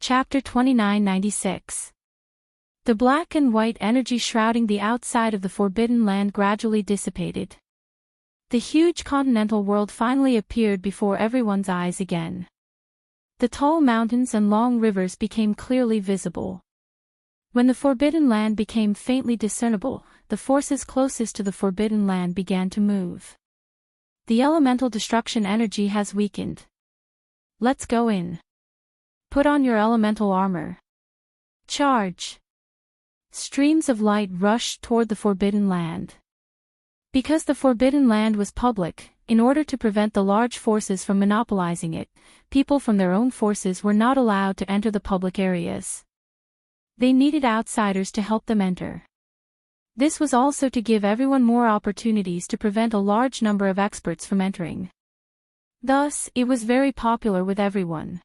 Chapter 2996. The black and white energy shrouding the outside of the Forbidden Land gradually dissipated. The huge continental world finally appeared before everyone's eyes again. The tall mountains and long rivers became clearly visible. When the Forbidden Land became faintly discernible, the forces closest to the Forbidden Land began to move. The elemental destruction energy has weakened. Let's go in. Put on your elemental armor. Charge. Streams of light rushed toward the Forbidden Land. Because the Forbidden Land was public, in order to prevent the large forces from monopolizing it, people from their own forces were not allowed to enter the public areas. They needed outsiders to help them enter. This was also to give everyone more opportunities to prevent a large number of experts from entering. Thus, it was very popular with everyone.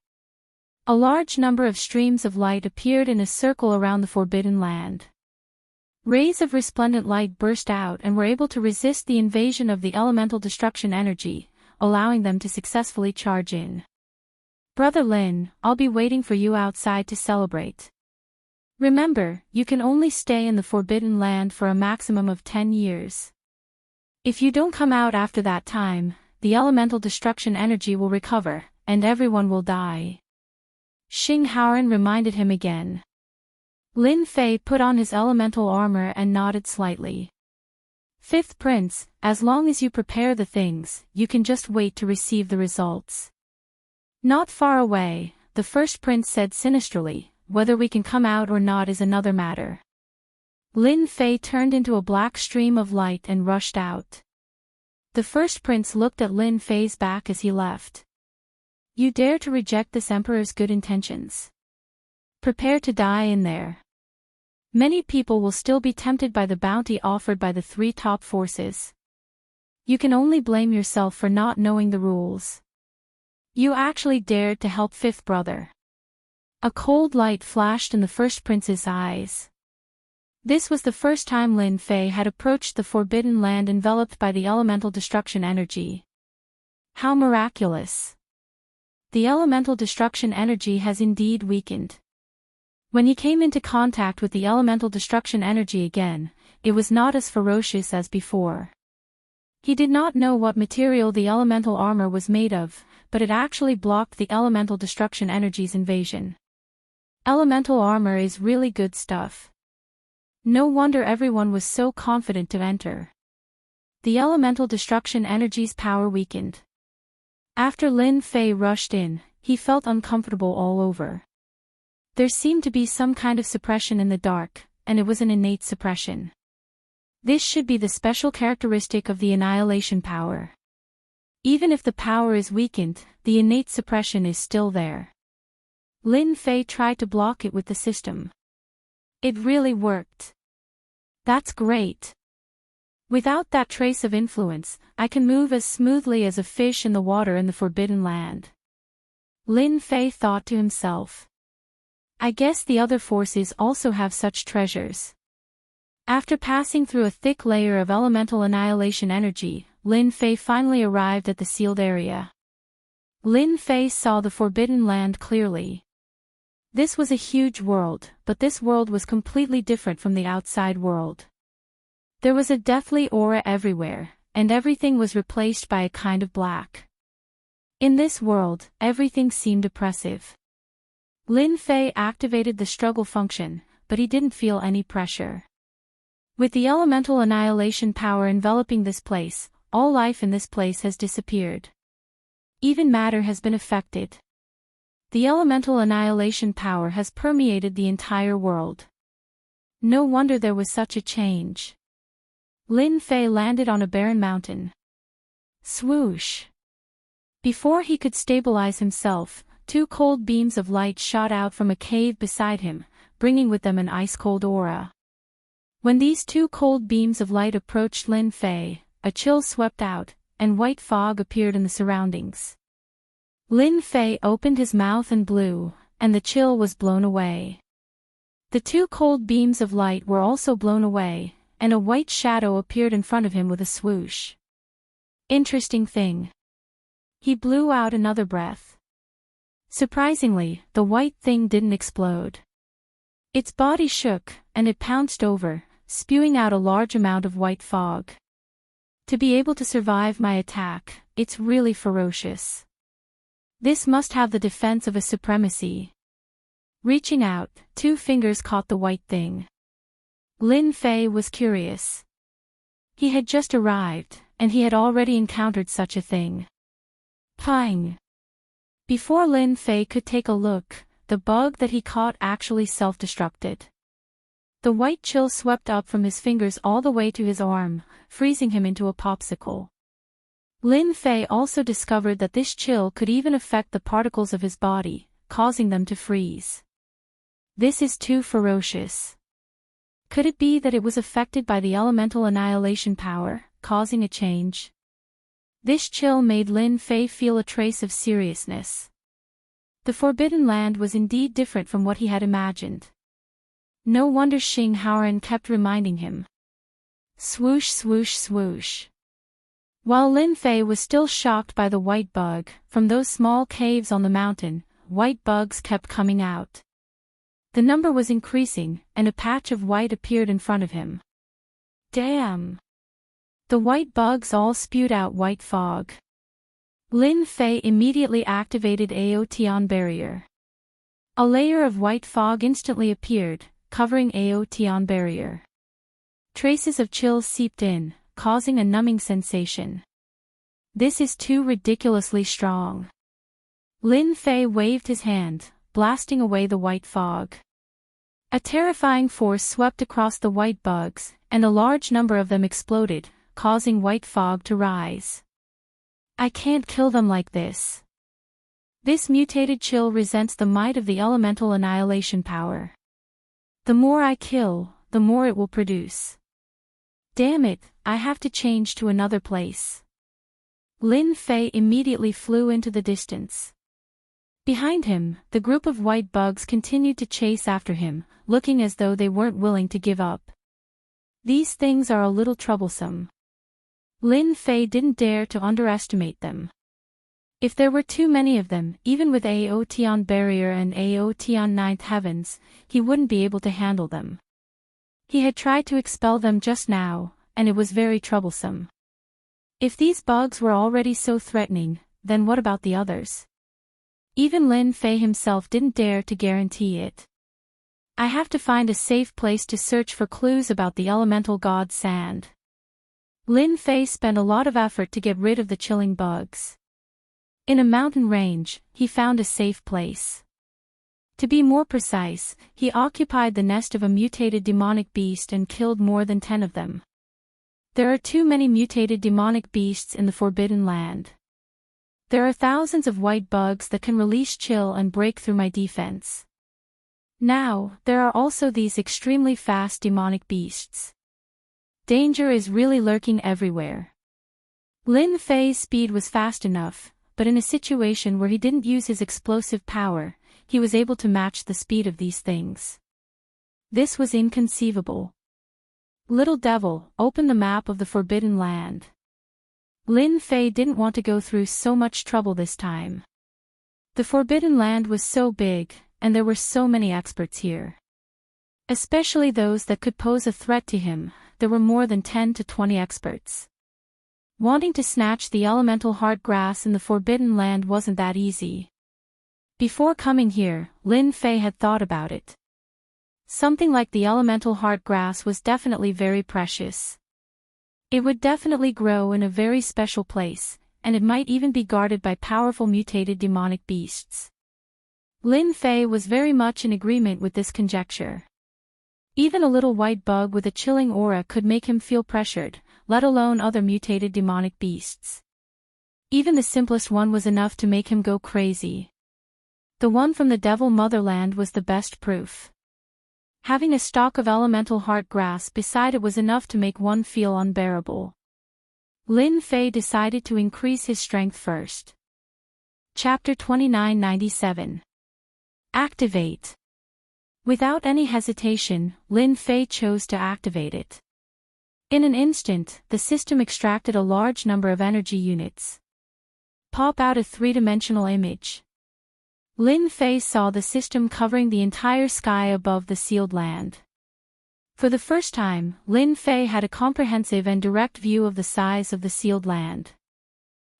A large number of streams of light appeared in a circle around the Forbidden Land. Rays of resplendent light burst out and were able to resist the invasion of the elemental destruction energy, allowing them to successfully charge in. Brother Lin, I'll be waiting for you outside to celebrate. Remember, you can only stay in the Forbidden Land for a maximum of 10 years. If you don't come out after that time, the elemental destruction energy will recover, and everyone will die. Xing Haoran reminded him again. Lin Fei put on his elemental armor and nodded slightly. Fifth Prince, as long as you prepare the things, you can just wait to receive the results. Not far away, the first prince said sinisterly, whether we can come out or not is another matter. Lin Fei turned into a black stream of light and rushed out. The first prince looked at Lin Fei's back as he left. You dare to reject this emperor's good intentions? Prepare to die in there. Many people will still be tempted by the bounty offered by the three top forces. You can only blame yourself for not knowing the rules. You actually dared to help fifth brother. A cold light flashed in the first prince's eyes. This was the first time Lin Fei had approached the Forbidden Land enveloped by the elemental destruction energy. How miraculous! The elemental destruction energy has indeed weakened. When he came into contact with the elemental destruction energy again, it was not as ferocious as before. He did not know what material the elemental armor was made of, but it actually blocked the elemental destruction energy's invasion. Elemental armor is really good stuff. No wonder everyone was so confident to enter. The elemental destruction energy's power weakened. After Lin Fei rushed in, he felt uncomfortable all over. There seemed to be some kind of suppression in the dark, and it was an innate suppression. This should be the special characteristic of the annihilation power. Even if the power is weakened, the innate suppression is still there. Lin Fei tried to block it with the system. It really worked. That's great. Without that trace of influence, I can move as smoothly as a fish in the water in the Forbidden Land. Lin Fei thought to himself. I guess the other forces also have such treasures. After passing through a thick layer of elemental annihilation energy, Lin Fei finally arrived at the sealed area. Lin Fei saw the Forbidden Land clearly. This was a huge world, but this world was completely different from the outside world. There was a deathly aura everywhere, and everything was replaced by a kind of black. In this world, everything seemed oppressive. Lin Fei activated the struggle function, but he didn't feel any pressure. With the elemental annihilation power enveloping this place, all life in this place has disappeared. Even matter has been affected. The elemental annihilation power has permeated the entire world. No wonder there was such a change. Lin Fei landed on a barren mountain. Swoosh! Before he could stabilize himself, two cold beams of light shot out from a cave beside him, bringing with them an ice-cold aura. When these two cold beams of light approached Lin Fei, a chill swept out, and white fog appeared in the surroundings. Lin Fei opened his mouth and blew, and the chill was blown away. The two cold beams of light were also blown away, and a white shadow appeared in front of him with a swoosh. Interesting thing. He blew out another breath. Surprisingly, the white thing didn't explode. Its body shook, and it pounced over, spewing out a large amount of white fog. To be able to survive my attack, it's really ferocious. This must have the defense of a supremacy. Reaching out, 2 fingers caught the white thing. Lin Fei was curious. He had just arrived, and he had already encountered such a thing. Pang! Before Lin Fei could take a look, the bug that he caught actually self-destructed. The white chill swept up from his fingers all the way to his arm, freezing him into a popsicle. Lin Fei also discovered that this chill could even affect the particles of his body, causing them to freeze. This is too ferocious. Could it be that it was affected by the elemental annihilation power, causing a change? This chill made Lin Fei feel a trace of seriousness. The Forbidden Land was indeed different from what he had imagined. No wonder Xing Haoran kept reminding him. Swoosh swoosh swoosh. While Lin Fei was still shocked by the white bug, from those small caves on the mountain, white bugs kept coming out. The number was increasing, and a patch of white appeared in front of him. Damn! The white bugs all spewed out white fog. Lin Fei immediately activated Aotian Barrier. A layer of white fog instantly appeared, covering Aotian Barrier. Traces of chills seeped in, causing a numbing sensation. This is too ridiculously strong. Lin Fei waved his hand, blasting away the white fog. A terrifying force swept across the white bugs, and a large number of them exploded, causing white fog to rise. I can't kill them like this. This mutated chill resents the might of the elemental annihilation power. The more I kill, the more it will produce. Damn it, I have to change to another place. Lin Fei immediately flew into the distance. Behind him, the group of white bugs continued to chase after him, looking as though they weren't willing to give up. These things are a little troublesome. Lin Fei didn't dare to underestimate them. If there were too many of them, even with Aotian Barrier and Aotian Ninth Heavens, he wouldn't be able to handle them. He had tried to expel them just now, and it was very troublesome. If these bugs were already so threatening, then what about the others? Even Lin Fei himself didn't dare to guarantee it. I have to find a safe place to search for clues about the elemental god sand. Lin Fei spent a lot of effort to get rid of the chilling bugs. In a mountain range, he found a safe place. To be more precise, he occupied the nest of a mutated demonic beast and killed more than 10 of them. There are too many mutated demonic beasts in the Forbidden Land. There are thousands of white bugs that can release chill and break through my defense. Now, there are also these extremely fast demonic beasts. Danger is really lurking everywhere. Lin Fei's speed was fast enough, but in a situation where he didn't use his explosive power, he was able to match the speed of these things. This was inconceivable. Little Devil, open the map of the Forbidden Land. Lin Fei didn't want to go through so much trouble this time. The Forbidden Land was so big, and there were so many experts here. Especially those that could pose a threat to him, there were more than 10 to 20 experts. Wanting to snatch the elemental heart grass in the Forbidden Land wasn't that easy. Before coming here, Lin Fei had thought about it. Something like the elemental heart grass was definitely very precious. It would definitely grow in a very special place, and it might even be guarded by powerful mutated demonic beasts. Lin Fei was very much in agreement with this conjecture. Even a little white bug with a chilling aura could make him feel pressured, let alone other mutated demonic beasts. Even the simplest one was enough to make him go crazy. The one from the Devil Motherland was the best proof. Having a stalk of elemental heart grass beside it was enough to make one feel unbearable. Lin Fei decided to increase his strength first. Chapter 2997. Activate. Without any hesitation, Lin Fei chose to activate it. In an instant, the system extracted a large number of energy units. Pop out a three-dimensional image. Lin Fei saw the system covering the entire sky above the sealed land. For the first time, Lin Fei had a comprehensive and direct view of the size of the sealed land.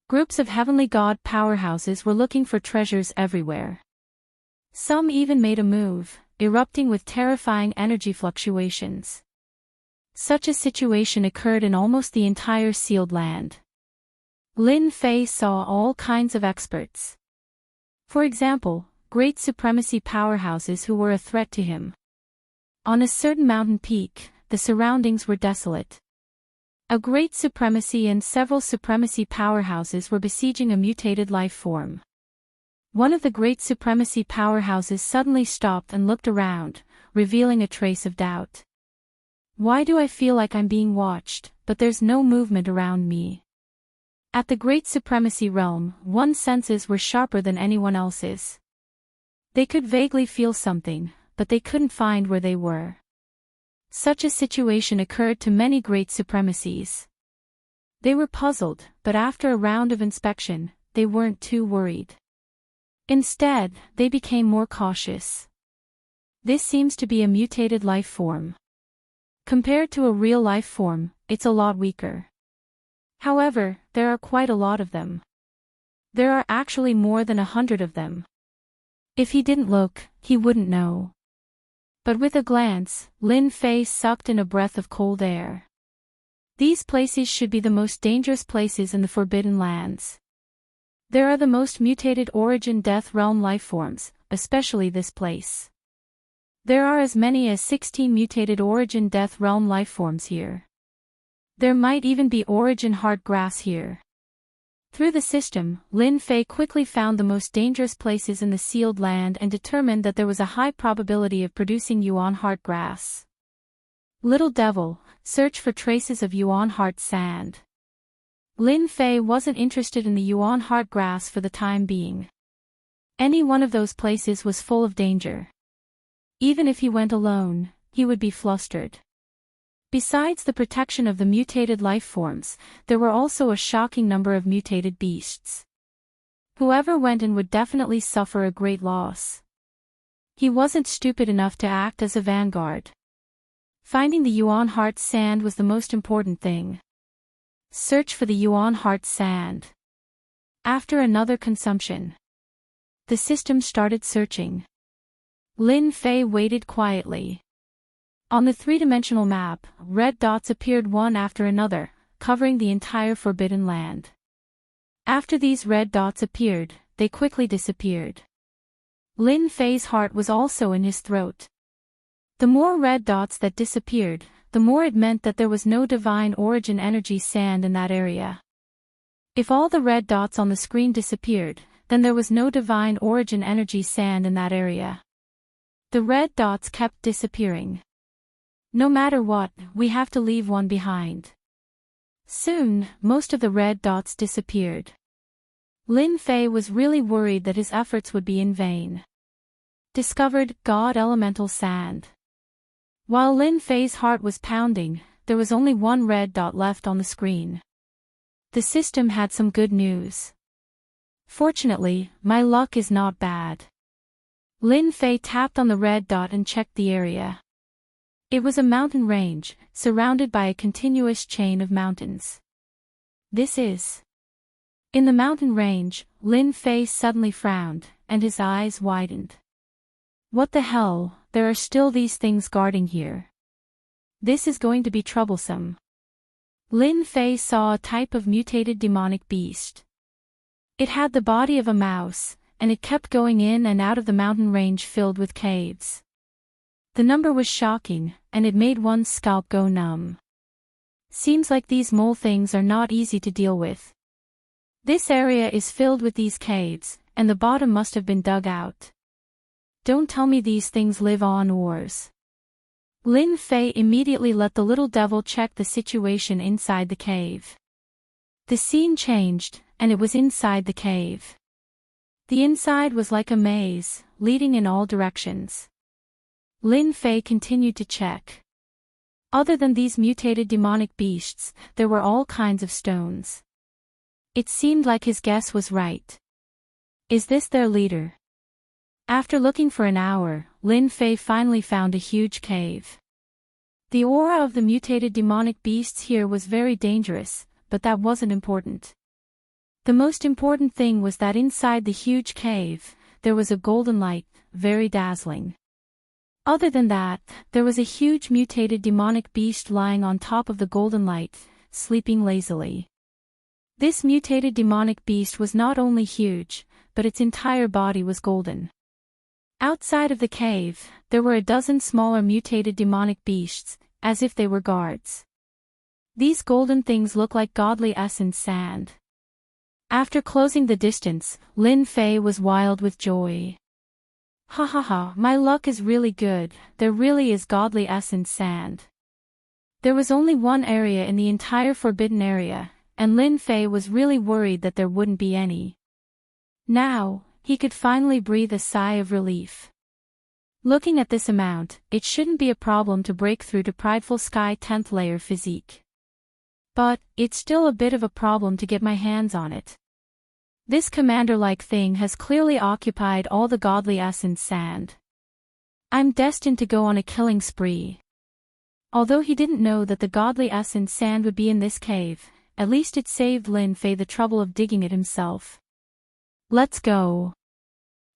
Groups of heavenly god powerhouses were looking for treasures everywhere. Some even made a move, erupting with terrifying energy fluctuations. Such a situation occurred in almost the entire sealed land. Lin Fei saw all kinds of experts. For example, great supremacy powerhouses who were a threat to him. On a certain mountain peak, the surroundings were desolate. A great supremacy and several supremacy powerhouses were besieging a mutated life form. One of the great supremacy powerhouses suddenly stopped and looked around, revealing a trace of doubt. Why do I feel like I'm being watched, but there's no movement around me? At the Great Supremacy realm, one's senses were sharper than anyone else's. They could vaguely feel something, but they couldn't find where they were. Such a situation occurred to many great supremacies. They were puzzled, but after a round of inspection, they weren't too worried. Instead, they became more cautious. This seems to be a mutated life form. Compared to a real life form, it's a lot weaker. However, there are quite a lot of them. There are actually more than 100 of them. If he didn't look, he wouldn't know. But with a glance, Lin Fei sucked in a breath of cold air. These places should be the most dangerous places in the Forbidden Lands. There are the most mutated origin-death realm lifeforms, especially this place. There are as many as 16 mutated origin-death realm lifeforms here. There might even be origin heart grass here. Through the system, Lin Fei quickly found the most dangerous places in the sealed land and determined that there was a high probability of producing Yuan heart grass. Little devil, search for traces of Yuan heart sand. Lin Fei wasn't interested in the Yuan heart grass for the time being. Any one of those places was full of danger. Even if he went alone, he would be flustered. Besides the protection of the mutated life forms, there were also a shocking number of mutated beasts. Whoever went in would definitely suffer a great loss. He wasn't stupid enough to act as a vanguard. Finding the Yuan heart sand was the most important thing. Search for the Yuan heart sand. After another consumption, the system started searching. Lin Fei waited quietly. On the three-dimensional map, red dots appeared one after another, covering the entire Forbidden Land. After these red dots appeared, they quickly disappeared. Lin Fei's heart was also in his throat. The more red dots that disappeared, the more it meant that there was no divine origin energy sand in that area. If all the red dots on the screen disappeared, then there was no divine origin energy sand in that area. The red dots kept disappearing. No matter what, we have to leave one behind. Soon, most of the red dots disappeared. Lin Fei was really worried that his efforts would be in vain. Discovered God elemental sand. While Lin Fei's heart was pounding, there was only one red dot left on the screen. The system had some good news. Fortunately, my luck is not bad. Lin Fei tapped on the red dot and checked the area. It was a mountain range, surrounded by a continuous chain of mountains. This is. In the mountain range, Lin Fei suddenly frowned, and his eyes widened. What the hell, there are still these things guarding here. This is going to be troublesome. Lin Fei saw a type of mutated demonic beast. It had the body of a mouse, and it kept going in and out of the mountain range filled with caves. The number was shocking, and it made one's scalp go numb. Seems like these mole things are not easy to deal with. This area is filled with these caves, and the bottom must have been dug out. Don't tell me these things live on ores. Lin Fei immediately let the little devil check the situation inside the cave. The scene changed, and it was inside the cave. The inside was like a maze, leading in all directions. Lin Fei continued to check. Other than these mutated demonic beasts, there were all kinds of stones. It seemed like his guess was right. Is this their leader? After looking for an hour, Lin Fei finally found a huge cave. The aura of the mutated demonic beasts here was very dangerous, but that wasn't important. The most important thing was that inside the huge cave, there was a golden light, very dazzling. Other than that, there was a huge mutated demonic beast lying on top of the golden light, sleeping lazily. This mutated demonic beast was not only huge, but its entire body was golden. Outside of the cave, there were a dozen smaller mutated demonic beasts, as if they were guards. These golden things look like godly essence sand. After closing the distance, Lin Fei was wild with joy. Ha ha ha, my luck is really good, there really is godly essence sand. There was only one area in the entire forbidden area, and Lin Fei was really worried that there wouldn't be any. Now, he could finally breathe a sigh of relief. Looking at this amount, it shouldn't be a problem to break through to prideful Sky 10th layer physique. But, it's still a bit of a problem to get my hands on it. This commander-like thing has clearly occupied all the godly essence sand. I'm destined to go on a killing spree. Although he didn't know that the godly essence sand would be in this cave, at least it saved Lin Fei the trouble of digging it himself. Let's go.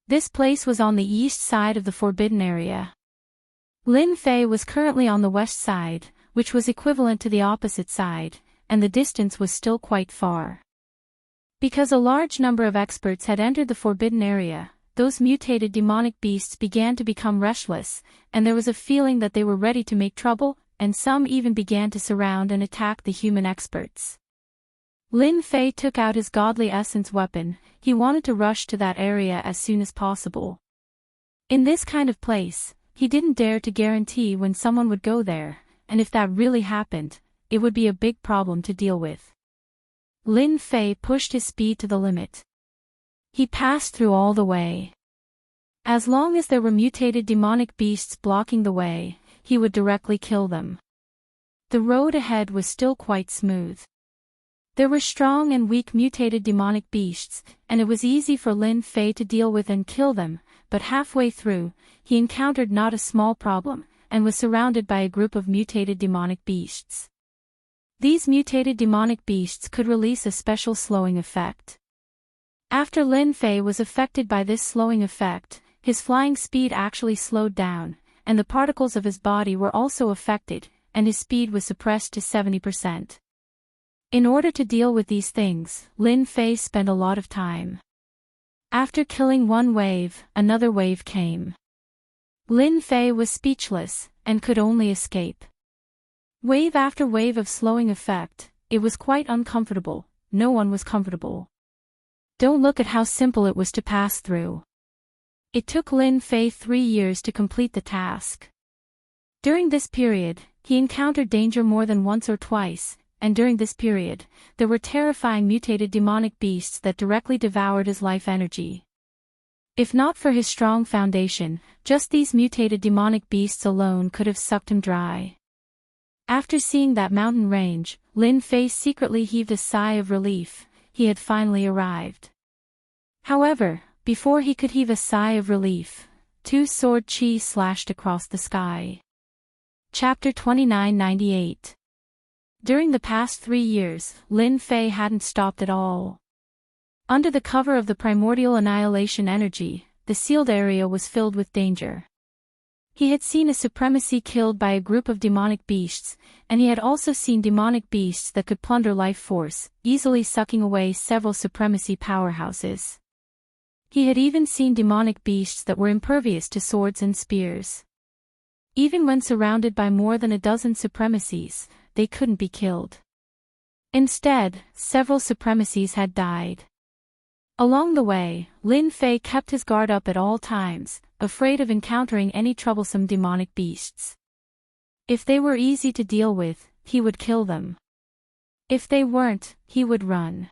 This place was on the east side of the forbidden area. Lin Fei was currently on the west side, which was equivalent to the opposite side, and the distance was still quite far. Because a large number of experts had entered the forbidden area, those mutated demonic beasts began to become restless, and there was a feeling that they were ready to make trouble, and some even began to surround and attack the human experts. Lin Fei took out his godly essence weapon. He wanted to rush to that area as soon as possible. In this kind of place, he didn't dare to guarantee when someone would go there, and if that really happened, it would be a big problem to deal with. Lin Fei pushed his speed to the limit. He passed through all the way. As long as there were mutated demonic beasts blocking the way, he would directly kill them. The road ahead was still quite smooth. There were strong and weak mutated demonic beasts, and it was easy for Lin Fei to deal with and kill them, but halfway through, he encountered not a small problem, and was surrounded by a group of mutated demonic beasts. These mutated demonic beasts could release a special slowing effect. After Lin Fei was affected by this slowing effect, his flying speed actually slowed down, and the particles of his body were also affected, and his speed was suppressed to 70%. In order to deal with these things, Lin Fei spent a lot of time. After killing one wave, another wave came. Lin Fei was speechless, and could only escape. Wave after wave of slowing effect, it was quite uncomfortable, no one was comfortable. Don't look at how simple it was to pass through. It took Lin Fei 3 years to complete the task. During this period, he encountered danger more than once or twice, and during this period, there were terrifying mutated demonic beasts that directly devoured his life energy. If not for his strong foundation, just these mutated demonic beasts alone could have sucked him dry. After seeing that mountain range, Lin Fei secretly heaved a sigh of relief. He had finally arrived. However, before he could heave a sigh of relief, 2 sword chi slashed across the sky. Chapter 2998. During the past 3 years, Lin Fei hadn't stopped at all. Under the cover of the primordial annihilation energy, the sealed area was filled with danger. He had seen a supremacy killed by a group of demonic beasts, and he had also seen demonic beasts that could plunder life force, easily sucking away several supremacy powerhouses. He had even seen demonic beasts that were impervious to swords and spears. Even when surrounded by more than a dozen supremacies, they couldn't be killed. Instead, several supremacies had died. Along the way, Lin Fei kept his guard up at all times, afraid of encountering any troublesome demonic beasts. If they were easy to deal with, he would kill them. If they weren't, he would run.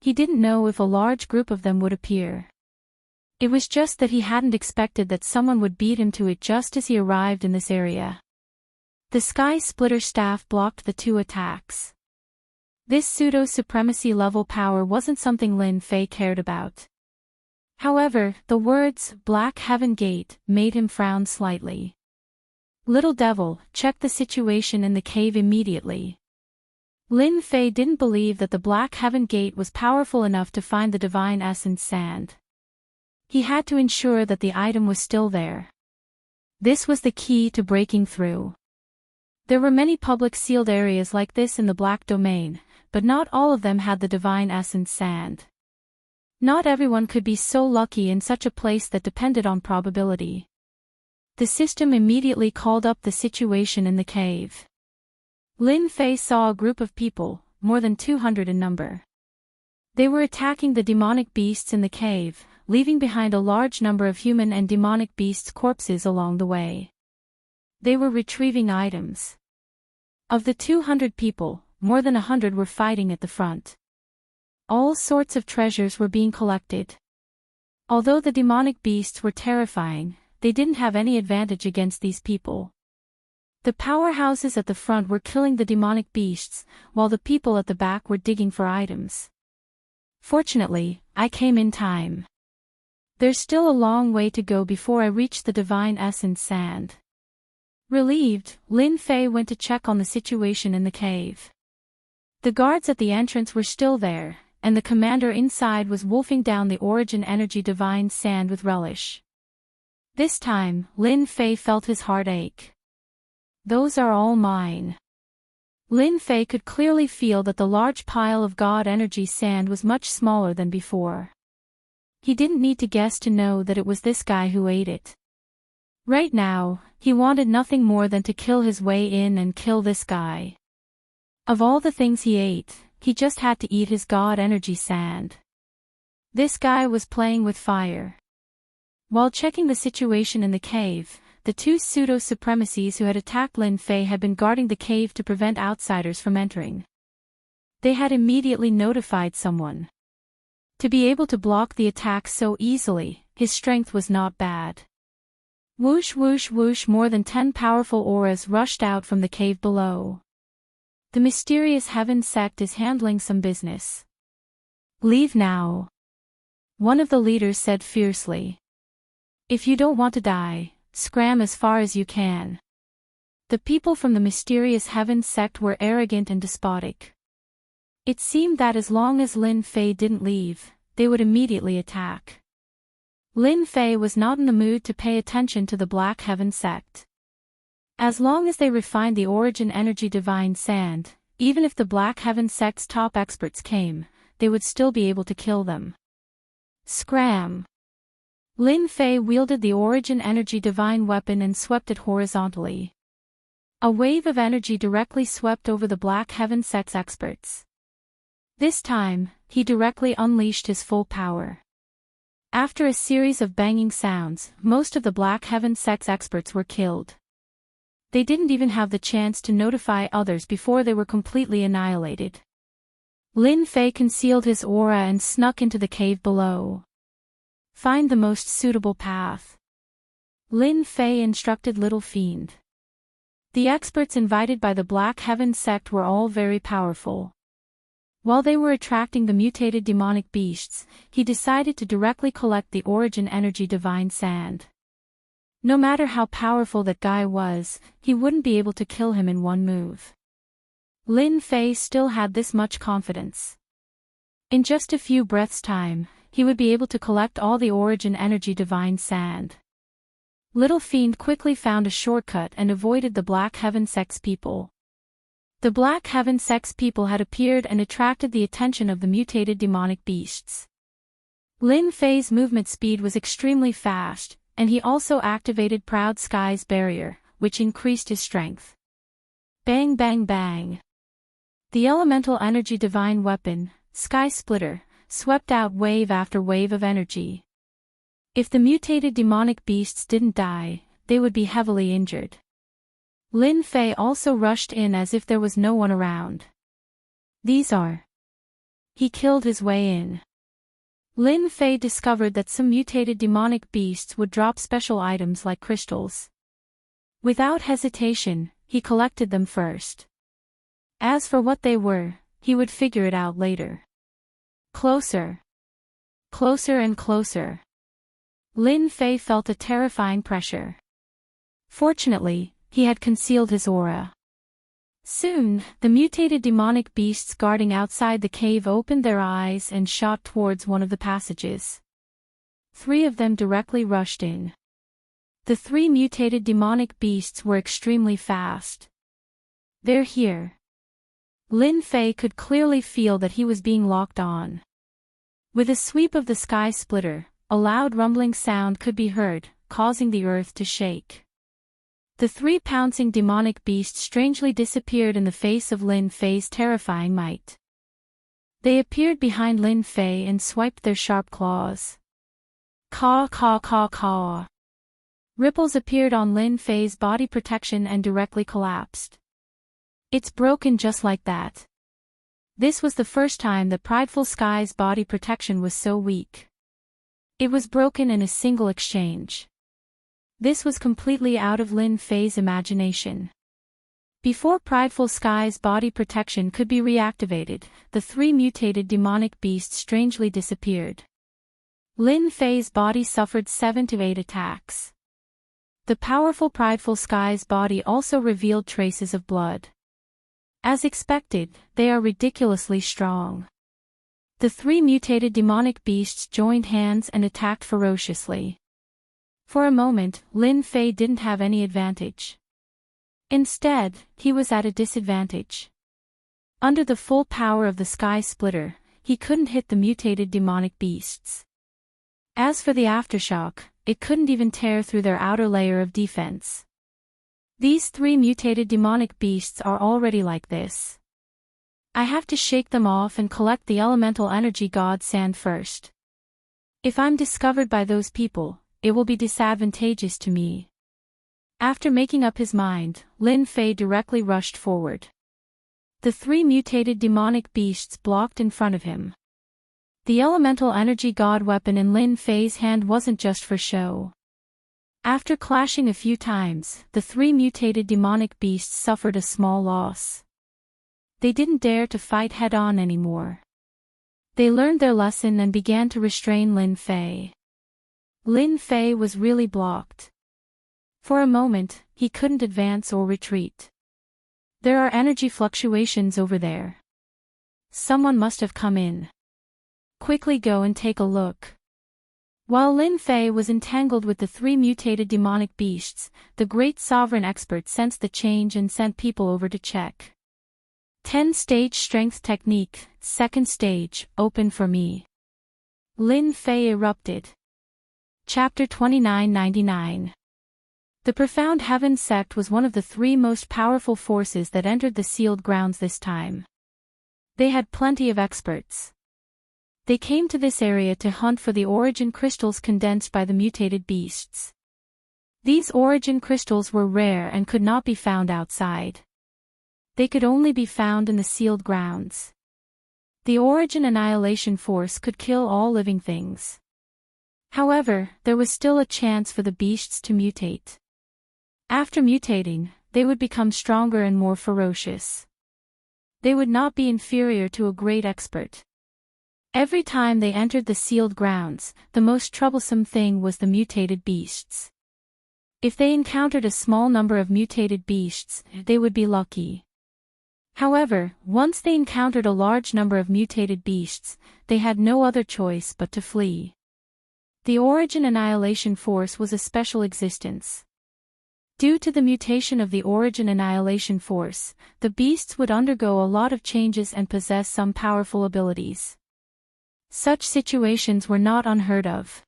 He didn't know if a large group of them would appear. It was just that he hadn't expected that someone would beat him to it just as he arrived in this area. The Sky Splitter staff blocked the 2 attacks. This pseudo-supremacy level power wasn't something Lin Fei cared about. However, the words, Black Heaven Gate, made him frown slightly. Little devil, check the situation in the cave immediately. Lin Fei didn't believe that the Black Heaven Gate was powerful enough to find the divine essence sand. He had to ensure that the item was still there. This was the key to breaking through. There were many public sealed areas like this in the Black Domain, but not all of them had the divine essence sand. Not everyone could be so lucky in such a place that depended on probability. The system immediately called up the situation in the cave. Lin Fei saw a group of people, more than 200 in number. They were attacking the demonic beasts in the cave, leaving behind a large number of human and demonic beasts' corpses along the way. They were retrieving items. Of the 200 people, more than 100 were fighting at the front. All sorts of treasures were being collected. Although the demonic beasts were terrifying, they didn't have any advantage against these people. The powerhouses at the front were killing the demonic beasts, while the people at the back were digging for items. Fortunately, I came in time. There's still a long way to go before I reach the divine essence sand. Relieved, Lin Fei went to check on the situation in the cave. The guards at the entrance were still there, and the commander inside was wolfing down the origin energy divine sand with relish. This time, Lin Fei felt his heart ache. Those are all mine. Lin Fei could clearly feel that the large pile of God energy sand was much smaller than before. He didn't need to guess to know that it was this guy who ate it. Right now, he wanted nothing more than to kill his way in and kill this guy. Of all the things he ate, he just had to eat his God energy sand. This guy was playing with fire. While checking the situation in the cave, the two pseudo-supremacies who had attacked Lin Fei had been guarding the cave to prevent outsiders from entering. They had immediately notified someone. To be able to block the attack so easily, his strength was not bad. Whoosh whoosh whoosh, more than 10 powerful auras rushed out from the cave below. The mysterious Heaven sect is handling some business. Leave now. One of the leaders said fiercely. If you don't want to die, scram as far as you can. The people from the mysterious Heaven sect were arrogant and despotic. It seemed that as long as Lin Fei didn't leave, they would immediately attack. Lin Fei was not in the mood to pay attention to the Black Heaven sect. As long as they refined the origin energy divine sand, even if the Black Heaven sect's top experts came, they would still be able to kill them. Scram! Lin Fei wielded the origin energy divine weapon and swept it horizontally. A wave of energy directly swept over the Black Heaven sect's experts. This time, he directly unleashed his full power. After a series of banging sounds, most of the Black Heaven sect's experts were killed. They didn't even have the chance to notify others before they were completely annihilated. Lin Fei concealed his aura and snuck into the cave below. Find the most suitable path. Lin Fei instructed Little Fiend. The experts invited by the Black Heaven sect were all very powerful. While they were attracting the mutated demonic beasts, he decided to directly collect the origin energy divine sand. No matter how powerful that guy was, he wouldn't be able to kill him in one move. Lin Fei still had this much confidence. In just a few breaths' time, he would be able to collect all the origin energy divine sand. Little Fiend quickly found a shortcut and avoided the Black Heaven sect's people. The Black Heaven sect's people had appeared and attracted the attention of the mutated demonic beasts. Lin Fei's movement speed was extremely fast, and he also activated Proud Sky's barrier, which increased his strength. Bang bang bang. The elemental energy divine weapon, Sky Splitter, swept out wave after wave of energy. If the mutated demonic beasts didn't die, they would be heavily injured. Lin Fei also rushed in as if there was no one around. These are. He killed his way in. Lin Fei discovered that some mutated demonic beasts would drop special items like crystals. Without hesitation, he collected them first. As for what they were, he would figure it out later. Closer. Closer and closer. Lin Fei felt a terrifying pressure. Fortunately, he had concealed his aura. Soon, the mutated demonic beasts guarding outside the cave opened their eyes and shot towards one of the passages. 3 of them directly rushed in. The 3 mutated demonic beasts were extremely fast. "They're here." Lin Fei could clearly feel that he was being locked on. With a sweep of the sky splitter, a loud rumbling sound could be heard, causing the earth to shake. The 3 pouncing demonic beasts strangely disappeared in the face of Lin Fei's terrifying might. They appeared behind Lin Fei and swiped their sharp claws. Caw caw caw caw. Ripples appeared on Lin Fei's body protection and directly collapsed. "It's broken just like that." This was the first time that Prideful Sky's body protection was so weak. It was broken in a single exchange. This was completely out of Lin Fei's imagination. Before Prideful Sky's body protection could be reactivated, the 3 mutated demonic beasts strangely disappeared. Lin Fei's body suffered 7 to 8 attacks. The powerful Prideful Sky's body also revealed traces of blood. As expected, they are ridiculously strong. The 3 mutated demonic beasts joined hands and attacked ferociously. For a moment, Lin Fei didn't have any advantage. Instead, he was at a disadvantage. Under the full power of the sky splitter, he couldn't hit the mutated demonic beasts. As for the aftershock, it couldn't even tear through their outer layer of defense. These 3 mutated demonic beasts are already like this. I have to shake them off and collect the elemental energy god sand first. If I'm discovered by those people, it will be disadvantageous to me. After making up his mind, Lin Fei directly rushed forward. The 3 mutated demonic beasts blocked in front of him. The elemental energy god weapon in Lin Fei's hand wasn't just for show. After clashing a few times, the 3 mutated demonic beasts suffered a small loss. They didn't dare to fight head-on anymore. They learned their lesson and began to restrain Lin Fei. Lin Fei was really blocked. For a moment, he couldn't advance or retreat. There are energy fluctuations over there. Someone must have come in. Quickly go and take a look. While Lin Fei was entangled with the 3 mutated demonic beasts, the great sovereign expert sensed the change and sent people over to check. 10-stage strength technique, 2nd stage, open for me. Lin Fei erupted. Chapter 2999. The Profound Heaven sect was one of the 3 most powerful forces that entered the sealed grounds this time. They had plenty of experts. They came to this area to hunt for the origin crystals condensed by the mutated beasts. These origin crystals were rare and could not be found outside. They could only be found in the sealed grounds. The origin annihilation force could kill all living things. However, there was still a chance for the beasts to mutate. After mutating, they would become stronger and more ferocious. They would not be inferior to a great expert. Every time they entered the sealed grounds, the most troublesome thing was the mutated beasts. If they encountered a small number of mutated beasts, they would be lucky. However, once they encountered a large number of mutated beasts, they had no other choice but to flee. The origin annihilation force was a special existence. Due to the mutation of the origin annihilation force, the beasts would undergo a lot of changes and possess some powerful abilities. Such situations were not unheard of.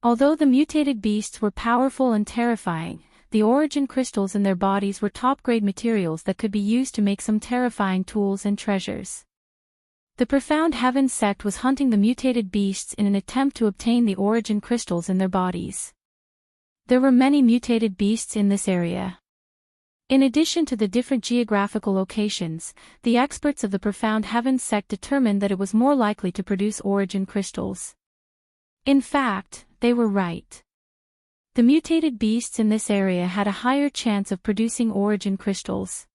Although the mutated beasts were powerful and terrifying, the origin crystals in their bodies were top-grade materials that could be used to make some terrifying tools and treasures. The Profound Heaven sect was hunting the mutated beasts in an attempt to obtain the origin crystals in their bodies. There were many mutated beasts in this area. In addition to the different geographical locations, the experts of the Profound Heaven sect determined that it was more likely to produce origin crystals. In fact, they were right. The mutated beasts in this area had a higher chance of producing origin crystals.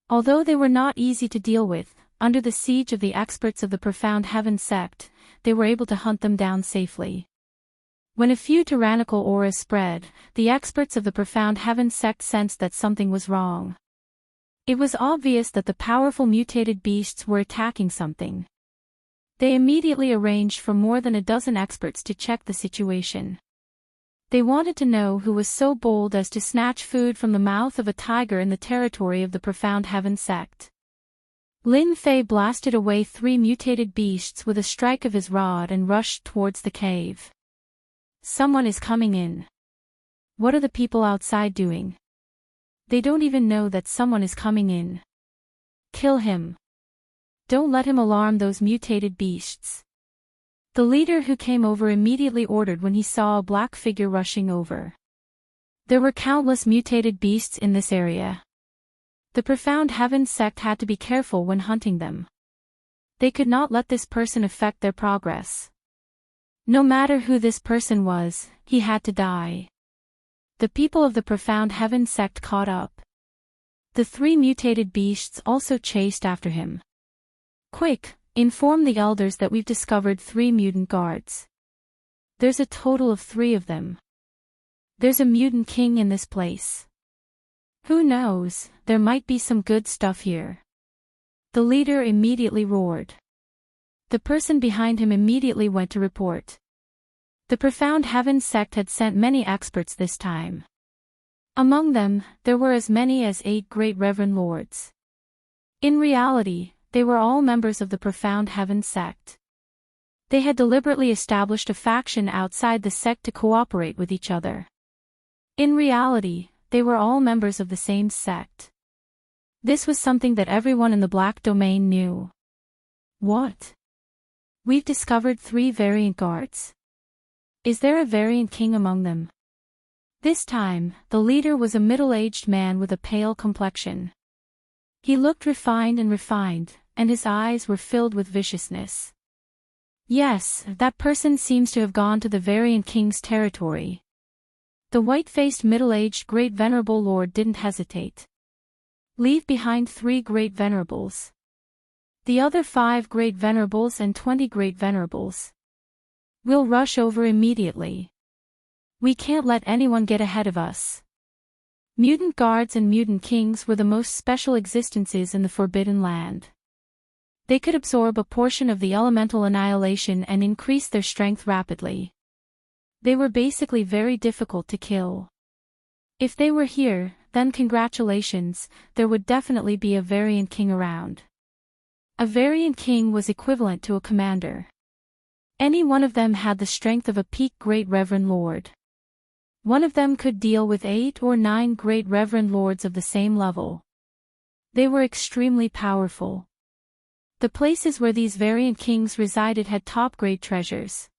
Although they were not easy to deal with, under the siege of the experts of the Profound Heaven sect, they were able to hunt them down safely. When a few tyrannical auras spread, the experts of the Profound Heaven sect sensed that something was wrong. It was obvious that the powerful mutated beasts were attacking something. They immediately arranged for more than a dozen experts to check the situation. They wanted to know who was so bold as to snatch food from the mouth of a tiger in the territory of the Profound Heaven sect. Lin Fei blasted away 3 mutated beasts with a strike of his rod and rushed towards the cave. Someone is coming in. What are the people outside doing? They don't even know that someone is coming in. Kill him. Don't let him alarm those mutated beasts. The leader who came over immediately ordered when he saw a black figure rushing over. There were countless mutated beasts in this area. The Profound Heaven sect had to be careful when hunting them. They could not let this person affect their progress. No matter who this person was, he had to die. The people of the Profound Heaven sect caught up. The 3 mutated beasts also chased after him. Quick, inform the elders that we've discovered 3 mutant guards. There's a total of 3 of them. There's a mutant king in this place. Who knows, there might be some good stuff here. The leader immediately roared. The person behind him immediately went to report. The Profound Heaven sect had sent many experts this time. Among them, there were as many as 8 great reverend lords. In reality, they were all members of the Profound Heaven sect. They had deliberately established a faction outside the sect to cooperate with each other. In reality, they were all members of the same sect. This was something that everyone in the Black Domain knew. What? We've discovered 3 variant guards. Is there a variant king among them? This time, the leader was a middle-aged man with a pale complexion. He looked refined, and his eyes were filled with viciousness. Yes, that person seems to have gone to the Variant King's territory. The white-faced middle-aged Great Venerable Lord didn't hesitate. Leave behind 3 Great Venerables. The other 5 Great Venerables and 20 Great Venerables. We'll rush over immediately. We can't let anyone get ahead of us. Mutant guards and mutant kings were the most special existences in the Forbidden Land. They could absorb a portion of the elemental annihilation and increase their strength rapidly. They were basically very difficult to kill. If they were here, then congratulations, there would definitely be a variant king around. A variant king was equivalent to a commander. Any one of them had the strength of a peak Great Reverend Lord. One of them could deal with 8 or 9 Great Reverend Lords of the same level. They were extremely powerful. The places where these variant kings resided had top-grade treasures.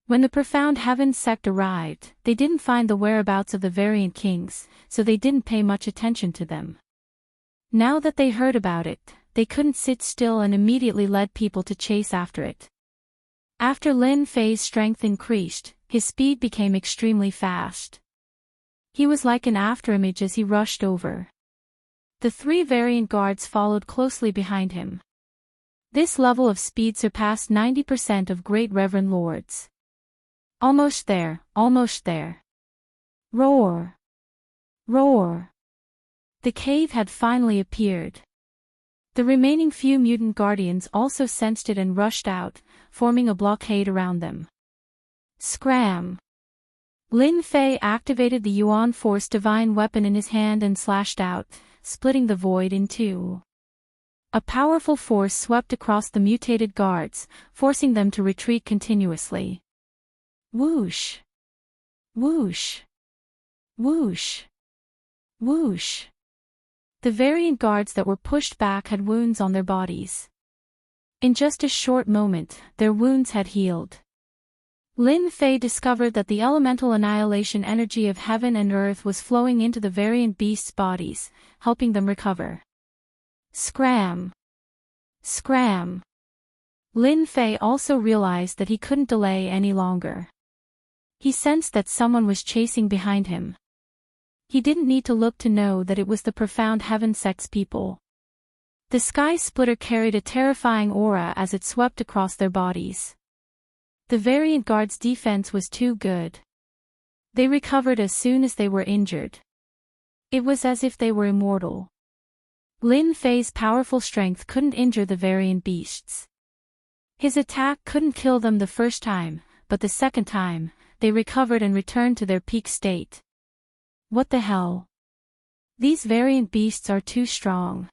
When the Profound Heaven sect arrived, they didn't find the whereabouts of the variant kings, so they didn't pay much attention to them. Now that they heard about it, they couldn't sit still and immediately led people to chase after it. After Lin Fei's strength increased, his speed became extremely fast. He was like an afterimage as he rushed over. The 3 variant guards followed closely behind him. This level of speed surpassed 90% of Great Reverend Lords. Almost there, almost there. Roar! Roar! The cave had finally appeared. The remaining few mutant guardians also sensed it and rushed out, forming a blockade around them. Scram! Lin Fei activated the Yuan Force divine weapon in his hand and slashed out, splitting the void in 2. A powerful force swept across the mutated guards, forcing them to retreat continuously. Whoosh! Whoosh! Whoosh! Whoosh! The variant guards that were pushed back had wounds on their bodies. In just a short moment, their wounds had healed. Lin Fei discovered that the elemental annihilation energy of heaven and earth was flowing into the variant beasts' bodies, helping them recover. Scram! Scram! Lin Fei also realized that he couldn't delay any longer. He sensed that someone was chasing behind him. He didn't need to look to know that it was the Profound Heaven sect's people. The Sky Splitter carried a terrifying aura as it swept across their bodies. The Variant Guard's defense was too good. They recovered as soon as they were injured. It was as if they were immortal. Lin Fei's powerful strength couldn't injure the Variant Beasts. His attack couldn't kill them the first time, but the second time, they recovered and returned to their peak state. What the hell? These Variant Beasts are too strong.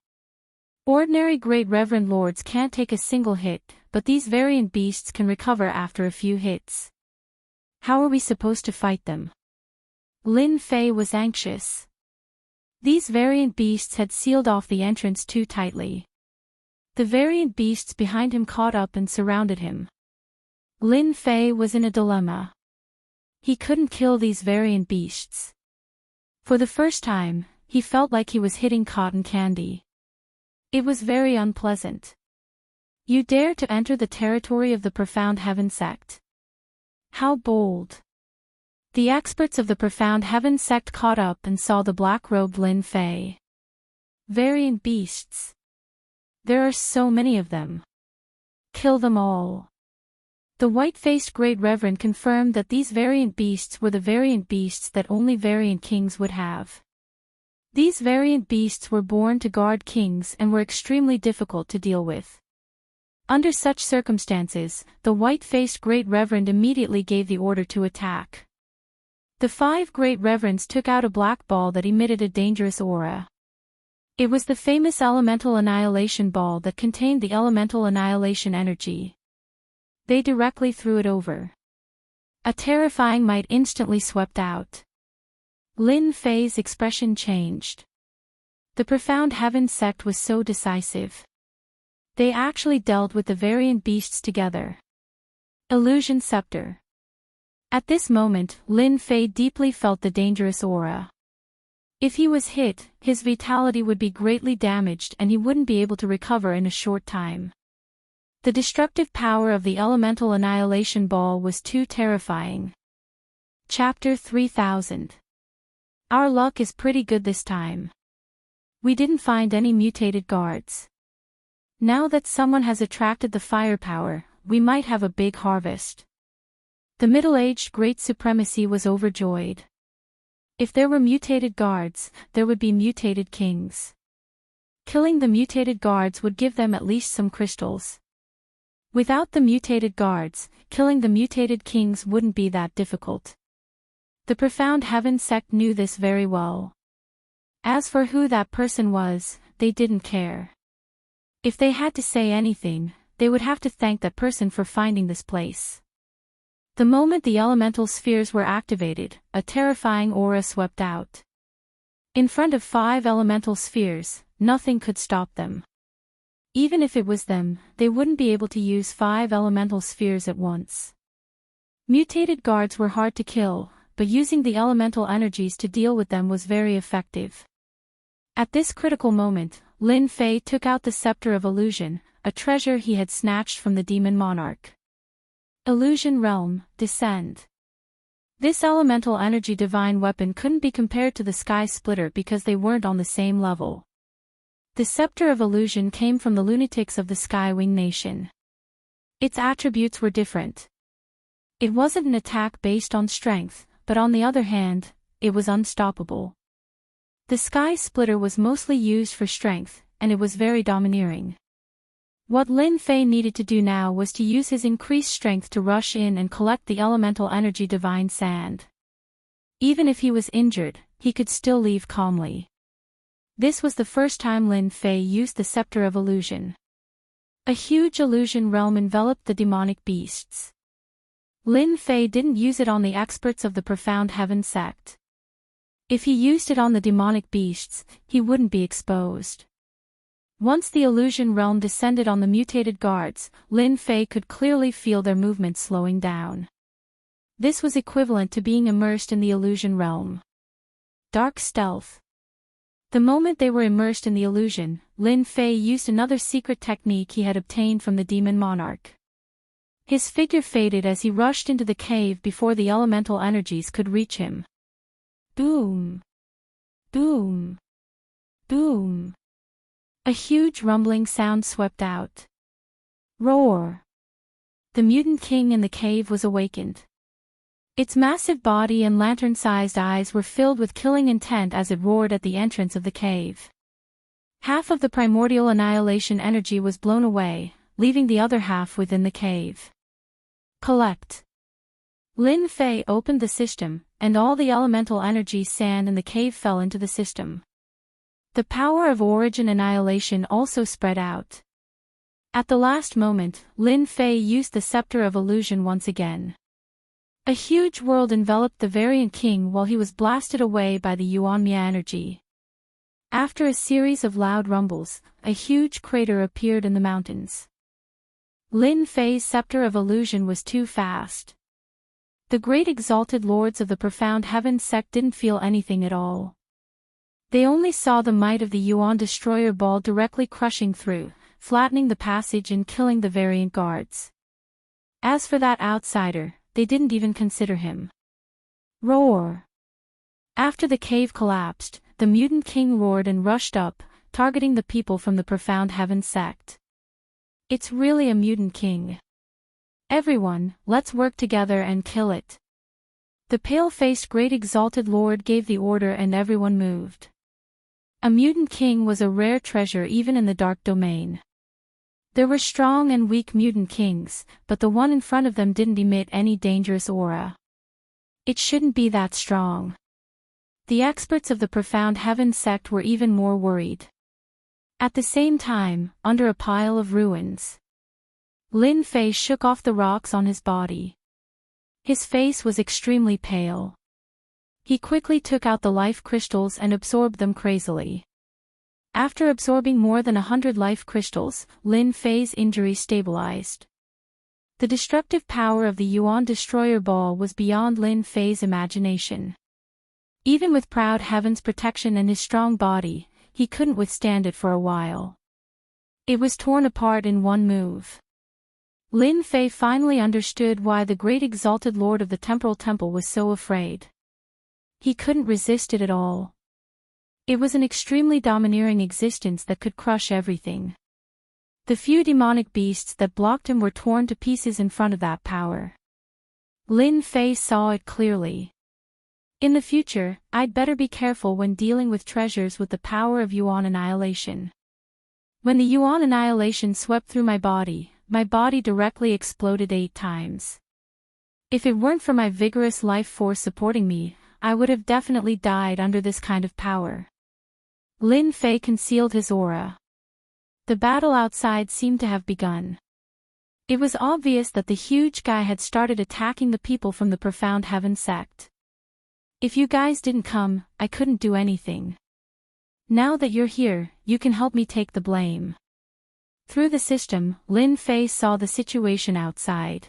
Ordinary Great Reverend Lords can't take a single hit, but these Variant Beasts can recover after a few hits. How are we supposed to fight them? Lin Fei was anxious. These Variant Beasts had sealed off the entrance too tightly. The Variant Beasts behind him caught up and surrounded him. Lin Fei was in a dilemma. He couldn't kill these Variant Beasts. For the first time, he felt like he was hitting cotton candy. It was very unpleasant. You dare to enter the territory of the Profound Heaven sect? How bold. The experts of the Profound Heaven sect caught up and saw the black-robed Lin Fei. Variant Beasts. There are so many of them. Kill them all. The white-faced Great Reverend confirmed that these Variant Beasts were the Variant Beasts that only Variant Kings would have. These Variant Beasts were born to guard kings and were extremely difficult to deal with. Under such circumstances, the white-faced Great Reverend immediately gave the order to attack. The 5 Great Reverends took out a black ball that emitted a dangerous aura. It was the famous Elemental Annihilation Ball that contained the Elemental Annihilation energy. They directly threw it over. A terrifying might instantly swept out. Lin Fei's expression changed. The Profound Heaven sect was so decisive. They actually dealt with the Variant Beasts together. Illusion Scepter. At this moment, Lin Fei deeply felt the dangerous aura. If he was hit, his vitality would be greatly damaged and he wouldn't be able to recover in a short time. The destructive power of the Elemental Annihilation Ball was too terrifying. Chapter 3000. Our luck is pretty good this time. We didn't find any mutated guards. Now that someone has attracted the firepower, we might have a big harvest. The middle-aged Great Supremacy was overjoyed. If there were mutated guards, there would be mutated kings. Killing the mutated guards would give them at least some crystals. Without the mutated guards, killing the mutated kings wouldn't be that difficult. The Profound Heaven sect knew this very well. As for who that person was, they didn't care. If they had to say anything, they would have to thank that person for finding this place. The moment the elemental spheres were activated, a terrifying aura swept out. In front of 5 elemental spheres, nothing could stop them. Even if it was them, they wouldn't be able to use 5 elemental spheres at once. Mutated guards were hard to kill, but using the elemental energies to deal with them was very effective. At this critical moment, Lin Fei took out the Scepter of Illusion, a treasure he had snatched from the Demon Monarch. Illusion Realm, Descend. This elemental energy divine weapon couldn't be compared to the Sky Splitter because they weren't on the same level. The Scepter of Illusion came from the lunatics of the Skywing Nation. Its attributes were different. It wasn't an attack based on strength, but on the other hand, it was unstoppable. The Sky Splitter was mostly used for strength, and it was very domineering. What Lin Fei needed to do now was to use his increased strength to rush in and collect the elemental energy divine sand. Even if he was injured, he could still leave calmly. This was the first time Lin Fei used the Scepter of Illusion. A huge illusion realm enveloped the demonic beasts. Lin Fei didn't use it on the experts of the Profound Heaven sect. If he used it on the demonic beasts, he wouldn't be exposed. Once the illusion realm descended on the mutated guards, Lin Fei could clearly feel their movement slowing down. This was equivalent to being immersed in the illusion realm. Dark Stealth. The moment they were immersed in the illusion, Lin Fei used another secret technique he had obtained from the Demon Monarch. His figure faded as he rushed into the cave before the elemental energies could reach him. Boom! Boom! Boom! A huge rumbling sound swept out. Roar! The mutant king in the cave was awakened. Its massive body and lantern-sized eyes were filled with killing intent as it roared at the entrance of the cave. Half of the primordial annihilation energy was blown away, leaving the other half within the cave. Collect. Lin Fei opened the system, and all the elemental energy sand in the cave fell into the system. The power of origin annihilation also spread out. At the last moment, Lin Fei used the Scepter of Illusion once again. A huge world enveloped the Variant King while he was blasted away by the Yuanmia energy. After a series of loud rumbles, a huge crater appeared in the mountains. Lin Fei's Scepter of Illusion was too fast. The great exalted lords of the Profound Heavens sect didn't feel anything at all. They only saw the might of the Yuan Destroyer Ball directly crushing through, flattening the passage and killing the Variant guards. As for that outsider, they didn't even consider him. Roar! After the cave collapsed, the mutant king roared and rushed up, targeting the people from the Profound Heaven sect. It's really a mutant king. Everyone, let's work together and kill it. The pale-faced great exalted lord gave the order and everyone moved. A mutant king was a rare treasure even in the dark domain. There were strong and weak mutant kings, but the one in front of them didn't emit any dangerous aura. It shouldn't be that strong. The experts of the Profound Heaven sect were even more worried. At the same time, under a pile of ruins, Lin Fei shook off the rocks on his body. His face was extremely pale. He quickly took out the life crystals and absorbed them crazily. After absorbing more than 100 life crystals, Lin Fei's injury stabilized. The destructive power of the Yuan Destroyer Ball was beyond Lin Fei's imagination. Even with Proud Heaven's protection and his strong body, he couldn't withstand it for a while. It was torn apart in one move. Lin Fei finally understood why the great exalted lord of the Temporal Temple was so afraid. He couldn't resist it at all. It was an extremely domineering existence that could crush everything. The few demonic beasts that blocked him were torn to pieces in front of that power. Lin Fei saw it clearly. In the future, I'd better be careful when dealing with treasures with the power of Yuan Annihilation. When the Yuan Annihilation swept through my body directly exploded 8 times. If it weren't for my vigorous life force supporting me, I would have definitely died under this kind of power. Lin Fei concealed his aura. The battle outside seemed to have begun. It was obvious that the huge guy had started attacking the people from the Profound Heaven sect. If you guys didn't come, I couldn't do anything. Now that you're here, you can help me take the blame. Through the system, Lin Fei saw the situation outside.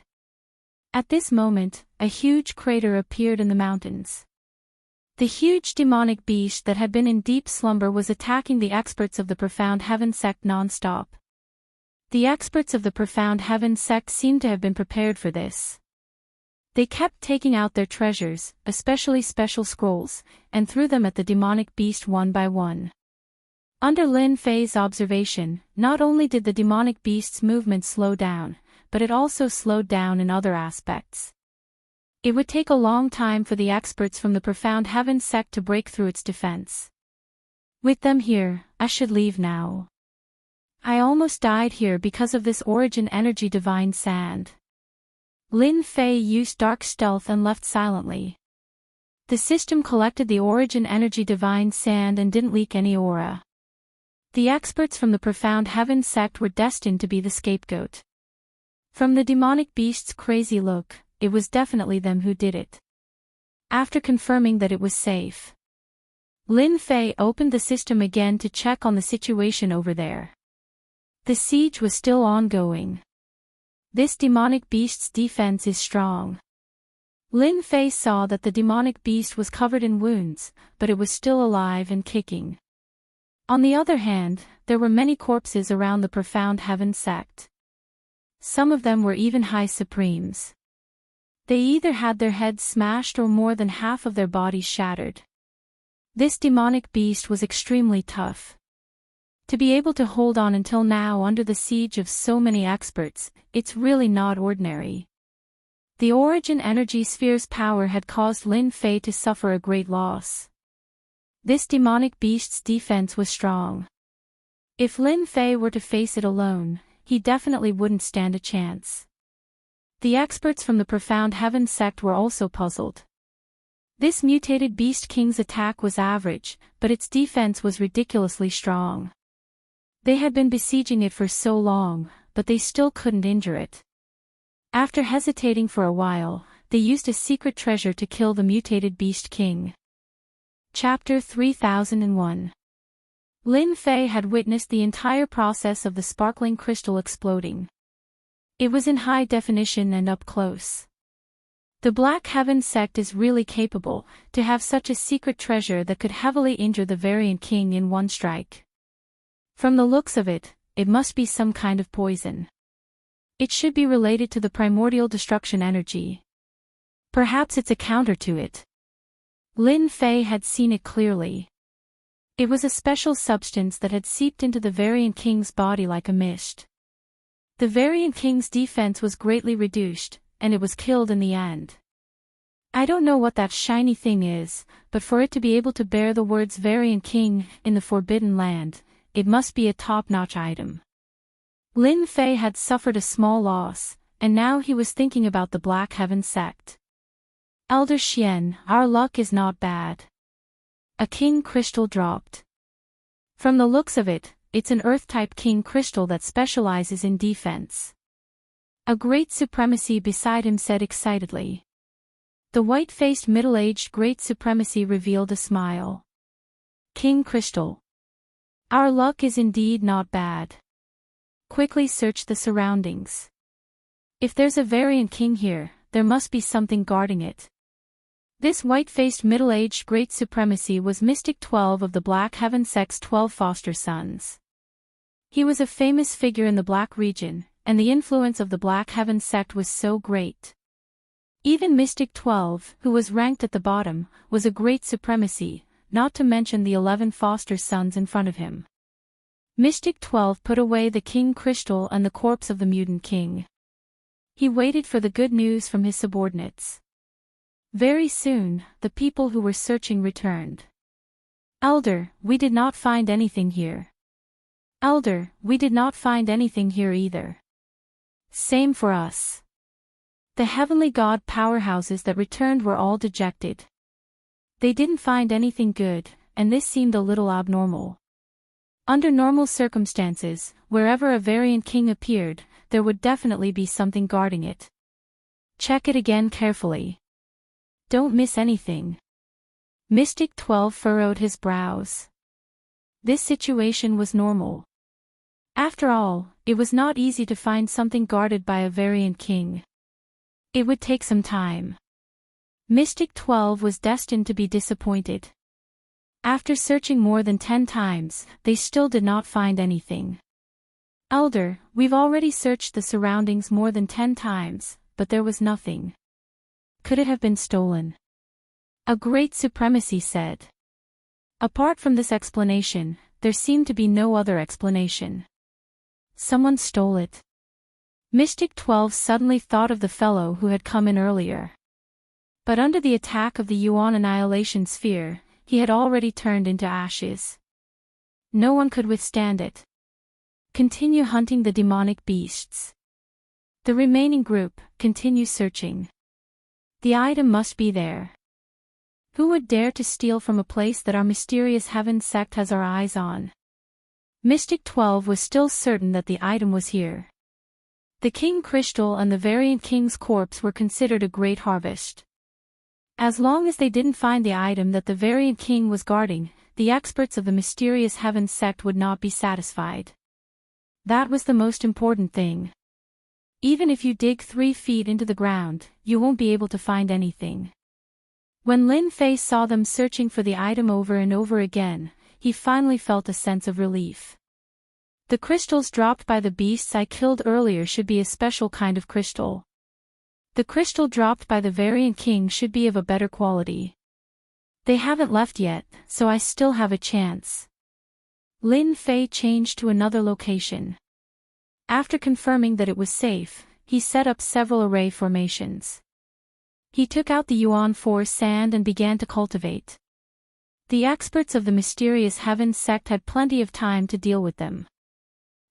At this moment, a huge crater appeared in the mountains. The huge demonic beast that had been in deep slumber was attacking the experts of the Profound Heaven sect non-stop. The experts of the Profound Heaven sect seemed to have been prepared for this. They kept taking out their treasures, especially special scrolls, and threw them at the demonic beast one by one. Under Lin Fei's observation, not only did the demonic beast's movement slow down, but it also slowed down in other aspects. It would take a long time for the experts from the Profound Heaven sect to break through its defense. With them here, I should leave now. I almost died here because of this origin energy divine sand. Lin Fei used dark stealth and left silently. The system collected the origin energy divine sand and didn't leak any aura. The experts from the Profound Heaven sect were destined to be the scapegoat. From the demonic beast's crazy look, it was definitely them who did it. After confirming that it was safe, Lin Fei opened the system again to check on the situation over there. The siege was still ongoing. This demonic beast's defense is strong. Lin Fei saw that the demonic beast was covered in wounds, but it was still alive and kicking. On the other hand, there were many corpses around the Profound Heaven sect. Some of them were even High Supremes. They either had their heads smashed or more than half of their bodies shattered. This demonic beast was extremely tough. To be able to hold on until now under the siege of so many experts, it's really not ordinary. The origin energy sphere's power had caused Lin Fei to suffer a great loss. This demonic beast's defense was strong. If Lin Fei were to face it alone, he definitely wouldn't stand a chance. The experts from the Profound Heaven sect were also puzzled. This mutated Beast King's attack was average, but its defense was ridiculously strong. They had been besieging it for so long, but they still couldn't injure it. After hesitating for a while, they used a secret treasure to kill the mutated Beast King. Chapter 3001. Lin Fei had witnessed the entire process of the sparkling crystal exploding. It was in high definition and up close. The Black Heaven sect is really capable to have such a secret treasure that could heavily injure the Variant King in one strike. From the looks of it, it must be some kind of poison. It should be related to the primordial destruction energy. Perhaps it's a counter to it. Lin Fei had seen it clearly. It was a special substance that had seeped into the Variant King's body like a mist. The Variant King's defense was greatly reduced, and it was killed in the end. I don't know what that shiny thing is, but for it to be able to bear the words Variant King in the Forbidden Land, it must be a top-notch item. Lin Fei had suffered a small loss, and now he was thinking about the Black Heaven sect. Elder Xian, our luck is not bad. A king crystal dropped. From the looks of it, it's an Earth-type king crystal that specializes in defense. A great supremacy beside him said excitedly. The white-faced middle-aged great supremacy revealed a smile. King crystal. Our luck is indeed not bad. Quickly search the surroundings. If there's a Variant King here, there must be something guarding it. This white-faced middle-aged great supremacy was Mystic 12 of the Black Heaven sect's 12 foster sons. He was a famous figure in the Black region, and the influence of the Black Heaven sect was so great. Even Mystic 12, who was ranked at the bottom, was a great supremacy, not to mention the 11 foster sons in front of him. Mystic 12 put away the king crystal and the corpse of the mutant king. He waited for the good news from his subordinates. Very soon, the people who were searching returned. Elder, we did not find anything here. Elder, we did not find anything here either. Same for us. The heavenly god powerhouses that returned were all dejected. They didn't find anything good, and this seemed a little abnormal. Under normal circumstances, wherever a Variant King appeared, there would definitely be something guarding it. Check it again carefully. Don't miss anything. Mystic 12 furrowed his brows. This situation was normal. After all, it was not easy to find something guarded by a Variant King. It would take some time. Mystic 12 was destined to be disappointed. After searching more than 10 times, they still did not find anything. Elder, we've already searched the surroundings more than 10 times, but there was nothing. Could it have been stolen? A great supremacy said. Apart from this explanation, there seemed to be no other explanation. Someone stole it. Mystic 12 suddenly thought of the fellow who had come in earlier. But under the attack of the Yuan Annihilation Sphere, he had already turned into ashes. No one could withstand it. Continue hunting the demonic beasts. The remaining group, continue searching. The item must be there. Who would dare to steal from a place that our mysterious heaven sect has our eyes on? Mystic 12 was still certain that the item was here. The King Crystal and the Variant King's corpse were considered a great harvest. As long as they didn't find the item that the Variant King was guarding, the experts of the mysterious heaven sect would not be satisfied. That was the most important thing. Even if you dig 3 feet into the ground, you won't be able to find anything. When Lin Fei saw them searching for the item over and over again, he finally felt a sense of relief. The crystals dropped by the beasts I killed earlier should be a special kind of crystal. The crystal dropped by the Variant King should be of a better quality. They haven't left yet, so I still have a chance. Lin Fei changed to another location. After confirming that it was safe, he set up several array formations. He took out the Yuan 4 sand and began to cultivate. The experts of the mysterious Heaven sect had plenty of time to deal with them.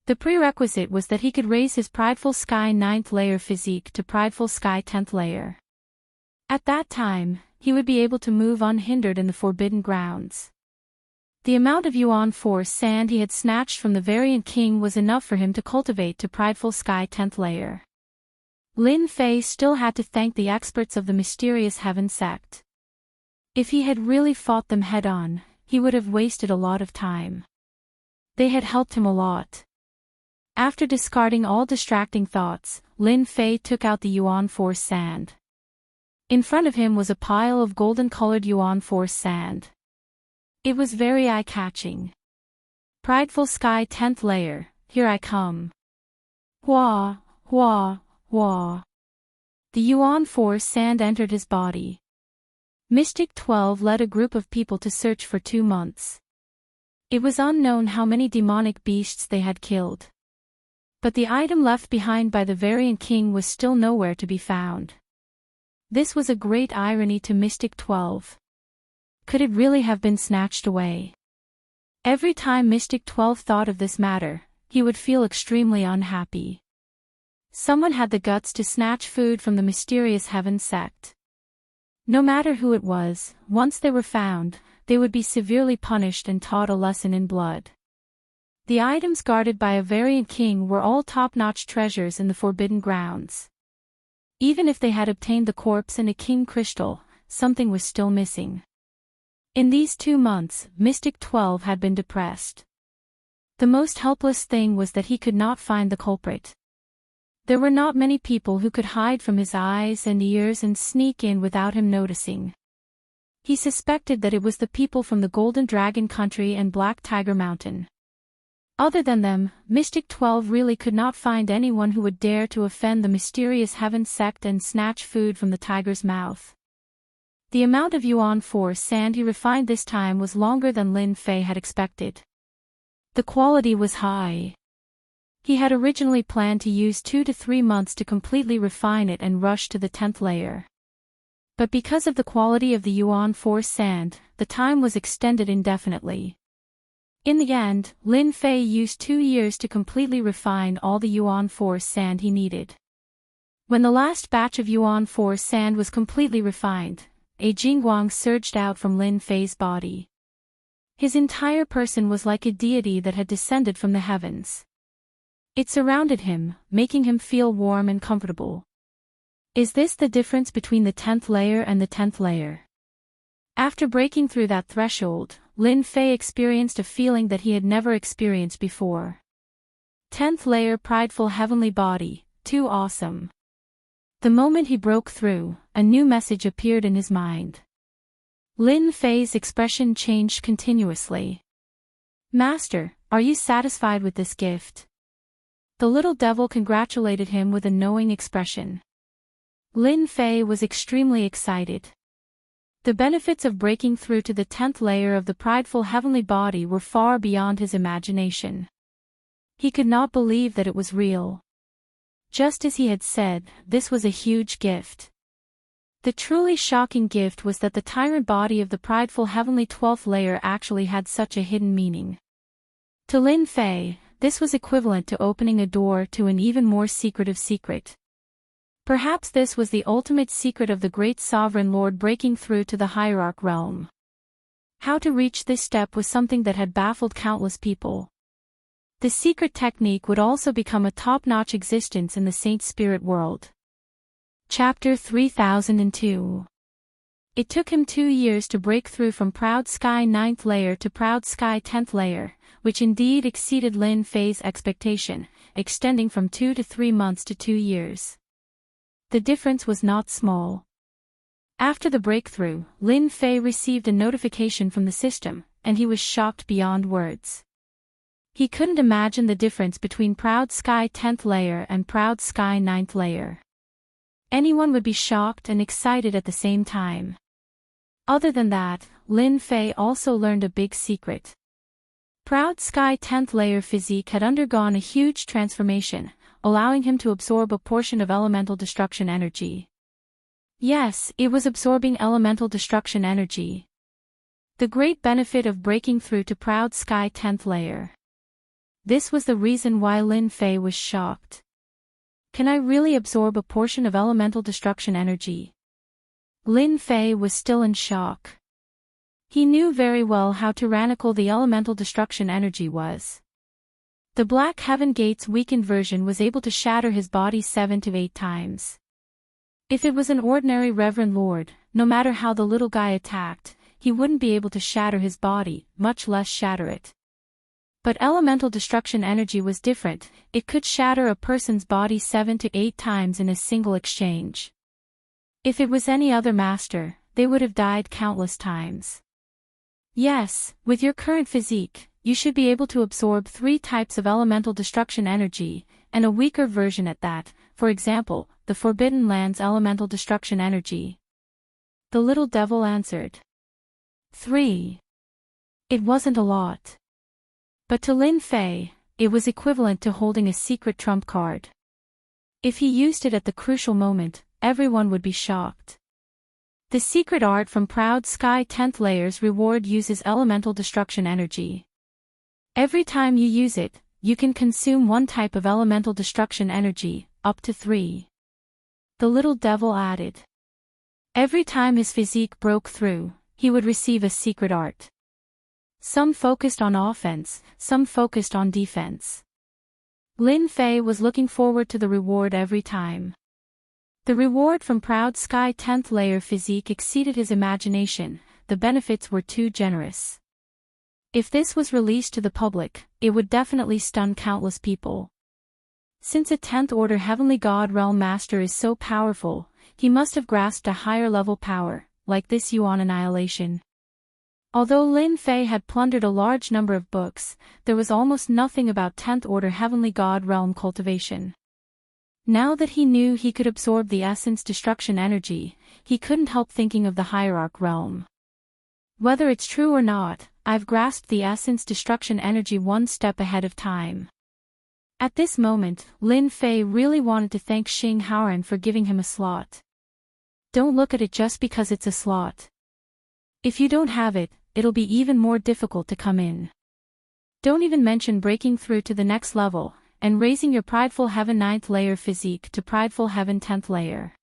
The prerequisite was that he could raise his prideful Sky 9th layer physique to prideful Sky 10th layer. At that time, he would be able to move unhindered in the forbidden grounds. The amount of Yuan 4 sand he had snatched from the Variant King was enough for him to cultivate to prideful Sky 10th layer. Lin Fei still had to thank the experts of the mysterious Heaven sect. If he had really fought them head-on, he would have wasted a lot of time. They had helped him a lot. After discarding all distracting thoughts, Lin Fei took out the Yuan 4 sand. In front of him was a pile of golden-colored Yuan 4 sand. It was very eye-catching. Prideful Sky 10th layer, here I come. Hua, hua, hua. The Yuan 4 sand entered his body. Mystic 12 led a group of people to search for 2 months. It was unknown how many demonic beasts they had killed. But the item left behind by the Variant King was still nowhere to be found. This was a great irony to Mystic 12. Could it really have been snatched away? Every time Mystic 12 thought of this matter, he would feel extremely unhappy. Someone had the guts to snatch food from the mysterious Heaven sect. No matter who it was, once they were found, they would be severely punished and taught a lesson in blood. The items guarded by a Variant King were all top-notch treasures in the forbidden grounds. Even if they had obtained the corpse and a king crystal, something was still missing. In these 2 months, Mystic 12 had been depressed. The most helpless thing was that he could not find the culprit. There were not many people who could hide from his eyes and ears and sneak in without him noticing. He suspected that it was the people from the Golden Dragon Country and Black Tiger Mountain. Other than them, Mystic 12 really could not find anyone who would dare to offend the mysterious Heaven sect and snatch food from the tiger's mouth. The amount of Yuan 4 sand he refined this time was longer than Lin Fei had expected. The quality was high. He had originally planned to use 2 to 3 months to completely refine it and rush to the 10th layer. But because of the quality of the Yuan 4 sand, the time was extended indefinitely. In the end, Lin Fei used 2 years to completely refine all the Yuan 4 sand he needed. When the last batch of Yuan 4 sand was completely refined, a Jingguang surged out from Lin Fei's body. His entire person was like a deity that had descended from the heavens. It surrounded him, making him feel warm and comfortable. Is this the difference between the 10th layer and the 10th layer? After breaking through that threshold, Lin Fei experienced a feeling that he had never experienced before. 10th layer prideful heavenly body, too awesome. The moment he broke through, a new message appeared in his mind. Lin Fei's expression changed continuously. Master, are you satisfied with this gift? The little devil congratulated him with a knowing expression. Lin Fei was extremely excited. The benefits of breaking through to the 10th layer of the prideful heavenly body were far beyond his imagination. He could not believe that it was real. Just as he had said, this was a huge gift. The truly shocking gift was that the tyrant body of the prideful heavenly 12th layer actually had such a hidden meaning. To Lin Fei, this was equivalent to opening a door to an even more secretive secret. Perhaps this was the ultimate secret of the great sovereign lord breaking through to the hierarch realm. How to reach this step was something that had baffled countless people. The secret technique would also become a top-notch existence in the Saint Spirit world. Chapter 3002. It took him 2 years to break through from Proud Sky 9th layer to Proud Sky 10th layer, which indeed exceeded Lin Fei's expectation, extending from 2 to 3 months to 2 years. The difference was not small. After the breakthrough, Lin Fei received a notification from the system, and he was shocked beyond words. He couldn't imagine the difference between Proud Sky 10th layer and Proud Sky 9th layer. Anyone would be shocked and excited at the same time. Other than that, Lin Fei also learned a big secret. Proud Sky 10th layer physique had undergone a huge transformation, allowing him to absorb a portion of elemental destruction energy. Yes, it was absorbing elemental destruction energy. The great benefit of breaking through to Proud Sky 10th layer. This was the reason why Lin Fei was shocked. Can I really absorb a portion of elemental destruction energy? Lin Fei was still in shock. He knew very well how tyrannical the elemental destruction energy was. The Black Heaven Gate's weakened version was able to shatter his body 7 to 8 times. If it was an ordinary Reverend Lord, no matter how the little guy attacked, he wouldn't be able to shatter his body, much less shatter it. But elemental destruction energy was different, it could shatter a person's body 7 to 8 times in a single exchange. If it was any other master, they would have died countless times. Yes, with your current physique, you should be able to absorb 3 types of elemental destruction energy, and a weaker version at that, for example, the Forbidden Land's elemental destruction energy. The little devil answered. 3. It wasn't a lot. But to Lin Fei, it was equivalent to holding a secret trump card. If he used it at the crucial moment, everyone would be shocked. The secret art from Proud Sky 10th layer's reward uses elemental destruction energy. Every time you use it, you can consume 1 type of elemental destruction energy, up to 3. The little devil added. Every time his physique broke through, he would receive a secret art. Some focused on offense, some focused on defense. Lin Fei was looking forward to the reward every time. The reward from Proud Sky 10th layer physique exceeded his imagination, the benefits were too generous. If this was released to the public, it would definitely stun countless people. Since a 10th order Heavenly God Realm Master is so powerful, he must have grasped a higher level power, like this Yuan Annihilation. Although Lin Fei had plundered a large number of books, there was almost nothing about 10th order Heavenly God Realm cultivation. Now that he knew he could absorb the essence destruction energy, he couldn't help thinking of the Hierarch realm. Whether it's true or not, I've grasped the essence destruction energy 1 step ahead of time. At this moment, Lin Fei really wanted to thank Xing Haoran for giving him a slot. Don't look at it just because it's a slot. If you don't have it, it'll be even more difficult to come in. Don't even mention breaking through to the next level, and raising your Prideful Heaven 9th layer physique to Prideful Heaven 10th layer.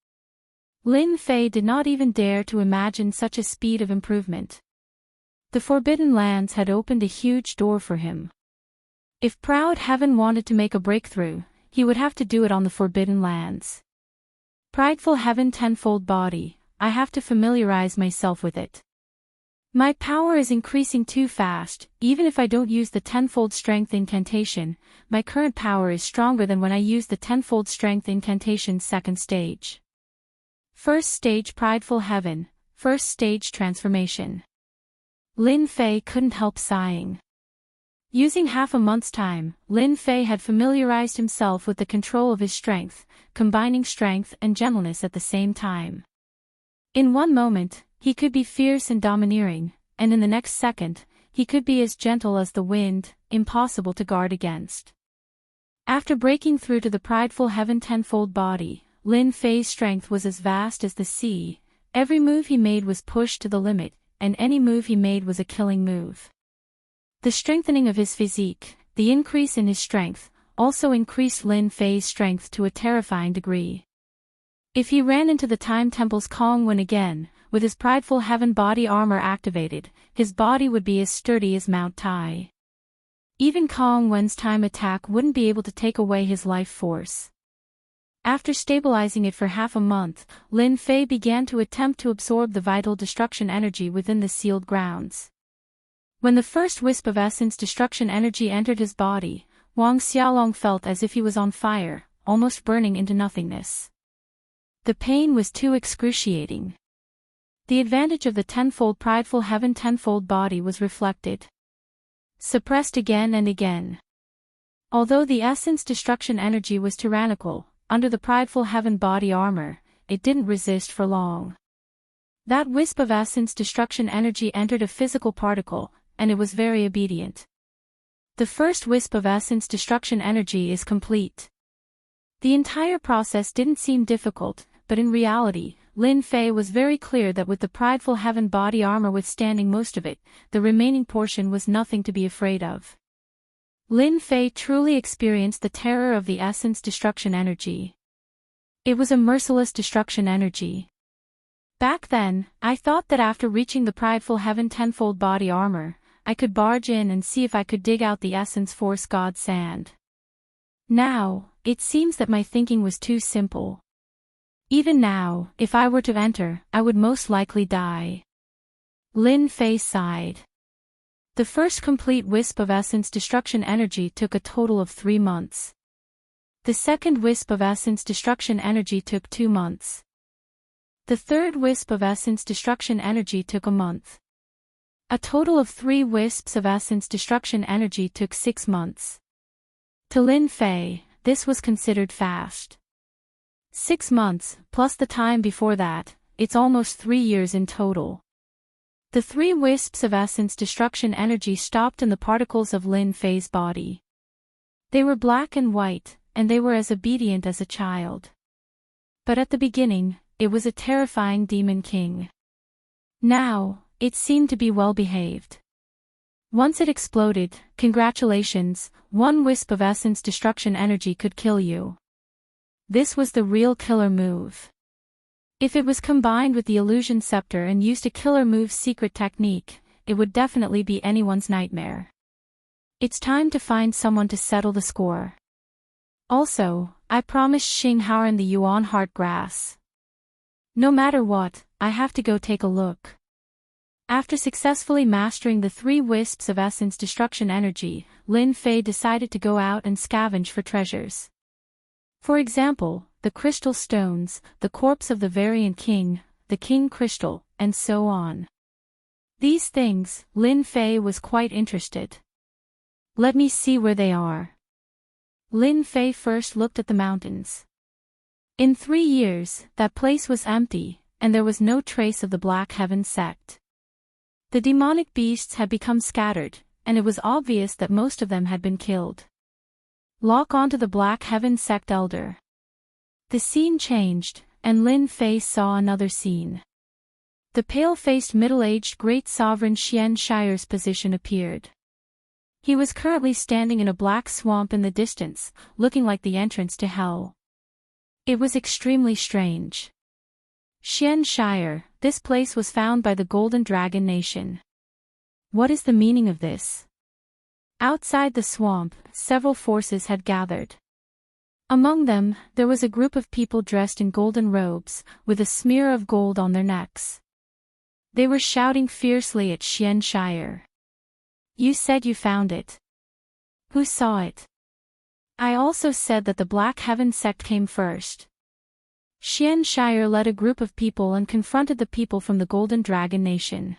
Lin Fei did not even dare to imagine such a speed of improvement. The Forbidden Lands had opened a huge door for him. If Proud Heaven wanted to make a breakthrough, he would have to do it on the Forbidden Lands. Prideful Heaven tenfold body, I have to familiarize myself with it. My power is increasing too fast, even if I don't use the tenfold strength incantation, my current power is stronger than when I use the tenfold strength incantation's 2nd stage. First stage Prideful Heaven, first stage transformation. Lin Fei couldn't help sighing. Using half a month's time, Lin Fei had familiarized himself with the control of his strength, combining strength and gentleness at the same time. In one moment, he could be fierce and domineering, and in the next second, he could be as gentle as the wind, impossible to guard against. After breaking through to the Prideful Heaven tenfold body, Lin Fei's strength was as vast as the sea. Every move he made was pushed to the limit, and any move he made was a killing move. The strengthening of his physique, the increase in his strength, also increased Lin Fei's strength to a terrifying degree. If he ran into the Time Temple's Kong Wen again, with his Prideful Heaven body armor activated, his body would be as sturdy as Mount Tai. Even Kong Wen's time attack wouldn't be able to take away his life force. After stabilizing it for half a month, Lin Fei began to attempt to absorb the vital destruction energy within the sealed grounds. When the first wisp of essence destruction energy entered his body, Wang Xiaolong felt as if he was on fire, almost burning into nothingness. The pain was too excruciating. The advantage of the tenfold Prideful Heaven tenfold body was reflected. Suppressed again and again. Although the essence destruction energy was tyrannical, under the Prideful Heaven body armor, it didn't resist for long. That wisp of essence destruction energy entered a physical particle, and it was very obedient. The first wisp of essence destruction energy is complete. The entire process didn't seem difficult, but in reality, Lin Fei was very clear that with the prideful heaven body armor withstanding most of it, the remaining portion was nothing to be afraid of. Lin Fei truly experienced the terror of the essence destruction energy. It was a merciless destruction energy. Back then, I thought that after reaching the prideful heaven tenfold body armor, I could barge in and see if I could dig out the essence force god sand. Now, it seems that my thinking was too simple. Even now, if I were to enter, I would most likely die. Lin Fei sighed. The first complete wisp of essence destruction energy took a total of 3 months. The second wisp of essence destruction energy took 2 months. The third wisp of essence destruction energy took a month. A total of 3 wisps of essence destruction energy took 6 months. To Lin Fei, this was considered fast. 6 months, plus the time before that, it's almost 3 years in total. The 3 wisps of essence destruction energy stopped in the particles of Lin Fei's body. They were black and white, and they were as obedient as a child. But at the beginning, it was a terrifying demon king. Now, it seemed to be well behaved. Once it exploded, congratulations, 1 wisp of essence destruction energy could kill you. This was the real killer move. If it was combined with the illusion scepter and used a killer move secret technique, it would definitely be anyone's nightmare. It's time to find someone to settle the score. Also, I promised Xing Haoran the Yuan Heart Grass. No matter what, I have to go take a look. After successfully mastering the 3 wisps of essence destruction energy, Lin Fei decided to go out and scavenge for treasures. For example, the crystal stones, the corpse of the variant king, the king crystal, and so on. These things, Lin Fei was quite interested. Let me see where they are. Lin Fei first looked at the mountains. In 3 years, that place was empty, and there was no trace of the Black Heaven sect. The demonic beasts had become scattered, and it was obvious that most of them had been killed. Lock onto the Black Heaven sect elder. The scene changed, and Lin Fei saw another scene. The pale-faced middle-aged great sovereign Xian Shire's position appeared. He was currently standing in a black swamp in the distance, looking like the entrance to hell. It was extremely strange. Xian Shire, this place was found by the Golden Dragon Nation. What is the meaning of this? Outside the swamp, several forces had gathered. Among them, there was a group of people dressed in golden robes, with a smear of gold on their necks. They were shouting fiercely at Xian Shire. You said you found it. Who saw it? I also said that the Black Heaven sect came first. Xian Shire led a group of people and confronted the people from the Golden Dragon Nation.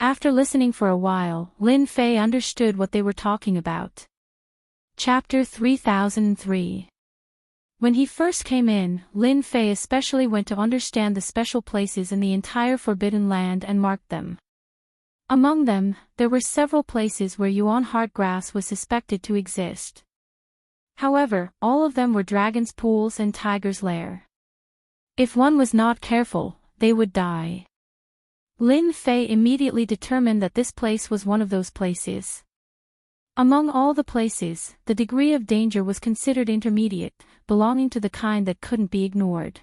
After listening for a while, Lin Fei understood what they were talking about. Chapter 3003. When he first came in, Lin Fei especially went to understand the special places in the entire Forbidden Land and marked them. Among them, there were several places where Yuan Heart Grass was suspected to exist. However, all of them were dragons' pools and tigers' lair. If one was not careful, they would die. Lin Fei immediately determined that this place was one of those places. Among all the places, the degree of danger was considered intermediate, belonging to the kind that couldn't be ignored.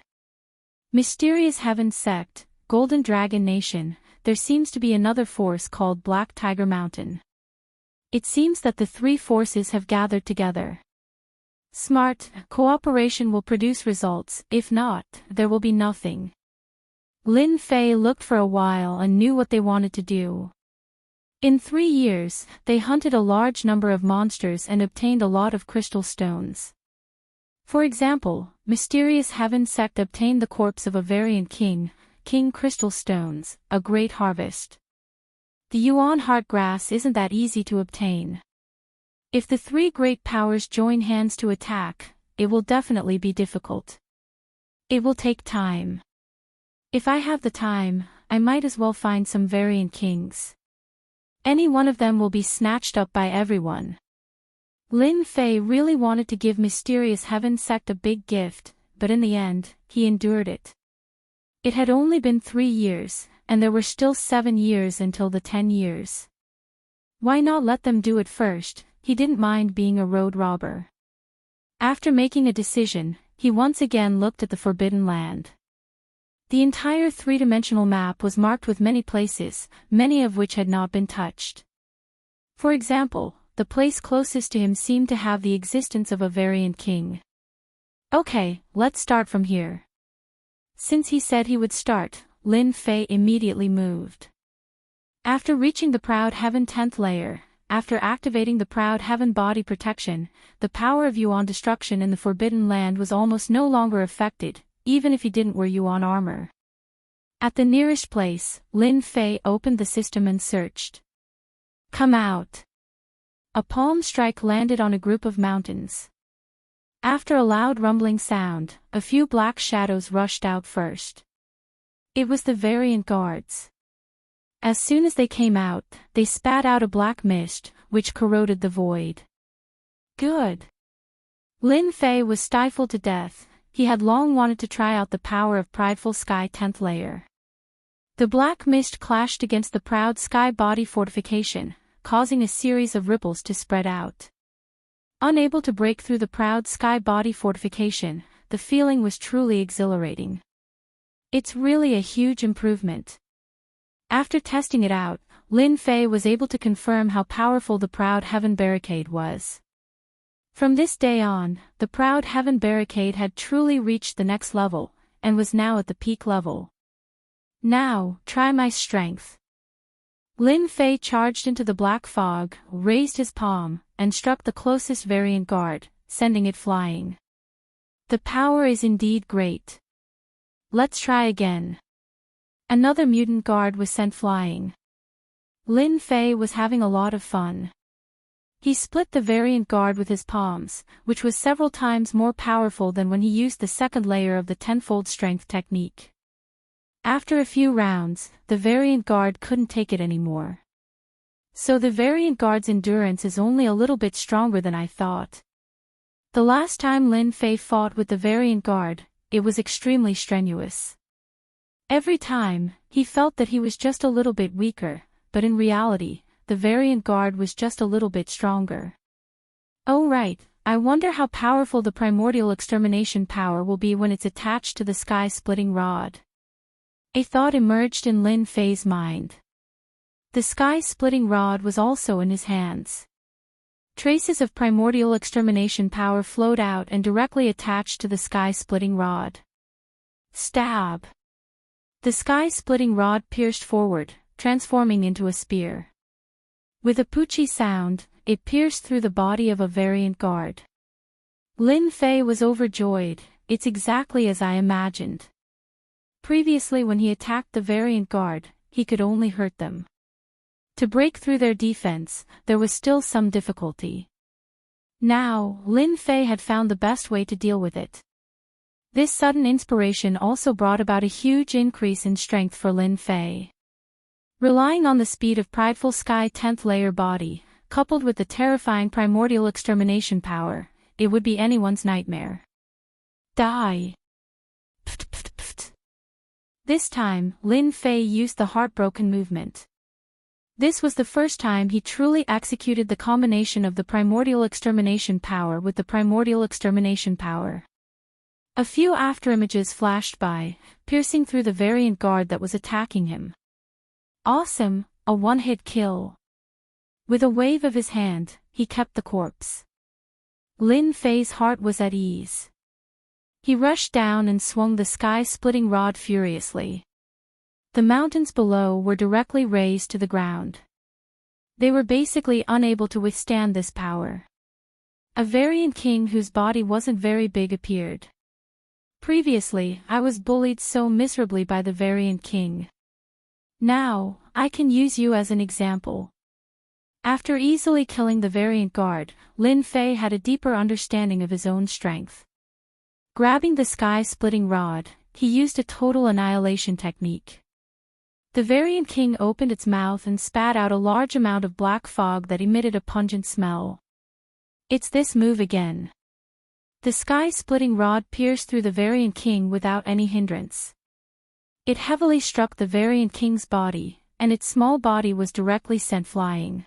Mysterious Heaven Sect, Golden Dragon Nation, there seems to be another force called Black Tiger Mountain. It seems that the 3 forces have gathered together. Smart, cooperation will produce results, if not, there will be nothing. Lin Fei looked for a while and knew what they wanted to do. In 3 years, they hunted a large number of monsters and obtained a lot of crystal stones. For example, Mysterious Heaven Sect obtained the corpse of a variant king, King Crystal Stones, a great harvest. The Yuan Heart Grass isn't that easy to obtain. If the 3 great powers join hands to attack, it will definitely be difficult. It will take time. If I have the time, I might as well find some variant kings. Any one of them will be snatched up by everyone. Lin Fei really wanted to give Mysterious Heaven Sect a big gift, but in the end, he endured it. It had only been 3 years, and there were still 7 years until the 10 years. Why not let them do it first? He didn't mind being a road robber. After making a decision, he once again looked at the Forbidden Land. The entire 3-dimensional map was marked with many places, many of which had not been touched. For example, the place closest to him seemed to have the existence of a variant king. Okay, let's start from here. Since he said he would start, Lin Fei immediately moved. After reaching the Proud Heaven 10th layer, after activating the Proud Heaven body protection, the power of Yuan destruction in the Forbidden Land was almost no longer affected, even if he didn't wear Yuan armor. At the nearest place, Lin Fei opened the system and searched. Come out. A palm strike landed on a group of mountains. After a loud rumbling sound, a few black shadows rushed out first. It was the variant guards. As soon as they came out, they spat out a black mist, which corroded the void. Good. Lin Fei was stifled to death. He had long wanted to try out the power of Prideful Sky 10th layer. The black mist clashed against the Proud Sky body fortification, causing a series of ripples to spread out. Unable to break through the Proud Sky body fortification, the feeling was truly exhilarating. It's really a huge improvement. After testing it out, Lin Fei was able to confirm how powerful the Proud Heaven barricade was. From this day on, the Proud Heaven barricade had truly reached the next level, and was now at the peak level. Now, try my strength. Lin Fei charged into the black fog, raised his palm, and struck the closest variant guard, sending it flying. The power is indeed great. Let's try again. Another mutant guard was sent flying. Lin Fei was having a lot of fun. He split the variant guard with his palms, which was several times more powerful than when he used the second layer of the tenfold strength technique. After a few rounds, the variant guard couldn't take it anymore. So the variant guard's endurance is only a little bit stronger than I thought. The last time Lin Fei fought with the variant guard, it was extremely strenuous. Every time, he felt that he was just a little bit weaker, but in reality, the variant guard was just a little bit stronger. Oh right, I wonder how powerful the primordial extermination power will be when it's attached to the sky-splitting rod. A thought emerged in Lin Fei's mind. The sky-splitting rod was also in his hands. Traces of primordial extermination power flowed out and directly attached to the sky-splitting rod. Stab! The sky-splitting rod pierced forward, transforming into a spear. With a poochie sound, it pierced through the body of a variant guard. Lin Fei was overjoyed. It's exactly as I imagined. Previously when he attacked the variant guard, he could only hurt them. To break through their defense, there was still some difficulty. Now, Lin Fei had found the best way to deal with it. This sudden inspiration also brought about a huge increase in strength for Lin Fei. Relying on the speed of Prideful Sky 10th layer body, coupled with the terrifying primordial extermination power, it would be anyone's nightmare. Die! Pft, pft, pft. This time, Lin Fei used the heartbroken movement. This was the first time he truly executed the combination of the primordial extermination power with the primordial extermination power. A few afterimages flashed by, piercing through the variant guard that was attacking him. Awesome, a one-hit kill. With a wave of his hand, he kept the corpse. Lin Fei's heart was at ease. He rushed down and swung the sky-splitting rod furiously. The mountains below were directly razed to the ground. They were basically unable to withstand this power. A variant king whose body wasn't very big appeared. Previously, I was bullied so miserably by the variant king. Now, I can use you as an example. After easily killing the variant guard, Lin Fei had a deeper understanding of his own strength. Grabbing the sky-splitting rod, he used a total annihilation technique. The Variant King opened its mouth and spat out a large amount of black fog that emitted a pungent smell. It's this move again. The sky-splitting rod pierced through the Variant King without any hindrance. It heavily struck the Variant King's body, and its small body was directly sent flying.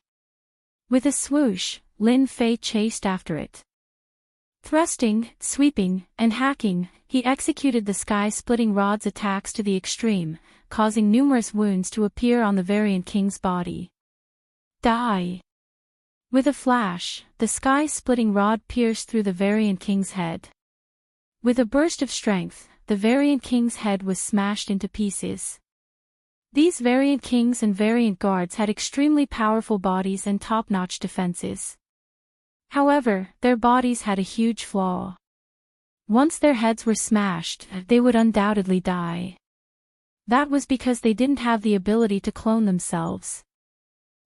With a swoosh, Lin Fei chased after it. Thrusting, sweeping, and hacking, he executed the sky-splitting rod's attacks to the extreme, causing numerous wounds to appear on the Variant King's body. Die! With a flash, the sky-splitting rod pierced through the Variant King's head. With a burst of strength, the Variant King's head was smashed into pieces. These Variant Kings and Variant Guards had extremely powerful bodies and top-notch defenses. However, their bodies had a huge flaw. Once their heads were smashed, they would undoubtedly die. That was because they didn't have the ability to clone themselves.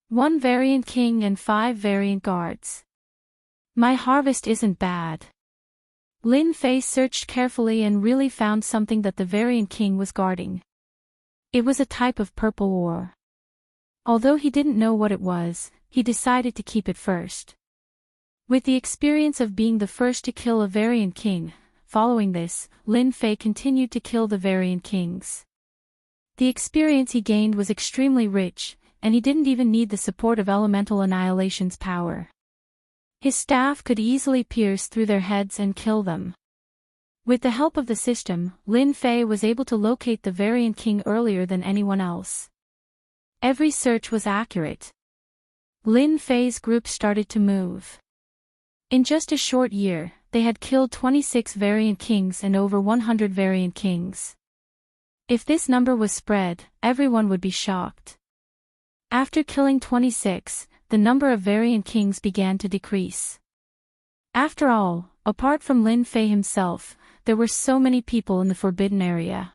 1 Variant King and 5 Variant Guards. My harvest isn't bad. Lin Fei searched carefully and really found something that the Variant King was guarding. It was a type of purple ore. Although he didn't know what it was, he decided to keep it first. With the experience of being the first to kill a Variant King, following this, Lin Fei continued to kill the Variant Kings. The experience he gained was extremely rich, and he didn't even need the support of Elemental Annihilation's power. His staff could easily pierce through their heads and kill them. With the help of the system, Lin Fei was able to locate the Variant King earlier than anyone else. Every search was accurate. Lin Fei's group started to move. In just a short year, they had killed 26 Variant Kings and over 100 Variant Kings. If this number was spread, everyone would be shocked. After killing 26, the number of Variant Kings began to decrease. After all, apart from Lin Fei himself, there were so many people in the Forbidden Area.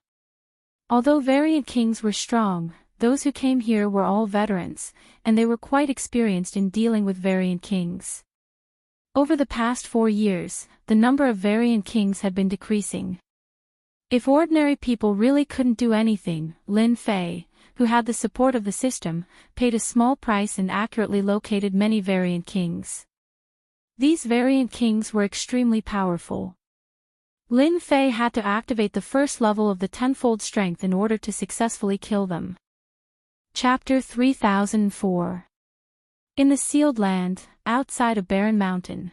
Although Variant Kings were strong, those who came here were all veterans, and they were quite experienced in dealing with Variant Kings. Over the past 4 years, the number of Variant Kings had been decreasing. If ordinary people really couldn't do anything, Lin Fei, who had the support of the system, paid a small price and accurately located many Variant Kings. These Variant Kings were extremely powerful. Lin Fei had to activate the first level of the tenfold strength in order to successfully kill them. Chapter 3004. In the sealed land, outside a barren mountain.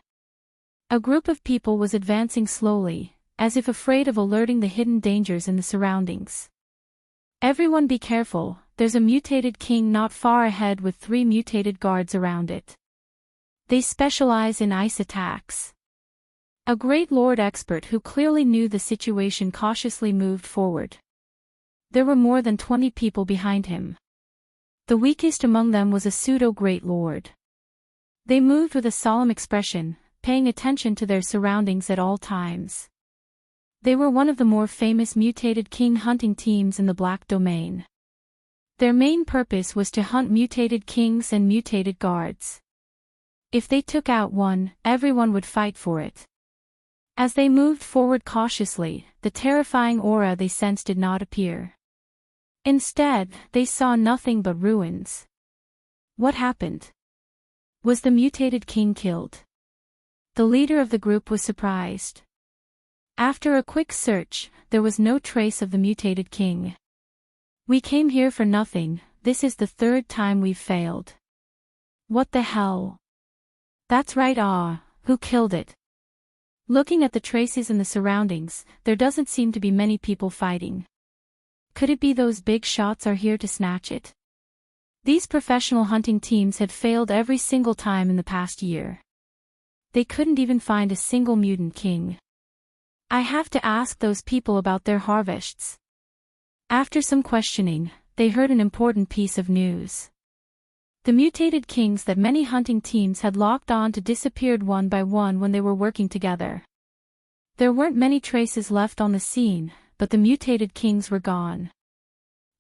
A group of people was advancing slowly, as if afraid of alerting the hidden dangers in the surroundings. Everyone be careful, there's a mutated king not far ahead with 3 mutated guards around it. They specialize in ice attacks. A great lord expert who clearly knew the situation cautiously moved forward. There were more than 20 people behind him. The weakest among them was a pseudo-great lord. They moved with a solemn expression, paying attention to their surroundings at all times. They were one of the more famous mutated king hunting teams in the Black Domain. Their main purpose was to hunt mutated kings and mutated guards. If they took out one, everyone would fight for it. As they moved forward cautiously, the terrifying aura they sensed did not appear. Instead, they saw nothing but ruins. What happened? Was the mutated king killed? The leader of the group was surprised. After a quick search, there was no trace of the mutated king. We came here for nothing, this is the 3rd time we've failed. What the hell? That's right, who killed it? Looking at the traces in the surroundings, there doesn't seem to be many people fighting. Could it be those big shots are here to snatch it? These professional hunting teams had failed every single time in the past year. They couldn't even find a single mutant king. I have to ask those people about their harvests. After some questioning, they heard an important piece of news. The mutated kings that many hunting teams had locked on to disappeared one by one when they were working together. There weren't many traces left on the scene, but the mutated kings were gone.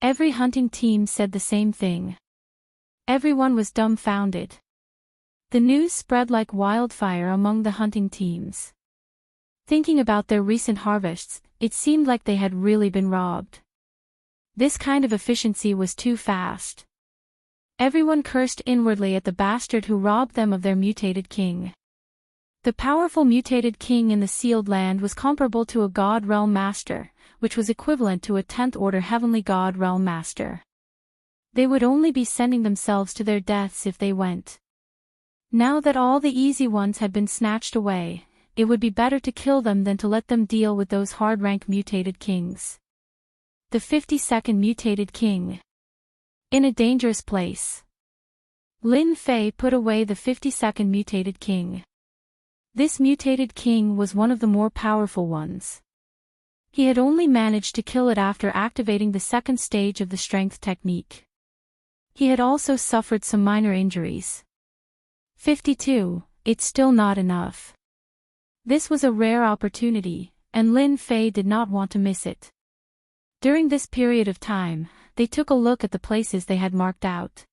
Every hunting team said the same thing. Everyone was dumbfounded. The news spread like wildfire among the hunting teams. Thinking about their recent harvests, it seemed like they had really been robbed. This kind of efficiency was too fast. Everyone cursed inwardly at the bastard who robbed them of their mutated king. The powerful mutated king in the sealed land was comparable to a god realm master, which was equivalent to a 10th order heavenly god realm master. They would only be sending themselves to their deaths if they went. Now that all the easy ones had been snatched away, it would be better to kill them than to let them deal with those hard-rank mutated kings. The 52nd mutated king. In a dangerous place. Lin Fei put away the 52nd mutated king. This mutated king was one of the more powerful ones. He had only managed to kill it after activating the second stage of the strength technique. He had also suffered some minor injuries. 52, it's still not enough. This was a rare opportunity, and Lin Fei did not want to miss it. During this period of time, they took a look at the places they had marked out.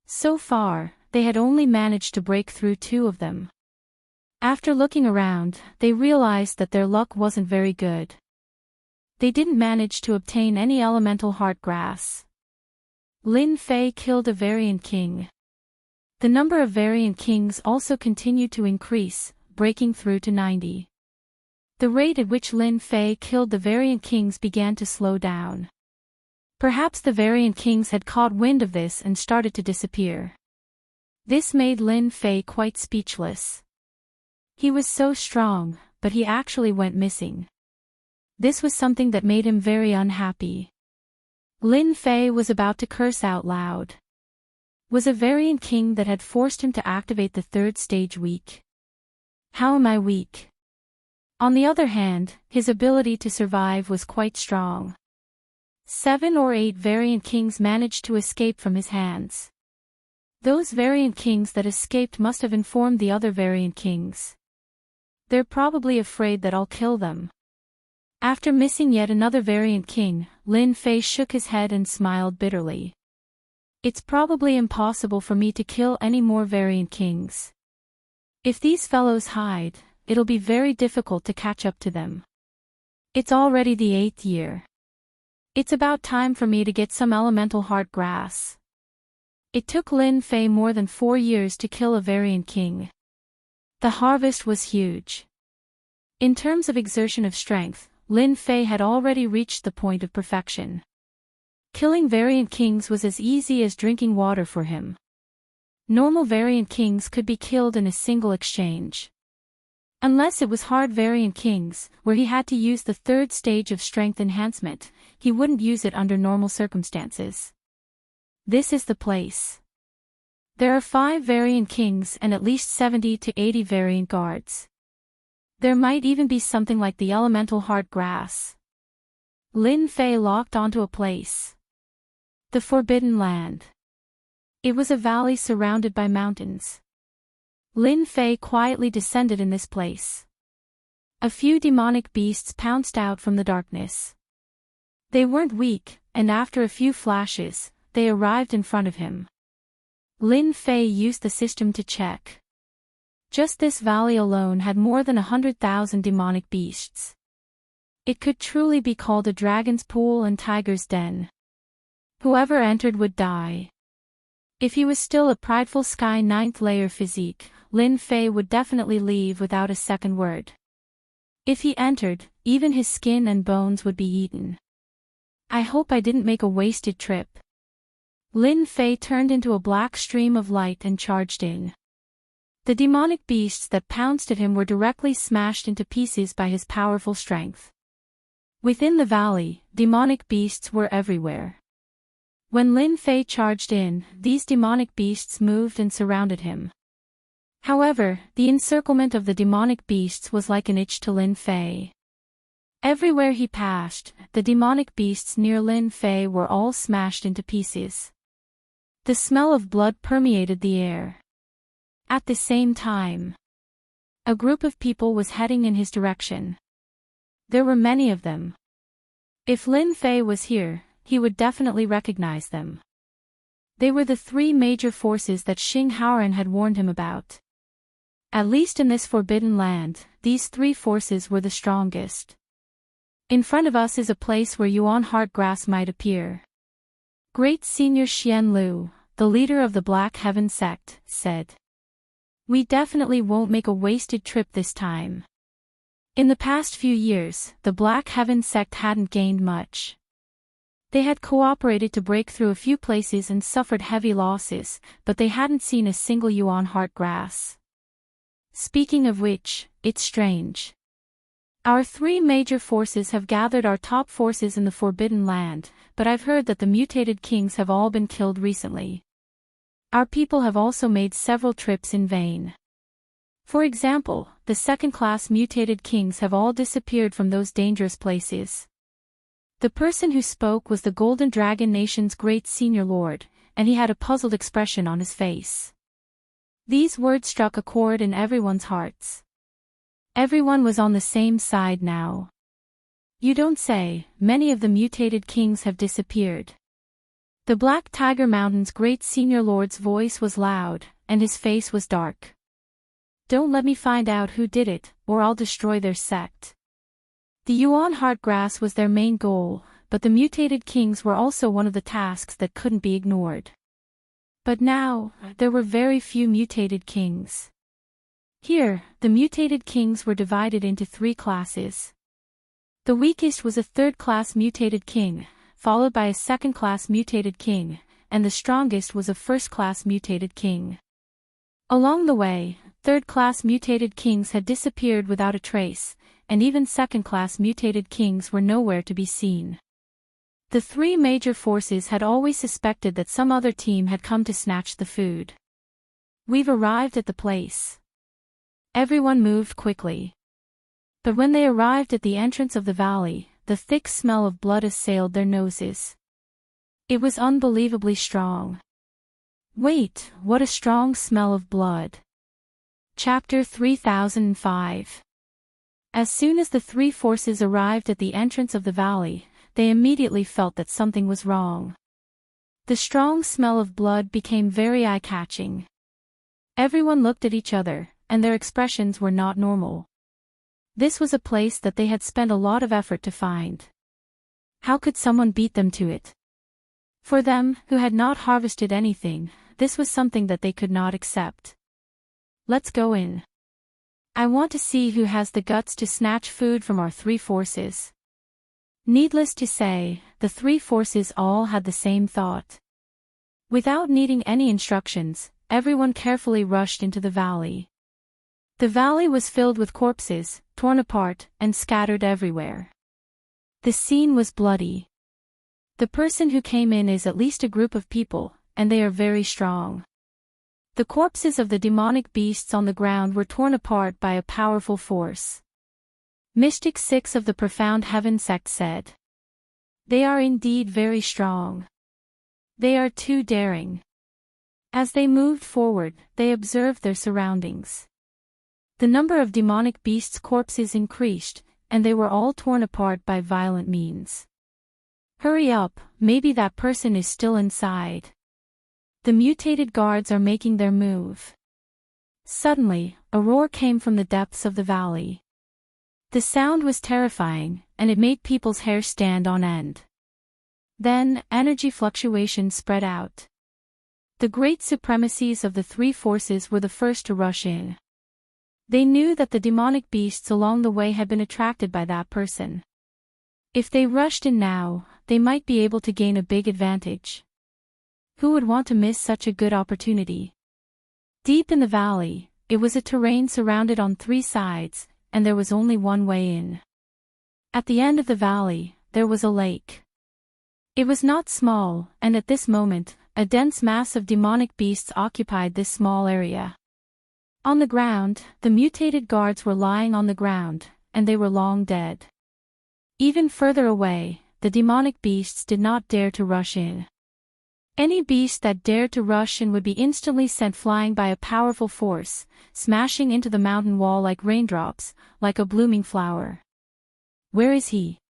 So far, they had only managed to break through 2 of them. After looking around, they realized that their luck wasn't very good. They didn't manage to obtain any elemental heart grass. Lin Fei killed a variant king. The number of variant kings also continued to increase, breaking through to 90. The rate at which Lin Fei killed the variant kings began to slow down. Perhaps the variant kings had caught wind of this and started to disappear. This made Lin Fei quite speechless. He was so strong, but he actually went missing. This was something that made him very unhappy. Lin Fei was about to curse out loud. Was a variant king that had forced him to activate the 3rd stage weak? How am I weak? On the other hand, his ability to survive was quite strong. 7 or 8 variant kings managed to escape from his hands. Those variant kings that escaped must have informed the other variant kings. They're probably afraid that I'll kill them. After missing yet another variant king, Lin Fei shook his head and smiled bitterly. It's probably impossible for me to kill any more variant kings. If these fellows hide, it'll be very difficult to catch up to them. It's already the 8th year. It's about time for me to get some elemental heart grass. It took Lin Fei more than 4 years to kill a variant king. The harvest was huge. In terms of exertion of strength, Lin Fei had already reached the point of perfection. Killing variant kings was as easy as drinking water for him. Normal variant kings could be killed in a single exchange. Unless it was hard variant kings, where he had to use the 3rd stage of strength enhancement, he wouldn't use it under normal circumstances. This is the place. There are 5 variant kings and at least 70 to 80 variant guards. There might even be something like the elemental heart grass. Lin Fei locked onto a place. The Forbidden Land. It was a valley surrounded by mountains. Lin Fei quietly descended in this place. A few demonic beasts pounced out from the darkness. They weren't weak, and after a few flashes, they arrived in front of him. Lin Fei used the system to check. Just this valley alone had more than 100,000 demonic beasts. It could truly be called a dragon's pool and tiger's den. Whoever entered would die. If he was still a prideful Sky 9th layer physique, Lin Fei would definitely leave without a second word. If he entered, even his skin and bones would be eaten. I hope I didn't make a wasted trip. Lin Fei turned into a black stream of light and charged in. The demonic beasts that pounced at him were directly smashed into pieces by his powerful strength. Within the valley, demonic beasts were everywhere. When Lin Fei charged in, these demonic beasts moved and surrounded him. However, the encirclement of the demonic beasts was like an itch to Lin Fei. Everywhere he passed, the demonic beasts near Lin Fei were all smashed into pieces. The smell of blood permeated the air. At the same time, a group of people was heading in his direction. There were many of them. If Lin Fei was here, he would definitely recognize them. They were the 3 major forces that Xing Haoran had warned him about. At least in this forbidden land, these 3 forces were the strongest. In front of us is a place where Yuan Heartgrass might appear. Great Senior Xian Lu, the leader of the Black Heaven sect, said. We definitely won't make a wasted trip this time. In the past few years, the Black Heaven sect hadn't gained much. They had cooperated to break through a few places and suffered heavy losses, but they hadn't seen a single Yuan Heartgrass. Speaking of which, it's strange. Our three major forces have gathered our top forces in the Forbidden Land, but I've heard that the mutated kings have all been killed recently. Our people have also made several trips in vain. For example, the second-class mutated kings have all disappeared from those dangerous places. The person who spoke was the Golden Dragon Nation's great senior lord, and he had a puzzled expression on his face. These words struck a chord in everyone's hearts. Everyone was on the same side now. You don't say, many of the mutated kings have disappeared. The Black Tiger Mountain's great senior lord's voice was loud, and his face was dark. Don't let me find out who did it, or I'll destroy their sect. The Yuan Heartgrass was their main goal, but the mutated kings were also one of the tasks that couldn't be ignored. But now, there were very few mutated kings. Here, the mutated kings were divided into three classes. The weakest was a third-class mutated king, followed by a second-class mutated king, and the strongest was a first-class mutated king. Along the way, third-class mutated kings had disappeared without a trace, and even second-class mutated kings were nowhere to be seen. The three major forces had always suspected that some other team had come to snatch the food. We've arrived at the place. Everyone moved quickly. But when they arrived at the entrance of the valley, the thick smell of blood assailed their noses. It was unbelievably strong. Wait, what a strong smell of blood. Chapter 3005. As soon as the three forces arrived at the entrance of the valley, they immediately felt that something was wrong. The strong smell of blood became very eye-catching. Everyone looked at each other, and their expressions were not normal. This was a place that they had spent a lot of effort to find. How could someone beat them to it? For them, who had not harvested anything, this was something that they could not accept. Let's go in. I want to see who has the guts to snatch food from our three forces. Needless to say, the three forces all had the same thought. Without needing any instructions, everyone carefully rushed into the valley. The valley was filled with corpses, torn apart, and scattered everywhere. The scene was bloody. The person who came in is at least a group of people, and they are very strong. The corpses of the demonic beasts on the ground were torn apart by a powerful force. Mystic 6 of the Profound Heaven sect said. They are indeed very strong. They are too daring. As they moved forward, they observed their surroundings. The number of demonic beasts' corpses increased, and they were all torn apart by violent means. Hurry up, maybe that person is still inside. The mutated guards are making their move. Suddenly, a roar came from the depths of the valley. The sound was terrifying, and it made people's hair stand on end. Then, energy fluctuations spread out. The great supremacies of the three forces were the first to rush in. They knew that the demonic beasts along the way had been attracted by that person. If they rushed in now, they might be able to gain a big advantage. Who would want to miss such a good opportunity? Deep in the valley, it was a terrain surrounded on three sides, and there was only one way in. At the end of the valley, there was a lake. It was not small, and at this moment, a dense mass of demonic beasts occupied this small area. On the ground, the mutated guards were lying on the ground, and they were long dead. Even further away, the demonic beasts did not dare to rush in. Any beast that dared to rush in would be instantly sent flying by a powerful force, smashing into the mountain wall like raindrops, like a blooming flower. Where is he?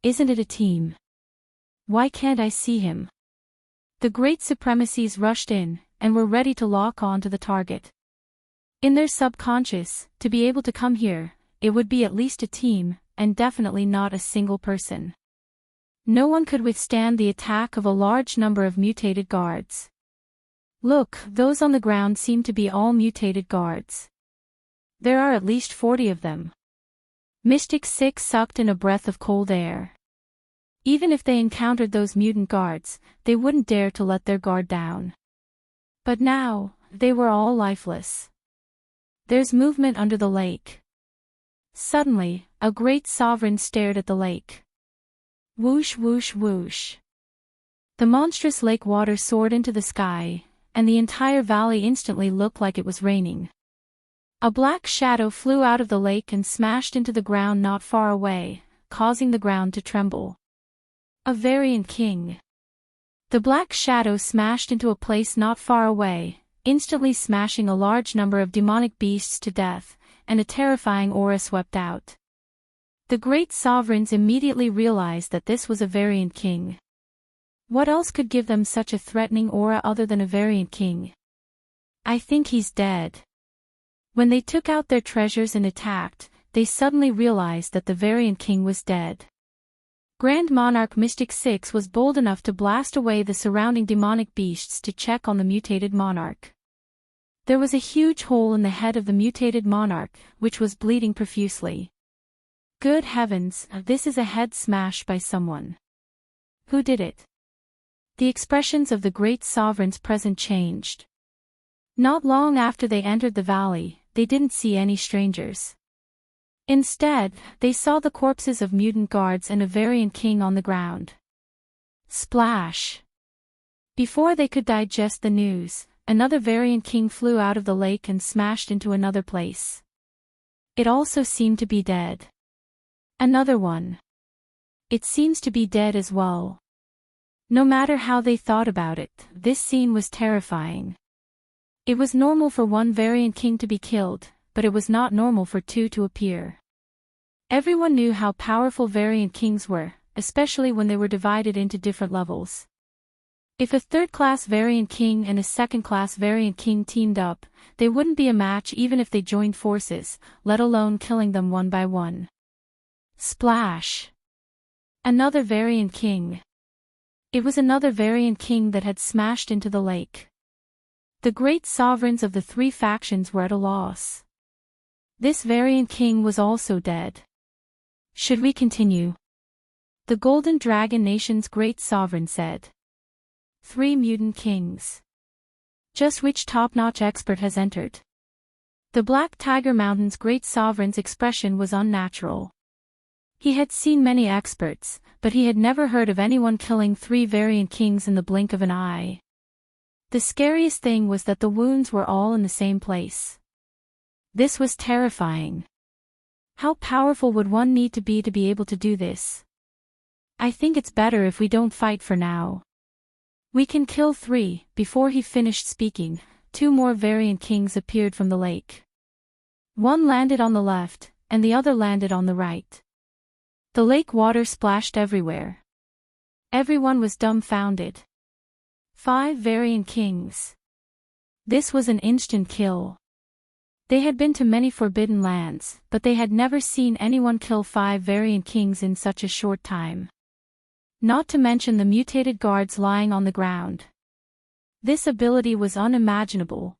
Isn't it a team? Why can't I see him? The great supremacies rushed in, and were ready to lock on to the target. In their subconscious, to be able to come here, it would be at least a team, and definitely not a single person. No one could withstand the attack of a large number of mutated guards. Look, those on the ground seem to be all mutated guards. There are at least 40 of them. Mystic Six sucked in a breath of cold air. Even if they encountered those mutant guards, they wouldn't dare to let their guard down. But now, they were all lifeless. There's movement under the lake. Suddenly, a great sovereign stared at the lake. Whoosh whoosh whoosh. The monstrous lake water soared into the sky, and the entire valley instantly looked like it was raining. A black shadow flew out of the lake and smashed into the ground not far away, causing the ground to tremble. A variant king. The black shadow smashed into a place not far away, instantly smashing a large number of demonic beasts to death, and a terrifying aura swept out. The great sovereigns immediately realized that this was a variant king. What else could give them such a threatening aura other than a variant king? I think he's dead. When they took out their treasures and attacked, they suddenly realized that the variant king was dead. Grand Monarch Mystic Six was bold enough to blast away the surrounding demonic beasts to check on the mutated monarch. There was a huge hole in the head of the mutated monarch, which was bleeding profusely. Good heavens, this is a head smash by someone. Who did it? The expressions of the great sovereigns present changed. Not long after they entered the valley, they didn't see any strangers. Instead, they saw the corpses of mutant guards and a variant king on the ground. Splash! Before they could digest the news, another variant king flew out of the lake and smashed into another place. It also seemed to be dead. Another one. It seems to be dead as well. No matter how they thought about it, this scene was terrifying. It was normal for one variant king to be killed, but it was not normal for two to appear. Everyone knew how powerful variant kings were, especially when they were divided into different levels. If a third-class variant king and a second-class variant king teamed up, they wouldn't be a match even if they joined forces, let alone killing them one by one. Splash! Another variant king. It was another variant king that had smashed into the lake. The great sovereigns of the three factions were at a loss. This variant king was also dead. Should we continue? The Golden Dragon Nation's great sovereign said. 3 mutant kings. Just which top-notch expert has entered? The Black Tiger Mountain's great sovereign's expression was unnatural. He had seen many experts, but he had never heard of anyone killing 3 variant kings in the blink of an eye. The scariest thing was that the wounds were all in the same place. This was terrifying. How powerful would one need to be able to do this? I think it's better if we don't fight for now. We can kill 3. Before he finished speaking, 2 more variant kings appeared from the lake. One landed on the left, and the other landed on the right. The lake water splashed everywhere. Everyone was dumbfounded. 5 variant kings. This was an instant kill. They had been to many forbidden lands, but they had never seen anyone kill 5 variant kings in such a short time. Not to mention the mutated guards lying on the ground. This ability was unimaginable.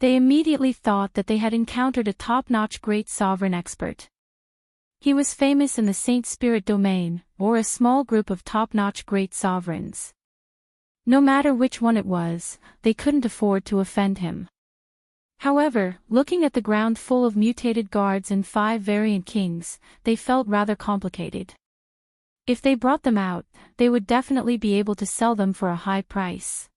They immediately thought that they had encountered a top-notch great sovereign expert. He was famous in the Saint Spirit domain, or a small group of top-notch great sovereigns. No matter which one it was, they couldn't afford to offend him. However, looking at the ground full of mutated guards and 5 variant kings, they felt rather complicated. If they brought them out, they would definitely be able to sell them for a high price.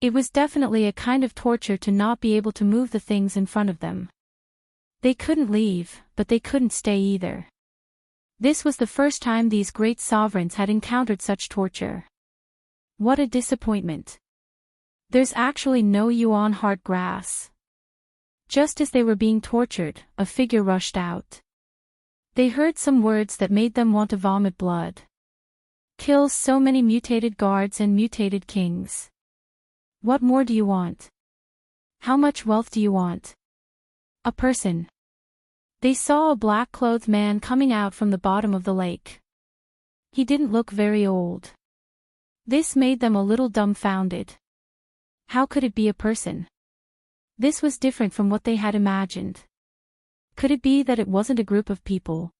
It was definitely a kind of torture to not be able to move the things in front of them. They couldn't leave, but they couldn't stay either. This was the first time these great sovereigns had encountered such torture. What a disappointment. There's actually no Yuan heart grass. Just as they were being tortured, a figure rushed out. They heard some words that made them want to vomit blood. Kills so many mutated guards and mutated kings. What more do you want? How much wealth do you want? A person. They saw a black-clothed man coming out from the bottom of the lake. He didn't look very old. This made them a little dumbfounded. How could it be a person? This was different from what they had imagined. Could it be that it wasn't a group of people?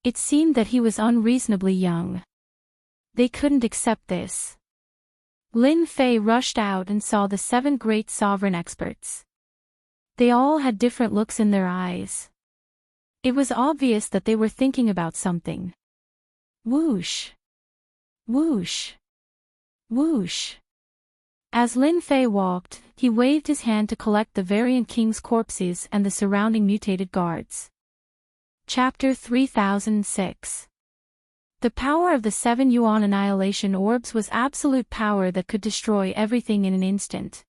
It seemed that he was unreasonably young. They couldn't accept this. Lin Fei rushed out and saw the 7 great sovereign experts. They all had different looks in their eyes. It was obvious that they were thinking about something. Whoosh! Whoosh! Whoosh! As Lin Fei walked, he waved his hand to collect the variant king's corpses and the surrounding mutated guards. Chapter 3006. The power of the 7 Yuan annihilation orbs was absolute power that could destroy everything in an instant.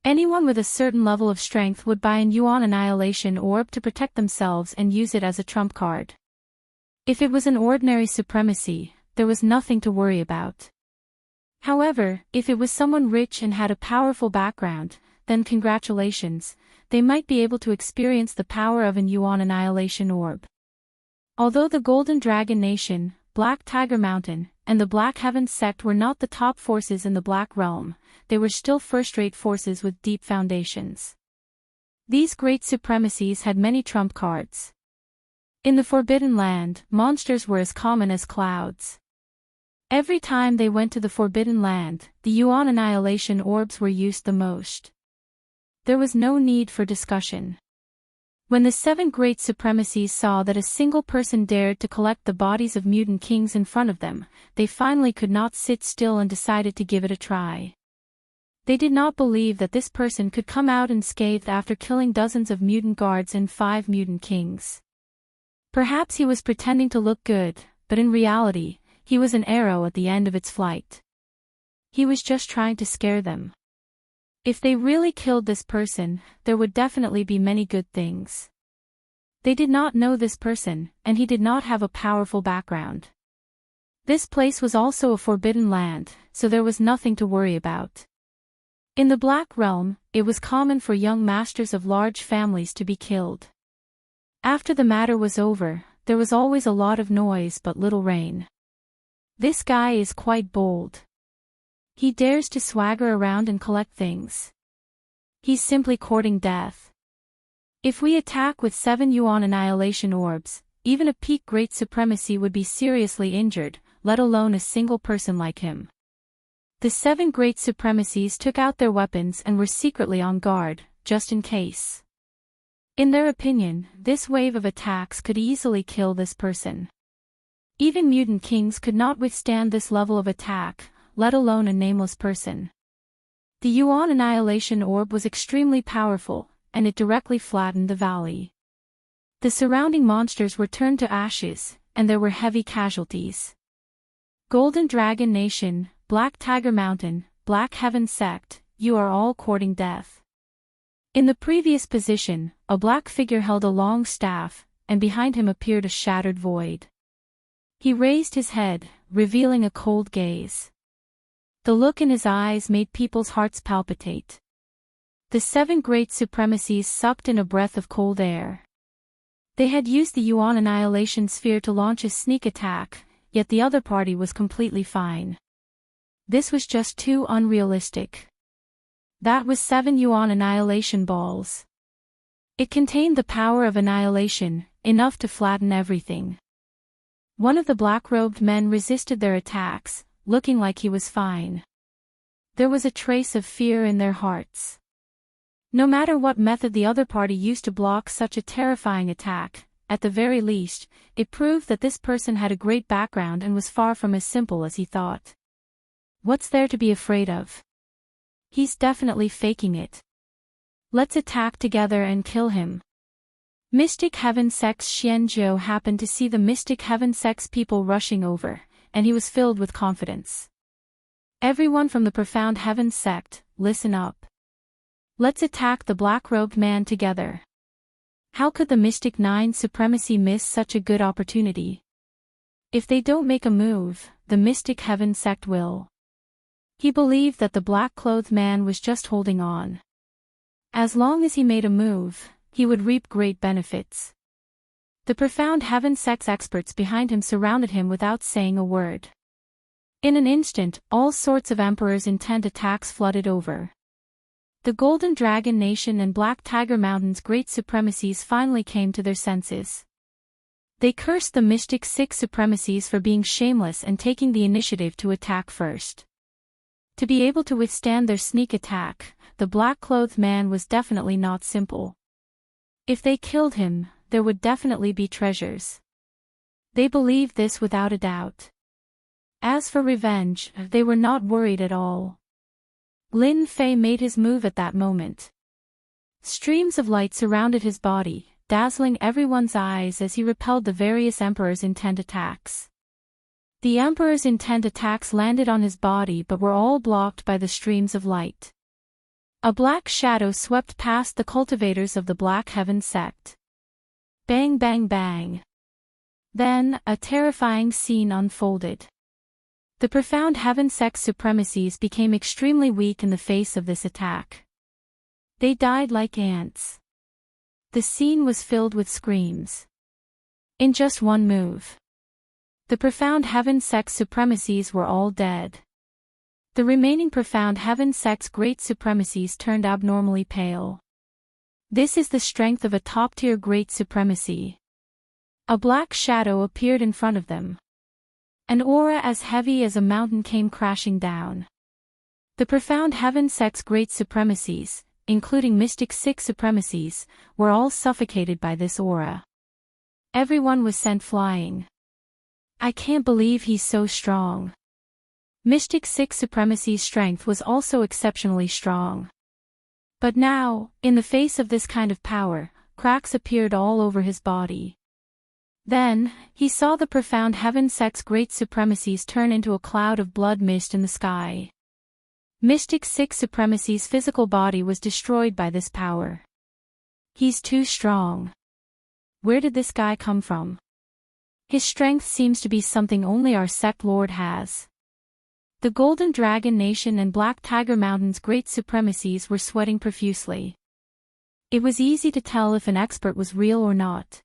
Anyone with a certain level of strength would buy an Yuan annihilation orb to protect themselves and use it as a trump card. If it was an ordinary supremacy, there was nothing to worry about. However, if it was someone rich and had a powerful background, then congratulations, they might be able to experience the power of an Yuan annihilation orb. Although the Golden Dragon Nation, Black Tiger Mountain, and the Black Heaven sect were not the top forces in the Black Realm, they were still first-rate forces with deep foundations. These great supremacies had many trump cards. In the Forbidden Land, monsters were as common as clouds. Every time they went to the Forbidden Land, the Yuan annihilation orbs were used the most. There was no need for discussion. When the 7 great supremacies saw that a single person dared to collect the bodies of mutant kings in front of them, they finally could not sit still and decided to give it a try. They did not believe that this person could come out unscathed after killing dozens of mutant guards and 5 mutant kings. Perhaps he was pretending to look good, but in reality, he was an arrow at the end of its flight. He was just trying to scare them. If they really killed this person, there would definitely be many good things. They did not know this person, and he did not have a powerful background. This place was also a forbidden land, so there was nothing to worry about. In the Black Realm, it was common for young masters of large families to be killed. After the matter was over, there was always a lot of noise but little rain. This guy is quite bold. He dares to swagger around and collect things. He's simply courting death. If we attack with 7 Yuan annihilation orbs, even a peak great supremacy would be seriously injured, let alone a single person like him. The 7 great supremacies took out their weapons and were secretly on guard, just in case. In their opinion, this wave of attacks could easily kill this person. Even mutant kings could not withstand this level of attack, let alone a nameless person. The Yuan annihilation orb was extremely powerful, and it directly flattened the valley. The surrounding monsters were turned to ashes, and there were heavy casualties. Golden Dragon Nation, Black Tiger Mountain, Black Heaven sect, you are all courting death. In the previous position, a black figure held a long staff, and behind him appeared a shattered void. He raised his head, revealing a cold gaze. The look in his eyes made people's hearts palpitate. The 7 great supremacies sucked in a breath of cold air. They had used the Yuan annihilation sphere to launch a sneak attack, yet the other party was completely fine. This was just too unrealistic. That was 7 Yuan annihilation balls. It contained the power of annihilation, enough to flatten everything. One of the black-robed men resisted their attacks, looking like he was fine. There was a trace of fear in their hearts. No matter what method the other party used to block such a terrifying attack, at the very least, it proved that this person had a great background and was far from as simple as he thought. What's there to be afraid of? He's definitely faking it. Let's attack together and kill him. Mystic Heaven Sect's Xianzhou happened to see the Mystic Heaven Sect's people rushing over, and he was filled with confidence. Everyone from the Profound Heaven Sect, listen up. Let's attack the black-robed man together. How could the Mystic 9 Supremacy miss such a good opportunity? If they don't make a move, the Mystic Heaven Sect will. He believed that the black-clothed man was just holding on. As long as he made a move, he would reap great benefits. The profound heaven sex experts behind him surrounded him without saying a word. In an instant, all sorts of Emperor's intent attacks flooded over. The Golden Dragon Nation and Black Tiger Mountain's great supremacies finally came to their senses. They cursed the Mystic Six Supremacies for being shameless and taking the initiative to attack first. To be able to withstand their sneak attack, the black-clothed man was definitely not simple. If they killed him, there would definitely be treasures. They believed this without a doubt. As for revenge, they were not worried at all. Lin Fei made his move at that moment. Streams of light surrounded his body, dazzling everyone's eyes as he repelled the various Emperor's intent attacks. The Emperor's intent attacks landed on his body but were all blocked by the streams of light. A black shadow swept past the cultivators of the Black Heaven sect. Bang bang bang. Then, a terrifying scene unfolded. The profound heaven sect supremacies became extremely weak in the face of this attack. They died like ants. The scene was filled with screams. In just one move, the profound heaven sect supremacies were all dead. The remaining profound heaven sect's great supremacies turned abnormally pale. This is the strength of a top-tier great supremacy. A black shadow appeared in front of them. An aura as heavy as a mountain came crashing down. The profound heaven sect's great supremacies, including Mystic Six Supremacies, were all suffocated by this aura. Everyone was sent flying. I can't believe he's so strong. Mystic Six Supremacy's strength was also exceptionally strong. But now, in the face of this kind of power, cracks appeared all over his body. Then, he saw the profound heaven sect's great supremacies turn into a cloud of blood mist in the sky. Mystic Six Supremacy's physical body was destroyed by this power. He's too strong. Where did this guy come from? His strength seems to be something only our sect lord has. The Golden Dragon Nation and Black Tiger Mountain's great supremacies were sweating profusely. It was easy to tell if an expert was real or not.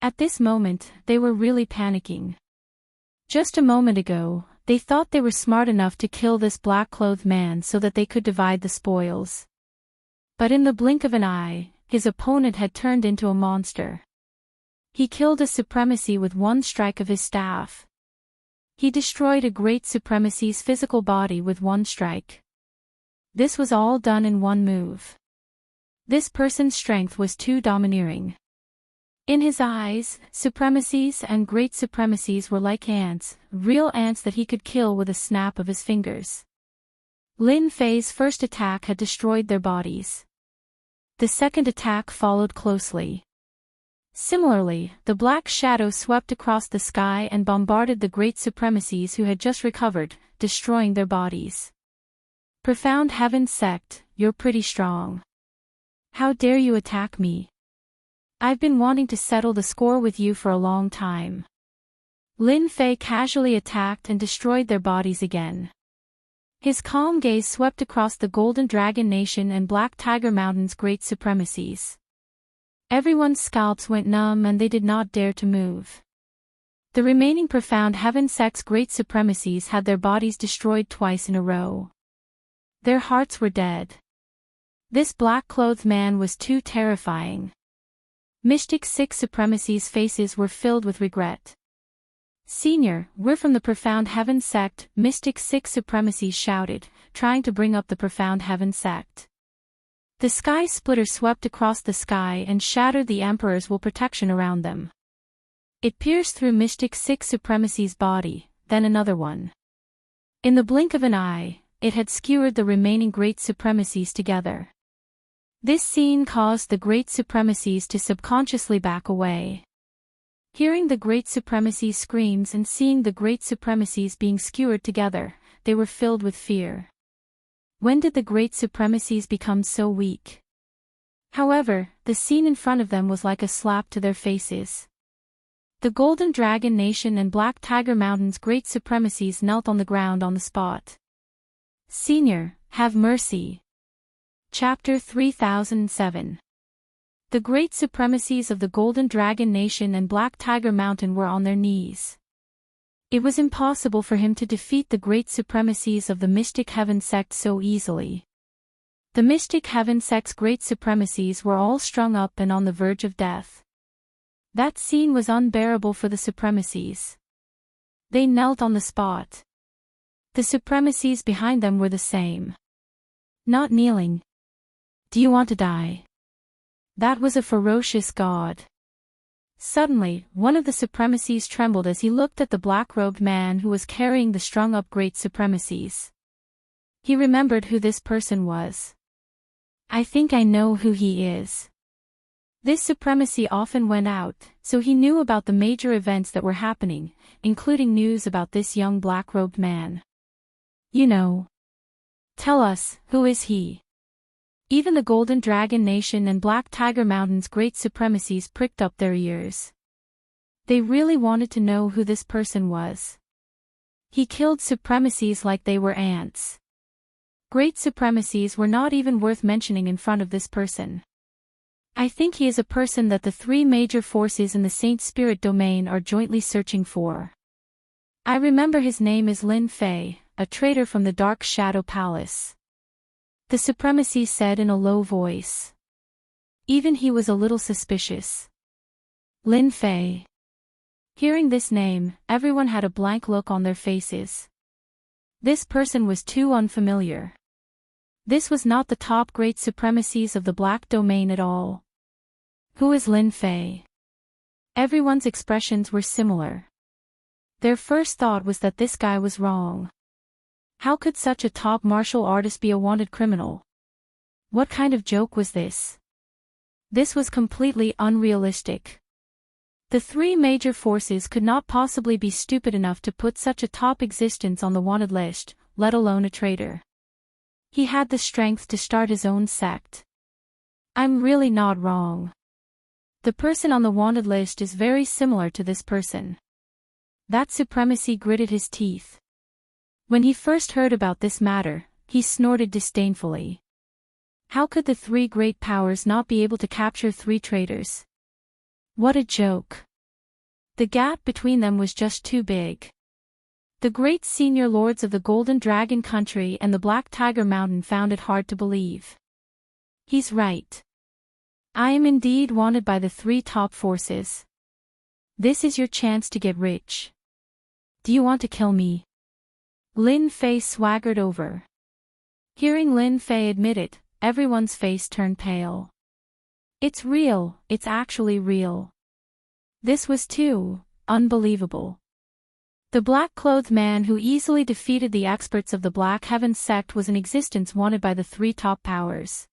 At this moment, they were really panicking. Just a moment ago, they thought they were smart enough to kill this black-clothed man so that they could divide the spoils. But in the blink of an eye, his opponent had turned into a monster. He killed a supremacy with one strike of his staff. He destroyed a great supremacy's physical body with one strike. This was all done in one move. This person's strength was too domineering. In his eyes, supremacies and great supremacies were like ants, real ants that he could kill with a snap of his fingers. Lin Fei's first attack had destroyed their bodies. The second attack followed closely. Similarly, the black shadow swept across the sky and bombarded the great supremacies who had just recovered, destroying their bodies. Profound Heaven Sect, you're pretty strong. How dare you attack me? I've been wanting to settle the score with you for a long time. Lin Fei casually attacked and destroyed their bodies again. His calm gaze swept across the Golden Dragon Nation and Black Tiger Mountain's great supremacies. Everyone's scalps went numb and they did not dare to move. The remaining Profound Heaven Sect's great supremacies had their bodies destroyed twice in a row. Their hearts were dead. This black-clothed man was too terrifying. Mystic Six Supremacy's faces were filled with regret. Senior, we're from the Profound Heaven Sect, Mystic Six Supremacies shouted, trying to bring up the Profound Heaven Sect. The sky splitter swept across the sky and shattered the Emperor's will protection around them. It pierced through Mystic Six Supremacy's body, then another one. In the blink of an eye, it had skewered the remaining great supremacies together. This scene caused the great supremacies to subconsciously back away. Hearing the great supremacy's screams and seeing the great supremacies being skewered together, they were filled with fear. When did the great supremacies become so weak? However, the scene in front of them was like a slap to their faces. The Golden Dragon Nation and Black Tiger Mountain's great supremacies knelt on the ground on the spot. Senior, have mercy. Chapter 3007. The great supremacies of the Golden Dragon Nation and Black Tiger Mountain were on their knees. It was impossible for him to defeat the great supremacies of the Mystic Heaven sect so easily. The Mystic Heaven sect's great supremacies were all strung up and on the verge of death. That scene was unbearable for the supremacies. They knelt on the spot. The supremacies behind them were the same. Not kneeling. Do you want to die? That was a ferocious god. Suddenly, one of the supremacies trembled as he looked at the black-robed man who was carrying the strung-up great supremacies. He remembered who this person was. I think I know who he is. This supremacy often went out, so he knew about the major events that were happening, including news about this young black-robed man. You know. Tell us, who is he? Even the Golden Dragon Nation and Black Tiger Mountain's great supremacies pricked up their ears. They really wanted to know who this person was. He killed supremacies like they were ants. Great supremacies were not even worth mentioning in front of this person. I think he is a person that the three major forces in the Saint Spirit domain are jointly searching for. I remember his name is Lin Fei, a traitor from the Dark Shadow Palace. The supremacy said in a low voice. Even he was a little suspicious. Lin Fei. Hearing this name, everyone had a blank look on their faces. This person was too unfamiliar. This was not the top great supremacies of the Black Domain at all. Who is Lin Fei? Everyone's expressions were similar. Their first thought was that this guy was wrong. How could such a top martial artist be a wanted criminal? What kind of joke was this? This was completely unrealistic. The three major forces could not possibly be stupid enough to put such a top existence on the wanted list, let alone a traitor. He had the strength to start his own sect. I'm really not wrong. The person on the wanted list is very similar to this person. That supremacy gritted his teeth. When he first heard about this matter, he snorted disdainfully. How could the three great powers not be able to capture three traitors? What a joke. The gap between them was just too big. The great senior lords of the Golden Dragon Country and the Black Tiger Mountain found it hard to believe. He's right. I am indeed wanted by the three top forces. This is your chance to get rich. Do you want to kill me? Lin Fei swaggered over. Hearing Lin Fei admit it, everyone's face turned pale. It's real, it's actually real. This was too unbelievable. The black-clothed man who easily defeated the experts of the Black Heaven sect was an existence wanted by the three top powers.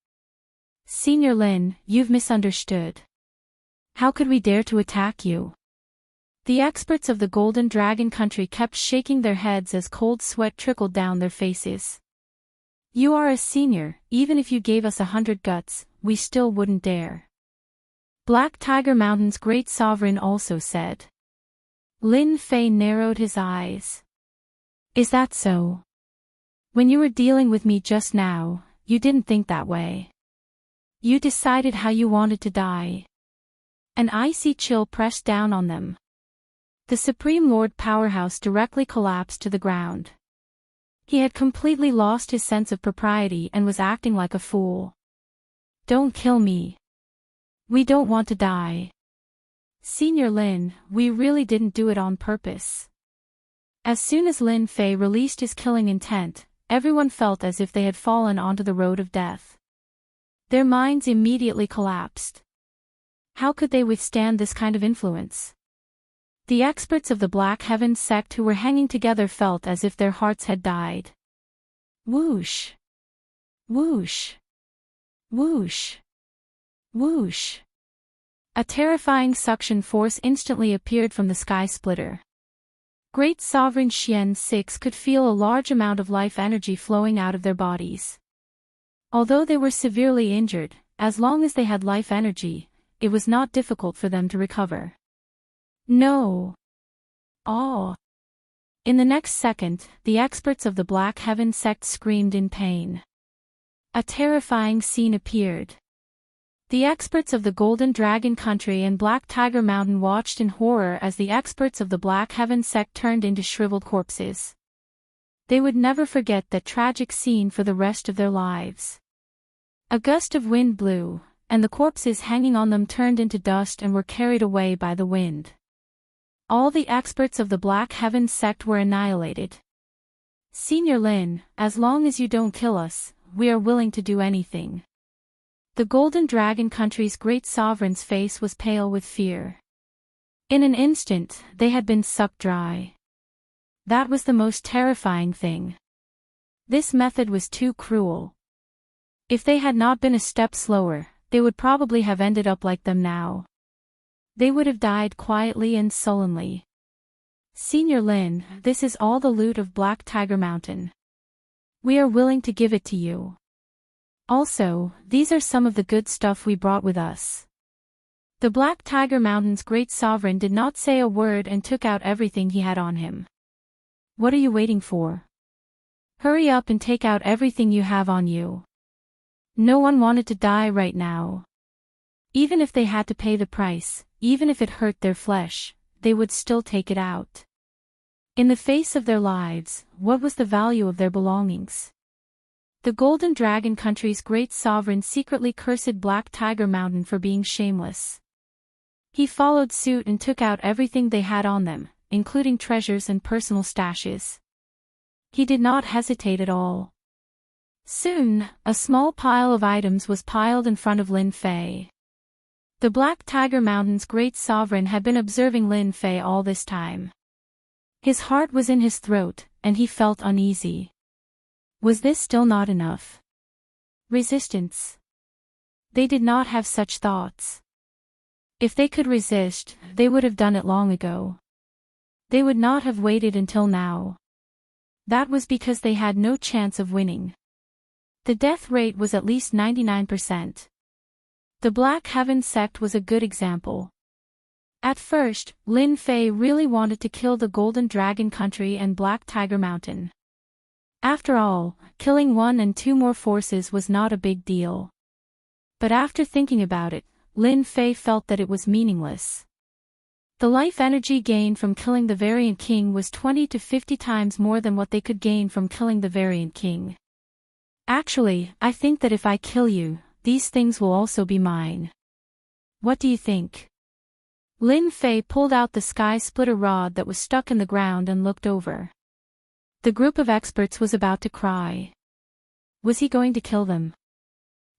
Senior Lin, you've misunderstood. How could we dare to attack you? The experts of the Golden Dragon Country kept shaking their heads as cold sweat trickled down their faces. You are a senior, even if you gave us 100 guts, we still wouldn't dare. Black Tiger Mountain's great sovereign also said. Lin Fei narrowed his eyes. Is that so? When you were dealing with me just now, you didn't think that way. You decided how you wanted to die. An icy chill pressed down on them. The Supreme Lord Powerhouse directly collapsed to the ground. He had completely lost his sense of propriety and was acting like a fool. Don't kill me. We don't want to die. Senior Lin, we really didn't do it on purpose. As soon as Lin Fei released his killing intent, everyone felt as if they had fallen onto the road of death. Their minds immediately collapsed. How could they withstand this kind of influence? The experts of the Black Heaven sect who were hanging together felt as if their hearts had died. Whoosh! Whoosh! Whoosh! Whoosh! A terrifying suction force instantly appeared from the sky splitter. Great Sovereign Xian 6 could feel a large amount of life energy flowing out of their bodies. Although they were severely injured, as long as they had life energy, it was not difficult for them to recover. No. Oh. In the next second, the experts of the Black Heaven sect screamed in pain. A terrifying scene appeared. The experts of the Golden Dragon Country and Black Tiger Mountain watched in horror as the experts of the Black Heaven sect turned into shriveled corpses. They would never forget that tragic scene for the rest of their lives. A gust of wind blew, and the corpses hanging on them turned into dust and were carried away by the wind. All the experts of the Black Heaven sect were annihilated. Senior Lin, as long as you don't kill us, we are willing to do anything. The Golden Dragon Country's great sovereign's face was pale with fear. In an instant, they had been sucked dry. That was the most terrifying thing. This method was too cruel. If they had not been a step slower, they would probably have ended up like them now. They would have died quietly and sullenly. Senior Lin, this is all the loot of Black Tiger Mountain. We are willing to give it to you. Also, these are some of the good stuff we brought with us. The Black Tiger Mountain's great sovereign did not say a word and took out everything he had on him. What are you waiting for? Hurry up and take out everything you have on you. No one wanted to die right now. Even if they had to pay the price, even if it hurt their flesh, they would still take it out. In the face of their lives, what was the value of their belongings? The Golden Dragon Country's great sovereign secretly cursed Black Tiger Mountain for being shameless. He followed suit and took out everything they had on them, including treasures and personal stashes. He did not hesitate at all. Soon, a small pile of items was piled in front of Lin Fei. The Black Tiger Mountain's great sovereign had been observing Lin Fei all this time. His heart was in his throat, and he felt uneasy. Was this still not enough? Resistance. They did not have such thoughts. If they could resist, they would have done it long ago. They would not have waited until now. That was because they had no chance of winning. The death rate was at least 99%. The Black Heaven sect was a good example. At first, Lin Fei really wanted to kill the Golden Dragon Country and Black Tiger Mountain. After all, killing 1 and 2 more forces was not a big deal. But after thinking about it, Lin Fei felt that it was meaningless. The life energy gained from killing the Variant King was 20 to 50 times more than what they could gain from killing the Variant King. Actually, I think that if I kill you, these things will also be mine. What do you think? Lin Fei pulled out the sky splitter rod that was stuck in the ground and looked over. The group of experts was about to cry. Was he going to kill them?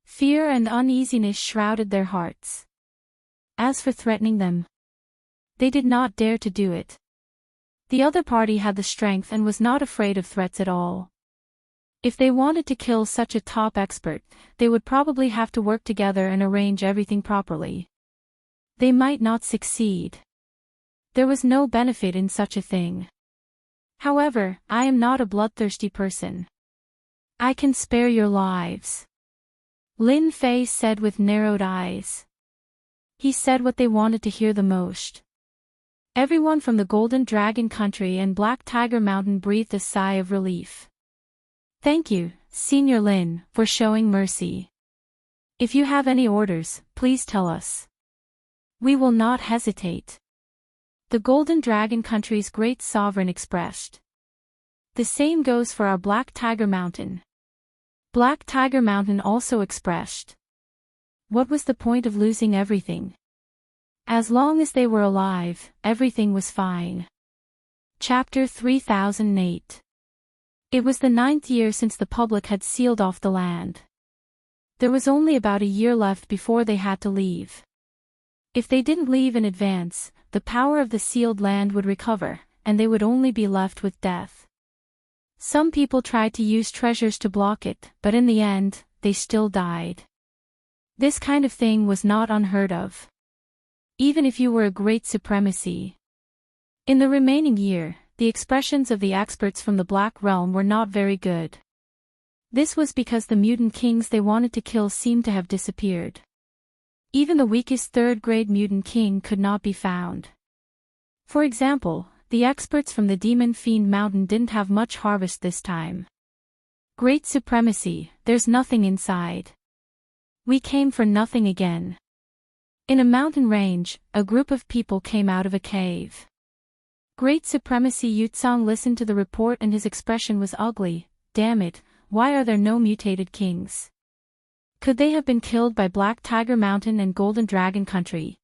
Fear and uneasiness shrouded their hearts. As for threatening them, they did not dare to do it. The other party had the strength and was not afraid of threats at all. If they wanted to kill such a top expert, they would probably have to work together and arrange everything properly. They might not succeed. There was no benefit in such a thing. However, I am not a bloodthirsty person. I can spare your lives. Lin Fei said with narrowed eyes. He said what they wanted to hear the most. Everyone from the Golden Dragon Country and Black Tiger Mountain breathed a sigh of relief. Thank you, Senior Lin, for showing mercy. If you have any orders, please tell us. We will not hesitate. The Golden Dragon Country's great sovereign expressed. The same goes for our Black Tiger Mountain. Black Tiger Mountain also expressed. What was the point of losing everything? As long as they were alive, everything was fine. Chapter 3008. It was the 9th year since the public had sealed off the land. There was only about a year left before they had to leave. If they didn't leave in advance, the power of the sealed land would recover, and they would only be left with death. Some people tried to use treasures to block it, but in the end, they still died. This kind of thing was not unheard of. Even if you were a great supremacy. In the remaining year, the expressions of the experts from the Black Realm were not very good. This was because the mutant kings they wanted to kill seemed to have disappeared. Even the weakest third-grade mutant king could not be found. For example, the experts from the Demon Fiend Mountain didn't have much harvest this time. Great supremacy, there's nothing inside. We came for nothing again. In a mountain range, a group of people came out of a cave. Great Supremacy Yutsong listened to the report and his expression was ugly. Damn it, why are there no mutated kings? Could they have been killed by Black Tiger Mountain and Golden Dragon Country?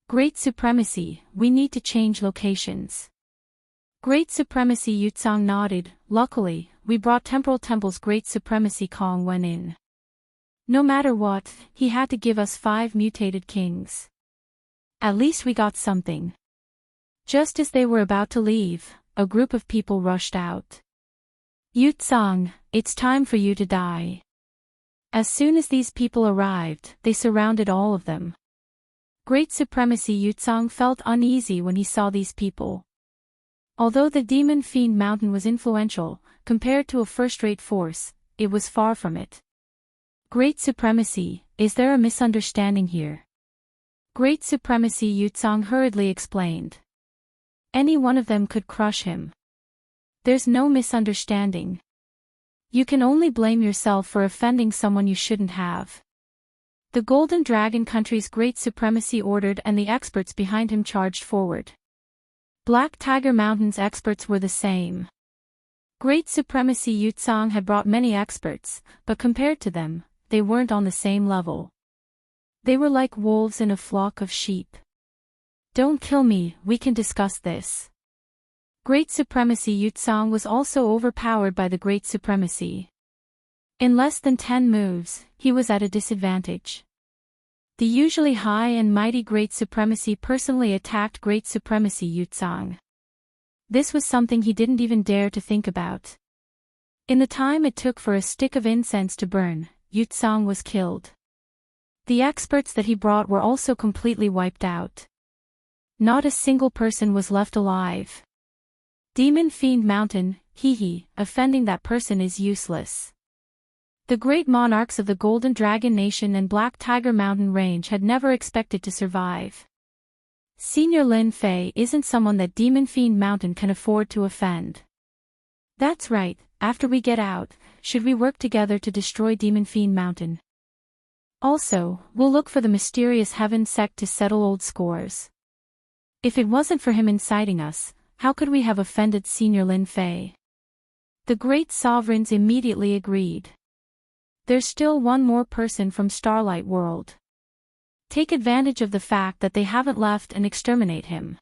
Great Supremacy, we need to change locations. Great Supremacy Yutsong nodded. Luckily, we brought Temporal Temple's Great Supremacy Kong Wen in. No matter what, he had to give us 5 mutated kings. At least we got something. Just as they were about to leave, a group of people rushed out. Yutsong, it's time for you to die. As soon as these people arrived, they surrounded all of them. Great Supremacy Yutsong felt uneasy when he saw these people. Although the Demon Fiend Mountain was influential, compared to a first-rate force, it was far from it. Great Supremacy, is there a misunderstanding here? Great Supremacy Yutsong hurriedly explained. Any one of them could crush him. There's no misunderstanding. You can only blame yourself for offending someone you shouldn't have. The Golden Dragon Country's Great Supremacy ordered and the experts behind him charged forward. Black Tiger Mountain's experts were the same. Great Supremacy Yutsong had brought many experts, but compared to them, they weren't on the same level. They were like wolves in a flock of sheep. Don't kill me, we can discuss this. Great Supremacy Yutsong was also overpowered by the Great Supremacy. In less than 10 moves, he was at a disadvantage. The usually high and mighty Great Supremacy personally attacked Great Supremacy Yutsong. This was something he didn't even dare to think about. In the time it took for a stick of incense to burn, Yutsong was killed. The experts that he brought were also completely wiped out. Not a single person was left alive. Demon Fiend Mountain, offending that person is useless. The great monarchs of the Golden Dragon Nation and Black Tiger Mountain Range had never expected to survive. Senior Lin Fei isn't someone that Demon Fiend Mountain can afford to offend. That's right, after we get out, should we work together to destroy Demon Fiend Mountain? Also, we'll look for the mysterious Heaven sect to settle old scores. If it wasn't for him inciting us, how could we have offended Senior Lin Fei? The great sovereigns immediately agreed. There's still one more person from Starlight World. Take advantage of the fact that they haven't left and exterminate him.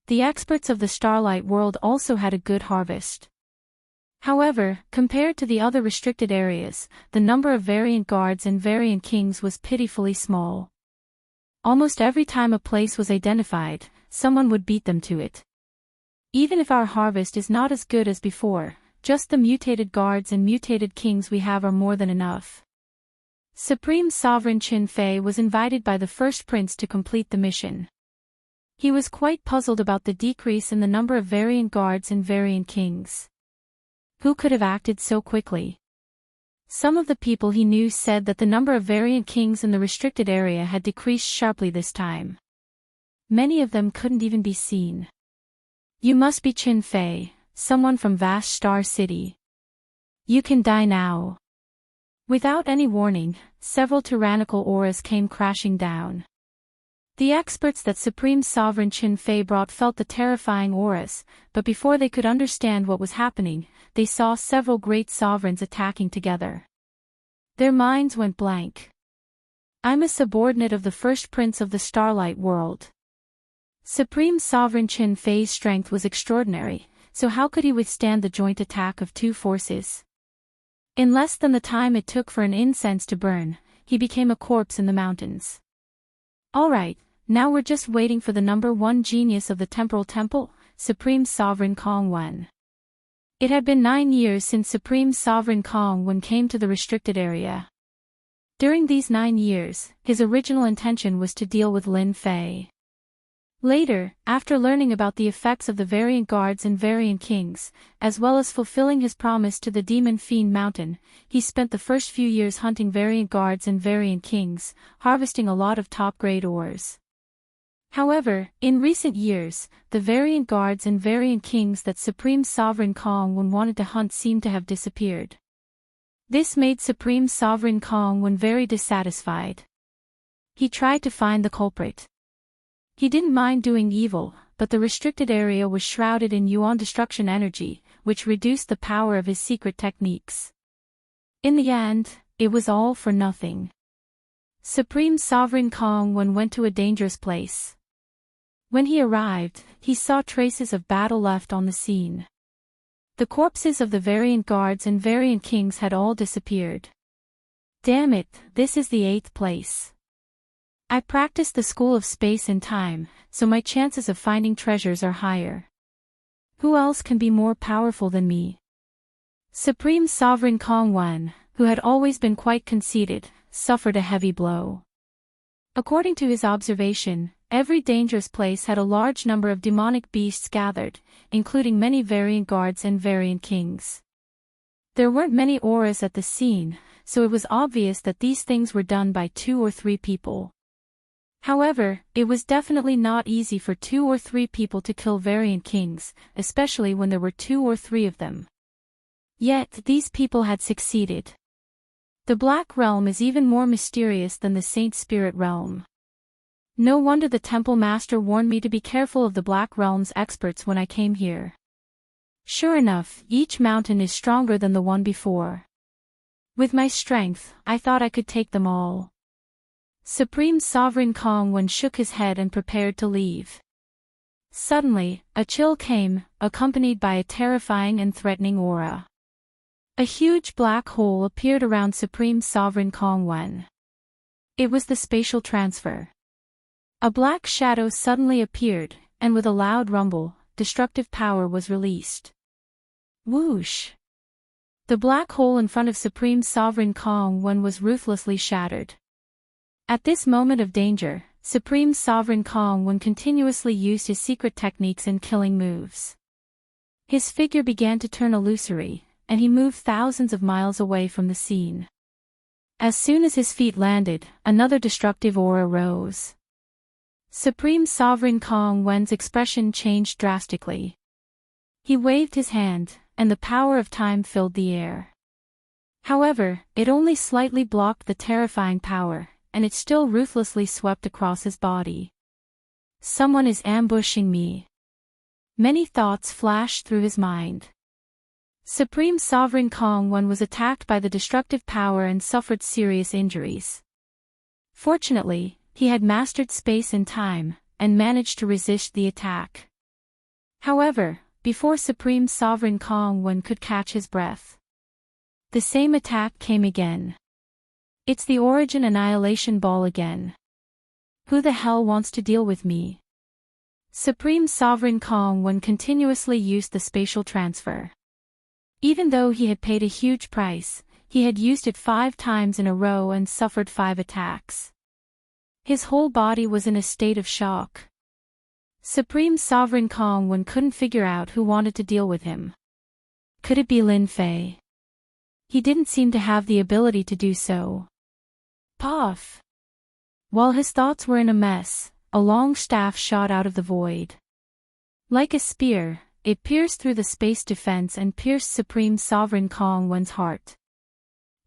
The experts of the Starlight World also had a good harvest. However, compared to the other restricted areas, the number of variant guards and variant kings was pitifully small. Almost every time a place was identified, someone would beat them to it. Even if our harvest is not as good as before, just the mutated guards and mutated kings we have are more than enough. Supreme Sovereign Qin Fei was invited by the first prince to complete the mission. He was quite puzzled about the decrease in the number of variant guards and variant kings. Who could have acted so quickly? Some of the people he knew said that the number of variant kings in the restricted area had decreased sharply this time. Many of them couldn't even be seen. You must be Qin Fei, someone from Vast Star City. You can die now. Without any warning, several tyrannical auras came crashing down. The experts that Supreme Sovereign Qin Fei brought felt the terrifying auras, but before they could understand what was happening, they saw several great sovereigns attacking together. Their minds went blank. I'm a subordinate of the first prince of the Starlight World. Supreme Sovereign Qin Fei's strength was extraordinary, so how could he withstand the joint attack of two forces? In less than the time it took for an incense to burn, he became a corpse in the mountains. Alright, now we're just waiting for the number 1 genius of the Temporal Temple, Supreme Sovereign Kong Wen. It had been 9 years since Supreme Sovereign Kong Wen came to the restricted area. During these 9 years, his original intention was to deal with Lin Fei. Later, after learning about the effects of the variant guards and variant kings, as well as fulfilling his promise to the Demon Fiend Mountain, he spent the first few years hunting variant guards and variant kings, harvesting a lot of top-grade ores. However, in recent years, the variant guards and variant kings that Supreme Sovereign Kong Wen wanted to hunt seemed to have disappeared. This made Supreme Sovereign Kongwen very dissatisfied. He tried to find the culprit. He didn't mind doing evil, but the restricted area was shrouded in Yuan destruction energy, which reduced the power of his secret techniques. In the end, it was all for nothing. Supreme Sovereign Kongwen went to a dangerous place. When he arrived, he saw traces of battle left on the scene. The corpses of the variant guards and variant kings had all disappeared. Damn it, this is the 8th place. I practiced the School of Space and Time, so my chances of finding treasures are higher. Who else can be more powerful than me? Supreme Sovereign Kongwen, who had always been quite conceited, suffered a heavy blow. According to his observation, every dangerous place had a large number of demonic beasts gathered, including many variant guards and variant kings. There weren't many auras at the scene, so it was obvious that these things were done by 2 or 3 people. However, it was definitely not easy for 2 or 3 people to kill variant kings, especially when there were 2 or 3 of them. Yet, these people had succeeded. The Black Realm is even more mysterious than the Saint Spirit Realm. No wonder the Temple Master warned me to be careful of the Black Realm's experts when I came here. Sure enough, each mountain is stronger than the one before. With my strength, I thought I could take them all. Supreme Sovereign Kongwen shook his head and prepared to leave. Suddenly, a chill came, accompanied by a terrifying and threatening aura. A huge black hole appeared around Supreme Sovereign Kongwen. It was the spatial transfer. A black shadow suddenly appeared, and with a loud rumble, destructive power was released. Whoosh! The black hole in front of Supreme Sovereign Kongwen was ruthlessly shattered. At this moment of danger, Supreme Sovereign Kongwen continuously used his secret techniques and killing moves. His figure began to turn illusory, and he moved thousands of miles away from the scene. As soon as his feet landed, another destructive aura rose. Supreme Sovereign Kongwen's expression changed drastically. He waved his hand, and the power of time filled the air. However, it only slightly blocked the terrifying power, and it still ruthlessly swept across his body. Someone is ambushing me. Many thoughts flashed through his mind. Supreme Sovereign Kongwen was attacked by the destructive power and suffered serious injuries. Fortunately, he had mastered space and time, and managed to resist the attack. However, before Supreme Sovereign Kongwen could catch his breath, the same attack came again. It's the Origin Annihilation Ball again. Who the hell wants to deal with me? Supreme Sovereign Kongwen continuously used the spatial transfer. Even though he had paid a huge price, he had used it 5 times in a row and suffered 5 attacks. His whole body was in a state of shock. Supreme Sovereign Kongwen couldn't figure out who wanted to deal with him. Could it be Lin Fei? He didn't seem to have the ability to do so. Puff! While his thoughts were in a mess, a long staff shot out of the void. Like a spear, it pierced through the space defense and pierced Supreme Sovereign Kongwen's heart.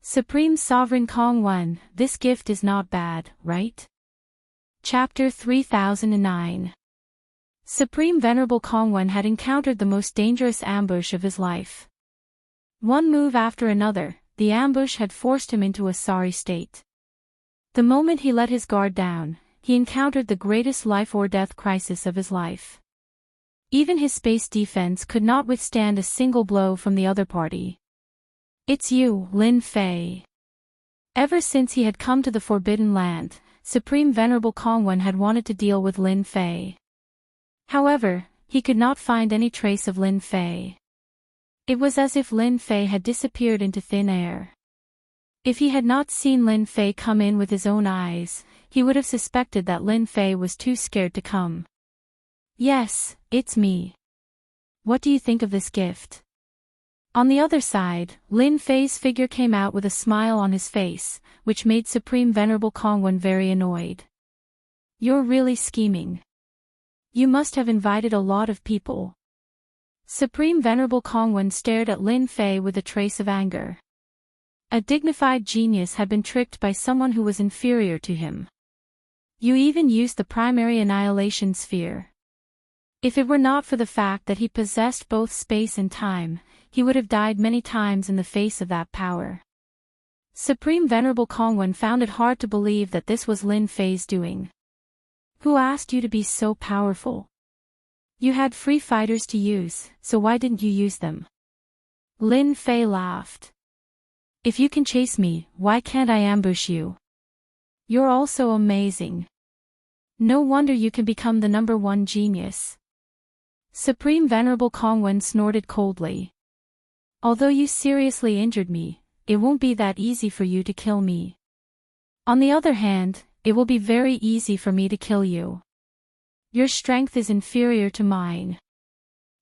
Supreme Sovereign Kongwen, this gift is not bad, right? Chapter 3009. Supreme Venerable Kongwen had encountered the most dangerous ambush of his life. One move after another, the ambush had forced him into a sorry state. The moment he let his guard down, he encountered the greatest life or death crisis of his life. Even his space defense could not withstand a single blow from the other party. It's you, Lin Fei. Ever since he had come to the Forbidden Land, Supreme Venerable Kongwen had wanted to deal with Lin Fei. However, he could not find any trace of Lin Fei. It was as if Lin Fei had disappeared into thin air. If he had not seen Lin Fei come in with his own eyes, he would have suspected that Lin Fei was too scared to come. Yes, it's me. What do you think of this gift? On the other side, Lin Fei's figure came out with a smile on his face, which made Supreme Venerable Kongwen very annoyed. You're really scheming. You must have invited a lot of people. Supreme Venerable Kongwen stared at Lin Fei with a trace of anger. A dignified genius had been tricked by someone who was inferior to him. You even used the primary annihilation sphere. If it were not for the fact that he possessed both space and time, he would have died many times in the face of that power. Supreme Venerable Kongwen found it hard to believe that this was Lin Fei's doing. Who asked you to be so powerful? You had free fighters to use, so why didn't you use them? Lin Fei laughed. If you can chase me, why can't I ambush you? You're also amazing. No wonder you can become the #1 genius. Supreme Venerable Kongwen snorted coldly. Although you seriously injured me, it won't be that easy for you to kill me. On the other hand, it will be very easy for me to kill you. Your strength is inferior to mine.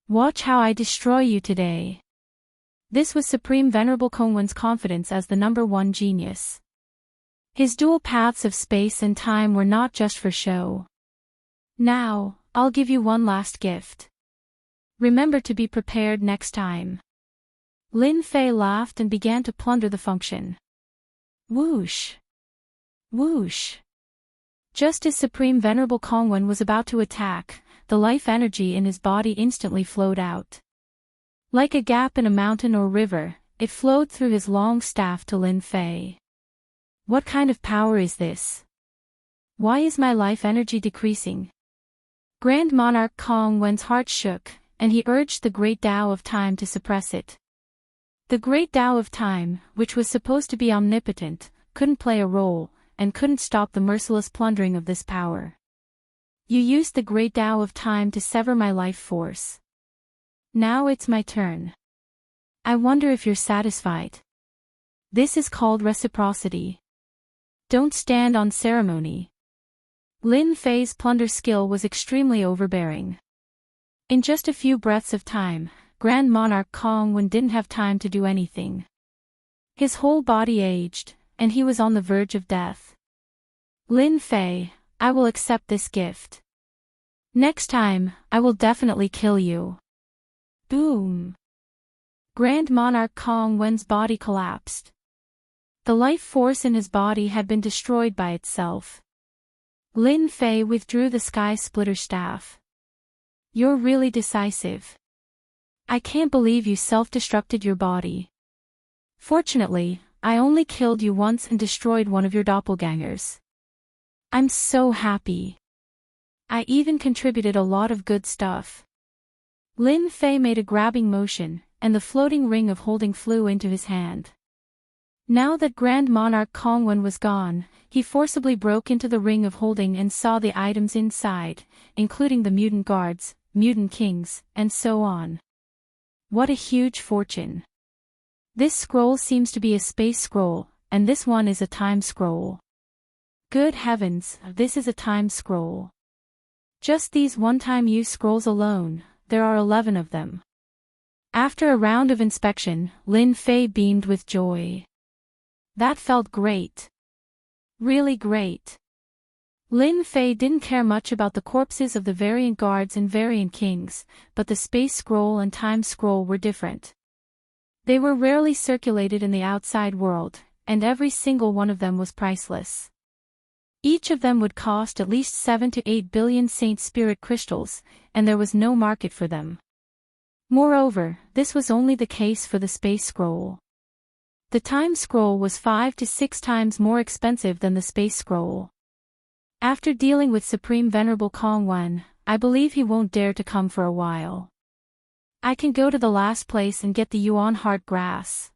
Watch how I destroy you today. This was Supreme Venerable Kongwen's confidence as the #1 genius. His dual paths of space and time were not just for show. Now, I'll give you one last gift. Remember to be prepared next time. Lin Fei laughed and began to plunder the function. Whoosh! Whoosh! Just as Supreme Venerable Kongwen was about to attack, the life energy in his body instantly flowed out. Like a gap in a mountain or river, it flowed through his long staff to Lin Fei. What kind of power is this? Why is my life energy decreasing? Grand Monarch Kongwen's heart shook, and he urged the Great Tao of Time to suppress it. The Great Tao of Time, which was supposed to be omnipotent, couldn't play a role, and couldn't stop the merciless plundering of this power. You used the Great Tao of Time to sever my life force. Now it's my turn. I wonder if you're satisfied. This is called reciprocity. Don't stand on ceremony. Lin Fei's plunder skill was extremely overbearing. In just a few breaths of time, Grand Monarch Kongwen didn't have time to do anything. His whole body aged, and he was on the verge of death. Lin Fei, I will accept this gift. Next time, I will definitely kill you. Boom! Grand Monarch Kongwen's body collapsed. The life force in his body had been destroyed by itself. Lin Fei withdrew the Sky Splitter staff. You're really decisive. I can't believe you self-destructed your body. Fortunately, I only killed you once and destroyed one of your doppelgangers. I'm so happy. I even contributed a lot of good stuff. Lin Fei made a grabbing motion, and the floating ring of holding flew into his hand. Now that Grand Monarch Kongwen was gone, he forcibly broke into the ring of holding and saw the items inside, including the mutant guards, mutant kings, and so on. What a huge fortune. This scroll seems to be a space scroll, and this one is a time scroll. Good heavens, this is a time scroll. Just these one-time use scrolls alone, there are 11 of them. After a round of inspection, Lin Fei beamed with joy. That felt great. Really great. Lin Fei didn't care much about the corpses of the variant guards and variant kings, but the space scroll and time scroll were different. They were rarely circulated in the outside world, and every single one of them was priceless. Each of them would cost at least 7 to 8 billion Saint Spirit crystals, and there was no market for them. Moreover, this was only the case for the space scroll. The time scroll was 5 to 6 times more expensive than the space scroll. After dealing with Supreme Venerable Kongwen, I believe he won't dare to come for a while. I can go to the last place and get the Yuan Heart Grass.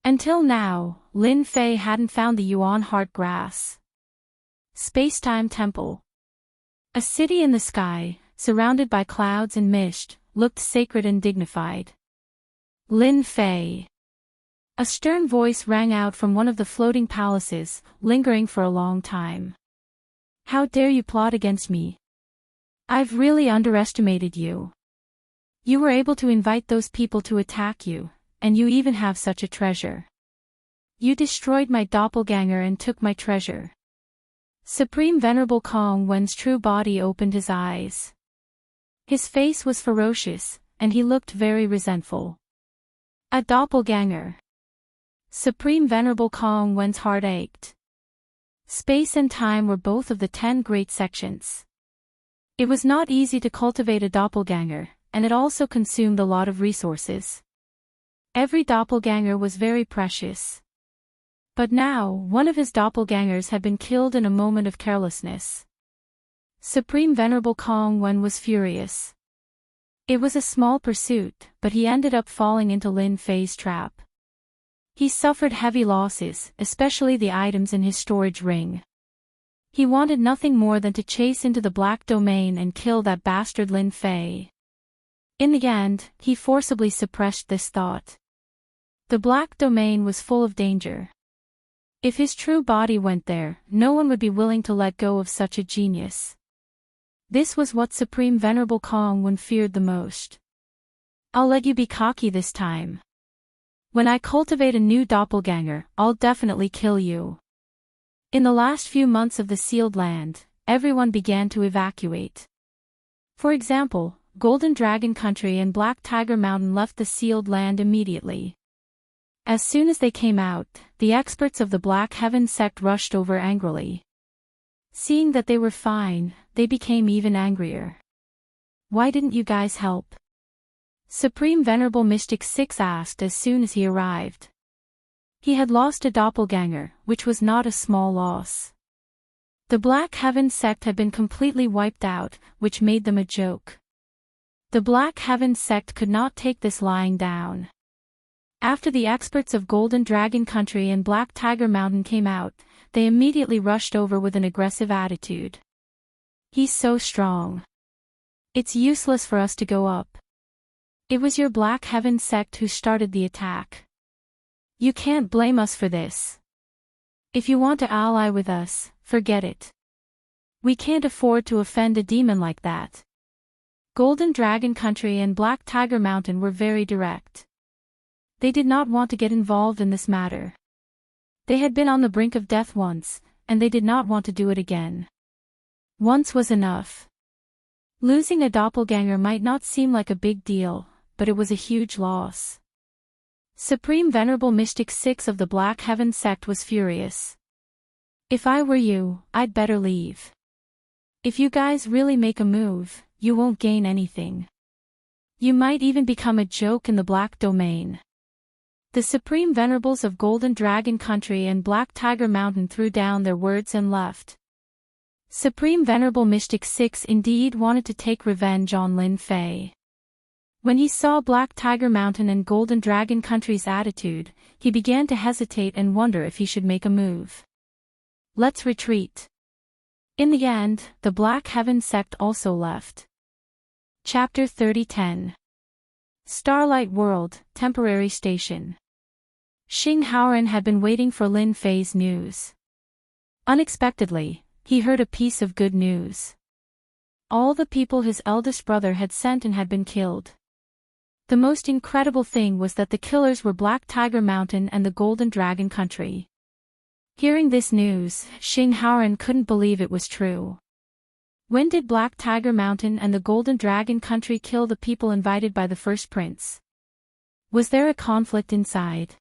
Until now, Lin Fei hadn't found the Yuan Heart Grass. Spacetime Temple. A city in the sky, surrounded by clouds and mist, looked sacred and dignified. Lin Fei. A stern voice rang out from one of the floating palaces, lingering for a long time. How dare you plot against me? I've really underestimated you. You were able to invite those people to attack you, and you even have such a treasure. You destroyed my doppelganger and took my treasure. Supreme Venerable Kongwen's true body opened his eyes. His face was ferocious, and he looked very resentful. A doppelganger. Supreme Venerable Kong Wen's heart ached. Space and time were both of the 10 great sections. It was not easy to cultivate a doppelganger, and it also consumed a lot of resources. Every doppelganger was very precious. But now, one of his doppelgangers had been killed in a moment of carelessness. Supreme Venerable Kong Wen was furious. It was a small pursuit, but he ended up falling into Lin Fei's trap. He suffered heavy losses, especially the items in his storage ring. He wanted nothing more than to chase into the Black Domain and kill that bastard Lin Fei. In the end, he forcibly suppressed this thought. The Black Domain was full of danger. If his true body went there, no one would be willing to let go of such a genius. This was what Supreme Venerable Kong Wen feared the most. I'll let you be cocky this time. When I cultivate a new doppelganger, I'll definitely kill you. In the last few months of the sealed land, everyone began to evacuate. For example, Golden Dragon Country and Black Tiger Mountain left the sealed land immediately. As soon as they came out, the experts of the Black Heaven sect rushed over angrily. Seeing that they were fine, they became even angrier. Why didn't you guys help? Supreme Venerable Mystic 6 asked as soon as he arrived. He had lost a doppelganger, which was not a small loss. The Black Heaven sect had been completely wiped out, which made them a joke. The Black Heaven sect could not take this lying down. After the experts of Golden Dragon Country and Black Tiger Mountain came out, they immediately rushed over with an aggressive attitude. He's so strong. It's useless for us to go up. It was your Black Heaven sect who started the attack. You can't blame us for this. If you want to ally with us, forget it. We can't afford to offend a demon like that. Golden Dragon Country and Black Tiger Mountain were very direct. They did not want to get involved in this matter. They had been on the brink of death once, and they did not want to do it again. Once was enough. Losing a doppelganger might not seem like a big deal, but it was a huge loss. Supreme Venerable Mystic 6 of the Black Heaven sect was furious. If I were you, I'd better leave. If you guys really make a move, you won't gain anything. You might even become a joke in the Black Domain. The Supreme Venerables of Golden Dragon Country and Black Tiger Mountain threw down their words and left. Supreme Venerable Mystic 6 indeed wanted to take revenge on Lin Fei. When he saw Black Tiger Mountain and Golden Dragon Country's attitude, he began to hesitate and wonder if he should make a move. Let's retreat. In the end, the Black Heaven sect also left. Chapter 30:10 Starlight World, Temporary Station. Xing Haoran had been waiting for Lin Fei's news. Unexpectedly, he heard a piece of good news. All the people his eldest brother had sent in had been killed. The most incredible thing was that the killers were Black Tiger Mountain and the Golden Dragon Country. Hearing this news, Xing Haoran couldn't believe it was true. When did Black Tiger Mountain and the Golden Dragon Country kill the people invited by the first prince? Was there a conflict inside?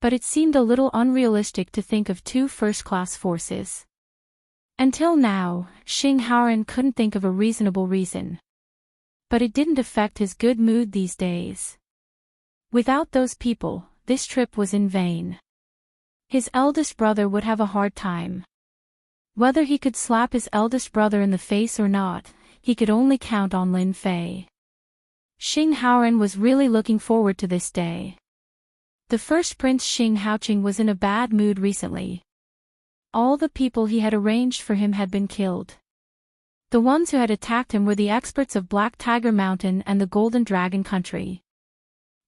But it seemed a little unrealistic to think of two first-class forces. Until now, Xing Haoran couldn't think of a reasonable reason. But it didn't affect his good mood these days. Without those people, this trip was in vain. His eldest brother would have a hard time. Whether he could slap his eldest brother in the face or not, he could only count on Lin Fei. Xing Haoran was really looking forward to this day. The first prince Xing Haoqing was in a bad mood recently. All the people he had arranged for him had been killed. The ones who had attacked him were the experts of Black Tiger Mountain and the Golden Dragon Country.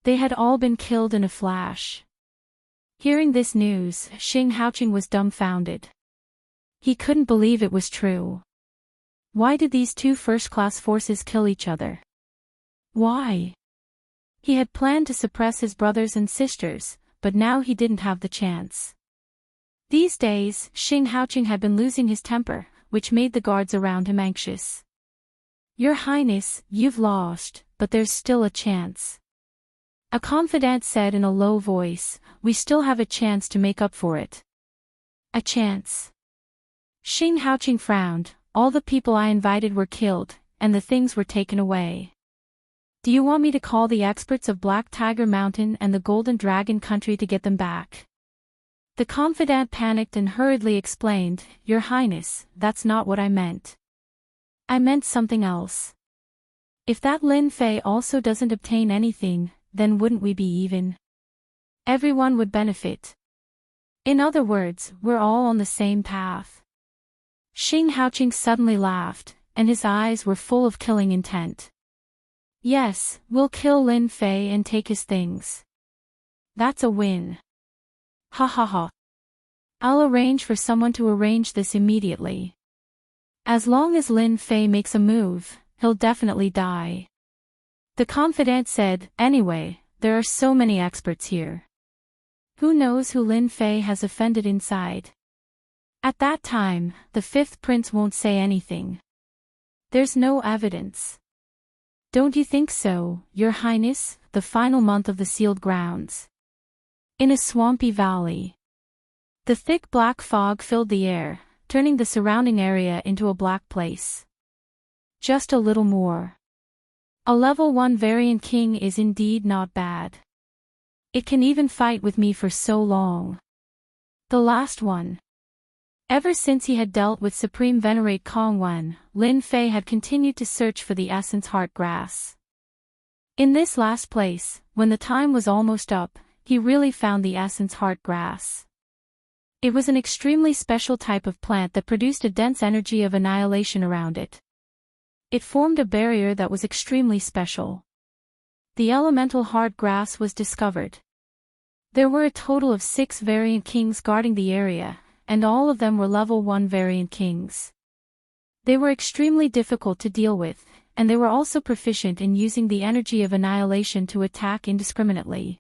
They had all been killed in a flash. Hearing this news, Xing Haoqing was dumbfounded. He couldn't believe it was true. Why did these two first-class forces kill each other? Why? He had planned to suppress his brothers and sisters, but now he didn't have the chance. These days, Xing Haoqing had been losing his temper, which made the guards around him anxious. Your Highness, you've lost, but there's still a chance. A confidant said in a low voice, "We still have a chance to make up for it." A chance. Xing Haoqing frowned. All the people I invited were killed, and the things were taken away. Do you want me to call the experts of Black Tiger Mountain and the Golden Dragon Country to get them back? The confidant panicked and hurriedly explained, "Your Highness, that's not what I meant. I meant something else. If that Lin Fei also doesn't obtain anything, then wouldn't we be even? Everyone would benefit. In other words, we're all on the same path." Xing Haoqing suddenly laughed, and his eyes were full of killing intent. "Yes, we'll kill Lin Fei and take his things. That's a win. Ha ha ha. I'll arrange for someone to arrange this immediately. As long as Lin Fei makes a move, he'll definitely die." The confidant said, "Anyway, there are so many experts here. Who knows who Lin Fei has offended inside? At that time, the fifth prince won't say anything. There's no evidence." "Don't you think so, Your Highness?" The final month of the sealed grounds. In a swampy valley. The thick black fog filled the air, turning the surrounding area into a black place. Just a little more. A level 1 variant king is indeed not bad. It can even fight with me for so long. The last one. Ever since he had dealt with Supreme Venerate Kongwen, Lin Fei had continued to search for the essence heart grass. In this last place, when the time was almost up, he really found the essence heart grass. It was an extremely special type of plant that produced a dense energy of annihilation around it. It formed a barrier that was extremely special. The elemental heart grass was discovered. There were a total of 6 variant kings guarding the area, and all of them were level 1 variant kings. They were extremely difficult to deal with, and they were also proficient in using the energy of annihilation to attack indiscriminately.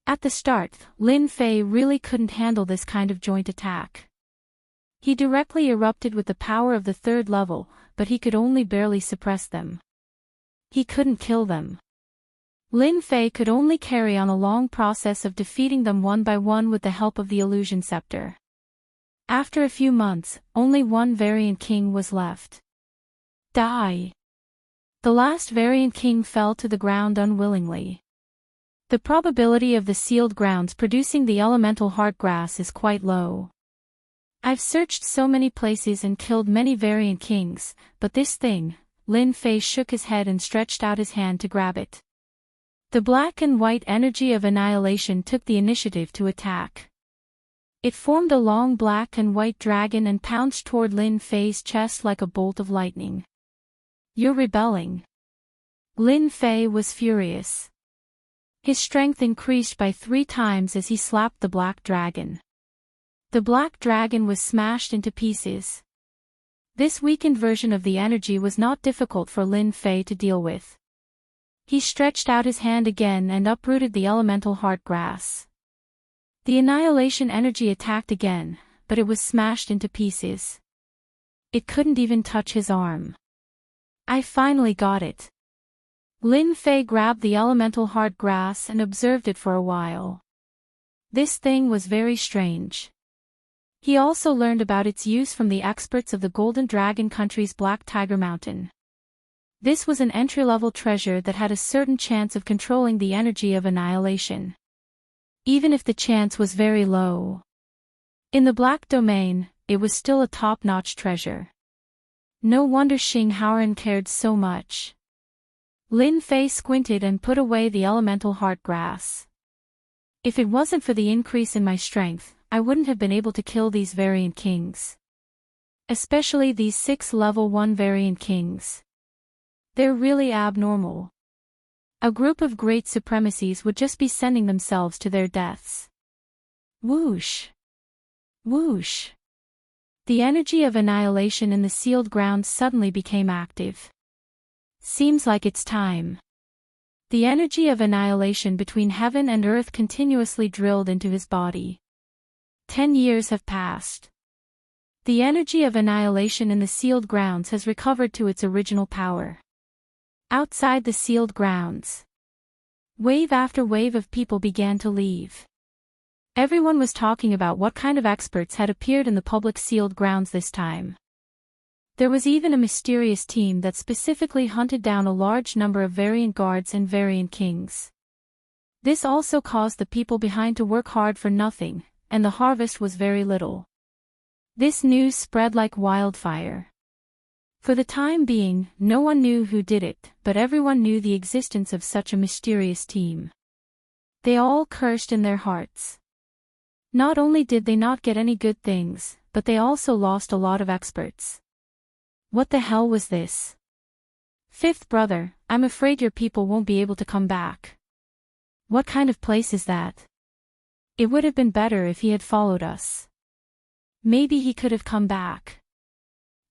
At the start, Lin Fei really couldn't handle this kind of joint attack. He directly erupted with the power of the 3rd level, but he could only barely suppress them. He couldn't kill them. Lin Fei could only carry on a long process of defeating them one by one with the help of the illusion scepter. After a few months, only 1 variant king was left. Die. The last variant king fell to the ground unwillingly. The probability of the sealed grounds producing the elemental heart grass is quite low. I've searched so many places and killed many variant kings, but this thing, Lin Fei shook his head and stretched out his hand to grab it. The black and white energy of annihilation took the initiative to attack. It formed a long black and white dragon and pounced toward Lin Fei's chest like a bolt of lightning. "You're rebelling." Lin Fei was furious. His strength increased by 3 times as he slapped the black dragon. The black dragon was smashed into pieces. This weakened version of the energy was not difficult for Lin Fei to deal with. He stretched out his hand again and uprooted the elemental heart grass. The annihilation energy attacked again, but it was smashed into pieces. It couldn't even touch his arm. "I finally got it." Lin Fei grabbed the elemental heart grass and observed it for a while. This thing was very strange. He also learned about its use from the experts of the Golden Dragon Country's Black Tiger Mountain. This was an entry-level treasure that had a certain chance of controlling the energy of annihilation. Even if the chance was very low. In the Black Domain, it was still a top-notch treasure. No wonder Xing Haoran cared so much. Lin Fei squinted and put away the elemental heart grass. If it wasn't for the increase in my strength, I wouldn't have been able to kill these variant kings. Especially these 6 level 1 variant kings. They're really abnormal. A group of great supremacies would just be sending themselves to their deaths. Whoosh! Whoosh! The energy of annihilation in the sealed ground suddenly became active. Seems like it's time. The energy of annihilation between heaven and earth continuously drilled into his body. 10 years have passed. The energy of annihilation in the sealed grounds has recovered to its original power. Outside the sealed grounds. Wave after wave of people began to leave. Everyone was talking about what kind of experts had appeared in the public sealed grounds this time. There was even a mysterious team that specifically hunted down a large number of variant guards and variant kings. This also caused the people behind to work hard for nothing, and the harvest was very little. This news spread like wildfire. For the time being, no one knew who did it, but everyone knew the existence of such a mysterious team. They all cursed in their hearts. Not only did they not get any good things, but they also lost a lot of experts. What the hell was this? Fifth brother, I'm afraid your people won't be able to come back. What kind of place is that? It would have been better if he had followed us. Maybe he could have come back.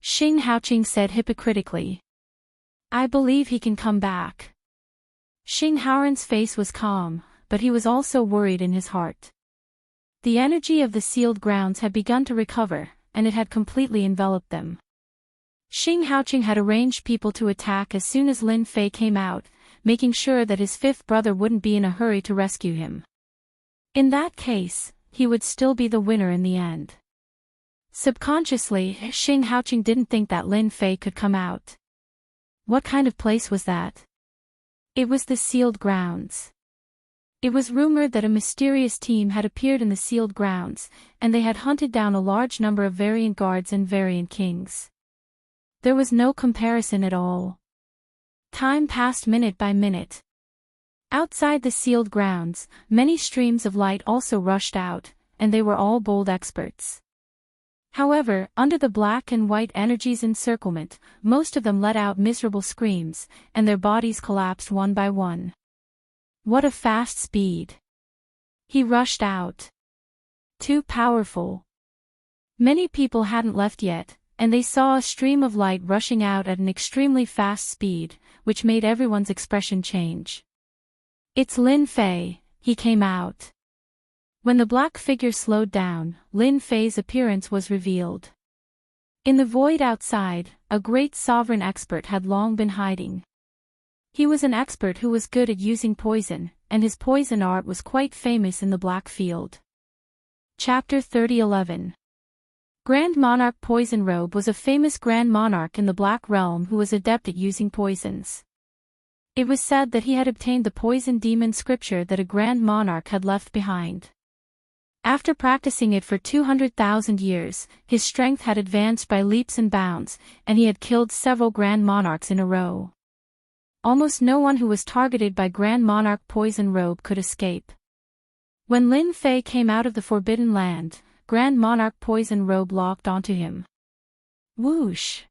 Xing Haoqing said hypocritically. I believe he can come back. Xing Haoran's face was calm, but he was also worried in his heart. The energy of the sealed grounds had begun to recover, and it had completely enveloped them. Xing Haoqing had arranged people to attack as soon as Lin Fei came out, making sure that his fifth brother wouldn't be in a hurry to rescue him. In that case, he would still be the winner in the end. Subconsciously, Xing Haoqing didn't think that Lin Fei could come out. What kind of place was that? It was the sealed grounds. It was rumored that a mysterious team had appeared in the sealed grounds, and they had hunted down a large number of variant guards and variant kings. There was no comparison at all. Time passed minute by minute. Outside the sealed grounds, many streams of light also rushed out, and they were all bold experts. However, under the black and white energy's encirclement, most of them let out miserable screams, and their bodies collapsed one by one. What a fast speed! He rushed out. Too powerful. Many people hadn't left yet, and they saw a stream of light rushing out at an extremely fast speed, which made everyone's expression change. It's Lin Fei, he came out. When the black figure slowed down, Lin Fei's appearance was revealed. In the void outside, a great sovereign expert had long been hiding. He was an expert who was good at using poison, and his poison art was quite famous in the Black Field. Chapter 30:11. Grand Monarch Poison Robe was a famous Grand Monarch in the Black Realm who was adept at using poisons. It was said that he had obtained the poison demon scripture that a Grand Monarch had left behind. After practicing it for 200,000 years, his strength had advanced by leaps and bounds, and he had killed several Grand Monarchs in a row. Almost no one who was targeted by Grand Monarch Poison Robe could escape. When Lin Fei came out of the Forbidden Land, Grand Monarch Poison Robe locked onto him. Whoosh!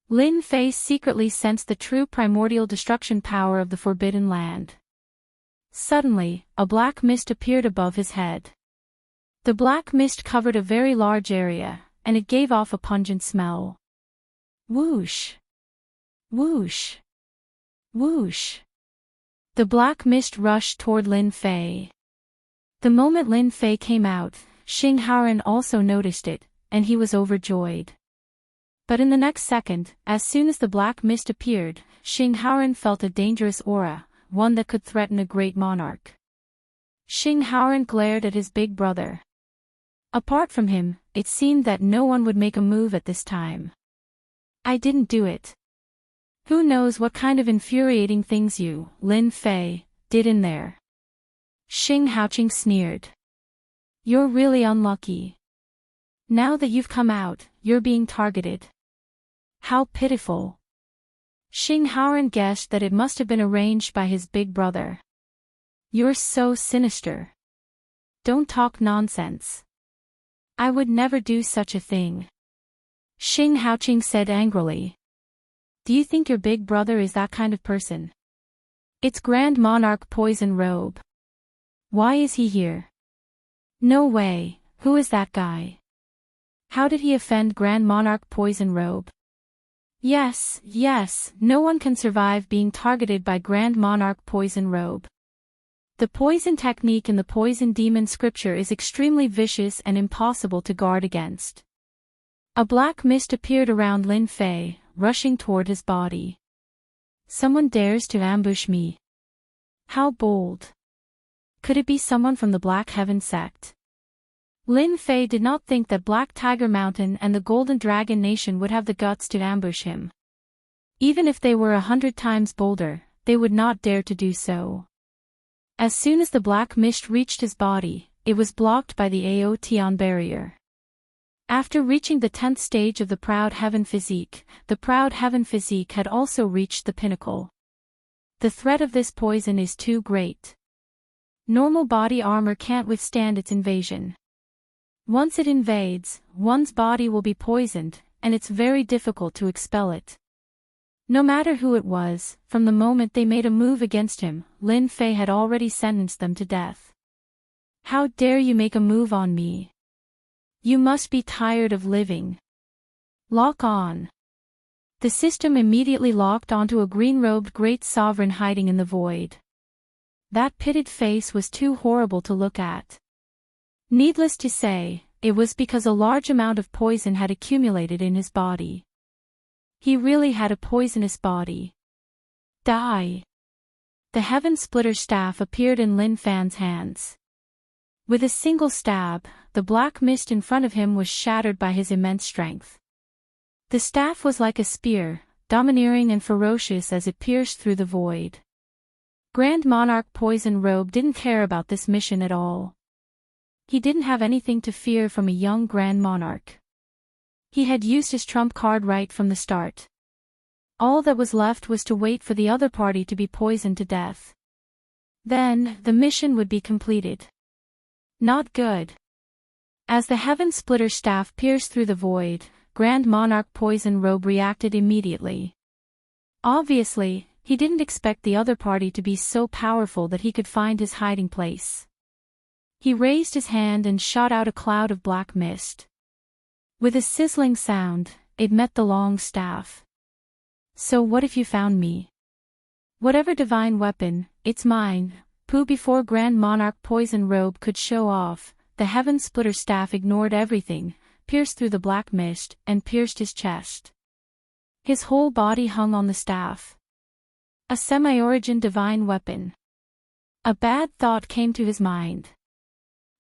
Lin Fei secretly sensed the true primordial destruction power of the Forbidden Land. Suddenly, a black mist appeared above his head. The black mist covered a very large area, and it gave off a pungent smell. Whoosh! Whoosh! Whoosh! The black mist rushed toward Lin Fei. The moment Lin Fei came out, Xing Haoran also noticed it, and he was overjoyed. But in the next second, as soon as the black mist appeared, Xing Haoran felt a dangerous aura, one that could threaten a great monarch. Xing Haoran glared at his big brother. Apart from him, it seemed that no one would make a move at this time. I didn't do it. Who knows what kind of infuriating things you, Lin Fei, did in there? Xing Haoqing sneered. You're really unlucky. Now that you've come out, you're being targeted. How pitiful. Xing Haoran guessed that it must have been arranged by his big brother. You're so sinister. Don't talk nonsense. I would never do such a thing. Xing Haoqing said angrily. Do you think your big brother is that kind of person? It's Grand Monarch Poison Robe. Why is he here? No way, who is that guy? How did he offend Grand Monarch Poison Robe? Yes, no one can survive being targeted by Grand Monarch Poison Robe. The poison technique in the poison demon scripture is extremely vicious and impossible to guard against. A black mist appeared around Lin Fei, rushing toward his body. Someone dares to ambush me. How bold. Could it be someone from the Black Heaven sect? Lin Fei did not think that Black Tiger Mountain and the Golden Dragon Nation would have the guts to ambush him. Even if they were 100 times bolder, they would not dare to do so. As soon as the black mist reached his body, it was blocked by the Aotian barrier. After reaching the 10th stage of the Proud Heaven Physique, the Proud Heaven Physique had also reached the pinnacle. The threat of this poison is too great. Normal body armor can't withstand its invasion. Once it invades, one's body will be poisoned, and it's very difficult to expel it. No matter who it was, from the moment they made a move against him, Lin Fei had already sentenced them to death. How dare you make a move on me? You must be tired of living. Lock on. The system immediately locked onto a green-robed great sovereign hiding in the void. That pitted face was too horrible to look at. Needless to say, it was because a large amount of poison had accumulated in his body. He really had a poisonous body. Die. The Heaven Splitter staff appeared in Lin Fan's hands. With a single stab, the black mist in front of him was shattered by his immense strength. The staff was like a spear, domineering and ferocious as it pierced through the void. Grand Monarch Poison Robe didn't care about this mission at all. He didn't have anything to fear from a young Grand Monarch. He had used his trump card right from the start. All that was left was to wait for the other party to be poisoned to death. Then, the mission would be completed. Not good. As the Heaven Splitter staff pierced through the void, Grand Monarch Poison Robe reacted immediately. Obviously, he didn't expect the other party to be so powerful that he could find his hiding place. He raised his hand and shot out a cloud of black mist. With a sizzling sound, it met the long staff. So what if you found me? Whatever divine weapon, it's mine. Pooh. Before Grand Monarch Poison Robe could show off, the Heaven Splitter staff ignored everything, pierced through the black mist, and pierced his chest. His whole body hung on the staff. A semi-origin divine weapon. A bad thought came to his mind.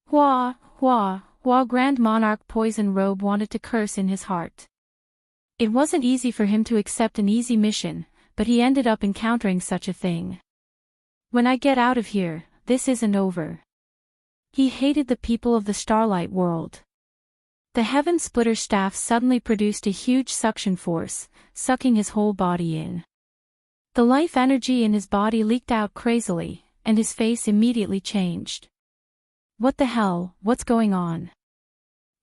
Hua, hua, hua. Grand Monarch Poison Robe wanted to curse in his heart. It wasn't easy for him to accept an easy mission, but he ended up encountering such a thing. When I get out of here, this isn't over. He hated the people of the Starlight World. The Heaven Splitter staff suddenly produced a huge suction force, sucking his whole body in. The life energy in his body leaked out crazily, and his face immediately changed. What the hell, what's going on?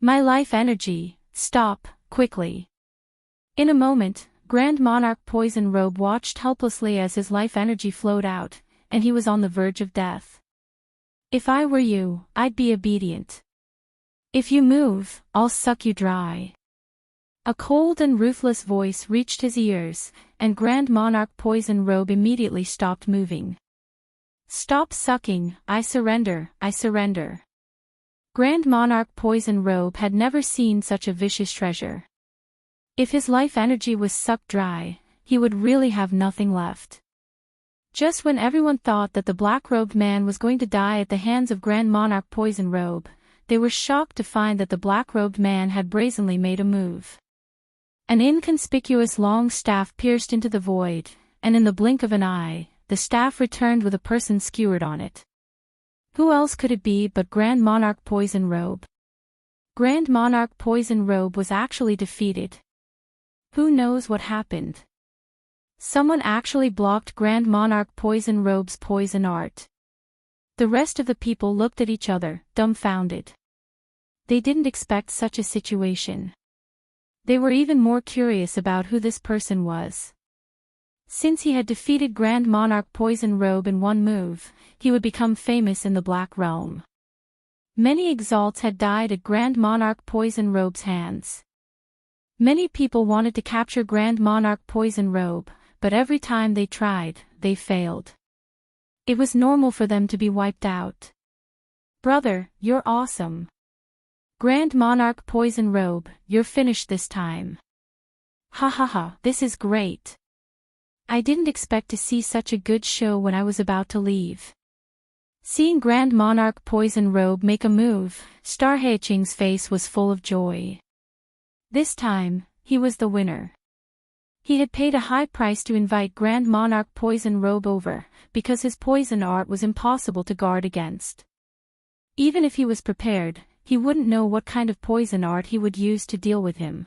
My life energy, stop, quickly. In a moment, Grand Monarch Poison Robe watched helplessly as his life energy flowed out, and he was on the verge of death. If I were you, I'd be obedient. If you move, I'll suck you dry. A cold and ruthless voice reached his ears, and Grand Monarch Poison Robe immediately stopped moving. Stop sucking, I surrender, I surrender. Grand Monarch Poison Robe had never seen such a vicious treasure. If his life energy was sucked dry, he would really have nothing left. Just when everyone thought that the black-robed man was going to die at the hands of Grand Monarch Poison Robe, they were shocked to find that the black-robed man had brazenly made a move. An inconspicuous long staff pierced into the void, and in the blink of an eye, the staff returned with a person skewered on it. Who else could it be but Grand Monarch Poison Robe? Grand Monarch Poison Robe was actually defeated. Who knows what happened? Someone actually blocked Grand Monarch Poison Robe's poison art. The rest of the people looked at each other, dumbfounded. They didn't expect such a situation. They were even more curious about who this person was. Since he had defeated Grand Monarch Poison Robe in one move, he would become famous in the Black Realm. Many exalts had died at Grand Monarch Poison Robe's hands. Many people wanted to capture Grand Monarch Poison Robe, but every time they tried, they failed. It was normal for them to be wiped out. Brother, you're awesome. Grand Monarch Poison Robe, you're finished this time. Ha ha ha, this is great. I didn't expect to see such a good show when I was about to leave. Seeing Grand Monarch Poison Robe make a move, Star Hei-Ching's face was full of joy. This time, he was the winner. He had paid a high price to invite Grand Monarch Poison Robe over, because his poison art was impossible to guard against. Even if he was prepared, he wouldn't know what kind of poison art he would use to deal with him.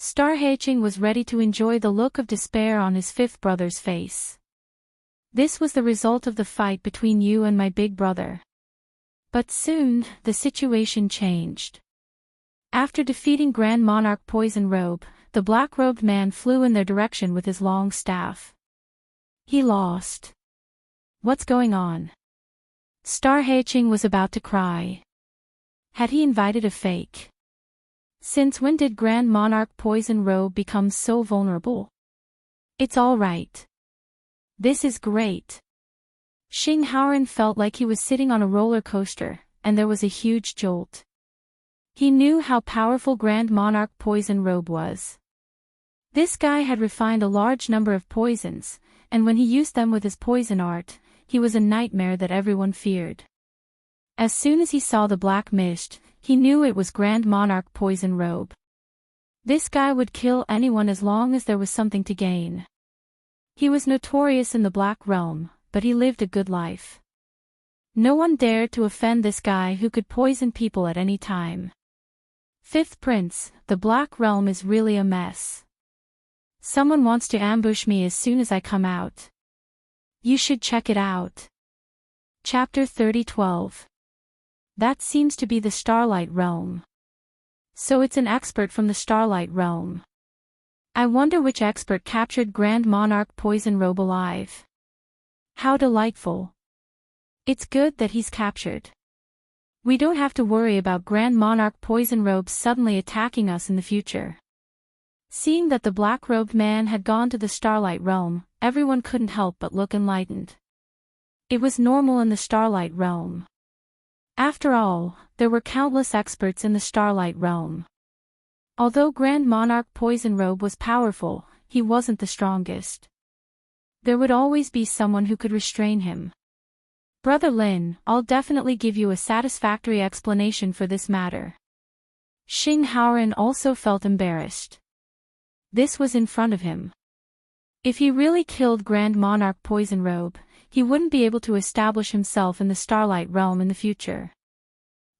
Star Hei-Ching was ready to enjoy the look of despair on his fifth brother's face. This was the result of the fight between you and my big brother. But soon, the situation changed. After defeating Grand Monarch Poison Robe, the black-robed man flew in their direction with his long staff. He lost. What's going on? Star Hei-Ching was about to cry. Had he invited a fake? Since when did Grand Monarch Poison Robe become so vulnerable? It's all right. This is great. Xing Haoran felt like he was sitting on a roller coaster, and there was a huge jolt. He knew how powerful Grand Monarch Poison Robe was. This guy had refined a large number of poisons, and when he used them with his poison art, he was a nightmare that everyone feared. As soon as he saw the black mist, he knew it was Grand Monarch Poison Robe. This guy would kill anyone as long as there was something to gain. He was notorious in the Black Realm, but he lived a good life. No one dared to offend this guy who could poison people at any time. Fifth Prince, the Black Realm is really a mess. Someone wants to ambush me as soon as I come out. You should check it out. Chapter 30:12. That seems to be the Starlight Realm. So it's an expert from the Starlight Realm. I wonder which expert captured Grand Monarch Poison Robe alive. How delightful. It's good that he's captured. We don't have to worry about Grand Monarch Poison Robe suddenly attacking us in the future. Seeing that the black-robed man had gone to the Starlight Realm, everyone couldn't help but look enlightened. It was normal in the Starlight Realm. After all, there were countless experts in the Starlight Realm. Although Grand Monarch Poison Robe was powerful, he wasn't the strongest. There would always be someone who could restrain him. Brother Lin, I'll definitely give you a satisfactory explanation for this matter. Xing Haoran also felt embarrassed. This was in front of him. If he really killed Grand Monarch Poison Robe, he wouldn't be able to establish himself in the Starlight Realm in the future.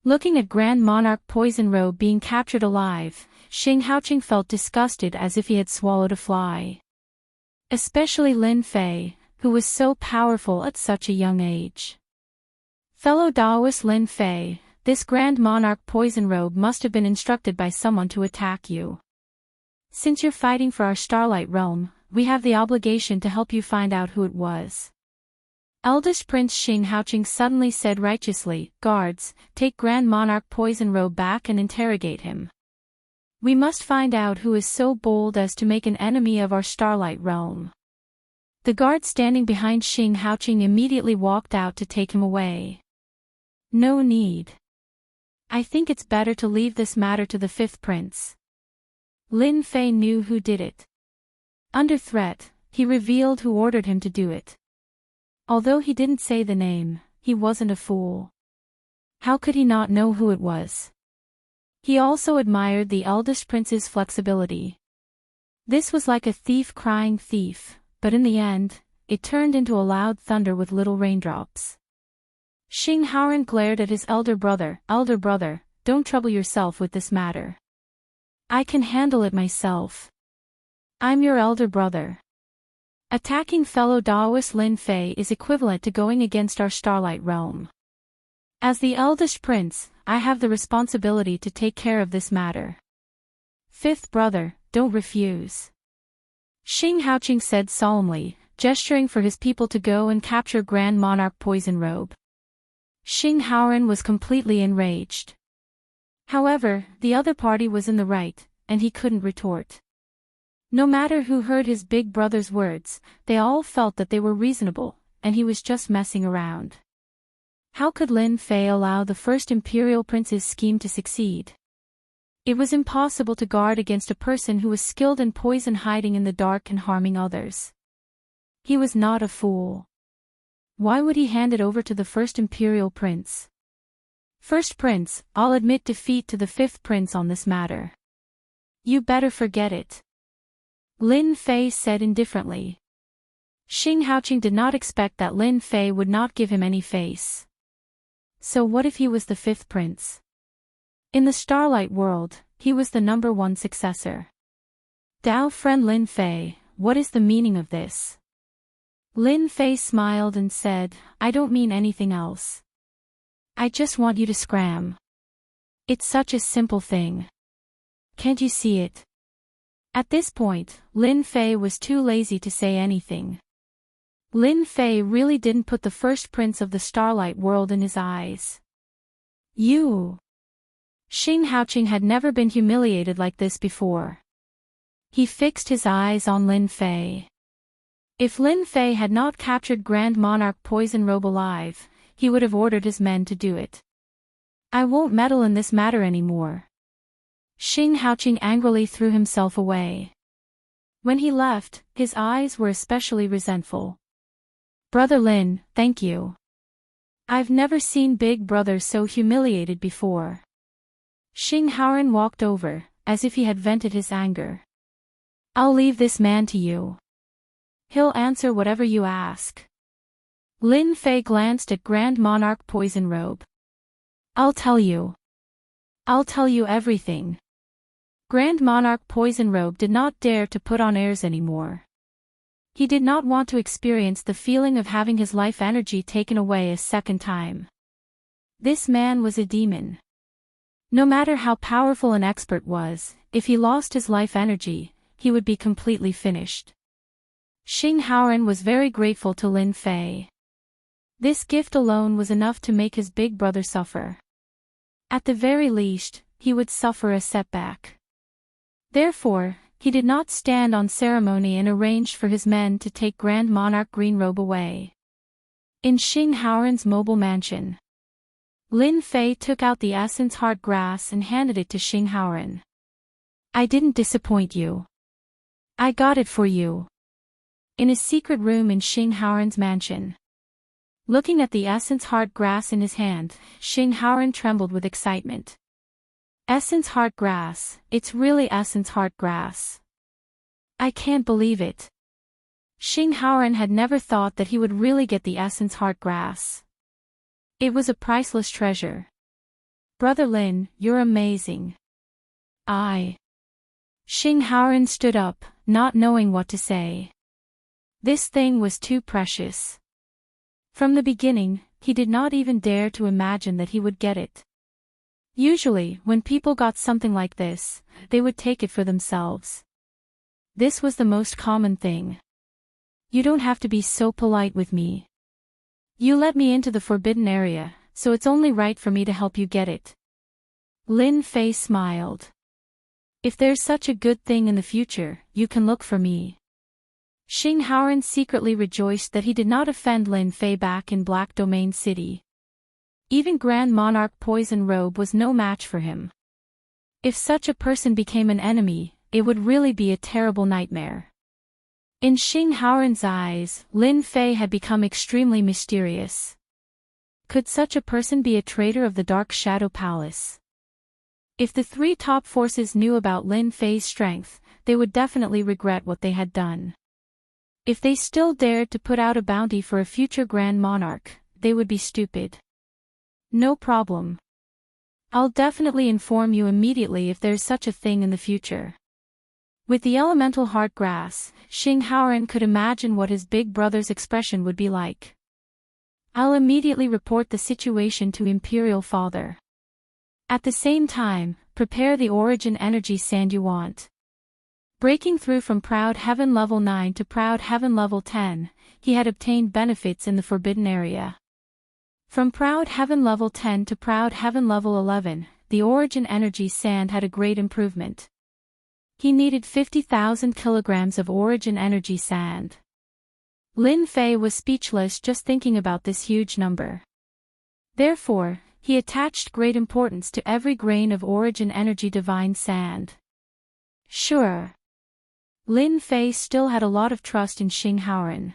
Looking at Grand Monarch Poison Robe being captured alive, Xing Haoqing felt disgusted as if he had swallowed a fly. Especially Lin Fei, who was so powerful at such a young age. Fellow Daoist Lin Fei, this Grand Monarch Poison Robe must have been instructed by someone to attack you. Since you're fighting for our Starlight Realm, we have the obligation to help you find out who it was. Eldest Prince Xing Haoqing suddenly said righteously, "Guards, take Grand Monarch Poison Robe back and interrogate him. We must find out who is so bold as to make an enemy of our Starlight Realm." The guard standing behind Xing Haoqing immediately walked out to take him away. No need. I think it's better to leave this matter to the fifth prince. Lin Fei knew who did it. Under threat, he revealed who ordered him to do it. Although he didn't say the name, he wasn't a fool. How could he not know who it was? He also admired the eldest prince's flexibility. This was like a thief crying thief, but in the end, it turned into a loud thunder with little raindrops. Xing Haoran glared at his elder brother, "Elder brother, don't trouble yourself with this matter. I can handle it myself. I'm your elder brother. Attacking fellow Daoist Lin Fei is equivalent to going against our Starlight Realm. As the eldest prince, I have the responsibility to take care of this matter. Fifth brother, don't refuse." Xing Haoqing said solemnly, gesturing for his people to go and capture Grand Monarch Poison Robe. Xing Haoran was completely enraged. However, the other party was in the right, and he couldn't retort. No matter who heard his big brother's words, they all felt that they were reasonable, and he was just messing around. How could Lin Fei allow the first imperial prince's scheme to succeed? It was impossible to guard against a person who was skilled in poison hiding in the dark and harming others. He was not a fool. Why would he hand it over to the first Imperial Prince? First Prince, I'll admit defeat to the fifth Prince on this matter. You better forget it. Lin Fei said indifferently. Xing Haoqing did not expect that Lin Fei would not give him any face. So what if he was the fifth prince? In the Starlight world, he was the #1 successor. Dao friend Lin Fei, what is the meaning of this? Lin Fei smiled and said, I don't mean anything else. I just want you to scram. It's such a simple thing. Can't you see it? At this point, Lin Fei was too lazy to say anything. Lin Fei really didn't put the first prince of the Starlight world in his eyes. You! Xing Haoqing had never been humiliated like this before. He fixed his eyes on Lin Fei. If Lin Fei had not captured Grand Monarch Poison Robe alive, he would have ordered his men to do it. I won't meddle in this matter anymore. Xing Haoqing angrily threw himself away. When he left, his eyes were especially resentful. Brother Lin, thank you. I've never seen Big Brother so humiliated before. Xing Haoran walked over, as if he had vented his anger. I'll leave this man to you. He'll answer whatever you ask. Lin Fei glanced at Grand Monarch Poison Robe. I'll tell you. I'll tell you everything. Grand Monarch Poison Robe did not dare to put on airs anymore. He did not want to experience the feeling of having his life energy taken away a second time. This man was a demon. No matter how powerful an expert was, if he lost his life energy, he would be completely finished. Xing Haoran was very grateful to Lin Fei. This gift alone was enough to make his big brother suffer. At the very least, he would suffer a setback. Therefore, he did not stand on ceremony and arranged for his men to take Grand Monarch Green Robe away. In Xing Haoran's mobile mansion, Lin Fei took out the Essence Heart Grass and handed it to Xing Haoran. I didn't disappoint you. I got it for you. In a secret room in Xing Haoran's mansion. Looking at the Essence Heart Grass in his hand, Xing Haoran trembled with excitement. Essence Heart Grass, it's really Essence Heart Grass. I can't believe it. Xing Haoran had never thought that he would really get the Essence Heart Grass. It was a priceless treasure. Brother Lin, you're amazing. Xing Haoran stood up, not knowing what to say. This thing was too precious. From the beginning, he did not even dare to imagine that he would get it. Usually, when people got something like this, they would take it for themselves. This was the most common thing. You don't have to be so polite with me. You let me into the forbidden area, so it's only right for me to help you get it. Lin Fei smiled. If there's such a good thing in the future, you can look for me. Xing Haoran secretly rejoiced that he did not offend Lin Fei back in Black Domain City. Even Grand Monarch Poison Robe was no match for him. If such a person became an enemy, it would really be a terrible nightmare. In Xing Haoran's eyes, Lin Fei had become extremely mysterious. Could such a person be a traitor of the Dark Shadow Palace? If the three top forces knew about Lin Fei's strength, they would definitely regret what they had done. If they still dared to put out a bounty for a future Grand Monarch, they would be stupid. No problem. I'll definitely inform you immediately if there's such a thing in the future. With the elemental heart grass, Xing Haoran could imagine what his big brother's expression would be like. I'll immediately report the situation to Imperial Father. At the same time, prepare the origin energy sand you want. Breaking through from Proud Heaven level 9 to Proud Heaven level 10, he had obtained benefits in the forbidden area. From Proud Heaven level 10 to Proud Heaven level 11, the origin energy sand had a great improvement. He needed 50,000 kilograms of origin energy sand. Lin Fei was speechless just thinking about this huge number. Therefore, he attached great importance to every grain of origin energy divine sand. Sure. Lin Fei still had a lot of trust in Xing Haoran.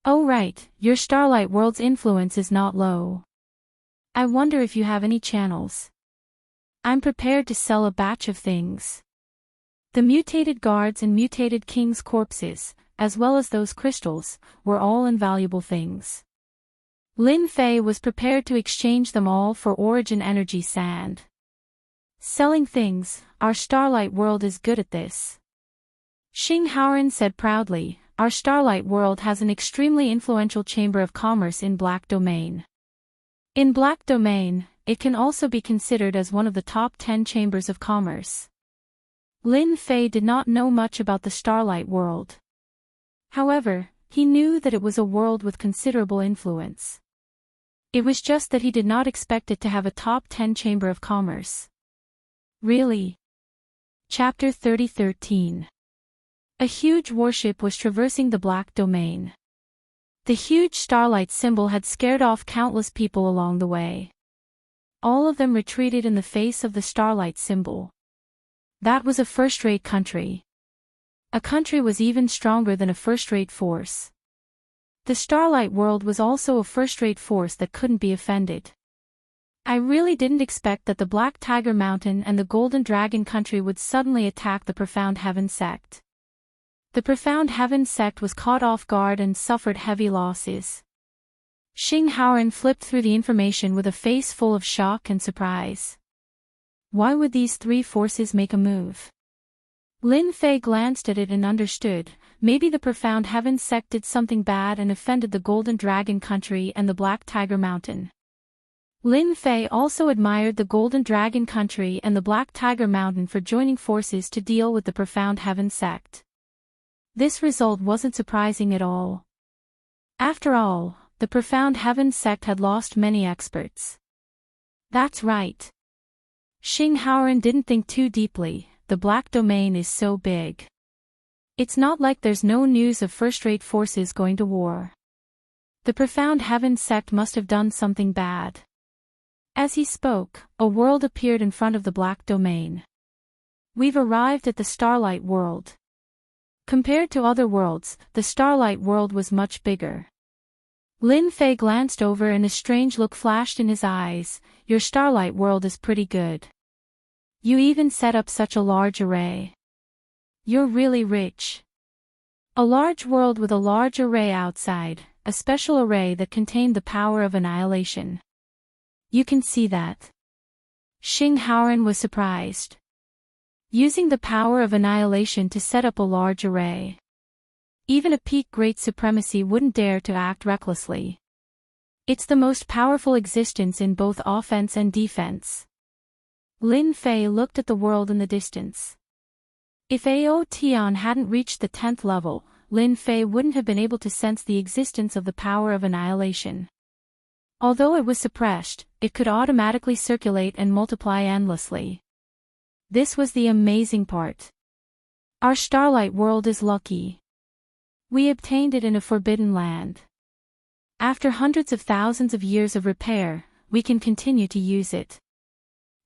Oh right, your Starlight World's influence is not low. I wonder if you have any channels. I'm prepared to sell a batch of things. The mutated guards and mutated king's corpses, as well as those crystals, were all invaluable things. Lin Fei was prepared to exchange them all for Origin Energy Sand. Selling things, our Starlight World is good at this. Xing Haoran said proudly, our Starlight World has an extremely influential chamber of commerce in Black Domain. In Black Domain, it can also be considered as one of the top 10 chambers of commerce. Lin Fei did not know much about the Starlight World. However, he knew that it was a world with considerable influence. It was just that he did not expect it to have a top 10 chamber of commerce. Really? Chapter 30:13. A huge warship was traversing the Black Domain. The huge starlight symbol had scared off countless people along the way. All of them retreated in the face of the starlight symbol. That was a first-rate country. A country was even stronger than a first-rate force. The Starlight World was also a first-rate force that couldn't be offended. I really didn't expect that the Black Tiger Mountain and the Golden Dragon Country would suddenly attack the Profound Heaven sect. The Profound Heaven sect was caught off guard and suffered heavy losses. Xing Haoran flipped through the information with a face full of shock and surprise. Why would these three forces make a move? Lin Fei glanced at it and understood, maybe the Profound Heaven sect did something bad and offended the Golden Dragon Country and the Black Tiger Mountain. Lin Fei also admired the Golden Dragon Country and the Black Tiger Mountain for joining forces to deal with the Profound Heaven sect. This result wasn't surprising at all. After all, the Profound Heaven sect had lost many experts. That's right. Xing Haoran didn't think too deeply, the Black Domain is so big. It's not like there's no news of first-rate forces going to war. The Profound Heaven sect must have done something bad. As he spoke, a world appeared in front of the Black Domain. We've arrived at the Starlight World. Compared to other worlds, the Starlight World was much bigger. Lin Fei glanced over and a strange look flashed in his eyes. Your Starlight World is pretty good. You even set up such a large array. You're really rich. A large world with a large array outside, a special array that contained the power of annihilation. You can see that. Xing Haoran was surprised. Using the power of annihilation to set up a large array. Even a peak great supremacy wouldn't dare to act recklessly. It's the most powerful existence in both offense and defense. Lin Fei looked at the world in the distance. If Ao Tian hadn't reached the 10th level, Lin Fei wouldn't have been able to sense the existence of the power of annihilation. Although it was suppressed, it could automatically circulate and multiply endlessly. This was the amazing part. Our Starlight World is lucky. We obtained it in a forbidden land. After hundreds of thousands of years of repair, we can continue to use it.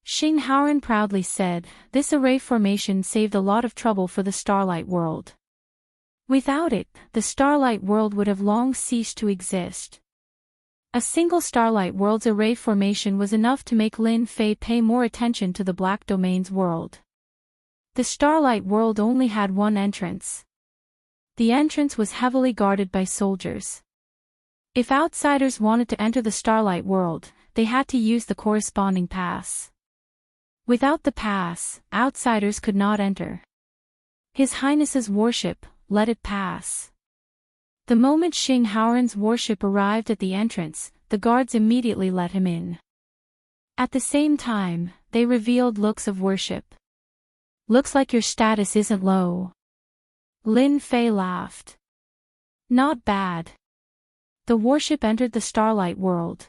Xing Haoran proudly said, this array formation saved a lot of trouble for the Starlight World. Without it, the Starlight World would have long ceased to exist. A single Starlight World's array formation was enough to make Lin Fei pay more attention to the Black Domain's world. The Starlight World only had one entrance. The entrance was heavily guarded by soldiers. If outsiders wanted to enter the Starlight World, they had to use the corresponding pass. Without the pass, outsiders could not enter. His Highness's warship let it pass. The moment Xing Haoran's warship arrived at the entrance, the guards immediately let him in. At the same time, they revealed looks of worship. Looks like your status isn't low. Lin Fei laughed. Not bad. The warship entered the Starlight World.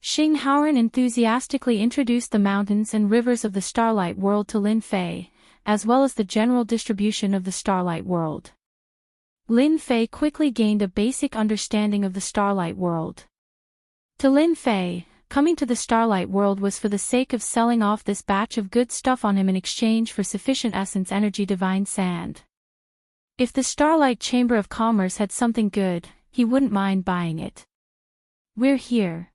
Xing Haoran enthusiastically introduced the mountains and rivers of the Starlight World to Lin Fei, as well as the general distribution of the Starlight World. Lin Fei quickly gained a basic understanding of the Starlight World. To Lin Fei, coming to the Starlight World was for the sake of selling off this batch of good stuff on him in exchange for sufficient essence energy divine sand. If the Starlight Chamber of Commerce had something good, he wouldn't mind buying it. We're here.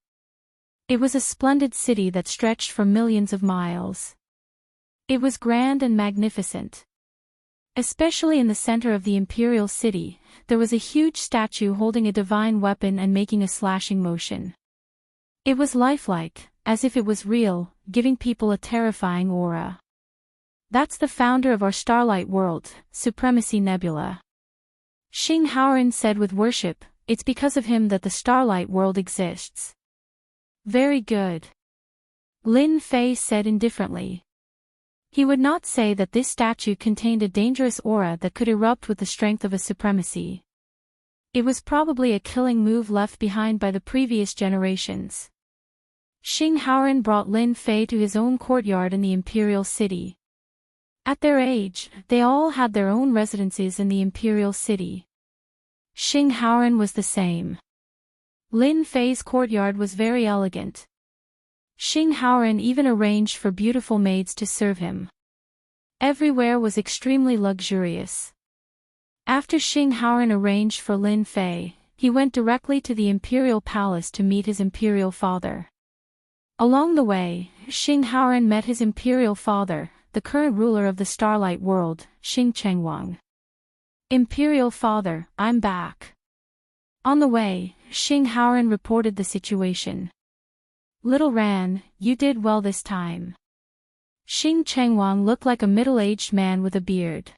It was a splendid city that stretched for millions of miles. It was grand and magnificent. Especially in the center of the imperial city, there was a huge statue holding a divine weapon and making a slashing motion. It was lifelike, as if it was real, giving people a terrifying aura. That's the founder of our starlight world, Supremacy Nebula. Xing Haoran said with worship, it's because of him that the starlight world exists. Very good. Lin Fei said indifferently. He would not say that this statue contained a dangerous aura that could erupt with the strength of a supremacy. It was probably a killing move left behind by the previous generations. Xing Haoran brought Lin Fei to his own courtyard in the imperial city. At their age, they all had their own residences in the imperial city. Xing Haoran was the same. Lin Fei's courtyard was very elegant. Xing Haoran even arranged for beautiful maids to serve him. Everywhere was extremely luxurious. After Xing Haoran arranged for Lin Fei, he went directly to the imperial palace to meet his imperial father. Along the way, Xing Haoran met his imperial father, the current ruler of the Starlight World, Xing Chengwang. Imperial Father, I'm back. On the way, Xing Haoran reported the situation. Little Ran, you did well this time. Xing Chengwang looked like a middle-aged man with a beard.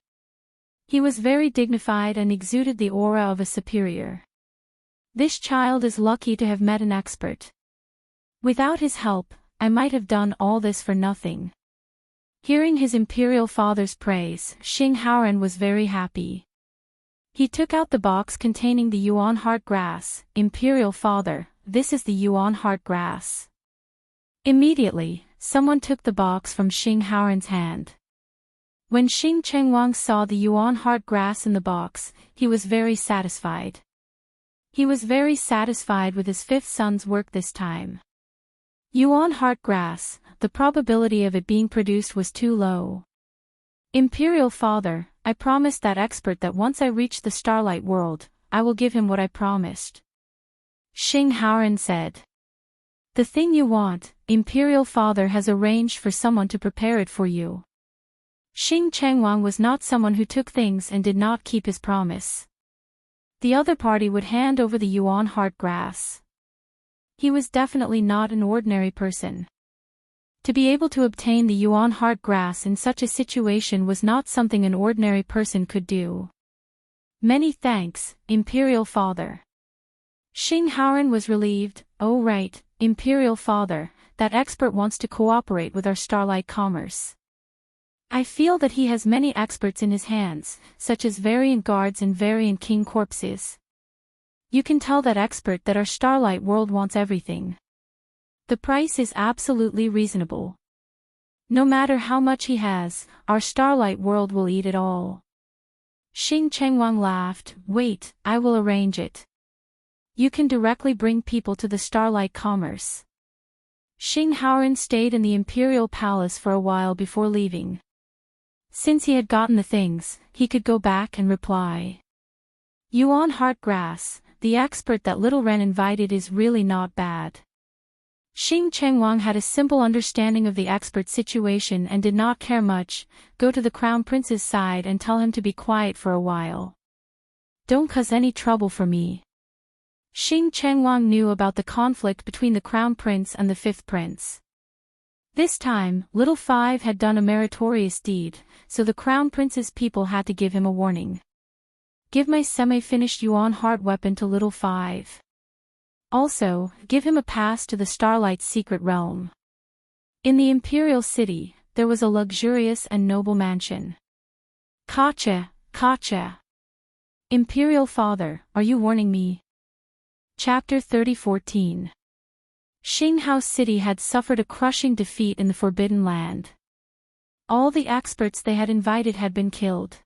He was very dignified and exuded the aura of a superior. This child is lucky to have met an expert. Without his help, I might have done all this for nothing. Hearing his imperial father's praise, Xing Haoran was very happy. He took out the box containing the Yuan heart grass. Imperial Father, this is the Yuan heart grass. Immediately, someone took the box from Xing Haoran's hand. When Xing Chengwang saw the Yuan heart grass in the box, he was very satisfied. He was very satisfied with his fifth son's work this time. Yuan heart grass, the probability of it being produced was too low. Imperial Father, I promised that expert that once I reach the Starlight World, I will give him what I promised. Xing Haoran said. The thing you want, Imperial Father has arranged for someone to prepare it for you. Xing Chengwang was not someone who took things and did not keep his promise. The other party would hand over the Yuan heart grass. He was definitely not an ordinary person. To be able to obtain the Yuan heart grass in such a situation was not something an ordinary person could do. Many thanks, Imperial Father. Xing Haoran was relieved. Oh right, Imperial Father, that expert wants to cooperate with our starlight commerce. I feel that he has many experts in his hands, such as variant guards and variant king corpses. You can tell that expert that our starlight world wants everything. The price is absolutely reasonable. No matter how much he has, our starlight world will eat it all. Xing Chengwang laughed. Wait, I will arrange it. You can directly bring people to the starlight commerce. Xing Haoran stayed in the imperial palace for a while before leaving. Since he had gotten the things, he could go back and reply. Yuan heart grass, the expert that Little Ren invited is really not bad. Xing Chengwang had a simple understanding of the expert's situation and did not care much. Go to the crown prince's side and tell him to be quiet for a while. Don't cause any trouble for me. Xing Chengwang knew about the conflict between the crown prince and the fifth prince. This time, Little Five had done a meritorious deed, so the crown prince's people had to give him a warning. Give my semi-finished Yuan heart weapon to Little Five. Also, give him a pass to the Starlight's secret realm. In the Imperial City, there was a luxurious and noble mansion. Kacha, Kacha. Imperial Father, are you warning me? Chapter 30:14. Xinghao City had suffered a crushing defeat in the Forbidden Land. All the experts they had invited had been killed.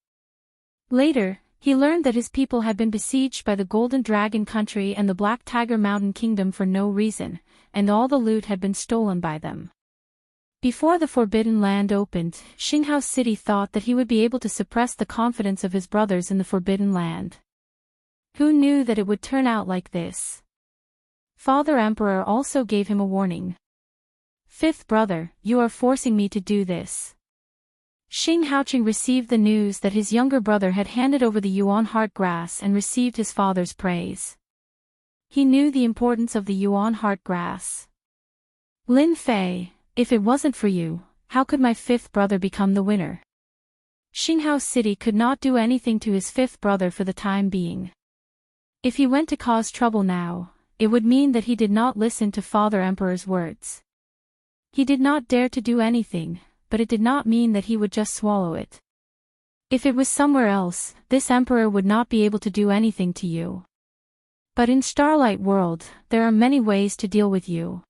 Later, he learned that his people had been besieged by the Golden Dragon Country and the Black Tiger Mountain Kingdom for no reason, and all the loot had been stolen by them. Before the Forbidden Land opened, Xinghao City thought that he would be able to suppress the confidence of his brothers in the Forbidden Land. Who knew that it would turn out like this? Father Emperor also gave him a warning. Fifth brother, you are forcing me to do this. Xing Haoqing received the news that his younger brother had handed over the Yuan heart grass and received his father's praise. He knew the importance of the Yuan heart grass. Lin Fei, if it wasn't for you, how could my fifth brother become the winner? Xinghao City could not do anything to his fifth brother for the time being. If he went to cause trouble now, it would mean that he did not listen to Father Emperor's words. He did not dare to do anything, but it did not mean that he would just swallow it. If it was somewhere else, this emperor would not be able to do anything to you. But in Starlight World, there are many ways to deal with you.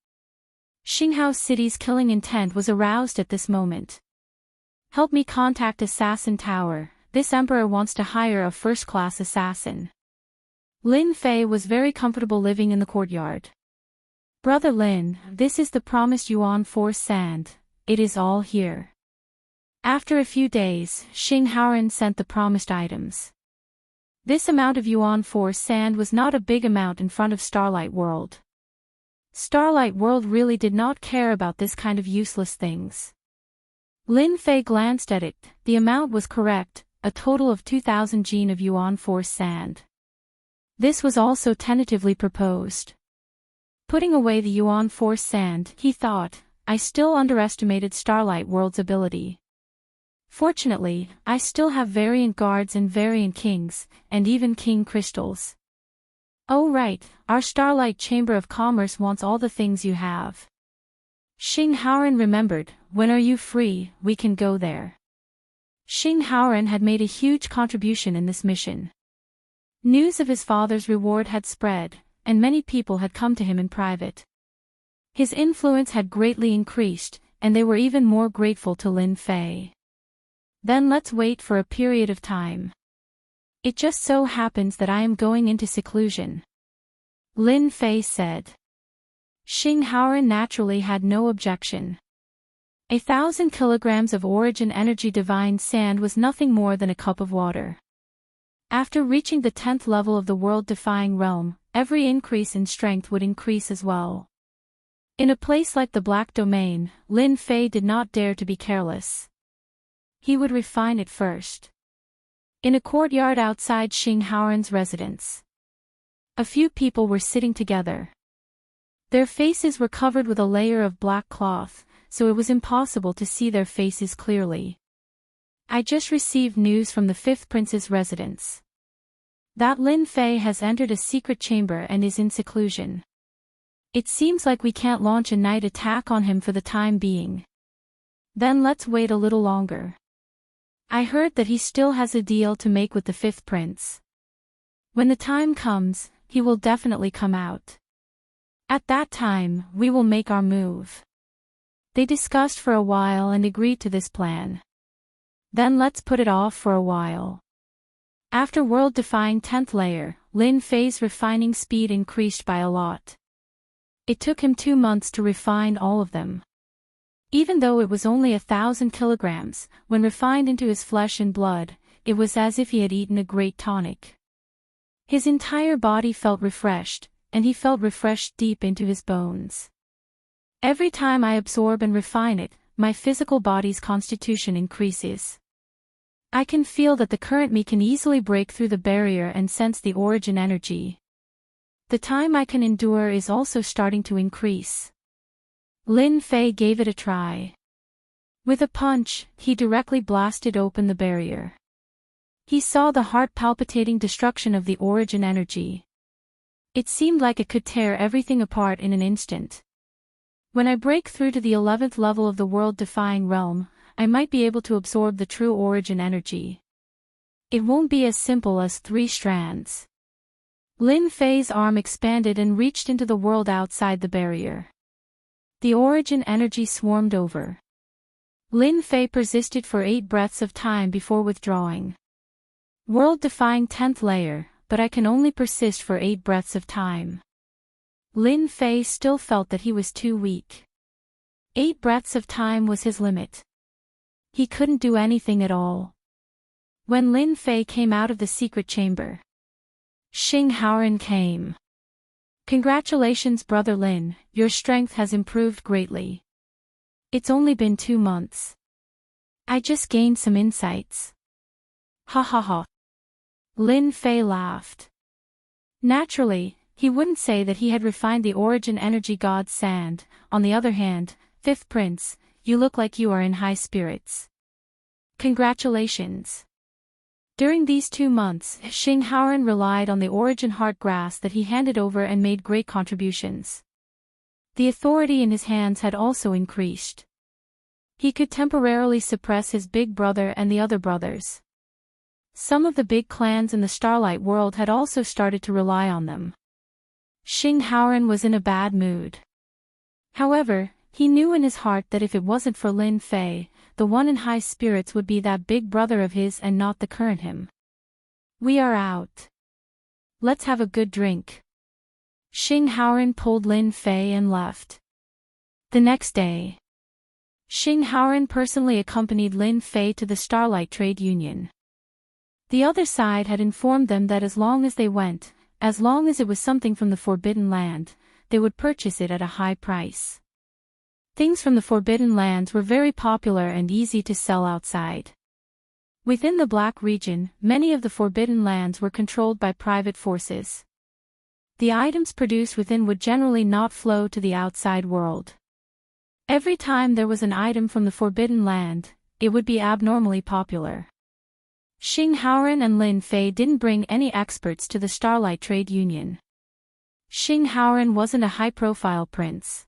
Xinghao City's killing intent was aroused at this moment. Help me contact Assassin Tower, this emperor wants to hire a first-class assassin. Lin Fei was very comfortable living in the courtyard. Brother Lin, this is the promised Yuan Force sand, it is all here. After a few days, Xing Haoran sent the promised items. This amount of Yuan Force sand was not a big amount in front of Starlight World. Starlight World really did not care about this kind of useless things. Lin Fei glanced at it, the amount was correct, a total of 2,000 gene of Yuan Force sand. This was also tentatively proposed. Putting away the Yuan Force sand, he thought, I still underestimated Starlight World's ability. Fortunately, I still have variant guards and variant kings, and even king crystals. Oh right, our Starlight Chamber of Commerce wants all the things you have. Xing Haoran remembered, when are you free, we can go there. Xing Haoran had made a huge contribution in this mission. News of his father's reward had spread, and many people had come to him in private. His influence had greatly increased, and they were even more grateful to Lin Fei. Then let's wait for a period of time. It just so happens that I am going into seclusion. Lin Fei said. Xing Haoran naturally had no objection. 1,000 kilograms of origin energy divine sand was nothing more than a cup of water. After reaching the 10th level of the world-defying realm, every increase in strength would increase as well. In a place like the Black Domain, Lin Fei did not dare to be careless. He would refine it first. In a courtyard outside Xing Haoran's residence, a few people were sitting together. Their faces were covered with a layer of black cloth, so it was impossible to see their faces clearly. I just received news from the 5th Prince's residence. That Lin Fei has entered a secret chamber and is in seclusion. It seems like we can't launch a night attack on him for the time being. Then let's wait a little longer. I heard that he still has a deal to make with the 5th Prince. When the time comes, he will definitely come out. At that time, we will make our move. They discussed for a while and agreed to this plan. Then let's put it off for a while. After world-defying 10th layer, Lin Fei's refining speed increased by a lot. It took him 2 months to refine all of them. Even though it was only 1,000 kilograms, when refined into his flesh and blood, it was as if he had eaten a great tonic. His entire body felt refreshed, and he felt refreshed deep into his bones. Every time I absorb and refine it, my physical body's constitution increases. I can feel that the current me can easily break through the barrier and sense the origin energy. The time I can endure is also starting to increase. Lin Fei gave it a try. With a punch, he directly blasted open the barrier. He saw the heart-palpitating destruction of the origin energy. It seemed like it could tear everything apart in an instant. When I break through to the 11th level of the world-defying realm, I might be able to absorb the true origin energy. It won't be as simple as 3 strands. Lin Fei's arm expanded and reached into the world outside the barrier. The origin energy swarmed over. Lin Fei persisted for 8 breaths of time before withdrawing. World-defying 10th layer, but I can only persist for 8 breaths of time. Lin Fei still felt that he was too weak. 8 breaths of time was his limit. He couldn't do anything at all. When Lin Fei came out of the secret chamber, Xing Haoran came. Congratulations, Brother Lin, your strength has improved greatly. It's only been 2 months. I just gained some insights. Ha ha ha. Lin Fei laughed. Naturally, he wouldn't say that he had refined the origin energy god Sand. On the other hand, Fifth Prince, you look like you are in high spirits. Congratulations. During these 2 months, Xing Haoran relied on the origin heart grass that he handed over and made great contributions. The authority in his hands had also increased. He could temporarily suppress his big brother and the other brothers. Some of the big clans in the Starlight world had also started to rely on them. Xing Haoran was in a bad mood. However, he knew in his heart that if it wasn't for Lin Fei, the one in high spirits would be that big brother of his and not the current him. We are out. Let's have a good drink. Xing Haoran pulled Lin Fei and left. The next day, Xing Haoran personally accompanied Lin Fei to the Starlight Trade Union. The other side had informed them that as long as they went, as long as it was something from the Forbidden Land, they would purchase it at a high price. Things from the Forbidden Lands were very popular and easy to sell outside. Within the Black region, many of the Forbidden Lands were controlled by private forces. The items produced within would generally not flow to the outside world. Every time there was an item from the Forbidden Land, it would be abnormally popular. Xing Haoran and Lin Fei didn't bring any experts to the Starlight Trade Union. Xing Haoran wasn't a high-profile prince.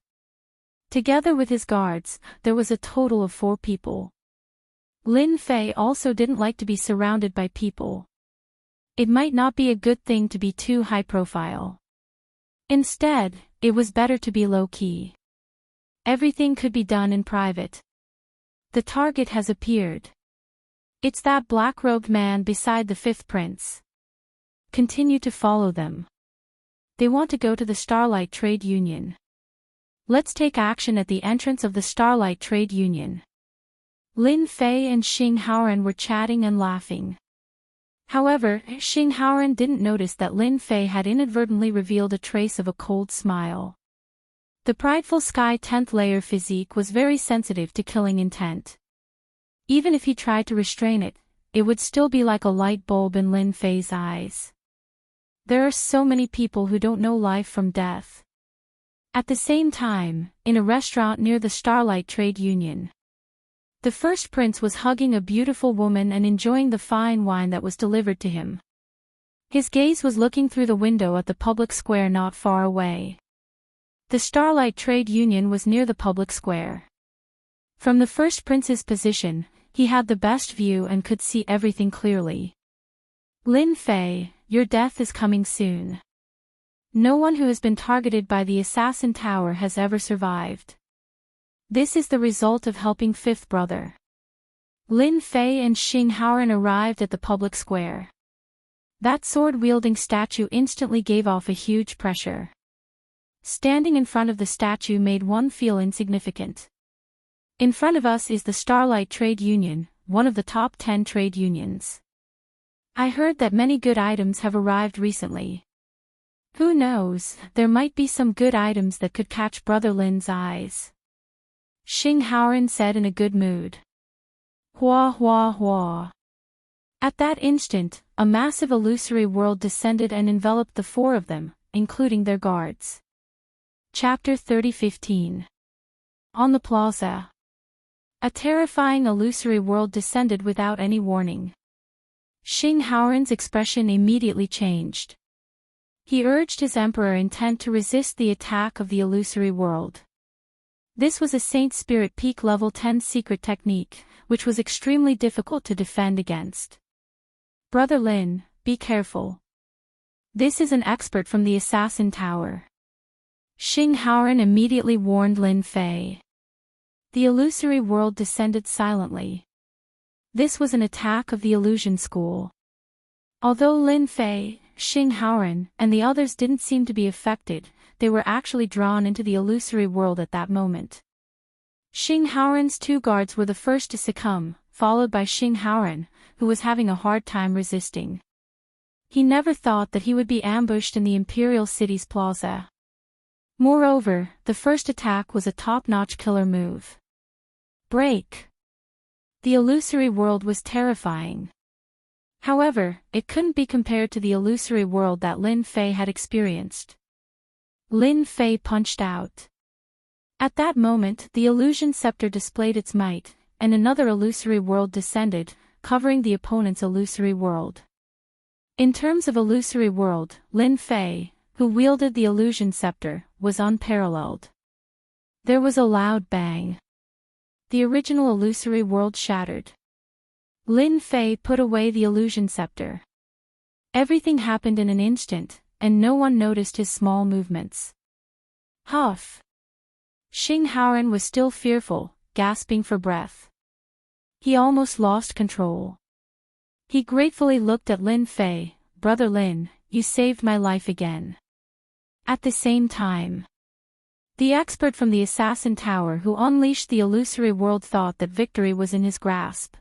Together with his guards, there was a total of 4 people. Lin Fei also didn't like to be surrounded by people. It might not be a good thing to be too high-profile. Instead, it was better to be low-key. Everything could be done in private. The target has appeared. It's that black-robed man beside the 5th prince. Continue to follow them. They want to go to the Starlight Trade Union. Let's take action at the entrance of the Starlight Trade Union. Lin Fei and Xing Haoran were chatting and laughing. However, Xing Haoran didn't notice that Lin Fei had inadvertently revealed a trace of a cold smile. The prideful Sky 10th layer physique was very sensitive to killing intent. Even if he tried to restrain it, it would still be like a light bulb in Lin Fei's eyes. There are so many people who don't know life from death. At the same time, in a restaurant near the Starlight Trade Union, the first prince was hugging a beautiful woman and enjoying the fine wine that was delivered to him. His gaze was looking through the window at the public square not far away. The Starlight Trade Union was near the public square. From the first prince's position, he had the best view and could see everything clearly. Lin Fei, your death is coming soon. No one who has been targeted by the assassin tower has ever survived. This is the result of helping 5th brother. Lin Fei and Xing Haoran arrived at the public square. That sword-wielding statue instantly gave off a huge pressure. Standing in front of the statue made one feel insignificant. In front of us is the Starlight Trade Union, one of the top 10 trade unions. I heard that many good items have arrived recently. Who knows, there might be some good items that could catch Brother Lin's eyes. Xing Haoran said in a good mood. Hua hua hua. At that instant, a massive illusory world descended and enveloped the 4 of them, including their guards. Chapter 30:15. On the plaza. A terrifying illusory world descended without any warning. Xing Haoran's expression immediately changed. He urged his emperor intent to resist the attack of the illusory world. This was a Saint Spirit Peak Level 10 secret technique, which was extremely difficult to defend against. Brother Lin, be careful. This is an expert from the Assassin Tower. Xing Haoran immediately warned Lin Fei. The illusory world descended silently. This was an attack of the illusion school. Although Lin Fei, Xing Haoran, and the others didn't seem to be affected, they were actually drawn into the illusory world at that moment. Xing Haoran's 2 guards were the first to succumb, followed by Xing Haoran, who was having a hard time resisting. He never thought that he would be ambushed in the Imperial City's plaza. Moreover, the first attack was a top-notch killer move. Break. The illusory world was terrifying. However, it couldn't be compared to the illusory world that Lin Fei had experienced. Lin Fei punched out. At that moment, the illusion scepter displayed its might, and another illusory world descended, covering the opponent's illusory world. In terms of illusory world, Lin Fei, who wielded the illusion scepter, was unparalleled. There was a loud bang. The original illusory world shattered. Lin Fei put away the illusion scepter. Everything happened in an instant, and no one noticed his small movements. Huff! Xing Haoran was still fearful, gasping for breath. He almost lost control. He gratefully looked at Lin Fei. "Brother Lin, you saved my life again." At the same time, the expert from the Assassin Tower who unleashed the illusory world thought that victory was in his grasp.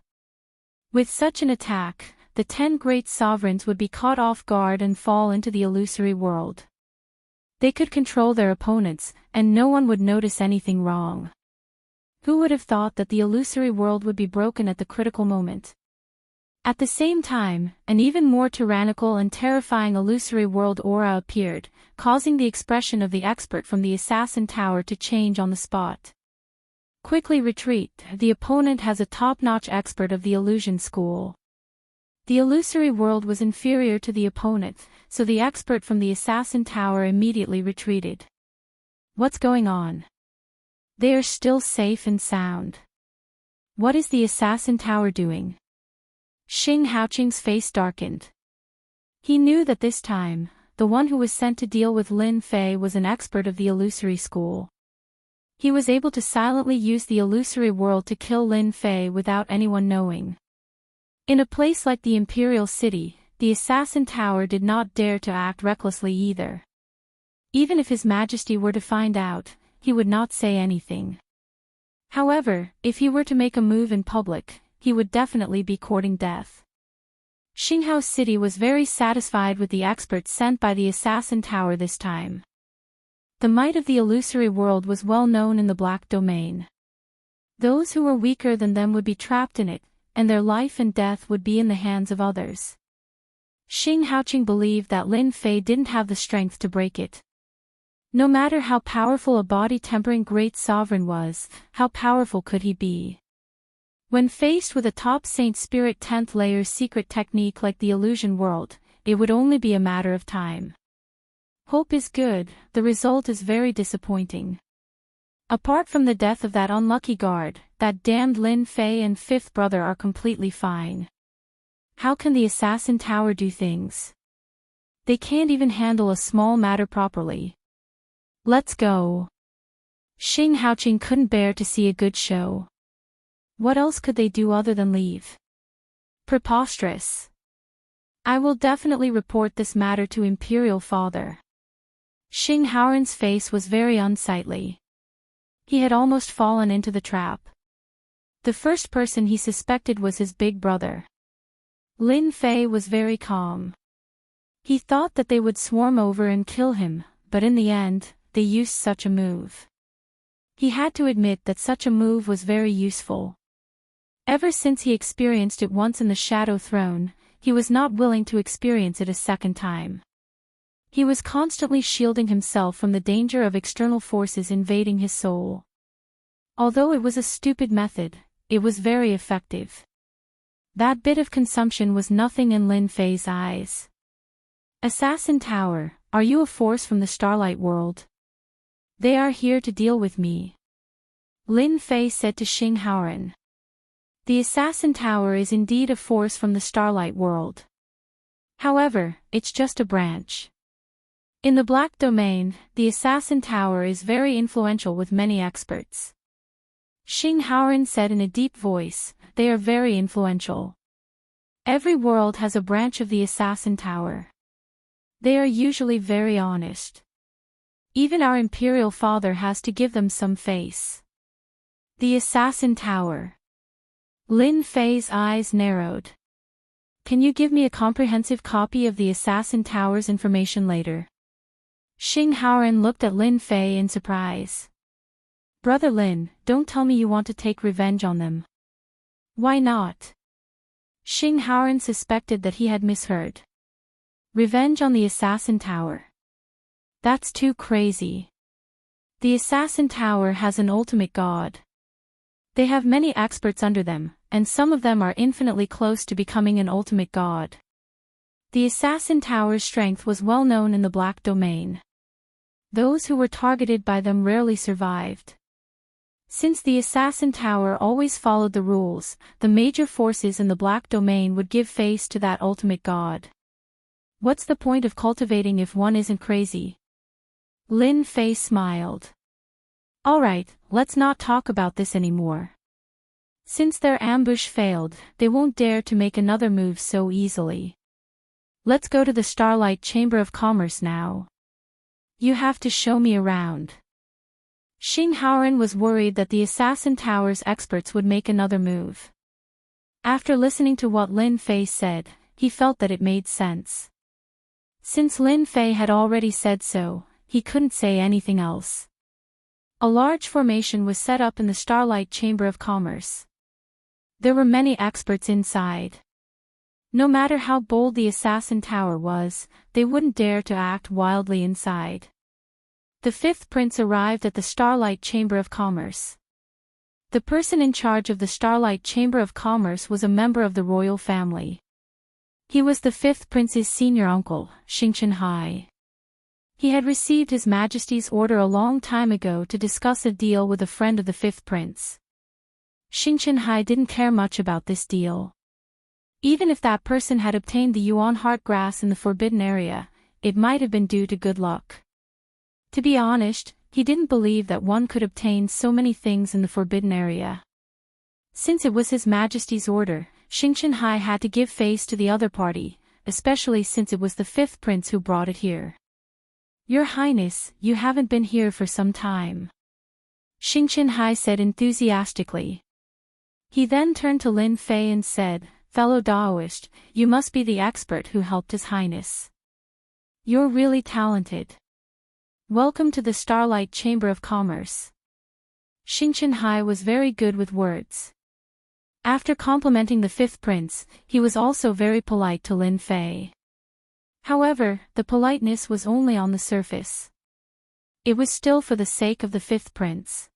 With such an attack, the 10 great sovereigns would be caught off guard and fall into the illusory world. They could control their opponents, and no one would notice anything wrong. Who would have thought that the illusory world would be broken at the critical moment? At the same time, an even more tyrannical and terrifying illusory world aura appeared, causing the expression of the expert from the Assassin Tower to change on the spot. Quickly retreat, the opponent has a top-notch expert of the illusion school. The illusory world was inferior to the opponent, so the expert from the Assassin Tower immediately retreated. What's going on? They are still safe and sound. What is the Assassin Tower doing? Xing Haoqing's face darkened. He knew that this time, the one who was sent to deal with Lin Fei was an expert of the illusory school. He was able to silently use the illusory world to kill Lin Fei without anyone knowing. In a place like the Imperial City, the Assassin Tower did not dare to act recklessly either. Even if His Majesty were to find out, he would not say anything. However, if he were to make a move in public, he would definitely be courting death. Xinghao City was very satisfied with the experts sent by the Assassin Tower this time. The might of the illusory world was well known in the Black Domain. Those who were weaker than them would be trapped in it, and their life and death would be in the hands of others. Xing Haoqing believed that Lin Fei didn't have the strength to break it. No matter how powerful a body-tempering great sovereign was, how powerful could he be? When faced with a top Saint Spirit 10th layer secret technique like the illusion world, it would only be a matter of time. Hope is good, the result is very disappointing. Apart from the death of that unlucky guard, that damned Lin Fei and fifth brother are completely fine. How can the Assassin Tower do things? They can't even handle a small matter properly. Let's go. Xing Haoqing couldn't bear to see a good show. What else could they do other than leave? Preposterous. I will definitely report this matter to Imperial Father. Xing Haoran's face was very unsightly. He had almost fallen into the trap. The first person he suspected was his big brother. Lin Fei was very calm. He thought that they would swarm over and kill him, but in the end, they used such a move. He had to admit that such a move was very useful. Ever since he experienced it once in the Shadow Throne, he was not willing to experience it a second time. He was constantly shielding himself from the danger of external forces invading his soul. Although it was a stupid method, it was very effective. That bit of consumption was nothing in Lin Fei's eyes. Assassin Tower, are you a force from the Starlight World? They are here to deal with me. Lin Fei said to Xing Haoran. The Assassin Tower is indeed a force from the Starlight World. However, it's just a branch. In the Black Domain, the Assassin Tower is very influential with many experts. Xing Haoran said in a deep voice, they are very influential. Every world has a branch of the Assassin Tower. They are usually very honest. Even our Imperial Father has to give them some face. The Assassin Tower. Lin Fei's eyes narrowed. Can you give me a comprehensive copy of the Assassin Tower's information later? Xing Haoran looked at Lin Fei in surprise. Brother Lin, don't tell me you want to take revenge on them. Why not? Xing Haoran suspected that he had misheard. Revenge on the Assassin Tower. That's too crazy. The Assassin Tower has an ultimate god. They have many experts under them, and some of them are infinitely close to becoming an ultimate god. The Assassin Tower's strength was well known in the Black Domain. Those who were targeted by them rarely survived. Since the Assassin Tower always followed the rules, the major forces in the Black Domain would give face to that ultimate god. What's the point of cultivating if one isn't crazy? Lin Fei smiled. Alright, let's not talk about this anymore. Since their ambush failed, they won't dare to make another move so easily. Let's go to the Starlight Chamber of Commerce now. You have to show me around. Xing Haoran was worried that the Assassin Tower's experts would make another move. After listening to what Lin Fei said, he felt that it made sense. Since Lin Fei had already said so, he couldn't say anything else. A large formation was set up in the Starlight Chamber of Commerce. There were many experts inside. No matter how bold the Assassin Tower was, they wouldn't dare to act wildly inside. The fifth prince arrived at the Starlight Chamber of Commerce. The person in charge of the Starlight Chamber of Commerce was a member of the royal family. He was the fifth prince's senior uncle, Xingshan. He had received His Majesty's order a long time ago to discuss a deal with a friend of the fifth prince. Xingshan didn't care much about this deal. Even if that person had obtained the Yuan Heart Grass in the forbidden area, it might have been due to good luck. To be honest, he didn't believe that one could obtain so many things in the forbidden area. Since it was His Majesty's order, Xingshan had to give face to the other party, especially since it was the fifth prince who brought it here. Your Highness, you haven't been here for some time. Xingshan said enthusiastically. He then turned to Lin Fei and said, Fellow Daoist, you must be the expert who helped His Highness. You're really talented. Welcome to the Starlight Chamber of Commerce. Xingshan was very good with words. After complimenting the fifth prince, he was also very polite to Lin Fei. However, the politeness was only on the surface. It was still for the sake of the fifth prince.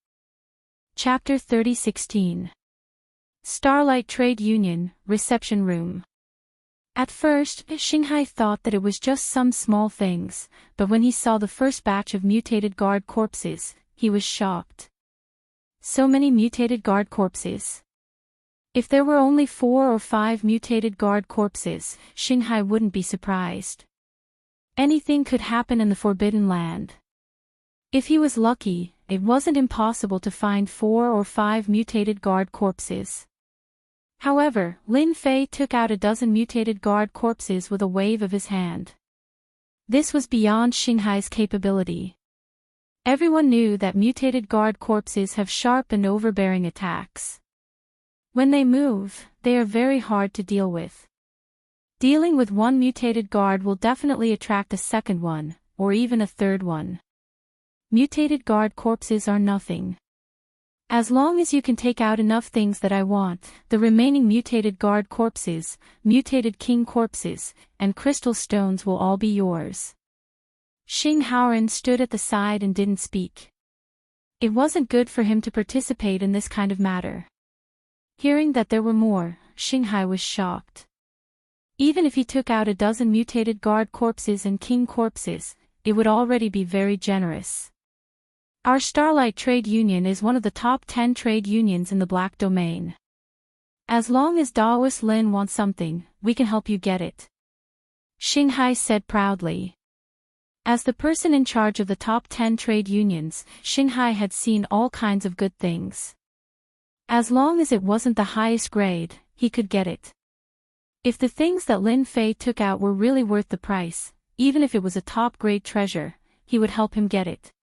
Chapter 30:16. Starlight Trade Union, Reception Room. At first, Xinghai thought that it was just some small things, but when he saw the first batch of mutated guard corpses, he was shocked. So many mutated guard corpses. If there were only 4 or 5 mutated guard corpses, Xinghai wouldn't be surprised. Anything could happen in the Forbidden Land. If he was lucky, it wasn't impossible to find 4 or 5 mutated guard corpses. However, Lin Fei took out a dozen mutated guard corpses with a wave of his hand. This was beyond Xinghai's capability. Everyone knew that mutated guard corpses have sharp and overbearing attacks. When they move, they are very hard to deal with. Dealing with one mutated guard will definitely attract a second one, or even a third one. Mutated guard corpses are nothing. As long as you can take out enough things that I want, the remaining mutated guard corpses, mutated king corpses, and crystal stones will all be yours. Xing Haoran stood at the side and didn't speak. It wasn't good for him to participate in this kind of matter. Hearing that there were more, Xinghai was shocked. Even if he took out a dozen mutated guard corpses and king corpses, it would already be very generous. Our Starlight Trade Union is one of the top 10 trade unions in the Black Domain. As long as Daoist Lin wants something, we can help you get it. Xinghai said proudly. As the person in charge of the top 10 trade unions, Xinghai had seen all kinds of good things. As long as it wasn't the highest grade, he could get it. If the things that Lin Fei took out were really worth the price, even if it was a top-grade treasure, he would help him get it.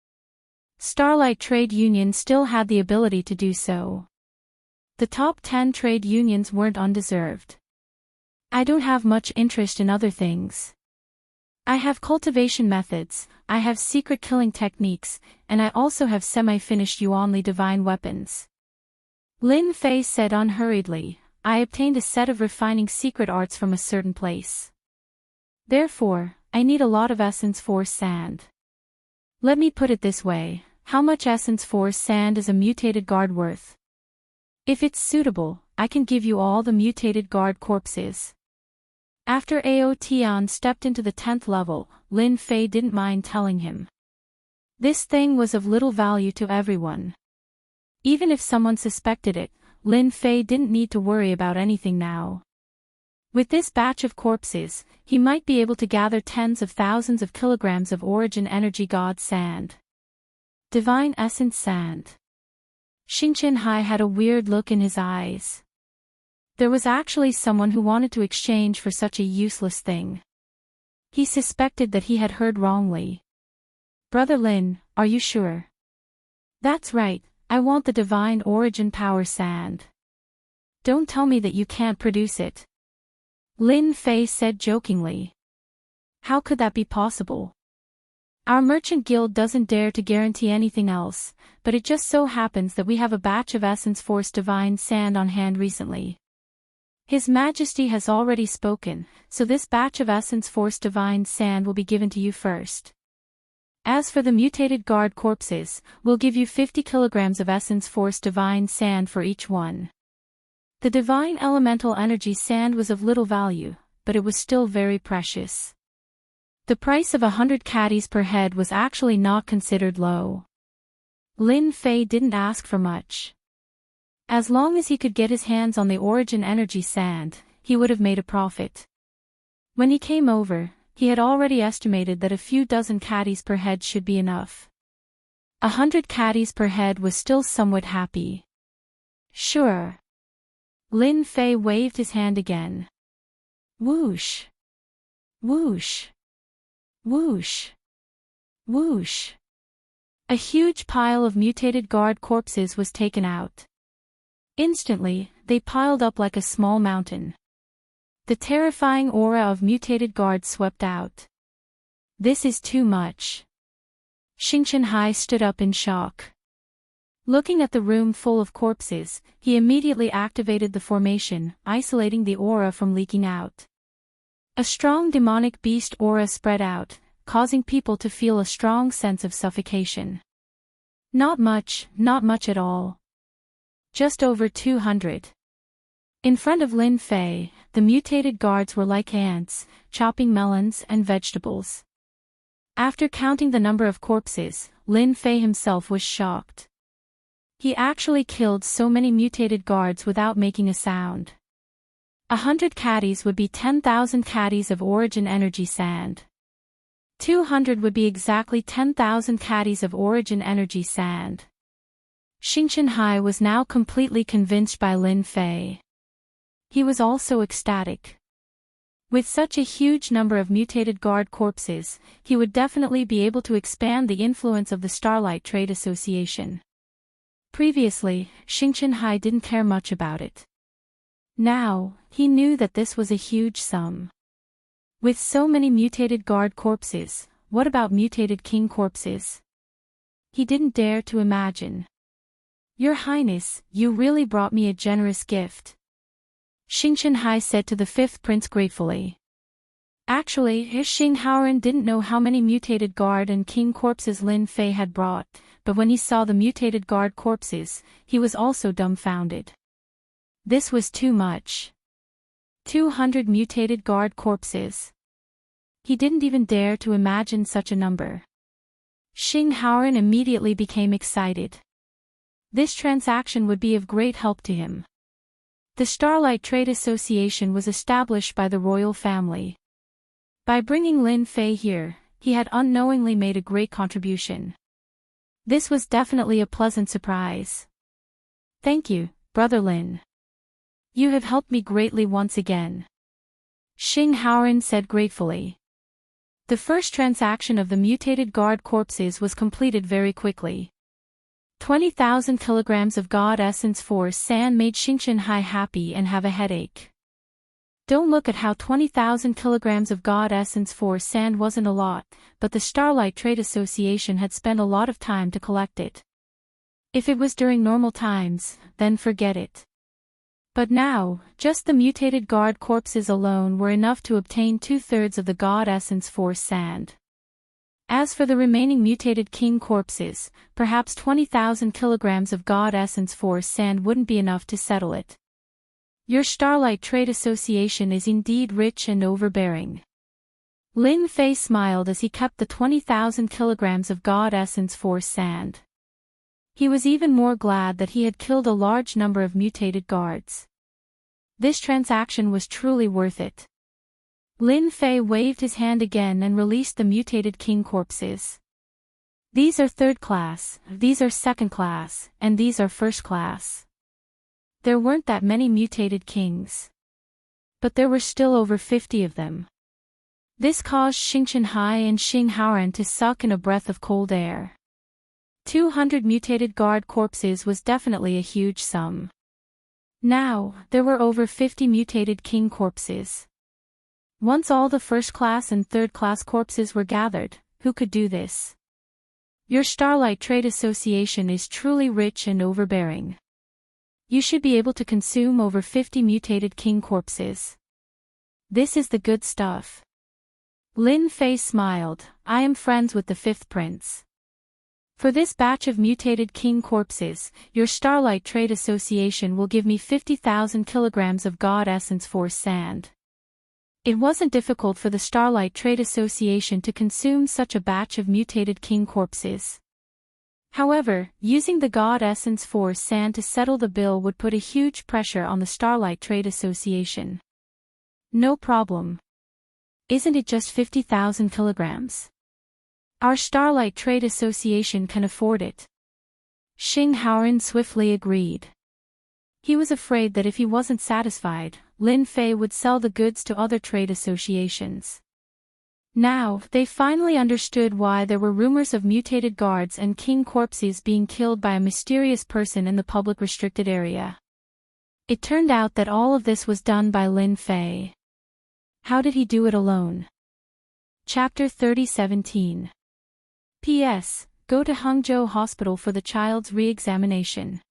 Starlight Trade Union still had the ability to do so. The top 10 trade unions weren't undeserved. I don't have much interest in other things. I have cultivation methods, I have secret killing techniques, and I also have semi-finished Yuanli divine weapons. Lin Fei said unhurriedly, I obtained a set of refining secret arts from a certain place. Therefore, I need a lot of Essence Force sand. Let me put it this way, how much Essence Force sand is a mutated guard worth? If it's suitable, I can give you all the mutated guard corpses. After Ao Tian stepped into the 10th level, Lin Fei didn't mind telling him. This thing was of little value to everyone. Even if someone suspected it, Lin Fei didn't need to worry about anything now. With this batch of corpses, he might be able to gather tens of thousands of kilograms of Origin Energy God sand. Divine Essence Sand. Xingqian Hai had a weird look in his eyes. There was actually someone who wanted to exchange for such a useless thing. He suspected that he had heard wrongly. Brother Lin, are you sure? That's right, I want the Divine Origin Power Sand. Don't tell me that you can't produce it. Lin Fei said jokingly. How could that be possible? Our merchant guild doesn't dare to guarantee anything else, but it just so happens that we have a batch of Essence Force Divine Sand on hand recently. His Majesty has already spoken, so this batch of Essence Force Divine Sand will be given to you first. As for the mutated guard corpses, we'll give you 50 kilograms of Essence Force Divine Sand for each one. The Divine Elemental Energy Sand was of little value, but it was still very precious. The price of 100 caddies per head was actually not considered low. Lin Fei didn't ask for much. As long as he could get his hands on the Origin Energy Sand, he would have made a profit. When he came over, he had already estimated that a few dozen caddies per head should be enough. 100 caddies per head was still somewhat happy. Sure. Lin Fei waved his hand again. Whoosh. Whoosh. Whoosh. Whoosh. A huge pile of mutated guard corpses was taken out. Instantly, they piled up like a small mountain. The terrifying aura of mutated guards swept out. This is too much. Xingqian Hai stood up in shock. Looking at the room full of corpses, he immediately activated the formation, isolating the aura from leaking out. A strong demonic beast aura spread out, causing people to feel a strong sense of suffocation. Not much at all. Just over 200. In front of Lin Fei, the mutated guards were like ants, chopping melons and vegetables. After counting the number of corpses, Lin Fei himself was shocked. He actually killed so many mutated guards without making a sound. 100 caddies would be 10,000 caddies of Origin Energy Sand. 200 would be exactly 10,000 caddies of Origin Energy Sand. Xingqian Hai was now completely convinced by Lin Fei. He was also ecstatic. With such a huge number of mutated guard corpses, he would definitely be able to expand the influence of the Starlight Trade Association. Previously, Xingqian Hai didn't care much about it. Now, he knew that this was a huge sum. With so many mutated guard corpses, what about mutated king corpses? He didn't dare to imagine. Your Highness, you really brought me a generous gift. Xingqian Hai said to the fifth prince gratefully. Actually, Xing Haoran didn't know how many mutated guard and king corpses Lin Fei had brought, but when he saw the mutated guard corpses, he was also dumbfounded. This was too much. 200 mutated guard corpses. He didn't even dare to imagine such a number. Xing Haoran immediately became excited. This transaction would be of great help to him. The Starlight Trade Association was established by the royal family. By bringing Lin Fei here, he had unknowingly made a great contribution. This was definitely a pleasant surprise. Thank you, Brother Lin. You have helped me greatly once again. Xing Haoran said gratefully. The first transaction of the mutated guard corpses was completed very quickly. 20,000 kilograms of God Essence Force Sand made Xingqian Hai happy and have a headache. Don't look at how 20,000 kilograms of God Essence Force sand wasn't a lot, but the Starlight Trade Association had spent a lot of time to collect it. If it was during normal times, then forget it. But now, just the mutated guard corpses alone were enough to obtain 2/3 of the God Essence Force sand. As for the remaining mutated king corpses, perhaps 20,000 kilograms of God Essence Force sand wouldn't be enough to settle it. Your Starlight Trade Association is indeed rich and overbearing. Lin Fei smiled as he kept the 20,000 kilograms of God Essence Force sand. He was even more glad that he had killed a large number of mutated guards. This transaction was truly worth it. Lin Fei waved his hand again and released the mutated king corpses. These are third class, these are second class, and these are first class. There weren't that many mutated kings. But there were still over 50 of them. This caused Xingqianhai and Xing Haoran to suck in a breath of cold air. 200 mutated guard corpses was definitely a huge sum. Now, there were over 50 mutated king corpses. Once all the first-class and third-class corpses were gathered, who could do this? Your Starlight Trade Association is truly rich and overbearing. You should be able to consume over 50 mutated king corpses. This is the good stuff. Lin Fei smiled. I am friends with the fifth prince. For this batch of mutated king corpses, your Starlight Trade Association will give me 50,000 kilograms of God Essence Force sand. It wasn't difficult for the Starlight Trade Association to consume such a batch of mutated king corpses. However, using the God Essence Force sand to settle the bill would put a huge pressure on the Starlight Trade Association. No problem. Isn't it just 50,000 kilograms? Our Starlight Trade Association can afford it. Xing Haoran swiftly agreed. He was afraid that if he wasn't satisfied, Lin Fei would sell the goods to other trade associations. Now, they finally understood why there were rumors of mutated guards and king corpses being killed by a mysterious person in the public restricted area. It turned out that all of this was done by Lin Fei. How did he do it alone? Chapter 30:17. P.S. Go to Hangzhou Hospital for the child's re-examination.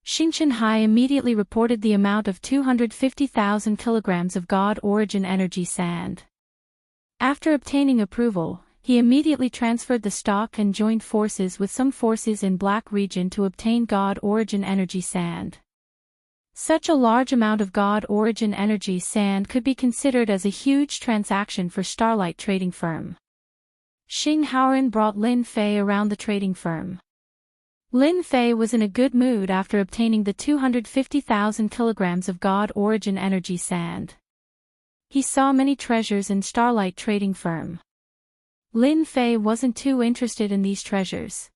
Xingqianhai immediately reported the amount of 250,000 kilograms of God Origin Energy sand. After obtaining approval, he immediately transferred the stock and joined forces with some forces in Black Region to obtain God Origin Energy sand. Such a large amount of God Origin Energy sand could be considered as a huge transaction for Starlight Trading Firm. Xing Haoran brought Lin Fei around the trading firm. Lin Fei was in a good mood after obtaining the 250,000 kilograms of God Origin Energy sand. He saw many treasures in Starlight Trading Firm. Lin Fei wasn't too interested in these treasures.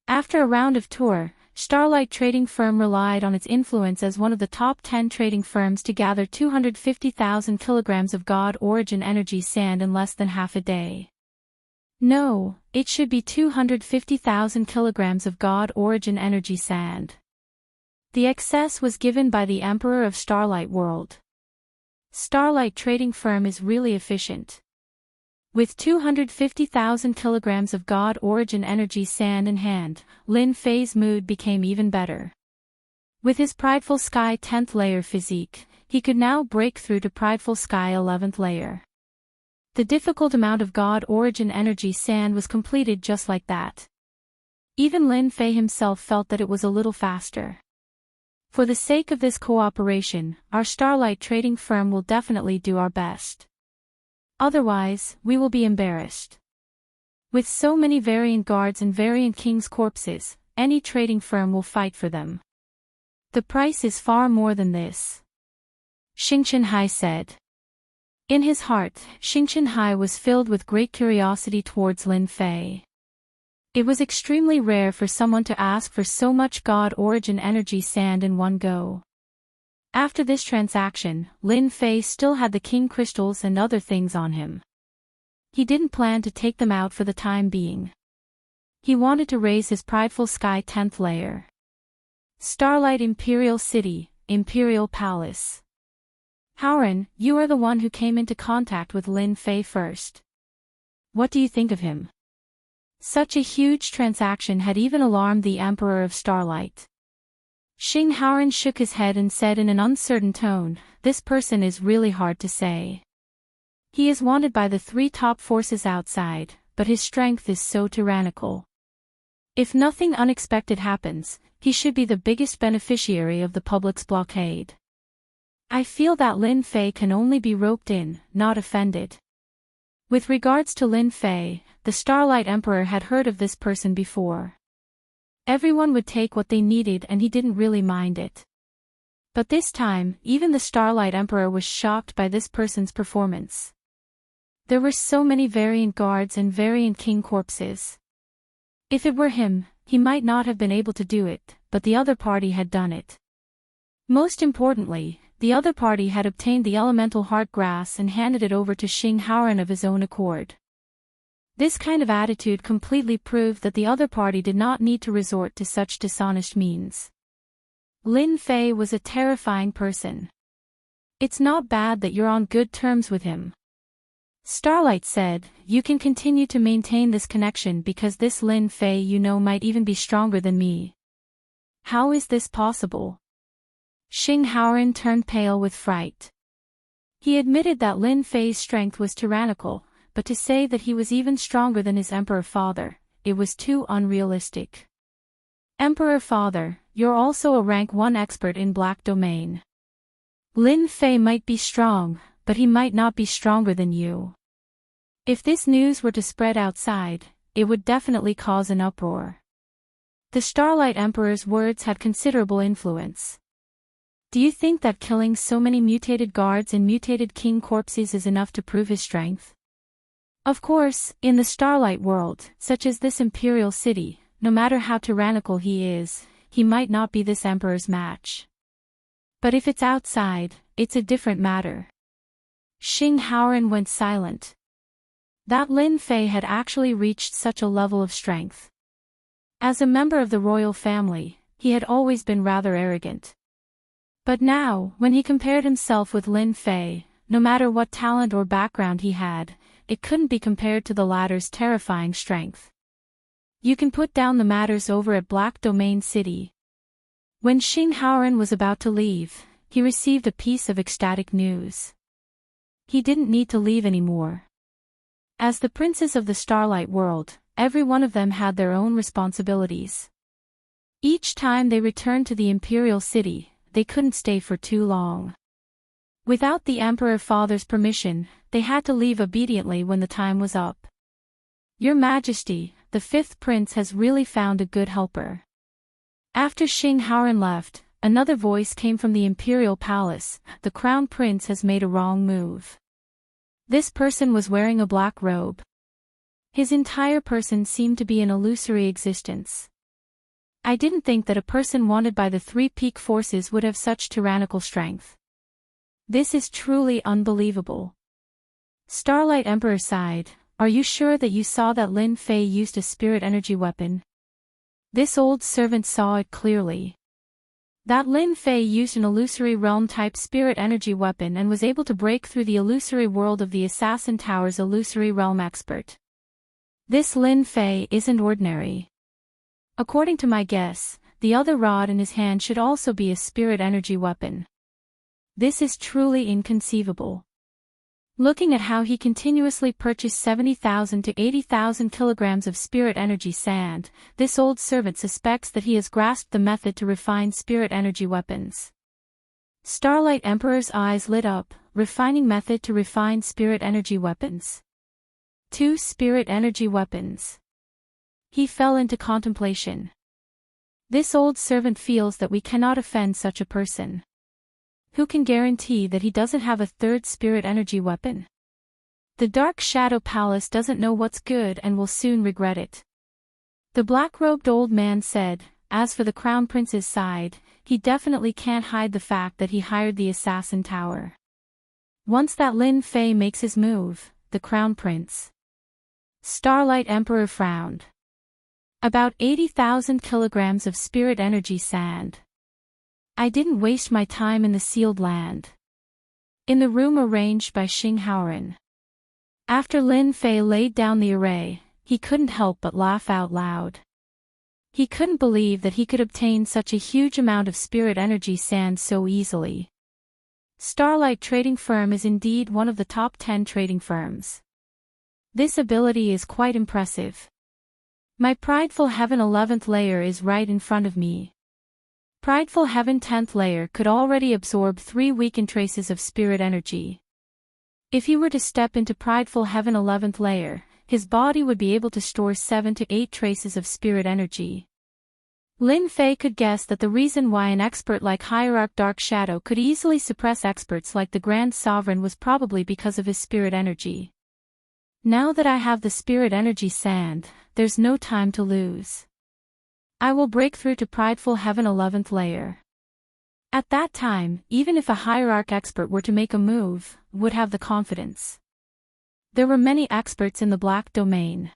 After a round of tour, Starlight Trading Firm relied on its influence as one of the top 10 trading firms to gather 250,000 kilograms of God Origin Energy sand in less than half a day. No, it should be 250,000 kilograms of God Origin Energy sand. The excess was given by the Emperor of Starlight World. Starlight Trading Firm is really efficient. With 250,000 kilograms of God Origin Energy sand in hand, Lin Fei's mood became even better. With his Prideful Sky 10th layer physique, he could now break through to Prideful Sky 11th layer. The difficult amount of God Origin Energy sand was completed just like that. Even Lin Fei himself felt that it was a little faster. For the sake of this cooperation, our Starlight Trading Firm will definitely do our best. Otherwise, we will be embarrassed. With so many variant guards and variant kings' corpses, any trading firm will fight for them. The price is far more than this. Xingqianhai said. In his heart, Xingqianhai was filled with great curiosity towards Lin Fei. It was extremely rare for someone to ask for so much God Origin Energy sand in one go. After this transaction, Lin Fei still had the king crystals and other things on him. He didn't plan to take them out for the time being. He wanted to raise his Prideful Sky 10th layer. Starlight Imperial City, Imperial Palace. Howren, you are the one who came into contact with Lin Fei first. What do you think of him? Such a huge transaction had even alarmed the Emperor of Starlight. Xing Howren shook his head and said in an uncertain tone, "This person is really hard to say. He is wanted by the three top forces outside, but his strength is so tyrannical. If nothing unexpected happens, he should be the biggest beneficiary of the public's blockade. I feel that Lin Fei can only be roped in, not offended." With regards to Lin Fei, the Starlight Emperor had heard of this person before. Everyone would take what they needed and he didn't really mind it. But this time, even the Starlight Emperor was shocked by this person's performance. There were so many variant guards and variant king corpses. If it were him, he might not have been able to do it, but the other party had done it. Most importantly, the other party had obtained the elemental heart grass and handed it over to Xing Howren of his own accord. This kind of attitude completely proved that the other party did not need to resort to such dishonest means. Lin Fei was a terrifying person. It's not bad that you're on good terms with him. Starlight said, "You can continue to maintain this connection because this Lin Fei you know might even be stronger than me." How is this possible? Xing Howren turned pale with fright. He admitted that Lin Fei's strength was tyrannical, but to say that he was even stronger than his Emperor Father, it was too unrealistic. Emperor Father, you're also a rank 1 expert in Black Domain. Lin Fei might be strong, but he might not be stronger than you. If this news were to spread outside, it would definitely cause an uproar. The Starlight Emperor's words had considerable influence. Do you think that killing so many mutated guards and mutated king corpses is enough to prove his strength? Of course, in the Starlight world, such as this imperial city, no matter how tyrannical he is, he might not be this emperor's match. But if it's outside, it's a different matter. Xing Howren went silent. That Lin Fei had actually reached such a level of strength. As a member of the royal family, he had always been rather arrogant. But now, when he compared himself with Lin Fei, no matter what talent or background he had, it couldn't be compared to the latter's terrifying strength. You can put down the matters over at Black Domain City. When Xing Howren was about to leave, he received a piece of ecstatic news. He didn't need to leave anymore. As the princes of the Starlight world, every one of them had their own responsibilities. Each time they returned to the Imperial City, they couldn't stay for too long. Without the Emperor Father's permission, they had to leave obediently when the time was up. Your Majesty, the 5th prince has really found a good helper. After Xing Howren left, another voice came from the Imperial Palace. The Crown Prince has made a wrong move. This person was wearing a black robe. His entire person seemed to be an illusory existence. I didn't think that a person wanted by the 3 peak forces would have such tyrannical strength. This is truly unbelievable. Starlight Emperor sighed. Are you sure that you saw that Lin Fei used a spirit energy weapon? This old servant saw it clearly. That Lin Fei used an illusory realm-type spirit energy weapon and was able to break through the illusory world of the Assassin Tower's illusory realm expert. This Lin Fei isn't ordinary. According to my guess, the other rod in his hand should also be a spirit energy weapon. This is truly inconceivable. Looking at how he continuously purchased 70,000 to 80,000 kilograms of spirit energy sand, this old servant suspects that he has grasped the method to refine spirit energy weapons. Starlight Emperor's eyes lit up. Refining method to refine spirit energy weapons? 2 spirit energy weapons. He fell into contemplation. This old servant feels that we cannot offend such a person. Who can guarantee that he doesn't have a 3rd spirit energy weapon? The Dark Shadow Palace doesn't know what's good and will soon regret it. The black-robed old man said. As for the Crown Prince's side, he definitely can't hide the fact that he hired the Assassin Tower. Once that Lin Fei makes his move, the Crown Prince. Starlight Emperor frowned. About 80,000 kilograms of spirit energy sand. I didn't waste my time in the sealed land. In the room arranged by Xing Haoran. After Lin Fei laid down the array, he couldn't help but laugh out loud. He couldn't believe that he could obtain such a huge amount of spirit energy sand so easily. Starlight Trading Firm is indeed one of the top 10 trading firms. This ability is quite impressive. My Prideful Heaven 11th layer is right in front of me. Prideful Heaven 10th layer could already absorb 3 weakened traces of spirit energy. If he were to step into Prideful Heaven 11th layer, his body would be able to store 7 to 8 traces of spirit energy. Lin Fei could guess that the reason why an expert like Hierarch Dark Shadow could easily suppress experts like the Grand Sovereign was probably because of his spirit energy. Now that I have the spirit energy sand, there's no time to lose. I will break through to Prideful Heaven 11th layer. At that time, even if a Hierarch expert were to make a move, would have the confidence. There were many experts in the Black Domain.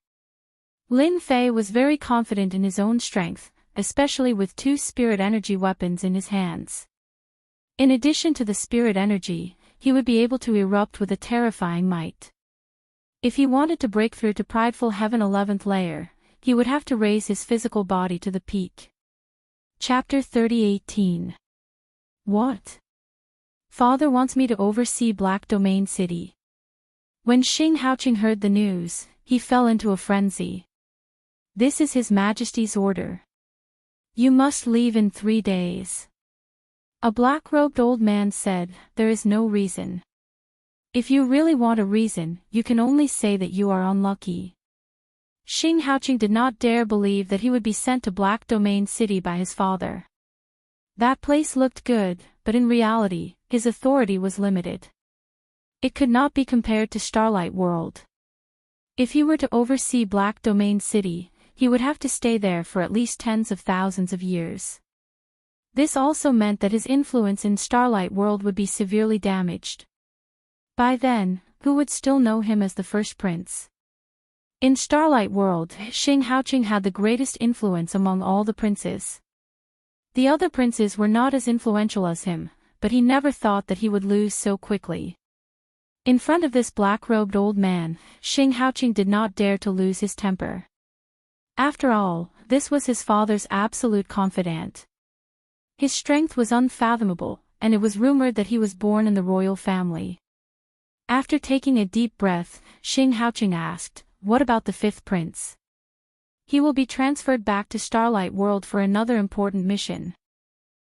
Lin Fei was very confident in his own strength, especially with 2 spirit energy weapons in his hands. In addition to the spirit energy, he would be able to erupt with a terrifying might. If he wanted to break through to Prideful Heaven 11th layer, he would have to raise his physical body to the peak. Chapter 30:18. What? Father wants me to oversee Black Domain City. When Xing Haoqing heard the news, he fell into a frenzy. This is His Majesty's order. You must leave in 3 days. A black-robed old man said, there is no reason. If you really want a reason, you can only say that you are unlucky. Xing Haoqing did not dare believe that he would be sent to Black Domain City by his father. That place looked good, but in reality, his authority was limited. It could not be compared to Starlight World. If he were to oversee Black Domain City, he would have to stay there for at least tens of thousands of years. This also meant that his influence in Starlight World would be severely damaged. By then, who would still know him as the first prince? In Starlight World, Xing Haoqing had the greatest influence among all the princes. The other princes were not as influential as him, but he never thought that he would lose so quickly. In front of this black-robed old man, Xing Haoqing did not dare to lose his temper. After all, this was his father's absolute confidant. His strength was unfathomable, and it was rumored that he was born in the royal family. After taking a deep breath, Xing Haoqing asked, what about the 5th prince? He will be transferred back to Starlight World for another important mission.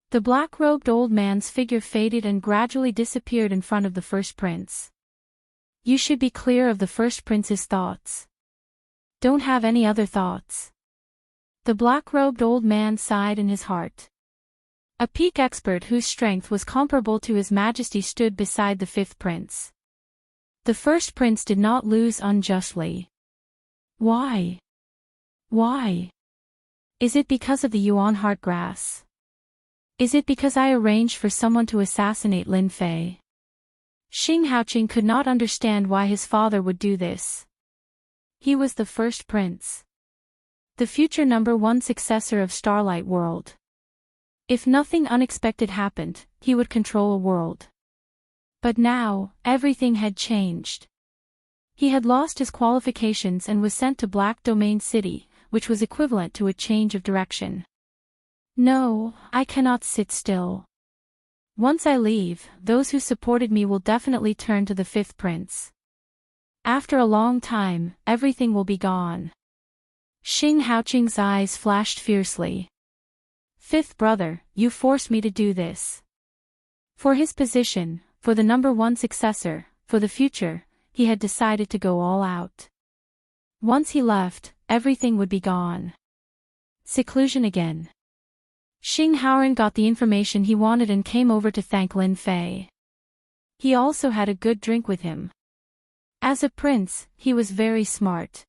The black-robed old man's figure faded and gradually disappeared in front of the 1st prince. You should be clear of the 1st prince's thoughts. Don't have any other thoughts. The black-robed old man sighed in his heart. A peak expert whose strength was comparable to His Majesty stood beside the 5th prince. The 1st prince did not lose unjustly. Why? Why? Is it because of the Yuan Heartgrass? Is it because I arranged for someone to assassinate Lin Fei? Xing Haoqing could not understand why his father would do this. He was the 1st prince. The future number 1 successor of Starlight World. If nothing unexpected happened, he would control a world. But now, everything had changed. He had lost his qualifications and was sent to Black Domain City, which was equivalent to a change of direction. No, I cannot sit still. Once I leave, those who supported me will definitely turn to the 5th prince. After a long time, everything will be gone. Xing Haoqing's eyes flashed fiercely. 5th brother, you forced me to do this. For his position, for the number 1 successor, for the future, he had decided to go all out. Once he left, everything would be gone. Seclusion again. Xing Haoran got the information he wanted and came over to thank Lin Fei. He also had a good drink with him. As a prince, he was very smart.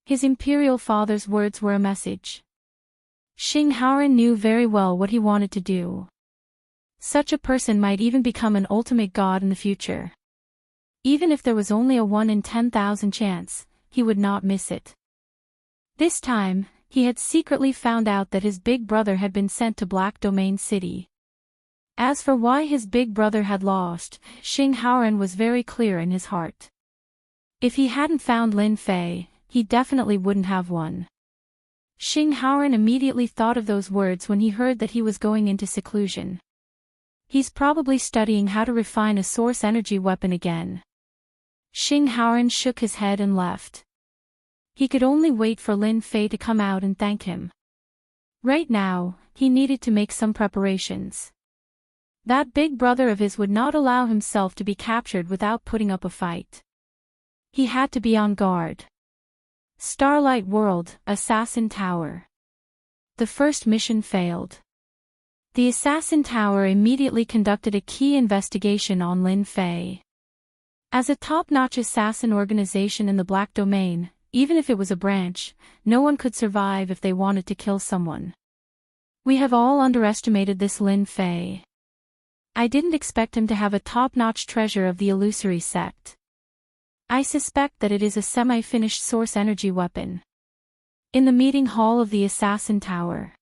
His imperial father's words were a message. Xing Haoran knew very well what he wanted to do. Such a person might even become an ultimate god in the future. Even if there was only a 1 in 10,000 chance, he would not miss it. This time, he had secretly found out that his big brother had been sent to Black Domain City. As for why his big brother had lost, Xing Haoran was very clear in his heart. If he hadn't found Lin Fei, he definitely wouldn't have won. Xing Haoran immediately thought of those words when he heard that he was going into seclusion. He's probably studying how to refine a source energy weapon again. Xing Haoran shook his head and left. He could only wait for Lin Fei to come out and thank him. Right now, he needed to make some preparations. That big brother of his would not allow himself to be captured without putting up a fight. He had to be on guard. Starlight World, Assassin Tower. The first mission failed. The Assassin Tower immediately conducted a key investigation on Lin Fei. As a top-notch assassin organization in the Black Domain, even if it was a branch, no one could survive if they wanted to kill someone. We have all underestimated this Lin Fei. I didn't expect him to have a top-notch treasure of the illusory sect. I suspect that it is a semi-finished source energy weapon. In the meeting hall of the Assassin Tower,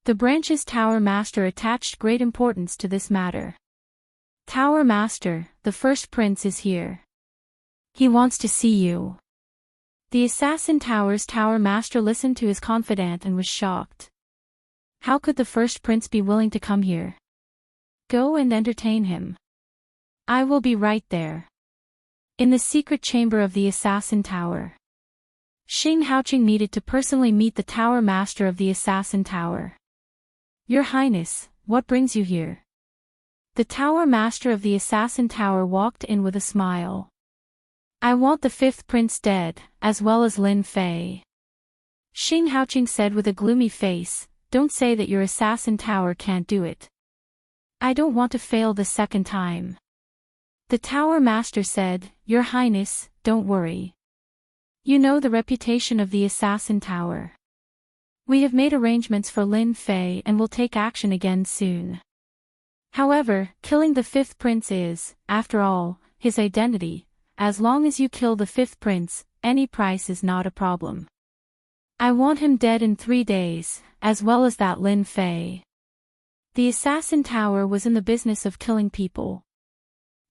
the branch's Tower Master attached great importance to this matter. Tower Master, the first prince is here. He wants to see you. The Assassin Tower's Tower Master listened to his confidant and was shocked. How could the first prince be willing to come here? Go and entertain him. I will be right there. In the secret chamber of the Assassin Tower, Xing Haoqing needed to personally meet the Tower Master of the Assassin Tower. Your Highness, what brings you here? The Tower Master of the Assassin Tower walked in with a smile. I want the fifth prince dead, as well as Lin Fei. Xing Haoqing said with a gloomy face, don't say that your Assassin Tower can't do it. I don't want to fail the second time. The Tower Master said, Your Highness, don't worry. You know the reputation of the Assassin Tower. We have made arrangements for Lin Fei and will take action again soon. However, killing the fifth prince is, after all, his identity. As long as you kill the fifth prince, any price is not a problem. I want him dead in 3 days, as well as that Lin Fei. The Assassin Tower was in the business of killing people.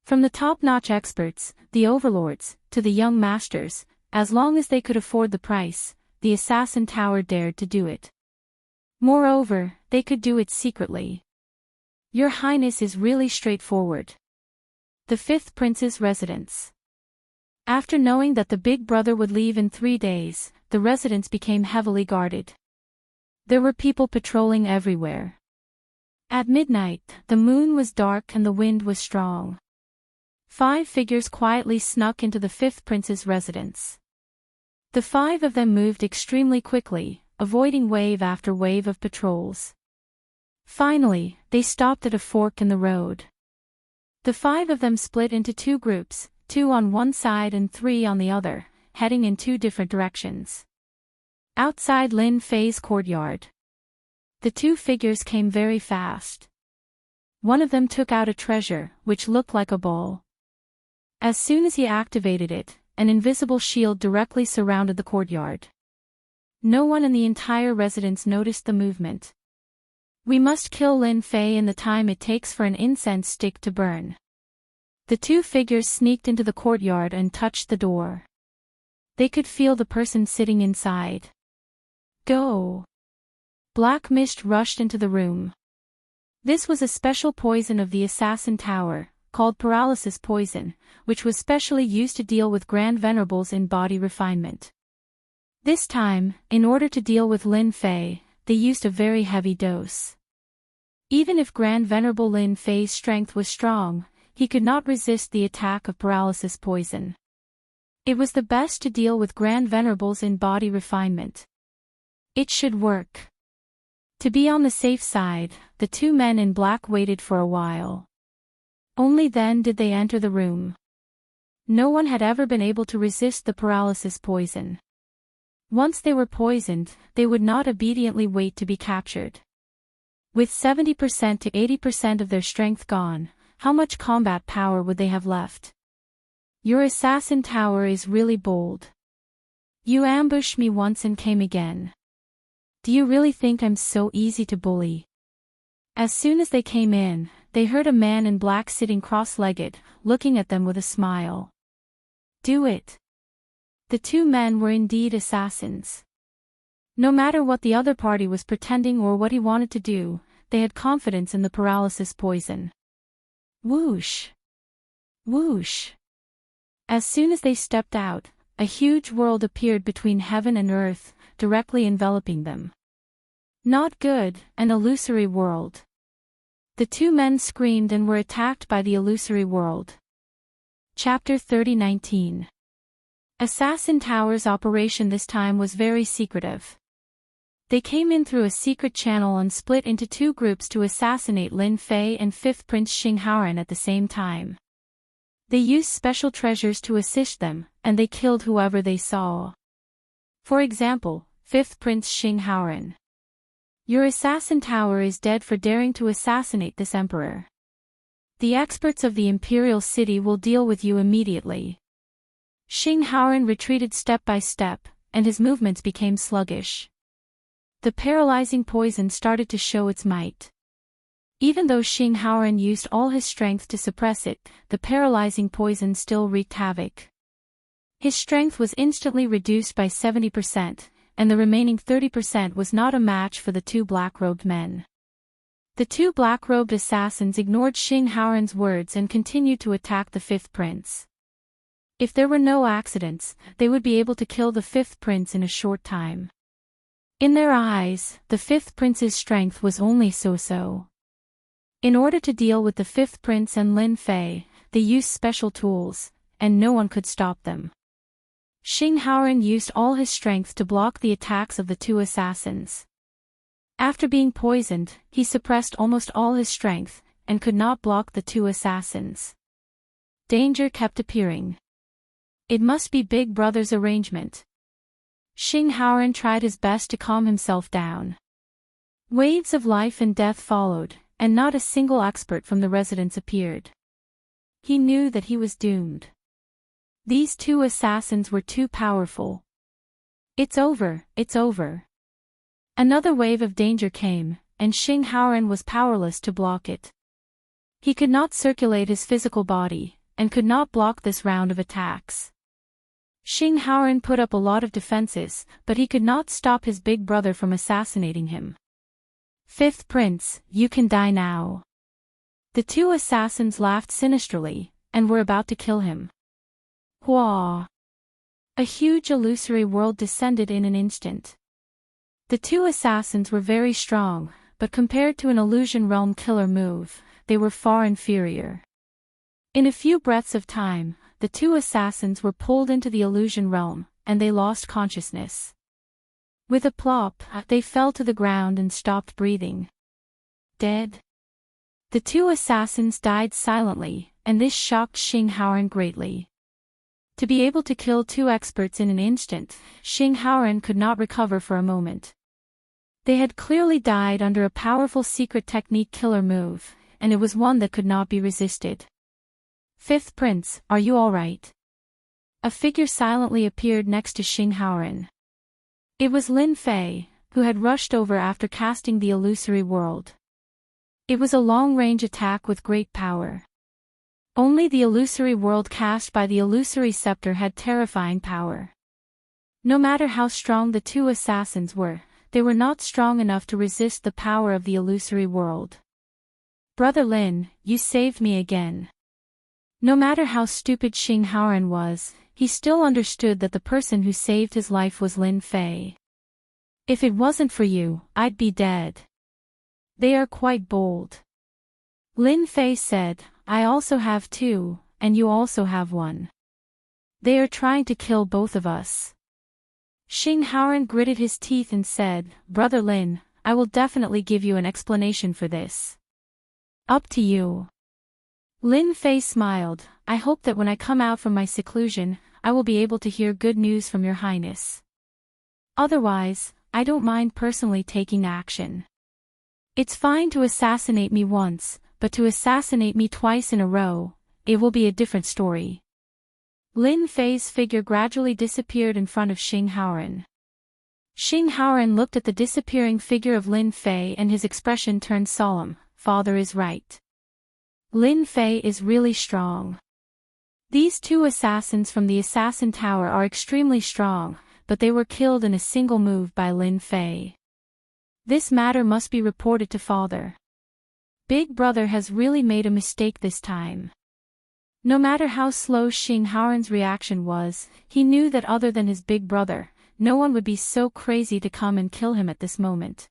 From the top-notch experts, the overlords, to the young masters, as long as they could afford the price, the Assassin Tower dared to do it. Moreover, they could do it secretly. Your Highness is really straightforward. The fifth prince's residence. After knowing that the big brother would leave in 3 days, the residence became heavily guarded. There were people patrolling everywhere. At midnight, the moon was dark and the wind was strong. 5 figures quietly snuck into the fifth prince's residence. The 5 of them moved extremely quickly, avoiding wave after wave of patrols. Finally, they stopped at a fork in the road. The 5 of them split into 2 groups, 2 on one side and 3 on the other, heading in 2 different directions. Outside Lin Fei's courtyard, the 2 figures came very fast. One of them took out a treasure, which looked like a ball. As soon as he activated it, an invisible shield directly surrounded the courtyard. No one in the entire residence noticed the movement. We must kill Lin Fei in the time it takes for an incense stick to burn. The 2 figures sneaked into the courtyard and touched the door. They could feel the person sitting inside. Go! Black mist rushed into the room. This was a special poison of the Assassin Tower, called paralysis poison, which was specially used to deal with Grand Venerables in body refinement. This time, in order to deal with Lin Fei, they used a very heavy dose. Even if Grand Venerable Lin Fei's strength was strong, he could not resist the attack of paralysis poison. It was the best to deal with Grand Venerables in body refinement. It should work. To be on the safe side, the 2 men in black waited for a while. Only then did they enter the room. No one had ever been able to resist the paralysis poison. Once they were poisoned, they would not obediently wait to be captured. With 70% to 80% of their strength gone, how much combat power would they have left? Your Assassin Tower is really bold. You ambushed me once and came again. Do you really think I'm so easy to bully? As soon as they came in, they heard a man in black sitting cross-legged, looking at them with a smile. Do it. The two men were indeed assassins. No matter what the other party was pretending or what he wanted to do, they had confidence in the paralysis poison. Whoosh! Whoosh! As soon as they stepped out, a huge world appeared between heaven and earth, directly enveloping them. Not good, an illusory world. The two men screamed and were attacked by the illusory world. Chapter 30:19. Assassin Tower's operation this time was very secretive. They came in through a secret channel and split into two groups to assassinate Lin Fei and Fifth Prince Xing Haoran at the same time. They used special treasures to assist them, and they killed whoever they saw. For example, Fifth Prince Xing Haoran. Your assassin tower is dead for daring to assassinate this emperor. The experts of the imperial city will deal with you immediately. Xing Haoran retreated step by step, and his movements became sluggish. The paralyzing poison started to show its might. Even though Xing Haoran used all his strength to suppress it, the paralyzing poison still wreaked havoc. His strength was instantly reduced by 70%, and the remaining 30% was not a match for the two black-robed men. The two black-robed assassins ignored Xing Haoran's words and continued to attack the fifth prince. If there were no accidents, they would be able to kill the fifth prince in a short time. In their eyes, the fifth prince's strength was only so-so. In order to deal with the fifth prince and Lin Fei, they used special tools, and no one could stop them. Xing Haoran used all his strength to block the attacks of the two assassins. After being poisoned, he suppressed almost all his strength, and could not block the two assassins. Danger kept appearing. It must be Big Brother's arrangement. Xing Haoran tried his best to calm himself down. Waves of life and death followed, and not a single expert from the residence appeared. He knew that he was doomed. These two assassins were too powerful. It's over, it's over. Another wave of danger came, and Xing Haoran was powerless to block it. He could not circulate his physical body, and could not block this round of attacks. Xing Haoran put up a lot of defenses, but he could not stop his big brother from assassinating him. Fifth Prince, you can die now. The two assassins laughed sinisterly, and were about to kill him. Hua! A huge illusory world descended in an instant. The two assassins were very strong, but compared to an illusion realm killer move, they were far inferior. In a few breaths of time, the two assassins were pulled into the illusion realm, and they lost consciousness. With a plop, they fell to the ground and stopped breathing. Dead. The two assassins died silently, and this shocked Xing Haoran greatly. To be able to kill two experts in an instant, Xing Haoran could not recover for a moment. They had clearly died under a powerful secret technique killer move, and it was one that could not be resisted. Fifth Prince, are you all right? A figure silently appeared next to Xing Haoran. It was Lin Fei, who had rushed over after casting the illusory world. It was a long-range attack with great power. Only the illusory world cast by the illusory scepter had terrifying power. No matter how strong the two assassins were, they were not strong enough to resist the power of the illusory world. Brother Lin, you saved me again. No matter how stupid Xing Haoran was, he still understood that the person who saved his life was Lin Fei. If it wasn't for you, I'd be dead. They are quite bold. Lin Fei said, I also have two, and you also have one. They are trying to kill both of us. Xing Haoran gritted his teeth and said, Brother Lin, I will definitely give you an explanation for this. Up to you. Lin Fei smiled, I hope that when I come out from my seclusion, I will be able to hear good news from your highness. Otherwise, I don't mind personally taking action. It's fine to assassinate me once, but to assassinate me twice in a row, it will be a different story. Lin Fei's figure gradually disappeared in front of Xing Haoran. Xing Haoran looked at the disappearing figure of Lin Fei and his expression turned solemn. Father is right. Lin Fei is really strong. These two assassins from the Assassin Tower are extremely strong, but they were killed in a single move by Lin Fei. This matter must be reported to Father. Big Brother has really made a mistake this time. No matter how slow Xing Haoran's reaction was, he knew that other than his big brother, no one would be so crazy to come and kill him at this moment.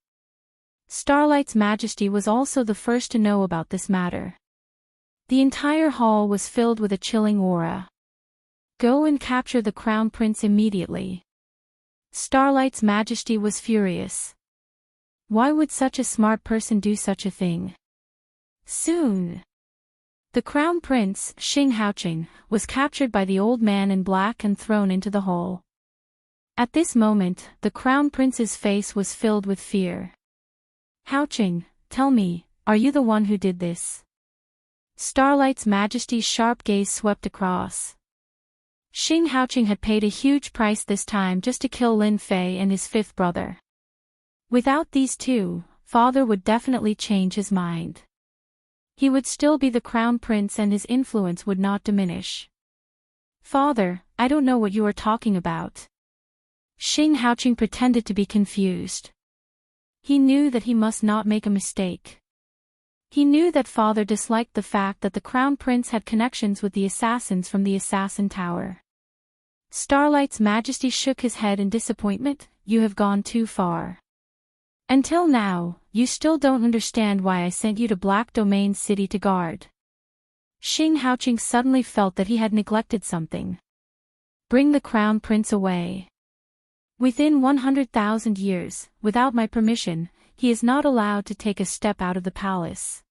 Starlight's Majesty was also the first to know about this matter. The entire hall was filled with a chilling aura. Go and capture the Crown Prince immediately. Starlight's Majesty was furious. Why would such a smart person do such a thing? Soon. The Crown Prince, Xing Haoqing, was captured by the old man in black and thrown into the hole. At this moment, the Crown Prince's face was filled with fear. Haoqing, tell me, are you the one who did this? Starlight's Majesty's sharp gaze swept across. Xing Haoqing had paid a huge price this time just to kill Lin Fei and his fifth brother. Without these two, Father would definitely change his mind. He would still be the Crown Prince and his influence would not diminish. Father, I don't know what you are talking about. Xing Haoqing pretended to be confused. He knew that he must not make a mistake. He knew that Father disliked the fact that the Crown Prince had connections with the assassins from the Assassin Tower. Starlight's Majesty shook his head in disappointment. You have gone too far. Until now, you still don't understand why I sent you to Black Domain City to guard. Xing Haoqing suddenly felt that he had neglected something. Bring the Crown Prince away. Within 100,000 years, without my permission, he is not allowed to take a step out of the palace.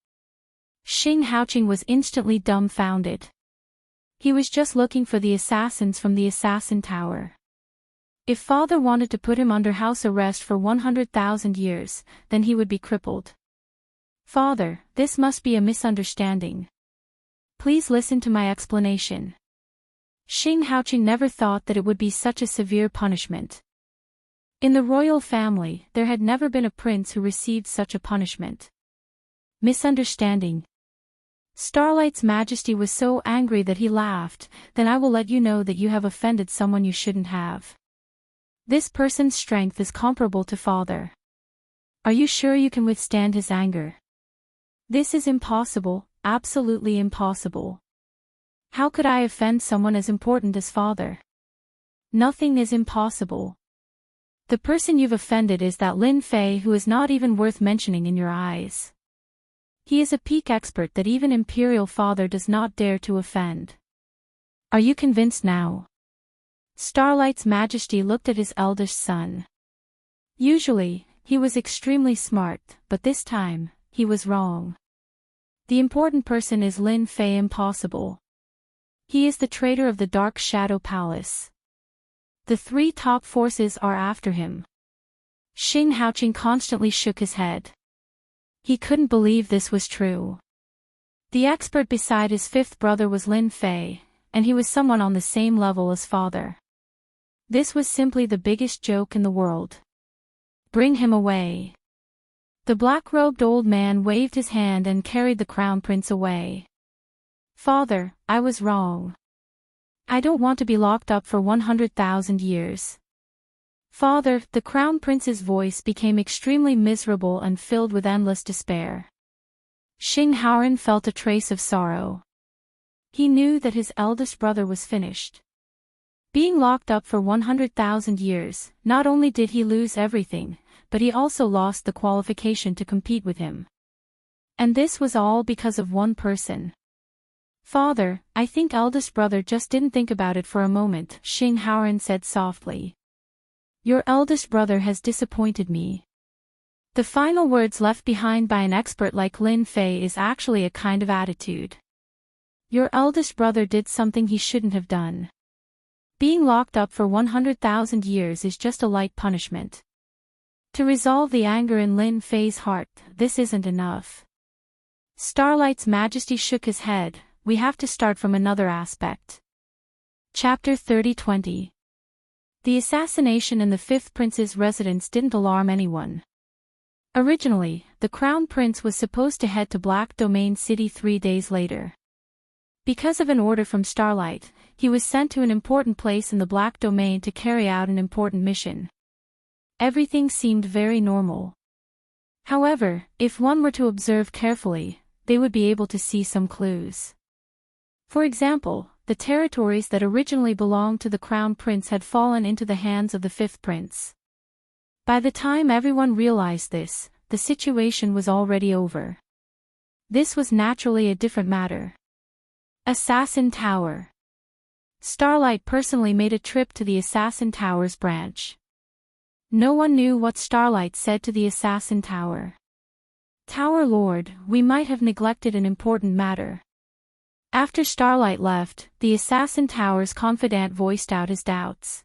Xing Haoqing was instantly dumbfounded. He was just looking for the assassins from the Assassin Tower. If Father wanted to put him under house arrest for 100,000 years, then he would be crippled. Father, this must be a misunderstanding. Please listen to my explanation. Xing Haoqing never thought that it would be such a severe punishment. In the royal family, there had never been a prince who received such a punishment. Misunderstanding. Starlight's Majesty was so angry that he laughed. Then I will let you know that you have offended someone you shouldn't have. This person's strength is comparable to Father. Are you sure you can withstand his anger? This is impossible, absolutely impossible. How could I offend someone as important as Father? Nothing is impossible. The person you've offended is that Lin Fei who is not even worth mentioning in your eyes. He is a peak expert that even Imperial Father does not dare to offend. Are you convinced now? Starlight's Majesty looked at his eldest son. Usually, he was extremely smart, but this time, he was wrong. The important person is Lin Fei impossible. He is the traitor of the Dark Shadow Palace. The three top forces are after him. Xing Haoqing constantly shook his head. He couldn't believe this was true. The expert beside his fifth brother was Lin Fei, and he was someone on the same level as Father. This was simply the biggest joke in the world. Bring him away. The black-robed old man waved his hand and carried the Crown Prince away. Father, I was wrong. I don't want to be locked up for 100,000 years. Father, the Crown Prince's voice became extremely miserable and filled with endless despair. Xing Haoran felt a trace of sorrow. He knew that his eldest brother was finished. Being locked up for 100,000 years, not only did he lose everything, but he also lost the qualification to compete with him. And this was all because of one person. Father, I think eldest brother just didn't think about it for a moment, Xing Haoran said softly. Your eldest brother has disappointed me. The final words left behind by an expert like Lin Fei is actually a kind of attitude. Your eldest brother did something he shouldn't have done. Being locked up for 100,000 years is just a light punishment. To resolve the anger in Lin Fei's heart, this isn't enough. Starlight's Majesty shook his head. We have to start from another aspect. Chapter 30-20. The assassination in the fifth prince's residence didn't alarm anyone. Originally, the crown prince was supposed to head to Black Domain City 3 days later. Because of an order from Starlight, he was sent to an important place in the Black Domain to carry out an important mission. Everything seemed very normal. However, if one were to observe carefully, they would be able to see some clues. For example, the territories that originally belonged to the crown prince had fallen into the hands of the fifth prince. By the time everyone realized this, the situation was already over. This was naturally a different matter. Assassin Tower. Starlight personally made a trip to the Assassin Tower's branch. No one knew what Starlight said to the Assassin Tower. "Tower Lord, we might have neglected an important matter." After Starlight left, the Assassin Tower's confidant voiced out his doubts.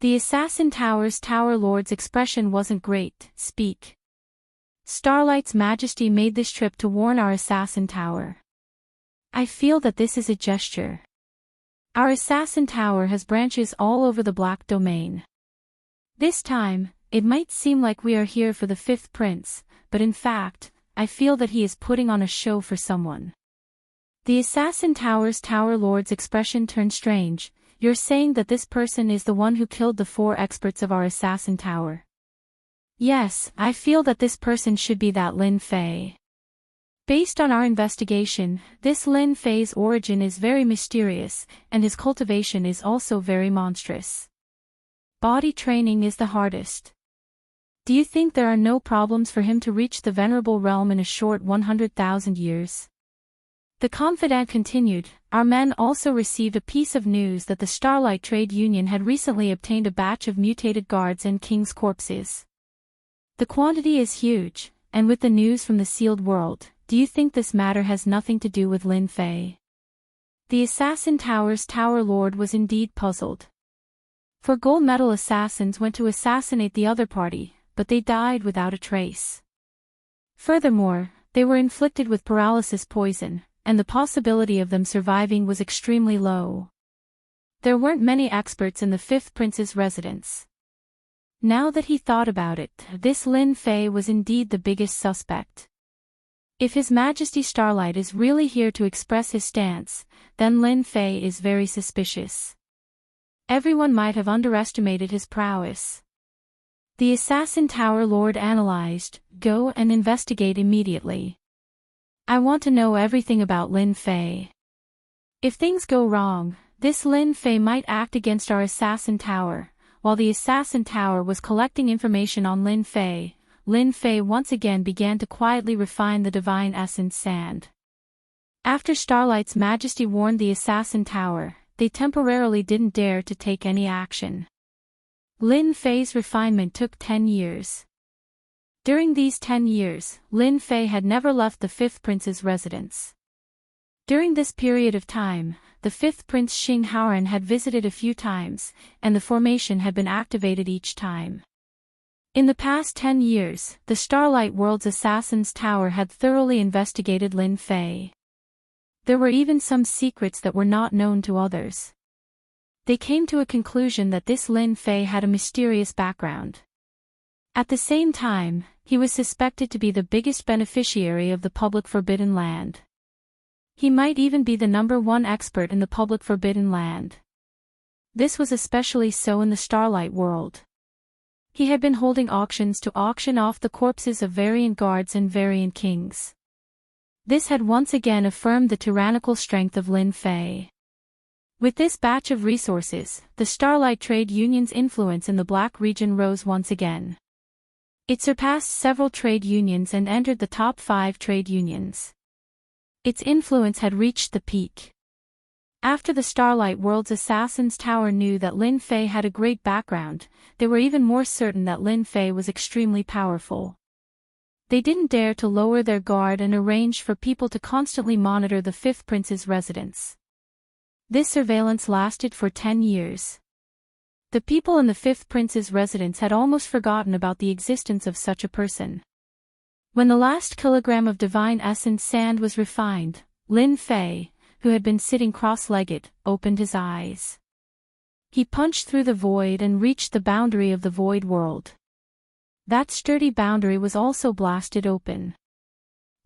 The Assassin Tower's Tower Lord's expression wasn't great. "Speak." Starlight's Majesty made this trip to warn our Assassin Tower. "I feel that this is a gesture. Our Assassin Tower has branches all over the Black Domain. This time, it might seem like we are here for the fifth prince, but in fact, I feel that he is putting on a show for someone." The Assassin Tower's Tower Lord's expression turned strange. "You're saying that this person is the one who killed the 4 experts of our Assassin Tower?" "Yes, I feel that this person should be that Lin Fei. Based on our investigation, this Lin Fei's origin is very mysterious, and his cultivation is also very monstrous. Body training is the hardest. Do you think there are no problems for him to reach the venerable realm in a short 100,000 years?" The confidant continued, "Our men also received a piece of news that the Starlight Trade Union had recently obtained a batch of mutated guards and king's corpses. The quantity is huge, and with the news from the sealed world, do you think this matter has nothing to do with Lin Fei?" The Assassin Tower's Tower Lord was indeed puzzled. 4 gold medal assassins went to assassinate the other party, but they died without a trace. Furthermore, they were inflicted with paralysis poison, and the possibility of them surviving was extremely low. There weren't many experts in the fifth prince's residence. Now that he thought about it, this Lin Fei was indeed the biggest suspect. If His Majesty Starlight is really here to express his stance, then Lin Fei is very suspicious. Everyone might have underestimated his prowess. The Assassin Tower Lord analyzed, "Go and investigate immediately. I want to know everything about Lin Fei. If things go wrong, this Lin Fei might act against our Assassin Tower." While the Assassin Tower was collecting information on Lin Fei once again began to quietly refine the divine essence sand. After Starlight's Majesty warned the Assassin Tower, they temporarily didn't dare to take any action. Lin Fei's refinement took 10 years. During these 10 years, Lin Fei had never left the fifth prince's residence. During this period of time, the fifth prince Xing Haoran had visited a few times, and the formation had been activated each time. In the past 10 years, the Starlight World's Assassin's Tower had thoroughly investigated Lin Fei. There were even some secrets that were not known to others. They came to a conclusion that this Lin Fei had a mysterious background. At the same time, he was suspected to be the biggest beneficiary of the public Forbidden Land. He might even be the #1 expert in the public Forbidden Land. This was especially so in the Starlight World. He had been holding auctions to auction off the corpses of variant guards and variant kings. This had once again affirmed the tyrannical strength of Lin Fei. With this batch of resources, the Starlight Trade Union's influence in the Black region rose once again. It surpassed several trade unions and entered the top 5 trade unions. Its influence had reached the peak. After the Starlight World's Assassin's Tower knew that Lin Fei had a great background, they were even more certain that Lin Fei was extremely powerful. They didn't dare to lower their guard and arranged for people to constantly monitor the fifth prince's residence. This surveillance lasted for 10 years. The people in the fifth prince's residence had almost forgotten about the existence of such a person. When the last kilogram of divine essence sand was refined, Lin Fei, who had been sitting cross-legged, opened his eyes. He punched through the void and reached the boundary of the void world. That sturdy boundary was also blasted open.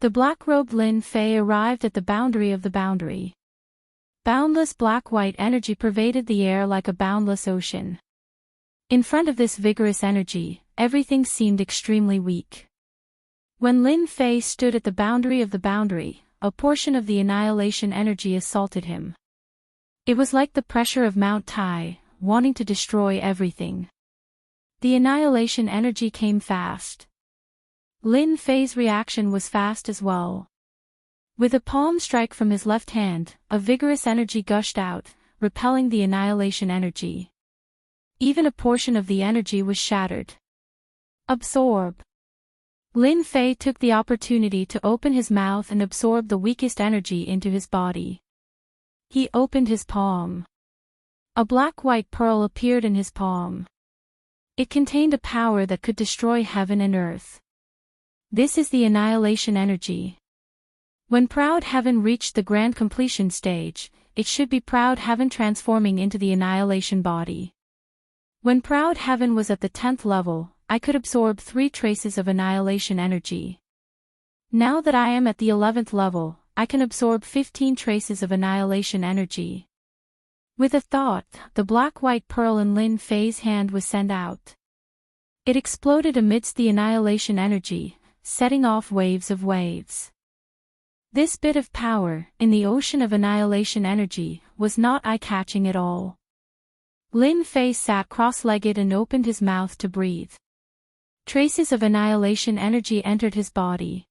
The black-robed Lin Fei arrived at the boundary of the boundary. Boundless black-white energy pervaded the air like a boundless ocean. In front of this vigorous energy, everything seemed extremely weak. When Lin Fei stood at the boundary of the boundary, a portion of the annihilation energy assaulted him. It was like the pressure of Mount Tai, wanting to destroy everything. The annihilation energy came fast. Lin Fei's reaction was fast as well. With a palm strike from his left hand, a vigorous energy gushed out, repelling the annihilation energy. Even a portion of the energy was shattered. Absorb. Lin Fei took the opportunity to open his mouth and absorb the weakest energy into his body. He opened his palm. A black-white pearl appeared in his palm. It contained a power that could destroy heaven and earth. This is the annihilation energy. When Proud Heaven reached the grand completion stage, it should be Proud Heaven transforming into the annihilation body. When Proud Heaven was at the 10th level, I could absorb 3 traces of annihilation energy. Now that I am at the 11th level, I can absorb 15 traces of annihilation energy. With a thought, the black-white pearl in Lin Fei's hand was sent out. It exploded amidst the annihilation energy, setting off waves of waves. This bit of power, in the ocean of annihilation energy, was not eye-catching at all. Lin Fei sat cross-legged and opened his mouth to breathe. Traces of annihilation energy entered his body.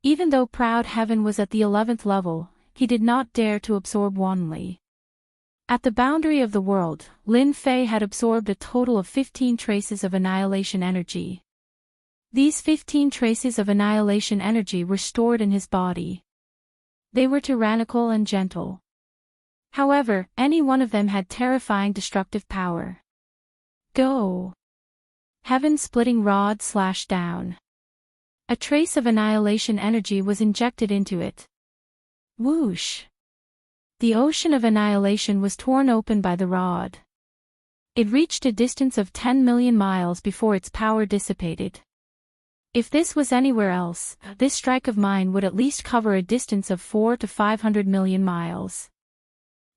Even though Proud Heaven was at the 11th level, he did not dare to absorb wantonly. At the boundary of the world, Lin Fei had absorbed a total of 15 traces of annihilation energy. These 15 traces of annihilation energy were stored in his body. They were tyrannical and gentle. However, any one of them had terrifying destructive power. Go! Heaven-splitting rod slashed down. A trace of annihilation energy was injected into it. Whoosh! The ocean of annihilation was torn open by the rod. It reached a distance of 10 million miles before its power dissipated. If this was anywhere else, this strike of mine would at least cover a distance of 400 to 500 million miles.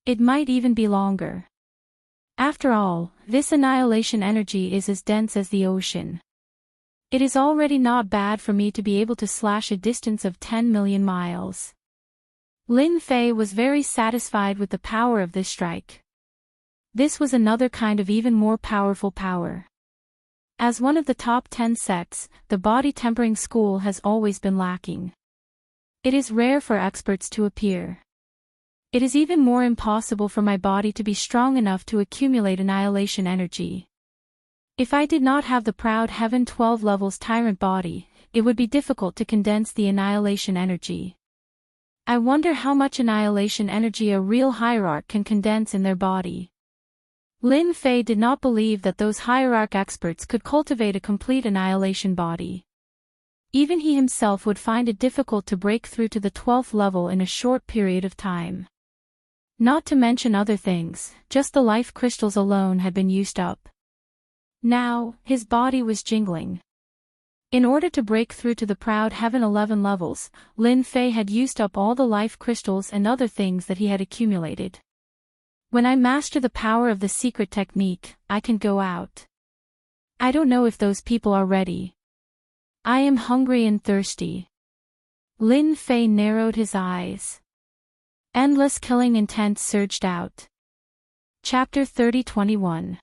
It might even be longer. After all, this annihilation energy is as dense as the ocean. It is already not bad for me to be able to slash a distance of 10 million miles. Lin Fei was very satisfied with the power of this strike. This was another kind of even more powerful power. As one of the top 10 sects, the body tempering school has always been lacking. It is rare for experts to appear. It is even more impossible for my body to be strong enough to accumulate annihilation energy. If I did not have the Proud Heaven 12 levels tyrant body, it would be difficult to condense the annihilation energy. I wonder how much annihilation energy a real hierarch can condense in their body. Lin Fei did not believe that those hierarch experts could cultivate a complete annihilation body. Even he himself would find it difficult to break through to the 12th level in a short period of time. Not to mention other things, just the life crystals alone had been used up. Now, his body was jingling. In order to break through to the Proud Heaven 11 levels, Lin Fei had used up all the life crystals and other things that he had accumulated. When I master the power of the secret technique, I can go out. I don't know if those people are ready. I am hungry and thirsty. Lin Fei narrowed his eyes. Endless killing intent surged out. Chapter 30-21.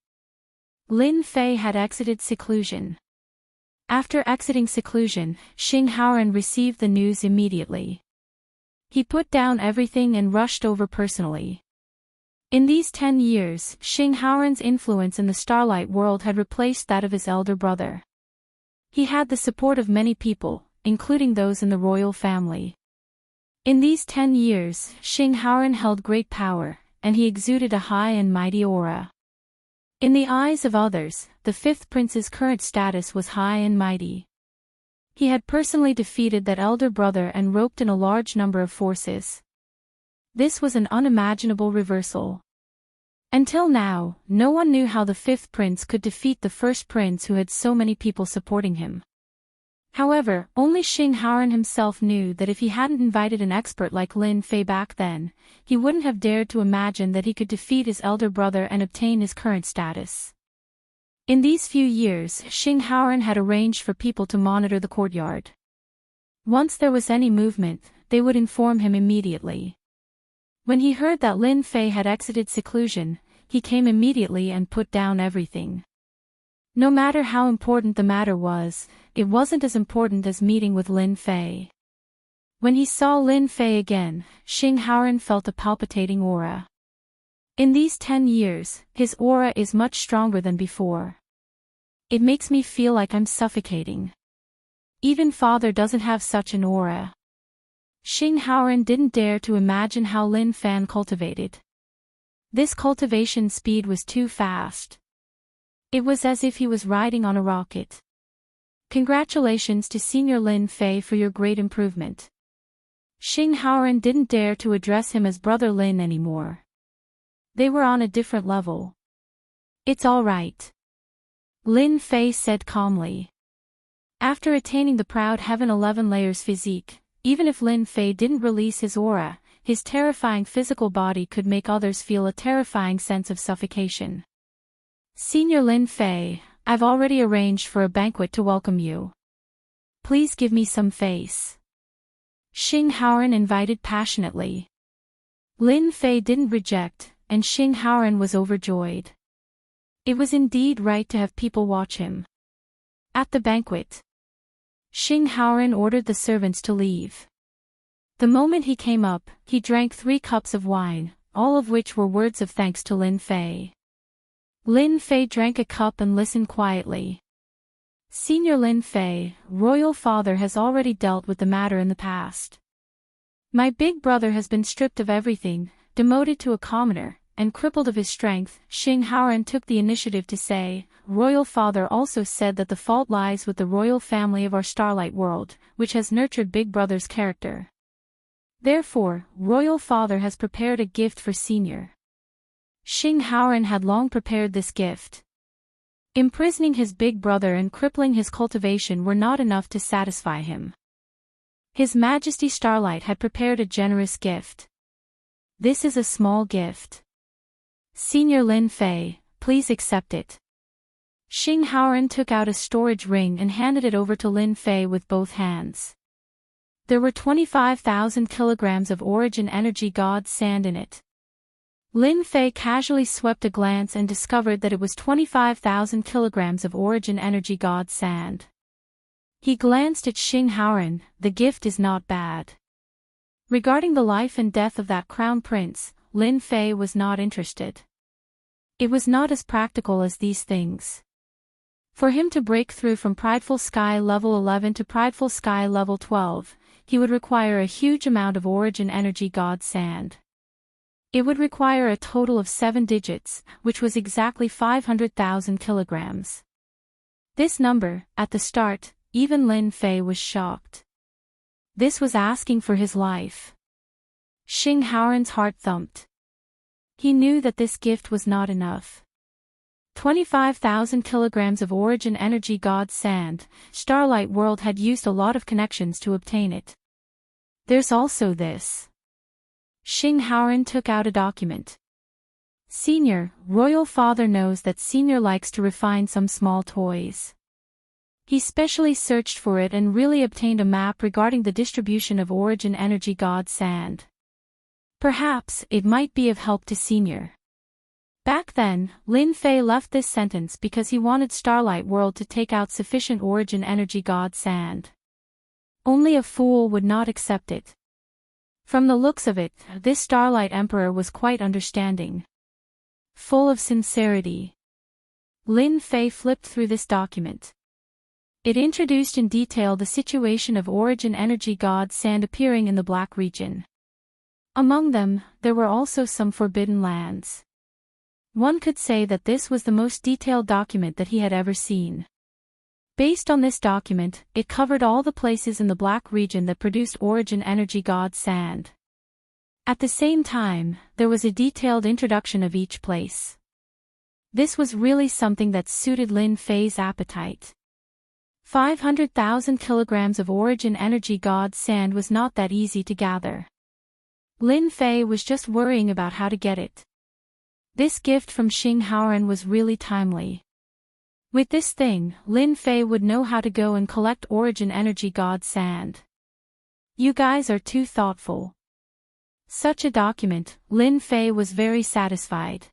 Lin Fei had exited seclusion. After exiting seclusion, Xing Haoran received the news immediately. He put down everything and rushed over personally. In these 10 years, Xing Haoran's influence in the Starlight world had replaced that of his elder brother. He had the support of many people, including those in the royal family. In these 10 years, Xing Haoran held great power, and he exuded a high and mighty aura. In the eyes of others, the fifth prince's current status was high and mighty. He had personally defeated that elder brother and roped in a large number of forces. This was an unimaginable reversal. Until now, no one knew how the fifth prince could defeat the first prince who had so many people supporting him. However, only Xing Haoran himself knew that if he hadn't invited an expert like Lin Fei back then, he wouldn't have dared to imagine that he could defeat his elder brother and obtain his current status. In these few years, Xing Haoran had arranged for people to monitor the courtyard. Once there was any movement, they would inform him immediately. When he heard that Lin Fei had exited seclusion, he came immediately and put down everything. No matter how important the matter was, it wasn't as important as meeting with Lin Fei. When he saw Lin Fei again, Xing Haoran felt a palpitating aura. In these 10 years, his aura is much stronger than before. It makes me feel like I'm suffocating. Even father doesn't have such an aura. Xing Haoran didn't dare to imagine how Lin Fan cultivated. This cultivation speed was too fast. It was as if he was riding on a rocket. Congratulations to Senior Lin Fei for your great improvement. Xing Haoran didn't dare to address him as Brother Lin anymore. They were on a different level. It's all right. Lin Fei said calmly. After attaining the proud Heaven 11 layers physique, even if Lin Fei didn't release his aura, his terrifying physical body could make others feel a terrifying sense of suffocation. Senior Lin Fei, I've already arranged for a banquet to welcome you. Please give me some face. Xing Haoran invited passionately. Lin Fei didn't reject, and Xing Haoran was overjoyed. It was indeed right to have people watch him. At the banquet, Xing Haoran ordered the servants to leave. The moment he came up, he drank 3 cups of wine, all of which were words of thanks to Lin Fei. Lin Fei drank a cup and listened quietly. Senior Lin Fei, royal father has already dealt with the matter in the past. My big brother has been stripped of everything, demoted to a commoner, and crippled of his strength. Xing Haoran took the initiative to say, Royal father also said that the fault lies with the royal family of our Starlight world, which has nurtured big brother's character. Therefore, royal father has prepared a gift for senior. Xing Haoran had long prepared this gift. Imprisoning his big brother and crippling his cultivation were not enough to satisfy him. His Majesty Starlight had prepared a generous gift. This is a small gift. Senior Lin Fei, please accept it. Xing Haoran took out a storage ring and handed it over to Lin Fei with both hands. There were 25,000 kilograms of Origin Energy God sand in it. Lin Fei casually swept a glance and discovered that it was 25,000 kilograms of Origin Energy God sand. He glanced at Xing Haoran. The gift is not bad. Regarding the life and death of that crown prince, Lin Fei was not interested. It was not as practical as these things. For him to break through from Prideful Sky level 11 to Prideful Sky level 12, he would require a huge amount of Origin Energy God sand. It would require a total of 7 digits, which was exactly 500,000 kilograms. This number, at the start, even Lin Fei was shocked. This was asking for his life. Xing Haoran's heart thumped. He knew that this gift was not enough. 25,000 kilograms of Origin Energy God sand, Starlight World had used a lot of connections to obtain it. There's also this. Xing Haoran took out a document. Senior, royal father knows that Senior likes to refine some small toys. He specially searched for it and really obtained a map regarding the distribution of Origin Energy God sand. Perhaps it might be of help to Senior. Back then, Lin Fei left this sentence because he wanted Starlight World to take out sufficient Origin Energy God sand. Only a fool would not accept it. From the looks of it, this Starlight Emperor was quite understanding. Full of sincerity. Lin Fei flipped through this document. It introduced in detail the situation of Origin Energy God sand appearing in the Black region. Among them, there were also some forbidden lands. One could say that this was the most detailed document that he had ever seen. Based on this document, it covered all the places in the Black region that produced Origin Energy God sand. At the same time, there was a detailed introduction of each place. This was really something that suited Lin Fei's appetite. 500,000 kilograms of Origin Energy God sand was not that easy to gather. Lin Fei was just worrying about how to get it. This gift from Xing Haoran was really timely. With this thing, Lin Fei would know how to go and collect Origin Energy God sand. You guys are too thoughtful. Such a document, Lin Fei was very satisfied.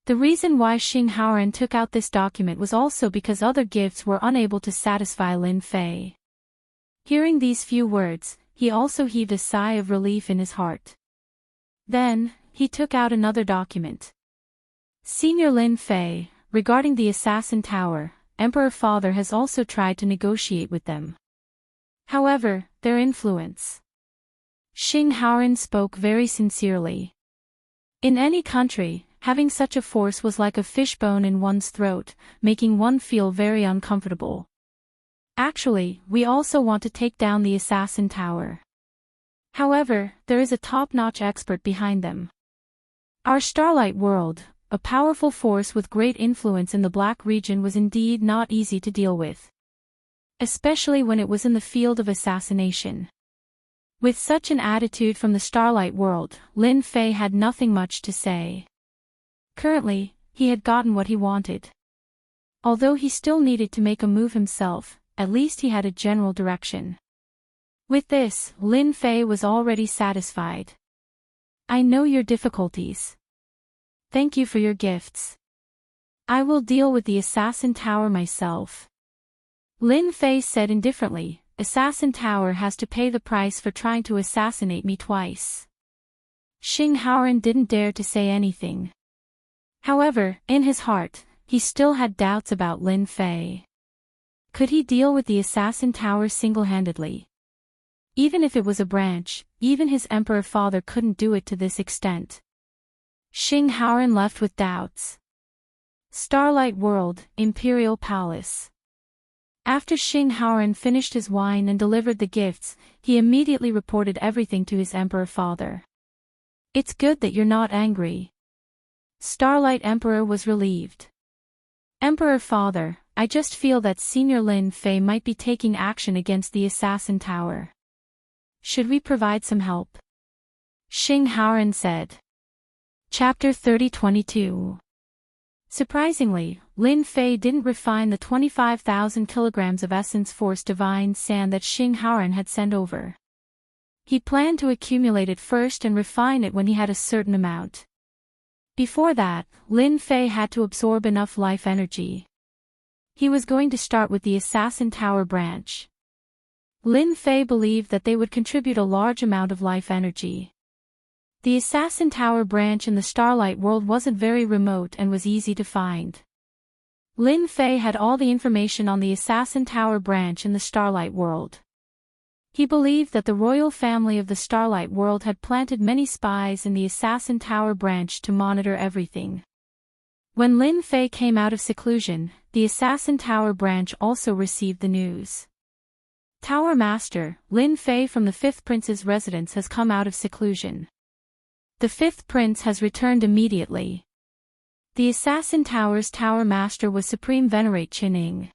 The reason why Xing Haoran took out this document was also because other gifts were unable to satisfy Lin Fei. Hearing these few words, he also heaved a sigh of relief in his heart. Then, he took out another document. Senior Lin Fei, regarding the Assassin Tower, Emperor Father has also tried to negotiate with them. However, their influence. Xing Haoran spoke very sincerely. In any country, having such a force was like a fishbone in one's throat, making one feel very uncomfortable. Actually, we also want to take down the Assassin Tower. However, there is a top-notch expert behind them. Our Starlight World, a powerful force with great influence in the Black region, was indeed not easy to deal with. Especially when it was in the field of assassination. With such an attitude from the Starlight World, Lin Fei had nothing much to say. Currently, he had gotten what he wanted. Although he still needed to make a move himself, at least he had a general direction. With this, Lin Fei was already satisfied. I know your difficulties. Thank you for your gifts. I will deal with the Assassin Tower myself. Lin Fei said indifferently, Assassin Tower has to pay the price for trying to assassinate me twice. Xing Haoran didn't dare to say anything. However, in his heart, he still had doubts about Lin Fei. Could he deal with the Assassin Tower single-handedly? Even if it was a branch, even his Emperor Father couldn't do it to this extent. Xing Haoran left with doubts. Starlight World, Imperial Palace. After Xing Haoran finished his wine and delivered the gifts, he immediately reported everything to his Emperor Father. It's good that you're not angry. Starlight Emperor was relieved. Emperor Father, I just feel that Senior Lin Fei might be taking action against the Assassin Tower. Should we provide some help? Xing Haoran said. Chapter 30-22. Surprisingly, Lin Fei didn't refine the 25,000 kilograms of Essence Force Divine Sand that Xing Haoran had sent over. He planned to accumulate it first and refine it when he had a certain amount. Before that, Lin Fei had to absorb enough life energy. He was going to start with the Assassin Tower branch. Lin Fei believed that they would contribute a large amount of life energy. The Assassin Tower branch in the Starlight World wasn't very remote and was easy to find. Lin Fei had all the information on the Assassin Tower branch in the Starlight World. He believed that the royal family of the Starlight World had planted many spies in the Assassin Tower branch to monitor everything. When Lin Fei came out of seclusion, the Assassin Tower branch also received the news. Tower Master, Lin Fei from the 5th Prince's residence has come out of seclusion. The 5th Prince has returned immediately. The Assassin Tower's Tower Master was Supreme Venerate Qining.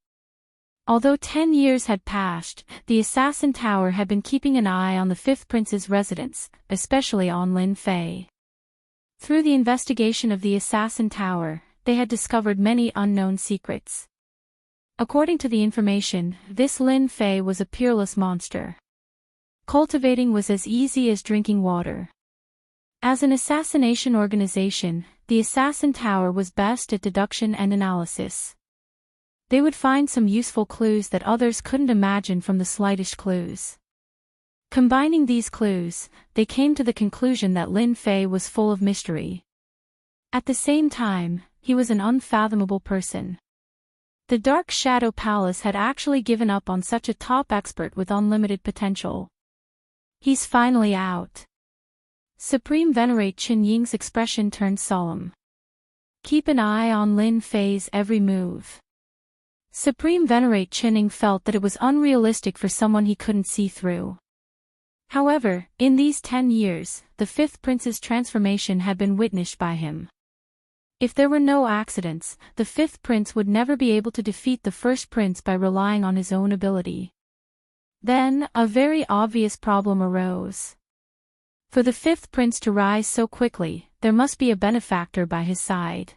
Although 10 years had passed, the Assassin Tower had been keeping an eye on the 5th Prince's residence, especially on Lin Fei. Through the investigation of the Assassin Tower, they had discovered many unknown secrets. According to the information, this Lin Fei was a peerless monster. Cultivating was as easy as drinking water. As an assassination organization, the Assassin Tower was best at deduction and analysis. They would find some useful clues that others couldn't imagine from the slightest clues. Combining these clues, they came to the conclusion that Lin Fei was full of mystery. At the same time, he was an unfathomable person. The Dark Shadow Palace had actually given up on such a top expert with unlimited potential. He's finally out. Supreme Venerate Qin Ying's expression turned solemn. Keep an eye on Lin Fei's every move. Supreme Venerate Qining felt that it was unrealistic for someone he couldn't see through. However, in these 10 years, the fifth prince's transformation had been witnessed by him. If there were no accidents, the fifth prince would never be able to defeat the first prince by relying on his own ability. Then, a very obvious problem arose. For the fifth prince to rise so quickly, there must be a benefactor by his side.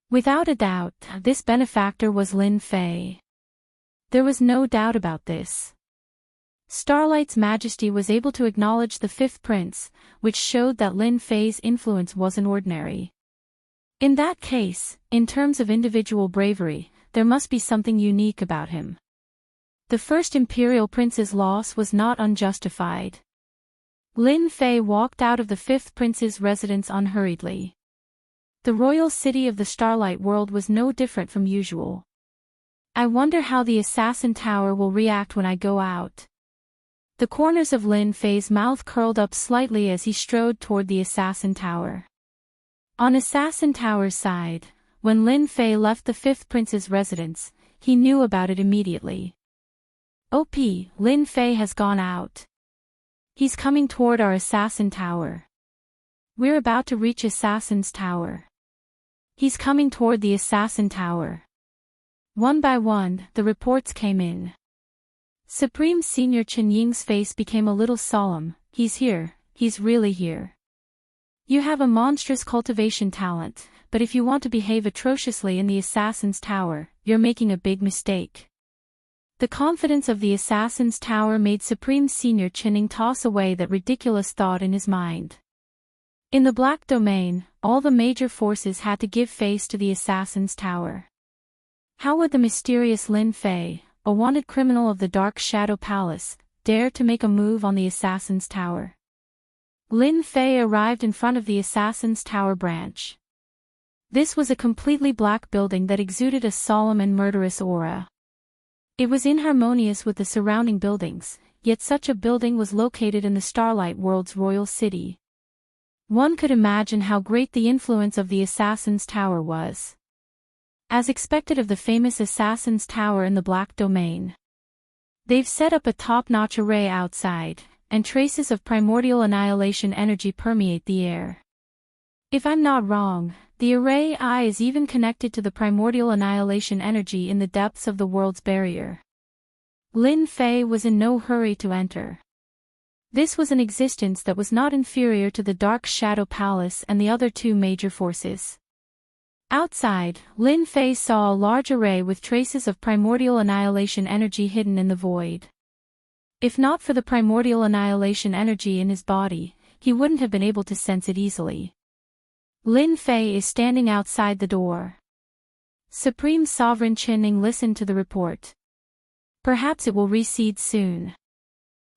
Without a doubt, this benefactor was Lin Fei. There was no doubt about this. Starlight's Majesty was able to acknowledge the fifth prince, which showed that Lin Fei's influence wasn't ordinary. In that case, in terms of individual bravery, there must be something unique about him. The first imperial prince's loss was not unjustified. Lin Fei walked out of the fifth prince's residence unhurriedly. The royal city of the Starlight World was no different from usual. I wonder how the Assassin Tower will react when I go out. The corners of Lin Fei's mouth curled up slightly as he strode toward the Assassin Tower. On Assassin Tower's side, when Lin Fei left the fifth prince's residence, he knew about it immediately. "OP, Lin Fei has gone out. He's coming toward our Assassin Tower. We're about to reach Assassin's Tower. He's coming toward the Assassin Tower." One by one, the reports came in. Supreme Senior Chen Ying's face became a little solemn. "He's here, he's really here. You have a monstrous cultivation talent, but if you want to behave atrociously in the Assassin's Tower, you're making a big mistake." The confidence of the Assassin's Tower made Supreme Senior Chen toss away that ridiculous thought in his mind. In the Black Domain, all the major forces had to give face to the Assassin's Tower. How would the mysterious Lin Fei, a wanted criminal of the Dark Shadow Palace, dare to make a move on the Assassin's Tower? Lin Fei arrived in front of the Assassin's Tower branch. This was a completely black building that exuded a solemn and murderous aura. It was inharmonious with the surrounding buildings, yet such a building was located in the Starlight World's royal city. One could imagine how great the influence of the Assassin's Tower was. As expected of the famous Assassin's Tower in the Black Domain, they've set up a top-notch array outside, and traces of primordial annihilation energy permeate the air. If I'm not wrong, the array I is even connected to the primordial annihilation energy in the depths of the world's barrier. Lin Fei was in no hurry to enter. This was an existence that was not inferior to the Dark Shadow Palace and the other two major forces. Outside, Lin Fei saw a large array with traces of primordial annihilation energy hidden in the void. If not for the primordial annihilation energy in his body, he wouldn't have been able to sense it easily. Lin Fei is standing outside the door. Supreme Sovereign Chen listened to the report. Perhaps it will recede soon.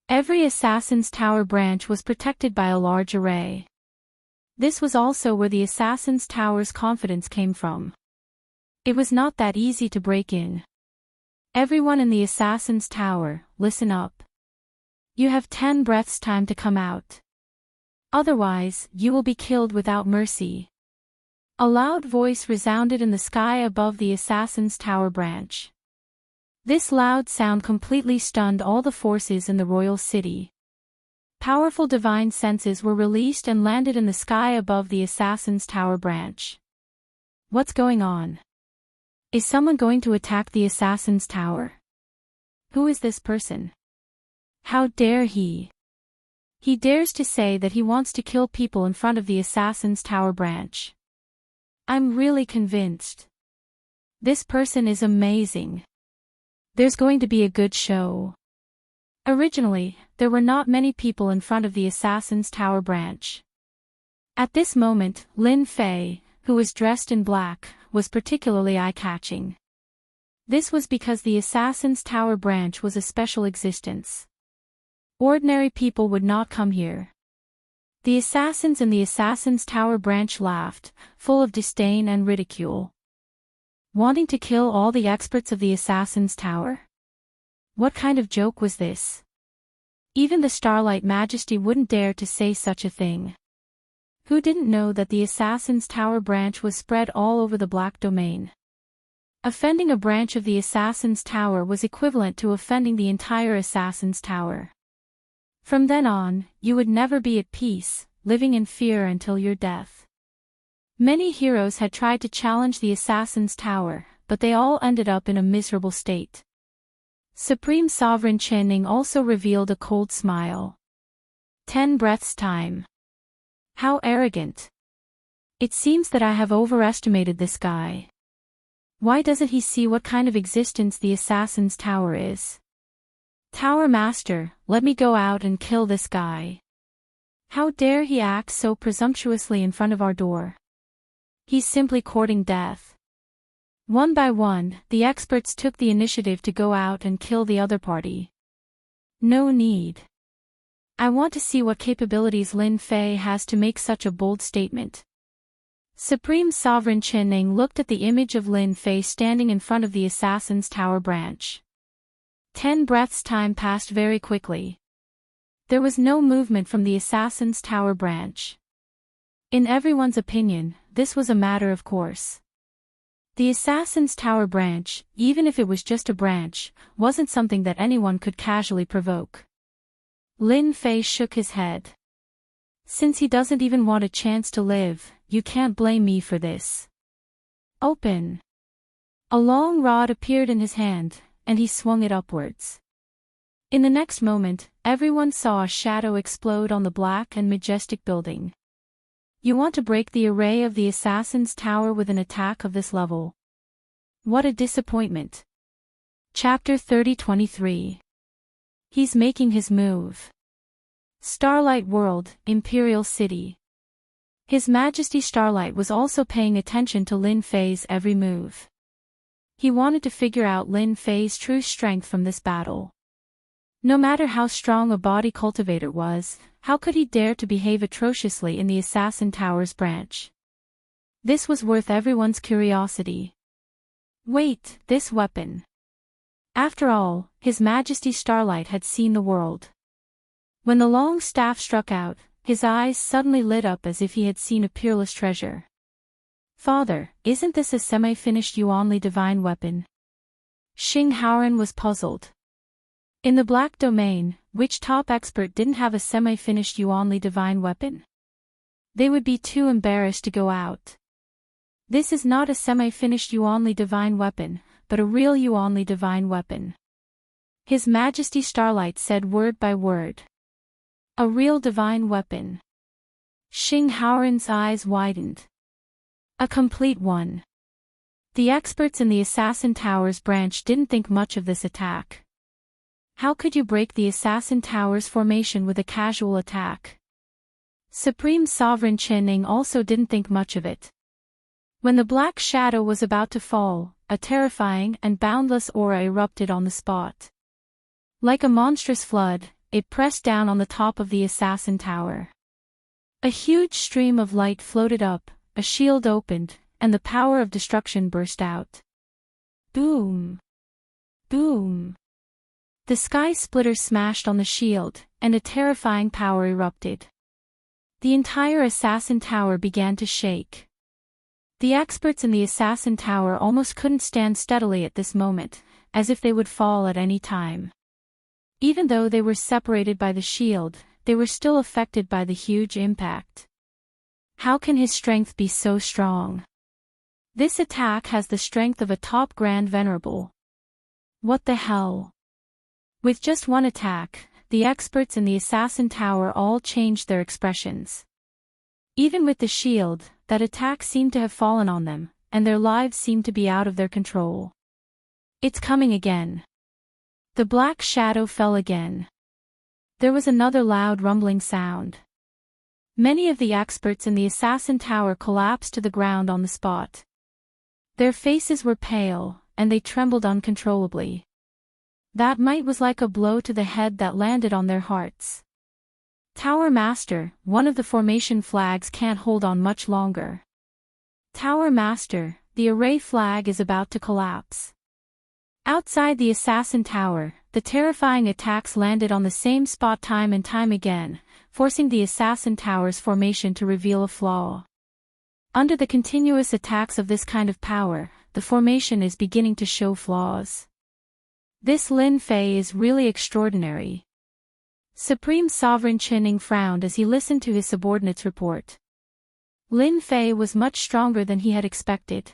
Every Assassin's Tower branch was protected by a large array. This was also where the Assassin's Tower's confidence came from. It was not that easy to break in. Everyone in the Assassin's Tower, listen up. You have 10 breaths time to come out. Otherwise, you will be killed without mercy. A loud voice resounded in the sky above the Assassin's Tower branch. This loud sound completely stunned all the forces in the royal city. Powerful divine senses were released and landed in the sky above the Assassin's Tower branch. What's going on? Is someone going to attack the Assassin's Tower? Who is this person? How dare he? He dares to say that he wants to kill people in front of the Assassin's Tower branch. I'm really convinced. This person is amazing. There's going to be a good show. Originally, there were not many people in front of the Assassin's Tower branch. At this moment, Lin Fei, who was dressed in black, was particularly eye-catching. This was because the Assassin's Tower branch was a special existence. Ordinary people would not come here. The assassins in the Assassin's Tower branch laughed, full of disdain and ridicule. Wanting to kill all the experts of the Assassin's Tower? What kind of joke was this? Even the Starlight Majesty wouldn't dare to say such a thing. Who didn't know that the Assassin's Tower branch was spread all over the Black Domain? Offending a branch of the Assassin's Tower was equivalent to offending the entire Assassin's Tower. From then on, you would never be at peace, living in fear until your death. Many heroes had tried to challenge the Assassin's Tower, but they all ended up in a miserable state. Supreme Sovereign Qianning also revealed a cold smile. 10 breaths time. How arrogant. It seems that I have overestimated this guy. Why doesn't he see what kind of existence the Assassin's Tower is? Tower Master, let me go out and kill this guy. How dare he act so presumptuously in front of our door? He's simply courting death. One by one, the experts took the initiative to go out and kill the other party. No need. I want to see what capabilities Lin Fei has to make such a bold statement. Supreme Sovereign Qianning looked at the image of Lin Fei standing in front of the Assassin's Tower branch. 10 breaths time passed very quickly. There was no movement from the Assassin's Tower branch. In everyone's opinion, this was a matter of course. The Assassin's Tower branch, even if it was just a branch, wasn't something that anyone could casually provoke. Lin Fei shook his head. Since he doesn't even want a chance to live, you can't blame me for this. Open. A long rod appeared in his hand, and he swung it upwards. In the next moment, everyone saw a shadow explode on the black and majestic building. You want to break the array of the Assassin's Tower with an attack of this level. What a disappointment. Chapter 30-23. He's making his move. Starlight World, Imperial City. His Majesty Starlight was also paying attention to Lin Fei's every move. He wanted to figure out Lin Fei's true strength from this battle. No matter how strong a body cultivator was, how could he dare to behave atrociously in the Assassin Tower's branch? This was worth everyone's curiosity. Wait, this weapon. After all, His Majesty Starlight had seen the world. When the long staff struck out, his eyes suddenly lit up as if he had seen a peerless treasure. Father, isn't this a semi-finished Yuanli divine weapon? Xing Haoran was puzzled. In the Black Domain, which top expert didn't have a semi-finished Yuanli divine weapon? They would be too embarrassed to go out. This is not a semi-finished Yuanli divine weapon, but a real Yuanli divine weapon. His Majesty Starlight said word by word. A real divine weapon. Xing Haoran's eyes widened. A complete one. The experts in the Assassin Tower's branch didn't think much of this attack. How could you break the Assassin Tower's formation with a casual attack? Supreme Sovereign Qianning also didn't think much of it. When the black shadow was about to fall, a terrifying and boundless aura erupted on the spot. Like a monstrous flood, it pressed down on the top of the Assassin Tower. A huge stream of light floated up, a shield opened, and the power of destruction burst out. Boom! Boom! The sky splitter smashed on the shield, and a terrifying power erupted. The entire Assassin Tower began to shake. The experts in the Assassin Tower almost couldn't stand steadily at this moment, as if they would fall at any time. Even though they were separated by the shield, they were still affected by the huge impact. How can his strength be so strong? This attack has the strength of a top Grand Venerable. What the hell? With just one attack, the experts in the Assassin Tower all changed their expressions. Even with the shield, that attack seemed to have fallen on them, and their lives seemed to be out of their control. It's coming again. The black shadow fell again. There was another loud rumbling sound. Many of the experts in the Assassin Tower collapsed to the ground on the spot. Their faces were pale, and they trembled uncontrollably. That might was like a blow to the head that landed on their hearts. Tower Master, one of the formation flags can't hold on much longer. Tower Master, the array flag is about to collapse. Outside the Assassin Tower, the terrifying attacks landed on the same spot time and time again, forcing the Assassin Tower's formation to reveal a flaw. Under the continuous attacks of this kind of power, the formation is beginning to show flaws. This Lin Fei is really extraordinary. Supreme Sovereign Chinning frowned as he listened to his subordinate's report. Lin Fei was much stronger than he had expected.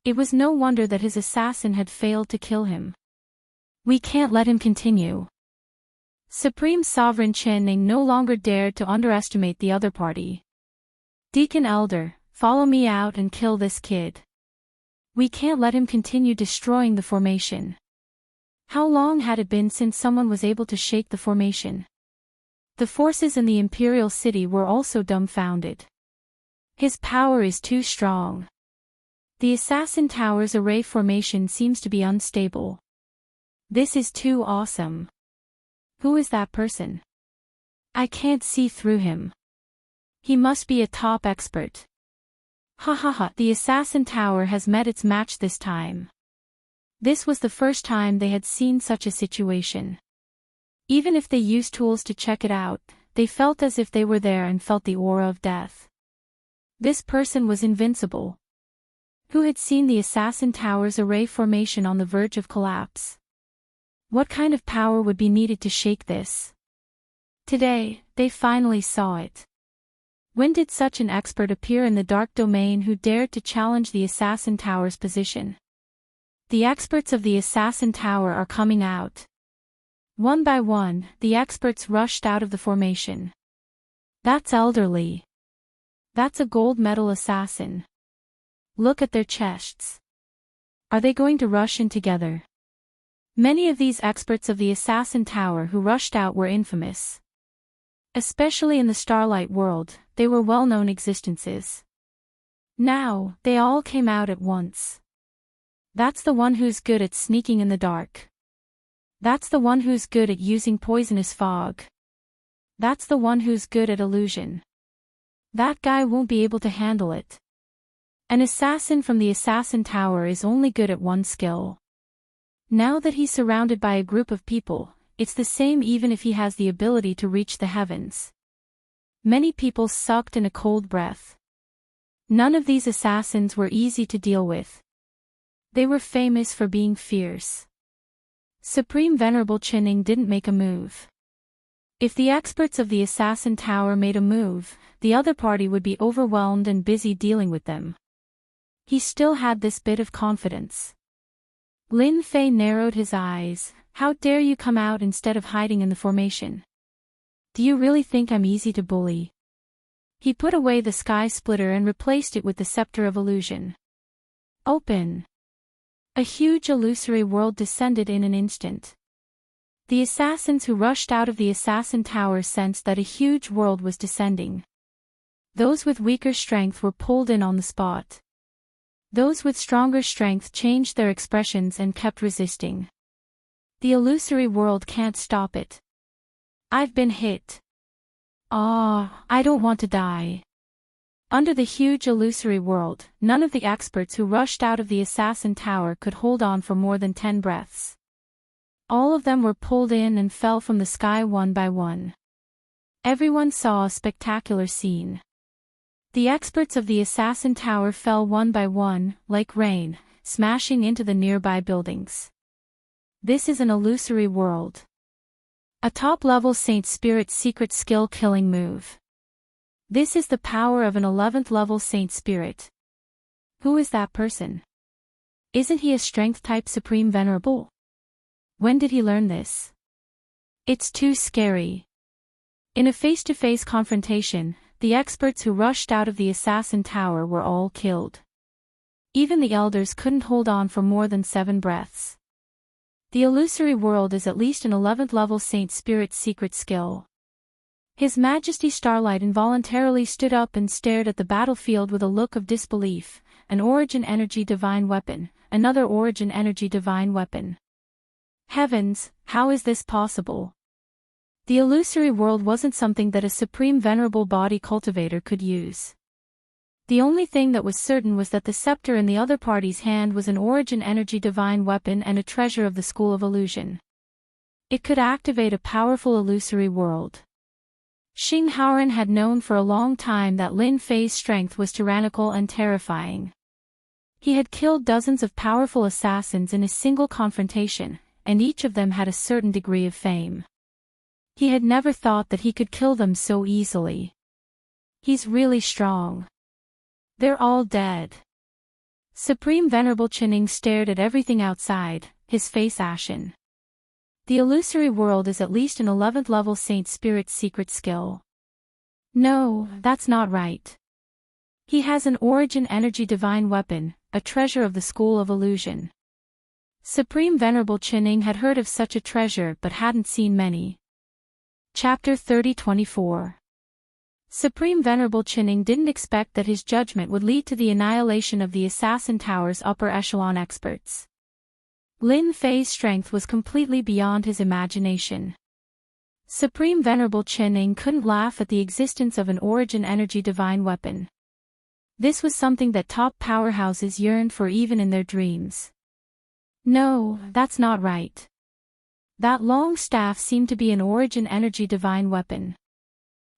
It was no wonder that his assassin had failed to kill him. We can't let him continue. Supreme Sovereign Chinning no longer dared to underestimate the other party. Deacon Elder, follow me out and kill this kid. We can't let him continue destroying the formation. How long had it been since someone was able to shake the formation? The forces in the Imperial City were also dumbfounded. His power is too strong. The Assassin Tower's array formation seems to be unstable. This is too awesome. Who is that person? I can't see through him. He must be a top expert. Ha ha ha, the Assassin Tower has met its match this time. This was the first time they had seen such a situation. Even if they used tools to check it out, they felt as if they were there and felt the aura of death. This person was invincible. Who had seen the Assassin Tower's array formation on the verge of collapse? What kind of power would be needed to shake this? Today, they finally saw it. When did such an expert appear in the dark domain who dared to challenge the Assassin Tower's position? The experts of the Assassin Tower are coming out. One by one, the experts rushed out of the formation. That's elderly. That's a gold medal assassin. Look at their chests. Are they going to rush in together? Many of these experts of the Assassin Tower who rushed out were infamous. Especially in the Starlight world, they were well-known existences. Now, they all came out at once. That's the one who's good at sneaking in the dark. That's the one who's good at using poisonous fog. That's the one who's good at illusion. That guy won't be able to handle it. An assassin from the Assassin Tower is only good at one skill. Now that he's surrounded by a group of people, it's the same even if he has the ability to reach the heavens. Many people sucked in a cold breath. None of these assassins were easy to deal with. They were famous for being fierce. Supreme Venerable Chinning didn't make a move. If the experts of the Assassin Tower made a move, the other party would be overwhelmed and busy dealing with them. He still had this bit of confidence. Lin Fei narrowed his eyes. How dare you come out instead of hiding in the formation? Do you really think I'm easy to bully? He put away the sky splitter and replaced it with the scepter of illusion. Open. A huge illusory world descended in an instant. The assassins who rushed out of the Assassin Tower sensed that a huge world was descending. Those with weaker strength were pulled in on the spot. Those with stronger strength changed their expressions and kept resisting. The illusory world can't stop it. I've been hit. I don't want to die. Under the huge illusory world, none of the experts who rushed out of the Assassin Tower could hold on for more than 10 breaths. All of them were pulled in and fell from the sky one by one. Everyone saw a spectacular scene. The experts of the Assassin Tower fell one by one, like rain, smashing into the nearby buildings. This is an illusory world. A top-level Saint Spirit secret skill killing move. This is the power of an 11th level Saint Spirit. Who is that person? Isn't he a strength-type Supreme Venerable? When did he learn this? It's too scary. In a face-to-face confrontation, the experts who rushed out of the Assassin Tower were all killed. Even the elders couldn't hold on for more than 7 breaths. The illusory world is at least an 11th level Saint Spirit secret skill. His Majesty Starlight involuntarily stood up and stared at the battlefield with a look of disbelief. An Origin Energy Divine Weapon, another Origin Energy Divine Weapon. Heavens, how is this possible? The illusory world wasn't something that a Supreme Venerable Body Cultivator could use. The only thing that was certain was that the scepter in the other party's hand was an Origin Energy Divine Weapon and a treasure of the School of Illusion. It could activate a powerful illusory world. Xing Haoran had known for a long time that Lin Fei's strength was tyrannical and terrifying. He had killed dozens of powerful assassins in a single confrontation, and each of them had a certain degree of fame. He had never thought that he could kill them so easily. He's really strong. They're all dead. Supreme Venerable Chinning stared at everything outside, his face ashen. The illusory world is at least an 11th level Saint Spirit's secret skill. No, that's not right. He has an origin energy divine weapon, a treasure of the School of Illusion. Supreme Venerable Chinning had heard of such a treasure but hadn't seen many. Chapter 30-24. Supreme Venerable Chinning didn't expect that his judgment would lead to the annihilation of the Assassin Tower's upper echelon experts. Lin Fei's strength was completely beyond his imagination. Supreme Venerable Chinning couldn't laugh at the existence of an origin energy divine weapon. This was something that top powerhouses yearned for even in their dreams. No, that's not right. That long staff seemed to be an origin energy divine weapon.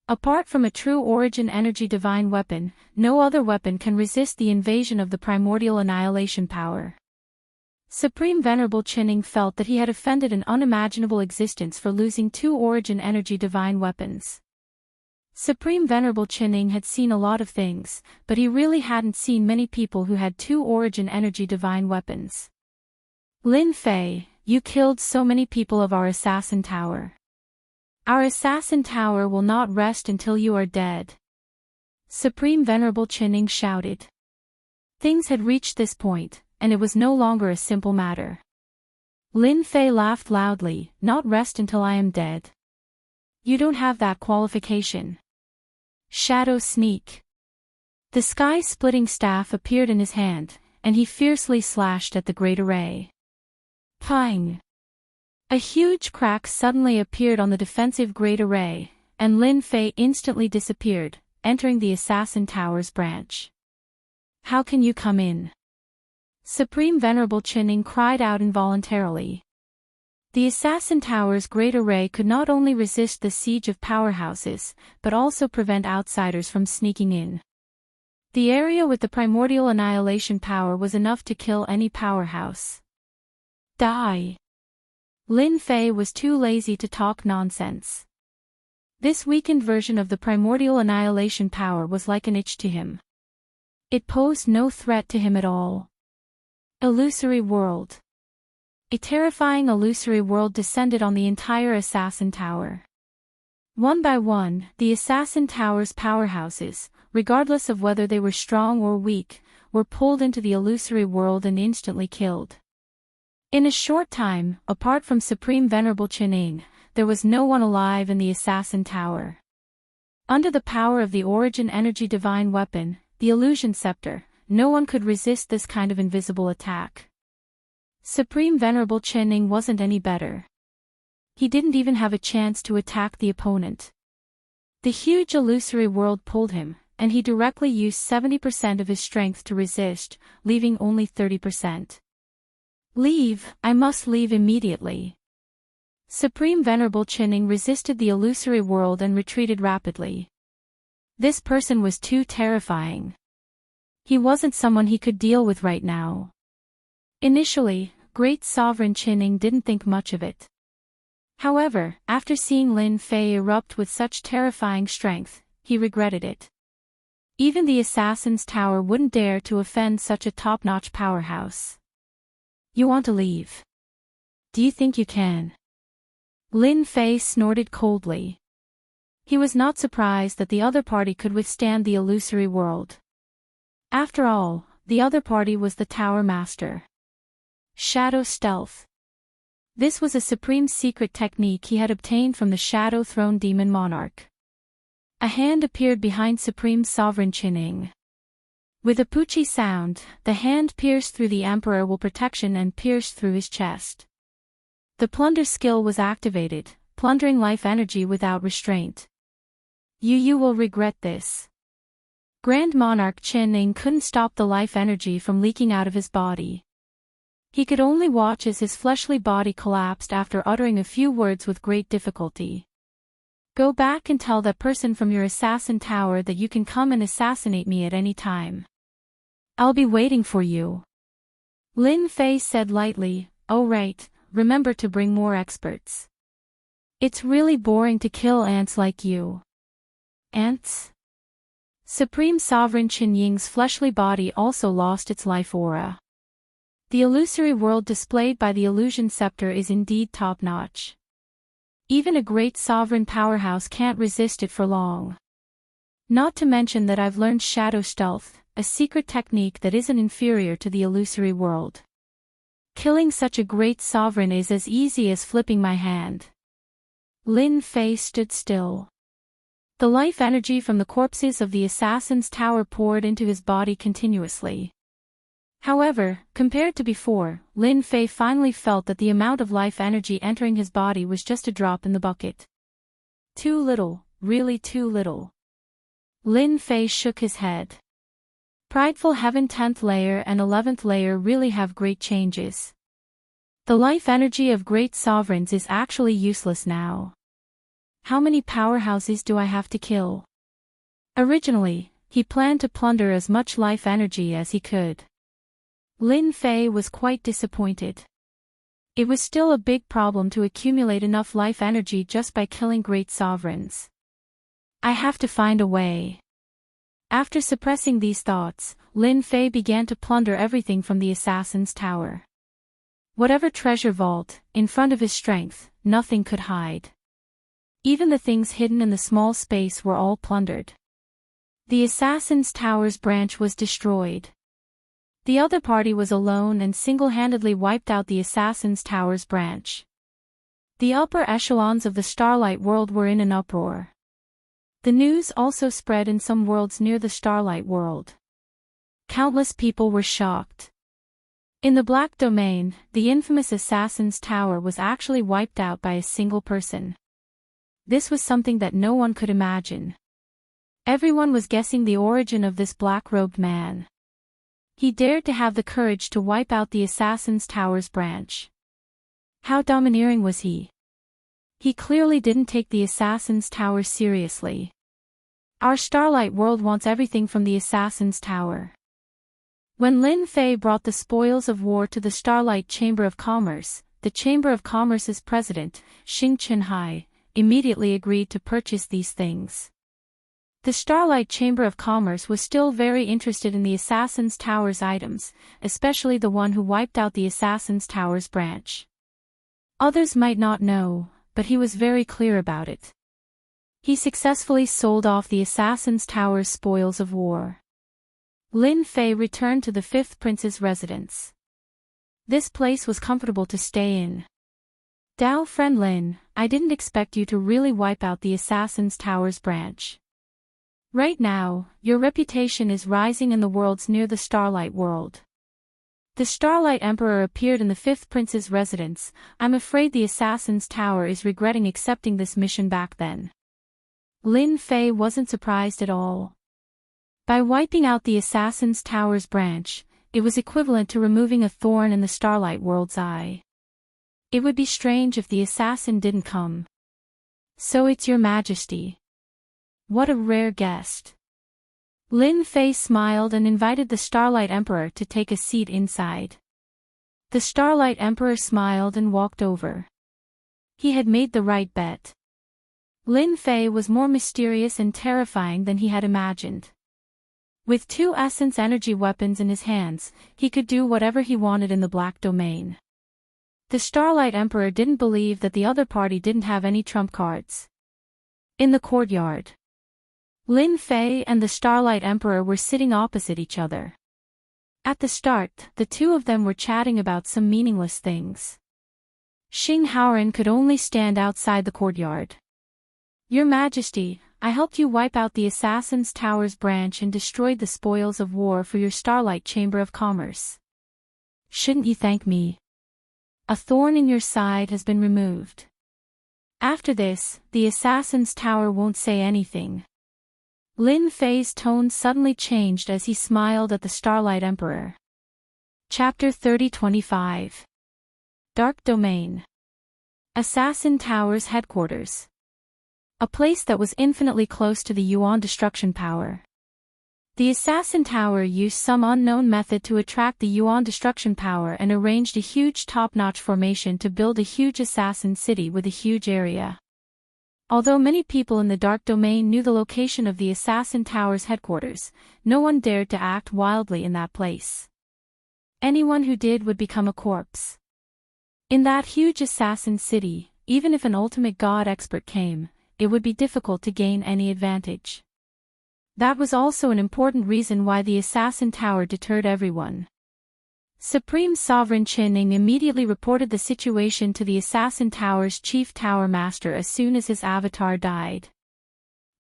Apart from a true origin energy divine weapon, no other weapon can resist the invasion of the primordial annihilation power. Supreme Venerable Chinning felt that he had offended an unimaginable existence for losing two origin energy divine weapons. Supreme Venerable Chinning had seen a lot of things, but he really hadn't seen many people who had two origin energy divine weapons. Lin Fei, you killed so many people of our Assassin Tower. Our Assassin Tower will not rest until you are dead. Supreme Venerable Chinning shouted. Things had reached this point, and it was no longer a simple matter. Lin Fei laughed loudly, not rest until I am dead. You don't have that qualification. Shadow Sneak. The sky-splitting staff appeared in his hand, and he fiercely slashed at the great array. Pang! A huge crack suddenly appeared on the defensive great array, and Lin Fei instantly disappeared, entering the Assassin Tower's branch. How can you come in? Supreme Venerable Chinning cried out involuntarily. The Assassin Tower's great array could not only resist the siege of powerhouses, but also prevent outsiders from sneaking in. The area with the primordial annihilation power was enough to kill any powerhouse. Die! Lin Fei was too lazy to talk nonsense. This weakened version of the primordial annihilation power was like an itch to him. It posed no threat to him at all. Illusory world. A terrifying illusory world descended on the entire Assassin Tower. One by one, the Assassin Tower's powerhouses, regardless of whether they were strong or weak, were pulled into the illusory world and instantly killed. In a short time, apart from Supreme Venerable Chinning, there was no one alive in the Assassin Tower. Under the power of the origin energy divine weapon, the illusion scepter, no one could resist this kind of invisible attack. Supreme Venerable Chinning wasn't any better. He didn't even have a chance to attack the opponent. The huge illusory world pulled him, and he directly used 70% of his strength to resist, leaving only 30%. Leave, I must leave immediately. Supreme Venerable Chinning resisted the illusory world and retreated rapidly. This person was too terrifying. He wasn't someone he could deal with right now. Initially, Great Sovereign Chinning didn't think much of it. However, after seeing Lin Fei erupt with such terrifying strength, he regretted it. Even the Assassin's Tower wouldn't dare to offend such a top-notch powerhouse. You want to leave? Do you think you can? Lin Fei snorted coldly. He was not surprised that the other party could withstand the illusory world. After all, the other party was the Tower Master. Shadow Stealth. This was a supreme secret technique he had obtained from the Shadow Throne Demon Monarch. A hand appeared behind Supreme Sovereign Chinning. With a poochie sound, the hand pierced through the Emperor will protection and pierced through his chest. The plunder skill was activated, plundering life energy without restraint. You will regret this. Grand Monarch Chinning couldn't stop the life energy from leaking out of his body. He could only watch as his fleshly body collapsed after uttering a few words with great difficulty. Go back and tell that person from your Assassin Tower that you can come and assassinate me at any time. I'll be waiting for you. Lin Fei said lightly, oh right, remember to bring more experts. It's really boring to kill ants like you. Ants? Supreme Sovereign Qin Ying's fleshly body also lost its life aura. The illusory world displayed by the illusion scepter is indeed top-notch. Even a great sovereign powerhouse can't resist it for long. Not to mention that I've learned shadow stealth, a secret technique that isn't inferior to the illusory world. Killing such a great sovereign is as easy as flipping my hand. Lin Fei stood still. The life energy from the corpses of the assassin's tower poured into his body continuously. However, compared to before, Lin Fei finally felt that the amount of life energy entering his body was just a drop in the bucket. Too little, really too little. Lin Fei shook his head. Prideful Heaven 10th layer and 11th layer really have great changes. The life energy of great sovereigns is actually useless now. How many powerhouses do I have to kill? Originally, he planned to plunder as much life energy as he could. Lin Fei was quite disappointed. It was still a big problem to accumulate enough life energy just by killing great sovereigns. I have to find a way. After suppressing these thoughts, Lin Fei began to plunder everything from the assassin's tower. Whatever treasure vault, in front of his strength, nothing could hide. Even the things hidden in the small space were all plundered. The assassin's tower's branch was destroyed. The other party was alone and single-handedly wiped out the assassin's tower's branch. The upper echelons of the Starlight world were in an uproar. The news also spread in some worlds near the Starlight world. Countless people were shocked. In the Black Domain, the infamous assassin's tower was actually wiped out by a single person. This was something that no one could imagine. Everyone was guessing the origin of this black-robed man. He dared to have the courage to wipe out the assassin's tower's branch. How domineering was he? He clearly didn't take the assassin's tower seriously. Our Starlight world wants everything from the assassin's tower. When Lin Fei brought the spoils of war to the Starlight Chamber of Commerce, the Chamber of Commerce's president, Xing Chenhai, immediately agreed to purchase these things. The Starlight Chamber of Commerce was still very interested in the Assassin's Tower's items, especially the one who wiped out the Assassin's Tower's branch. Others might not know, but he was very clear about it. He successfully sold off the Assassin's Tower's spoils of war. Lin Fei returned to the fifth prince's residence. This place was comfortable to stay in. Dao friend Lin, I didn't expect you to really wipe out the Assassin's Tower's branch. Right now, your reputation is rising in the worlds near the Starlight world. The Starlight Emperor appeared in the fifth prince's residence. I'm afraid the Assassin's Tower is regretting accepting this mission back then. Lin Fei wasn't surprised at all. By wiping out the Assassin's Tower's branch, it was equivalent to removing a thorn in the Starlight world's eye. It would be strange if the assassin didn't come. So it's your majesty. What a rare guest. Lin Fei smiled and invited the Starlight Emperor to take a seat inside. The Starlight Emperor smiled and walked over. He had made the right bet. Lin Fei was more mysterious and terrifying than he had imagined. With two essence energy weapons in his hands, he could do whatever he wanted in the Black Domain. The Starlight Emperor didn't believe that the other party didn't have any trump cards. In the courtyard, Lin Fei and the Starlight Emperor were sitting opposite each other. At the start, the two of them were chatting about some meaningless things. Xing Haoran could only stand outside the courtyard. Your Majesty, I helped you wipe out the Assassin's Tower's branch and destroyed the spoils of war for your Starlight Chamber of Commerce. Shouldn't you thank me? A thorn in your side has been removed. After this, the Assassin's Tower won't say anything. Lin Fei's tone suddenly changed as he smiled at the Starlight Emperor. Chapter 3025. Dark Domain. Assassin Tower's headquarters. A place that was infinitely close to the Yuan destruction power. The Assassin Tower used some unknown method to attract the Yuan destruction power and arranged a huge top-notch formation to build a huge assassin city with a huge area. Although many people in the Dark Domain knew the location of the Assassin Tower's headquarters, no one dared to act wildly in that place. Anyone who did would become a corpse. In that huge assassin city, even if an ultimate god expert came, it would be difficult to gain any advantage. That was also an important reason why the Assassin Tower deterred everyone. Supreme Sovereign Qining immediately reported the situation to the Assassin Tower's chief tower master as soon as his avatar died.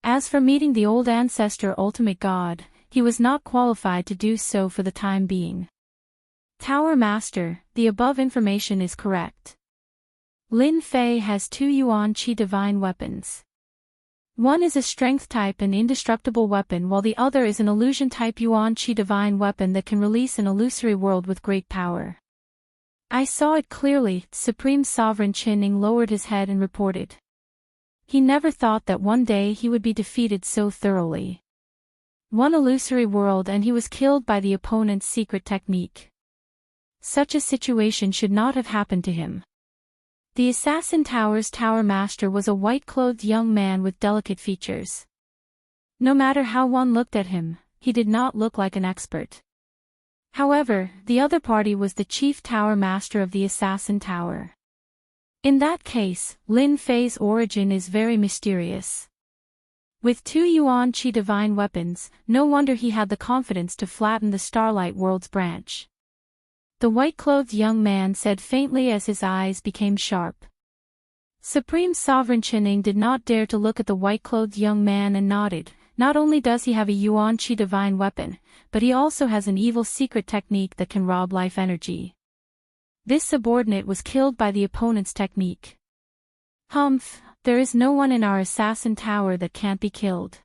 As for meeting the old ancestor ultimate god, he was not qualified to do so for the time being. Tower Master, the above information is correct. Lin Fei has 2 Yuan Qi divine weapons. One is a strength type and indestructible weapon while the other is an illusion type Yuan Qi divine weapon that can release an illusory world with great power. I saw it clearly, Supreme Sovereign Qining lowered his head and reported. He never thought that one day he would be defeated so thoroughly. One illusory world and he was killed by the opponent's secret technique. Such a situation should not have happened to him. The Assassin Tower's Tower Master was a white-clothed young man with delicate features. No matter how one looked at him, he did not look like an expert. However, the other party was the Chief Tower Master of the Assassin Tower. In that case, Lin Fei's origin is very mysterious. With 2 Yuan Qi divine weapons, no wonder he had the confidence to flatten the Starlight World's branch. The white-clothed young man said faintly as his eyes became sharp. Supreme Sovereign Qining did not dare to look at the white-clothed young man and nodded. Not only does he have a Yuan Qi divine weapon, but he also has an evil secret technique that can rob life energy. This subordinate was killed by the opponent's technique. Humph, there is no one in our Assassin Tower that can't be killed.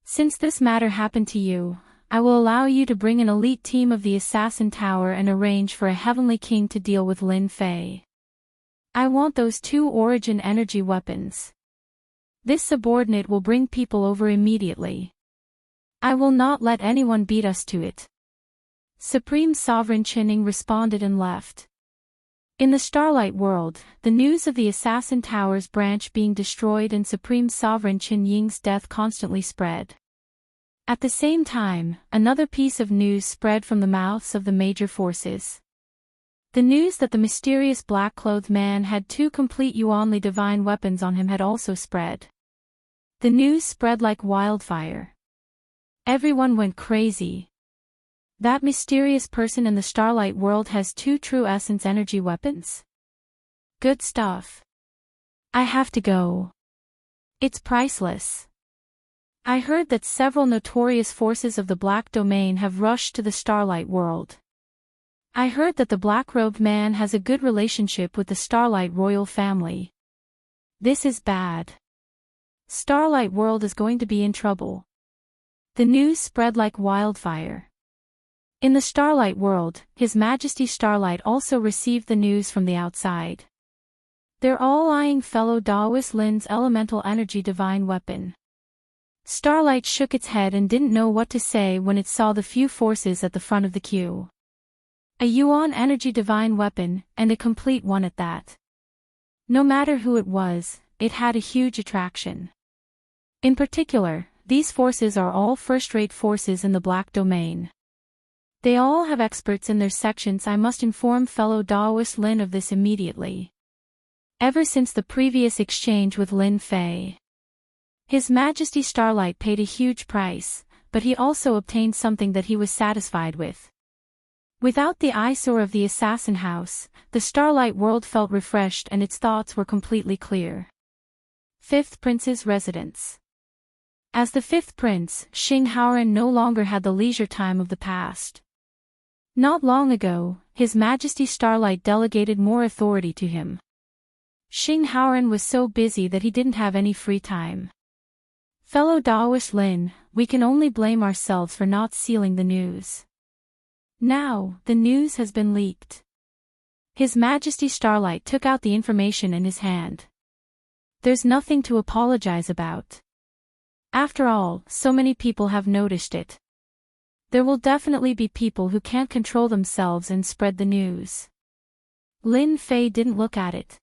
Since this matter happened to you, I will allow you to bring an elite team of the Assassin Tower and arrange for a Heavenly King to deal with Lin Fei. I want those 2 origin energy weapons. This subordinate will bring people over immediately. I will not let anyone beat us to it. Supreme Sovereign Qining responded and left. In the Starlight World, the news of the Assassin Tower's branch being destroyed and Supreme Sovereign Qin Ying's death constantly spread. At the same time, another piece of news spread from the mouths of the major forces. The news that the mysterious black-clothed man had 2 complete Yuanli divine weapons on him had also spread. The news spread like wildfire. Everyone went crazy. That mysterious person in the Starlight World has 2 true essence energy weapons? Good stuff. I have to go. It's priceless. I heard that several notorious forces of the Black Domain have rushed to the Starlight World. I heard that the black-robed man has a good relationship with the Starlight royal family. This is bad. Starlight World is going to be in trouble. The news spread like wildfire. In the Starlight World, His Majesty Starlight also received the news from the outside. They're all eyeing fellow Daoist Lin's elemental energy divine weapon. Starlight shook its head and didn't know what to say when it saw the few forces at the front of the queue. A Yuan energy divine weapon, and a complete one at that. No matter who it was, it had a huge attraction. In particular, these forces are all first-rate forces in the Black Domain. They all have experts in their sections. I must inform fellow Daoist Lin of this immediately. Ever since the previous exchange with Lin Fei, His Majesty Starlight paid a huge price, but he also obtained something that he was satisfied with. Without the eyesore of the Assassin House, the Starlight World felt refreshed and its thoughts were completely clear. 5th Prince's Residence. As the 5th Prince, Xing Haoran no longer had the leisure time of the past. Not long ago, His Majesty Starlight delegated more authority to him. Xing Haoran was so busy that he didn't have any free time. Fellow Daoist Lin, we can only blame ourselves for not sealing the news. Now, the news has been leaked. His Majesty Starlight took out the information in his hand. There's nothing to apologize about. After all, so many people have noticed it. There will definitely be people who can't control themselves and spread the news. Lin Fei didn't look at it.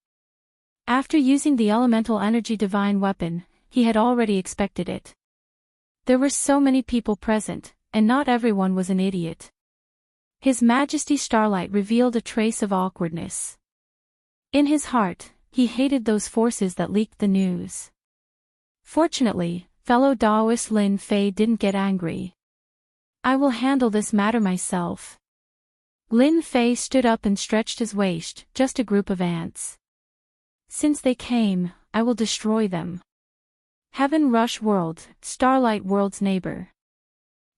After using the elemental energy divine weapon, he had already expected it. There were so many people present, and not everyone was an idiot. His Majesty Starlight revealed a trace of awkwardness. In his heart, he hated those forces that leaked the news. Fortunately, fellow Daoist Lin Fei didn't get angry. "I will handle this matter myself." Lin Fei stood up and stretched his waist, just a group of ants. "Since they came, I will destroy them." Heaven Rush World, Starlight World's neighbor.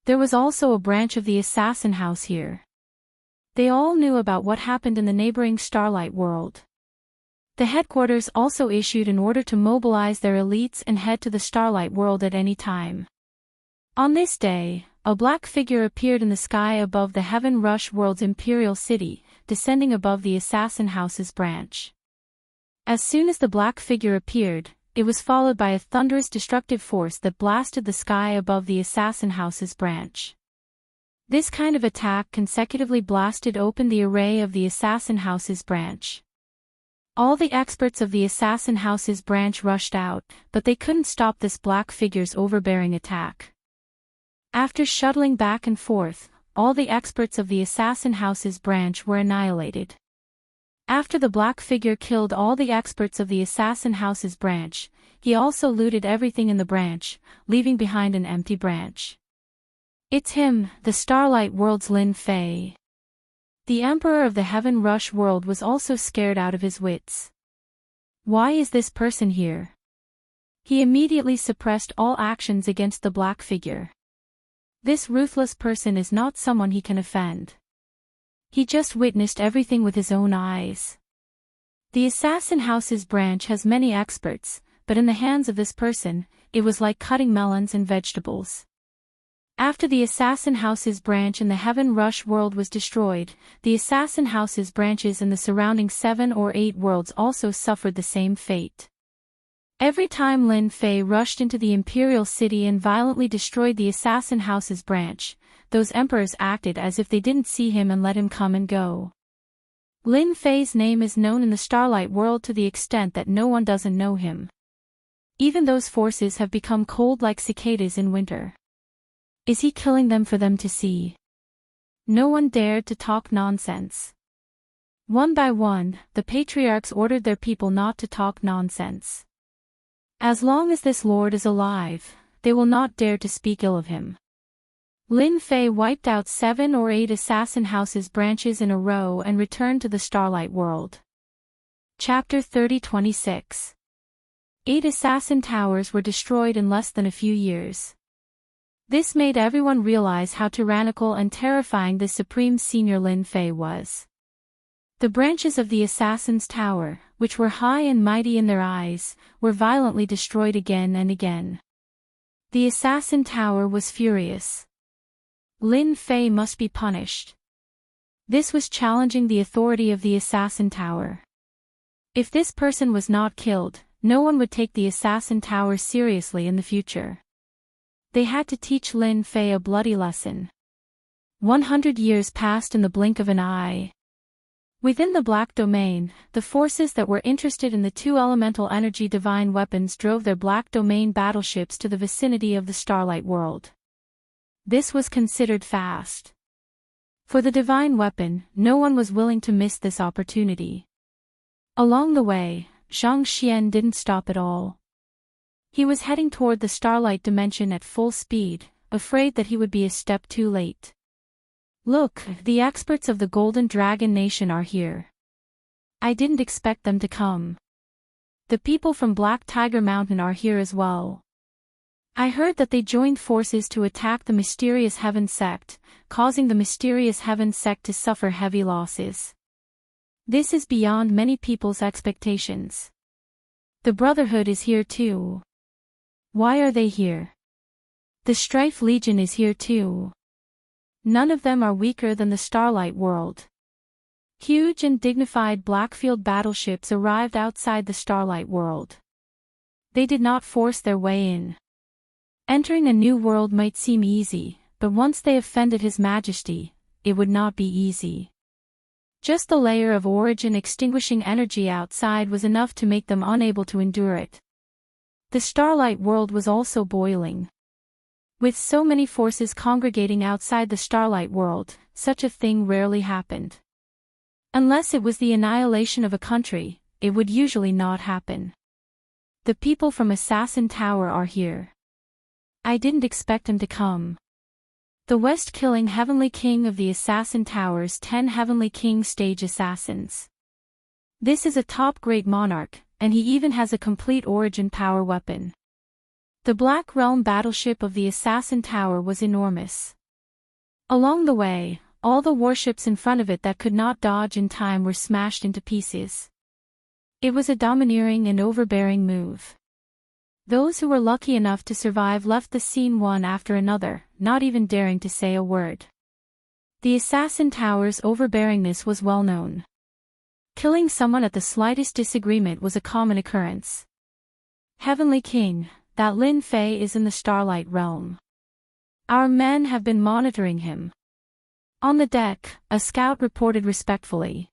There was also a branch of the Assassin House here. They all knew about what happened in the neighboring Starlight World. The headquarters also issued an order to mobilize their elites and head to the Starlight World at any time. On this day, a black figure appeared in the sky above the Heaven Rush World's Imperial City, descending above the Assassin House's branch. As soon as the black figure appeared, it was followed by a thunderous destructive force that blasted the sky above the Assassin House's branch. This kind of attack consecutively blasted open the array of the Assassin House's branch. All the experts of the Assassin House's branch rushed out, but they couldn't stop this black figure's overbearing attack. After shuttling back and forth, all the experts of the Assassin House's branch were annihilated. After the black figure killed all the experts of the Assassin House's branch, he also looted everything in the branch, leaving behind an empty branch. It's him, the Starlight World's Lin Fei. The Emperor of the Heaven Rush World was also scared out of his wits. Why is this person here? He immediately suppressed all actions against the black figure. This ruthless person is not someone he can offend. He just witnessed everything with his own eyes. The Assassin House's branch has many experts, but in the hands of this person, it was like cutting melons and vegetables. After the Assassin House's branch in the Heaven Rush World was destroyed, the Assassin House's branches in the surrounding 7 or 8 worlds also suffered the same fate. Every time Lin Fei rushed into the Imperial City and violently destroyed the Assassin House's branch, those emperors acted as if they didn't see him and let him come and go. Lin Fei's name is known in the Starlight World to the extent that no one doesn't know him. Even those forces have become cold like cicadas in winter. Is he killing them for them to see? No one dared to talk nonsense. One by one, the patriarchs ordered their people not to talk nonsense. As long as this lord is alive, they will not dare to speak ill of him. Lin Fei wiped out 7 or 8 Assassin House's branches in a row and returned to the Starlight World. Chapter 30-26. 8 Assassin Towers were destroyed in less than a few years. This made everyone realize how tyrannical and terrifying the Supreme Senior Lin Fei was. The branches of the Assassin's Tower, which were high and mighty in their eyes, were violently destroyed again and again. The Assassin Tower was furious. Lin Fei must be punished. This was challenging the authority of the Assassin Tower. If this person was not killed, no one would take the Assassin Tower seriously in the future. They had to teach Lin Fei a bloody lesson. 100 years passed in the blink of an eye. Within the Black Domain, the forces that were interested in the 2 elemental energy divine weapons drove their Black Domain battleships to the vicinity of the Starlight World. This was considered fast. For the divine weapon, no one was willing to miss this opportunity. Along the way, Zhang Xian didn't stop at all. He was heading toward the Starlight Dimension at full speed, afraid that he would be a step too late. Look, the experts of the Golden Dragon Nation are here. I didn't expect them to come. The people from Black Tiger Mountain are here as well. I heard that they joined forces to attack the mysterious Heaven Sect, causing the mysterious Heaven Sect to suffer heavy losses. This is beyond many people's expectations. The Brotherhood is here too. Why are they here? The Strife Legion is here too. None of them are weaker than the Starlight World. Huge and dignified Blackfield battleships arrived outside the Starlight World. They did not force their way in. Entering a new world might seem easy, but once they offended His Majesty, it would not be easy. Just the layer of origin extinguishing energy outside was enough to make them unable to endure it. The starlight world was also boiling. With so many forces congregating outside the starlight world, such a thing rarely happened. Unless it was the annihilation of a country, it would usually not happen. The people from Assassin Tower are here. I didn't expect them to come. The West-killing Heavenly King of the Assassin Tower's 10 Heavenly King stage assassins. This is a top-grade monarch, and he even has a complete origin power weapon. The Black Realm battleship of the Assassin Tower was enormous. Along the way, all the warships in front of it that could not dodge in time were smashed into pieces. It was a domineering and overbearing move. Those who were lucky enough to survive left the scene one after another, not even daring to say a word. The Assassin Tower's overbearingness was well known. Killing someone at the slightest disagreement was a common occurrence. Heavenly King, that Lin Fei is in the Starlight Realm. Our men have been monitoring him. On the deck, a scout reported respectfully.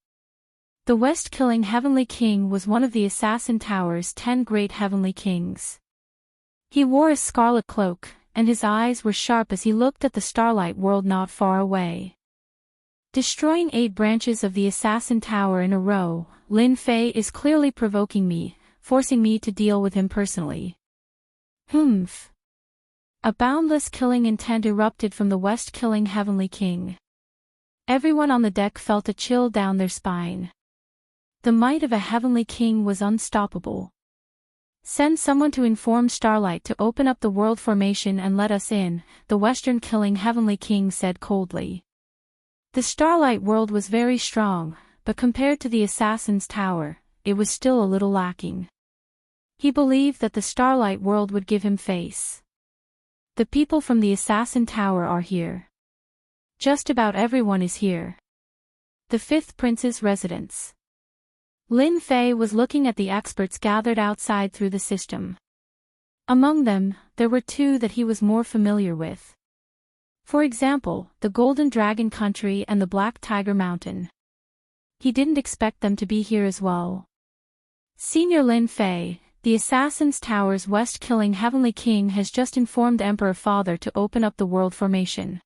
The West-killing Heavenly King was one of the Assassin Tower's 10 great Heavenly Kings. He wore a scarlet cloak, and his eyes were sharp as he looked at the starlight world not far away. Destroying 8 branches of the Assassin Tower in a row, Lin Fei is clearly provoking me, forcing me to deal with him personally. Humph. A boundless killing intent erupted from the West-killing Heavenly King. Everyone on the deck felt a chill down their spine. The might of a Heavenly King was unstoppable. Send someone to inform Starlight to open up the world formation and let us in, the Western-killing Heavenly King said coldly. The Starlight world was very strong, but compared to the Assassin's Tower, it was still a little lacking. He believed that the Starlight world would give him face. The people from the Assassin Tower are here. Just about everyone is here. The 5th Prince's residence. Lin Fei was looking at the experts gathered outside through the system. Among them, there were 2 that he was more familiar with. For example, the Golden Dragon Country and the Black Tiger Mountain. He didn't expect them to be here as well. Senior Lin Fei, the Assassin's Tower's West-killing Heavenly King, has just informed Emperor Father to open up the world formation.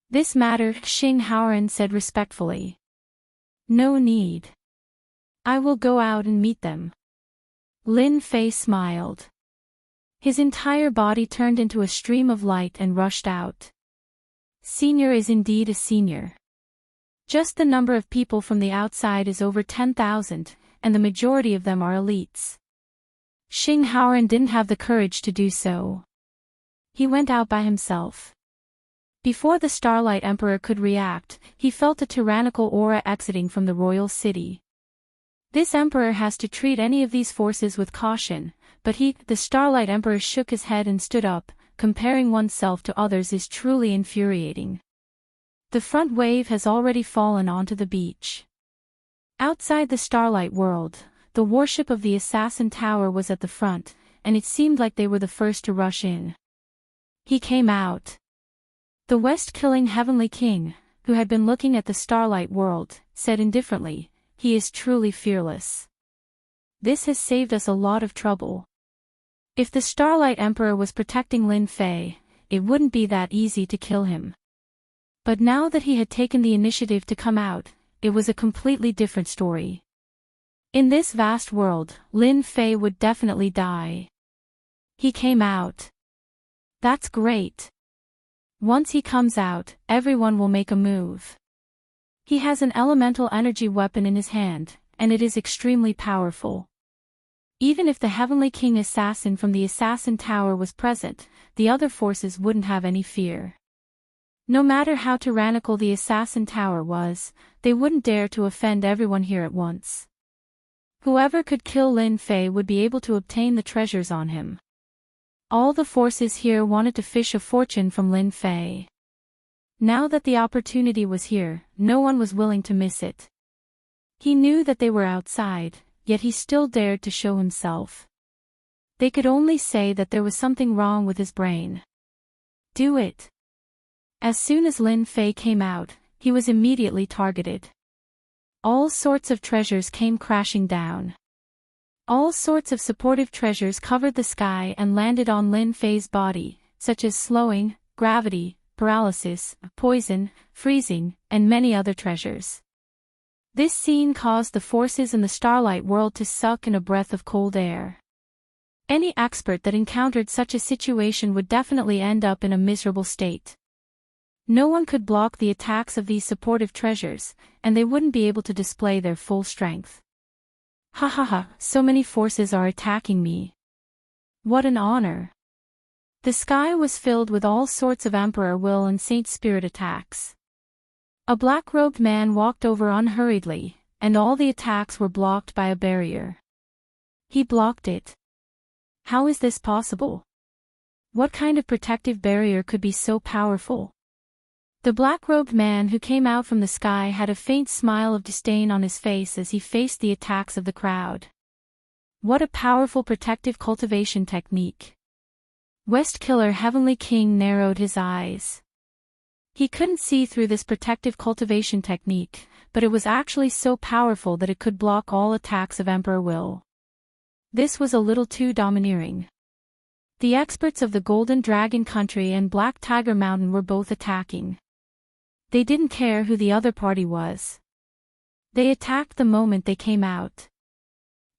This matter, Xing Haoran said respectfully. No need. I will go out and meet them. Lin Fei smiled. His entire body turned into a stream of light and rushed out. Senior is indeed a senior. Just the number of people from the outside is over 10,000, and the majority of them are elites. Xing Haoran didn't have the courage to do so. He went out by himself. Before the Starlight Emperor could react, he felt a tyrannical aura exiting from the royal city. This emperor has to treat any of these forces with caution, but the Starlight Emperor shook his head and stood up. Comparing oneself to others is truly infuriating. The front wave has already fallen onto the beach. Outside the Starlight world, the warship of the Assassin Tower was at the front, and it seemed like they were the first to rush in. He came out. The West-killing Heavenly King, who had been looking at the Starlight world, said indifferently, "He is truly fearless. This has saved us a lot of trouble." If the Starlight Emperor was protecting Lin Fei, it wouldn't be that easy to kill him. But now that he had taken the initiative to come out, it was a completely different story. In this vast world, Lin Fei would definitely die. He came out. That's great. Once he comes out, everyone will make a move. He has an elemental energy weapon in his hand, and it is extremely powerful. Even if the Heavenly King assassin from the Assassin Tower was present, the other forces wouldn't have any fear. No matter how tyrannical the Assassin Tower was, they wouldn't dare to offend everyone here at once. Whoever could kill Lin Fei would be able to obtain the treasures on him. All the forces here wanted to fish a fortune from Lin Fei. Now that the opportunity was here, no one was willing to miss it. He knew that they were outside, yet he still dared to show himself. They could only say that there was something wrong with his brain. Do it. As soon as Lin Fei came out, he was immediately targeted. All sorts of treasures came crashing down. All sorts of supportive treasures covered the sky and landed on Lin Fei's body, such as slowing, gravity, paralysis, poison, freezing, and many other treasures. This scene caused the forces in the Starlight world to suck in a breath of cold air. Any expert that encountered such a situation would definitely end up in a miserable state. No one could block the attacks of these supportive treasures, and they wouldn't be able to display their full strength. Ha ha ha, so many forces are attacking me. What an honor. The sky was filled with all sorts of Emperor Will and Saint Spirit attacks. A black-robed man walked over unhurriedly, and all the attacks were blocked by a barrier. He blocked it. How is this possible? What kind of protective barrier could be so powerful? The black-robed man who came out from the sky had a faint smile of disdain on his face as he faced the attacks of the crowd. What a powerful protective cultivation technique. Westkiller Heavenly King narrowed his eyes. He couldn't see through this protective cultivation technique, but it was actually so powerful that it could block all attacks of Emperor Will. This was a little too domineering. The experts of the Golden Dragon Country and Black Tiger Mountain were both attacking. They didn't care who the other party was. They attacked the moment they came out.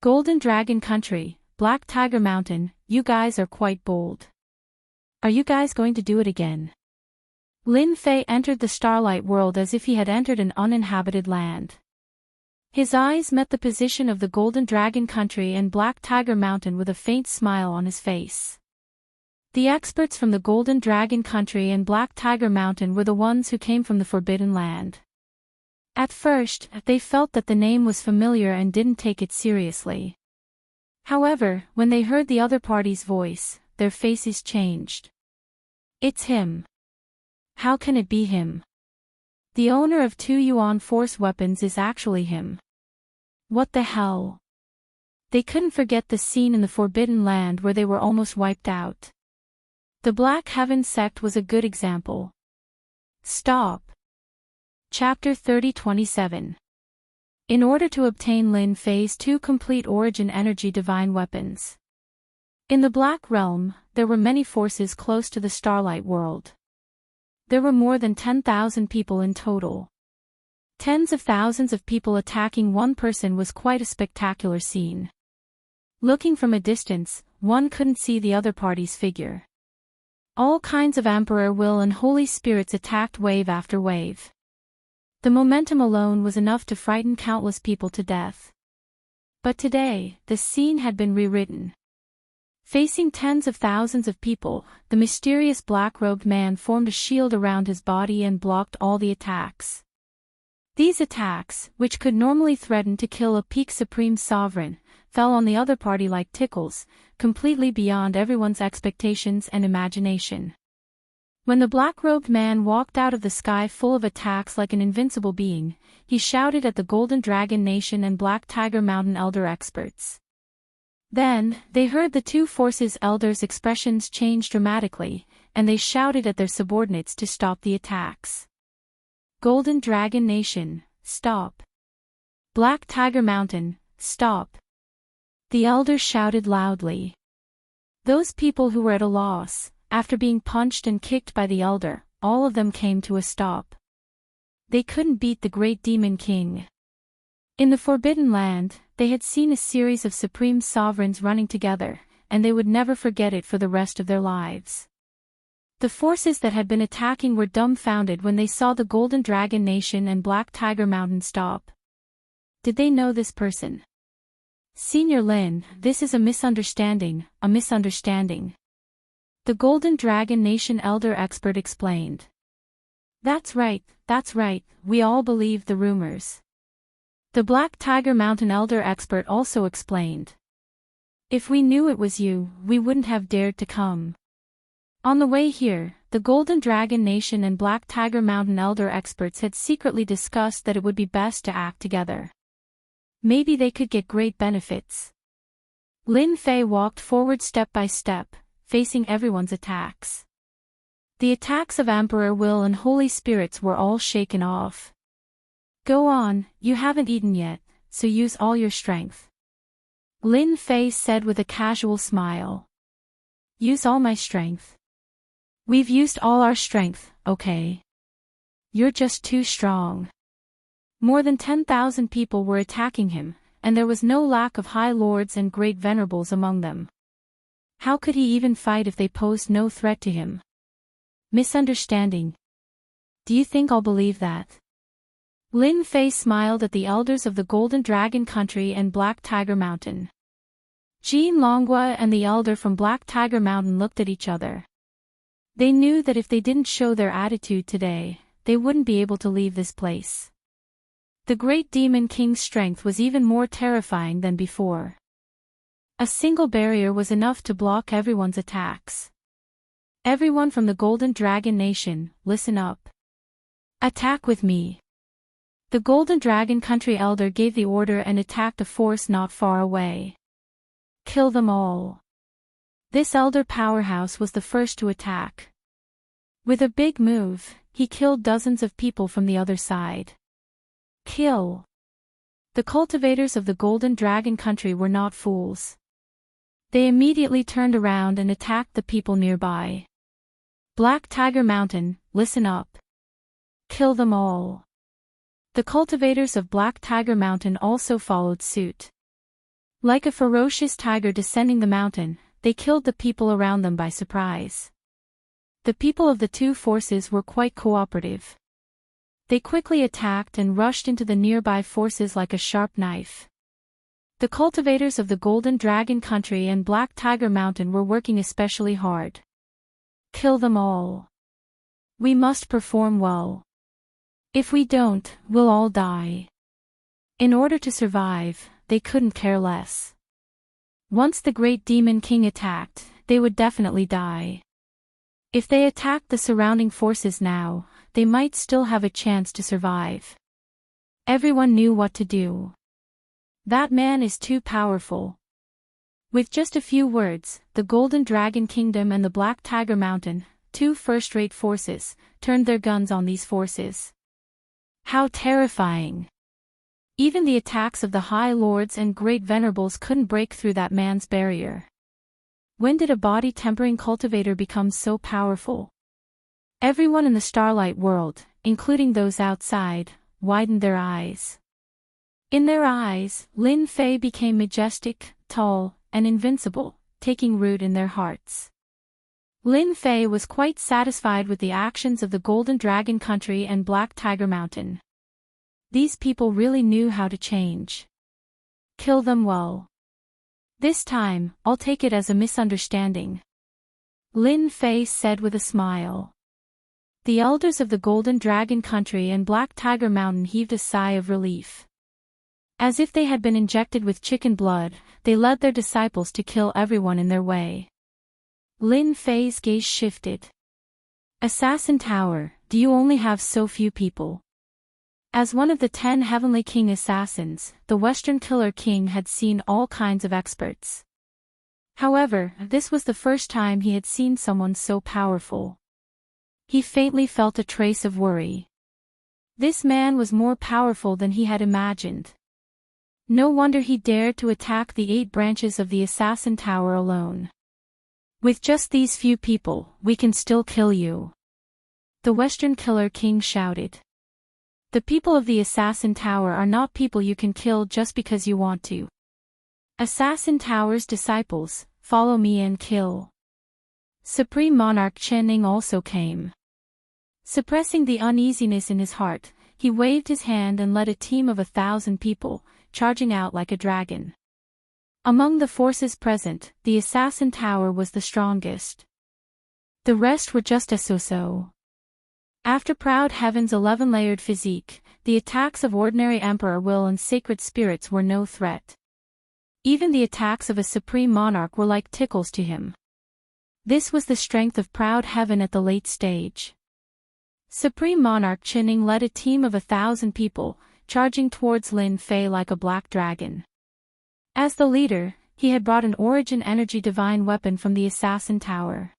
Golden Dragon Country, Black Tiger Mountain, you guys are quite bold. Are you guys going to do it again? Lin Fei entered the Starlight world as if he had entered an uninhabited land. His eyes met the position of the Golden Dragon Country and Black Tiger Mountain with a faint smile on his face. The experts from the Golden Dragon Country and Black Tiger Mountain were the ones who came from the Forbidden Land. At first, they felt that the name was familiar and didn't take it seriously. However, when they heard the other party's voice, their faces changed. It's him. How can it be him? The owner of 2 Yuan Force weapons is actually him. What the hell? They couldn't forget the scene in the Forbidden Land where they were almost wiped out. The Black Heaven sect was a good example. Stop. Chapter 30:27. In order to obtain Lin Fei's 2 complete origin energy divine weapons. In the Black Realm, there were many forces close to the Starlight world. There were more than 10,000 people in total. Tens of thousands of people attacking one person was quite a spectacular scene. Looking from a distance, one couldn't see the other party's figure. All kinds of Emperor Will and Holy Spirits attacked wave after wave. The momentum alone was enough to frighten countless people to death. But today, the scene had been rewritten. Facing tens of thousands of people, the mysterious black-robed man formed a shield around his body and blocked all the attacks. These attacks, which could normally threaten to kill a peak supreme sovereign, fell on the other party like tickles, completely beyond everyone's expectations and imagination. When the black-robed man walked out of the sky full of attacks like an invincible being, he shouted at the Golden Dragon Nation and Black Tiger Mountain Elder experts. Then, they heard the 2 forces' elders' expressions change dramatically, and they shouted at their subordinates to stop the attacks. Golden Dragon Nation, stop. Black Tiger Mountain, stop. The elders shouted loudly. Those people who were at a loss, after being punched and kicked by the elder, all of them came to a stop. They couldn't beat the great demon king. In the Forbidden Land, they had seen a series of supreme sovereigns running together, and they would never forget it for the rest of their lives. The forces that had been attacking were dumbfounded when they saw the Golden Dragon Nation and Black Tiger Mountain stop. Did they know this person? Senior Lin, this is a misunderstanding, a misunderstanding. The Golden Dragon Nation Elder Expert explained. That's right, we all believed the rumors. The Black Tiger Mountain Elder Expert also explained. If we knew it was you, we wouldn't have dared to come. On the way here, the Golden Dragon Nation and Black Tiger Mountain Elder Experts had secretly discussed that it would be best to act together. Maybe they could get great benefits. Lin Fei walked forward step by step, facing everyone's attacks. The attacks of Emperor Will and Holy Spirits were all shaken off. Go on, you haven't eaten yet, so use all your strength. Lin Fei said with a casual smile. Use all my strength. We've used all our strength, okay? You're just too strong. More than 10,000 people were attacking him, and there was no lack of high lords and great venerables among them. How could he even fight if they posed no threat to him? Misunderstanding. Do you think I'll believe that? Lin Fei smiled at the elders of the Golden Dragon Country and Black Tiger Mountain. Jean Longhua and the elder from Black Tiger Mountain looked at each other. They knew that if they didn't show their attitude today, they wouldn't be able to leave this place. The Great Demon King's strength was even more terrifying than before. A single barrier was enough to block everyone's attacks. Everyone from the Golden Dragon Nation, listen up. Attack with me. The Golden Dragon Country Elder gave the order and attacked a force not far away. Kill them all. This elder powerhouse was the first to attack. With a big move, he killed dozens of people from the other side. Kill. The cultivators of the Golden Dragon Country were not fools. They immediately turned around and attacked the people nearby. Black Tiger Mountain, listen up. Kill them all. The cultivators of Black Tiger Mountain also followed suit. Like a ferocious tiger descending the mountain, they killed the people around them by surprise. The people of the two forces were quite cooperative. They quickly attacked and rushed into the nearby forces like a sharp knife. The cultivators of the Golden Dragon Country and Black Tiger Mountain were working especially hard. Kill them all. We must perform well. If we don't, we'll all die. In order to survive, they couldn't care less. Once the Great Demon King attacked, they would definitely die. If they attacked the surrounding forces now, they might still have a chance to survive. Everyone knew what to do. That man is too powerful. With just a few words, the Golden Dragon Kingdom and the Black Tiger Mountain, two first-rate forces, turned their guns on these forces. How terrifying! Even the attacks of the High Lords and Great Venerables couldn't break through that man's barrier. When did a body-tempering cultivator become so powerful? Everyone in the Starlight World, including those outside, widened their eyes. In their eyes, Lin Fei became majestic, tall, and invincible, taking root in their hearts. Lin Fei was quite satisfied with the actions of the Golden Dragon Country and Black Tiger Mountain. These people really knew how to change. Kill them well. This time, I'll take it as a misunderstanding. Lin Fei said with a smile. The elders of the Golden Dragon Country and Black Tiger Mountain heaved a sigh of relief. As if they had been injected with chicken blood, they led their disciples to kill everyone in their way. Lin Fei's gaze shifted. Assassin Tower, do you only have so few people? As one of the 10 Heavenly King assassins, the Western Killer King had seen all kinds of experts. However, this was the first time he had seen someone so powerful. He faintly felt a trace of worry. This man was more powerful than he had imagined. No wonder he dared to attack the 8 branches of the Assassin Tower alone. With just these few people, we can still kill you. The Western Killer King shouted. The people of the Assassin Tower are not people you can kill just because you want to. Assassin Tower's disciples, follow me and kill. Supreme Monarch Chen also came. Suppressing the uneasiness in his heart, he waved his hand and led a team of 1,000 people, charging out like a dragon. Among the forces present, the Assassin Tower was the strongest. The rest were just as so-so. After Proud Heaven's 11-layered physique, the attacks of ordinary Emperor Will and Sacred Spirits were no threat. Even the attacks of a Supreme Monarch were like tickles to him. This was the strength of Proud Heaven at the late stage. Supreme Monarch Chinning led a team of 1,000 people, charging towards Lin Fei like a black dragon. As the leader, he had brought an Origin Energy Divine weapon from the Assassin Tower.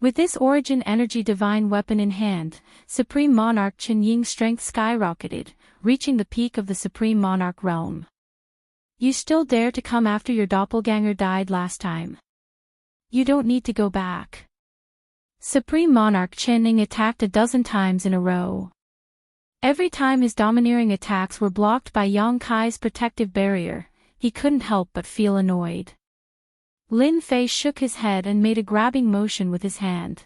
With this origin energy divine weapon in hand, Supreme Monarch Chen Ying's strength skyrocketed, reaching the peak of the Supreme Monarch realm. You still dare to come after your doppelganger died last time? You don't need to go back. Supreme Monarch Chen Ying attacked a dozen times in a row. Every time his domineering attacks were blocked by Yang Kai's protective barrier, he couldn't help but feel annoyed. Lin Fei shook his head and made a grabbing motion with his hand.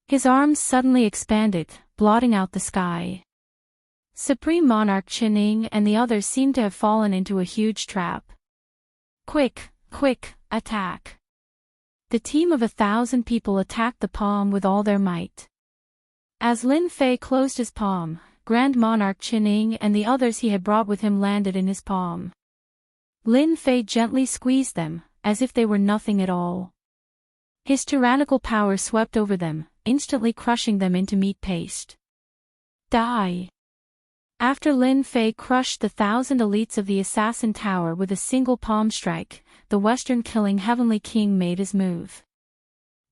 His arms suddenly expanded, blotting out the sky. Supreme Monarch Chen Ying and the others seemed to have fallen into a huge trap. Quick, quick, attack! The team of 1,000 people attacked the palm with all their might. As Lin Fei closed his palm, Grand Monarch Chen Ying and the others he had brought with him landed in his palm. Lin Fei gently squeezed them, as if they were nothing at all. His tyrannical power swept over them, instantly crushing them into meat paste. Die! After Lin Fei crushed the 1,000 elites of the Assassin Tower with a single palm strike, the Western Killing Heavenly King made his move.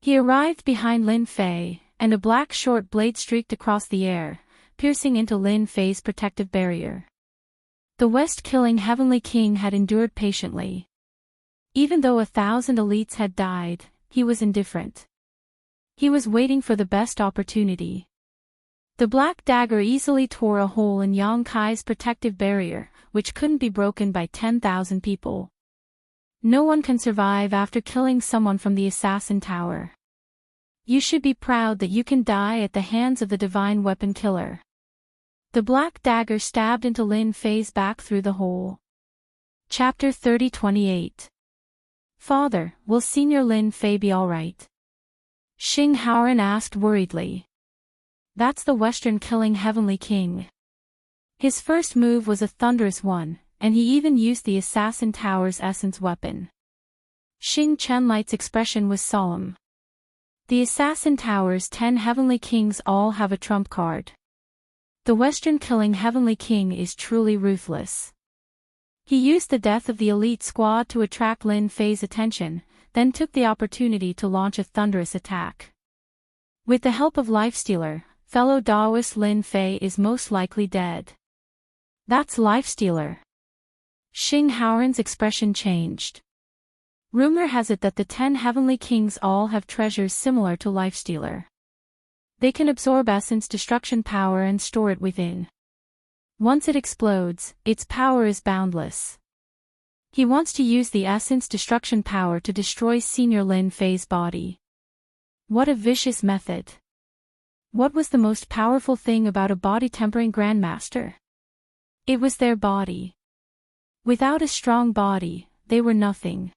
He arrived behind Lin Fei, and a black short blade streaked across the air, piercing into Lin Fei's protective barrier. The West Killing Heavenly King had endured patiently. Even though 1,000 elites had died, he was indifferent. He was waiting for the best opportunity. The black dagger easily tore a hole in Yang Kai's protective barrier, which couldn't be broken by 10,000 people. No one can survive after killing someone from the Assassin Tower. You should be proud that you can die at the hands of the divine weapon killer. The black dagger stabbed into Lin Fei's back through the hole. Chapter 30-28. Father, will Senior Lin Fei be alright? Xing Haoran asked worriedly. That's the Western Killing Heavenly King. His first move was a thunderous one, and he even used the Assassin Tower's essence weapon. Xing Chenlight's expression was solemn. The Assassin Tower's 10 Heavenly Kings all have a trump card. The Western Killing Heavenly King is truly ruthless. He used the death of the elite squad to attract Lin Fei's attention, then took the opportunity to launch a thunderous attack. With the help of Lifestealer, fellow Daoist Lin Fei is most likely dead. That's Lifestealer. Xing Haoran's expression changed. Rumor has it that the 10 Heavenly Kings all have treasures similar to Lifestealer. They can absorb essence destruction power and store it within. Once it explodes, its power is boundless. He wants to use the essence destruction power to destroy Senior Lin Fei's body. What a vicious method. What was the most powerful thing about a body-tempering Grandmaster? It was their body. Without a strong body, they were nothing.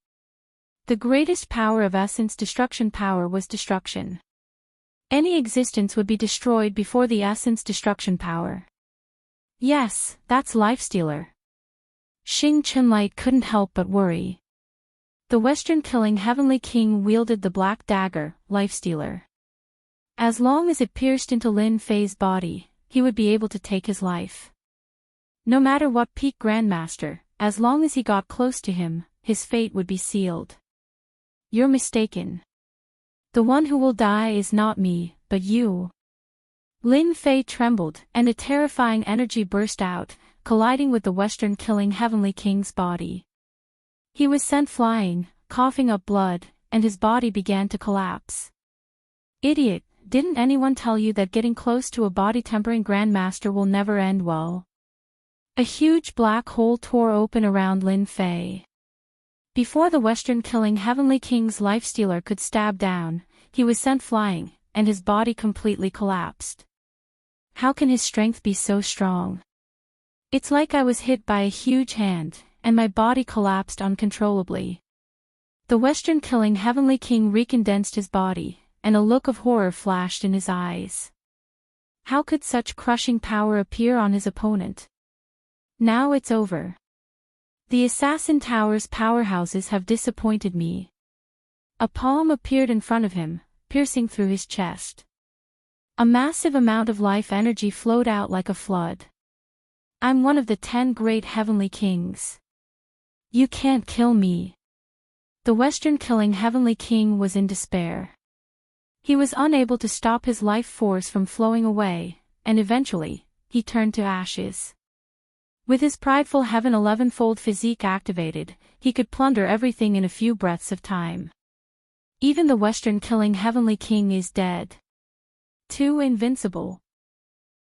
The greatest power of essence destruction power was destruction. Any existence would be destroyed before the essence destruction power. Yes, that's Lifestealer. Xing Chenlight couldn't help but worry. The Western Killing Heavenly King wielded the black dagger, Lifestealer. As long as it pierced into Lin Fei's body, he would be able to take his life. No matter what peak Grandmaster, as long as he got close to him, his fate would be sealed. You're mistaken. The one who will die is not me, but you. Lin Fei trembled, and a terrifying energy burst out, colliding with the Western Killing Heavenly King's body. He was sent flying, coughing up blood, and his body began to collapse. Idiot, didn't anyone tell you that getting close to a body-tempering Grandmaster will never end well? A huge black hole tore open around Lin Fei. Before the Western Killing Heavenly King's Lifestealer could stab down, he was sent flying, and his body completely collapsed. How can his strength be so strong? It's like I was hit by a huge hand, and my body collapsed uncontrollably. The Western Killing Heavenly King recondensed his body, and a look of horror flashed in his eyes. How could such crushing power appear on his opponent? Now it's over. The Assassin Tower's powerhouses have disappointed me. A palm appeared in front of him, piercing through his chest. A massive amount of life energy flowed out like a flood. I'm one of the 10 great Heavenly Kings. You can't kill me. The Western Killing Heavenly King was in despair. He was unable to stop his life force from flowing away, and eventually, he turned to ashes. With his prideful Heaven 11-fold physique activated, he could plunder everything in a few breaths of time. Even the Western-killing Heavenly King is dead. Too invincible.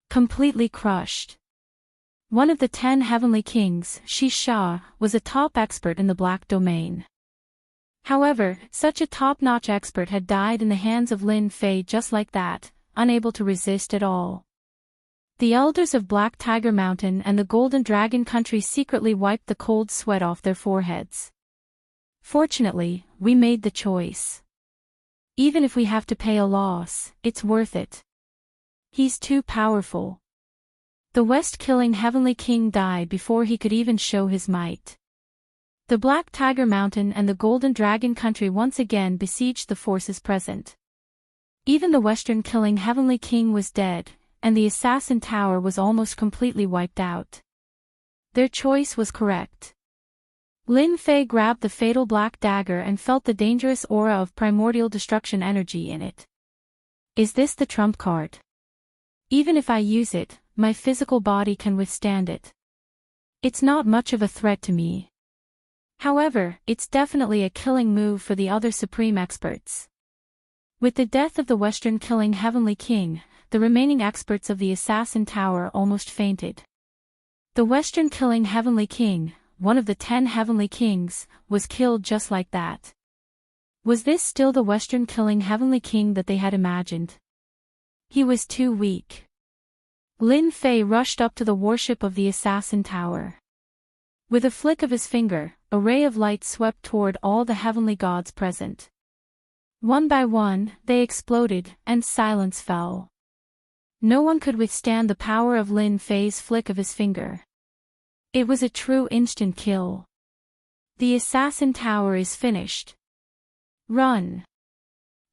Completely crushed. One of the 10 Heavenly Kings, Shisha, was a top expert in the Black Domain. However, such a top-notch expert had died in the hands of Lin Fei just like that, unable to resist at all. The elders of Black Tiger Mountain and the Golden Dragon Country secretly wiped the cold sweat off their foreheads. Fortunately, we made the choice. Even if we have to pay a loss, it's worth it. He's too powerful. The West-killing Heavenly King died before he could even show his might. The Black Tiger Mountain and the Golden Dragon Country once again besieged the forces present. Even the Western-killing Heavenly King was dead, and the Assassin Tower was almost completely wiped out. Their choice was correct. Lin Fei grabbed the fatal black dagger and felt the dangerous aura of primordial destruction energy in it. Is this the trump card? Even if I use it, my physical body can withstand it. It's not much of a threat to me. However, it's definitely a killing move for the other supreme experts. With the death of the Western-killing Heavenly King, the remaining experts of the Assassin Tower almost fainted. The Western-killing Heavenly King, one of the 10 Heavenly Kings, was killed just like that. Was this still the Western-killing Heavenly King that they had imagined? He was too weak. Lin Fei rushed up to the warship of the Assassin Tower. With a flick of his finger, a ray of light swept toward all the heavenly gods present. One by one, they exploded, and silence fell. No one could withstand the power of Lin Fei's flick of his finger. It was a true instant kill. The Assassin Tower is finished. Run.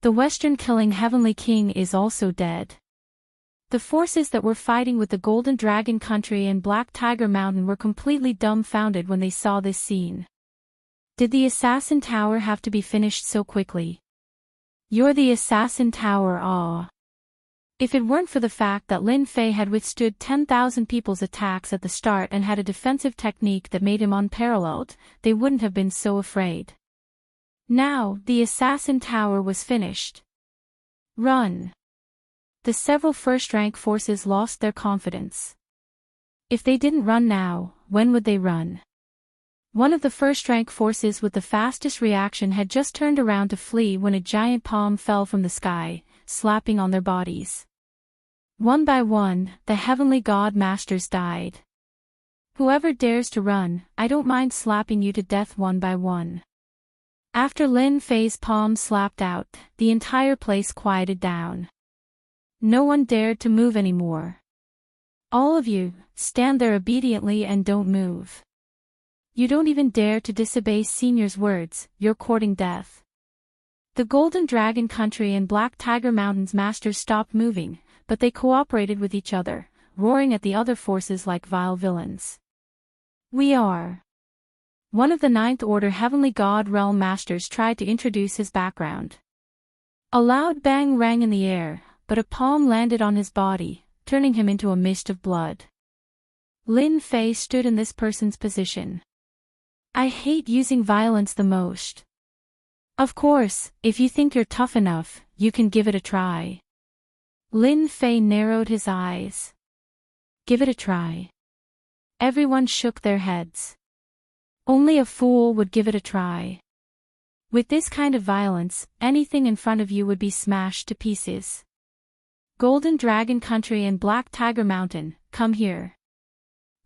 The Western-killing Heavenly King is also dead. The forces that were fighting with the Golden Dragon Country and Black Tiger Mountain were completely dumbfounded when they saw this scene. Did the Assassin Tower have to be finished so quickly? You're the Assassin Tower, ah. If it weren't for the fact that Lin Fei had withstood 10,000 people's attacks at the start and had a defensive technique that made him unparalleled, they wouldn't have been so afraid. Now, the Assassin Tower was finished. Run. The several first-rank forces lost their confidence. If they didn't run now, when would they run? One of the first-rank forces with the fastest reaction had just turned around to flee when a giant palm fell from the sky, slapping on their bodies. One by one, the heavenly god masters died. Whoever dares to run, I don't mind slapping you to death one by one. After Lin Fei's palm slapped out, the entire place quieted down. No one dared to move anymore. All of you, stand there obediently and don't move. You don't even dare to disobey Senior's words, you're courting death. The Golden Dragon Country and Black Tiger Mountain's masters stopped moving, but they cooperated with each other, roaring at the other forces like vile villains. We are. One of the Ninth Order Heavenly God Realm Masters tried to introduce his background. A loud bang rang in the air, but a palm landed on his body, turning him into a mist of blood. Lin Fei stood in this person's position. I hate using violence the most. Of course, if you think you're tough enough, you can give it a try. Lin Fei narrowed his eyes. Give it a try. Everyone shook their heads. Only a fool would give it a try. With this kind of violence, anything in front of you would be smashed to pieces. Golden Dragon Country and Black Tiger Mountain, come here.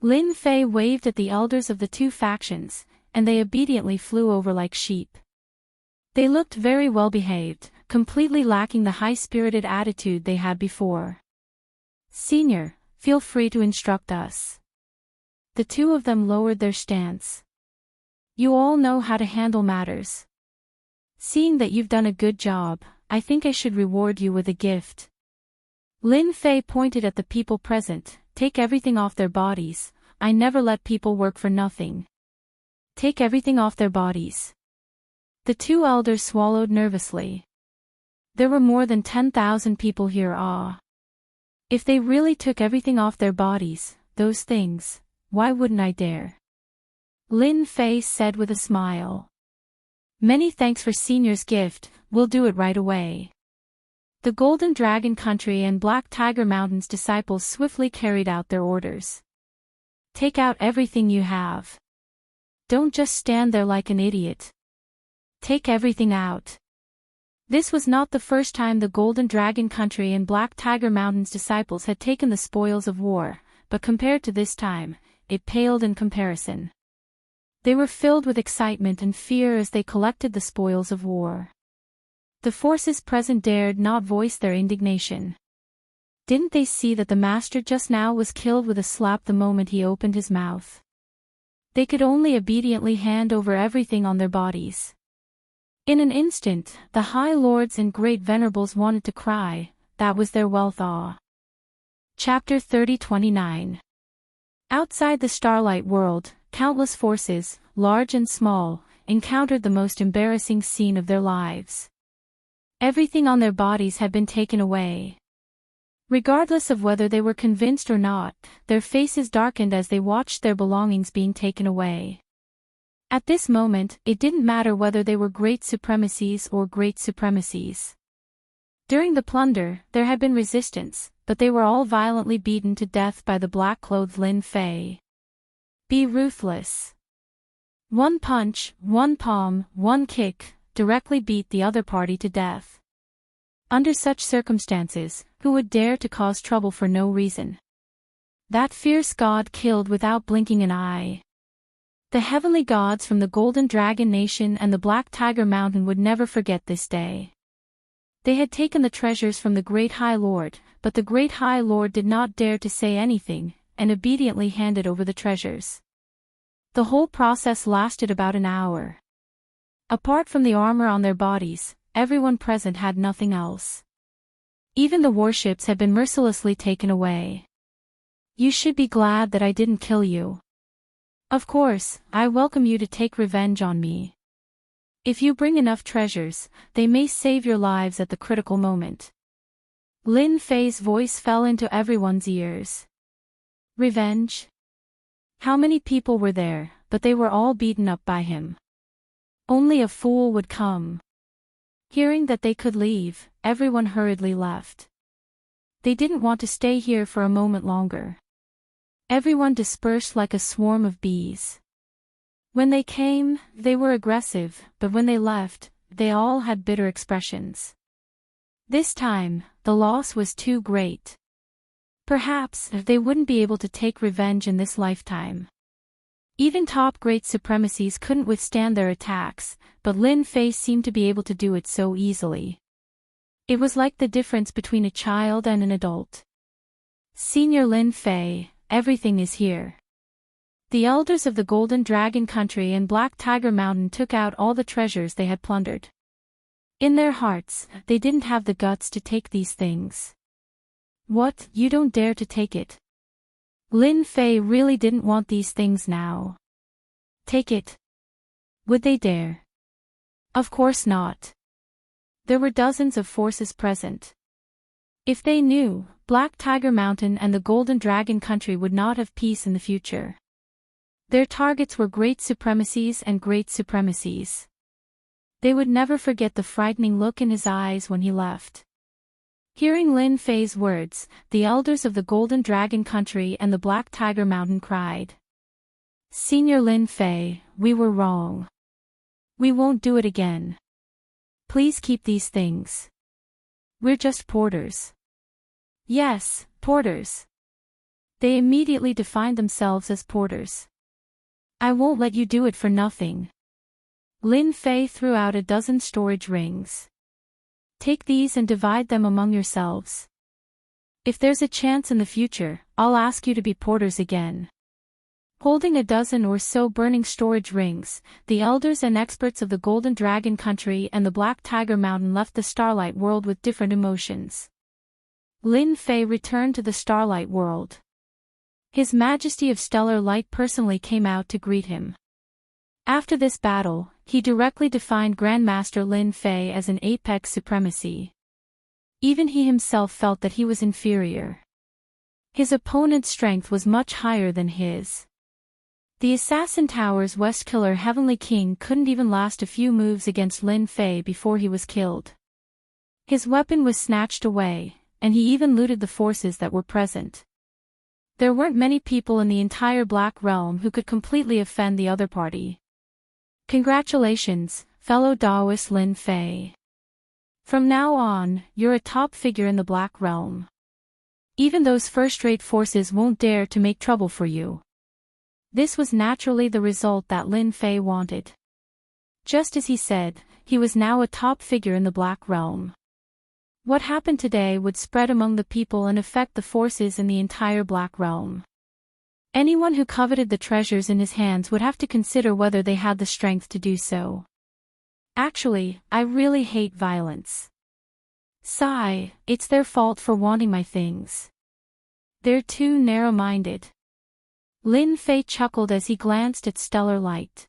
Lin Fei waved at the elders of the two factions, and they obediently flew over like sheep. They looked very well behaved, completely lacking the high-spirited attitude they had before. Senior, feel free to instruct us. The two of them lowered their stance. You all know how to handle matters. Seeing that you've done a good job, I think I should reward you with a gift. Lin Fei pointed at the people present. Take everything off their bodies. I never let people work for nothing. Take everything off their bodies. The two elders swallowed nervously. There were more than 10,000 people here. If they really took everything off their bodies, those things, why wouldn't I dare? Lin Fei said with a smile. Many thanks for Senior's gift, we'll do it right away. The Golden Dragon Country and Black Tiger Mountain's disciples swiftly carried out their orders. Take out everything you have. Don't just stand there like an idiot. Take everything out. This was not the first time the Golden Dragon Country and Black Tiger Mountain's disciples had taken the spoils of war, but compared to this time, it paled in comparison. They were filled with excitement and fear as they collected the spoils of war. The forces present dared not voice their indignation. Didn't they see that the master just now was killed with a slap the moment he opened his mouth? They could only obediently hand over everything on their bodies. In an instant, the High Lords and Great Venerables wanted to cry, that was their wealth. Chapter 30-29. Outside the Starlight World, countless forces, large and small, encountered the most embarrassing scene of their lives. Everything on their bodies had been taken away. Regardless of whether they were convinced or not, their faces darkened as they watched their belongings being taken away. At this moment, it didn't matter whether they were great supremacies or great supremacies. During the plunder, there had been resistance, but they were all violently beaten to death by the black-clothed Lin Fei. Be ruthless. One punch, one palm, one kick, directly beat the other party to death. Under such circumstances, who would dare to cause trouble for no reason? That fierce god killed without blinking an eye. The heavenly gods from the Golden Dragon Nation and the Black Tiger Mountain would never forget this day. They had taken the treasures from the Great High Lord, but the Great High Lord did not dare to say anything, and obediently handed over the treasures. The whole process lasted about an hour. Apart from the armor on their bodies, everyone present had nothing else. Even the warships had been mercilessly taken away. You should be glad that I didn't kill you. Of course, I welcome you to take revenge on me. If you bring enough treasures, they may save your lives at the critical moment. Lin Fei's voice fell into everyone's ears. Revenge? How many people were there, but they were all beaten up by him. Only a fool would come. Hearing that they could leave, everyone hurriedly left. They didn't want to stay here for a moment longer. Everyone dispersed like a swarm of bees. When they came, they were aggressive, but when they left, they all had bitter expressions. This time, the loss was too great. Perhaps they wouldn't be able to take revenge in this lifetime. Even top great supremacies couldn't withstand their attacks, but Lin Fei seemed to be able to do it so easily. It was like the difference between a child and an adult. Senior Lin Fei, everything is here. The elders of the Golden Dragon Country and Black Tiger Mountain took out all the treasures they had plundered. In their hearts, they didn't have the guts to take these things. What, you don't dare to take it? Lin Fei really didn't want these things now. Take it. Would they dare? Of course not. There were dozens of forces present. If they knew, Black Tiger Mountain and the Golden Dragon Country would not have peace in the future. Their targets were great supremacies and great supremacies. They would never forget the frightening look in his eyes when he left. Hearing Lin Fei's words, the elders of the Golden Dragon Country and the Black Tiger Mountain cried. Senior Lin Fei, we were wrong. We won't do it again. Please keep these things. We're just porters. Yes, porters. They immediately defined themselves as porters. I won't let you do it for nothing. Lin Fei threw out a dozen storage rings. Take these and divide them among yourselves. If there's a chance in the future, I'll ask you to be porters again. Holding a dozen or so burning storage rings, the elders and experts of the Golden Dragon Country and the Black Tiger Mountain left the Starlight World with different emotions. Lin Fei returned to the Starlight World. His Majesty of Stellar Light personally came out to greet him. After this battle, he directly defined Grandmaster Lin Fei as an apex supremacy. Even he himself felt that he was inferior. His opponent's strength was much higher than his. The Assassin Tower's West Killer Heavenly King couldn't even last a few moves against Lin Fei before he was killed. His weapon was snatched away, and he even looted the forces that were present. There weren't many people in the entire Black Realm who could completely offend the other party. Congratulations, fellow Daoist Lin Fei. From now on, you're a top figure in the Black Realm. Even those first-rate forces won't dare to make trouble for you. This was naturally the result that Lin Fei wanted. Just as he said, he was now a top figure in the Black Realm. What happened today would spread among the people and affect the forces in the entire Black Realm. Anyone who coveted the treasures in his hands would have to consider whether they had the strength to do so. Actually, I really hate violence. Sigh, it's their fault for wanting my things. They're too narrow-minded. Lin Fei chuckled as he glanced at Stellar Light.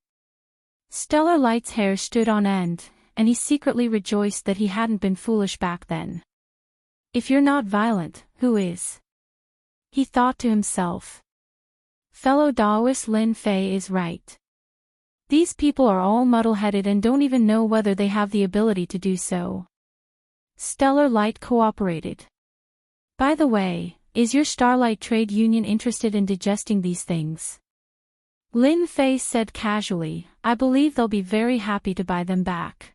Stellar Light's hair stood on end, and he secretly rejoiced that he hadn't been foolish back then. If you're not violent, who is? He thought to himself. Fellow Daoist Lin Fei is right. These people are all muddle-headed and don't even know whether they have the ability to do so. Stellar Light cooperated. By the way, is your Starlight Trade Union interested in digesting these things? Lin Fei said casually, I believe they'll be very happy to buy them back.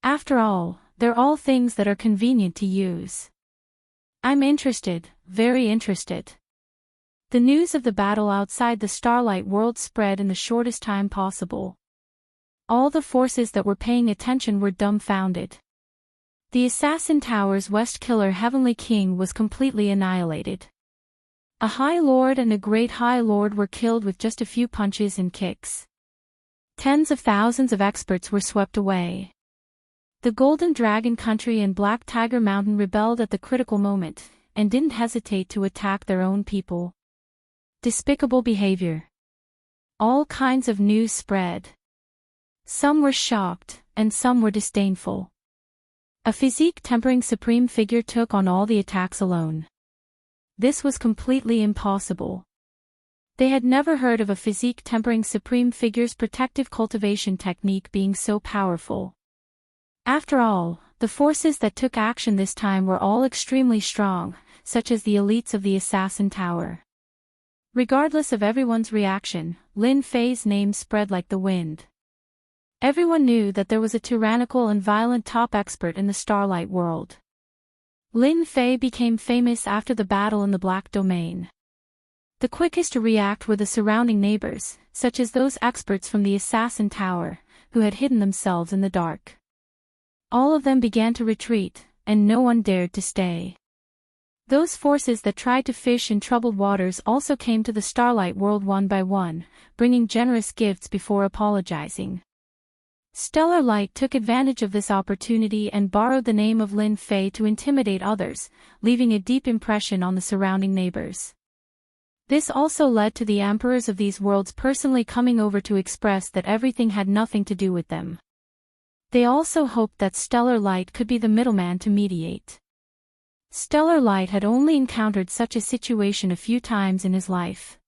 After all, they're all things that are convenient to use. I'm interested, very interested. The news of the battle outside the Starlight World spread in the shortest time possible. All the forces that were paying attention were dumbfounded. The Assassin Tower's West Killer Heavenly King was completely annihilated. A High Lord and a Great High Lord were killed with just a few punches and kicks. Tens of thousands of experts were swept away. The Golden Dragon Country and Black Tiger Mountain rebelled at the critical moment, and didn't hesitate to attack their own people. Despicable behavior. All kinds of news spread. Some were shocked, and some were disdainful. A physique-tempering supreme figure took on all the attacks alone. This was completely impossible. They had never heard of a physique-tempering supreme figure's protective cultivation technique being so powerful. After all, the forces that took action this time were all extremely strong, such as the elites of the Assassin Tower. Regardless of everyone's reaction, Lin Fei's name spread like the wind. Everyone knew that there was a tyrannical and violent top expert in the Starlight World. Lin Fei became famous after the battle in the Black Domain. The quickest to react were the surrounding neighbors, such as those experts from the Assassin Tower, who had hidden themselves in the dark. All of them began to retreat, and no one dared to stay. Those forces that tried to fish in troubled waters also came to the Starlight World one by one, bringing generous gifts before apologizing. Stellar Light took advantage of this opportunity and borrowed the name of Lin Fei to intimidate others, leaving a deep impression on the surrounding neighbors. This also led to the emperors of these worlds personally coming over to express that everything had nothing to do with them. They also hoped that Stellar Light could be the middleman to mediate. Stellar Light had only encountered such a situation a few times in his life.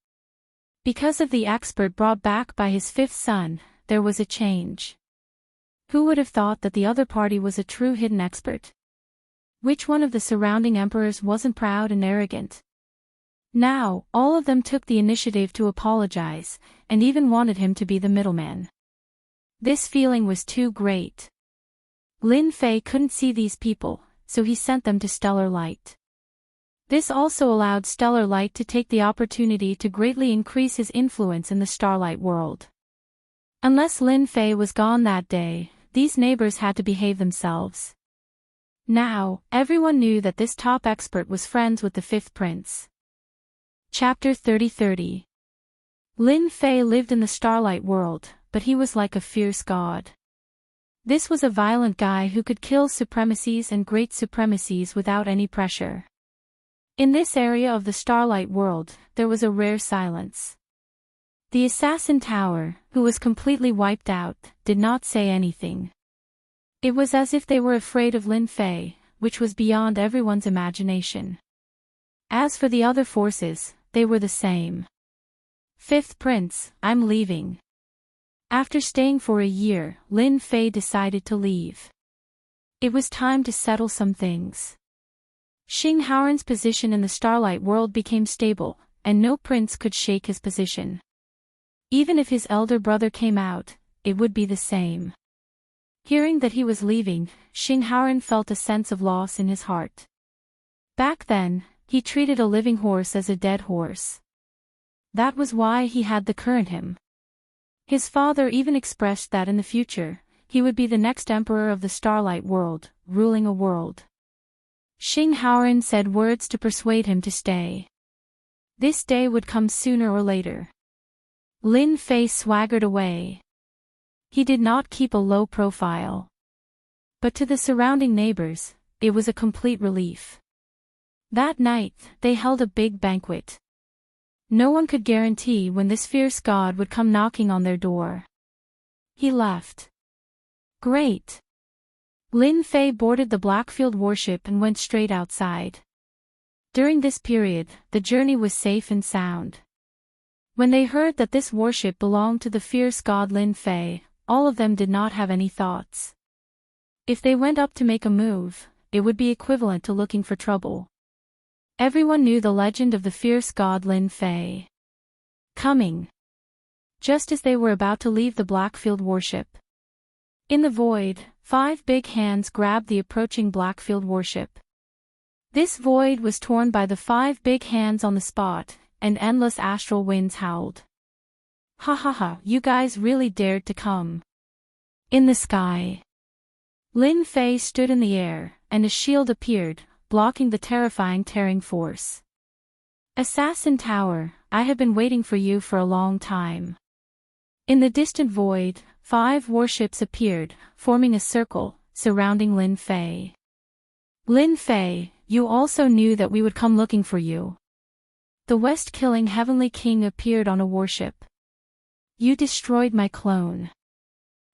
Because of the expert brought back by his fifth son, there was a change. Who would have thought that the other party was a true hidden expert? Which one of the surrounding emperors wasn't proud and arrogant? Now, all of them took the initiative to apologize, and even wanted him to be the middleman. This feeling was too great. Lin Fei couldn't see these people, so he sent them to Stellar Light. This also allowed Stellar Light to take the opportunity to greatly increase his influence in the Starlight World. Unless Lin Fei was gone that day, these neighbors had to behave themselves. Now, everyone knew that this top expert was friends with the fifth prince. Chapter 30:30. Lin Fei lived in the Starlight World, but he was like a fierce god. This was a violent guy who could kill supremacies and great supremacies without any pressure. In this area of the Starlight World, there was a rare silence. The Assassin Tower, who was completely wiped out, did not say anything. It was as if they were afraid of Lin Fei, which was beyond everyone's imagination. As for the other forces, they were the same. Fifth Prince, I'm leaving. After staying for a year, Lin Fei decided to leave. It was time to settle some things. Xing Haoran's position in the Starlight World became stable, and no prince could shake his position. Even if his elder brother came out, it would be the same. Hearing that he was leaving, Xing Haoran felt a sense of loss in his heart. Back then, he treated a living horse as a dead horse. That was why he had the current him. His father even expressed that in the future, he would be the next emperor of the Starlight World, ruling a world. Xing Haoran said words to persuade him to stay. This day would come sooner or later. Lin Fei swaggered away. He did not keep a low profile. But to the surrounding neighbors, it was a complete relief. That night, they held a big banquet. No one could guarantee when this fierce god would come knocking on their door. He left. Great. Lin Fei boarded the Blackfield warship and went straight outside. During this period, the journey was safe and sound. When they heard that this warship belonged to the fierce god Lin Fei, all of them did not have any thoughts. If they went up to make a move, it would be equivalent to looking for trouble. Everyone knew the legend of the fierce god Lin Fei. Coming. Just as they were about to leave the Blackfield warship. In the void, 5 big hands grabbed the approaching Blackfield warship. This void was torn by the 5 big hands on the spot, and endless astral winds howled. Ha ha ha, you guys really dared to come. In the sky. Lin Fei stood in the air, and a shield appeared, blocking the terrifying tearing force. Assassin Tower, I have been waiting for you for a long time. In the distant void, 5 warships appeared, forming a circle, surrounding Lin Fei. Lin Fei, you also knew that we would come looking for you. The West-killing Heavenly King appeared on a warship. You destroyed my clone.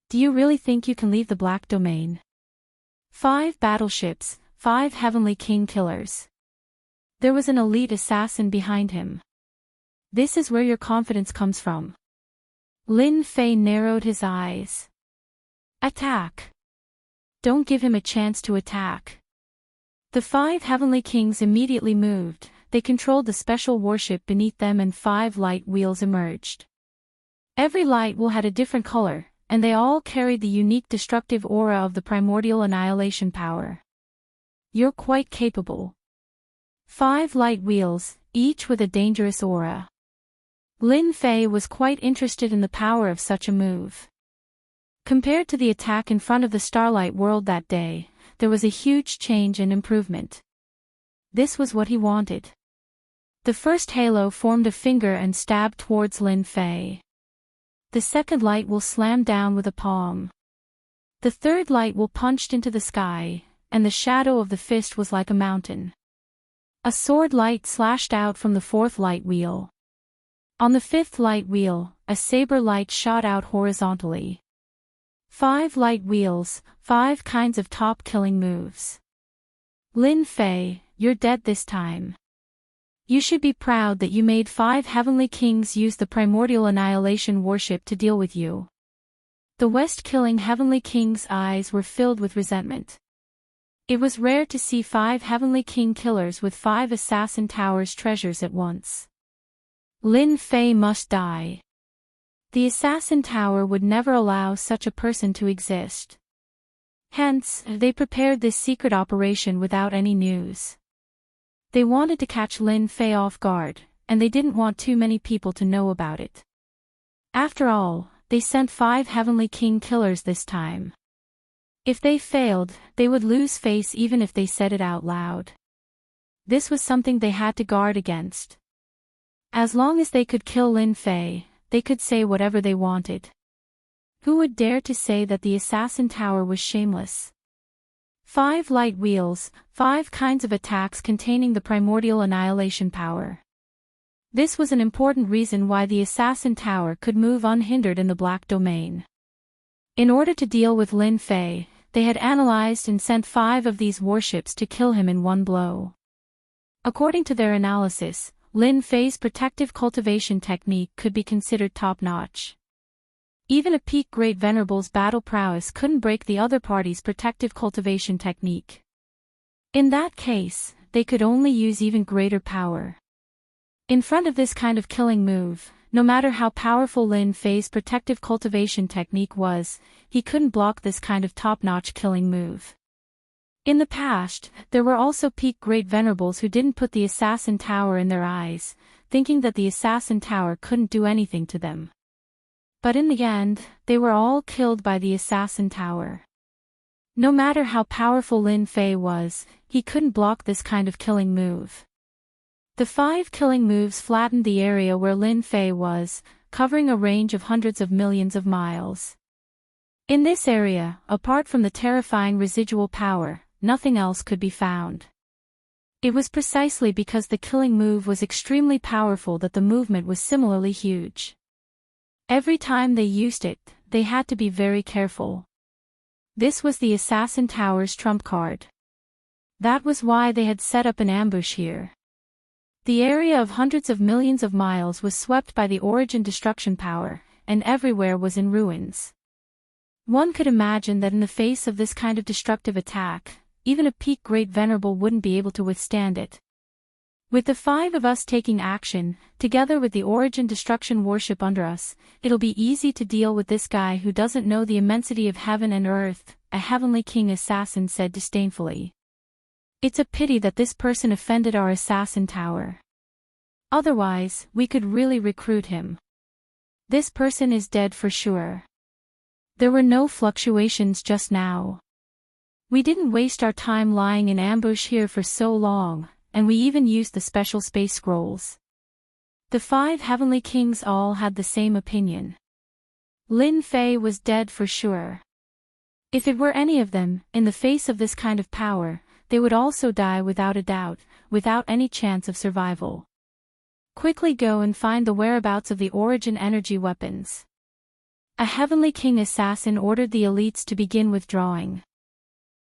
Do you really think you can leave the Black Domain? 5 battleships, 5 Heavenly King killers. There was an elite assassin behind him. This is where your confidence comes from. Lin Fei narrowed his eyes. Attack. Don't give him a chance to attack. The 5 Heavenly Kings immediately moved, they controlled the special warship beneath them and 5 light wheels emerged. Every light wheel had a different color, and they all carried the unique destructive aura of the primordial annihilation power. You're quite capable. 5 light wheels, each with a dangerous aura. Lin Fei was quite interested in the power of such a move. Compared to the attack in front of the Starlight World that day, there was a huge change and improvement. This was what he wanted. The first halo formed a finger and stabbed towards Lin Fei. The second light wheel slammed down with a palm. The third light wheel punched into the sky, and the shadow of the fist was like a mountain. A sword light slashed out from the 4th light wheel. On the 5th light wheel, a saber light shot out horizontally. 5 light wheels, 5 kinds of top-killing moves. Lin Fei, you're dead this time. You should be proud that you made 5 Heavenly Kings use the primordial annihilation warship to deal with you. The West-killing Heavenly King's eyes were filled with resentment. It was rare to see 5 Heavenly King killers with 5 Assassin Tower's treasures at once. Lin Fei must die. The Assassin Tower would never allow such a person to exist. Hence, they prepared this secret operation without any news. They wanted to catch Lin Fei off guard, and they didn't want too many people to know about it. After all, they sent 5 Heavenly King killers this time. If they failed, they would lose face even if they said it out loud. This was something they had to guard against. As long as they could kill Lin Fei, they could say whatever they wanted. Who would dare to say that the Assassin Tower was shameless? 5 light wheels, 5 kinds of attacks containing the primordial annihilation power. This was an important reason why the Assassin Tower could move unhindered in the Black Domain. In order to deal with Lin Fei, they had analyzed and sent 5 of these warships to kill him in one blow. According to their analysis, Lin Fei's protective cultivation technique could be considered top-notch. Even a peak Great Venerable's battle prowess couldn't break the other party's protective cultivation technique. In that case, they could only use even greater power. In front of this kind of killing move, no matter how powerful Lin Fei's protective cultivation technique was, he couldn't block this kind of top-notch killing move. In the past, there were also peak Great Venerables who didn't put the Assassin Tower in their eyes, thinking that the Assassin Tower couldn't do anything to them. But in the end, they were all killed by the Assassin Tower. No matter how powerful Lin Fei was, he couldn't block this kind of killing move. The 5 killing moves flattened the area where Lin Fei was, covering a range of hundreds of millions of miles. In this area, apart from the terrifying residual power, nothing else could be found. It was precisely because the killing move was extremely powerful that the movement was similarly huge. Every time they used it, they had to be very careful. This was the Assassin Tower's trump card. That was why they had set up an ambush here. The area of hundreds of millions of miles was swept by the origin destruction power, and everywhere was in ruins. One could imagine that in the face of this kind of destructive attack, even a peak Great Venerable wouldn't be able to withstand it. With the 5 of us taking action, together with the origin destruction warship under us, it'll be easy to deal with this guy who doesn't know the immensity of heaven and earth, a heavenly king assassin said disdainfully. It's a pity that this person offended our Assassin Tower. Otherwise, we could really recruit him. This person is dead for sure. There were no fluctuations just now. We didn't waste our time lying in ambush here for so long, and we even used the special space scrolls. The 5 heavenly kings all had the same opinion. Lin Fei was dead for sure. If it were any of them, in the face of this kind of power, they would also die without a doubt, without any chance of survival. Quickly go and find the whereabouts of the origin energy weapons. A heavenly king assassin ordered the elites to begin withdrawing.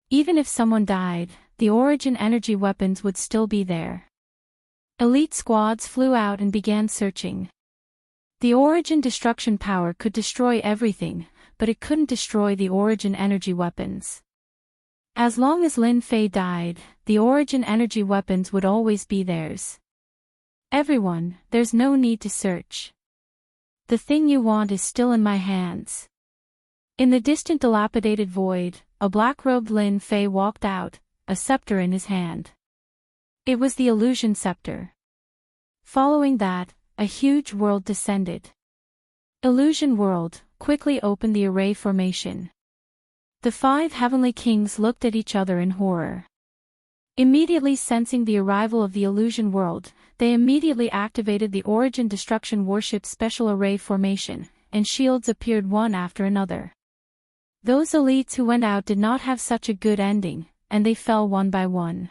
Even if someone died, the origin energy weapons would still be there. Elite squads flew out and began searching. The origin destruction power could destroy everything, but it couldn't destroy the origin energy weapons. As long as Lin Fei died, the origin energy weapons would always be theirs. Everyone, there's no need to search. The thing you want is still in my hands. In the distant dilapidated void, a black-robed Lin Fei walked out, a scepter in his hand. It was the illusion scepter. Following that, a huge world descended. Illusion world, quickly opened the array formation. The 5 heavenly kings looked at each other in horror. Immediately sensing the arrival of the illusion world, they immediately activated the origin destruction warship special array formation, and shields appeared one after another. Those elites who went out did not have such a good ending, and they fell one by one.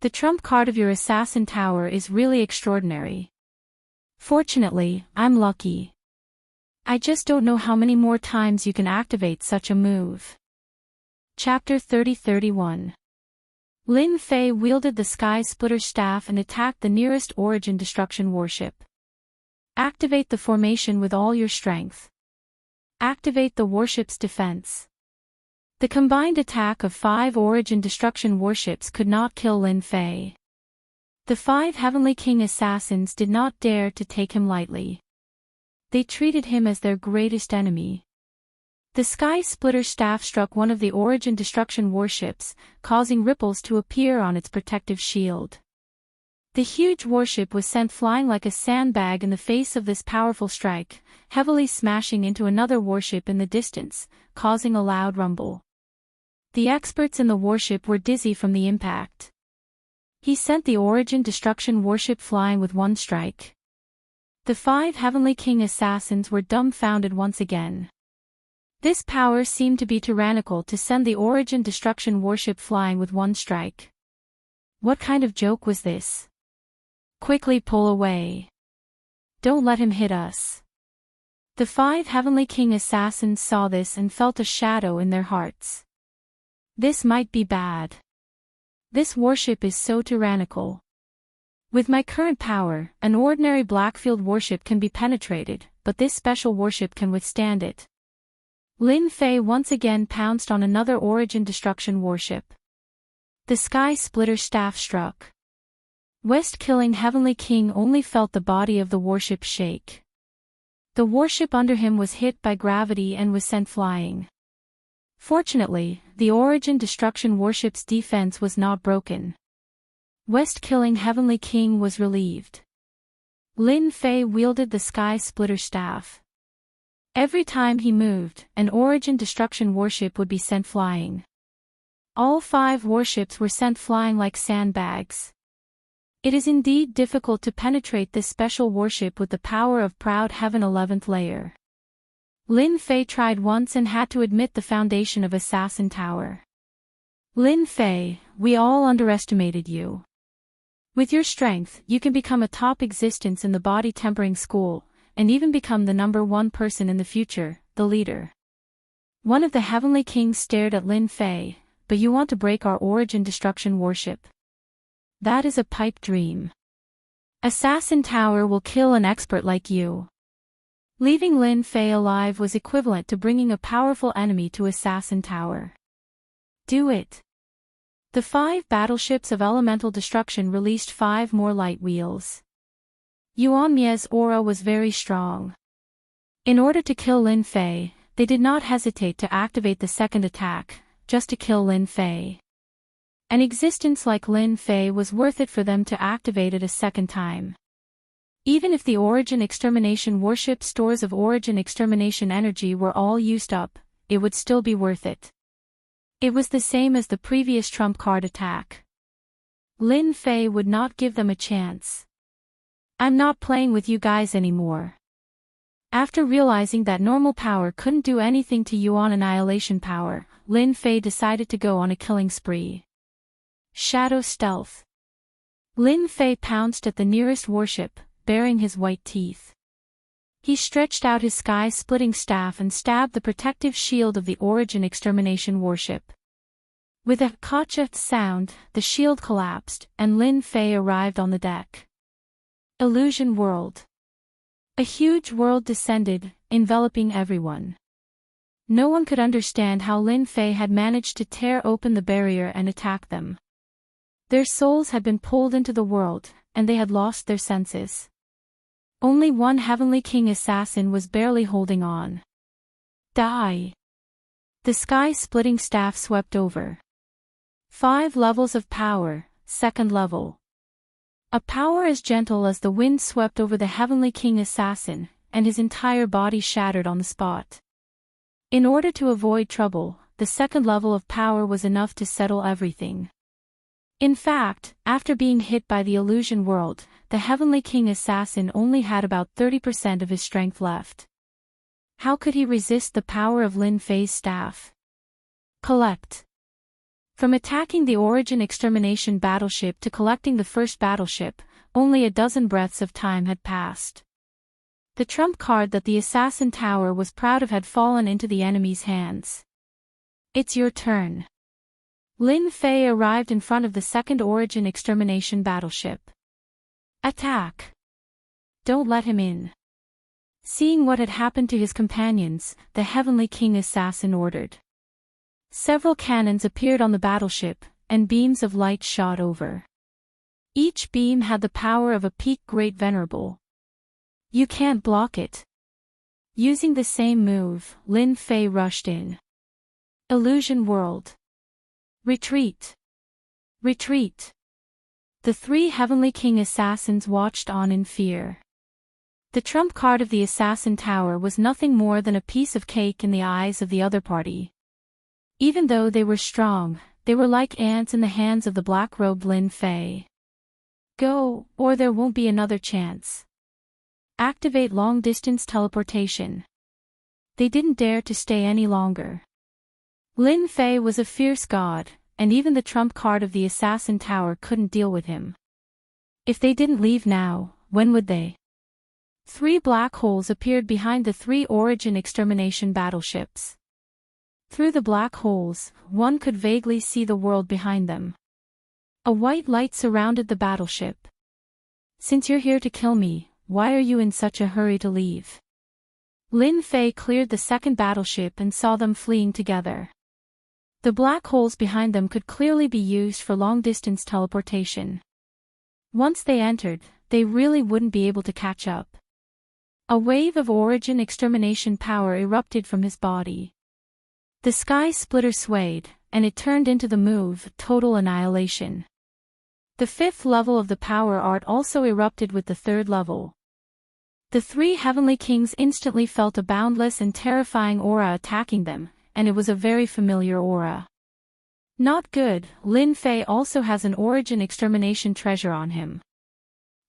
The trump card of your Assassin Tower is really extraordinary. Fortunately, I'm lucky. I just don't know how many more times you can activate such a move. Chapter 30-31. Lin Fei wielded the Sky Splitter staff and attacked the nearest origin destruction warship. Activate the formation with all your strength. Activate the warship's defense. The combined attack of 5 origin destruction warships could not kill Lin Fei. The 5 heavenly king assassins did not dare to take him lightly. They treated him as their greatest enemy. The Sky Splitter staff struck one of the origin destruction warships, causing ripples to appear on its protective shield. The huge warship was sent flying like a sandbag in the face of this powerful strike, heavily smashing into another warship in the distance, causing a loud rumble. The experts in the warship were dizzy from the impact. He sent the origin destruction warship flying with one strike. The 5 heavenly king assassins were dumbfounded once again. This power seemed to be tyrannical to send the origin destruction warship flying with one strike. What kind of joke was this? Quickly pull away. Don't let him hit us. The 5 heavenly king assassins saw this and felt a shadow in their hearts. This might be bad. This warship is so tyrannical. With my current power, an ordinary Blackfield warship can be penetrated, but this special warship can withstand it. Lin Fei once again pounced on another Origin Destruction warship. The Sky Splitter staff struck. West-killing Heavenly King only felt the body of the warship shake. The warship under him was hit by gravity and was sent flying. Fortunately, the Origin Destruction warship's defense was not broken. West-killing Heavenly King was relieved. Lin Fei wielded the Sky Splitter staff. Every time he moved, an Origin Destruction warship would be sent flying. All 5 warships were sent flying like sandbags. It is indeed difficult to penetrate this special warship with the power of Proud Heaven 11th layer. Lin Fei tried once and had to admit the foundation of Assassin Tower. Lin Fei, we all underestimated you. With your strength, you can become a top existence in the body tempering school, and even become the #1 person in the future, the leader. One of the Heavenly Kings stared at Lin Fei, but you want to break our Origin Destruction warship. That is a pipe dream. Assassin Tower will kill an expert like you. Leaving Lin Fei alive was equivalent to bringing a powerful enemy to Assassin Tower. Do it. The 5 battleships of elemental destruction released 5 more light wheels. Yuan Mie's aura was very strong. In order to kill Lin Fei, they did not hesitate to activate the second attack, just to kill Lin Fei. An existence like Lin Fei was worth it for them to activate it a second time. Even if the Origin Extermination warship's stores of Origin Extermination energy were all used up, it would still be worth it. It was the same as the previous trump card attack. Lin Fei would not give them a chance. I'm not playing with you guys anymore. After realizing that normal power couldn't do anything to Yuan Annihilation power, Lin Fei decided to go on a killing spree. Shadow Stealth. Lin Fei pounced at the nearest warship, baring his white teeth. He stretched out his sky-splitting staff and stabbed the protective shield of the Origin Extermination warship. With a "kacha" sound, the shield collapsed, and Lin Fei arrived on the deck. Illusion World. A huge world descended, enveloping everyone. No one could understand how Lin Fei had managed to tear open the barrier and attack them. Their souls had been pulled into the world, and they had lost their senses. Only one Heavenly King assassin was barely holding on. Die! The sky-splitting staff swept over. 5 levels of power, 2nd level. A power as gentle as the wind swept over the Heavenly King assassin, and his entire body shattered on the spot. In order to avoid trouble, the 2nd level of power was enough to settle everything. In fact, after being hit by the illusion world, the Heavenly King assassin only had about 30% of his strength left. How could he resist the power of Lin Fei's staff? Collect. From attacking the Origin Extermination battleship to collecting the first battleship, only a dozen breaths of time had passed. The trump card that the Assassin Tower was proud of had fallen into the enemy's hands. It's your turn. Lin Fei arrived in front of the second Origin Extermination battleship. Attack! Don't let him in. Seeing what had happened to his companions, the Heavenly King assassin ordered. Several cannons appeared on the battleship, and beams of light shot over. Each beam had the power of a peak Great Venerable. You can't block it. Using the same move, Lin Fei rushed in. Illusion World. Retreat! Retreat! The 3 Heavenly King assassins watched on in fear. The trump card of the Assassin Tower was nothing more than a piece of cake in the eyes of the other party. Even though they were strong, they were like ants in the hands of the black-robed Lin Fei. Go, or there won't be another chance. Activate long-distance teleportation. They didn't dare to stay any longer. Lin Fei was a fierce god, and even the trump card of the Assassin Tower couldn't deal with him. If they didn't leave now, when would they? 3 black holes appeared behind the 3 Origin Extermination battleships. Through the black holes, one could vaguely see the world behind them. A white light surrounded the battleship. "Since you're here to kill me, why are you in such a hurry to leave?" Lin Fei cleared the second battleship and saw them fleeing together. The black holes behind them could clearly be used for long-distance teleportation. Once they entered, they really wouldn't be able to catch up. A wave of origin extermination power erupted from his body. The sky splitter swayed, and it turned into the move, Total Annihilation. The fifth level of the power art also erupted with the third level. The three heavenly kings instantly felt a boundless and terrifying aura attacking them, and it was a very familiar aura. Not good. Lin Fei also has an origin extermination treasure on him.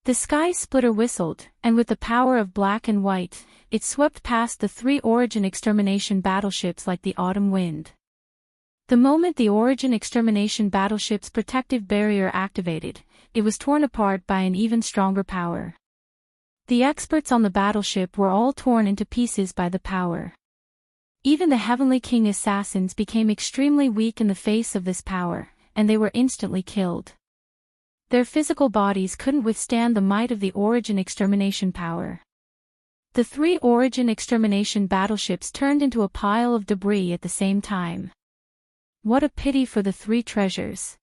The sky splitter whistled, and with the power of black and white, it swept past the three origin extermination battleships like the autumn wind. The moment the origin extermination battleship's protective barrier activated, it was torn apart by an even stronger power. The experts on the battleship were all torn into pieces by the power. Even the Heavenly King assassins became extremely weak in the face of this power, and they were instantly killed. Their physical bodies couldn't withstand the might of the origin extermination power. The three origin extermination battleships turned into a pile of debris at the same time. What a pity for the three treasures.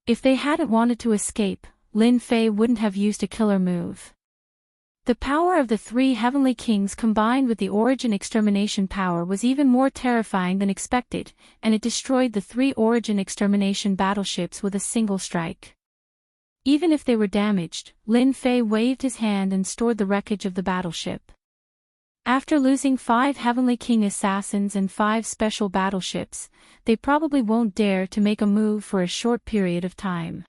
If they hadn't wanted to escape, Lin Fei wouldn't have used a killer move. The power of the three heavenly kings combined with the origin extermination power was even more terrifying than expected, and it destroyed the three origin extermination battleships with a single strike. Even if they were damaged, Lin Fei waved his hand and stored the wreckage of the battleship. After losing 5 Heavenly King assassins and 5 special battleships, they probably won't dare to make a move for a short period of time.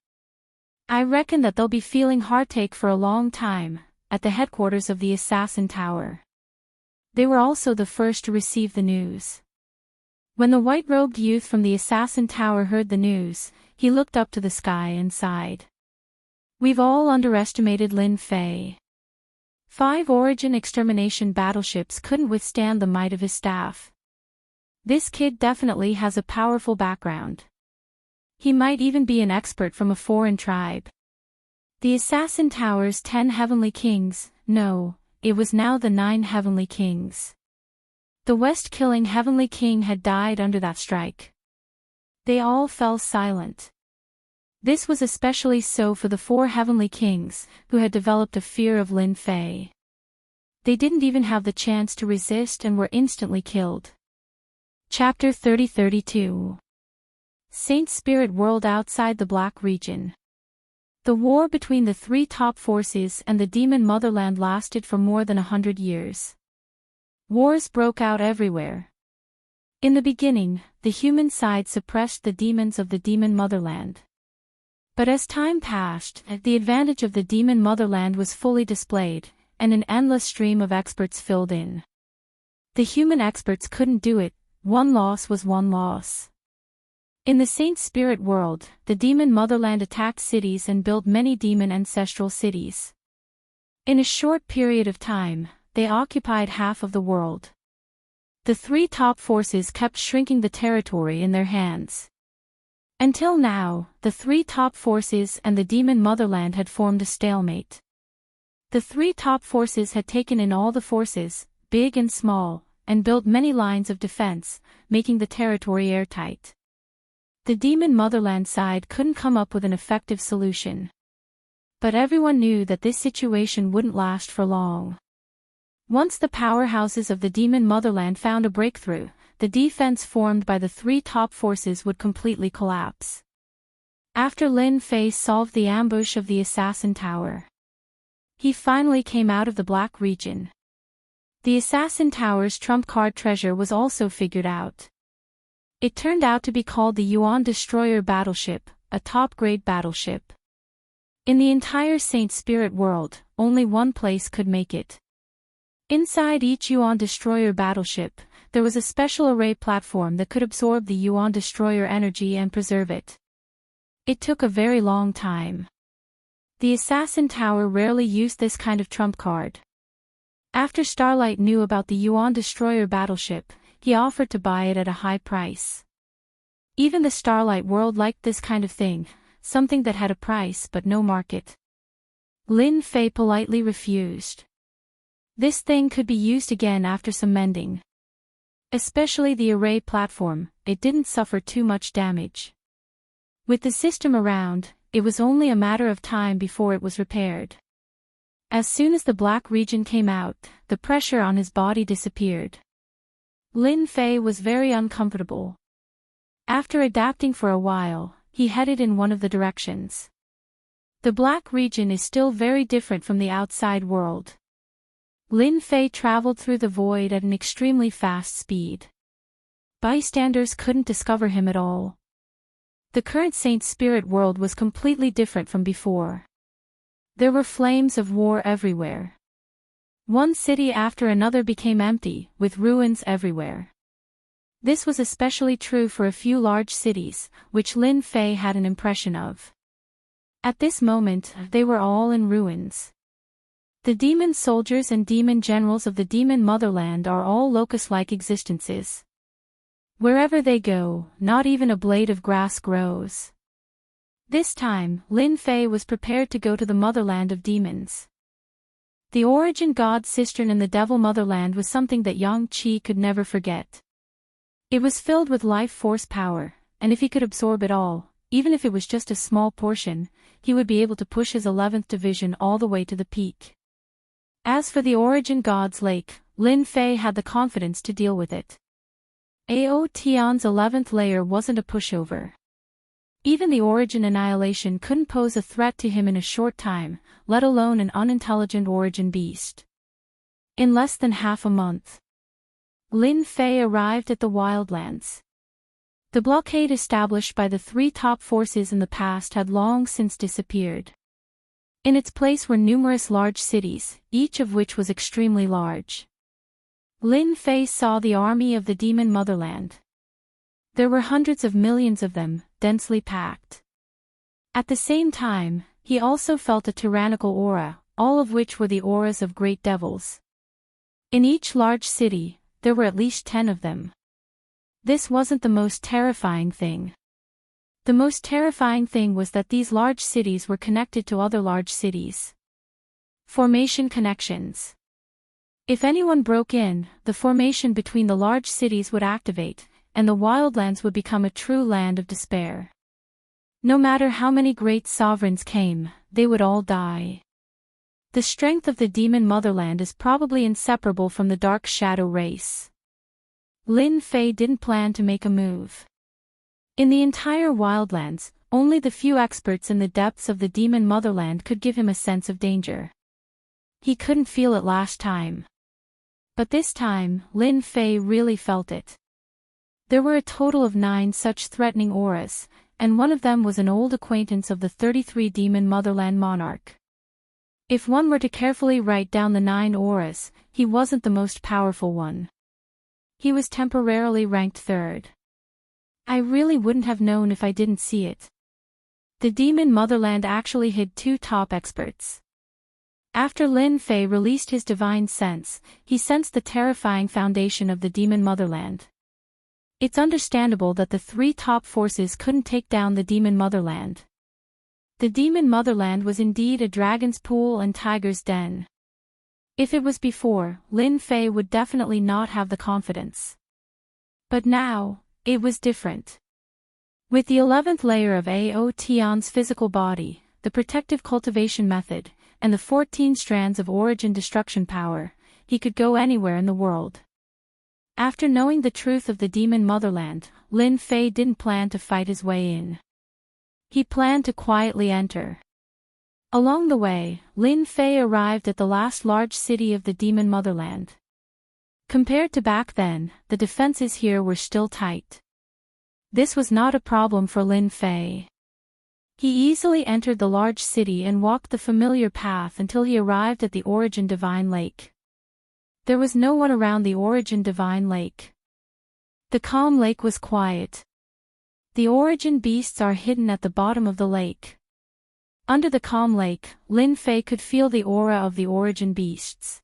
I reckon that they'll be feeling heartache for a long time, at the headquarters of the Assassin Tower. They were also the first to receive the news. When the white-robed youth from the Assassin Tower heard the news, he looked up to the sky and sighed. "We've all underestimated Lin Fei. 5 origin extermination battleships couldn't withstand the might of his staff. This kid definitely has a powerful background. He might even be an expert from a foreign tribe." The Assassin Tower's 10 Heavenly Kings, no, it was now the 9 Heavenly Kings. The West-killing Heavenly King had died under that strike. They all fell silent. This was especially so for the 4 Heavenly Kings, who had developed a fear of Lin Fei. They didn't even have the chance to resist and were instantly killed. Chapter 30-32. Saint Spirit World outside the Black Region. The war between the 3 top forces and the demon motherland lasted for more than 100 years. Wars broke out everywhere. In the beginning, the human side suppressed the demons of the demon motherland. But as time passed, the advantage of the demon motherland was fully displayed, and an endless stream of experts filled in. The human experts couldn't do it, one loss was one loss. In the Saint Spirit world, the demon motherland attacked cities and built many demon ancestral cities. In a short period of time, they occupied half of the world. The 3 top forces kept shrinking the territory in their hands. Until now, the 3 top forces and the demon motherland had formed a stalemate. The 3 top forces had taken in all the forces, big and small, and built many lines of defense, making the territory airtight. The demon motherland side couldn't come up with an effective solution. But everyone knew that this situation wouldn't last for long. Once the powerhouses of the demon motherland found a breakthrough, the defense formed by the 3 top forces would completely collapse. After Lin Fei solved the ambush of the Assassin Tower, he finally came out of the Black Region. The Assassin Tower's trump card treasure was also figured out. It turned out to be called the Yuan Destroyer battleship, a top-grade battleship. In the entire Saint Spirit world, only one place could make it. Inside each Yuan Destroyer battleship, there was a special array platform that could absorb the Yuan Destroyer energy and preserve it. It took a very long time. The Assassin Tower rarely used this kind of trump card. After Starlight knew about the Yuan Destroyer battleship, he offered to buy it at a high price. Even the Starlight World liked this kind of thing, something that had a price but no market. Lin Fei politely refused. This thing could be used again after some mending. Especially the array platform, it didn't suffer too much damage. With the system around, it was only a matter of time before it was repaired. As soon as the black region came out, the pressure on his body disappeared. Lin Fei was very uncomfortable. After adapting for a while, he headed in one of the directions. The black region is still very different from the outside world. Lin Fei traveled through the void at an extremely fast speed. Bystanders couldn't discover him at all. The current Saint Spirit world was completely different from before. There were flames of war everywhere. One city after another became empty, with ruins everywhere. This was especially true for a few large cities, which Lin Fei had an impression of. At this moment, they were all in ruins. The demon soldiers and demon generals of the demon motherland are all locust-like existences. Wherever they go, not even a blade of grass grows. This time, Lin Fei was prepared to go to the motherland of demons. The origin god cistern in the devil motherland was something that Yang Qi could never forget. It was filled with life force power, and if he could absorb it all, even if it was just a small portion, he would be able to push his 11th division all the way to the peak. As for the origin god's lake, Lin Fei had the confidence to deal with it. Ao Tian's 11th layer wasn't a pushover. Even the origin annihilation couldn't pose a threat to him in a short time, let alone an unintelligent origin beast. In less than half a month, Lin Fei arrived at the wildlands. The blockade established by the three top forces in the past had long since disappeared. In its place were numerous large cities, each of which was extremely large. Lin Fei saw the army of the demon motherland. There were hundreds of millions of them, densely packed. At the same time, he also felt a tyrannical aura, all of which were the auras of great devils. In each large city, there were at least 10 of them. This wasn't the most terrifying thing. The most terrifying thing was that these large cities were connected to other large cities. Formation connections. If anyone broke in, the formation between the large cities would activate, and the wildlands would become a true land of despair. No matter how many great sovereigns came, they would all die. The strength of the demon motherland is probably inseparable from the dark shadow race. Lin Fei didn't plan to make a move. In the entire wildlands, only the few experts in the depths of the demon motherland could give him a sense of danger. He couldn't feel it last time. But this time, Lin Fei really felt it. There were a total of 9 such threatening auras, and one of them was an old acquaintance of the 33 demon motherland monarch. If one were to carefully write down the 9 auras, he wasn't the most powerful one. He was temporarily ranked 3rd. I really wouldn't have known if I didn't see it. The demon motherland actually hid 2 top experts. After Lin Fei released his divine sense, he sensed the terrifying foundation of the demon motherland. It's understandable that the 3 top forces couldn't take down the demon motherland. The demon motherland was indeed a dragon's pool and tiger's den. If it was before, Lin Fei would definitely not have the confidence. But now, it was different. With the 11th layer of Ao Tian's physical body, the protective cultivation method, and the 14 strands of origin destruction power, he could go anywhere in the world. After knowing the truth of the demon motherland, Lin Fei didn't plan to fight his way in. He planned to quietly enter. Along the way, Lin Fei arrived at the last large city of the demon motherland. Compared to back then, the defenses here were still tight. This was not a problem for Lin Fei. He easily entered the large city and walked the familiar path until he arrived at the Origin Divine Lake. There was no one around the Origin Divine Lake. The calm lake was quiet. The origin beasts are hidden at the bottom of the lake. Under the calm lake, Lin Fei could feel the aura of the origin beasts.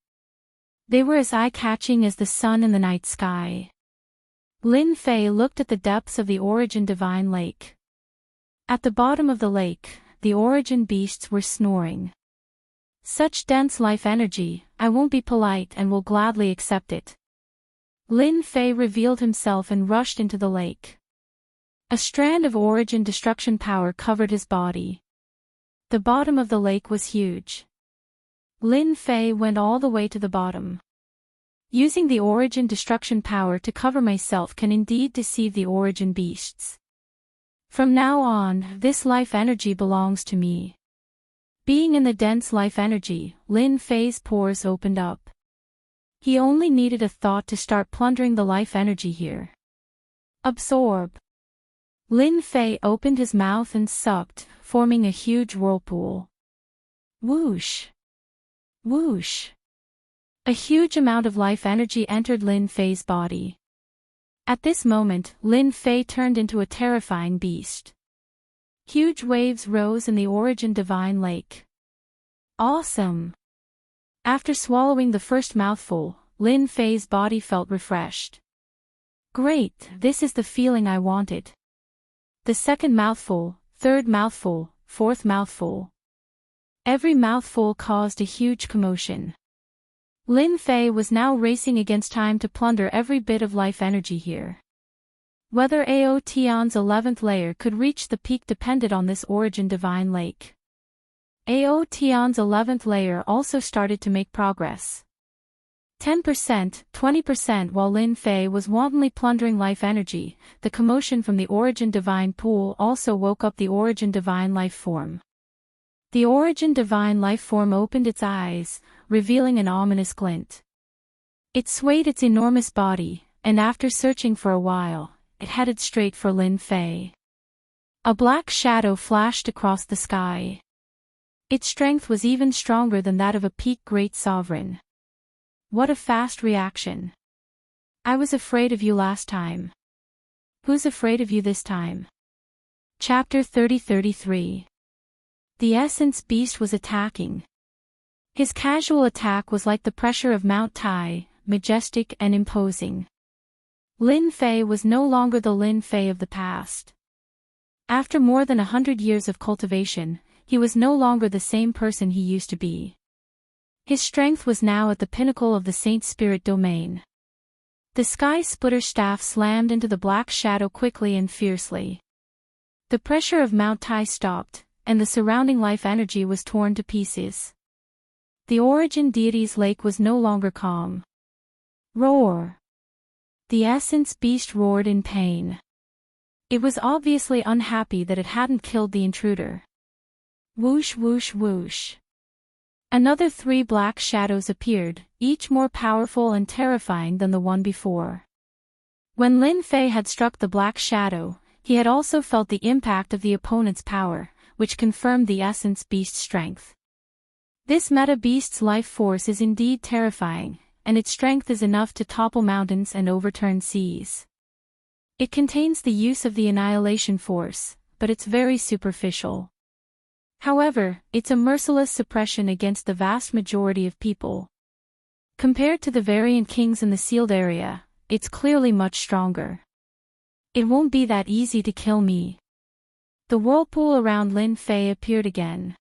They were as eye-catching as the sun in the night sky. Lin Fei looked at the depths of the Origin Divine Lake. At the bottom of the lake, the Origin beasts were snoring. Such dense life energy, I won't be polite and will gladly accept it. Lin Fei revealed himself and rushed into the lake. A strand of Origin destruction power covered his body. The bottom of the lake was huge. Lin Fei went all the way to the bottom. Using the Origin destruction power to cover myself can indeed deceive the Origin beasts. From now on, this life energy belongs to me. Being in the dense life energy, Lin Fei's pores opened up. He only needed a thought to start plundering the life energy here. Absorb. Lin Fei opened his mouth and sucked, forming a huge whirlpool. Whoosh! Whoosh! A huge amount of life energy entered Lin Fei's body. At this moment, Lin Fei turned into a terrifying beast. Huge waves rose in the Origin Divine Lake. Awesome! After swallowing the first mouthful, Lin Fei's body felt refreshed. Great, this is the feeling I wanted. The second mouthful, third mouthful, fourth mouthful. Every mouthful caused a huge commotion. Lin Fei was now racing against time to plunder every bit of life energy here. Whether Ao Tian's 11th layer could reach the peak depended on this Origin Divine Lake. Ao Tian's 11th layer also started to make progress. 10%, 20% while Lin Fei was wantonly plundering life energy, the commotion from the Origin Divine Pool also woke up the Origin Divine Life Form. The Origin Divine Life Form opened its eyes, revealing an ominous glint. It swayed its enormous body, and after searching for a while, it headed straight for Lin Fei. A black shadow flashed across the sky. Its strength was even stronger than that of a peak great sovereign. What a fast reaction. I was afraid of you last time. Who's afraid of you this time? Chapter 30-33. The Essence Beast was attacking. His casual attack was like the pressure of Mount Tai, majestic and imposing. Lin Fei was no longer the Lin Fei of the past. After more than 100 years of cultivation, he was no longer the same person he used to be. His strength was now at the pinnacle of the Saint Spirit domain. The Sky Splitter staff slammed into the black shadow quickly and fiercely. The pressure of Mount Tai stopped, and the surrounding life energy was torn to pieces. The Origin Deity's lake was no longer calm. Roar! The Essence Beast roared in pain. It was obviously unhappy that it hadn't killed the intruder. Whoosh whoosh whoosh. Another 3 black shadows appeared, each more powerful and terrifying than the one before. When Lin Fei had struck the black shadow, he had also felt the impact of the opponent's power, which confirmed the Essence Beast's strength. This Meta Beast's life force is indeed terrifying, and its strength is enough to topple mountains and overturn seas. It contains the use of the Annihilation Force, but it's very superficial. However, it's a merciless suppression against the vast majority of people. Compared to the variant kings in the sealed area, it's clearly much stronger. It won't be that easy to kill me. The whirlpool around Lin Fei appeared again.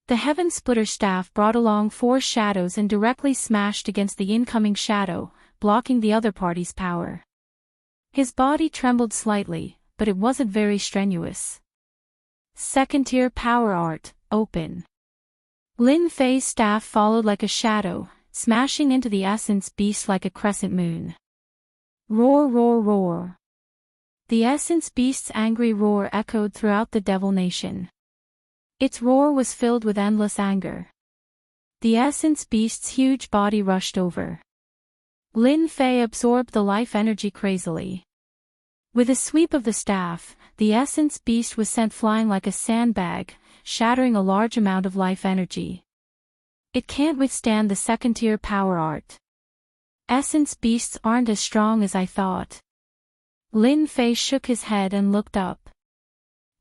The Heaven Splitter staff brought along 4 shadows and directly smashed against the incoming shadow, blocking the other party's power. His body trembled slightly, but it wasn't very strenuous. Second tier power art, open. Lin Fei's staff followed like a shadow, smashing into the Essence Beast like a crescent moon. Roar roar roar. The Essence Beast's angry roar echoed throughout the Devil Nation. Its roar was filled with endless anger. The Essence Beast's huge body rushed over. Lin Fei absorbed the life energy crazily. With a sweep of the staff, the Essence Beast was sent flying like a sandbag, shattering a large amount of life energy. It can't withstand the second-tier power art. Essence Beasts aren't as strong as I thought. Lin Fei shook his head and looked up.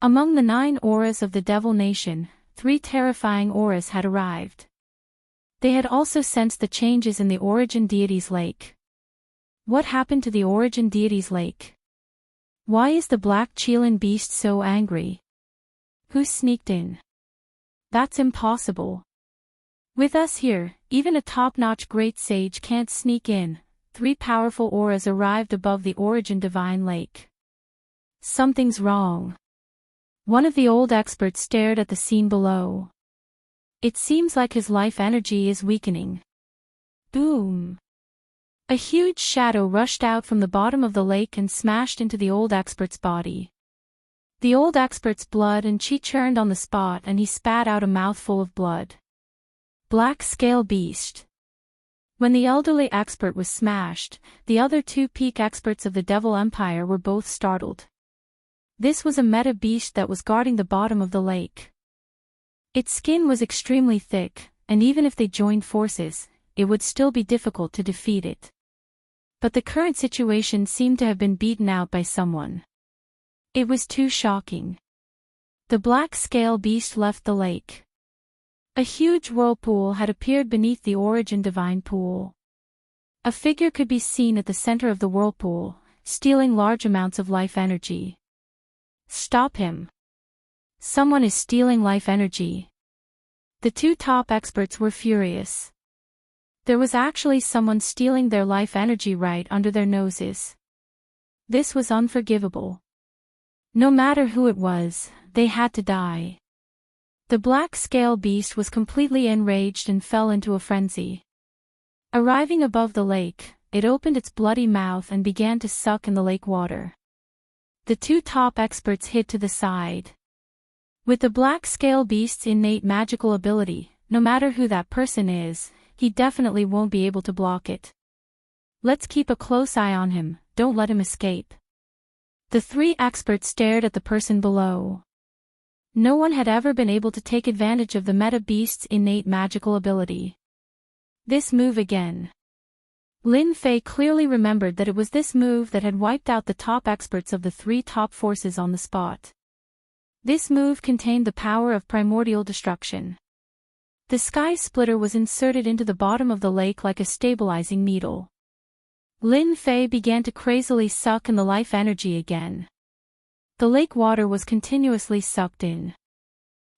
Among the 9 auras of the Devil Nation, 3 terrifying auras had arrived. They had also sensed the changes in the Origin Deity's lake. What happened to the Origin Deity's lake? Why is the black Qilin beast so angry? Who sneaked in? That's impossible. With us here, even a top-notch great sage can't sneak in. 3 powerful auras arrived above the Origin Divine Lake. Something's wrong. One of the old experts stared at the scene below. It seems like his life energy is weakening. Boom! A huge shadow rushed out from the bottom of the lake and smashed into the old expert's body. The old expert's blood and chi churned on the spot and he spat out a mouthful of blood. Black Scale Beast. When the elderly expert was smashed, the other 2 peak experts of the Devil Empire were both startled. This was a meta beast that was guarding the bottom of the lake. Its skin was extremely thick, and even if they joined forces, it would still be difficult to defeat it. But the current situation seemed to have been beaten out by someone. It was too shocking. The Black Scale Beast left the lake. A huge whirlpool had appeared beneath the Origin Divine Pool. A figure could be seen at the center of the whirlpool, stealing large amounts of life energy. Stop him. Someone is stealing life energy. The 2 top experts were furious. There was actually someone stealing their life energy right under their noses. This was unforgivable. No matter who it was, they had to die. The Black Scale Beast was completely enraged and fell into a frenzy. Arriving above the lake, it opened its bloody mouth and began to suck in the lake water. The 2 top experts hid to the side. With the Black Scale Beast's innate magical ability, no matter who that person is, he definitely won't be able to block it. Let's keep a close eye on him, don't let him escape. The 3 experts stared at the person below. No one had ever been able to take advantage of the meta beast's innate magical ability. This move again. Lin Fei clearly remembered that it was this move that had wiped out the top experts of the 3 top forces on the spot. This move contained the power of primordial destruction. The sky splitter was inserted into the bottom of the lake like a stabilizing needle. Lin Fei began to crazily suck in the life energy again. The lake water was continuously sucked in.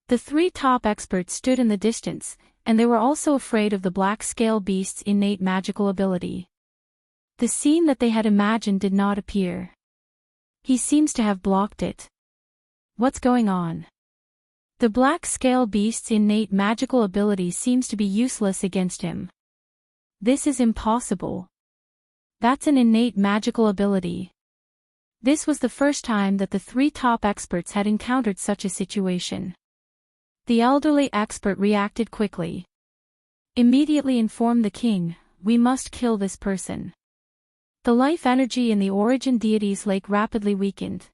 The 3 top experts stood in the distance, and they were also afraid of the Black Scale Beast's innate magical ability. The scene that they had imagined did not appear. He seems to have blocked it. What's going on? The Black Scale Beast's innate magical ability seems to be useless against him. This is impossible. That's an innate magical ability. This was the first time that the 3 top experts had encountered such a situation. The elderly expert reacted quickly. Immediately informed the king, we must kill this person. The life energy in the Origin Deity's lake rapidly weakened.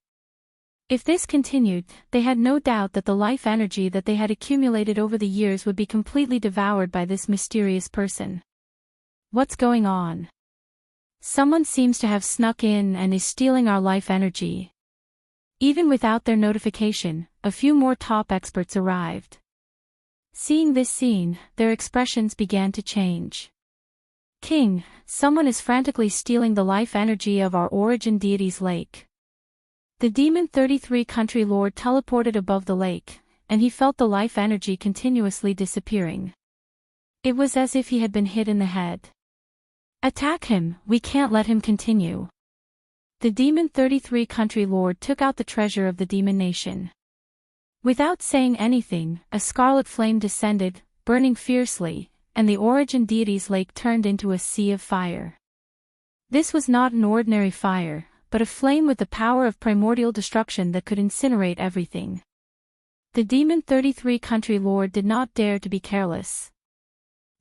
If this continued, they had no doubt that the life energy that they had accumulated over the years would be completely devoured by this mysterious person. What's going on? Someone seems to have snuck in and is stealing our life energy. Even without their notification, a few more top experts arrived. Seeing this scene, their expressions began to change. King, someone is frantically stealing the life energy of our Origin Deity's lake. The Demon 33 Country Lord teleported above the lake, and he felt the life energy continuously disappearing. It was as if he had been hit in the head. Attack him, we can't let him continue. The Demon 33 Country Lord took out the treasure of the Demon Nation. Without saying anything, a scarlet flame descended, burning fiercely, and the Origin Deity's lake turned into a sea of fire. This was not an ordinary fire, but a flame with the power of primordial destruction that could incinerate everything. The Demon 33 Country Lord did not dare to be careless.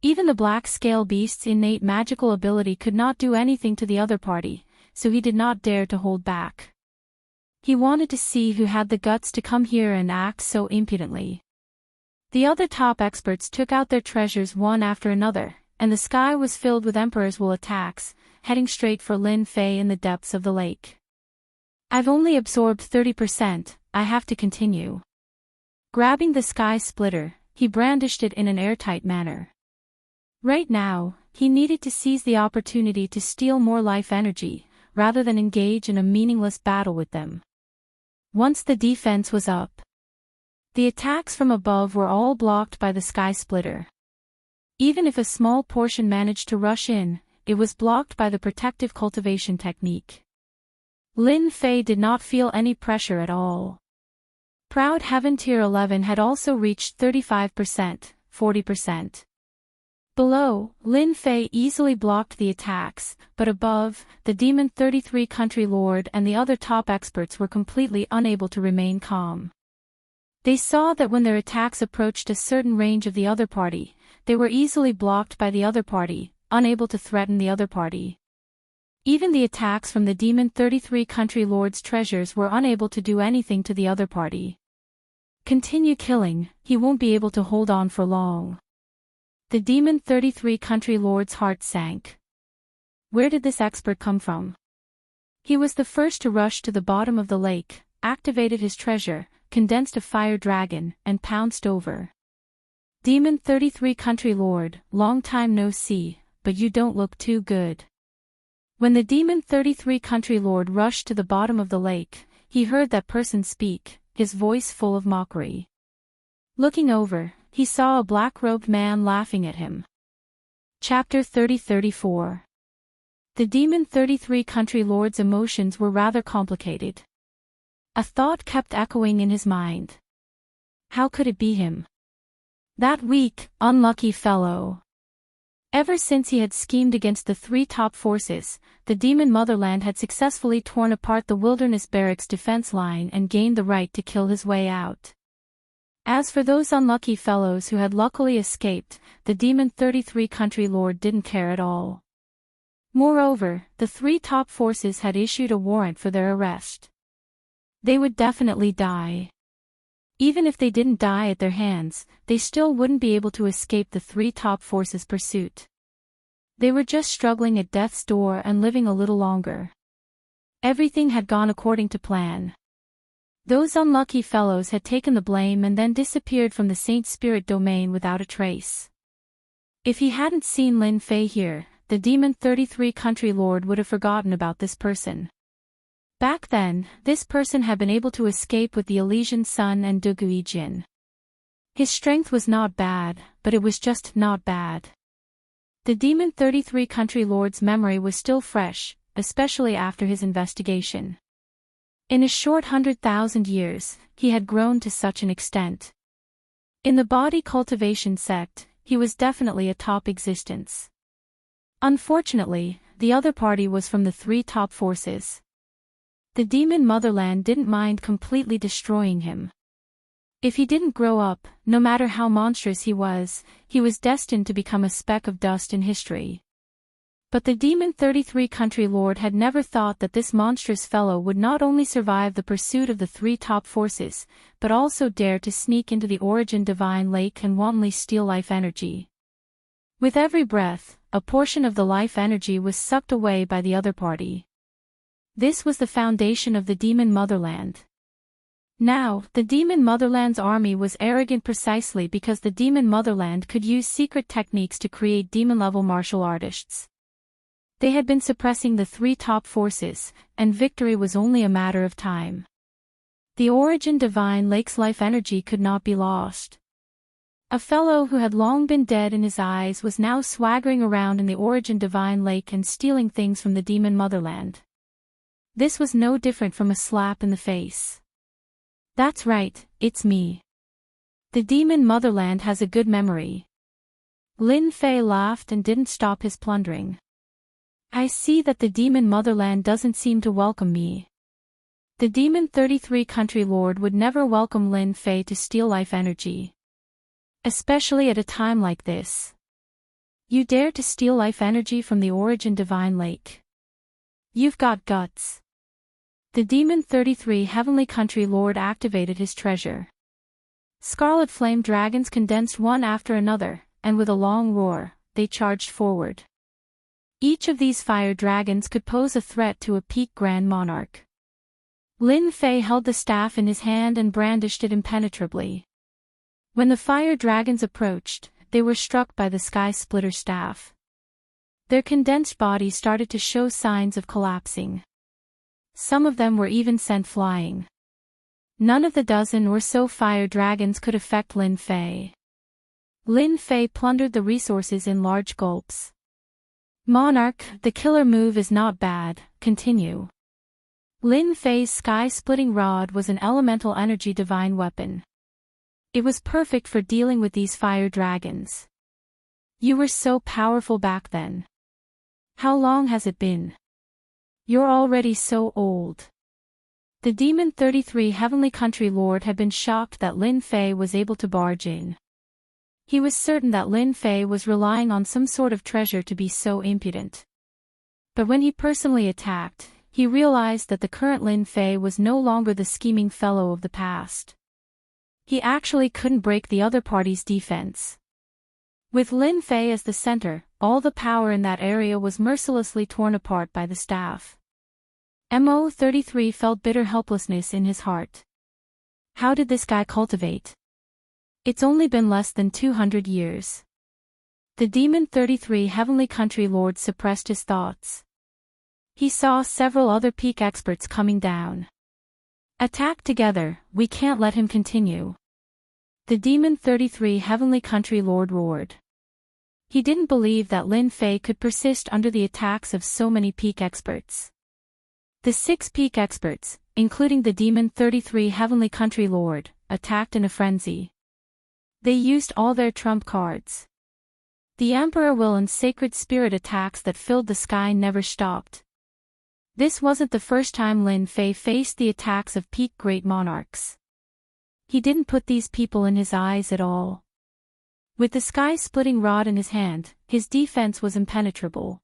Even the Black Scale Beast's innate magical ability could not do anything to the other party, so he did not dare to hold back. He wanted to see who had the guts to come here and act so impudently. The other top experts took out their treasures one after another, and the sky was filled with Emperor's Will attacks, heading straight for Lin Fei in the depths of the lake. I've only absorbed 30%, I have to continue. Grabbing the sky splitter, he brandished it in an airtight manner. Right now, he needed to seize the opportunity to steal more life energy, rather than engage in a meaningless battle with them. Once the defense was up, the attacks from above were all blocked by the Sky Splitter. Even if a small portion managed to rush in, it was blocked by the protective cultivation technique. Lin Fei did not feel any pressure at all. Proud Heaven Tier 11 had also reached 35%, 40%. Below, Lin Fei easily blocked the attacks, but above, the Demon 33 Country Lord and the other top experts were completely unable to remain calm. They saw that when their attacks approached a certain range of the other party, they were easily blocked by the other party, unable to threaten the other party. Even the attacks from the Demon 33 Country Lord's treasures were unable to do anything to the other party. Continue killing, he won't be able to hold on for long. The Demon 33 Country Lord's heart sank. Where did this expert come from? He was the first to rush to the bottom of the lake, activated his treasure, condensed a fire dragon, and pounced over. Demon 33 Country Lord, long time no see, but you don't look too good. When the Demon 33 Country Lord rushed to the bottom of the lake, he heard that person speak, his voice full of mockery. Looking over, he saw a black-robed man laughing at him. Chapter 30-34. The Demon 33 Country Lord's emotions were rather complicated. A thought kept echoing in his mind. How could it be him? That weak, unlucky fellow. Ever since he had schemed against the three top forces, the Demon Motherland had successfully torn apart the Wilderness Barracks defense line and gained the right to kill his way out. As for those unlucky fellows who had luckily escaped, the Demon 33 Country Lord didn't care at all. Moreover, the three top forces had issued a warrant for their arrest. They would definitely die. Even if they didn't die at their hands, they still wouldn't be able to escape the three top forces' pursuit. They were just struggling at death's door and living a little longer. Everything had gone according to plan. Those unlucky fellows had taken the blame and then disappeared from the Saint Spirit domain without a trace. If he hadn't seen Lin Fei here, the Demon 33 Country Lord would have forgotten about this person. Back then, this person had been able to escape with the Elysian Sun and Dugui Jin. His strength was not bad, but it was just not bad. The Demon 33 Country Lord's memory was still fresh, especially after his investigation. In a short 100,000 years, he had grown to such an extent. In the body cultivation sect, he was definitely a top existence. Unfortunately, the other party was from the three top forces. The Demon Motherland didn't mind completely destroying him. If he didn't grow up, no matter how monstrous he was destined to become a speck of dust in history. But the Demon 33 Country Lord had never thought that this monstrous fellow would not only survive the pursuit of the three top forces, but also dare to sneak into the Origin Divine Lake and wantonly steal life energy. With every breath, a portion of the life energy was sucked away by the other party. This was the foundation of the Demon Motherland. Now, the Demon Motherland's army was arrogant precisely because the Demon Motherland could use secret techniques to create demon-level martial artists. They had been suppressing the three top forces, and victory was only a matter of time. The Origin Divine Lake's life energy could not be lost. A fellow who had long been dead in his eyes was now swaggering around in the Origin Divine Lake and stealing things from the Demon Motherland. This was no different from a slap in the face. That's right, it's me. The Demon Motherland has a good memory. Lin Fei laughed and didn't stop his plundering. I see that the Demon Motherland doesn't seem to welcome me. The Demon 33 Country Lord would never welcome Lin Fei to steal life energy. Especially at a time like this. You dare to steal life energy from the Origin Divine Lake. You've got guts. The Demon 33 Heavenly Country Lord activated his treasure. Scarlet flame dragons condensed one after another, and with a long roar, they charged forward. Each of these fire dragons could pose a threat to a peak Grand Monarch. Lin Fei held the staff in his hand and brandished it impenetrably. When the fire dragons approached, they were struck by the Sky Splitter staff. Their condensed bodies started to show signs of collapsing. Some of them were even sent flying. None of the dozen or so fire dragons could affect Lin Fei. Lin Fei plundered the resources in large gulps. Monarch, the killer move is not bad, continue. Lin Fei's sky-splitting rod was an elemental energy divine weapon. It was perfect for dealing with these fire dragons. You were so powerful back then. How long has it been? You're already so old. The Demon 33 Heavenly Country Lord had been shocked that Lin Fei was able to barge in. He was certain that Lin Fei was relying on some sort of treasure to be so impudent. But when he personally attacked, he realized that the current Lin Fei was no longer the scheming fellow of the past. He actually couldn't break the other party's defense. With Lin Fei as the center, all the power in that area was mercilessly torn apart by the staff. Mo-33 felt bitter helplessness in his heart. How did this guy cultivate? It's only been less than 200 years. The Demon 33 Heavenly Country Lord suppressed his thoughts. He saw several other peak experts coming down. Attack together, we can't let him continue. The Demon 33 Heavenly Country Lord roared. He didn't believe that Lin Fei could persist under the attacks of so many peak experts. The 6 peak experts, including the Demon 33 Heavenly Country Lord, attacked in a frenzy. They used all their trump cards. The Emperor Will and Sacred Spirit attacks that filled the sky never stopped. This wasn't the first time Lin Fei faced the attacks of peak great monarchs. He didn't put these people in his eyes at all. With the sky-splitting rod in his hand, his defense was impenetrable.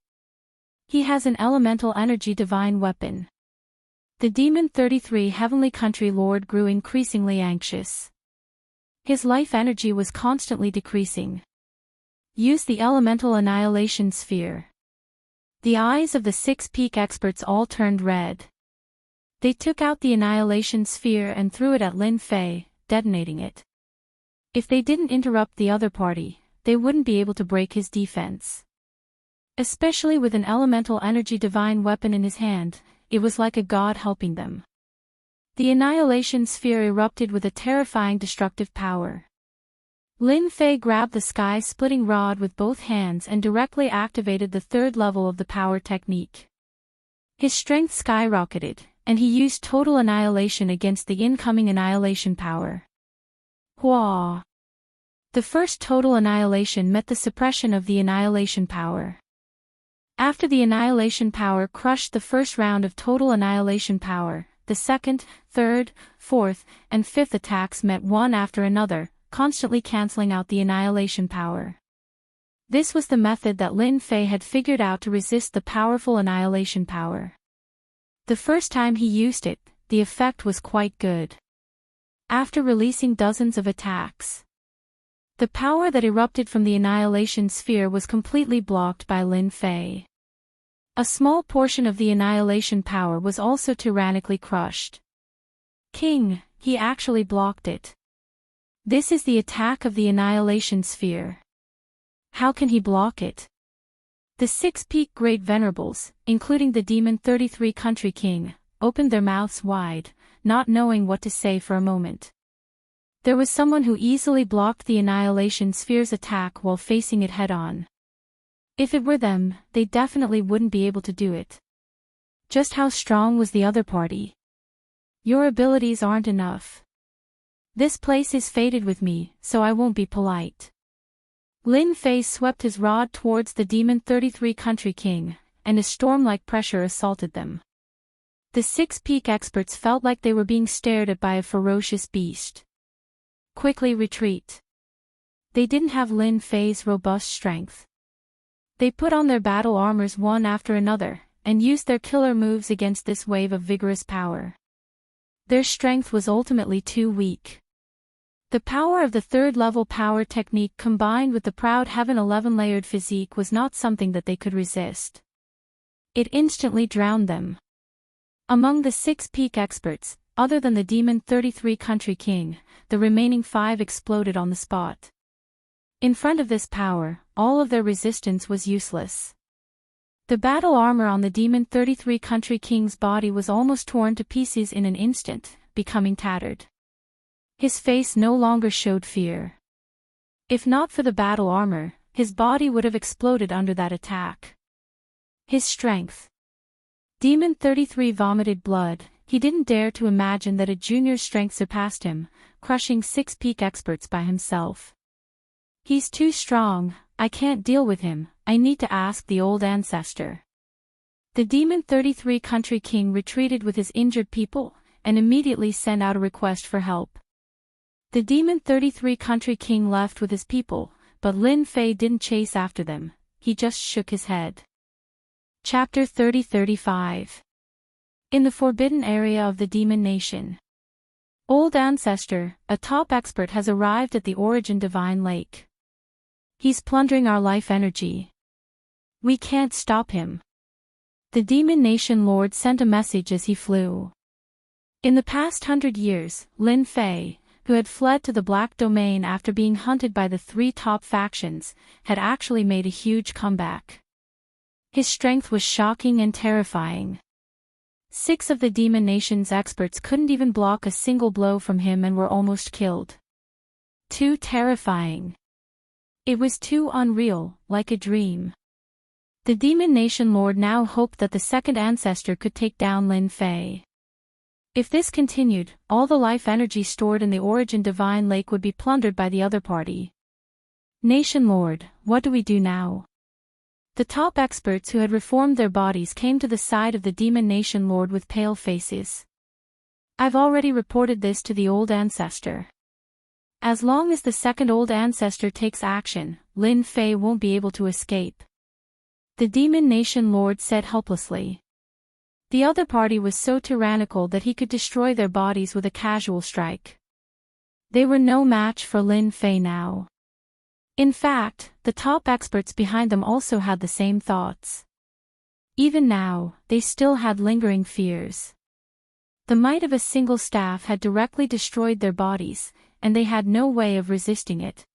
He has an elemental energy divine weapon. The Demon 33 Heavenly Country Lord grew increasingly anxious. His life energy was constantly decreasing. Use the elemental annihilation sphere. The eyes of the 6 peak experts all turned red. They took out the annihilation sphere and threw it at Lin Fei, detonating it. If they didn't interrupt the other party, they wouldn't be able to break his defense. Especially with an elemental energy divine weapon in his hand, it was like a god helping them. The annihilation sphere erupted with a terrifying destructive power. Lin Fei grabbed the sky-splitting rod with both hands and directly activated the 3rd level of the power technique. His strength skyrocketed, and he used total annihilation against the incoming annihilation power. Hua! The first total annihilation met the suppression of the annihilation power. After the annihilation power crushed the first round of total annihilation power, the 2nd, 3rd, 4th, and 5th attacks met one after another, constantly canceling out the annihilation power. This was the method that Lin Fei had figured out to resist the powerful annihilation power. The first time he used it, the effect was quite good. After releasing dozens of attacks, the power that erupted from the annihilation sphere was completely blocked by Lin Fei. A small portion of the annihilation power was also tyrannically crushed. King, he actually blocked it. This is the attack of the annihilation sphere. How can he block it? The 6 peak great venerables, including the Demon 33 Country King, opened their mouths wide, not knowing what to say for a moment. There was someone who easily blocked the annihilation sphere's attack while facing it head-on. If it were them, they definitely wouldn't be able to do it. Just how strong was the other party? Your abilities aren't enough. This place is fated with me, so I won't be polite. Lin Fei swept his rod towards the Demon 33 Country King, and a storm-like pressure assaulted them. The 6 peak experts felt like they were being stared at by a ferocious beast. Quickly retreat. They didn't have Lin Fei's robust strength. They put on their battle armors one after another, and used their killer moves against this wave of vigorous power. Their strength was ultimately too weak. The power of the 3rd level power technique combined with the proud Heaven 11-layered physique was not something that they could resist. It instantly drowned them. Among the 6 peak experts, other than the Demon 33 Country King, the remaining 5 exploded on the spot. In front of this power, all of their resistance was useless. The battle armor on the Demon 33 Country King's body was almost torn to pieces in an instant, becoming tattered. His face no longer showed fear. If not for the battle armor, his body would have exploded under that attack. His strength. Demon 33 vomited blood. He didn't dare to imagine that a junior's strength surpassed him, crushing 6 peak experts by himself. He's too strong, I can't deal with him, I need to ask the old ancestor. The Demon 33 Country King retreated with his injured people, and immediately sent out a request for help. The Demon 33 Country King left with his people, but Lin Fei didn't chase after them, he just shook his head. Chapter 30-35. In the forbidden area of the Demon Nation. Old Ancestor, a top expert, has arrived at the Origin Divine Lake. He's plundering our life energy. We can't stop him. The Demon Nation Lord sent a message as he flew. In the past 100 years, Lin Fei, who had fled to the Black Domain after being hunted by the 3 top factions, had actually made a huge comeback. His strength was shocking and terrifying. 6 of the Demon Nation's experts couldn't even block a single blow from him and were almost killed. Too terrifying. It was too unreal, like a dream. The Demon Nation Lord now hoped that the second ancestor could take down Lin Fei. If this continued, all the life energy stored in the Origin Divine Lake would be plundered by the other party. Nation Lord, what do we do now? The top experts who had reformed their bodies came to the side of the Demon Nation Lord with pale faces. I've already reported this to the old ancestor. As long as the second old ancestor takes action, Lin Fei won't be able to escape. The Demon Nation Lord said helplessly. The other party was so tyrannical that he could destroy their bodies with a casual strike. They were no match for Lin Fei now. In fact, the top experts behind them also had the same thoughts. Even now, they still had lingering fears. The might of a single staff had directly destroyed their bodies, and they had no way of resisting it.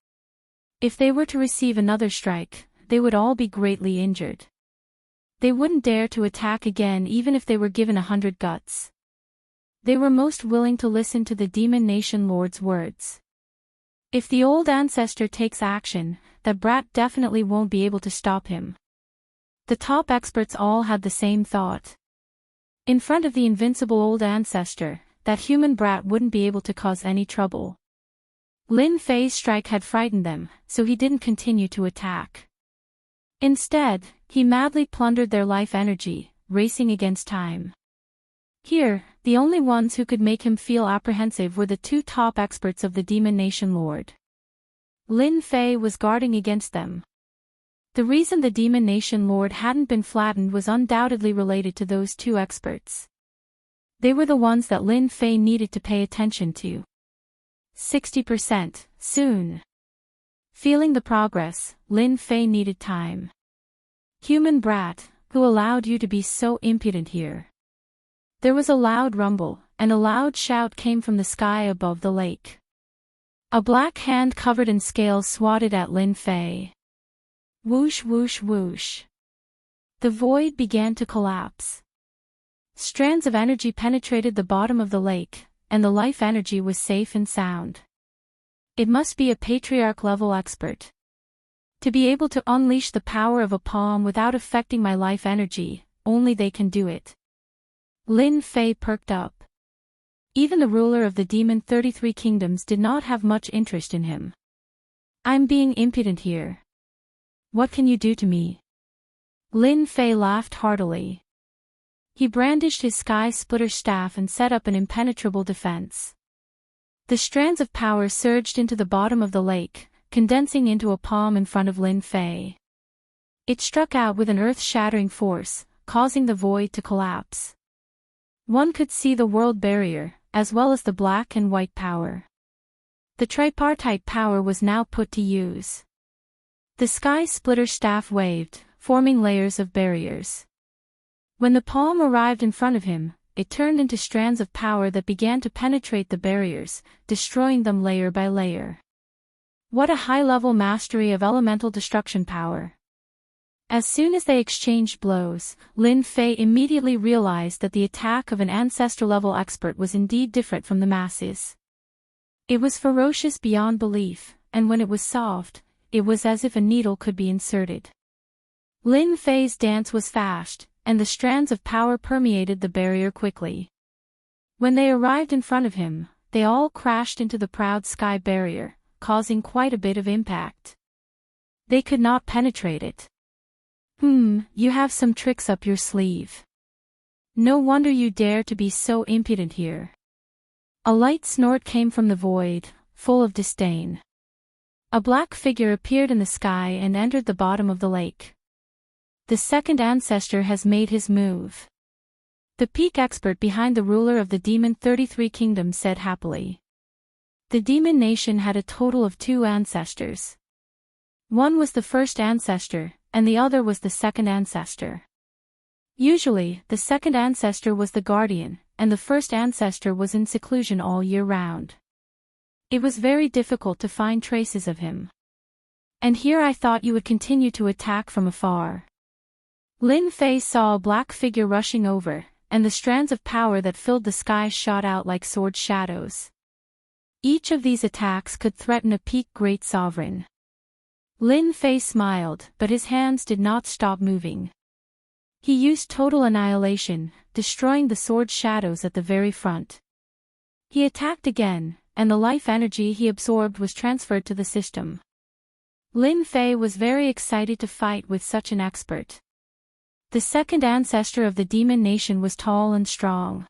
If they were to receive another strike, they would all be greatly injured. They wouldn't dare to attack again even if they were given 100 guts. They were most willing to listen to the Demon Nation Lord's words. If the old ancestor takes action, that brat definitely won't be able to stop him. The top experts all had the same thought. In front of the invincible old ancestor, that human brat wouldn't be able to cause any trouble. Lin Fei's strike had frightened them, so he didn't continue to attack. Instead, he madly plundered their life energy, racing against time. Here, the only ones who could make him feel apprehensive were the 2 top experts of the Demon Nation Lord. Lin Fei was guarding against them. The reason the Demon Nation Lord hadn't been flattened was undoubtedly related to those 2 experts. They were the ones that Lin Fei needed to pay attention to. 60%, soon. Feeling the progress, Lin Fei needed time. Human brat, who allowed you to be so impudent here? There was a loud rumble, and a loud shout came from the sky above the lake. A black hand covered in scales swatted at Lin Fei. Whoosh whoosh whoosh. The void began to collapse. Strands of energy penetrated the bottom of the lake, and the life energy was safe and sound. It must be a patriarch-level expert. To be able to unleash the power of a palm without affecting my life energy, only they can do it. Lin Fei perked up. Even the ruler of the Demon 33 Kingdoms did not have much interest in him. I'm being impudent here. What can you do to me? Lin Fei laughed heartily. He brandished his sky splitter staff and set up an impenetrable defense. The strands of power surged into the bottom of the lake, condensing into a palm in front of Lin Fei. It struck out with an earth-shattering force, causing the void to collapse. One could see the world barrier, as well as the black and white power. The tripartite power was now put to use. The sky splitter staff waved, forming layers of barriers. When the palm arrived in front of him, it turned into strands of power that began to penetrate the barriers, destroying them layer by layer. What a high-level mastery of elemental destruction power. As soon as they exchanged blows, Lin Fei immediately realized that the attack of an ancestor-level expert was indeed different from the masses. It was ferocious beyond belief, and when it was solved, it was as if a needle could be inserted. Lin Fei's dance was fast, and the strands of power permeated the barrier quickly. When they arrived in front of him, they all crashed into the proud sky barrier, causing quite a bit of impact. They could not penetrate it. You have some tricks up your sleeve. No wonder you dare to be so impudent here. A light snort came from the void, full of disdain. A black figure appeared in the sky and entered the bottom of the lake. The second ancestor has made his move. The peak expert behind the ruler of the Demon 33 Kingdoms said happily. The Demon Nation had a total of 2 ancestors. One was the first ancestor, and the other was the second ancestor. Usually, the second ancestor was the guardian, and the first ancestor was in seclusion all year round. It was very difficult to find traces of him. And here I thought you would continue to attack from afar. Lin Fei saw a black figure rushing over, and the strands of power that filled the sky shot out like sword shadows. Each of these attacks could threaten a peak great sovereign. Lin Fei smiled, but his hands did not stop moving. He used total annihilation, destroying the sword shadows at the very front. He attacked again, and the life energy he absorbed was transferred to the system. Lin Fei was very excited to fight with such an expert. The second ancestor of the Demon Nation was tall and strong.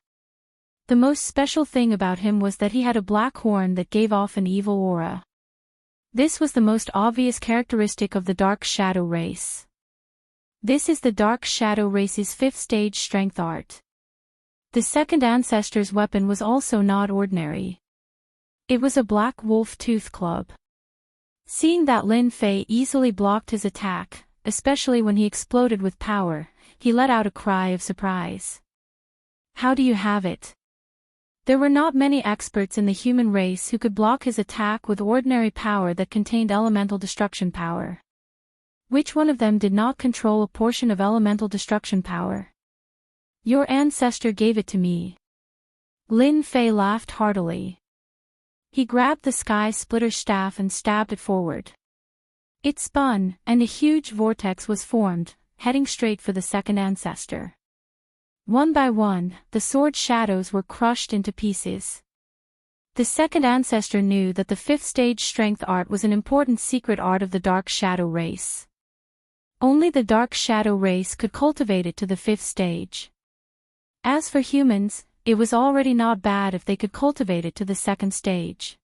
The most special thing about him was that he had a black horn that gave off an evil aura. This was the most obvious characteristic of the Dark Shadow race. This is the Dark Shadow race's 5th stage strength art. The second ancestor's weapon was also not ordinary. It was a black wolf tooth club. Seeing that Lin Fei easily blocked his attack, especially when he exploded with power, he let out a cry of surprise. How do you have it? There were not many experts in the human race who could block his attack with ordinary power that contained elemental destruction power. Which one of them did not control a portion of elemental destruction power? Your ancestor gave it to me. Lin Fei laughed heartily. He grabbed the sky splitter staff and stabbed it forward. It spun, and a huge vortex was formed, heading straight for the second ancestor. One by one, the sword shadows were crushed into pieces. The second ancestor knew that the 5th stage strength art was an important secret art of the Dark Shadow race. Only the Dark Shadow race could cultivate it to the 5th stage. As for humans, it was already not bad if they could cultivate it to the 2nd stage.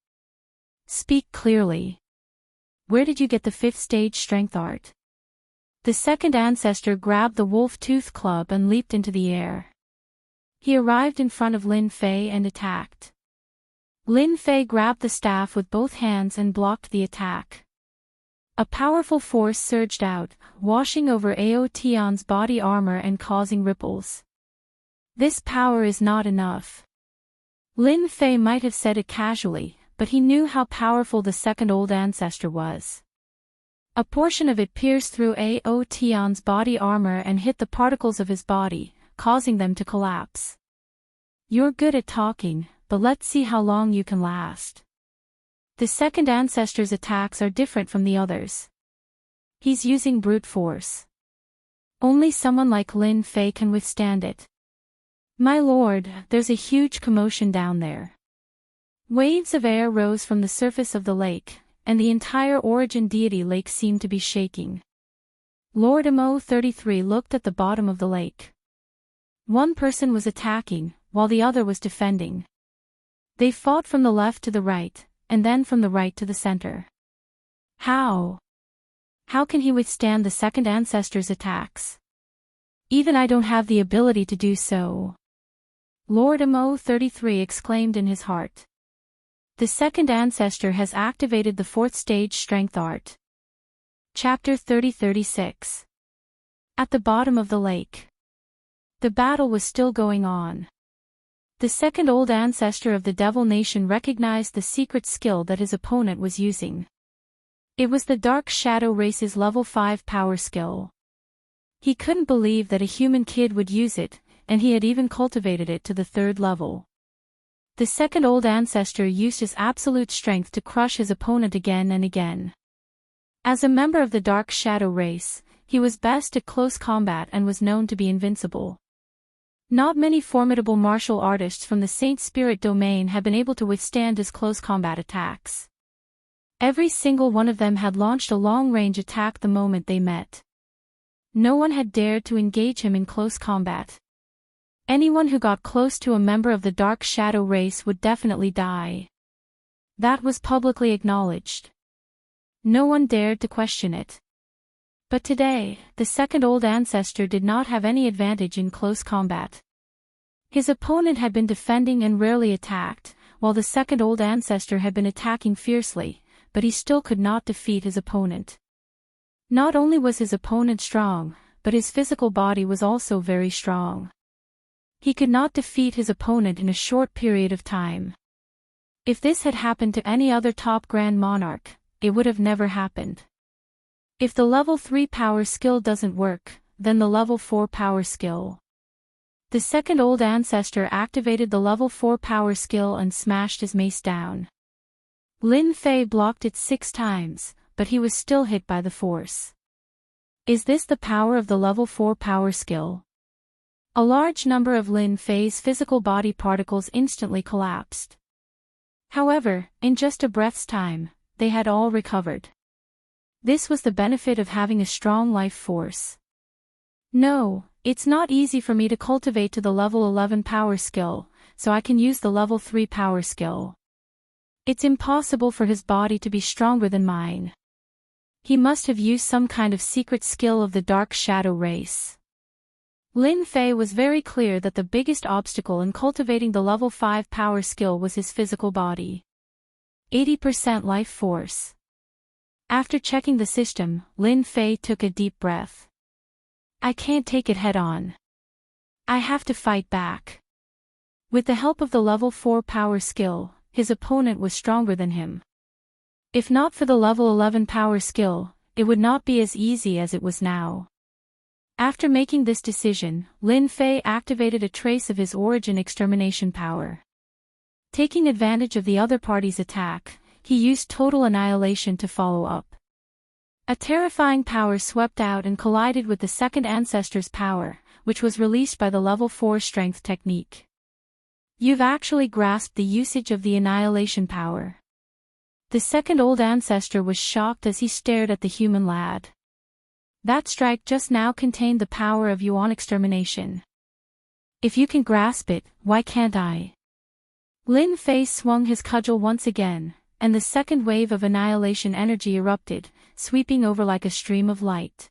Speak clearly. Where did you get the 5th stage strength art? The second ancestor grabbed the wolf tooth club and leaped into the air. He arrived in front of Lin Fei and attacked. Lin Fei grabbed the staff with both hands and blocked the attack. A powerful force surged out, washing over Ao Tian's body armor and causing ripples. This power is not enough. Lin Fei might have said it casually, but he knew how powerful the second old ancestor was. A portion of it pierced through Ao Tian's body armor and hit the particles of his body, causing them to collapse. You're good at talking, but let's see how long you can last. The second ancestor's attacks are different from the others. He's using brute force. Only someone like Lin Fei can withstand it. My lord, there's a huge commotion down there. Waves of air rose from the surface of the lake, and the entire Origin Deity Lake seemed to be shaking. Lord Mo33 looked at the bottom of the lake. One person was attacking, while the other was defending. They fought from the left to the right, and then from the right to the center. How? How can he withstand the second ancestor's attacks? Even I don't have the ability to do so. Lord Mo33 exclaimed in his heart. The second ancestor has activated the 4th stage strength art. Chapter 30-36. At the bottom of the lake. The battle was still going on. The second old ancestor of the Devil Nation recognized the secret skill that his opponent was using. It was the Dark Shadow race's level 5 power skill. He couldn't believe that a human kid would use it, and he had even cultivated it to the 3rd level. The second old ancestor used his absolute strength to crush his opponent again and again. As a member of the Dark Shadow race, he was best at close combat and was known to be invincible. Not many formidable martial artists from the Saint Spirit domain had been able to withstand his close combat attacks. Every single one of them had launched a long-range attack the moment they met. No one had dared to engage him in close combat. Anyone who got close to a member of the Dark Shadow race would definitely die. That was publicly acknowledged. No one dared to question it. But today, the second old ancestor did not have any advantage in close combat. His opponent had been defending and rarely attacked, while the second old ancestor had been attacking fiercely, but he still could not defeat his opponent. Not only was his opponent strong, but his physical body was also very strong. He could not defeat his opponent in a short period of time. If this had happened to any other top Grand Monarch, it would have never happened. If the level 3 power skill doesn't work, then the level 4 power skill. The second old ancestor activated the level 4 power skill and smashed his mace down. Lin Fei blocked it 6 times, but he was still hit by the force. Is this the power of the level 4 power skill? A large number of Lin Fei's physical body particles instantly collapsed. However, in just a breath's time, they had all recovered. This was the benefit of having a strong life force. No, it's not easy for me to cultivate to the level 11 power skill, so I can use the level 3 power skill. It's impossible for his body to be stronger than mine. He must have used some kind of secret skill of the Dark Shadow race. Lin Fei was very clear that the biggest obstacle in cultivating the level 5 power skill was his physical body. 80% life force. After checking the system, Lin Fei took a deep breath. I can't take it head on. I have to fight back. With the help of the level 4 power skill, his opponent was stronger than him. If not for the level 11 power skill, it would not be as easy as it was now. After making this decision, Lin Fei activated a trace of his origin extermination power. Taking advantage of the other party's attack, he used total annihilation to follow up. A terrifying power swept out and collided with the second ancestor's power, which was released by the level 4 strength technique. You've actually grasped the usage of the annihilation power. The second old ancestor was shocked as he stared at the human lad. That strike just now contained the power of Yuan extermination. If you can grasp it, why can't I? Lin Fei swung his cudgel once again, and the second wave of annihilation energy erupted, sweeping over like a stream of light.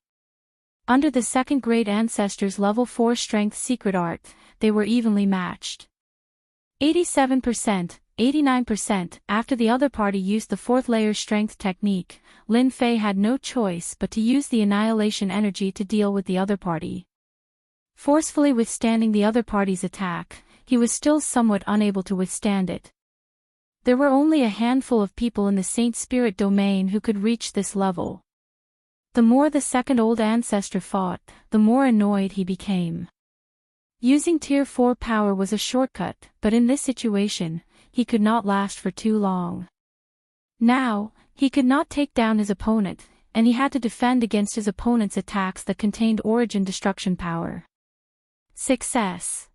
Under the second great ancestor's level 4 strength secret art, they were evenly matched. 87%, 89%. After the other party used the 4th layer strength technique, Lin Fei had no choice but to use the annihilation energy to deal with the other party. Forcefully withstanding the other party's attack, he was still somewhat unable to withstand it. There were only a handful of people in the Saint Spirit domain who could reach this level. The more the second old ancestor fought, the more annoyed he became. Using Tier 4 power was a shortcut, but in this situation, he could not last for too long. Now, he could not take down his opponent, and he had to defend against his opponent's attacks that contained origin destruction power. Success.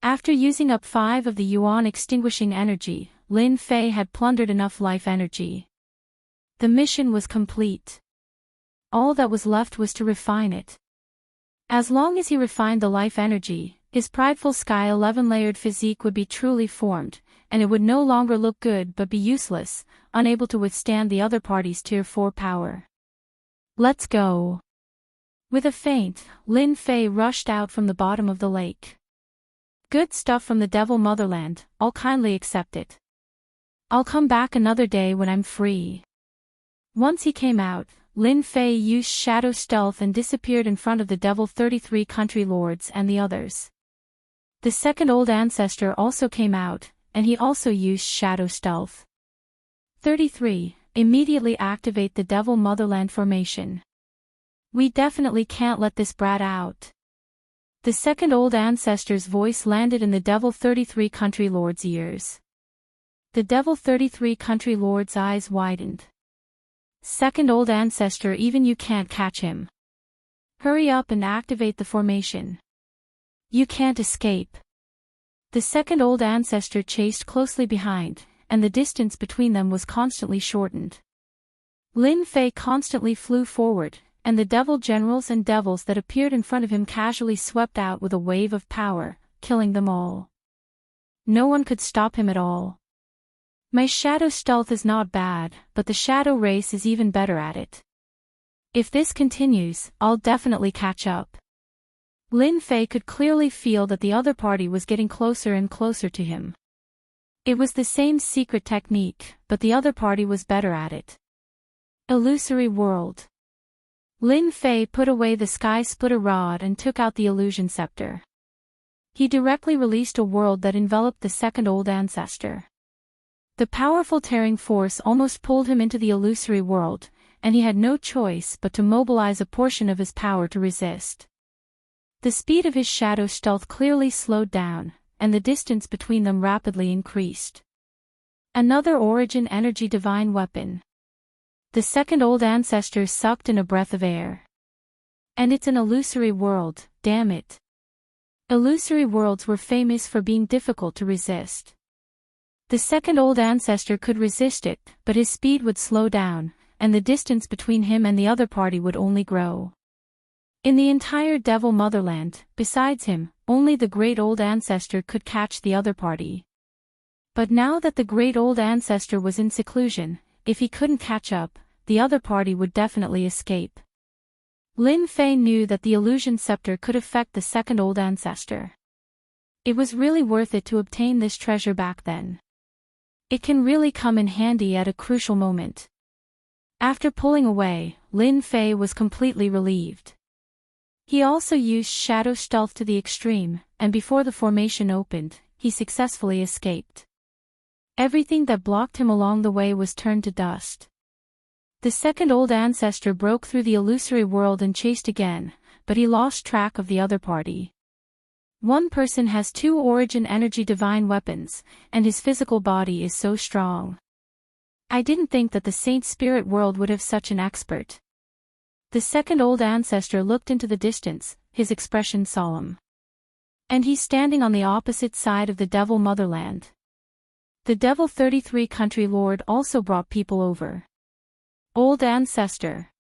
After using up 5 of the Yuan extinguishing energy, Lin Fei had plundered enough life energy. The mission was complete. All that was left was to refine it. As long as he refined the life energy, his prideful Sky 11-layered physique would be truly formed, and it would no longer look good but be useless, unable to withstand the other party's Tier 4 power. Let's go. With a feint, Lin Fei rushed out from the bottom of the lake. Good stuff from the Devil Motherland, I'll kindly accept it. I'll come back another day when I'm free. Once he came out, Lin Fei used shadow stealth and disappeared in front of the Devil 33 country lords and the others. The second old ancestor also came out, and he also used shadow stealth. 33. Immediately activate the Devil Motherland formation. We definitely can't let this brat out. The second old ancestor's voice landed in the Devil 33 country lord's ears. The Devil 33 country lord's eyes widened. Second old ancestor, even you can't catch him. Hurry up and activate the formation. You can't escape. The second old ancestor chased closely behind, and the distance between them was constantly shortened. Lin Fei constantly flew forward, and the devil generals and devils that appeared in front of him casually swept out with a wave of power, killing them all. No one could stop him at all. My shadow stealth is not bad, but the shadow race is even better at it. If this continues, I'll definitely catch up. Lin Fei could clearly feel that the other party was getting closer and closer to him. It was the same secret technique, but the other party was better at it. Illusory world. Lin Fei put away the sky splitter rod and took out the illusion scepter. He directly released a world that enveloped the second old ancestor. The powerful tearing force almost pulled him into the illusory world, and he had no choice but to mobilize a portion of his power to resist. The speed of his shadow stealth clearly slowed down, and the distance between them rapidly increased. Another origin energy divine weapon. The second old ancestor sucked in a breath of air. And it's an illusory world, damn it. Illusory worlds were famous for being difficult to resist. The second old ancestor could resist it, but his speed would slow down, and the distance between him and the other party would only grow. In the entire Devil Motherland, besides him, only the great old ancestor could catch the other party. But now that the great old ancestor was in seclusion, if he couldn't catch up, the other party would definitely escape. Lin Fei knew that the illusion scepter could affect the second old ancestor. It was really worth it to obtain this treasure back then. It can really come in handy at a crucial moment. After pulling away, Lin Fei was completely relieved. He also used shadow stealth to the extreme, and before the formation opened, he successfully escaped. Everything that blocked him along the way was turned to dust. The second old ancestor broke through the illusory world and chased again, but he lost track of the other party. One person has 2 origin energy divine weapons, and his physical body is so strong. I didn't think that the Saint Spirit world would have such an expert. The second old ancestor looked into the distance, his expression solemn. And he's standing on the opposite side of the Devil Motherland. The Devil 33 country lord also brought people over. Old ancestor.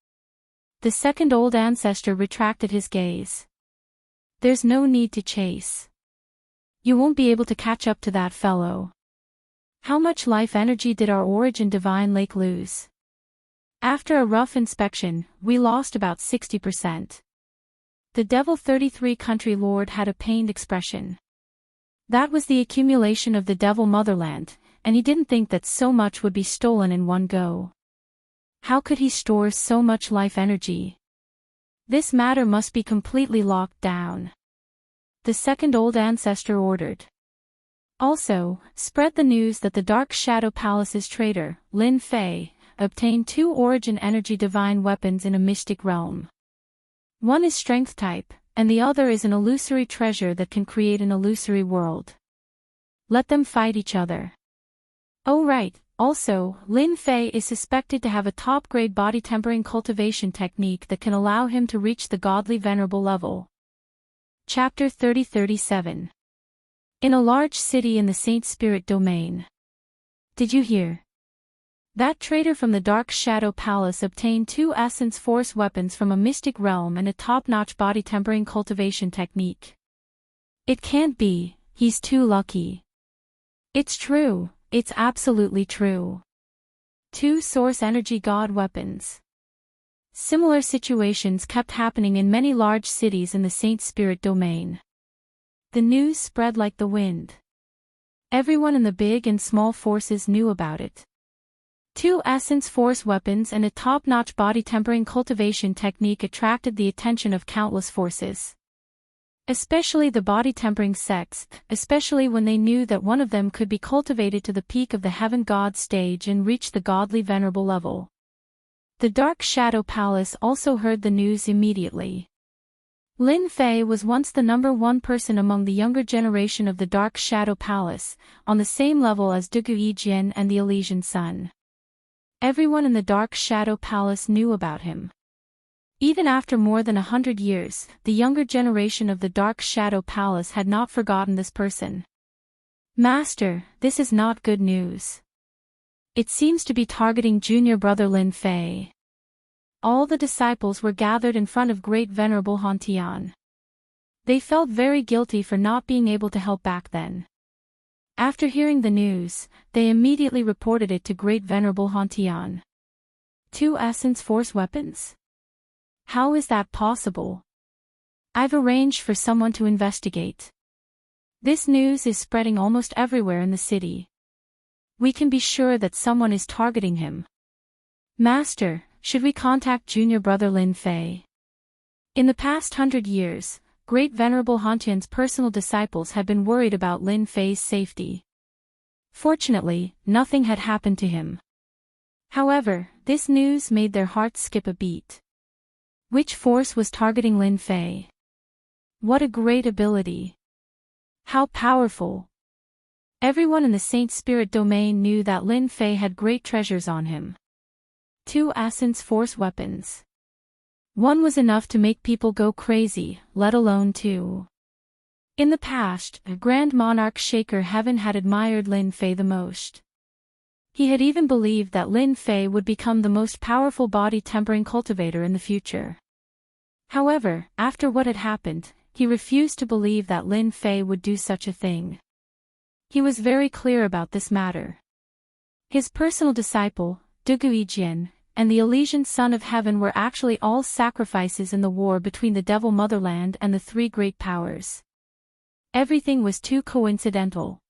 The second old ancestor retracted his gaze. There's no need to chase. You won't be able to catch up to that fellow. How much life energy did our origin divine lake lose? After a rough inspection, we lost about 60%. The Devil 33 country lord had a pained expression. That was the accumulation of the Devil Motherland, and he didn't think that so much would be stolen in one go. How could he store so much life energy? This matter must be completely locked down. The second old ancestor ordered. Also, spread the news that the Dark Shadow Palace's trader, Lin Fei, obtained 2 origin energy divine weapons in a mystic realm. One is strength type, and the other is an illusory treasure that can create an illusory world. Let them fight each other. Oh right, also, Lin Fei is suspected to have a top-grade body tempering cultivation technique that can allow him to reach the godly venerable level. Chapter 30-37. In a large city in the Saint Spirit domain. Did you hear? That trader from the Dark Shadow Palace obtained 2 essence force weapons from a mystic realm and a top-notch body tempering cultivation technique. It can't be, he's too lucky. It's true, it's absolutely true. 2 source energy god weapons. Similar situations kept happening in many large cities in the Saint Spirit domain. The news spread like the wind. Everyone in the big and small forces knew about it. 2 essence force weapons and a top-notch body tempering cultivation technique attracted the attention of countless forces. Especially the body tempering sects, especially when they knew that one of them could be cultivated to the peak of the heaven god stage and reach the godly venerable level. The Dark Shadow Palace also heard the news immediately. Lin Fei was once the #1 person among the younger generation of the Dark Shadow Palace, on the same level as Dugu Yijian and the Elysian Sun. Everyone in the Dark Shadow Palace knew about him. Even after more than 100 years, the younger generation of the Dark Shadow Palace had not forgotten this person. Master, this is not good news. It seems to be targeting junior brother Lin Fei. All the disciples were gathered in front of Great Venerable Hantian. They felt very guilty for not being able to help back then. After hearing the news, they immediately reported it to Great Venerable Hantian. 2 Essence Force weapons? How is that possible? I've arranged for someone to investigate. This news is spreading almost everywhere in the city. We can be sure that someone is targeting him. Master, should we contact junior brother Lin Fei? In the past 100 years, Great Venerable Hantian's personal disciples had been worried about Lin Fei's safety. Fortunately, nothing had happened to him. However, this news made their hearts skip a beat. Which force was targeting Lin Fei? What a great ability! How powerful! Everyone in the Saint Spirit domain knew that Lin Fei had great treasures on him. 2 Essence Force weapons. One was enough to make people go crazy, let alone 2. In the past, Grand Monarch Shaker Heaven had admired Lin Fei the most. He had even believed that Lin Fei would become the most powerful body-tempering cultivator in the future. However, after what had happened, he refused to believe that Lin Fei would do such a thing. He was very clear about this matter. His personal disciple, Dugu Yijian, and the Elysian Son of Heaven were actually all sacrifices in the war between the Devil Motherland and the 3 great powers. Everything was too coincidental.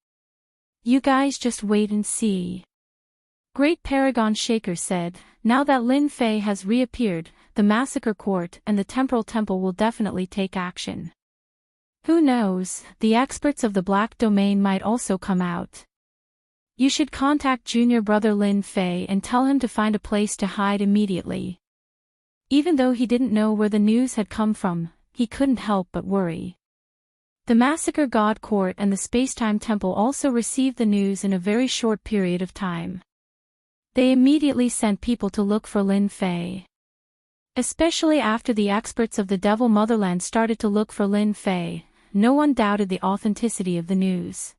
You guys just wait and see. Great Paragon Shaker said, now that Lin Fei has reappeared, the Massacre Court and the Temporal Temple will definitely take action. Who knows, the experts of the Black Domain might also come out. You should contact junior brother Lin Fei and tell him to find a place to hide immediately. Even though he didn't know where the news had come from, he couldn't help but worry. The Massacre God Court and the Spacetime Temple also received the news in a very short period of time. They immediately sent people to look for Lin Fei. Especially after the experts of the Devil Motherland started to look for Lin Fei, no one doubted the authenticity of the news.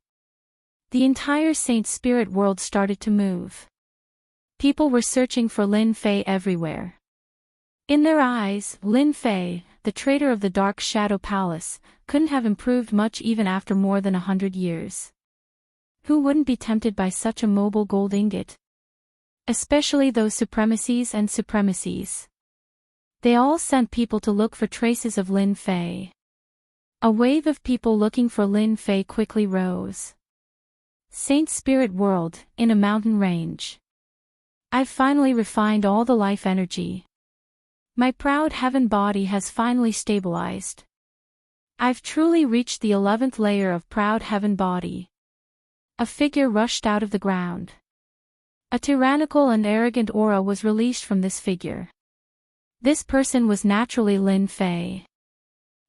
The entire Saint Spirit world started to move. People were searching for Lin Fei everywhere. In their eyes, Lin Fei, the traitor of the Dark Shadow Palace, couldn't have improved much even after more than 100 years. Who wouldn't be tempted by such a mobile gold ingot? Especially those supremacies and supremacies. They all sent people to look for traces of Lin Fei. A wave of people looking for Lin Fei quickly rose. Saint Spirit World, in a mountain range. I've finally refined all the life energy. My proud heaven body has finally stabilized. I've truly reached the 11th layer of proud heaven body. A figure rushed out of the ground. A tyrannical and arrogant aura was released from this figure. This person was naturally Lin Fei.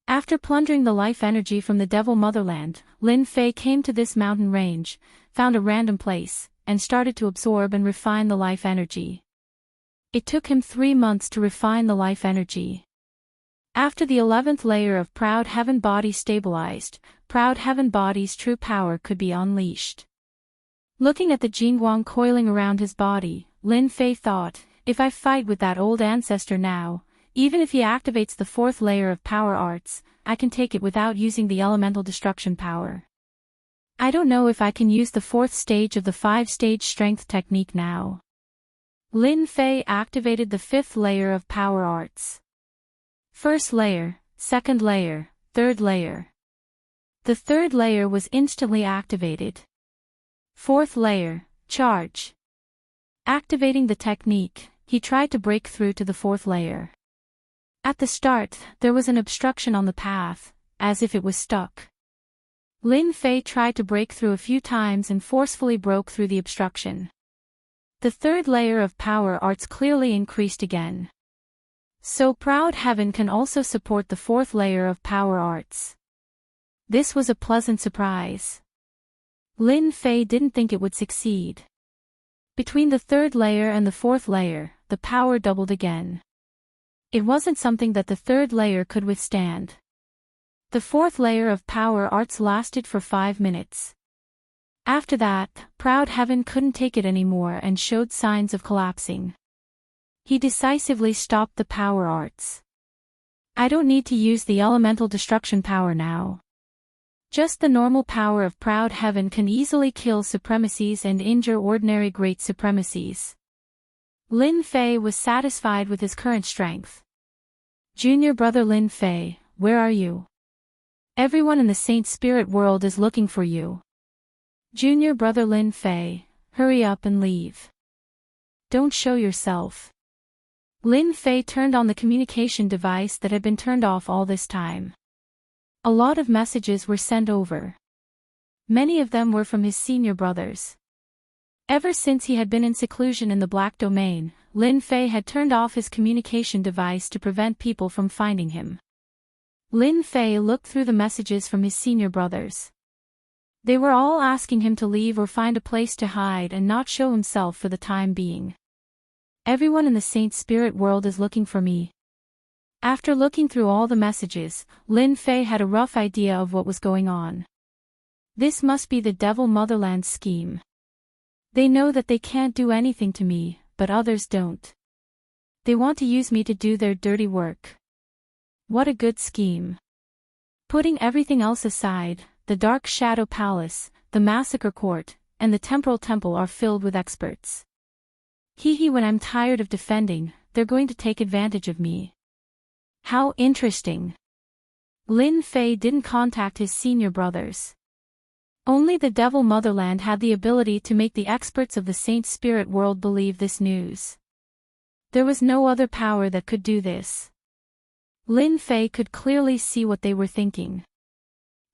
After plundering the life energy from the Devil Motherland, Lin Fei came to this mountain range, found a random place, and started to absorb and refine the life energy. It took him 3 months to refine the life energy. After the 11th layer of Proud Heaven Body stabilized, Proud Heaven Body's true power could be unleashed. Looking at the Jingguang coiling around his body, Lin Fei thought, if I fight with that old ancestor now, even if he activates the 4th layer of power arts, I can take it without using the elemental destruction power. I don't know if I can use the 4th stage of the 5-stage strength technique now. Lin Fei activated the 5th layer of power arts. 1st layer, 2nd layer, 3rd layer. The 3rd layer was instantly activated. 4th layer, charge. Activating the technique, he tried to break through to the 4th layer. At the start, there was an obstruction on the path, as if it was stuck. Lin Fei tried to break through a few times and forcefully broke through the obstruction. The third layer of power arts clearly increased again. So Proud Heaven can also support the fourth layer of power arts. This was a pleasant surprise. Lin Fei didn't think it would succeed. Between the third layer and the fourth layer, the power doubled again. It wasn't something that the third layer could withstand. The fourth layer of power arts lasted for 5 minutes. After that, Proud Heaven couldn't take it anymore and showed signs of collapsing. He decisively stopped the power arts. I don't need to use the elemental destruction power now. Just the normal power of Proud Heaven can easily kill supremacies and injure ordinary great supremacies. Lin Fei was satisfied with his current strength. Junior brother Lin Fei, where are you? Everyone in the Saint Spirit world is looking for you. Junior brother Lin Fei, hurry up and leave. Don't show yourself. Lin Fei turned on the communication device that had been turned off all this time. A lot of messages were sent over. Many of them were from his senior brothers. Ever since he had been in seclusion in the Black Domain, Lin Fei had turned off his communication device to prevent people from finding him. Lin Fei looked through the messages from his senior brothers. They were all asking him to leave or find a place to hide and not show himself for the time being. Everyone in the Saint Spirit world is looking for me. After looking through all the messages, Lin Fei had a rough idea of what was going on. This must be the Devil Motherland's scheme. They know that they can't do anything to me, but others don't. They want to use me to do their dirty work. What a good scheme. Putting everything else aside, the Dark Shadow Palace, the Massacre Court, and the Temporal Temple are filled with experts. When I'm tired of defending, they're going to take advantage of me. How interesting. Lin Fei didn't contact his senior brothers. Only the Devil Motherland had the ability to make the experts of the Saint Spirit world believe this news. There was no other power that could do this. Lin Fei could clearly see what they were thinking.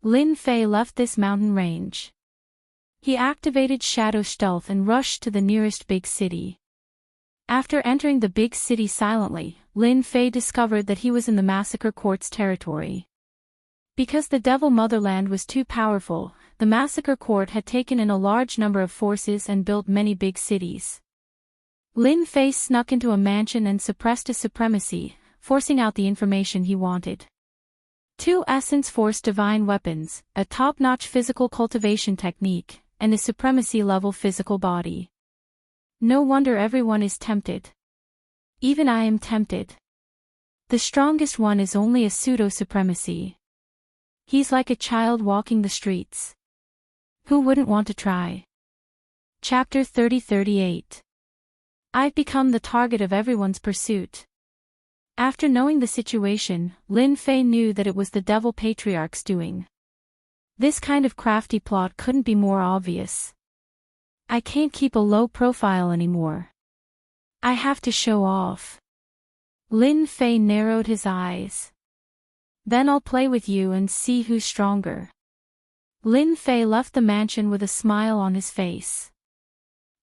Lin Fei left this mountain range. He activated Shadow Stealth and rushed to the nearest big city. After entering the big city silently, Lin Fei discovered that he was in the Massacre Court's territory. Because the Devil Motherland was too powerful, the Massacre Court had taken in a large number of forces and built many big cities. Lin Fei snuck into a mansion and suppressed a supremacy, forcing out the information he wanted. 2 Essence Force Divine Weapons, a top-notch physical cultivation technique, and a supremacy-level physical body. No wonder everyone is tempted. Even I am tempted. The strongest one is only a pseudo-supremacy. He's like a child walking the streets. Who wouldn't want to try? Chapter 30-38. I've become the target of everyone's pursuit. After knowing the situation, Lin Fei knew that it was the Devil Patriarch's doing. This kind of crafty plot couldn't be more obvious. I can't keep a low profile anymore. I have to show off. Lin Fei narrowed his eyes. Then I'll play with you and see who's stronger. Lin Fei left the mansion with a smile on his face.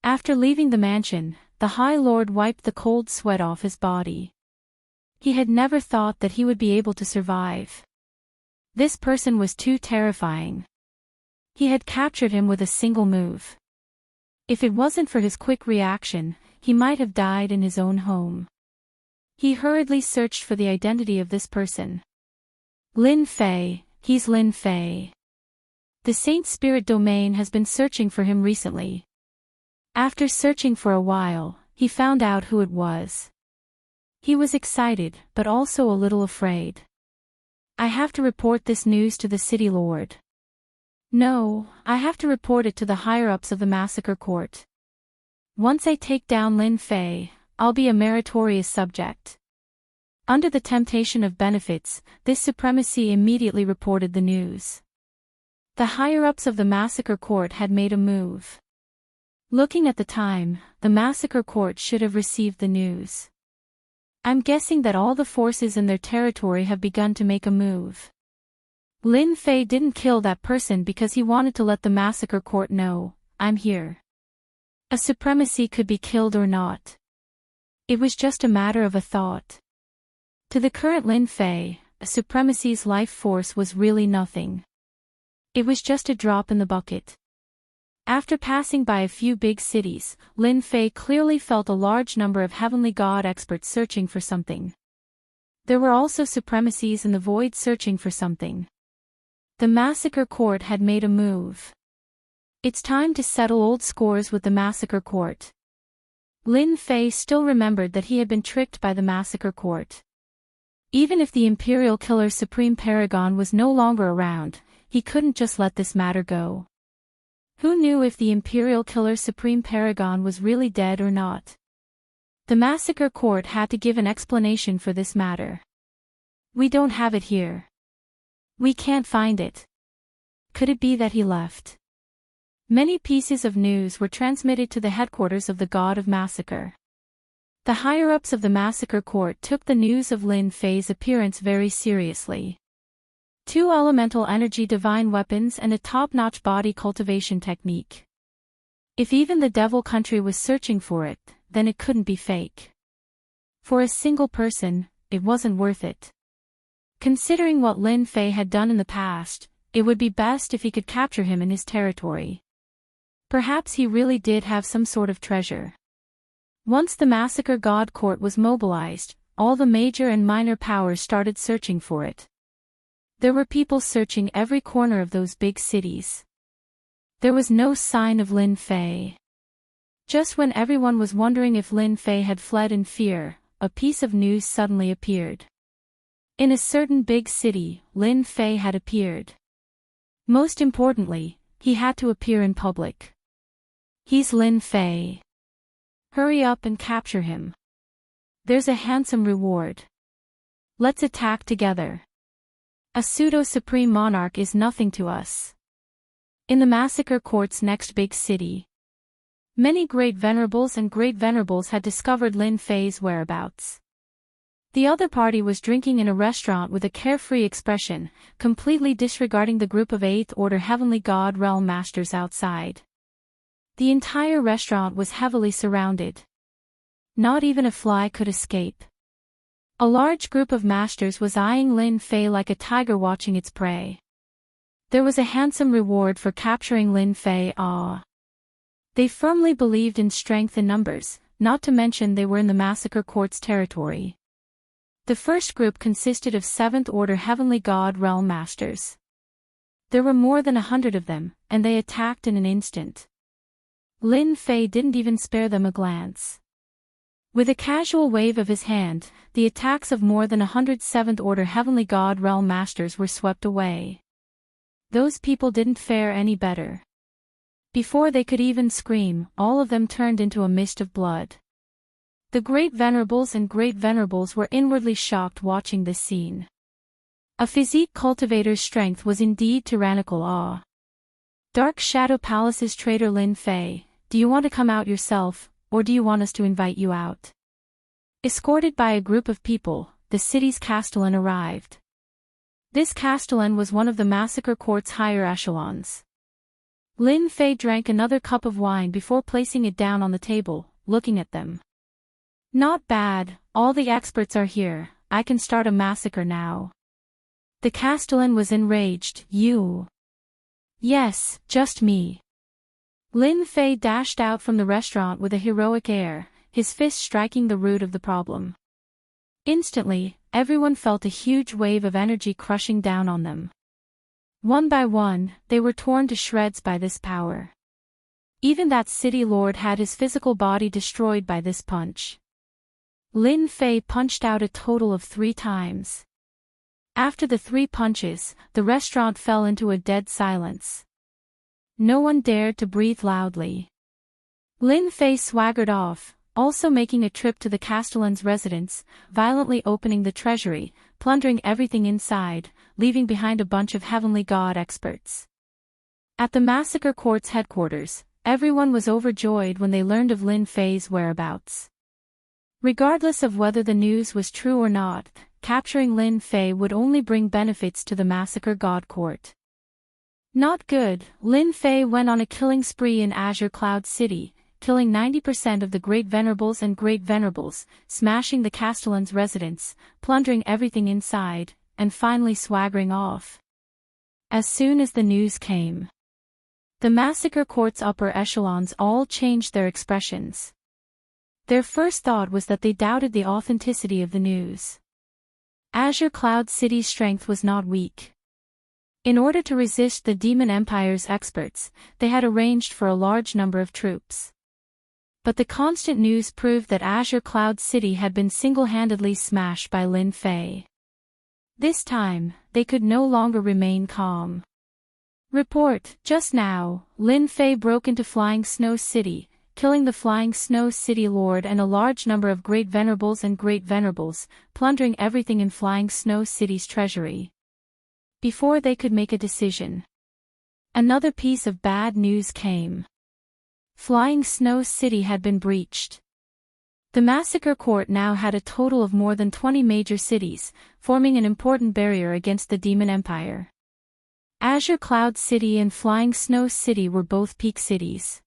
After leaving the mansion, the High Lord wiped the cold sweat off his body. He had never thought that he would be able to survive. This person was too terrifying. He had captured him with a single move. If it wasn't for his quick reaction, he might have died in his own home. He hurriedly searched for the identity of this person. Lin Fei, he's Lin Fei. The Saint Spirit Domain has been searching for him recently. After searching for a while, he found out who it was. He was excited, but also a little afraid. I have to report this news to the City Lord. No, I have to report it to the higher-ups of the Massacre Court. Once I take down Lin Fei, I'll be a meritorious subject. Under the temptation of benefits, this supremacy immediately reported the news. The higher-ups of the Massacre Court had made a move. Looking at the time, the Massacre Court should have received the news. I'm guessing that all the forces in their territory have begun to make a move. Lin Fei didn't kill that person because he wanted to let the Massacre Court know, I'm here. A supremacy could be killed or not. It was just a matter of a thought. To the current Lin Fei, a supremacy's life force was really nothing. It was just a drop in the bucket. After passing by a few big cities, Lin Fei clearly felt a large number of heavenly god experts searching for something. There were also supremacies in the void searching for something. The Massacre Court had made a move. It's time to settle old scores with the Massacre Court. Lin Fei still remembered that he had been tricked by the Massacre Court. Even if the Imperial Killer Supreme Paragon was no longer around, he couldn't just let this matter go. Who knew if the Imperial Killer Supreme Paragon was really dead or not? The Massacre Court had to give an explanation for this matter. We don't have it here. We can't find it. Could it be that he left? Many pieces of news were transmitted to the headquarters of the God of Massacre. The higher-ups of the Massacre Court took the news of Lin Fei's appearance very seriously. 2 elemental energy divine weapons and a top-notch body cultivation technique. If even the Devil Country was searching for it, then it couldn't be fake. For a single person, it wasn't worth it. Considering what Lin Fei had done in the past, it would be best if he could capture him in his territory. Perhaps he really did have some sort of treasure. Once the Massacre God Court was mobilized, all the major and minor powers started searching for it. There were people searching every corner of those big cities. There was no sign of Lin Fei. Just when everyone was wondering if Lin Fei had fled in fear, a piece of news suddenly appeared. In a certain big city, Lin Fei had appeared. Most importantly, he had to appear in public. He's Lin Fei. Hurry up and capture him. There's a handsome reward. Let's attack together. A pseudo-supreme monarch is nothing to us. In the Massacre Court's next big city, many great venerables and great venerables had discovered Lin Fei's whereabouts. The other party was drinking in a restaurant with a carefree expression, completely disregarding the group of 8th Order Heavenly God Realm Masters outside. The entire restaurant was heavily surrounded. Not even a fly could escape. A large group of masters was eyeing Lin Fei like a tiger watching its prey. There was a handsome reward for capturing Lin Fei. They firmly believed in strength in numbers, not to mention they were in the Massacre Court's territory. The first group consisted of 7th Order Heavenly God Realm Masters. There were more than 100 of them, and they attacked in an instant. Lin Fei didn't even spare them a glance. With a casual wave of his hand, the attacks of more than 100 7th Order Heavenly God Realm Masters were swept away. Those people didn't fare any better. Before they could even scream, all of them turned into a mist of blood. The Great Venerables and Great Venerables were inwardly shocked watching this scene. A physique cultivator's strength was indeed tyrannical. Dark Shadow Palace's traitor Lin Fei, do you want to come out yourself, or do you want us to invite you out? Escorted by a group of people, the city's castellan arrived. This castellan was one of the Massacre Court's higher echelons. Lin Fei drank another cup of wine before placing it down on the table, looking at them. Not bad, all the experts are here, I can start a massacre now. The castellan was enraged. You? Yes, just me. Lin Fei dashed out from the restaurant with a heroic air, his fist striking the root of the problem. Instantly, everyone felt a huge wave of energy crushing down on them. One by one, they were torn to shreds by this power. Even that city lord had his physical body destroyed by this punch. Lin Fei punched out a total of 3 times. After the 3 punches, the restaurant fell into a dead silence. No one dared to breathe loudly. Lin Fei swaggered off, also making a trip to the castellan's residence, violently opening the treasury, plundering everything inside, leaving behind a bunch of heavenly god experts. At the Massacre Court's headquarters, everyone was overjoyed when they learned of Lin Fei's whereabouts. Regardless of whether the news was true or not, capturing Lin Fei would only bring benefits to the Massacre God Court. Not good, Lin Fei went on a killing spree in Azure Cloud City, killing 90% of the Great Venerables and Great Venerables, smashing the Castellan's residence, plundering everything inside, and finally swaggering off. As soon as the news came, the Massacre Court's upper echelons all changed their expressions. Their first thought was that they doubted the authenticity of the news. Azure Cloud City's strength was not weak. In order to resist the Demon Empire's experts, they had arranged for a large number of troops. But the constant news proved that Azure Cloud City had been single-handedly smashed by Lin Fei. This time, they could no longer remain calm. Report, just now, Lin Fei broke into Flying Snow City, killing the Flying Snow City Lord and a large number of Great Venerables and Great Venerables, plundering everything in Flying Snow City's treasury. Before they could make a decision, another piece of bad news came. Flying Snow City had been breached. The Massacre Court now had a total of more than 20 major cities, forming an important barrier against the Demon Empire. Azure Cloud City and Flying Snow City were both peak cities.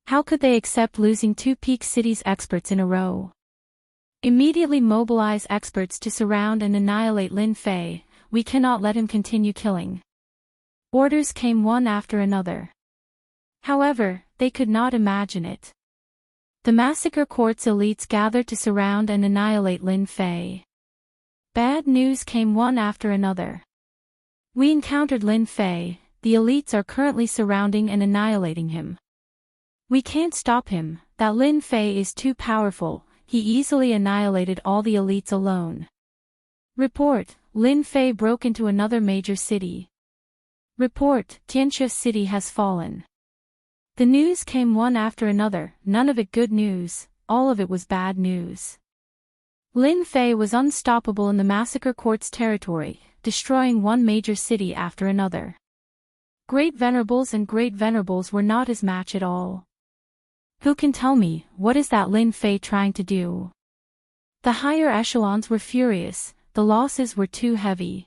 How could they accept losing two peak cities experts in a row? Immediately mobilize experts to surround and annihilate Lin Fei. We cannot let him continue killing. Orders came one after another. However, they could not imagine it. The Massacre Court's elites gathered to surround and annihilate Lin Fei. Bad news came one after another. We encountered Lin Fei. The elites are currently surrounding and annihilating him. We can't stop him. That Lin Fei is too powerful. He easily annihilated all the elites alone. Report, Lin Fei broke into another major city. Report, Tianxia City has fallen. The news came one after another, none of it good news, all of it was bad news. Lin Fei was unstoppable in the Massacre Court's territory, destroying one major city after another. Great Venerables and Great Venerables were not his match at all. Who can tell me, what is that Lin Fei trying to do? The higher echelons were furious, the losses were too heavy.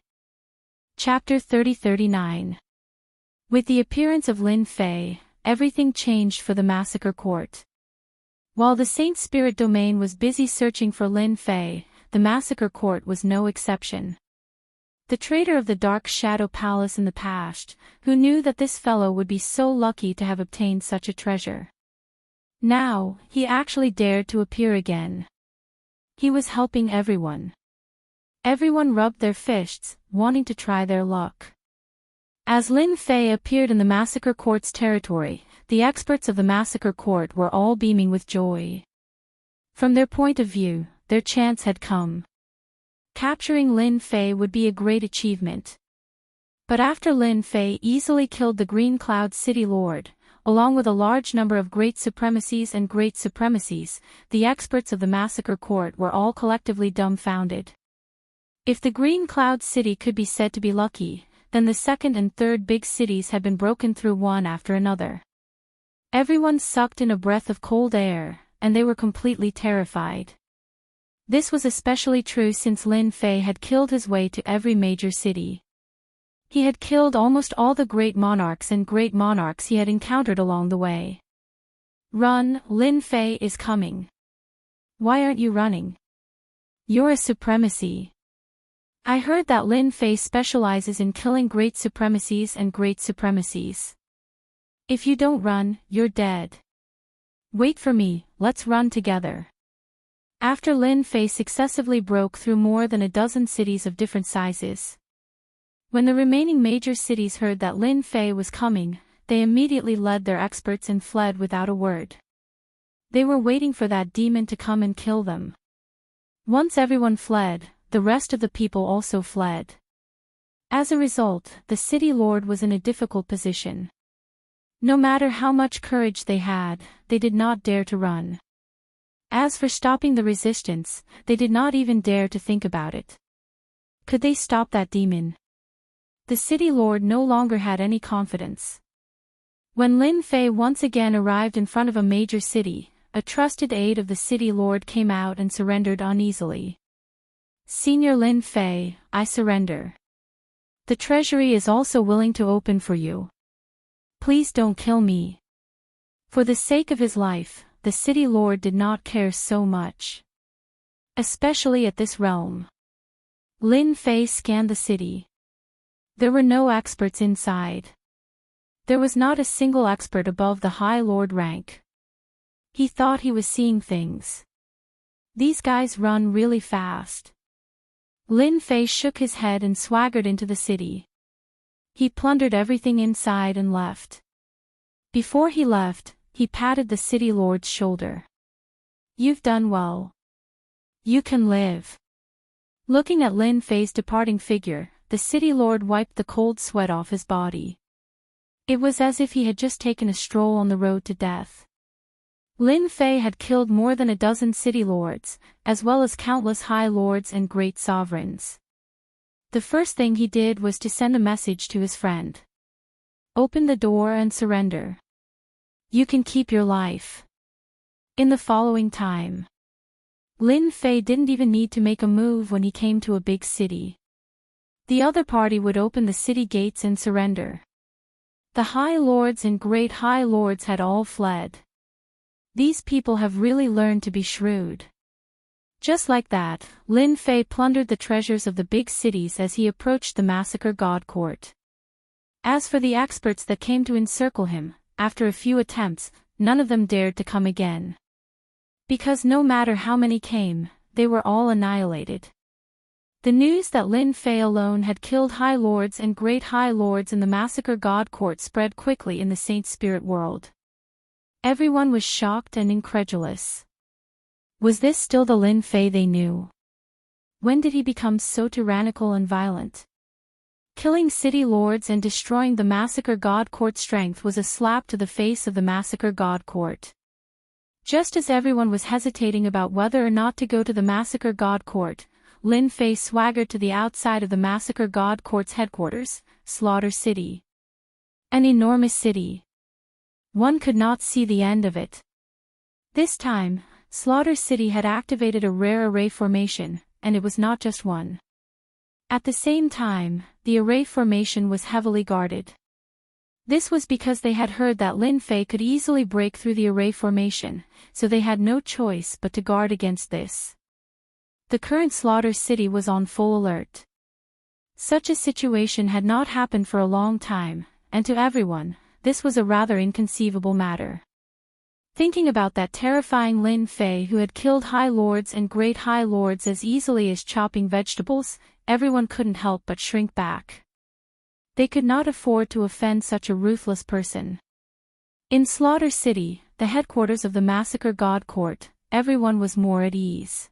Chapter 30-39. With the appearance of Lin Fei, everything changed for the Massacre Court. While the Saint Spirit Domain was busy searching for Lin Fei, the Massacre Court was no exception. The traitor of the Dark Shadow Palace in the past, who knew that this fellow would be so lucky to have obtained such a treasure. Now, he actually dared to appear again. He was helping everyone. Everyone rubbed their fists, wanting to try their luck. As Lin Fei appeared in the Massacre Court's territory, the experts of the Massacre Court were all beaming with joy. From their point of view, their chance had come. Capturing Lin Fei would be a great achievement. But after Lin Fei easily killed the Green Cloud City Lord, along with a large number of Great Supremacies and Great Supremacies, the experts of the Massacre Court were all collectively dumbfounded. If the Green Cloud City could be said to be lucky, then the second and third big cities had been broken through one after another. Everyone sucked in a breath of cold air, and they were completely terrified. This was especially true since Lin Fei had killed his way to every major city. He had killed almost all the great monarchs and great monarchs he had encountered along the way. Run, Lin Fei is coming. Why aren't you running? You're a supremacy. I heard that Lin Fei specializes in killing Great Supremacies and Great Supremacies. If you don't run, you're dead. Wait for me, let's run together. After Lin Fei successively broke through more than a dozen cities of different sizes. When the remaining major cities heard that Lin Fei was coming, they immediately led their experts and fled without a word. They were waiting for that demon to come and kill them. Once everyone fled, the rest of the people also fled. As a result, the city lord was in a difficult position. No matter how much courage they had, they did not dare to run. As for stopping the resistance, they did not even dare to think about it. Could they stop that demon? The city lord no longer had any confidence. When Lin Fei once again arrived in front of a major city, a trusted aide of the city lord came out and surrendered uneasily. Senior Lin Fei, I surrender. The treasury is also willing to open for you. Please don't kill me. For the sake of his life, the city lord did not care so much. Especially at this realm. Lin Fei scanned the city. There were no experts inside. There was not a single expert above the High Lord rank. He thought he was seeing things. These guys run really fast. Lin Fei shook his head and swaggered into the city. He plundered everything inside and left. Before he left, he patted the city lord's shoulder. You've done well. You can live. Looking at Lin Fei's departing figure, the city lord wiped the cold sweat off his body. It was as if he had just taken a stroll on the road to death. Lin Fei had killed more than a dozen city lords, as well as countless high lords and great sovereigns. The first thing he did was to send a message to his friend. Open the door and surrender. You can keep your life. In the following time. Lin Fei didn't even need to make a move when he came to a big city. The other party would open the city gates and surrender. The high lords and great high lords had all fled. These people have really learned to be shrewd. Just like that, Lin Fei plundered the treasures of the big cities as he approached the massacre god court. As for the experts that came to encircle him, after a few attempts, none of them dared to come again. Because no matter how many came, they were all annihilated. The news that Lin Fei alone had killed high lords and great high lords in the massacre god court spread quickly in the saint spirit world. Everyone was shocked and incredulous. Was this still the Lin Fei they knew? When did he become so tyrannical and violent? Killing city lords and destroying the massacre god court strength was a slap to the face of the massacre god court. Just as everyone was hesitating about whether or not to go to the massacre god court, Lin Fei swaggered to the outside of the massacre god court's headquarters, Slaughter City. An enormous city. One could not see the end of it. This time, Slaughter City had activated a rare array formation, and it was not just one. At the same time, the array formation was heavily guarded. This was because they had heard that Lin Fei could easily break through the array formation, so they had no choice but to guard against this. The current Slaughter City was on full alert. Such a situation had not happened for a long time, and to everyone, this was a rather inconceivable matter. Thinking about that terrifying Lin Fei who had killed high lords and great high lords as easily as chopping vegetables, everyone couldn't help but shrink back. They could not afford to offend such a ruthless person. In Slaughter City, the headquarters of the massacre god court, everyone was more at ease.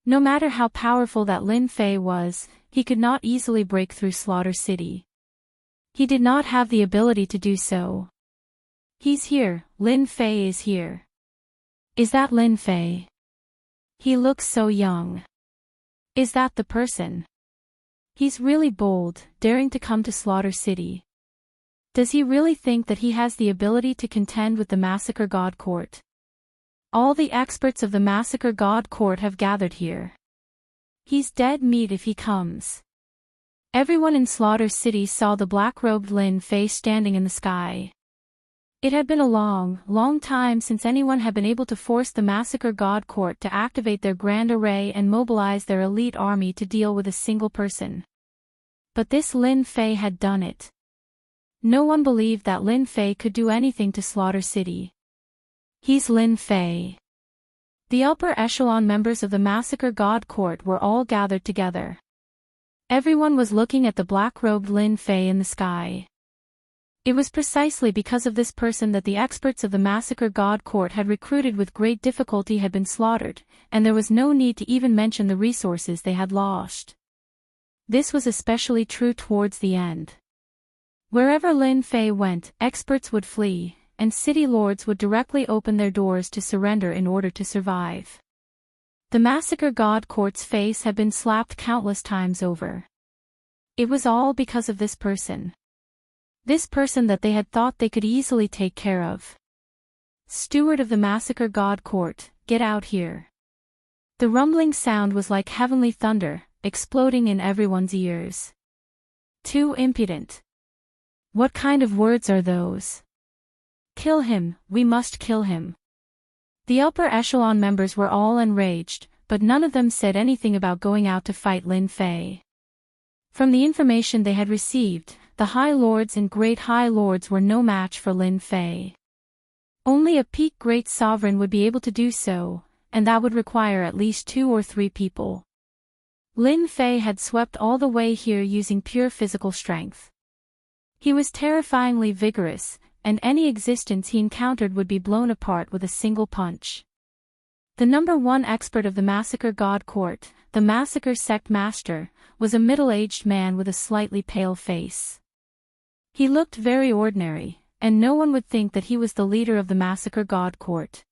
No matter how powerful that Lin Fei was, he could not easily break through Slaughter City. He did not have the ability to do so. He's here, Lin Fei is here. Is that Lin Fei? He looks so young. Is that the person? He's really bold, daring to come to Slaughter City. Does he really think that he has the ability to contend with the massacre god court? All the experts of the massacre god court have gathered here. He's dead meat if he comes. Everyone in Slaughter City saw the black-robed Lin Fei standing in the sky. It had been a long, long time since anyone had been able to force the massacre god court to activate their grand array and mobilize their elite army to deal with a single person. But this Lin Fei had done it. No one believed that Lin Fei could do anything to Slaughter City. He's Lin Fei. The upper echelon members of the massacre god court were all gathered together. Everyone was looking at the black-robed Lin Fei in the sky. It was precisely because of this person that the experts of the massacre god court had recruited with great difficulty had been slaughtered, and there was no need to even mention the resources they had lost. This was especially true towards the end. Wherever Lin Fei went, experts would flee, and city lords would directly open their doors to surrender in order to survive. The massacre god court's face had been slapped countless times over. It was all because of this person. This person that they had thought they could easily take care of. Steward of the massacre god court, get out here. The rumbling sound was like heavenly thunder, exploding in everyone's ears. Too impudent. What kind of words are those? Kill him, we must kill him. The upper echelon members were all enraged, but none of them said anything about going out to fight Lin Fei. From the information they had received, the High Lords and Great High Lords were no match for Lin Fei. Only a peak Great Sovereign would be able to do so, and that would require at least 2 or 3 people. Lin Fei had swept all the way here using pure physical strength. He was terrifyingly vigorous, and any existence he encountered would be blown apart with a single punch. The number 1 expert of the Massacre God Court, the Massacre Sect Master, was a middle-aged man with a slightly pale face. He looked very ordinary, and no one would think that he was the leader of the Massacre God Court.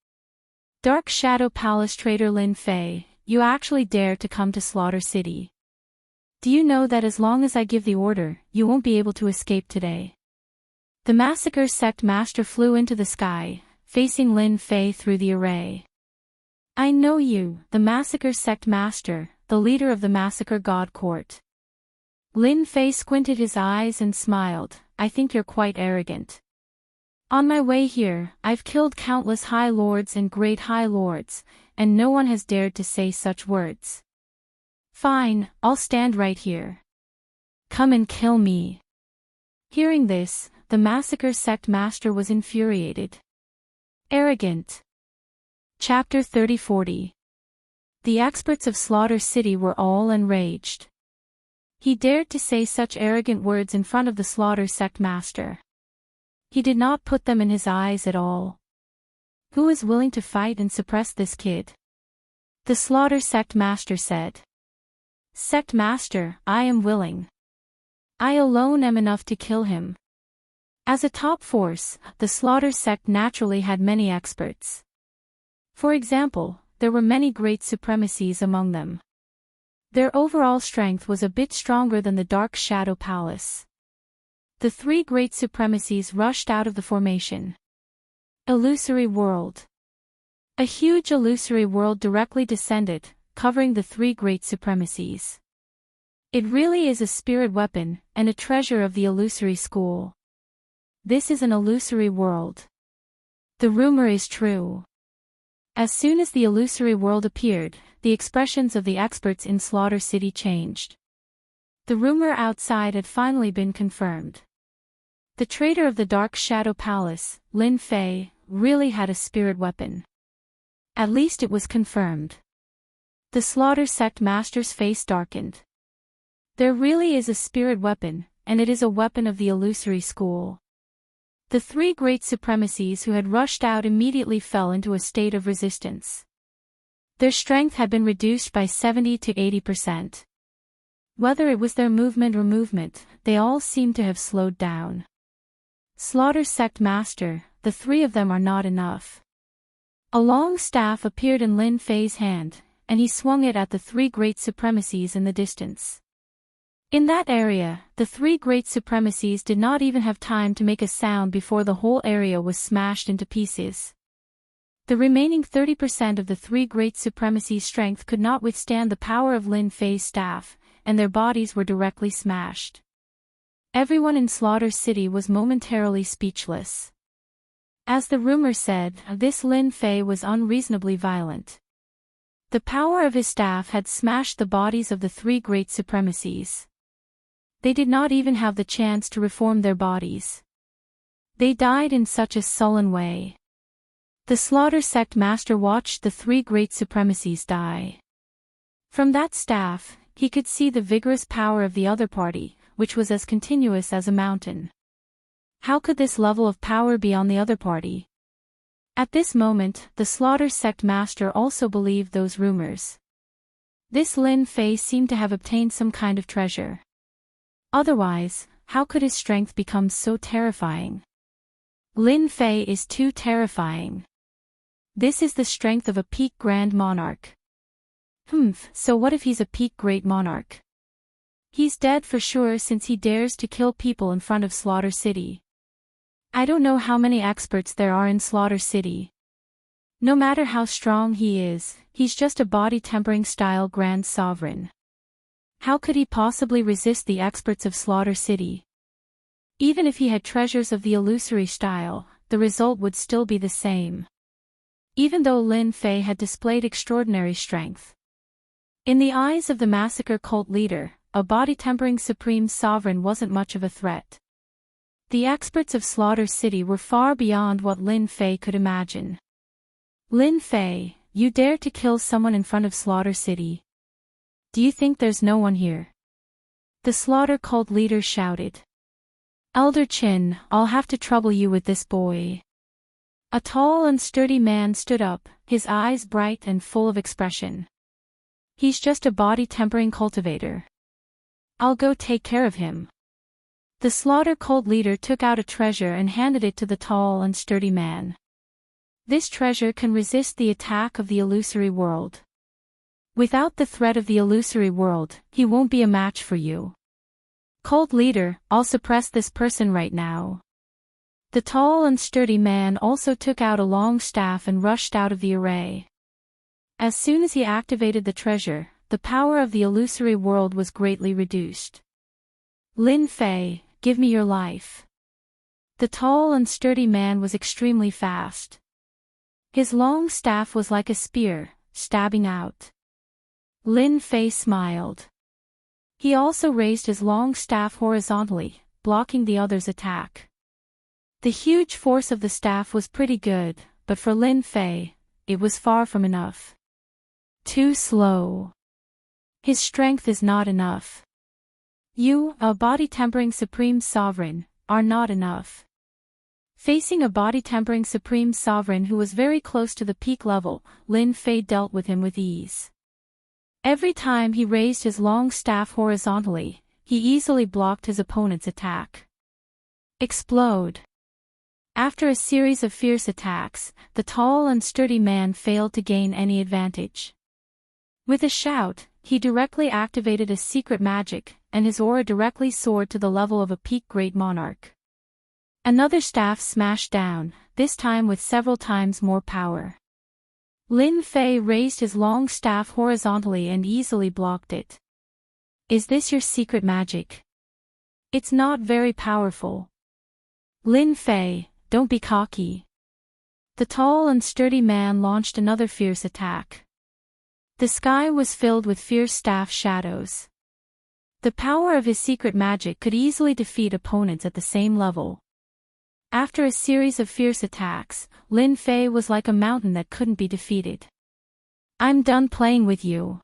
Dark Shadow Palace traitor Lin Fei, you actually dare to come to Slaughter City. Do you know that as long as I give the order, you won't be able to escape today? The Massacre Sect Master flew into the sky, facing Lin Fei through the array. I know you, the Massacre Sect Master, the leader of the Massacre God Court. Lin Fei squinted his eyes and smiled. I think you're quite arrogant. On my way here, I've killed countless High Lords and Great High Lords, and no one has dared to say such words. Fine, I'll stand right here. Come and kill me. Hearing this, the Massacre Sect Master was infuriated. Arrogant. Chapter 30-40. The experts of Slaughter City were all enraged. He dared to say such arrogant words in front of the Slaughter Sect Master. He did not put them in his eyes at all. Who is willing to fight and suppress this kid? The Slaughter Sect Master said. Sect Master, I am willing. I alone am enough to kill him. As a top force, the Slaughter Sect naturally had many experts. For example, there were many great supremacies among them. Their overall strength was a bit stronger than the Dark Shadow Palace. The 3 great supremacies rushed out of the formation. Illusory World. A huge illusory world directly descended, covering the 3 great supremacies. It really is a spirit weapon, and a treasure of the illusory school. This is an illusory world. The rumor is true. As soon as the illusory world appeared, the expressions of the experts in Slaughter City changed. The rumor outside had finally been confirmed. The traitor of the Dark Shadow Palace, Lin Fei, really had a spirit weapon. At least it was confirmed. The Slaughter Sect Master's face darkened. There really is a spirit weapon, and it is a weapon of the illusory school. The 3 great supremacies who had rushed out immediately fell into a state of resistance. Their strength had been reduced by 70 to 80%. Whether it was their movement or movement, they all seemed to have slowed down. Slaughter Sect Master, the 3 of them are not enough. A long staff appeared in Lin Fei's hand, and he swung it at the 3 great supremacies in the distance. In that area, the 3 great supremacies did not even have time to make a sound before the whole area was smashed into pieces. The remaining 30% of the 3 great supremacies' strength could not withstand the power of Lin Fei's staff, and their bodies were directly smashed. Everyone in Slaughter City was momentarily speechless. As the rumor said, this Lin Fei was unreasonably violent. The power of his staff had smashed the bodies of the 3 great supremacies. They did not even have the chance to reform their bodies. They died in such a sullen way. The Slaughter Sect Master watched the 3 great supremacies die. From that staff, he could see the vigorous power of the other party, which was as continuous as a mountain. How could this level of power be on the other party? At this moment, the Slaughter Sect Master also believed those rumors. This Lin Fei seemed to have obtained some kind of treasure. Otherwise, how could his strength become so terrifying? Lin Fei is too terrifying. This is the strength of a peak Grand Monarch. So what if he's a peak Great Monarch? He's dead for sure since he dares to kill people in front of Slaughter City. I don't know how many experts there are in Slaughter City. No matter how strong he is, he's just a body-tempering style Grand Sovereign. How could he possibly resist the experts of Slaughter City? Even if he had treasures of the illusory style, the result would still be the same. Even though Lin Fei had displayed extraordinary strength. In the eyes of the massacre cult leader, a body-tempering supreme sovereign wasn't much of a threat. The experts of Slaughter City were far beyond what Lin Fei could imagine. Lin Fei, you dare to kill someone in front of Slaughter City? Do you think there's no one here? The Slaughter cult leader shouted. Elder Qin, I'll have to trouble you with this boy. A tall and sturdy man stood up, his eyes bright and full of expression. He's just a body-tempering cultivator. I'll go take care of him. The Slaughter cult leader took out a treasure and handed it to the tall and sturdy man. This treasure can resist the attack of the illusory world. Without the threat of the illusory world, he won't be a match for you. Cult leader, I'll suppress this person right now. The tall and sturdy man also took out a long staff and rushed out of the array. As soon as he activated the treasure, the power of the illusory world was greatly reduced. Lin Fei, give me your life. The tall and sturdy man was extremely fast. His long staff was like a spear, stabbing out. Lin Fei smiled. He also raised his long staff horizontally, blocking the other's attack. The huge force of the staff was pretty good, but for Lin Fei, it was far from enough. Too slow. His strength is not enough. You, a body-tempering supreme sovereign, are not enough. Facing a body-tempering supreme sovereign who was very close to the peak level, Lin Fei dealt with him with ease. Every time he raised his long staff horizontally, he easily blocked his opponent's attack. Explode. After a series of fierce attacks, the tall and sturdy man failed to gain any advantage. With a shout, he directly activated a secret magic, and his aura directly soared to the level of a peak great monarch. Another staff smashed down, this time with several times more power. Lin Fei raised his long staff horizontally and easily blocked it. Is this your secret magic? It's not very powerful. Lin Fei, don't be cocky. The tall and sturdy man launched another fierce attack. The sky was filled with fierce staff shadows. The power of his secret magic could easily defeat opponents at the same level. After a series of fierce attacks, Lin Fei was like a mountain that couldn't be defeated. I'm done playing with you.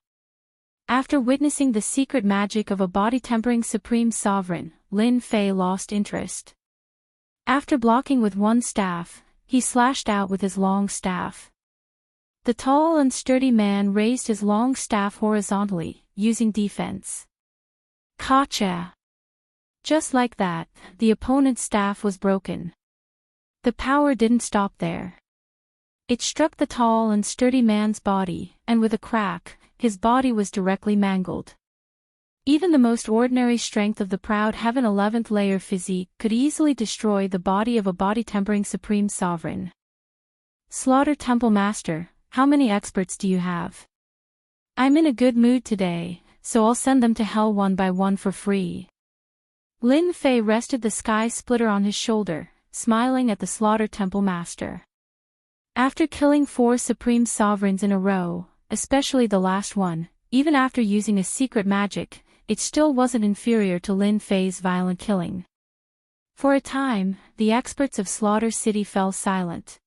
After witnessing the secret magic of a body-tempering supreme sovereign, Lin Fei lost interest. After blocking with one staff, he slashed out with his long staff. The tall and sturdy man raised his long staff horizontally, using defense. Gotcha! Just like that, the opponent's staff was broken. The power didn't stop there. It struck the tall and sturdy man's body, and with a crack, his body was directly mangled. Even the most ordinary strength of the proud Heaven 11th layer physique could easily destroy the body of a body-tempering supreme sovereign. Slaughter Temple Master, how many experts do you have? I'm in a good mood today, so I'll send them to hell one by one for free. Lin Fei rested the sky splitter on his shoulder, smiling at the Slaughter Temple Master. After killing 4 supreme sovereigns in a row, especially the last one, even after using a secret magic, it still wasn't inferior to Lin Fei's violent killing. For a time, the experts of Slaughter City fell silent.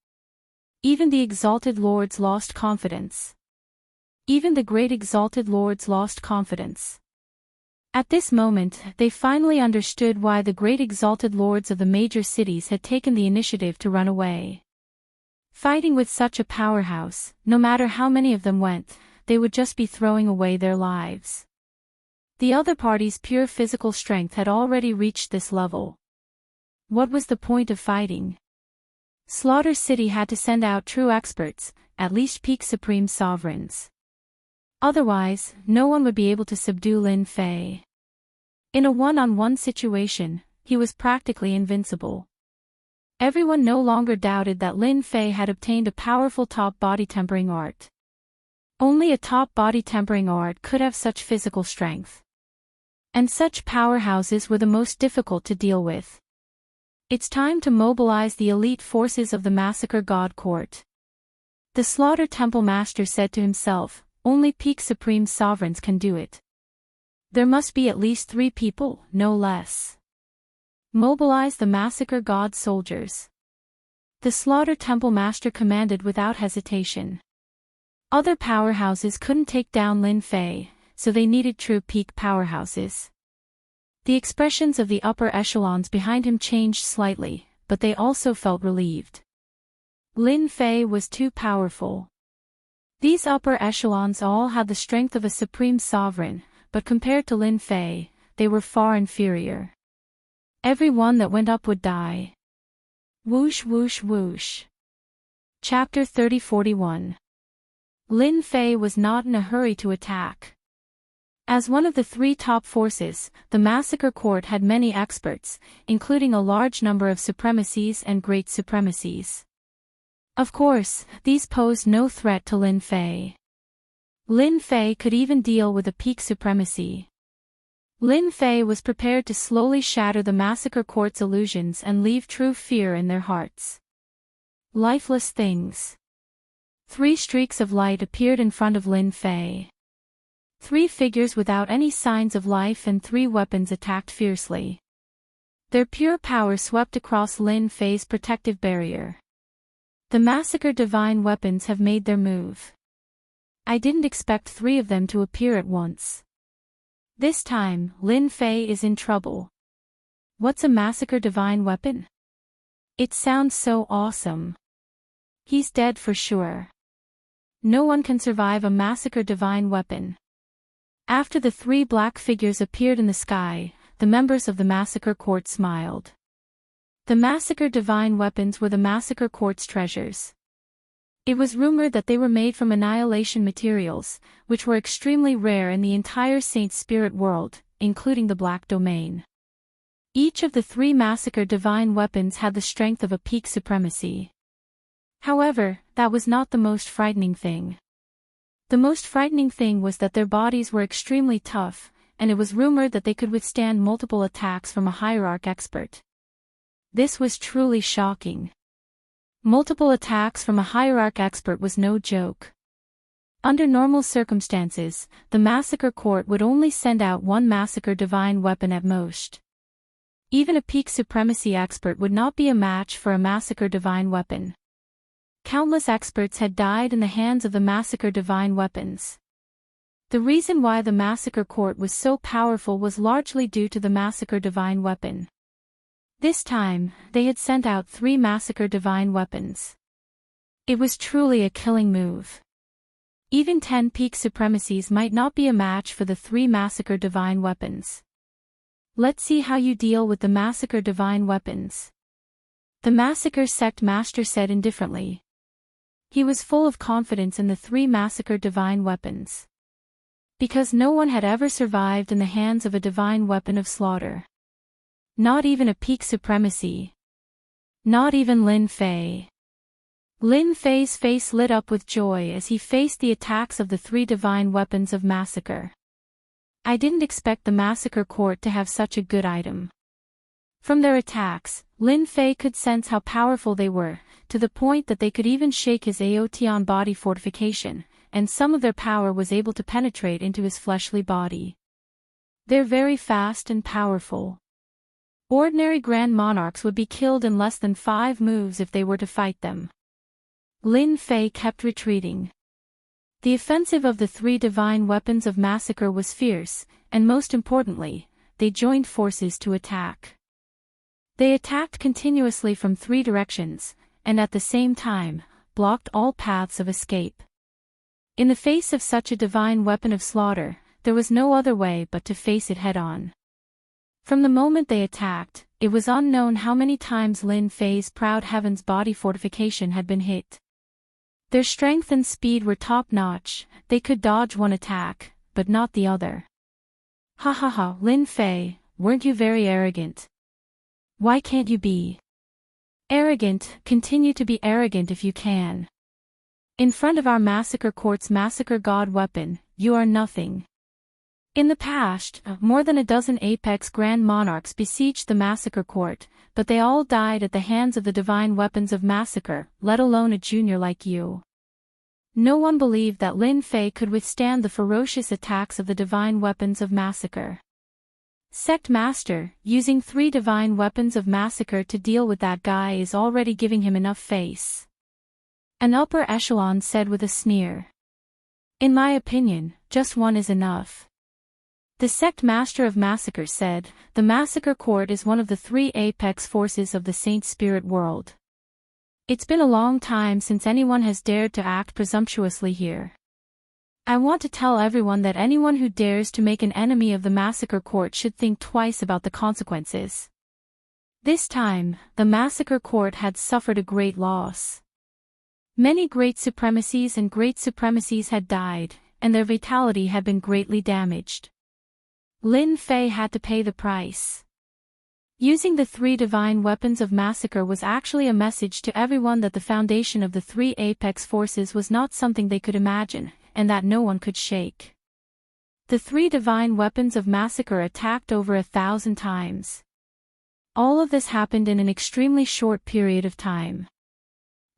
Even the exalted lords lost confidence. Even the great exalted lords lost confidence. At this moment, they finally understood why the great exalted lords of the major cities had taken the initiative to run away. Fighting with such a powerhouse, no matter how many of them went, they would just be throwing away their lives. The other party's pure physical strength had already reached this level. What was the point of fighting? Slaughter City had to send out true experts, at least peak supreme sovereigns. Otherwise, no one would be able to subdue Lin Fei. In a one-on-one situation, he was practically invincible. Everyone no longer doubted that Lin Fei had obtained a powerful top body tempering art. Only a top body tempering art could have such physical strength. And such powerhouses were the most difficult to deal with. It's time to mobilize the elite forces of the Massacre God Court. The Slaughter Temple Master said to himself, only peak Supreme Sovereigns can do it. There must be at least 3 people, no less. Mobilize the Massacre God soldiers. The Slaughter Temple Master commanded without hesitation. Other powerhouses couldn't take down Lin Fei, so they needed true peak powerhouses. The expressions of the upper echelons behind him changed slightly, but they also felt relieved. Lin Fei was too powerful. These upper echelons all had the strength of a supreme sovereign, but compared to Lin Fei, they were far inferior. Every one that went up would die. Whoosh whoosh whoosh. Chapter 30-41. Lin Fei was not in a hurry to attack. As one of the 3 top forces, the Massacre Court had many experts, including a large number of supremacies and great supremacies. Of course, these posed no threat to Lin Fei. Lin Fei could even deal with a peak supremacy. Lin Fei was prepared to slowly shatter the Massacre Court's illusions and leave true fear in their hearts. Lifeless things. 3 streaks of light appeared in front of Lin Fei. 3 figures without any signs of life and 3 weapons attacked fiercely. Their pure power swept across Lin Fei's protective barrier. The Massacre Divine weapons have made their move. I didn't expect 3 of them to appear at once. This time, Lin Fei is in trouble. What's a Massacre Divine weapon? It sounds so awesome. He's dead for sure. No one can survive a Massacre Divine weapon. After the 3 black figures appeared in the sky, the members of the Massacre Court smiled. The Massacre Divine weapons were the Massacre Court's treasures. It was rumored that they were made from annihilation materials, which were extremely rare in the entire Saint Spirit world, including the Black Domain. Each of the 3 Massacre Divine weapons had the strength of a peak supremacy. However, that was not the most frightening thing. The most frightening thing was that their bodies were extremely tough, and it was rumored that they could withstand multiple attacks from a hierarch expert. This was truly shocking. Multiple attacks from a hierarch expert was no joke. Under normal circumstances, the Massacre Court would only send out 1 Massacre Divine weapon at most. Even a peak supremacy expert would not be a match for a Massacre Divine weapon. Countless experts had died in the hands of the Massacre Divine weapons. The reason why the Massacre Court was so powerful was largely due to the Massacre Divine weapon. This time, they had sent out 3 Massacre Divine weapons. It was truly a killing move. Even 10 peak supremacies might not be a match for the 3 Massacre Divine weapons. Let's see how you deal with the Massacre Divine weapons. The Massacre Sect Master said indifferently. He was full of confidence in the 3 Massacre Divine weapons. Because no one had ever survived in the hands of a divine weapon of slaughter. Not even a peak supremacy. Not even Lin Fei. Lin Fei's face lit up with joy as he faced the attacks of the 3 divine weapons of Massacre. I didn't expect the Massacre Court to have such a good item. From their attacks, Lin Fei could sense how powerful they were, to the point that they could even shake his Aotian body fortification, and some of their power was able to penetrate into his fleshly body. They're very fast and powerful. Ordinary Grand Monarchs would be killed in less than 5 moves if they were to fight them. Lin Fei kept retreating. The offensive of the 3 divine weapons of Massacre was fierce, and most importantly, they joined forces to attack. They attacked continuously from 3 directions, and at the same time, blocked all paths of escape. In the face of such a divine weapon of slaughter, there was no other way but to face it head-on. From the moment they attacked, it was unknown how many times Lin Fei's proud heaven's body fortification had been hit. Their strength and speed were top-notch, they could dodge one attack, but not the other. Ha ha ha, Lin Fei, weren't you very arrogant? Why can't you be arrogant? Continue to be arrogant if you can. In front of our Massacre Court's Massacre God weapon, you are nothing. In the past, more than a dozen apex grand monarchs besieged the massacre court, but they all died at the hands of the divine weapons of massacre, let alone a junior like you. No one believed that Lin Fei could withstand the ferocious attacks of the divine weapons of massacre. Sect Master, using 3 divine weapons of massacre to deal with that guy is already giving him enough face. An upper echelon said with a sneer. In my opinion, just one is enough. The Sect Master of Massacre said, the Massacre Court is one of the 3 apex forces of the Saint Spirit world. It's been a long time since anyone has dared to act presumptuously here. I want to tell everyone that anyone who dares to make an enemy of the Massacre Court should think twice about the consequences. This time, the Massacre Court had suffered a great loss. Many great supremacies had died, and their vitality had been greatly damaged. Lin Fei had to pay the price. Using the 3 divine weapons of massacre was actually a message to everyone that the foundation of the 3 apex forces was not something they could imagine, and that no one could shake. The 3 divine weapons of massacre attacked over 1,000 times. All of this happened in an extremely short period of time.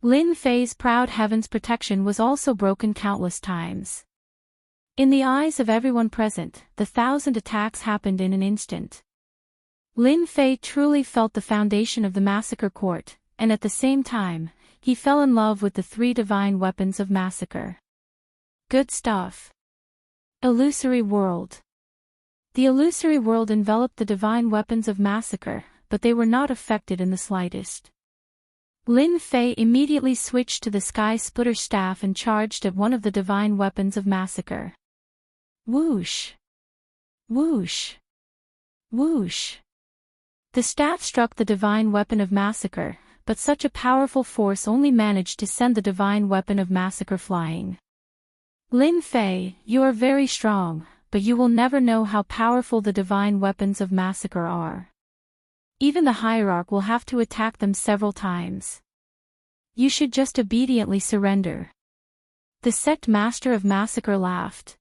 Lin Fei's proud heaven's protection was also broken countless times. In the eyes of everyone present, the 1,000 attacks happened in an instant. Lin Fei truly felt the foundation of the massacre court, and at the same time, he fell in love with the 3 divine weapons of massacre. Good stuff. Illusory world. The illusory world enveloped the divine weapons of massacre, but they were not affected in the slightest. Lin Fei immediately switched to the sky splitter staff and charged at one of the divine weapons of massacre. Whoosh! Whoosh! Whoosh! The staff struck the divine weapon of massacre, but such a powerful force only managed to send the divine weapon of massacre flying. Lin Fei, you are very strong, but you will never know how powerful the divine weapons of massacre are. Even the hierarch will have to attack them several times. You should just obediently surrender. The Sect Master of Massacre laughed.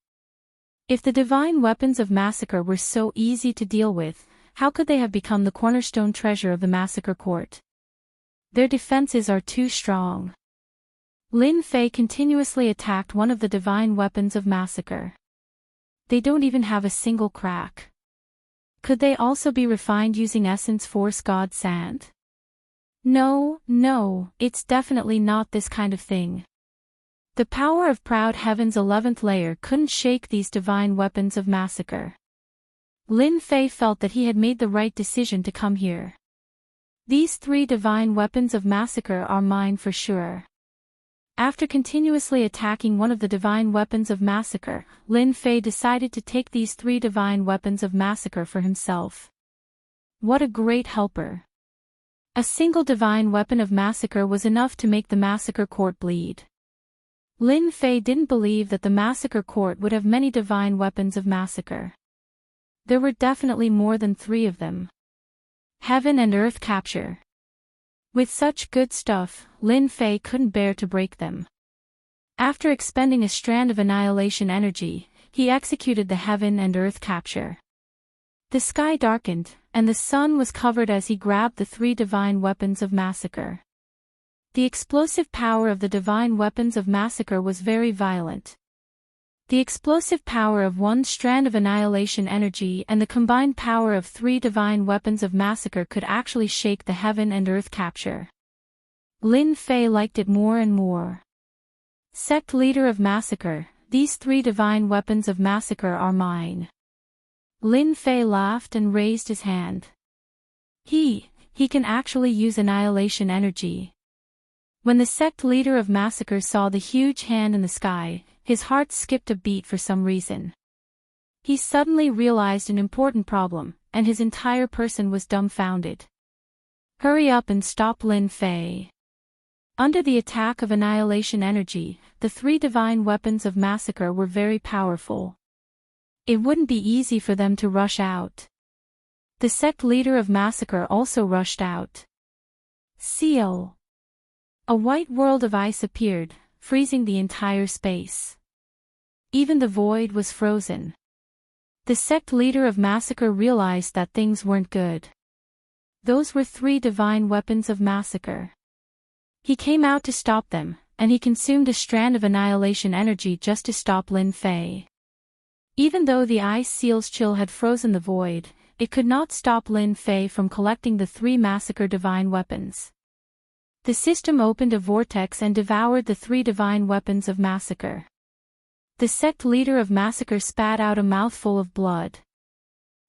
If the divine weapons of massacre were so easy to deal with, how could they have become the cornerstone treasure of the massacre court? Their defenses are too strong. Lin Fei continuously attacked one of the divine weapons of massacre. They don't even have a single crack. Could they also be refined using Essence Force God Sand? No, it's definitely not this kind of thing. The power of Proud Heaven's 11th layer couldn't shake these divine weapons of massacre. Lin Fei felt that he had made the right decision to come here. These 3 divine weapons of massacre are mine for sure. After continuously attacking one of the divine weapons of massacre, Lin Fei decided to take these 3 divine weapons of massacre for himself. What a great helper! A single divine weapon of massacre was enough to make the massacre court bleed. Lin Fei didn't believe that the massacre court would have many divine weapons of massacre. There were definitely more than 3 of them. Heaven and Earth capture. With such good stuff, Lin Fei couldn't bear to break them. After expending a strand of annihilation energy, he executed the Heaven and Earth capture. The sky darkened, and the sun was covered as he grabbed the 3 divine weapons of massacre. The explosive power of the divine weapons of massacre was very violent. The explosive power of one strand of annihilation energy and the combined power of 3 divine weapons of massacre could actually shake the Heaven and Earth capture. Lin Fei liked it more and more. Sect Leader of Massacre, these 3 divine weapons of massacre are mine. Lin Fei laughed and raised his hand. He can actually use annihilation energy. When the Sect Leader of Massacre saw the huge hand in the sky, his heart skipped a beat for some reason. He suddenly realized an important problem, and his entire person was dumbfounded. Hurry up and stop Lin Fei. Under the attack of annihilation energy, the 3 divine weapons of massacre were very powerful. It wouldn't be easy for them to rush out. The Sect Leader of Massacre also rushed out. Seal. A white world of ice appeared, freezing the entire space. Even the void was frozen. The sect leader of Massacre realized that things weren't good. Those were 3 divine weapons of Massacre. He came out to stop them, and he consumed a strand of annihilation energy just to stop Lin Fei. Even though the ice seal's chill had frozen the void, it could not stop Lin Fei from collecting the 3 Massacre divine weapons. The system opened a vortex and devoured the 3 divine weapons of Massacre. The sect leader of Massacre spat out a mouthful of blood.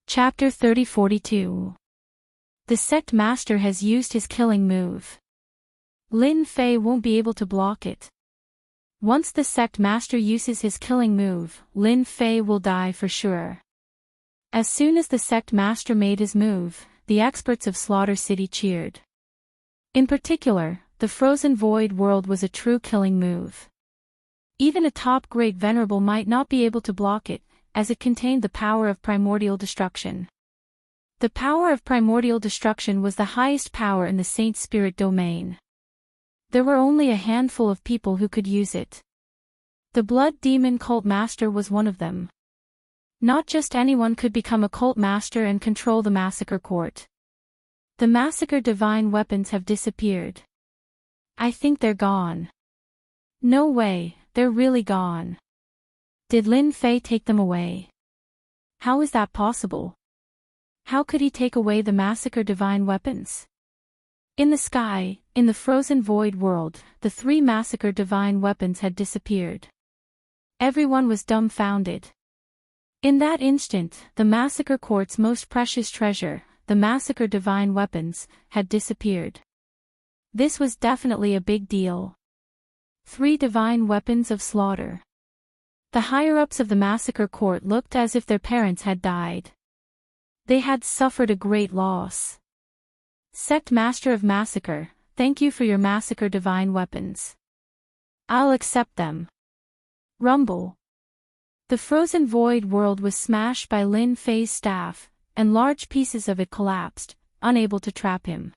Chapter 3042. The sect master has used his killing move. Lin Fei won't be able to block it. Once the sect master uses his killing move, Lin Fei will die for sure. As soon as the sect master made his move, the experts of Slaughter City cheered. In particular, the Frozen Void World was a true killing move. Even a top-grade venerable might not be able to block it, as it contained the power of primordial destruction. The power of primordial destruction was the highest power in the Saint Spirit domain. There were only a handful of people who could use it. The Blood Demon Cult Master was one of them. Not just anyone could become a cult master and control the Massacre Court. The Massacre divine weapons have disappeared. I think they're gone. No way, they're really gone. Did Lin Fei take them away? How is that possible? How could he take away the Massacre divine weapons? In the sky, in the frozen void world, the 3 Massacre divine weapons had disappeared. Everyone was dumbfounded. In that instant, the Massacre Court's most precious treasure, the Massacre divine weapons, had disappeared. This was definitely a big deal. 3 divine weapons of slaughter. The higher-ups of the Massacre Court looked as if their parents had died. They had suffered a great loss. Sect Master of Massacre, thank you for your Massacre divine weapons. I'll accept them. Rumble. The frozen void world was smashed by Lin Fei's staff, and large pieces of it collapsed, unable to trap him.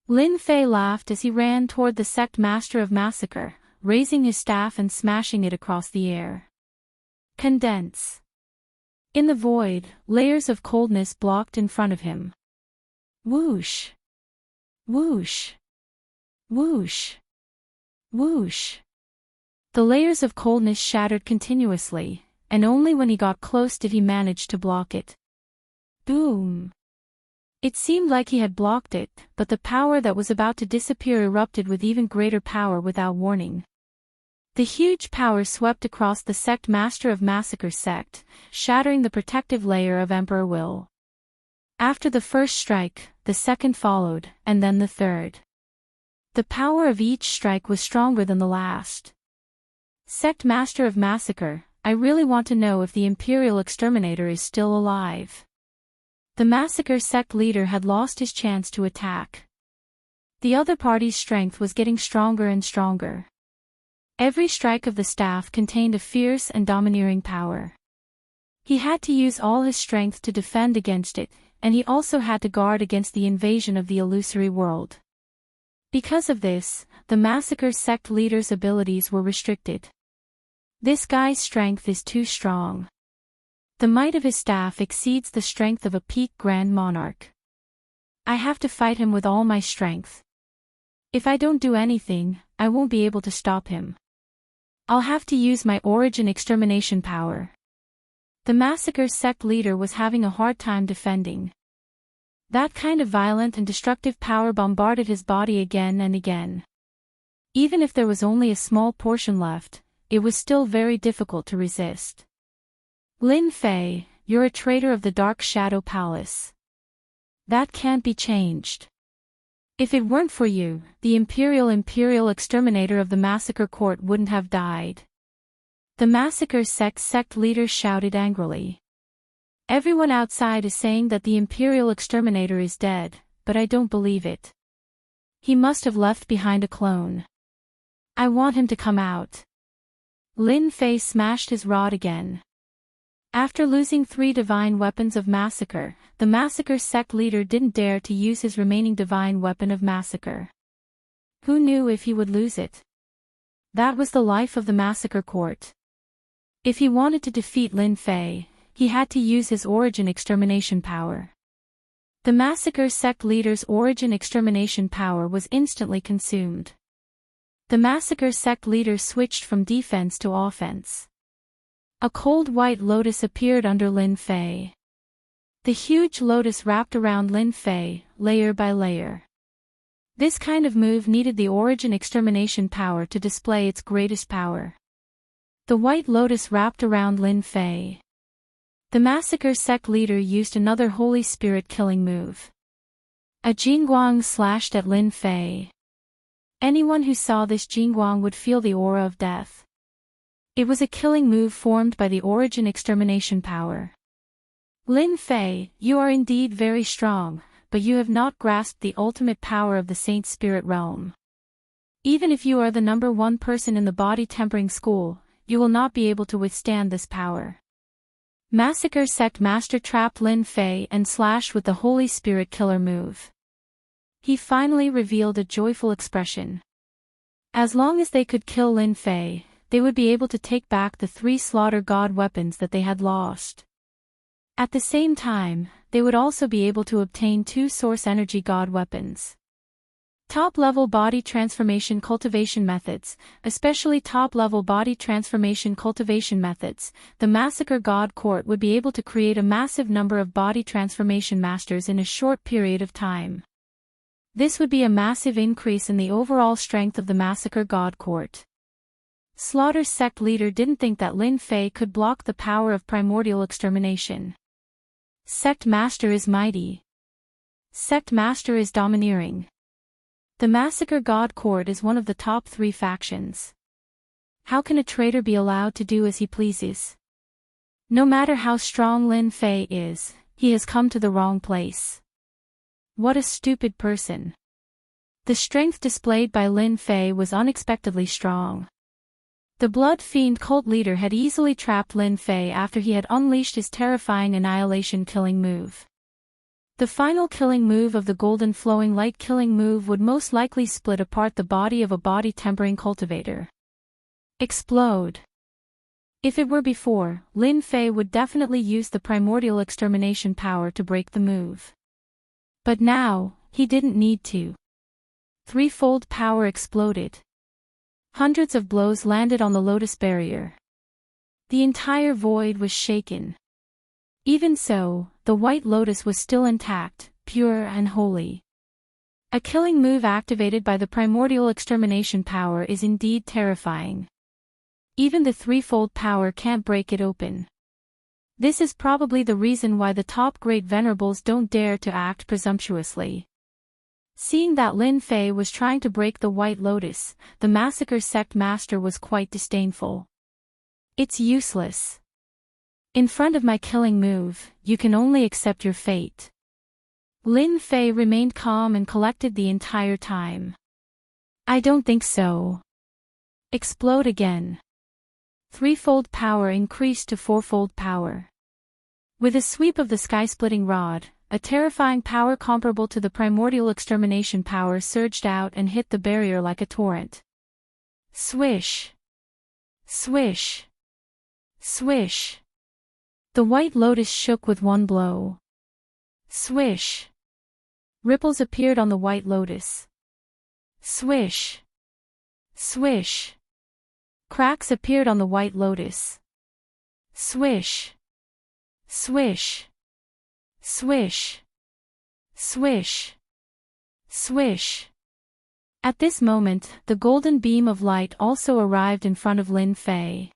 Lin Fei laughed as he ran toward the sect master of Massacre, raising his staff and smashing it across the air. Condense. In the void, layers of coldness blocked in front of him. Whoosh. Whoosh. Whoosh. Whoosh. The layers of coldness shattered continuously, and only when he got close did he manage to block it. Boom. It seemed like he had blocked it, but the power that was about to disappear erupted with even greater power without warning. The huge power swept across the sect master of Massacre sect, shattering the protective layer of Emperor Will. After the first strike, the second followed, and then the third. The power of each strike was stronger than the last. Sect Master of Massacre, I really want to know if the Imperial Exterminator is still alive. The Massacre sect leader had lost his chance to attack. The other party's strength was getting stronger and stronger. Every strike of the staff contained a fierce and domineering power. He had to use all his strength to defend against it, and he also had to guard against the invasion of the illusory world. Because of this, the Massacre sect leader's abilities were restricted. This guy's strength is too strong. The might of his staff exceeds the strength of a peak Grand Monarch. I have to fight him with all my strength. If I don't do anything, I won't be able to stop him. I'll have to use my origin extermination power. The Massacre sect leader was having a hard time defending. That kind of violent and destructive power bombarded his body again and again. Even if there was only a small portion left, it was still very difficult to resist. Lin Fei, you're a traitor of the Dark Shadow Palace. That can't be changed. If it weren't for you, the Imperial Exterminator of the Massacre Court wouldn't have died. The Massacre sect leader shouted angrily. Everyone outside is saying that the Imperial Exterminator is dead, but I don't believe it. He must have left behind a clone. I want him to come out. Lin Fei smashed his rod again. After losing 3 divine weapons of Massacre, the Massacre sect leader didn't dare to use his remaining divine weapon of Massacre. Who knew if he would lose it? That was the life of the Massacre Court. If he wanted to defeat Lin Fei, he had to use his origin extermination power. The Massacre sect leader's origin extermination power was instantly consumed. The Massacre sect leader switched from defense to offense. A cold white lotus appeared under Lin Fei. The huge lotus wrapped around Lin Fei, layer by layer. This kind of move needed the origin extermination power to display its greatest power. The white lotus wrapped around Lin Fei. The Massacre sect leader used another Holy Spirit killing move. A Jingguang slashed at Lin Fei. Anyone who saw this Jingguang would feel the aura of death. It was a killing move formed by the origin extermination power. Lin Fei, you are indeed very strong, but you have not grasped the ultimate power of the Saint Spirit realm. Even if you are the #1 person in the body tempering school, you will not be able to withstand this power. Massacre sect master trapped Lin Fei and slashed with the Holy Spirit killer move. He finally revealed a joyful expression. As long as they could kill Lin Fei, they would be able to take back the 3 slaughter god weapons that they had lost. At the same time, they would also be able to obtain 2 source energy god weapons. Top-level body transformation cultivation methods, especially top-level body transformation cultivation methods, the Massacre God Court would be able to create a massive number of body transformation masters in a short period of time. This would be a massive increase in the overall strength of the Massacre God Court. Slaughter's sect leader didn't think that Lin Fei could block the power of primordial extermination. Sect master is mighty. Sect master is domineering. The Massacre God Court is one of the top 3 factions. How can a traitor be allowed to do as he pleases? No matter how strong Lin Fei is, he has come to the wrong place. What a stupid person. The strength displayed by Lin Fei was unexpectedly strong. The Blood Fiend cult leader had easily trapped Lin Fei after he had unleashed his terrifying annihilation killing move. The final killing move of the Golden Flowing Light killing move would most likely split apart the body of a body tempering cultivator. Explode. If it were before, Lin Fei would definitely use the primordial extermination power to break the move. But now, he didn't need to. 3-fold power exploded. Hundreds of blows landed on the lotus barrier. The entire void was shaken. Even so, the white lotus was still intact, pure and holy. A killing move activated by the primordial extermination power is indeed terrifying. Even the 3-fold power can't break it open. This is probably the reason why the top great venerables don't dare to act presumptuously. Seeing that Lin Fei was trying to break the white lotus, the Massacre sect master was quite disdainful. It's useless. In front of my killing move, you can only accept your fate. Lin Fei remained calm and collected the entire time. I don't think so. Explode again. 3-fold power increased to 4-fold power. With a sweep of the sky-splitting rod, a terrifying power comparable to the primordial extermination power surged out and hit the barrier like a torrent. Swish. Swish. Swish. The white lotus shook with one blow. Swish. Ripples appeared on the white lotus. Swish. Swish. Cracks appeared on the white lotus. Swish. Swish. Swish. Swish. Swish. At this moment, the golden beam of light also arrived in front of Lin Fei.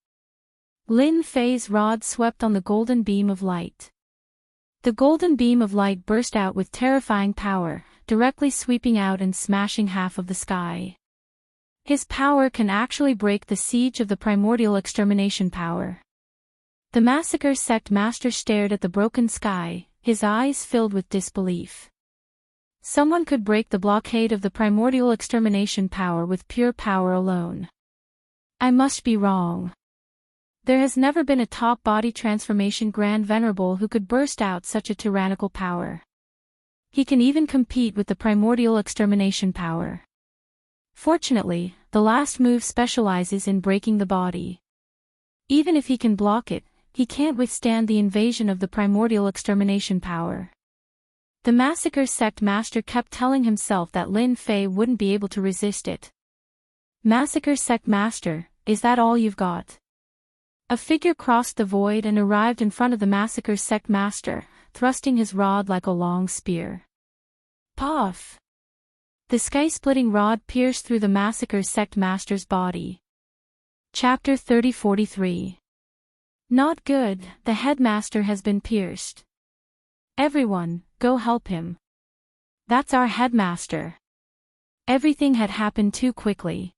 Lin Fei's rod swept on the golden beam of light. The golden beam of light burst out with terrifying power, directly sweeping out and smashing half of the sky. His power can actually break the siege of the primordial extermination power. The Massacre sect master stared at the broken sky, his eyes filled with disbelief. Someone could break the blockade of the primordial extermination power with pure power alone. I must be wrong. There has never been a top body transformation Grand Venerable who could burst out such a tyrannical power. He can even compete with the primordial extermination power. Fortunately, the last move specializes in breaking the body. Even if he can block it, he can't withstand the invasion of the primordial extermination power. The Massacre Sect Master kept telling himself that Lin Fei wouldn't be able to resist it. Massacre Sect Master, is that all you've got? A figure crossed the void and arrived in front of the Massacre Sect Master, thrusting his rod like a long spear. Puff! The sky-splitting rod pierced through the Massacre Sect Master's body. Chapter 3043. Not good, the headmaster has been pierced. Everyone, go help him. That's our headmaster. Everything had happened too quickly.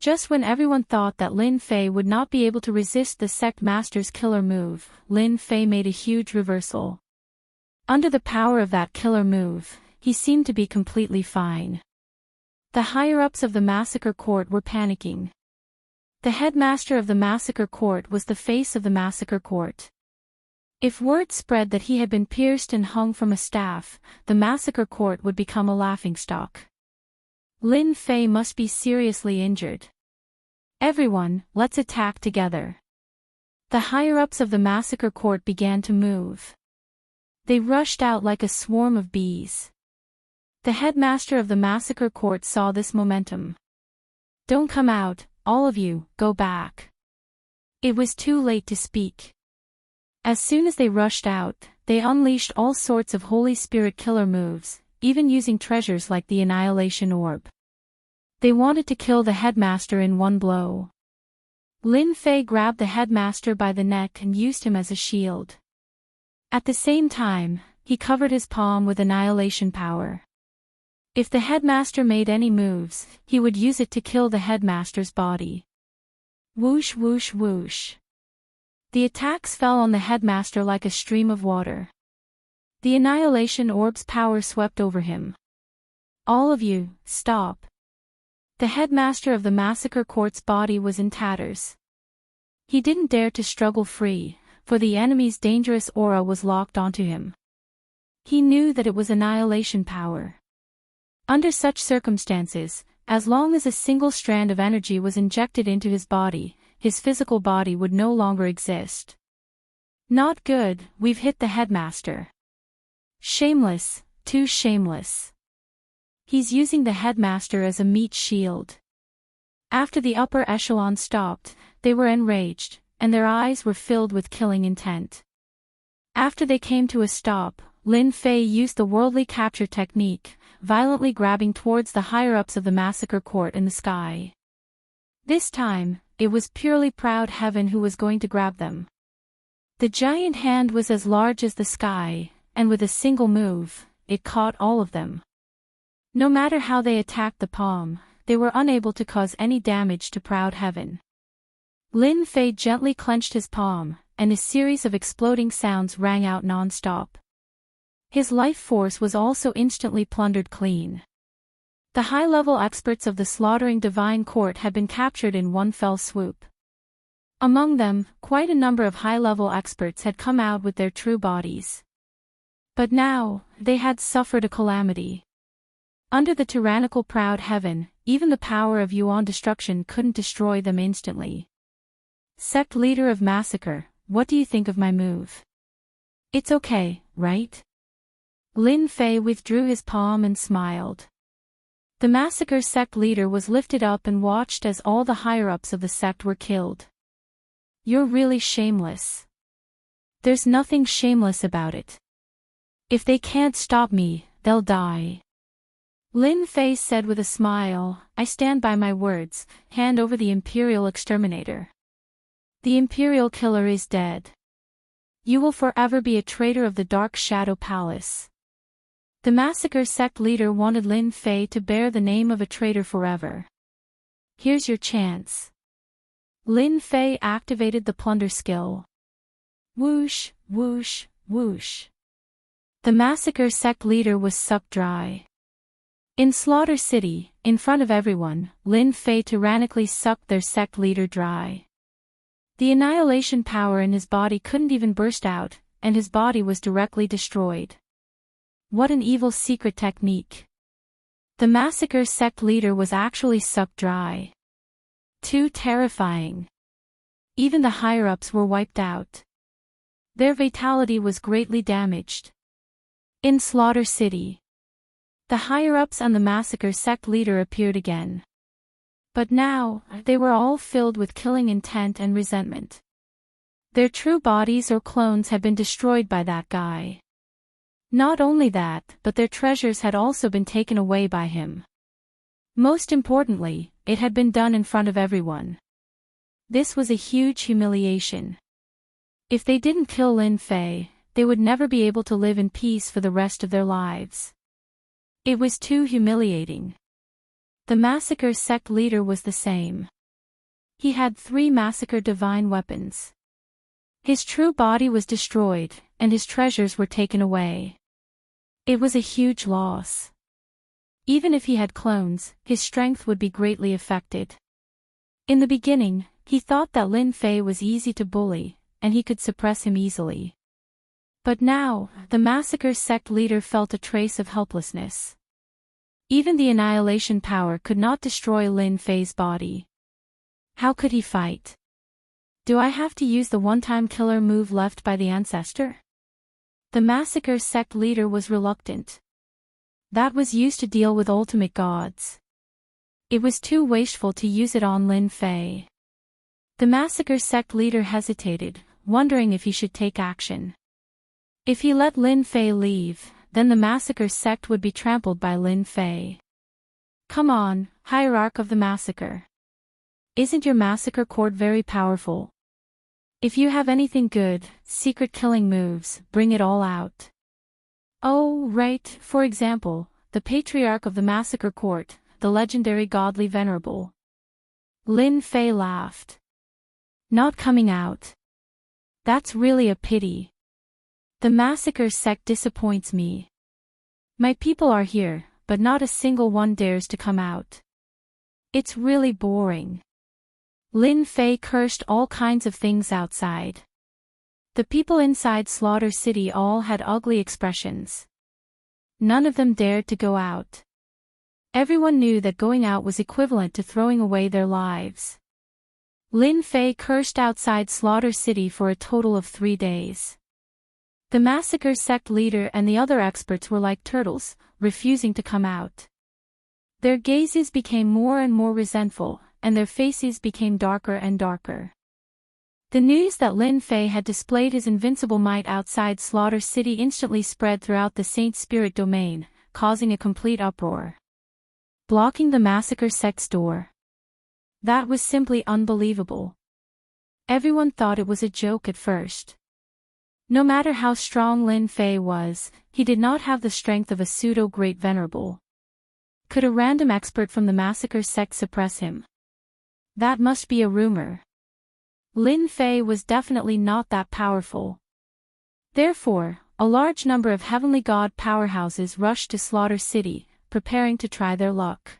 Just when everyone thought that Lin Fei would not be able to resist the sect master's killer move, Lin Fei made a huge reversal. Under the power of that killer move, he seemed to be completely fine. The higher-ups of the Massacre Court were panicking. The headmaster of the Massacre Court was the face of the Massacre Court. If word spread that he had been pierced and hung from a staff, the Massacre Court would become a laughingstock. Lin Fei must be seriously injured. Everyone, let's attack together. The higher-ups of the Massacre Court began to move. They rushed out like a swarm of bees. The headmaster of the Massacre Court saw this momentum. Don't come out, all of you, go back. It was too late to speak. As soon as they rushed out, they unleashed all sorts of Holy Spirit killer moves, even using treasures like the Annihilation Orb. They wanted to kill the headmaster in one blow. Lin Fei grabbed the headmaster by the neck and used him as a shield. At the same time, he covered his palm with annihilation power. If the headmaster made any moves, he would use it to kill the headmaster's body. Whoosh whoosh whoosh. The attacks fell on the headmaster like a stream of water. The Annihilation Orb's power swept over him. All of you, stop. The headmaster of the Massacre Court's body was in tatters. He didn't dare to struggle free, for the enemy's dangerous aura was locked onto him. He knew that it was annihilation power. Under such circumstances, as long as a single strand of energy was injected into his body, his physical body would no longer exist. Not good, we've hit the headmaster. Shameless, too shameless. He's using the headmaster as a meat shield. After the upper echelon stopped, they were enraged, and their eyes were filled with killing intent. After they came to a stop, Lin Fei used the worldly capture technique, violently grabbing towards the higher-ups of the Massacre Court in the sky. This time, it was purely Proud Heaven who was going to grab them. The giant hand was as large as the sky, and with a single move, it caught all of them. No matter how they attacked the palm, they were unable to cause any damage to Proud Heaven. Lin Fei gently clenched his palm, and a series of exploding sounds rang out non-stop. His life force was also instantly plundered clean. The high-level experts of the slaughtering divine court had been captured in one fell swoop. Among them, quite a number of high-level experts had come out with their true bodies. But now, they had suffered a calamity. Under the tyrannical Proud Heaven, even the power of Yuan destruction couldn't destroy them instantly. Sect leader of Massacre, what do you think of my move? It's okay, right? Lin Fei withdrew his palm and smiled. The Massacre sect leader was lifted up and watched as all the higher-ups of the sect were killed. You're really shameless. There's nothing shameless about it. If they can't stop me, they'll die. Lin Fei said with a smile, I stand by my words, hand over the Imperial Exterminator. The Imperial Killer is dead. You will forever be a traitor of the Dark Shadow Palace. The Massacre sect leader wanted Lin Fei to bear the name of a traitor forever. Here's your chance. Lin Fei activated the plunder skill. Whoosh, whoosh, whoosh. The Massacre sect leader was sucked dry. In Slaughter City, in front of everyone, Lin Fei tyrannically sucked their sect leader dry. The annihilation power in his body couldn't even burst out, and his body was directly destroyed. What an evil secret technique. The Massacre sect leader was actually sucked dry. Too terrifying. Even the higher-ups were wiped out. Their vitality was greatly damaged. In Slaughter City, the higher-ups and the massacre sect leader appeared again. But now, they were all filled with killing intent and resentment. Their true bodies or clones had been destroyed by that guy. Not only that, but their treasures had also been taken away by him. Most importantly, it had been done in front of everyone. This was a huge humiliation. If they didn't kill Lin Fei, they would never be able to live in peace for the rest of their lives. It was too humiliating. The massacre sect leader was the same. He had 3 massacre divine weapons. His true body was destroyed, and his treasures were taken away. It was a huge loss. Even if he had clones, his strength would be greatly affected. In the beginning, he thought that Lin Fei was easy to bully, and he could suppress him easily. But now, the massacre sect leader felt a trace of helplessness. Even the annihilation power could not destroy Lin Fei's body. How could he fight? Do I have to use the one-time killer move left by the ancestor? The massacre sect leader was reluctant. That was used to deal with ultimate gods. It was too wasteful to use it on Lin Fei. The massacre sect leader hesitated, wondering if he should take action. If he let Lin Fei leave, then the massacre sect would be trampled by Lin Fei. Come on, hierarch of the massacre. Isn't your massacre court very powerful? If you have anything good, secret killing moves, bring it all out. Oh, right, for example, the patriarch of the massacre court, the legendary godly venerable. Lin Fei laughed. Not coming out. That's really a pity. The massacre sect disappoints me. My people are here, but not a single one dares to come out. It's really boring. Lin Fei cursed all kinds of things outside. The people inside Slaughter City all had ugly expressions. None of them dared to go out. Everyone knew that going out was equivalent to throwing away their lives. Lin Fei cursed outside Slaughter City for a total of 3 days. The massacre sect leader and the other experts were like turtles, refusing to come out. Their gazes became more and more resentful, and their faces became darker and darker. The news that Lin Fei had displayed his invincible might outside Slaughter City instantly spread throughout the Saint Spirit domain, causing a complete uproar. Blocking the massacre sect's door. That was simply unbelievable. Everyone thought it was a joke at first. No matter how strong Lin Fei was, he did not have the strength of a pseudo-great venerable. Could a random expert from the massacre sect suppress him? That must be a rumor. Lin Fei was definitely not that powerful. Therefore, a large number of heavenly god powerhouses rushed to Slaughter City, preparing to try their luck.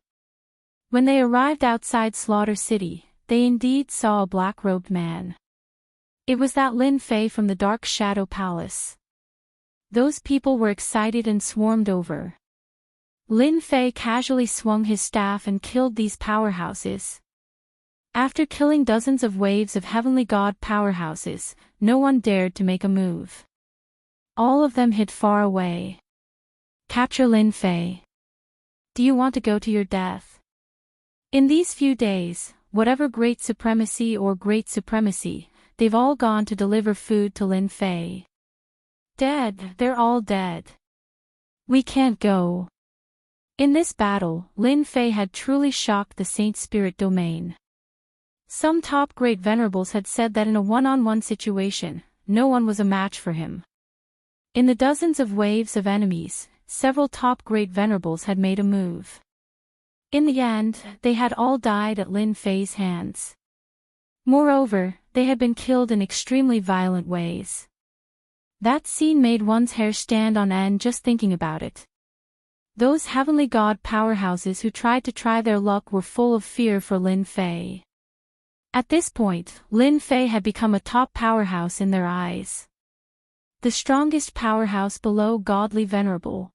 When they arrived outside Slaughter City, they indeed saw a black-robed man. It was that Lin Fei from the Dark Shadow Palace. Those people were excited and swarmed over. Lin Fei casually swung his staff and killed these powerhouses. After killing dozens of waves of heavenly god powerhouses, no one dared to make a move. All of them hid far away. Capture Lin Fei. Do you want to go to your death? In these few days, whatever great supremacy, they've all gone to deliver food to Lin Fei. Dead, they're all dead. We can't go. In this battle, Lin Fei had truly shocked the Saint Spirit domain. Some top great venerables had said that in a one-on-one situation, no one was a match for him. In the dozens of waves of enemies, several top great venerables had made a move. In the end, they had all died at Lin Fei's hands. Moreover, they had been killed in extremely violent ways. That scene made one's hair stand on end just thinking about it. Those heavenly god powerhouses who tried to try their luck were full of fear for Lin Fei. At this point, Lin Fei had become a top powerhouse in their eyes. The strongest powerhouse below godly venerable.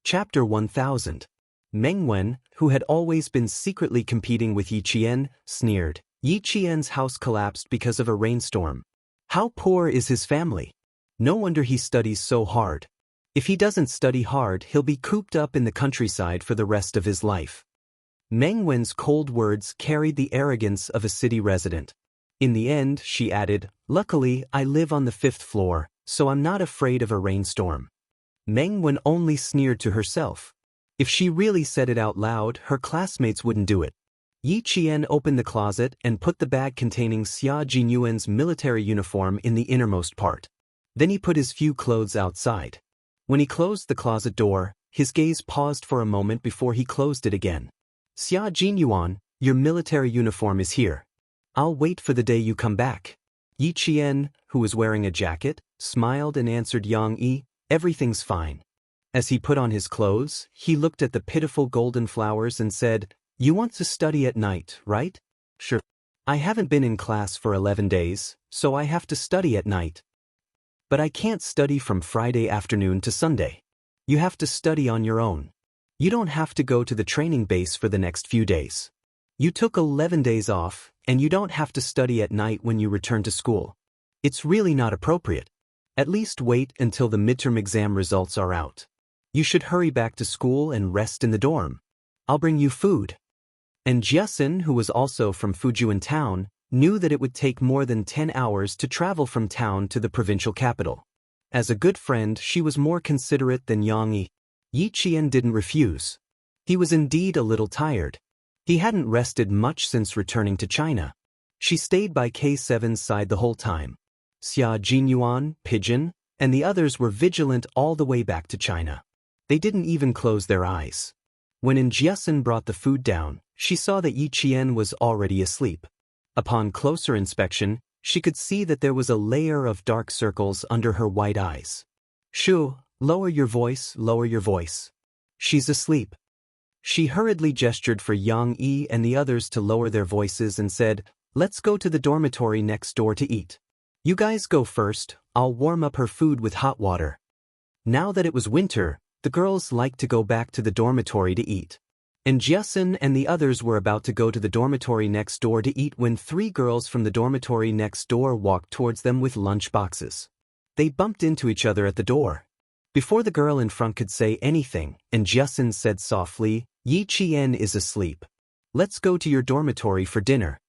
Chapter 1000. Meng Wen, who had always been secretly competing with Yi Qian, sneered. Yi Qian's house collapsed because of a rainstorm. How poor is his family? No wonder he studies so hard. If he doesn't study hard, he'll be cooped up in the countryside for the rest of his life. Meng Wen's cold words carried the arrogance of a city resident. In the end, she added, "Luckily, I live on the 5th floor, so I'm not afraid of a rainstorm." Meng Wen only sneered to herself. If she really said it out loud, her classmates wouldn't do it. Yi Qian opened the closet and put the bag containing Xia Jinyuan's military uniform in the innermost part. Then he put his few clothes outside. When he closed the closet door, his gaze paused for a moment before he closed it again. "Xia Jinyuan, your military uniform is here. I'll wait for the day you come back." Yi Qian, who was wearing a jacket, smiled and answered Yang Yi, "Everything's fine." As he put on his clothes, he looked at the pitiful golden flowers and said, "You want to study at night, right?" "Sure. I haven't been in class for 11 days, so I have to study at night." "But I can't study from Friday afternoon to Sunday. You have to study on your own. You don't have to go to the training base for the next few days. You took 11 days off, and you don't have to study at night when you return to school. It's really not appropriate. At least wait until the midterm exam results are out. You should hurry back to school and rest in the dorm. I'll bring you food." And Jiasin, who was also from Fujian town, knew that it would take more than 10 hours to travel from town to the provincial capital. As a good friend, she was more considerate than Yang Yi. Yi Qian didn't refuse. He was indeed a little tired. He hadn't rested much since returning to China. She stayed by K7's side the whole time. Xia Jinyuan, Pigeon, and the others were vigilant all the way back to China. They didn't even close their eyes. When Jiasin brought the food down, she saw that Yi Qian was already asleep. Upon closer inspection, she could see that there was a layer of dark circles under her white eyes. "Shu, lower your voice, lower your voice. She's asleep." She hurriedly gestured for Yang Yi and the others to lower their voices and said, "Let's go to the dormitory next door to eat. You guys go first, I'll warm up her food with hot water." Now that it was winter, the girls liked to go back to the dormitory to eat. And Jiasin and the others were about to go to the dormitory next door to eat when 3 girls from the dormitory next door walked towards them with lunch boxes. They bumped into each other at the door. Before the girl in front could say anything, and Jiasin said softly, "Yi Qian is asleep. Let's go to your dormitory for dinner."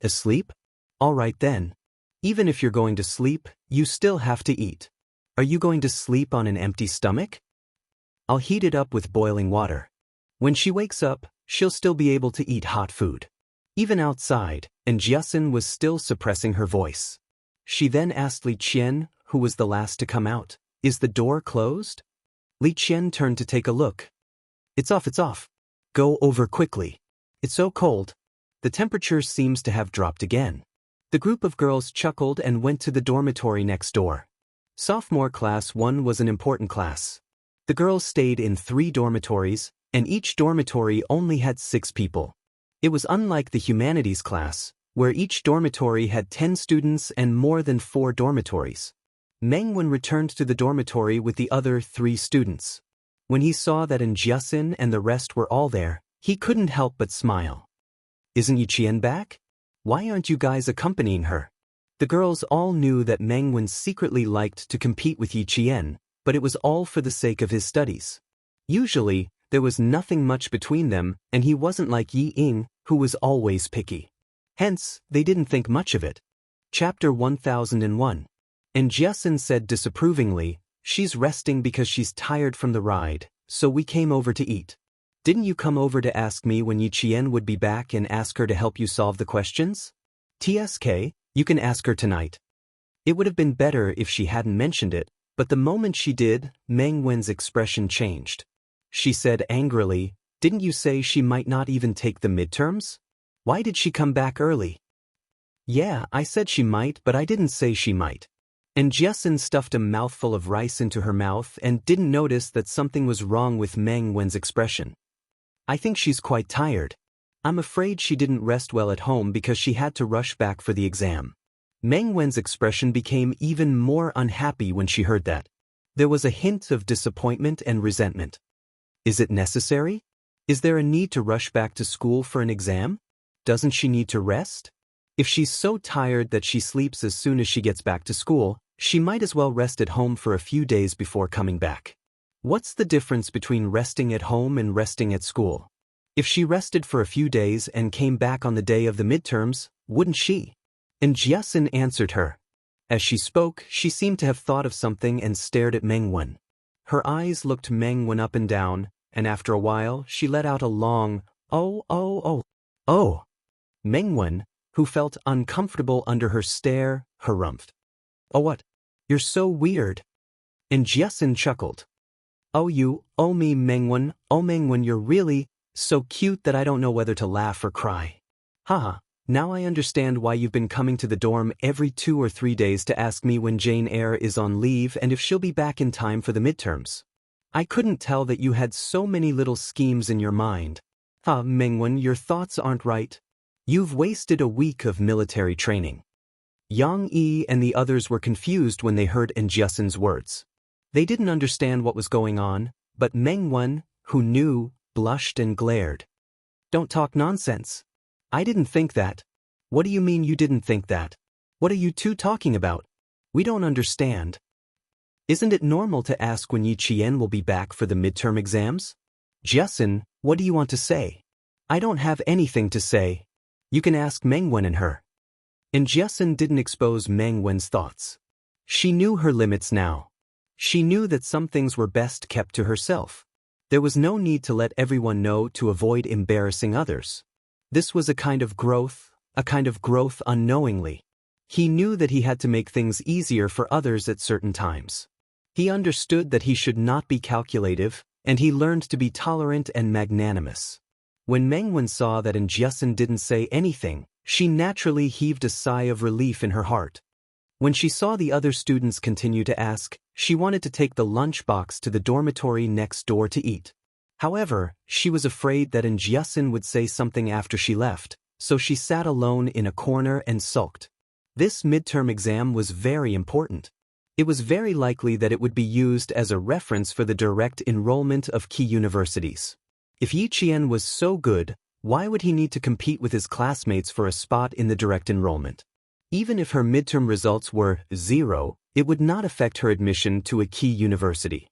"Asleep? All right then. Even if you're going to sleep, you still have to eat. Are you going to sleep on an empty stomach? I'll heat it up with boiling water. When she wakes up, she'll still be able to eat hot food." Even outside, and Jiasin was still suppressing her voice. She then asked Li Qian, who was the last to come out, "Is the door closed?" Li Qian turned to take a look. It's off. Go over quickly. It's so cold. The temperature seems to have dropped again." The group of girls chuckled and went to the dormitory next door. Sophomore class 1 was an important class. The girls stayed in 3 dormitories, and each dormitory only had 6 people. It was unlike the humanities class, where each dormitory had 10 students and more than 4 dormitories. Meng Wen returned to the dormitory with the other 3 students. When he saw that Jiasin and the rest were all there, he couldn't help but smile. "Isn't Yi Qian back? Why aren't you guys accompanying her?" The girls all knew that Meng Wen secretly liked to compete with Yi Qian, but it was all for the sake of his studies. Usually, there was nothing much between them, and he wasn't like Yi Ying, who was always picky. Hence, they didn't think much of it. Chapter 1001. And Jiasin said disapprovingly, "She's resting because she's tired from the ride, so we came over to eat. Didn't you come over to ask me when Yi Qian would be back and ask her to help you solve the questions? TSK, you can ask her tonight." It would have been better if she hadn't mentioned it, but the moment she did, Meng Wen's expression changed. She said angrily, "Didn't you say she might not even take the midterms? Why did she come back early?" "Yeah, I said she might, but I didn't say she might." And Jiasin stuffed a mouthful of rice into her mouth and didn't notice that something was wrong with Meng Wen's expression. "I think she's quite tired. I'm afraid she didn't rest well at home because she had to rush back for the exam." Meng Wen's expression became even more unhappy when she heard that. There was a hint of disappointment and resentment. "Is it necessary? Is there a need to rush back to school for an exam? doesn't she need to rest? If she's so tired that she sleeps as soon as she gets back to school, she might as well rest at home for a few days before coming back. What's the difference between resting at home and resting at school? If she rested for a few days and came back on the day of the midterms, wouldn't she? And Jiasun answered her. As she spoke, she seemed to have thought of something and stared at Mengwen. Her eyes looked Mengwen up and down, and after a while, she let out a long, "Oh, oh, oh, oh." Mengwen, who felt uncomfortable under her stare, harumphed. "Oh what? You're so weird." And Jiasun chuckled. "Oh me Mengwen, oh Mengwen, you're really so cute that I don't know whether to laugh or cry. Haha, now I understand why you've been coming to the dorm every 2 or 3 days to ask me when Jane Eyre is on leave and if she'll be back in time for the midterms. I couldn't tell that you had so many little schemes in your mind. Ah, Mengwen, your thoughts aren't right. You've wasted a week of military training." Yang Yi and the others were confused when they heard Jiasun's words. They didn't understand what was going on, but Mengwen, who knew, blushed and glared. "Don't talk nonsense. I didn't think that." "What do you mean you didn't think that? What are you two talking about? We don't understand. Isn't it normal to ask when Yi Qian will be back for the midterm exams?" "Jiasun, what do you want to say?" "I don't have anything to say. You can ask Mengwen and her." And Jiasun didn't expose Mengwen's thoughts. She knew her limits now. She knew that some things were best kept to herself. There was no need to let everyone know to avoid embarrassing others. This was a kind of growth unknowingly. He knew that he had to make things easier for others at certain times. He understood that he should not be calculative, and he learned to be tolerant and magnanimous. When Mengwen saw that Jiasun didn't say anything, she naturally heaved a sigh of relief in her heart. When she saw the other students continue to ask, she wanted to take the lunchbox to the dormitory next door to eat. However, she was afraid that Jiasun would say something after she left, so she sat alone in a corner and sulked. This midterm exam was very important. It was very likely that it would be used as a reference for the direct enrollment of key universities. If Yi Qian was so good, why would he need to compete with his classmates for a spot in the direct enrollment? Even if her midterm results were 0, it would not affect her admission to a key university.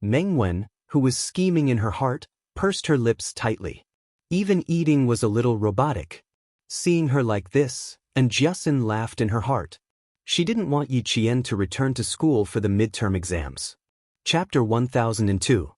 Mengwen, who was scheming in her heart, pursed her lips tightly. Even eating was a little robotic. Seeing her like this, Jiasun laughed in her heart. She didn't want Yi Qian to return to school for the midterm exams. Chapter 1002.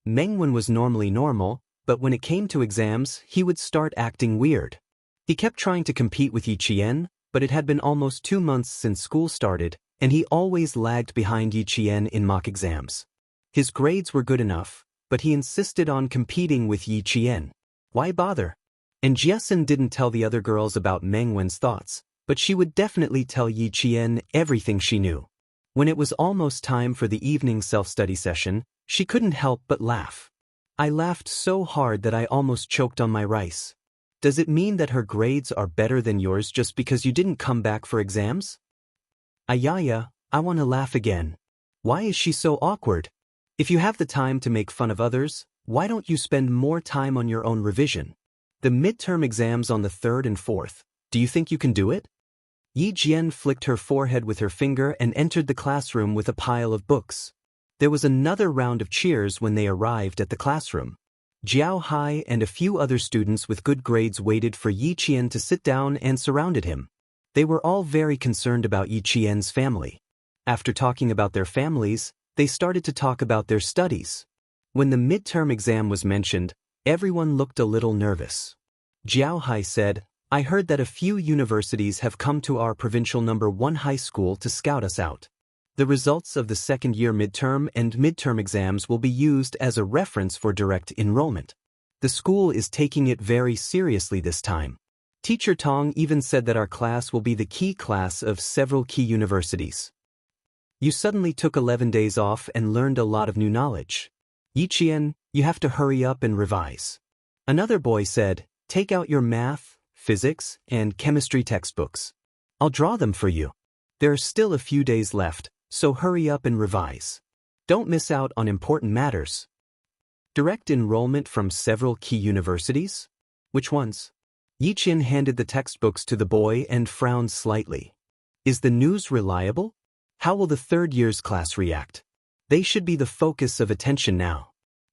Mengwen was normally normal, but when it came to exams, he would start acting weird. He kept trying to compete with Yi Qian, but it had been almost 2 months since school started, and he always lagged behind Yi Qian in mock exams. His grades were good enough, but he insisted on competing with Yi Qian. Why bother? And Jiasun didn't tell the other girls about Mengwen's thoughts, but she would definitely tell Yi Qian everything she knew. When it was almost time for the evening self-study session, she couldn't help but laugh. "I laughed so hard that I almost choked on my rice. Does it mean that her grades are better than yours just because you didn't come back for exams?" "Ayaya, I want to laugh again. Why is she so awkward? If you have the time to make fun of others, why don't you spend more time on your own revision? The midterm exams on the 3rd and 4th, do you think you can do it?" Yi Jian flicked her forehead with her finger and entered the classroom with a pile of books. There was another round of cheers when they arrived at the classroom. Jiao Hai and a few other students with good grades waited for Yi Qian to sit down and surrounded him. They were all very concerned about Yi Qian's family. After talking about their families, they started to talk about their studies. When the midterm exam was mentioned, everyone looked a little nervous. Jiao Hai said, "I heard that a few universities have come to our provincial number 1 high school to scout us out. The results of the second-year midterm and midterm exams will be used as a reference for direct enrollment. The school is taking it very seriously this time. Teacher Tong even said that our class will be the key class of several key universities. You suddenly took 11 days off and learned a lot of new knowledge. Yi Qian, you have to hurry up and revise." Another boy said, "Take out your math, physics, and chemistry textbooks. I'll draw them for you. There are still a few days left, so hurry up and revise. Don't miss out on important matters." Direct enrollment from several key universities? Which ones? Yi Qian handed the textbooks to the boy and frowned slightly. Is the news reliable? How will the third year's class react? They should be the focus of attention now.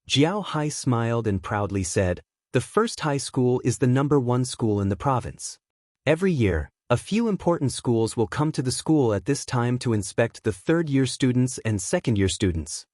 Jiao Hai smiled and proudly said, the first high school is the #1 school in the province. Every year, a few important schools will come to the school at this time to inspect the third-year students and second-year students.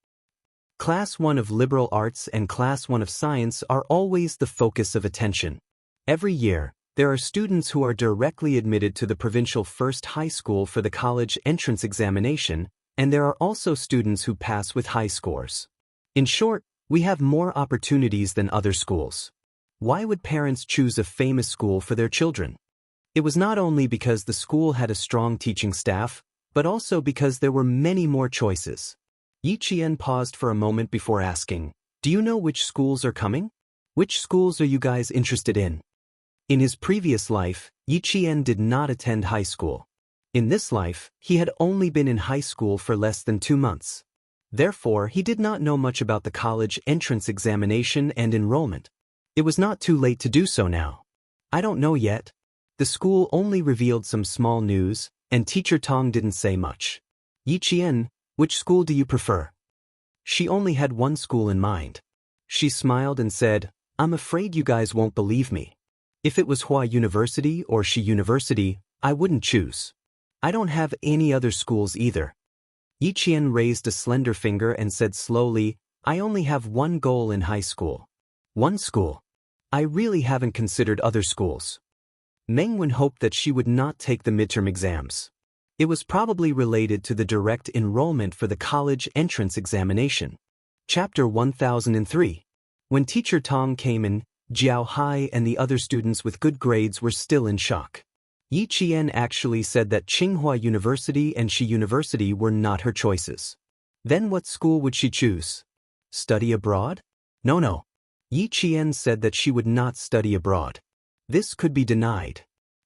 Class 1 of liberal arts and Class 1 of science are always the focus of attention. Every year, there are students who are directly admitted to the provincial first high school for the college entrance examination, and there are also students who pass with high scores. In short, we have more opportunities than other schools. Why would parents choose a famous school for their children? It was not only because the school had a strong teaching staff, but also because there were many more choices. Yi Qian paused for a moment before asking, do you know which schools are coming? Which schools are you guys interested in? In his previous life, Yi Qian did not attend high school. In this life, he had only been in high school for less than 2 months. Therefore, he did not know much about the college entrance examination and enrollment. It was not too late to do so now. I don't know yet. The school only revealed some small news, and Teacher Tong didn't say much. Yi Qian, which school do you prefer? She only had one school in mind. She smiled and said, I'm afraid you guys won't believe me. If it was Hua University or Shi University, I wouldn't choose. I don't have any other schools either. Yi Qian raised a slender finger and said slowly, I only have one goal in high school. One school. I really haven't considered other schools. Meng Wen hoped that she would not take the midterm exams. It was probably related to the direct enrollment for the college entrance examination. Chapter 1003. When Teacher Tong came in, Jiao Hai and the other students with good grades were still in shock. Yi Qian actually said that Tsinghua University and Shi University were not her choices. Then what school would she choose? Study abroad? No. Yi Qian said that she would not study abroad. This could be denied.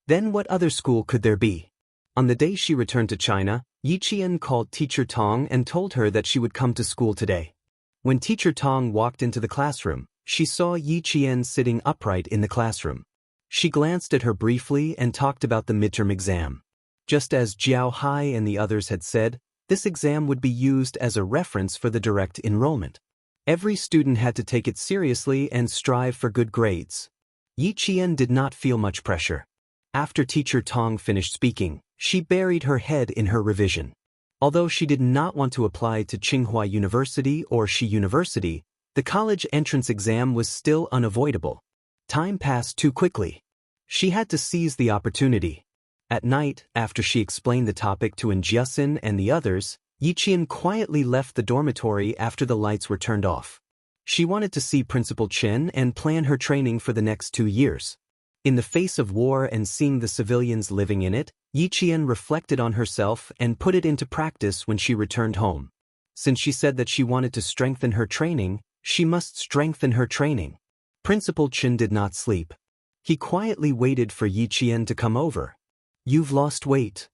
Then what other school could there be? On the day she returned to China, Yi Qian called Teacher Tong and told her that she would come to school today. When Teacher Tong walked into the classroom, she saw Yi Qian sitting upright in the classroom. She glanced at her briefly and talked about the midterm exam. Just as Jiao Hai and the others had said, this exam would be used as a reference for the direct enrollment. Every student had to take it seriously and strive for good grades. Yi Qian did not feel much pressure. After Teacher Tong finished speaking, she buried her head in her revision. Although she did not want to apply to Tsinghua University or Shi University, the college entrance exam was still unavoidable. Time passed too quickly. She had to seize the opportunity. At night, after she explained the topic to Jiasin and the others, Yi Qian quietly left the dormitory after the lights were turned off. She wanted to see Principal Chen and plan her training for the next 2 years. In the face of war and seeing the civilians living in it, Yi Qian reflected on herself and put it into practice when she returned home. Since she said that she wanted to strengthen her training, she must strengthen her training. Principal Chen did not sleep. He quietly waited for Yi Qian to come over. You've lost weight.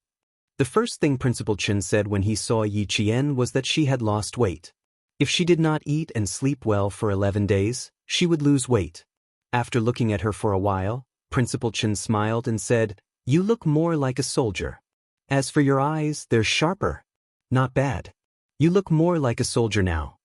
The first thing Principal Chen said when he saw Yi Qian was that she had lost weight. If she did not eat and sleep well for 11 days, she would lose weight. After looking at her for a while, Principal Chen smiled and said, You look more like a soldier. As for your eyes, they're sharper. Not bad. You look more like a soldier now.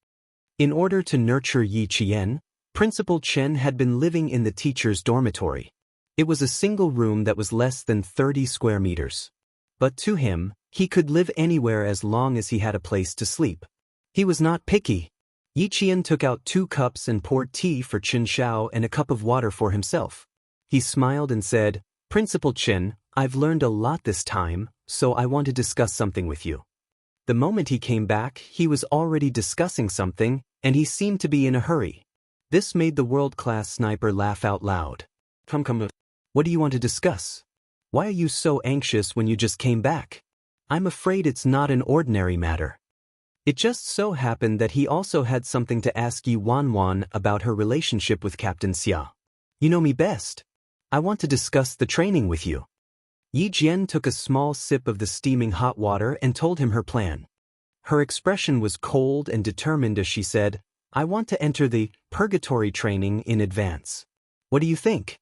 In order to nurture Yi Qian, Principal Chen had been living in the teacher's dormitory. It was a single room that was less than 30 square meters. But to him, he could live anywhere as long as he had a place to sleep. He was not picky. Yi Qian took out 2 cups and poured tea for Chen Xiao and a cup of water for himself. He smiled and said, Principal Chen, I've learned a lot this time, so I want to discuss something with you. The moment he came back, he was already discussing something, and he seemed to be in a hurry. This made the world-class sniper laugh out loud. Come, what do you want to discuss? Why are you so anxious when you just came back? I'm afraid it's not an ordinary matter. It just so happened that he also had something to ask Yi Wanwan about her relationship with Captain Xia. You know me best. I want to discuss the training with you. Yi Jian took a small sip of the steaming hot water and told him her plan. Her expression was cold and determined as she said, I want to enter the purgatory training in advance. What do you think?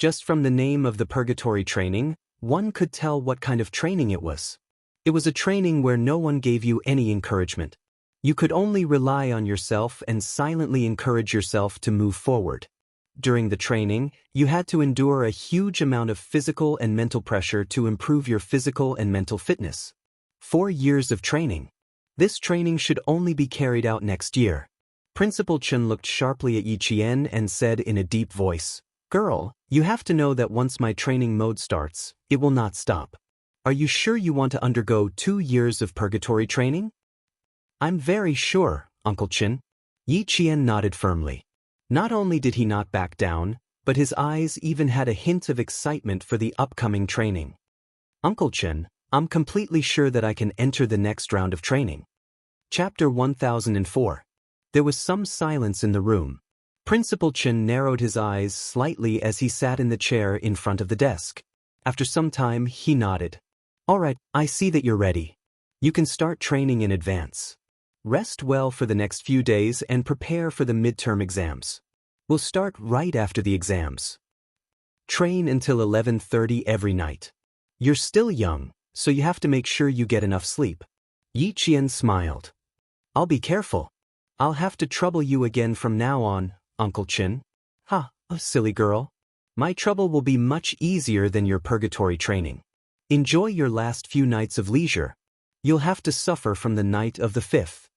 Just from the name of the purgatory training, one could tell what kind of training it was. It was a training where no one gave you any encouragement. You could only rely on yourself and silently encourage yourself to move forward. During the training, you had to endure a huge amount of physical and mental pressure to improve your physical and mental fitness. 4 years of training. This training should only be carried out next year. Principal Chen looked sharply at Yi Qian and said in a deep voice, "Girl, you have to know that once my training mode starts, it will not stop. Are you sure you want to undergo 2 years of purgatory training?" "I'm very sure, Uncle Chen." Yi Qian nodded firmly. Not only did he not back down, but his eyes even had a hint of excitement for the upcoming training. "Uncle Chen, I'm completely sure that I can enter the next round of training." Chapter 1004. There was some silence in the room. Principal Chen narrowed his eyes slightly as he sat in the chair in front of the desk. After some time, he nodded. "All right, I see that you're ready. You can start training in advance. Rest well for the next few days and prepare for the midterm exams. We'll start right after the exams. Train until 11:30 every night. You're still young, so you have to make sure you get enough sleep." Yi Qian smiled. "I'll be careful. I'll have to trouble you again from now on, Uncle Chen." "Ha, silly girl. My trouble will be much easier than your purgatory training. Enjoy your last few nights of leisure. You'll have to suffer from the night of the 5th.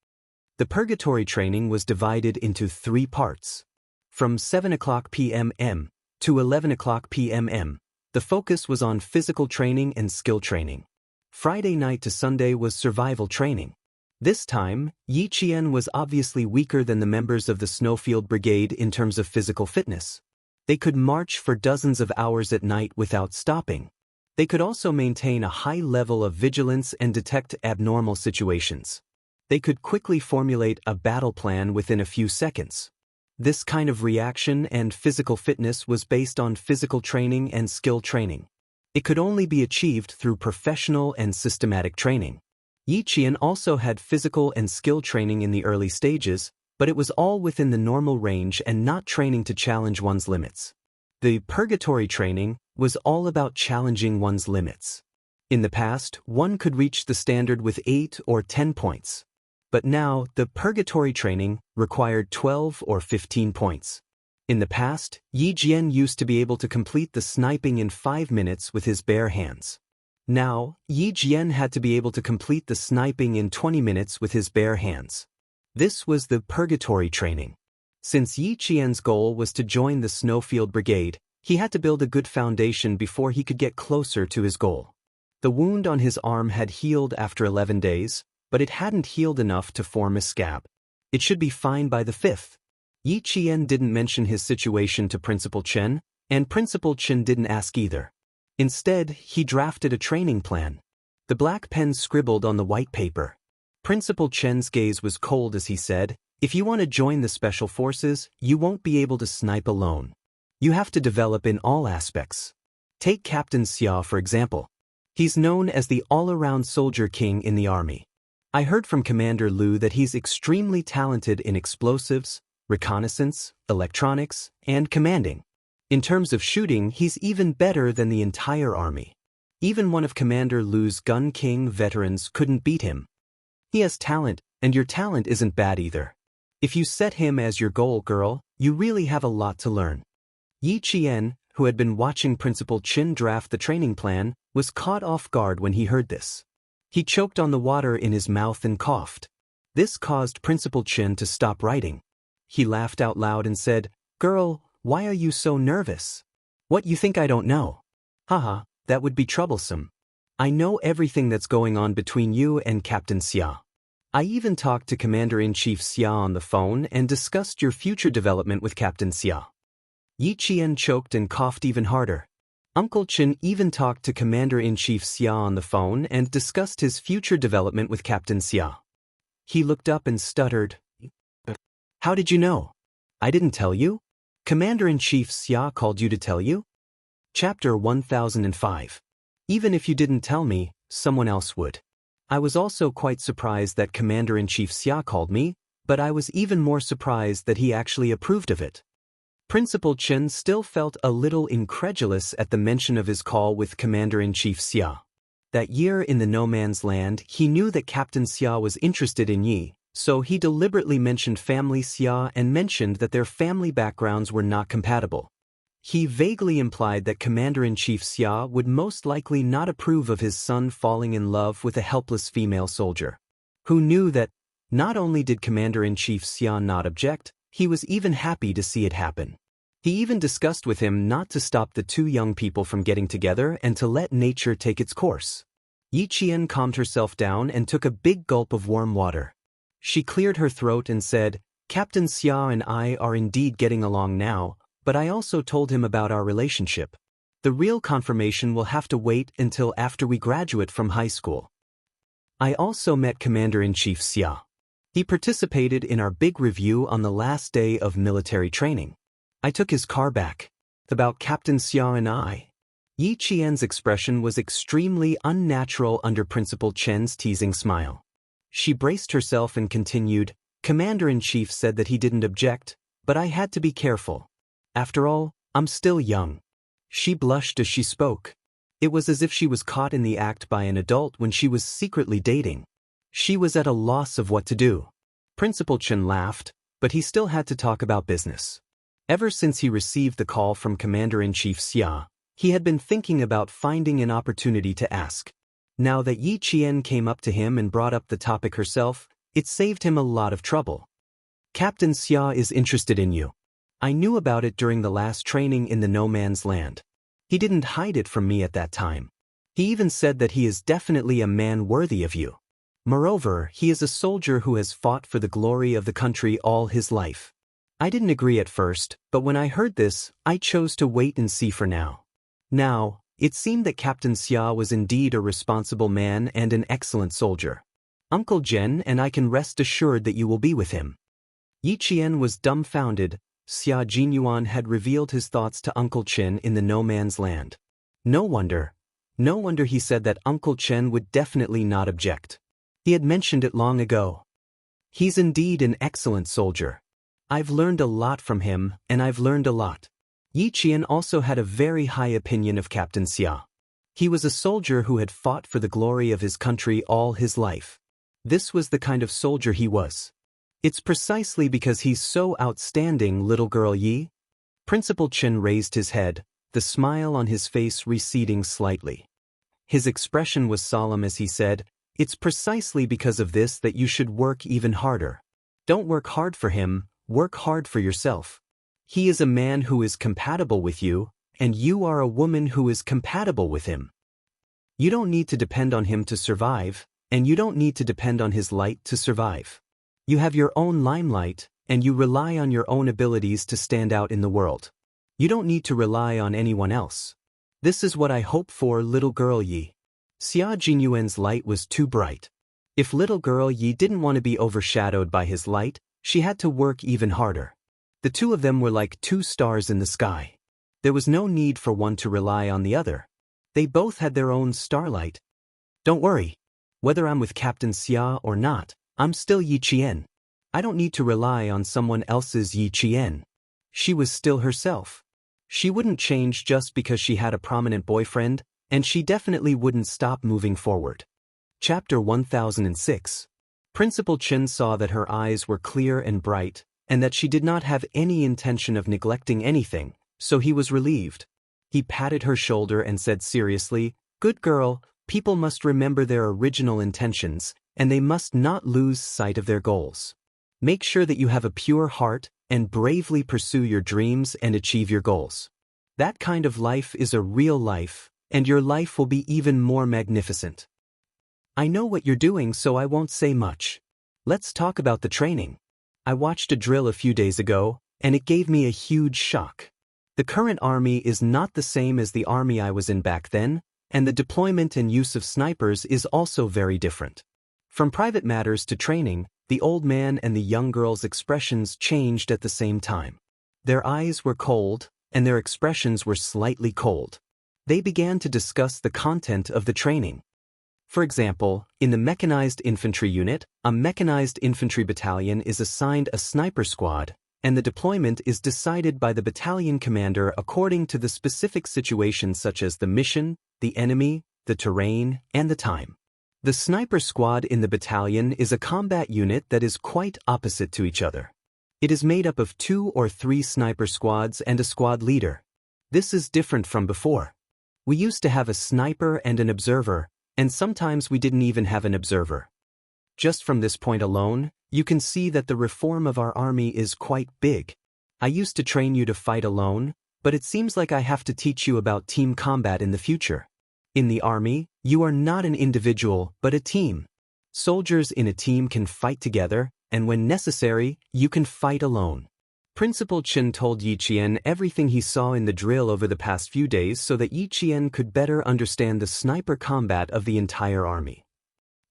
The purgatory training was divided into 3 parts. From 7:00 p.m. to 11:00 p.m., the focus was on physical training and skill training. Friday night to Sunday was survival training. This time, Yi Qian was obviously weaker than the members of the Snowfield Brigade in terms of physical fitness. They could march for dozens of hours at night without stopping. They could also maintain a high level of vigilance and detect abnormal situations. They could quickly formulate a battle plan within a few seconds. This kind of reaction and physical fitness was based on physical training and skill training. It could only be achieved through professional and systematic training. Yi Qian also had physical and skill training in the early stages, but it was all within the normal range and not training to challenge one's limits. The purgatory training was all about challenging one's limits. In the past, one could reach the standard with 8 or 10 points. But now, the purgatory training required 12 or 15 points. In the past, Yi Jian used to be able to complete the sniping in 5 minutes with his bare hands. Now, Yi Jian had to be able to complete the sniping in 20 minutes with his bare hands. This was the purgatory training. Since Yi Qian's goal was to join the Snowfield Brigade, he had to build a good foundation before he could get closer to his goal. The wound on his arm had healed after 11 days, but it hadn't healed enough to form a scab. It should be fine by the 5th. Yi Qian didn't mention his situation to Principal Chen, and Principal Chen didn't ask either. Instead, he drafted a training plan. The black pen scribbled on the white paper. Principal Chen's gaze was cold as he said, "If you want to join the Special Forces, you won't be able to snipe alone. You have to develop in all aspects. Take Captain Xia for example. He's known as the all-around soldier king in the army. I heard from Commander Liu that he's extremely talented in explosives, reconnaissance, electronics, and commanding. In terms of shooting, he's even better than the entire army. Even one of Commander Liu's Gun King veterans couldn't beat him. He has talent, and your talent isn't bad either. If you set him as your goal, girl, you really have a lot to learn." Yi Qian, who had been watching Principal Chen draft the training plan, was caught off guard when he heard this. He choked on the water in his mouth and coughed. This caused Principal Chen to stop writing. He laughed out loud and said, "Girl, why are you so nervous? What, you think I don't know? Haha, that would be troublesome. I know everything that's going on between you and Captain Xia. I even talked to Commander-in-Chief Xia on the phone and discussed your future development with Captain Xia." Yi Qian choked and coughed even harder. Uncle Chen even talked to Commander-in-Chief Xia on the phone and discussed his future development with Captain Xia. He looked up and stuttered, "How did you know? I didn't tell you? Commander-in-Chief Xia called you to tell you?" Chapter 1005. Even if you didn't tell me, someone else would. I was also quite surprised that Commander-in-Chief Xia called me, but I was even more surprised that he actually approved of it. Principal Chen still felt a little incredulous at the mention of his call with Commander-in-Chief Xia. That year in the No Man's Land, he knew that Captain Xia was interested in Yi, so he deliberately mentioned family Xia and mentioned that their family backgrounds were not compatible. He vaguely implied that Commander-in-Chief Xia would most likely not approve of his son falling in love with a helpless female soldier. Who knew that, not only did Commander-in-Chief Xia not object, he was even happy to see it happen. He even discussed with him not to stop the two young people from getting together and to let nature take its course. Yi Qian calmed herself down and took a big gulp of warm water. She cleared her throat and said, "Captain Xia and I are indeed getting along now, but I also told him about our relationship. The real confirmation will have to wait until after we graduate from high school." I also met Commander-in-Chief Xia. He participated in our big review on the last day of military training. I took his car back. About Captain Xia and I. Yi Qian's expression was extremely unnatural under Principal Chen's teasing smile. She braced herself and continued, "Commander-in-Chief said that he didn't object, but I had to be careful. After all, I'm still young." She blushed as she spoke. It was as if she was caught in the act by an adult when she was secretly dating. She was at a loss of what to do. Principal Chen laughed, but he still had to talk about business. Ever since he received the call from Commander-in-Chief Xia, he had been thinking about finding an opportunity to ask. Now that Yi Qian came up to him and brought up the topic herself, it saved him a lot of trouble. "Captain Xia is interested in you. I knew about it during the last training in the No Man's Land. He didn't hide it from me at that time. He even said that he is definitely a man worthy of you. Moreover, he is a soldier who has fought for the glory of the country all his life." I didn't agree at first, but when I heard this, I chose to wait and see for now. Now, it seemed that Captain Xia was indeed a responsible man and an excellent soldier. Uncle Jen and I can rest assured that you will be with him. Yi Qian was dumbfounded. Xia Jinyuan had revealed his thoughts to Uncle Chen in the No Man's Land. No wonder he said that Uncle Chen would definitely not object. He had mentioned it long ago. He's indeed an excellent soldier. I've learned a lot from him, and I've learned a lot. Yi Qian also had a very high opinion of Captain Xia. He was a soldier who had fought for the glory of his country all his life. This was the kind of soldier he was. It's precisely because he's so outstanding, little girl Yi. Principal Chen raised his head, the smile on his face receding slightly. His expression was solemn as he said, "It's precisely because of this that you should work even harder. Don't work hard for him, work hard for yourself. He is a man who is compatible with you, and you are a woman who is compatible with him. You don't need to depend on him to survive, and you don't need to depend on his light to survive. You have your own limelight, and you rely on your own abilities to stand out in the world. You don't need to rely on anyone else. This is what I hope for, little girl Yi." Xia Jinyuan's light was too bright. If little girl Yi didn't want to be overshadowed by his light, she had to work even harder. The two of them were like two stars in the sky. There was no need for one to rely on the other. They both had their own starlight. "Don't worry. Whether I'm with Captain Xia or not, I'm still Yi Qian. I don't need to rely on someone else's Yi Qian." She was still herself. She wouldn't change just because she had a prominent boyfriend, and she definitely wouldn't stop moving forward. Chapter 1006. Principal Chen saw that her eyes were clear and bright, and that she did not have any intention of neglecting anything, so he was relieved. He patted her shoulder and said seriously, "Good girl, people must remember their original intentions, and they must not lose sight of their goals. Make sure that you have a pure heart, and bravely pursue your dreams and achieve your goals. That kind of life is a real life, and your life will be even more magnificent. I know what you're doing, so I won't say much. Let's talk about the training. I watched a drill a few days ago, and it gave me a huge shock. The current army is not the same as the army I was in back then, and the deployment and use of snipers is also very different. From private matters to training, the old man and the young girl's expressions changed at the same time. Their eyes were cold, and their expressions were slightly cold. They began to discuss the content of the training. For example, in the mechanized infantry unit, a mechanized infantry battalion is assigned a sniper squad, and the deployment is decided by the battalion commander according to the specific situation such as the mission, the enemy, the terrain, and the time. The sniper squad in the battalion is a combat unit that is quite opposite to each other. It is made up of 2 or 3 sniper squads and a squad leader. This is different from before. We used to have a sniper and an observer, and sometimes we didn't even have an observer. Just from this point alone, you can see that the reform of our army is quite big. I used to train you to fight alone, but it seems like I have to teach you about team combat in the future. In the army, you are not an individual, but a team. Soldiers in a team can fight together, and when necessary, you can fight alone. Principal Chen told Yi Qian everything he saw in the drill over the past few days so that Yi Qian could better understand the sniper combat of the entire army.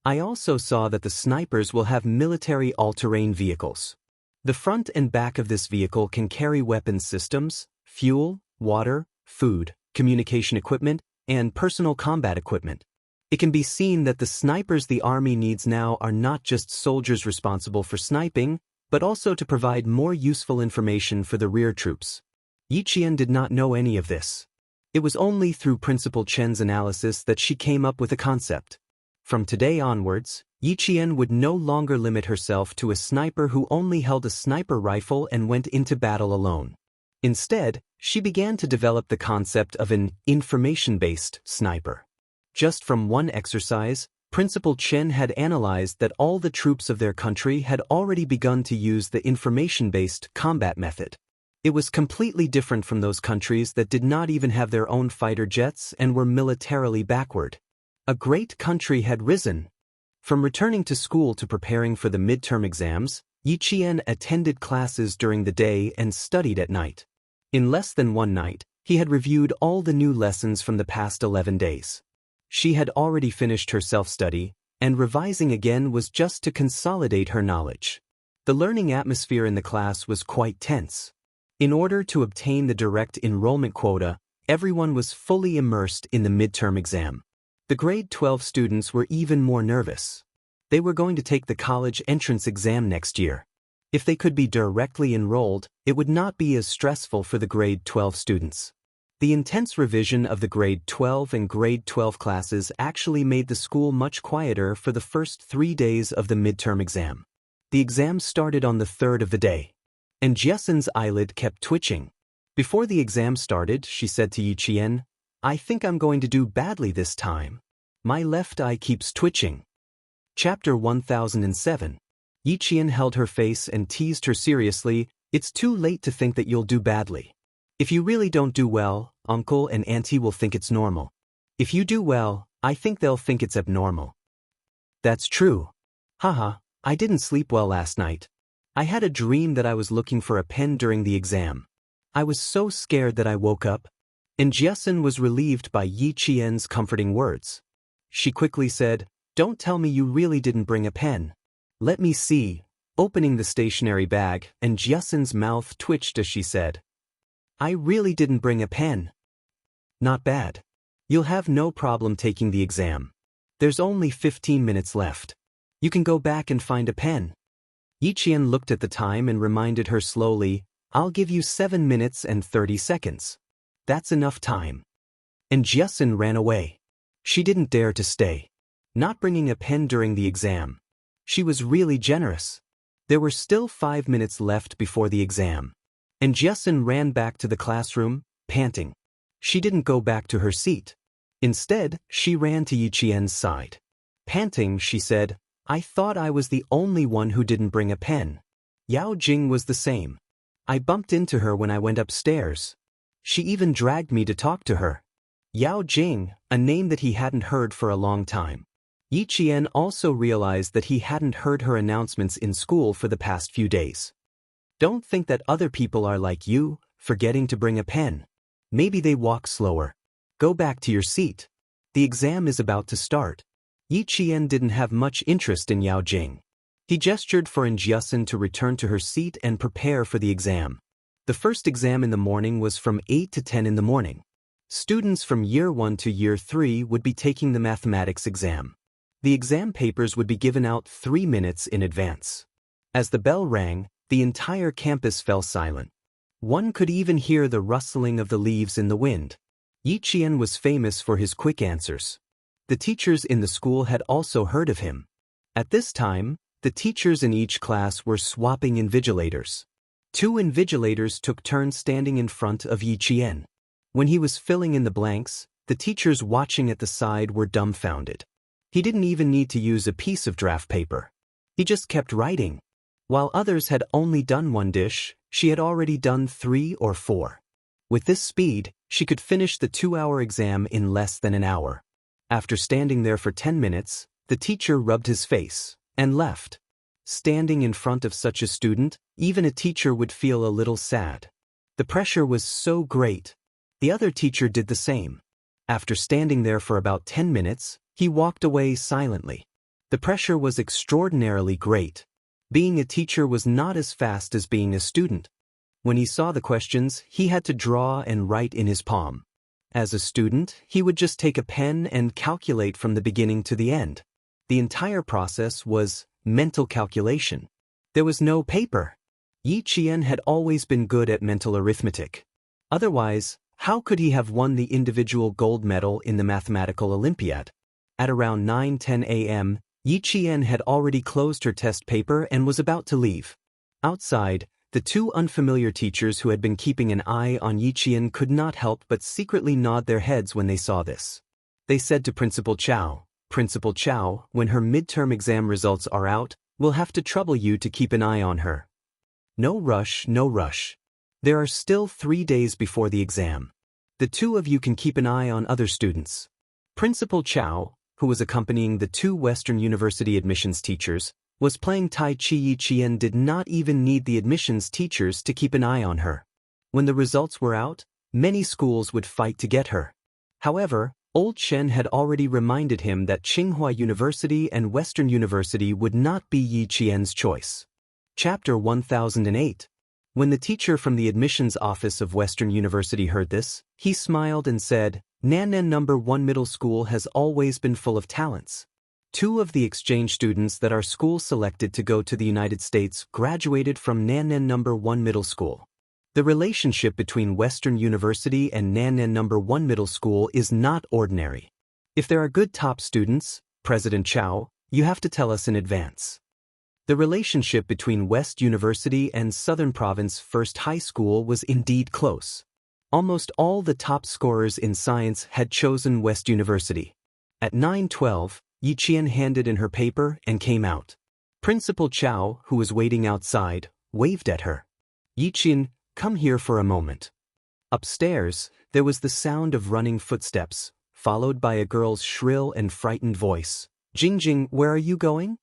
I also saw that the snipers will have military all-terrain vehicles. The front and back of this vehicle can carry weapons systems, fuel, water, food, communication equipment, and personal combat equipment. It can be seen that the snipers the army needs now are not just soldiers responsible for sniping, but also to provide more useful information for the rear troops. Yi Qian did not know any of this. It was only through Principal Chen's analysis that she came up with a concept. From today onwards, Yi Qian would no longer limit herself to a sniper who only held a sniper rifle and went into battle alone. Instead, she began to develop the concept of an information-based sniper. Just from one exercise, Principal Chen had analyzed that all the troops of their country had already begun to use the information-based combat method. It was completely different from those countries that did not even have their own fighter jets and were militarily backward. A great country had risen. From returning to school to preparing for the midterm exams, Yi Qian attended classes during the day and studied at night. In less than one night, he had reviewed all the new lessons from the past 11 days. She had already finished her self-study, and revising again was just to consolidate her knowledge. The learning atmosphere in the class was quite tense. In order to obtain the direct enrollment quota, everyone was fully immersed in the midterm exam. The grade 12 students were even more nervous. They were going to take the college entrance exam next year. If they could be directly enrolled, it would not be as stressful for the grade 12 students. The intense revision of the grade 12 and grade 12 classes actually made the school much quieter for the first 3 days of the midterm exam. The exam started on the 3rd of the day, and Jiesen's eyelid kept twitching. Before the exam started, she said to Yi Qian, "I think I'm going to do badly this time. My left eye keeps twitching." Chapter 1007. Yi Qian held her face and teased her seriously, "It's too late to think that you'll do badly. If you really don't do well, Uncle and Auntie will think it's normal. If you do well, I think they'll think it's abnormal." "That's true. Haha, I didn't sleep well last night. I had a dream that I was looking for a pen during the exam. I was so scared that I woke up." And Jiesen was relieved by Yi Qian's comforting words. She quickly said, "Don't tell me you really didn't bring a pen. Let me see," opening the stationery bag, and Jiesen's mouth twitched as she said, "I really didn't bring a pen." "Not bad. You'll have no problem taking the exam. There's only 15 minutes left. You can go back and find a pen." Yi Qian looked at the time and reminded her slowly, "I'll give you 7 minutes and 30 seconds. That's enough time." And Jiesen ran away. She didn't dare to stay. Not bringing a pen during the exam. She was really generous. There were still 5 minutes left before the exam. And Jiesen ran back to the classroom, panting. She didn't go back to her seat. Instead, she ran to Yi Qian's side. Panting, she said, "I thought I was the only one who didn't bring a pen. Yao Jing was the same. I bumped into her when I went upstairs. She even dragged me to talk to her." Yao Jing, a name that he hadn't heard for a long time. Yi Qian also realized that he hadn't heard her announcements in school for the past few days. Don't think that other people are like you, forgetting to bring a pen. Maybe they walk slower. Go back to your seat. The exam is about to start. Yi Qian didn't have much interest in Yao Jing. He gestured for Jiesen to return to her seat and prepare for the exam. The first exam in the morning was from 8 to 10 in the morning. Students from Year 1 to Year 3 would be taking the mathematics exam. The exam papers would be given out 3 minutes in advance. As the bell rang, the entire campus fell silent. One could even hear the rustling of the leaves in the wind. Yi Qian was famous for his quick answers. The teachers in the school had also heard of him. At this time, the teachers in each class were swapping invigilators. 2 invigilators took turns standing in front of Yi Qian. When he was filling in the blanks, the teachers watching at the side were dumbfounded. He didn't even need to use a piece of draft paper. He just kept writing. While others had only done 1 dish, she had already done 3 or 4. With this speed, she could finish the 2-hour exam in less than an hour. After standing there for 10 minutes, the teacher rubbed his face and left. Standing in front of such a student, even a teacher would feel a little sad. The pressure was so great. The other teacher did the same. After standing there for about 10 minutes, he walked away silently. The pressure was extraordinarily great. Being a teacher was not as fast as being a student. When he saw the questions, he had to draw and write in his palm. As a student, he would just take a pen and calculate from the beginning to the end. The entire process was mental calculation. There was no paper. Yi Qian had always been good at mental arithmetic. Otherwise, how could he have won the individual gold medal in the mathematical Olympiad? At around 9:10 a.m., Yi Qian had already closed her test paper and was about to leave. Outside, the 2 unfamiliar teachers who had been keeping an eye on Yi Qian could not help but secretly nod their heads when they saw this. They said to Principal Chow, "Principal Chow, when her midterm exam results are out, we'll have to trouble you to keep an eye on her." "No rush, no rush. There are still 3 days before the exam. The 2 of you can keep an eye on other students." Principal Chow, who was accompanying the 2 Western University admissions teachers, was playing Tai Chi. Yi Qian did not even need the admissions teachers to keep an eye on her. When the results were out, many schools would fight to get her. However, Old Shen had already reminded him that Tsinghua University and Western University would not be Yi Qian's choice. Chapter 1008. When the teacher from the admissions office of Western University heard this, he smiled and said, "Nannan No. 1 Middle School has always been full of talents. 2 of the exchange students that our school selected to go to the United States graduated from Nannan No. 1 Middle School. The relationship between Western University and Nannan No. 1 Middle School is not ordinary. If there are good top students, President Chow, you have to tell us in advance." The relationship between West University and Southern Province First High School was indeed close. Almost all the top scorers in science had chosen West University. At 9:12, Yi Qian handed in her paper and came out. Principal Chow, who was waiting outside, waved at her. "Yi Qian, come here for a moment." Upstairs, there was the sound of running footsteps, followed by a girl's shrill and frightened voice. "Jingjing, where are you going?"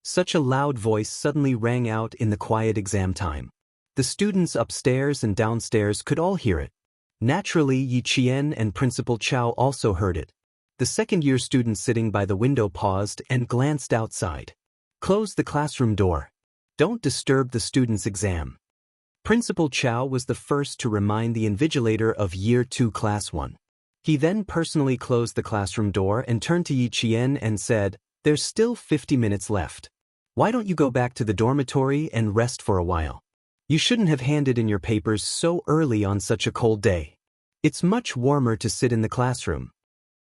Such a loud voice suddenly rang out in the quiet exam time. The students upstairs and downstairs could all hear it. Naturally, Yi Qian and Principal Chow also heard it. The second-year student sitting by the window paused and glanced outside. "Close the classroom door. Don't disturb the student's exam." Principal Chow was the first to remind the invigilator of Year 2 Class 1. He then personally closed the classroom door and turned to Yi Qian and said, "There's still 50 minutes left. Why don't you go back to the dormitory and rest for a while? You shouldn't have handed in your papers so early on such a cold day. It's much warmer to sit in the classroom."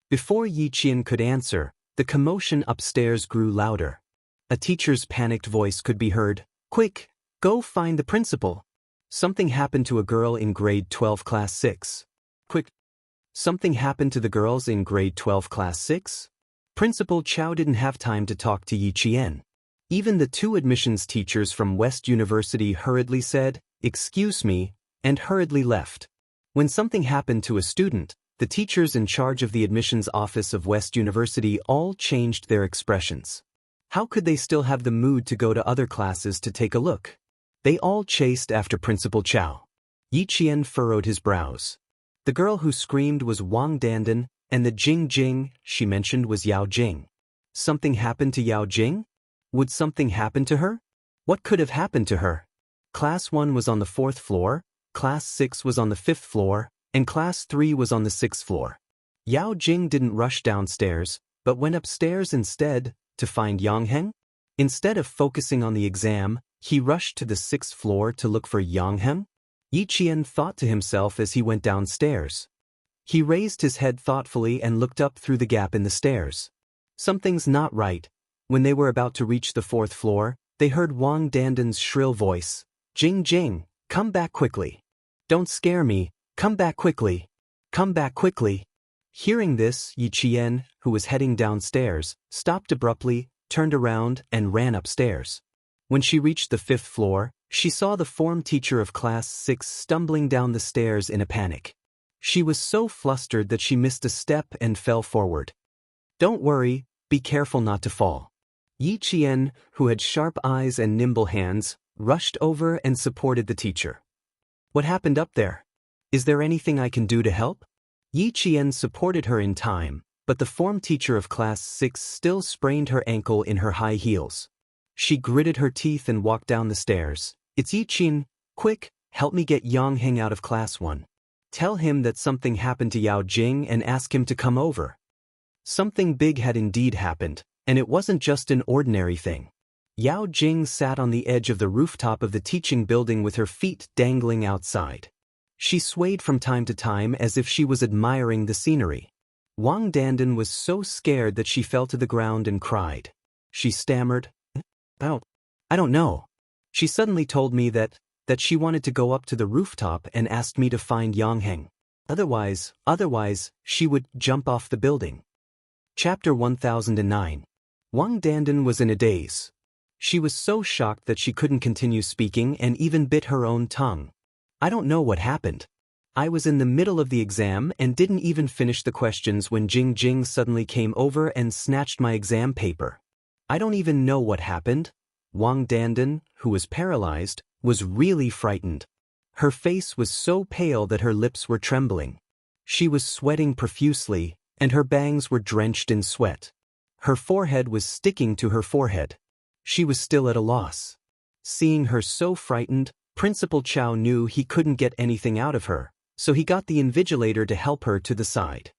Before Yi Qian could answer, the commotion upstairs grew louder. A teacher's panicked voice could be heard. "Quick, go find the principal. Something happened to a girl in grade 12 class 6. Quick. Something happened to the girls in grade 12 class 6? Principal Chow didn't have time to talk to Yi Qian. Even the 2 admissions teachers from West University hurriedly said, "Excuse me," and hurriedly left. When something happened to a student, the teachers in charge of the admissions office of West University all changed their expressions. How could they still have the mood to go to other classes to take a look? They all chased after Principal Chow. Yi Qian furrowed his brows. The girl who screamed was Wang Dandan, and the Jing Jing she mentioned was Yao Jing. Something happened to Yao Jing? Would something happen to her? What could have happened to her? Class 1 was on the 4th floor, Class 6 was on the 5th floor, and Class 3 was on the 6th floor. Yao Jing didn't rush downstairs, but went upstairs instead, to find Yang Heng. Instead of focusing on the exam, He rushed to the 6th floor to look for Yang Heng. Yi Qian thought to himself as he went downstairs. He raised his head thoughtfully and looked up through the gap in the stairs. Something's not right. When they were about to reach the 4th floor, they heard Wang Danden's shrill voice. Jing Jing, come back quickly. Don't scare me, come back quickly. Come back quickly. Hearing this, Yi Qian, who was heading downstairs, stopped abruptly, turned around, and ran upstairs. When she reached the 5th floor, she saw the form teacher of Class 6 stumbling down the stairs in a panic. She was so flustered that she missed a step and fell forward. Don't worry, be careful not to fall. Yi Qian, who had sharp eyes and nimble hands, rushed over and supported the teacher. What happened up there? Is there anything I can do to help? Yi Qian supported her in time, but the form teacher of Class 6 still sprained her ankle in her high heels. She gritted her teeth and walked down the stairs. It's Yi Qian, quick, help me get Yang Heng out of Class 1. Tell him that something happened to Yao Jing and ask him to come over. Something big had indeed happened, and it wasn't just an ordinary thing. Yao Jing sat on the edge of the rooftop of the teaching building with her feet dangling outside. She swayed from time to time as if she was admiring the scenery. Wang Dandan was so scared that she fell to the ground and cried. She stammered, I don't know. She suddenly told me that she wanted to go up to the rooftop and asked me to find Yang Heng. Otherwise, she would jump off the building. Chapter 1009. Wang Dandan was in a daze. She was so shocked that she couldn't continue speaking and even bit her own tongue. I don't know what happened. I was in the middle of the exam and didn't even finish the questions when Jing Jing suddenly came over and snatched my exam paper. I don't even know what happened. Wang Dandan, who was paralyzed, was really frightened. Her face was so pale that her lips were trembling. She was sweating profusely, and her bangs were drenched in sweat. Her forehead was sticking to her forehead. She was still at a loss. Seeing her so frightened, Principal Chow knew he couldn't get anything out of her, so he got the invigilator to help her to the side.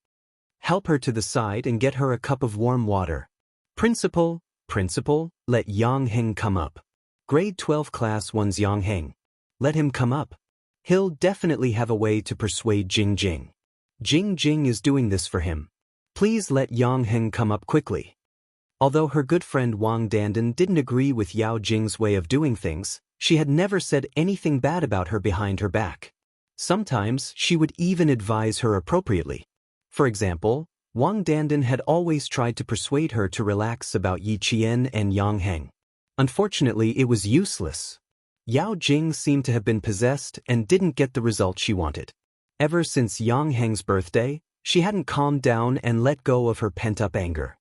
Help her to the side and get her a cup of warm water. Principal, let Yang Heng come up. Grade 12 Class 1's Yang Heng. Let him come up. He'll definitely have a way to persuade Jing Jing. Jing Jing is doing this for him. Please let Yang Heng come up quickly. Although her good friend Wang Dandan didn't agree with Yao Jing's way of doing things, she had never said anything bad about her behind her back. Sometimes she would even advise her appropriately. For example, Wang Dandan had always tried to persuade her to relax about Yi Qian and Yang Heng. Unfortunately, it was useless. Yao Jing seemed to have been possessed and didn't get the result she wanted. Ever since Yang Heng's birthday, she hadn't calmed down and let go of her pent-up anger.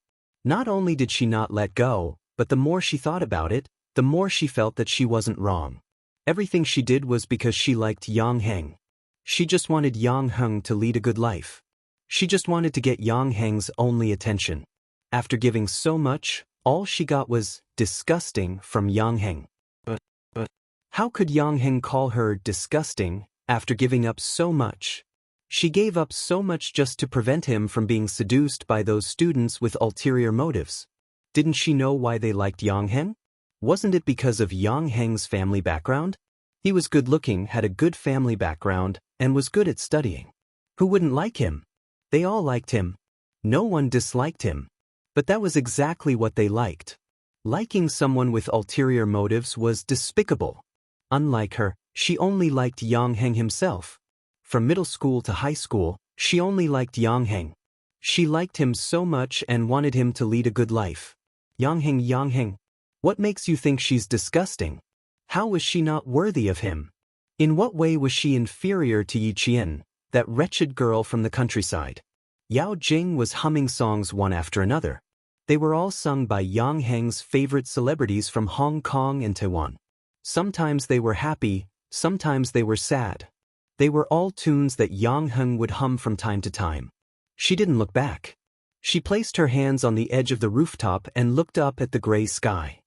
Not only did she not let go, but the more she thought about it, the more she felt that she wasn't wrong. Everything she did was because she liked Yang Heng. She just wanted Yang Heng to lead a good life. She just wanted to get Yang Heng's only attention. After giving so much, all she got was disgusting from Yang Heng. But how could Yang Heng call her disgusting after giving up so much? She gave up so much just to prevent him from being seduced by those students with ulterior motives. Didn't she know why they liked Yang Heng? Wasn't it because of Yang Heng's family background? He was good-looking, had a good family background, and was good at studying. Who wouldn't like him? They all liked him. No one disliked him. But that was exactly what they liked. Liking someone with ulterior motives was despicable. Unlike her, she only liked Yang Heng himself. From middle school to high school, she only liked Yang Heng. She liked him so much and wanted him to lead a good life. Yang Heng, what makes you think she's disgusting? How was she not worthy of him? In what way was she inferior to Yi Qian, that wretched girl from the countryside? Yao Jing was humming songs one after another. They were all sung by Yang Heng's favorite celebrities from Hong Kong and Taiwan. Sometimes they were happy, sometimes they were sad. They were all tunes that Yang Heng would hum from time to time. She didn't look back. She placed her hands on the edge of the rooftop and looked up at the gray sky.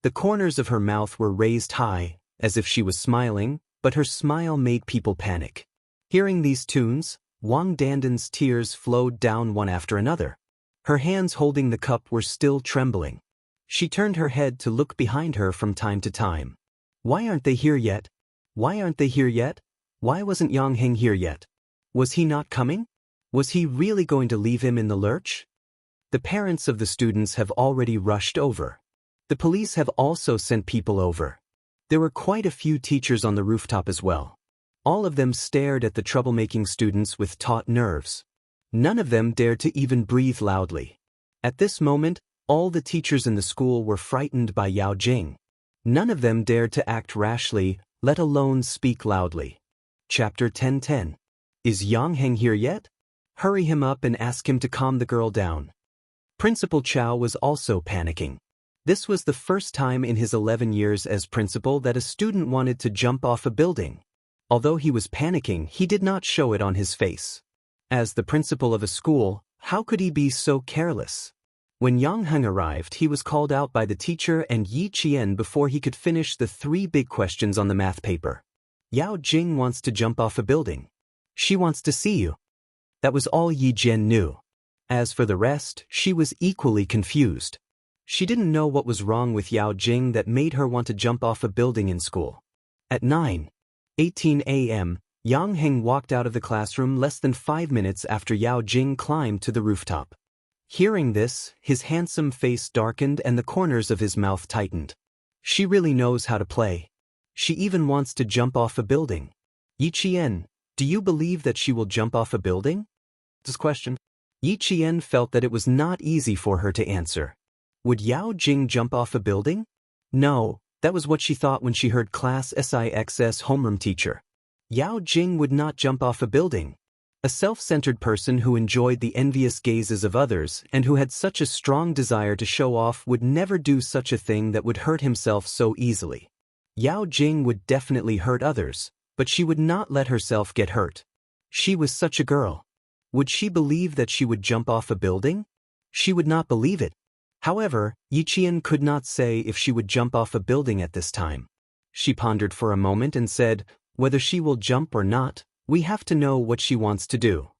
The corners of her mouth were raised high, as if she was smiling, but her smile made people panic. Hearing these tunes, Wang Dandan's tears flowed down one after another. Her hands holding the cup were still trembling. She turned her head to look behind her from time to time. Why aren't they here yet? Why aren't they here yet? Why wasn't Yang Heng here yet? Was he not coming? Was he really going to leave him in the lurch? The parents of the students have already rushed over. The police have also sent people over. There were quite a few teachers on the rooftop as well. All of them stared at the troublemaking students with taut nerves. None of them dared to even breathe loudly. At this moment, all the teachers in the school were frightened by Yao Jing. None of them dared to act rashly, let alone speak loudly. Chapter 1010. Is Yang Heng here yet? Hurry him up and ask him to calm the girl down. Principal Chow was also panicking. This was the first time in his 11 years as principal that a student wanted to jump off a building. Although he was panicking, he did not show it on his face. As the principal of a school, how could he be so careless? When Yang Heng arrived, he was called out by the teacher and Yi Qian before he could finish the 3 big questions on the math paper. Yao Jing wants to jump off a building. She wants to see you. That was all Yi Jian knew. As for the rest, she was equally confused. She didn't know what was wrong with Yao Jing that made her want to jump off a building in school. At 9:18 a.m., Yang Heng walked out of the classroom less than 5 minutes after Yao Jing climbed to the rooftop. Hearing this, his handsome face darkened and the corners of his mouth tightened. She really knows how to play. She even wants to jump off a building. Yi Qian, do you believe that she will jump off a building? This question. Yi Qian felt that it was not easy for her to answer. Would Yao Jing jump off a building? No, that was what she thought when she heard Class SIX's homeroom teacher. Yao Jing would not jump off a building. A self-centered person who enjoyed the envious gazes of others and who had such a strong desire to show off would never do such a thing that would hurt himself so easily. Yao Jing would definitely hurt others, but she would not let herself get hurt. She was such a girl. Would she believe that she would jump off a building? She would not believe it. However, Yi Qian could not say if she would jump off a building at this time. She pondered for a moment and said, whether she will jump or not, we have to know what she wants to do.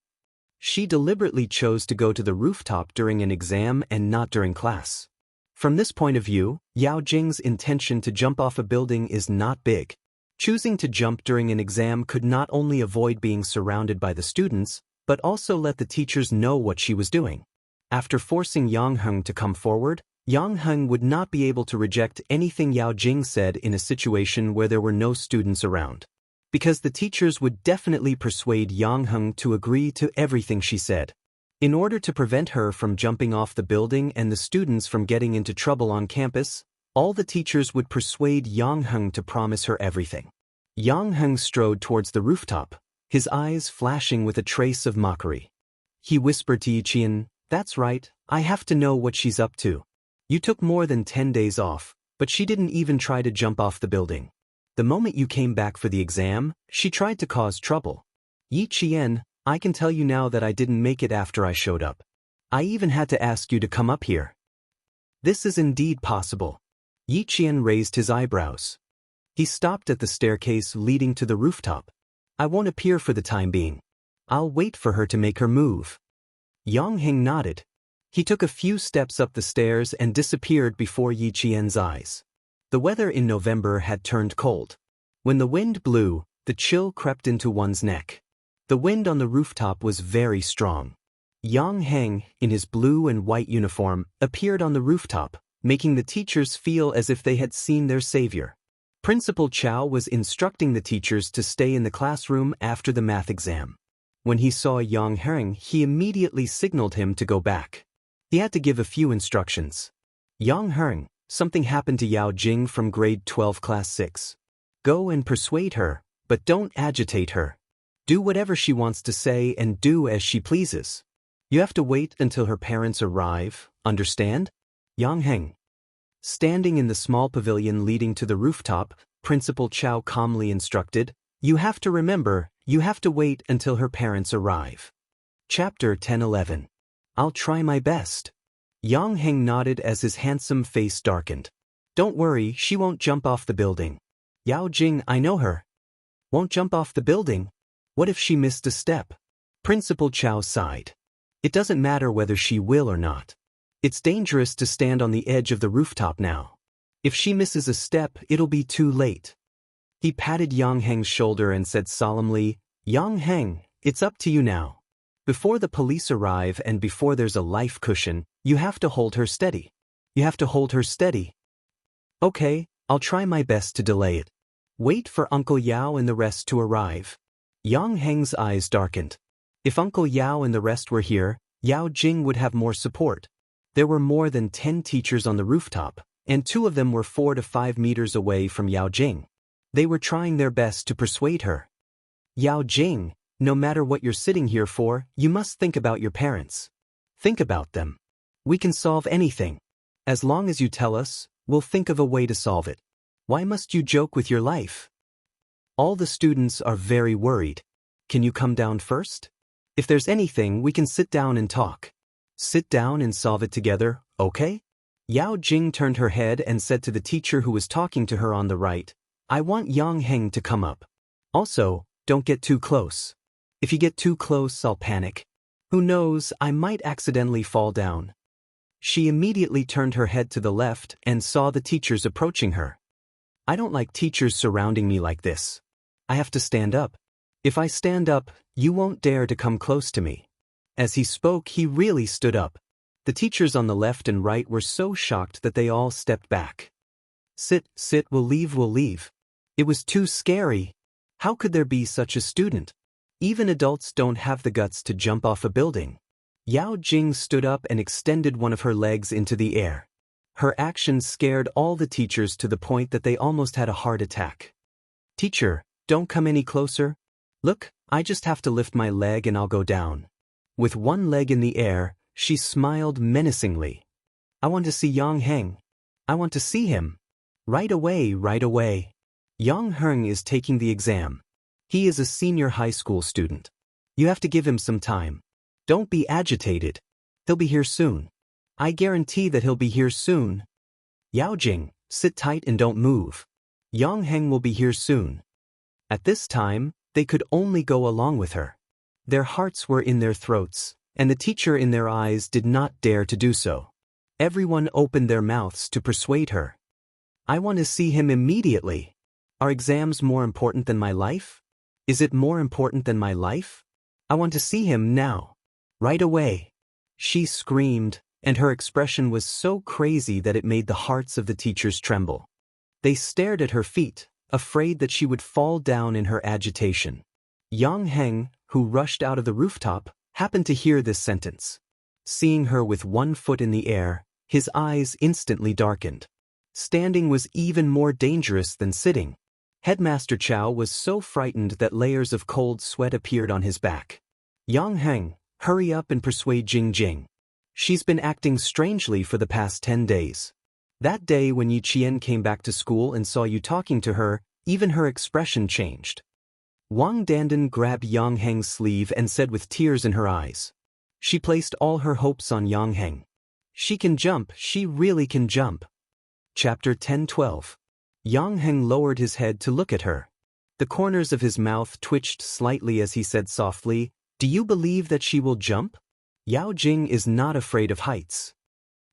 She deliberately chose to go to the rooftop during an exam and not during class. From this point of view, Yao Jing's intention to jump off a building is not big. Choosing to jump during an exam could not only avoid being surrounded by the students, but also let the teachers know what she was doing. After forcing Yang Heng to come forward, Yang Heng would not be able to reject anything Yao Jing said in a situation where there were no students around. Because the teachers would definitely persuade Yang Heng to agree to everything she said. In order to prevent her from jumping off the building and the students from getting into trouble on campus, all the teachers would persuade Yang Heng to promise her everything. Yang Heng strode towards the rooftop, his eyes flashing with a trace of mockery. He whispered to Yi Qian, that's right, I have to know what she's up to. You took more than 10 days off, but she didn't even try to jump off the building. The moment you came back for the exam, she tried to cause trouble. Yi Qian, I can tell you now that I didn't make it after I showed up. I even had to ask you to come up here. This is indeed possible. Yi Qian raised his eyebrows. He stopped at the staircase leading to the rooftop. I won't appear for the time being. I'll wait for her to make her move. Yang Heng nodded. He took a few steps up the stairs and disappeared before Yi Qian's eyes. The weather in November had turned cold. When the wind blew, the chill crept into one's neck. The wind on the rooftop was very strong. Yang Heng, in his blue and white uniform, appeared on the rooftop, making the teachers feel as if they had seen their savior. Principal Chow was instructing the teachers to stay in the classroom after the math exam. When he saw Yang Heng, he immediately signaled him to go back. He had to give a few instructions. Yang Heng, something happened to Yao Jing from grade 12 class 6. Go and persuade her, but don't agitate her. Do whatever she wants to say and do as she pleases. You have to wait until her parents arrive, understand? Yang Heng. Standing in the small pavilion leading to the rooftop, Principal Chow calmly instructed, you have to remember, you have to wait until her parents arrive. Chapter 10:11. I'll try my best. Yang Heng nodded as his handsome face darkened. Don't worry, she won't jump off the building. Yao Jing, I know her. Won't jump off the building? What if she missed a step? Principal Chow sighed. It doesn't matter whether she will or not. It's dangerous to stand on the edge of the rooftop now. If she misses a step, it'll be too late. He patted Yang Heng's shoulder and said solemnly, Yang Heng, it's up to you now. Before the police arrive and before there's a life cushion, you have to hold her steady. You have to hold her steady. Okay, I'll try my best to delay it. Wait for Uncle Yao and the rest to arrive. Yang Heng's eyes darkened. If Uncle Yao and the rest were here, Yao Jing would have more support. There were more than 10 teachers on the rooftop, and 2 of them were 4 to 5 meters away from Yao Jing. They were trying their best to persuade her. Yao Jing, no matter what you're sitting here for, you must think about your parents. Think about them. We can solve anything. As long as you tell us, we'll think of a way to solve it. Why must you joke with your life? All the students are very worried. Can you come down first? If there's anything, we can sit down and talk. Sit down and solve it together, okay? Yao Jing turned her head and said to the teacher who was talking to her on the right, I want Yang Heng to come up. Also, don't get too close. If you get too close, I'll panic. Who knows, I might accidentally fall down. She immediately turned her head to the left and saw the teachers approaching her. I don't like teachers surrounding me like this. I have to stand up. If I stand up, you won't dare to come close to me. As he spoke, he really stood up. The teachers on the left and right were so shocked that they all stepped back. Sit, we'll leave. It was too scary. How could there be such a student? Even adults don't have the guts to jump off a building. Yao Jing stood up and extended one of her legs into the air. Her action scared all the teachers to the point that they almost had a heart attack. Teacher, don't come any closer. Look, I just have to lift my leg and I'll go down. With one leg in the air, she smiled menacingly. I want to see Yang Heng. I want to see him. Right away. Yang Heng is taking the exam. He is a senior high school student. You have to give him some time. Don't be agitated. He'll be here soon. I guarantee that he'll be here soon. Yao Jing, sit tight and don't move. Yang Heng will be here soon. At this time, they could only go along with her. Their hearts were in their throats, and the teacher in their eyes did not dare to do so. Everyone opened their mouths to persuade her. I want to see him immediately. Are exams more important than my life? Is it more important than my life? I want to see him now. Right away. She screamed, and her expression was so crazy that it made the hearts of the teachers tremble. They stared at her feet, afraid that she would fall down in her agitation. Yang Heng, who rushed out of the rooftop, happened to hear this sentence. Seeing her with one foot in the air, his eyes instantly darkened. Standing was even more dangerous than sitting. Headmaster Chow was so frightened that layers of cold sweat appeared on his back. Yang Heng, hurry up and persuade Jing Jing. She's been acting strangely for the past 10 days. That day when Yi Qian came back to school and saw you talking to her, even her expression changed. Wang Dandan grabbed Yang Heng's sleeve and said with tears in her eyes. She placed all her hopes on Yang Heng. She can jump, she really can jump. Chapter 10-12. Yang Heng lowered his head to look at her. The corners of his mouth twitched slightly as he said softly, Do you believe that she will jump? Yao Jing is not afraid of heights.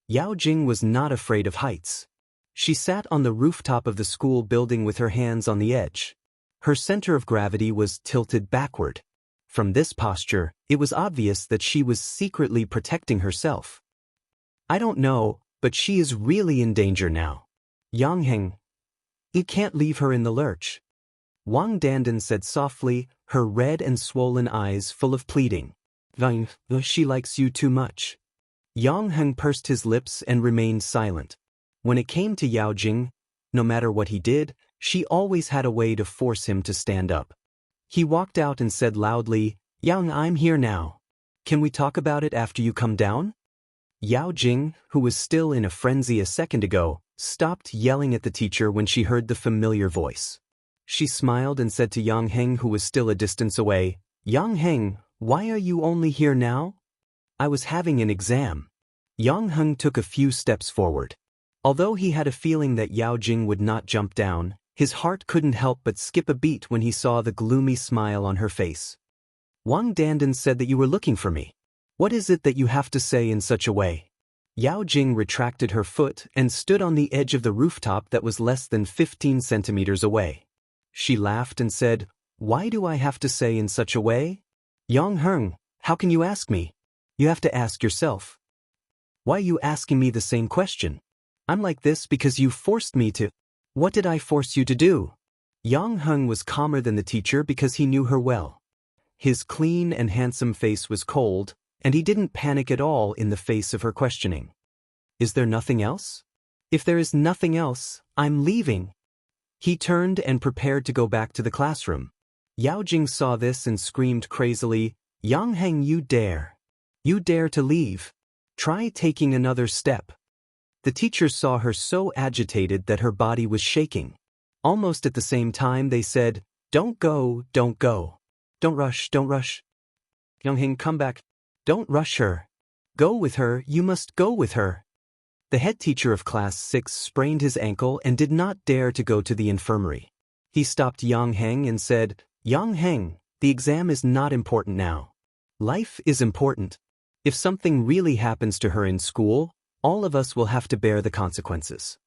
Yao Jing was not afraid of heights. She sat on the rooftop of the school building with her hands on the edge. Her center of gravity was tilted backward. From this posture, it was obvious that she was secretly protecting herself. I don't know, but she is really in danger now. Yang Heng, you can't leave her in the lurch. Wang Dandan said softly, her red and swollen eyes full of pleading. She likes you too much. Yang Heng pursed his lips and remained silent. When it came to Yao Jing, no matter what he did, she always had a way to force him to stand up. He walked out and said loudly, Yang, I'm here now. Can we talk about it after you come down? Yao Jing, who was still in a frenzy a second ago, stopped yelling at the teacher when she heard the familiar voice. She smiled and said to Yang Heng, who was still a distance away, Yang Heng, why are you only here now? I was having an exam. Yang Heng took a few steps forward. Although he had a feeling that Yao Jing would not jump down, his heart couldn't help but skip a beat when he saw the gloomy smile on her face. Wang Dandan said that you were looking for me. What is it that you have to say in such a way? Yao Jing retracted her foot and stood on the edge of the rooftop that was less than 15 centimeters away. She laughed and said, "Why do I have to say in such a way? Yang Heng, how can you ask me? You have to ask yourself. Why are you asking me the same question? I'm like this because you forced me to." "What did I force you to do?" Yang Heng was calmer than the teacher because he knew her well. His clean and handsome face was cold, and he didn't panic at all in the face of her questioning. "Is there nothing else? If there is nothing else, I'm leaving." He turned and prepared to go back to the classroom. Yao Jing saw this and screamed crazily, "Yang Heng, you dare! You dare to leave! Try taking another step." The teacher saw her so agitated that her body was shaking. Almost at the same time they said, "Don't go, don't go. Don't rush, don't rush. Yang Heng, come back. Don't rush her. Go with her, you must go with her." The head teacher of class 6 sprained his ankle and did not dare to go to the infirmary. He stopped Yang Heng and said, "Yang Heng, the exam is not important now. Life is important. If something really happens to her in school, all of us will have to bear the consequences."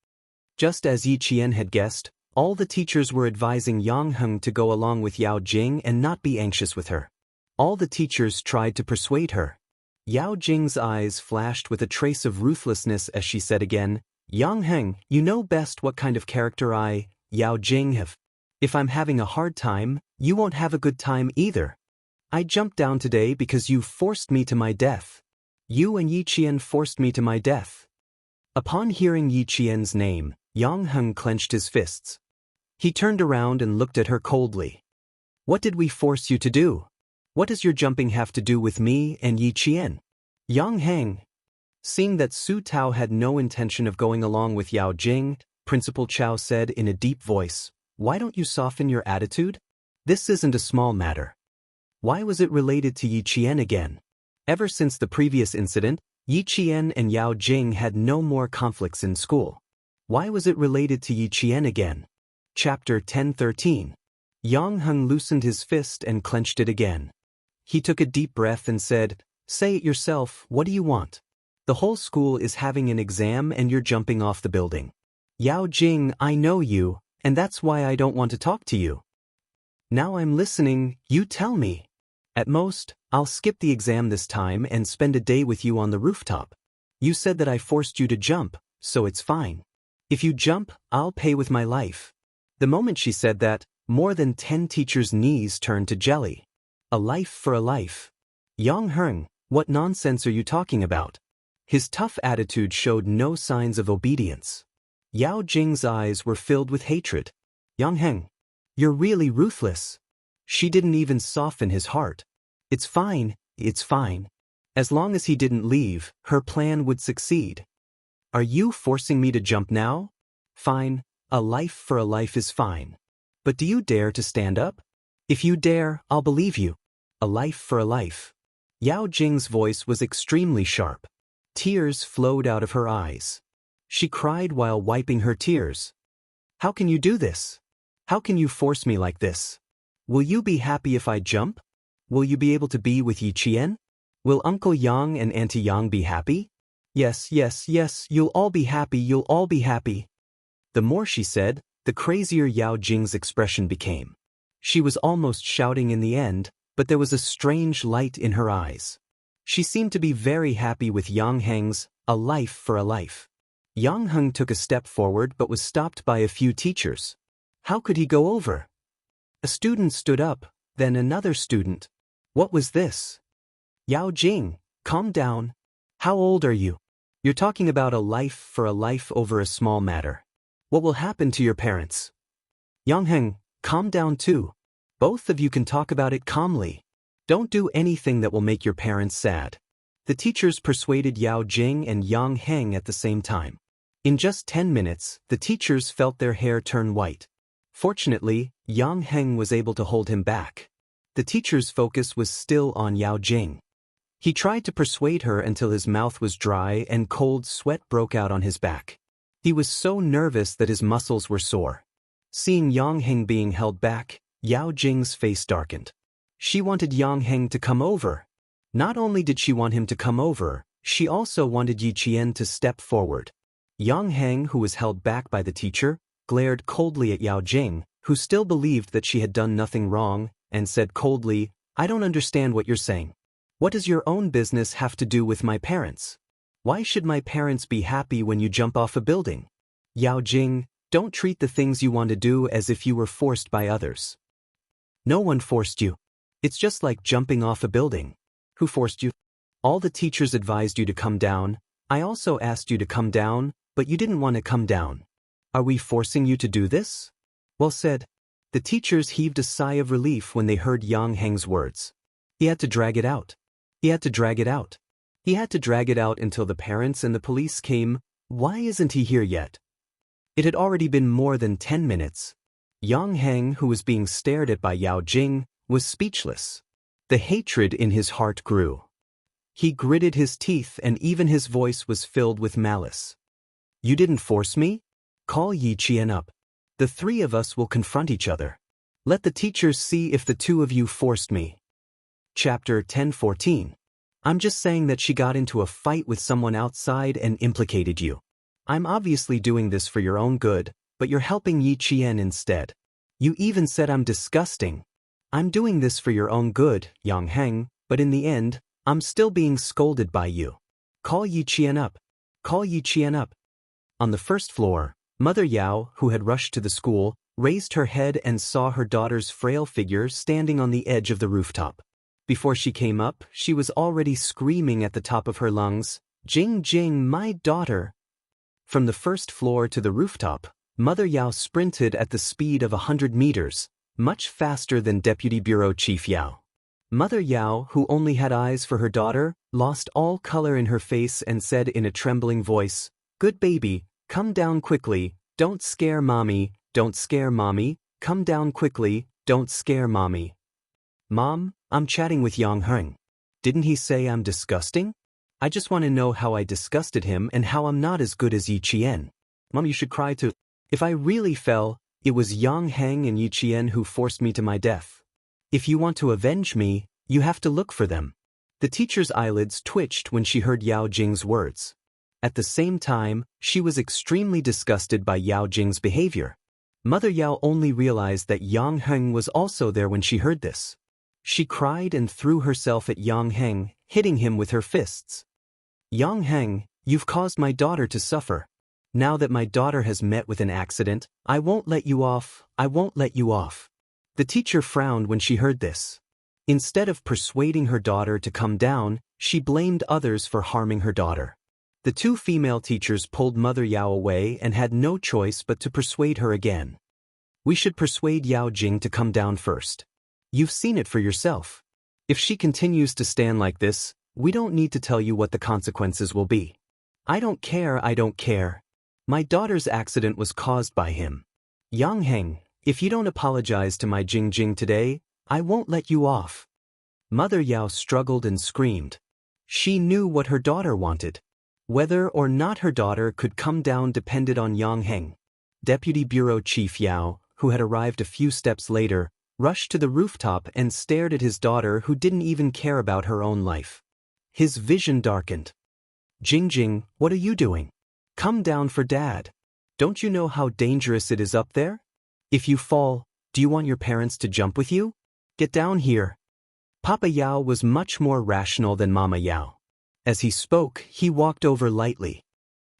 Just as Yi Qian had guessed, all the teachers were advising Yang Heng to go along with Yao Jing and not be anxious with her. All the teachers tried to persuade her. Yao Jing's eyes flashed with a trace of ruthlessness as she said again, "Yang Heng, you know best what kind of character I, Yao Jing, have. If I'm having a hard time, you won't have a good time either. I jumped down today because you forced me to my death. You and Yi Qian forced me to my death." Upon hearing Yi Qian's name, Yang Heng clenched his fists. He turned around and looked at her coldly. "What did we force you to do? What does your jumping have to do with me and Yi Qian?" Yang Heng. Seeing that Su Tao had no intention of going along with Yao Jing, Principal Chao said in a deep voice, "Why don't you soften your attitude? This isn't a small matter." Why was it related to Yi Qian again? Ever since the previous incident, Yi Qian and Yao Jing had no more conflicts in school. Why was it related to Yi Qian again? Chapter 10:13. Yang Heng loosened his fist and clenched it again. He took a deep breath and said, "Say it yourself, what do you want? The whole school is having an exam and you're jumping off the building. Yao Jing, I know you, and that's why I don't want to talk to you. Now I'm listening, you tell me. At most, I'll skip the exam this time and spend a day with you on the rooftop. You said that I forced you to jump, so it's fine. If you jump, I'll pay with my life." The moment she said that, more than 10 teachers' knees turned to jelly. A life for a life. Yang Heng, what nonsense are you talking about? His tough attitude showed no signs of obedience. Yao Jing's eyes were filled with hatred. "Yang Heng, you're really ruthless." She didn't even soften his heart. It's fine. As long as he didn't leave, her plan would succeed. "Are you forcing me to jump now? Fine, a life for a life is fine. But do you dare to stand up? If you dare, I'll believe you. A life for a life." Yao Jing's voice was extremely sharp. Tears flowed out of her eyes. She cried while wiping her tears. "How can you do this? How can you force me like this? Will you be happy if I jump? Will you be able to be with Yi Qian? Will Uncle Yang and Auntie Yang be happy? Yes, you'll all be happy. The more she said, the crazier Yao Jing's expression became. She was almost shouting in the end, but there was a strange light in her eyes. She seemed to be very happy with Yang Heng's "a life for a life." Yang Heng took a step forward but was stopped by a few teachers. How could he go over? A student stood up, then another student. What was this? "Yao Jing, calm down. How old are you? You're talking about a life for a life over a small matter. What will happen to your parents?" "Yang Heng, calm down too. Both of you can talk about it calmly. Don't do anything that will make your parents sad." The teachers persuaded Yao Jing and Yang Heng at the same time. In just 10 minutes, the teachers felt their hair turn white. Fortunately, Yang Heng was able to hold him back. The teacher's focus was still on Yao Jing. He tried to persuade her until his mouth was dry and cold sweat broke out on his back. He was so nervous that his muscles were sore. Seeing Yang Heng being held back, Yao Jing's face darkened. She wanted Yang Heng to come over. Not only did she want him to come over, She also wanted Yi Qian to step forward. Yang Heng, who was held back by the teacher, glared coldly at Yao Jing, who still believed that she had done nothing wrong, and said coldly, "I don't understand what you're saying. What does your own business have to do with my parents? Why should my parents be happy when you jump off a building? Yao Jing, don't treat the things you want to do as if you were forced by others. No one forced you. It's just like jumping off a building. Who forced you? All the teachers advised you to come down. I also asked you to come down, but you didn't want to come down. Are we forcing you to do this?" Well said. The teachers heaved a sigh of relief when they heard Yang Heng's words. He had to drag it out. He had to drag it out. He had to drag it out until the parents and the police came. Why isn't he here yet? It had already been more than 10 minutes. Yang Heng, who was being stared at by Yao Jing, was speechless. The hatred in his heart grew. He gritted his teeth and even his voice was filled with malice. "You didn't force me? Call Yi Qian up. The three of us will confront each other. Let the teachers see if the two of you forced me." Chapter 10:14. I'm just saying that she got into a fight with someone outside and implicated you. I'm obviously doing this for your own good, but you're helping Yi Qian instead. You even said I'm disgusting. I'm doing this for your own good, Yang Heng, but in the end, I'm still being scolded by you. Call Yi Qian up. Call Yi Qian up. On the first floor, Mother Yao, who had rushed to the school, raised her head and saw her daughter's frail figure standing on the edge of the rooftop. Before she came up, she was already screaming at the top of her lungs, "Jing Jing, my daughter!" From the first floor to the rooftop, Mother Yao sprinted at the speed of 100 meters, much faster than Deputy Bureau Chief Yao. Mother Yao, who only had eyes for her daughter, lost all color in her face and said in a trembling voice, "Good baby, come down quickly, don't scare mommy, don't scare mommy, come down quickly, don't scare mommy." "Mom, I'm chatting with Yang Heng. Didn't he say I'm disgusting? I just want to know how I disgusted him and how I'm not as good as Yi Qian. Mom, you should cry too. If I really fell, it was Yang Heng and Yi Qian who forced me to my death. If you want to avenge me, you have to look for them." The teacher's eyelids twitched when she heard Yao Jing's words. At the same time, she was extremely disgusted by Yao Jing's behavior. Mother Yao only realized that Yang Heng was also there when she heard this. She cried and threw herself at Yang Heng, hitting him with her fists. "Yang Heng, you've caused my daughter to suffer. Now that my daughter has met with an accident, I won't let you off, I won't let you off." The teacher frowned when she heard this. Instead of persuading her daughter to come down, she blamed others for harming her daughter. The two female teachers pulled Mother Yao away and had no choice but to persuade her again. "We should persuade Yao Jing to come down first. You've seen it for yourself. If she continues to stand like this, we don't need to tell you what the consequences will be." "I don't care, I don't care. My daughter's accident was caused by him. Yang Heng, if you don't apologize to my Jing Jing today, I won't let you off." Mother Yao struggled and screamed. She knew what her daughter wanted. Whether or not her daughter could come down depended on Yang Heng. Deputy Bureau Chief Yao, who had arrived a few steps later, rushed to the rooftop and stared at his daughter who didn't even care about her own life. His vision darkened. "Jing Jing, what are you doing? Come down for Dad. Don't you know how dangerous it is up there? If you fall, do you want your parents to jump with you? Get down here." Papa Yao was much more rational than Mama Yao. As he spoke, he walked over lightly.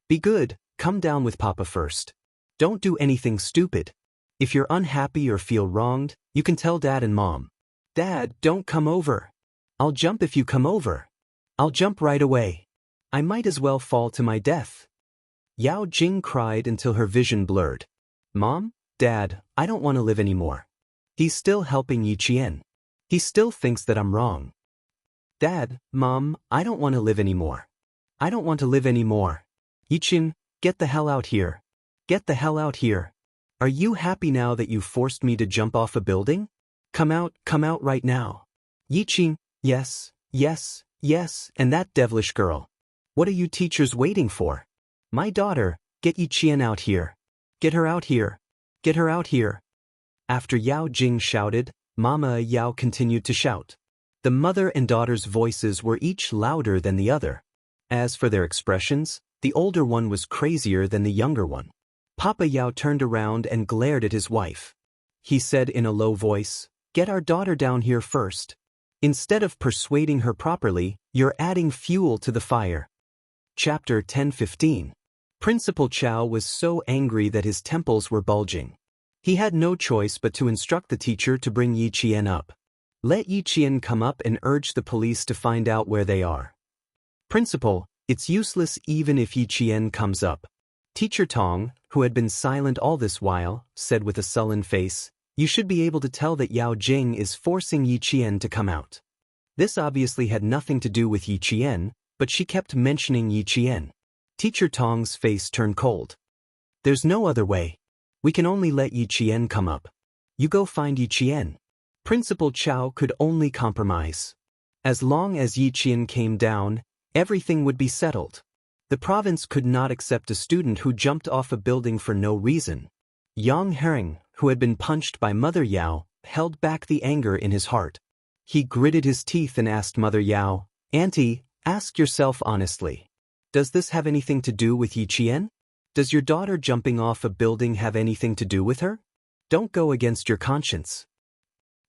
"Be good, come down with Papa first. Don't do anything stupid. If you're unhappy or feel wronged, you can tell Dad and Mom. Dad, don't come over. I'll jump if you come over. I'll jump right away. I might as well fall to my death." Yao Jing cried until her vision blurred. "Mom, Dad, I don't want to live anymore. He's still helping Yi Qian. He still thinks that I'm wrong. Dad, Mom, I don't want to live anymore. I don't want to live anymore. Yi Qian, get the hell out here. Get the hell out here. Are you happy now that you forced me to jump off a building? Come out right now. Yi Qian, yes, yes, yes, and that devilish girl. What are you teachers waiting for? My daughter, get Yi Qian out here. Get her out here. Get her out here." After Yao Jing shouted, Mama Yao continued to shout. The mother and daughter's voices were each louder than the other. As for their expressions, the older one was crazier than the younger one. Papa Yao turned around and glared at his wife. He said in a low voice, "Get our daughter down here first. Instead of persuading her properly, you're adding fuel to the fire." Chapter 10:15. Principal Chow was so angry that his temples were bulging. He had no choice but to instruct the teacher to bring Yi Qian up. Let Yi Qian come up and urge the police to find out where they are. "Principal, it's useless even if Yi Qian comes up." Teacher Tong, who had been silent all this while, said with a sullen face, "You should be able to tell that Yao Jing is forcing Yi Qian to come out." This obviously had nothing to do with Yi Qian, but she kept mentioning Yi Qian. Teacher Tong's face turned cold. "There's no other way. We can only let Yi Qian come up. You go find Yi Qian." Principal Chow could only compromise. As long as Yi Qian came down, everything would be settled. The province could not accept a student who jumped off a building for no reason. Yang Hering, who had been punched by Mother Yao, held back the anger in his heart. He gritted his teeth and asked Mother Yao, "Auntie, ask yourself honestly. Does this have anything to do with Yi Qian? Does your daughter jumping off a building have anything to do with her? Don't go against your conscience.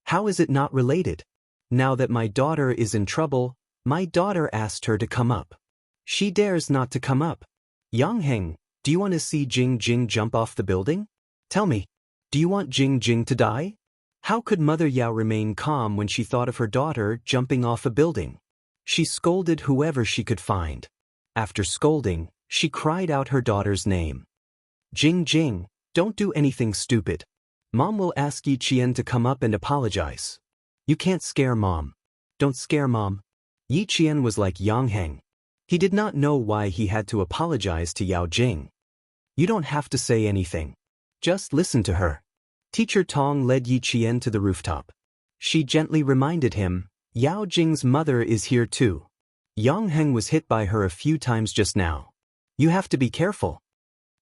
How is it not related? Now that my daughter is in trouble, my daughter asked her to come up. She dares not to come up. Yang Heng, do you want to see Jing Jing jump off the building? Tell me, do you want Jing Jing to die?" How could Mother Yao remain calm when she thought of her daughter jumping off a building? She scolded whoever she could find. After scolding, she cried out her daughter's name. "Jing Jing, don't do anything stupid. Mom will ask Yi Qian to come up and apologize. You can't scare Mom. Don't scare Mom." Yi Qian was like Yang Heng. He did not know why he had to apologize to Yao Jing. "You don't have to say anything. Just listen to her." Teacher Tong led Yi Qian to the rooftop. She gently reminded him, "Yao Jing's mother is here too. Yang Heng was hit by her a few times just now. You have to be careful."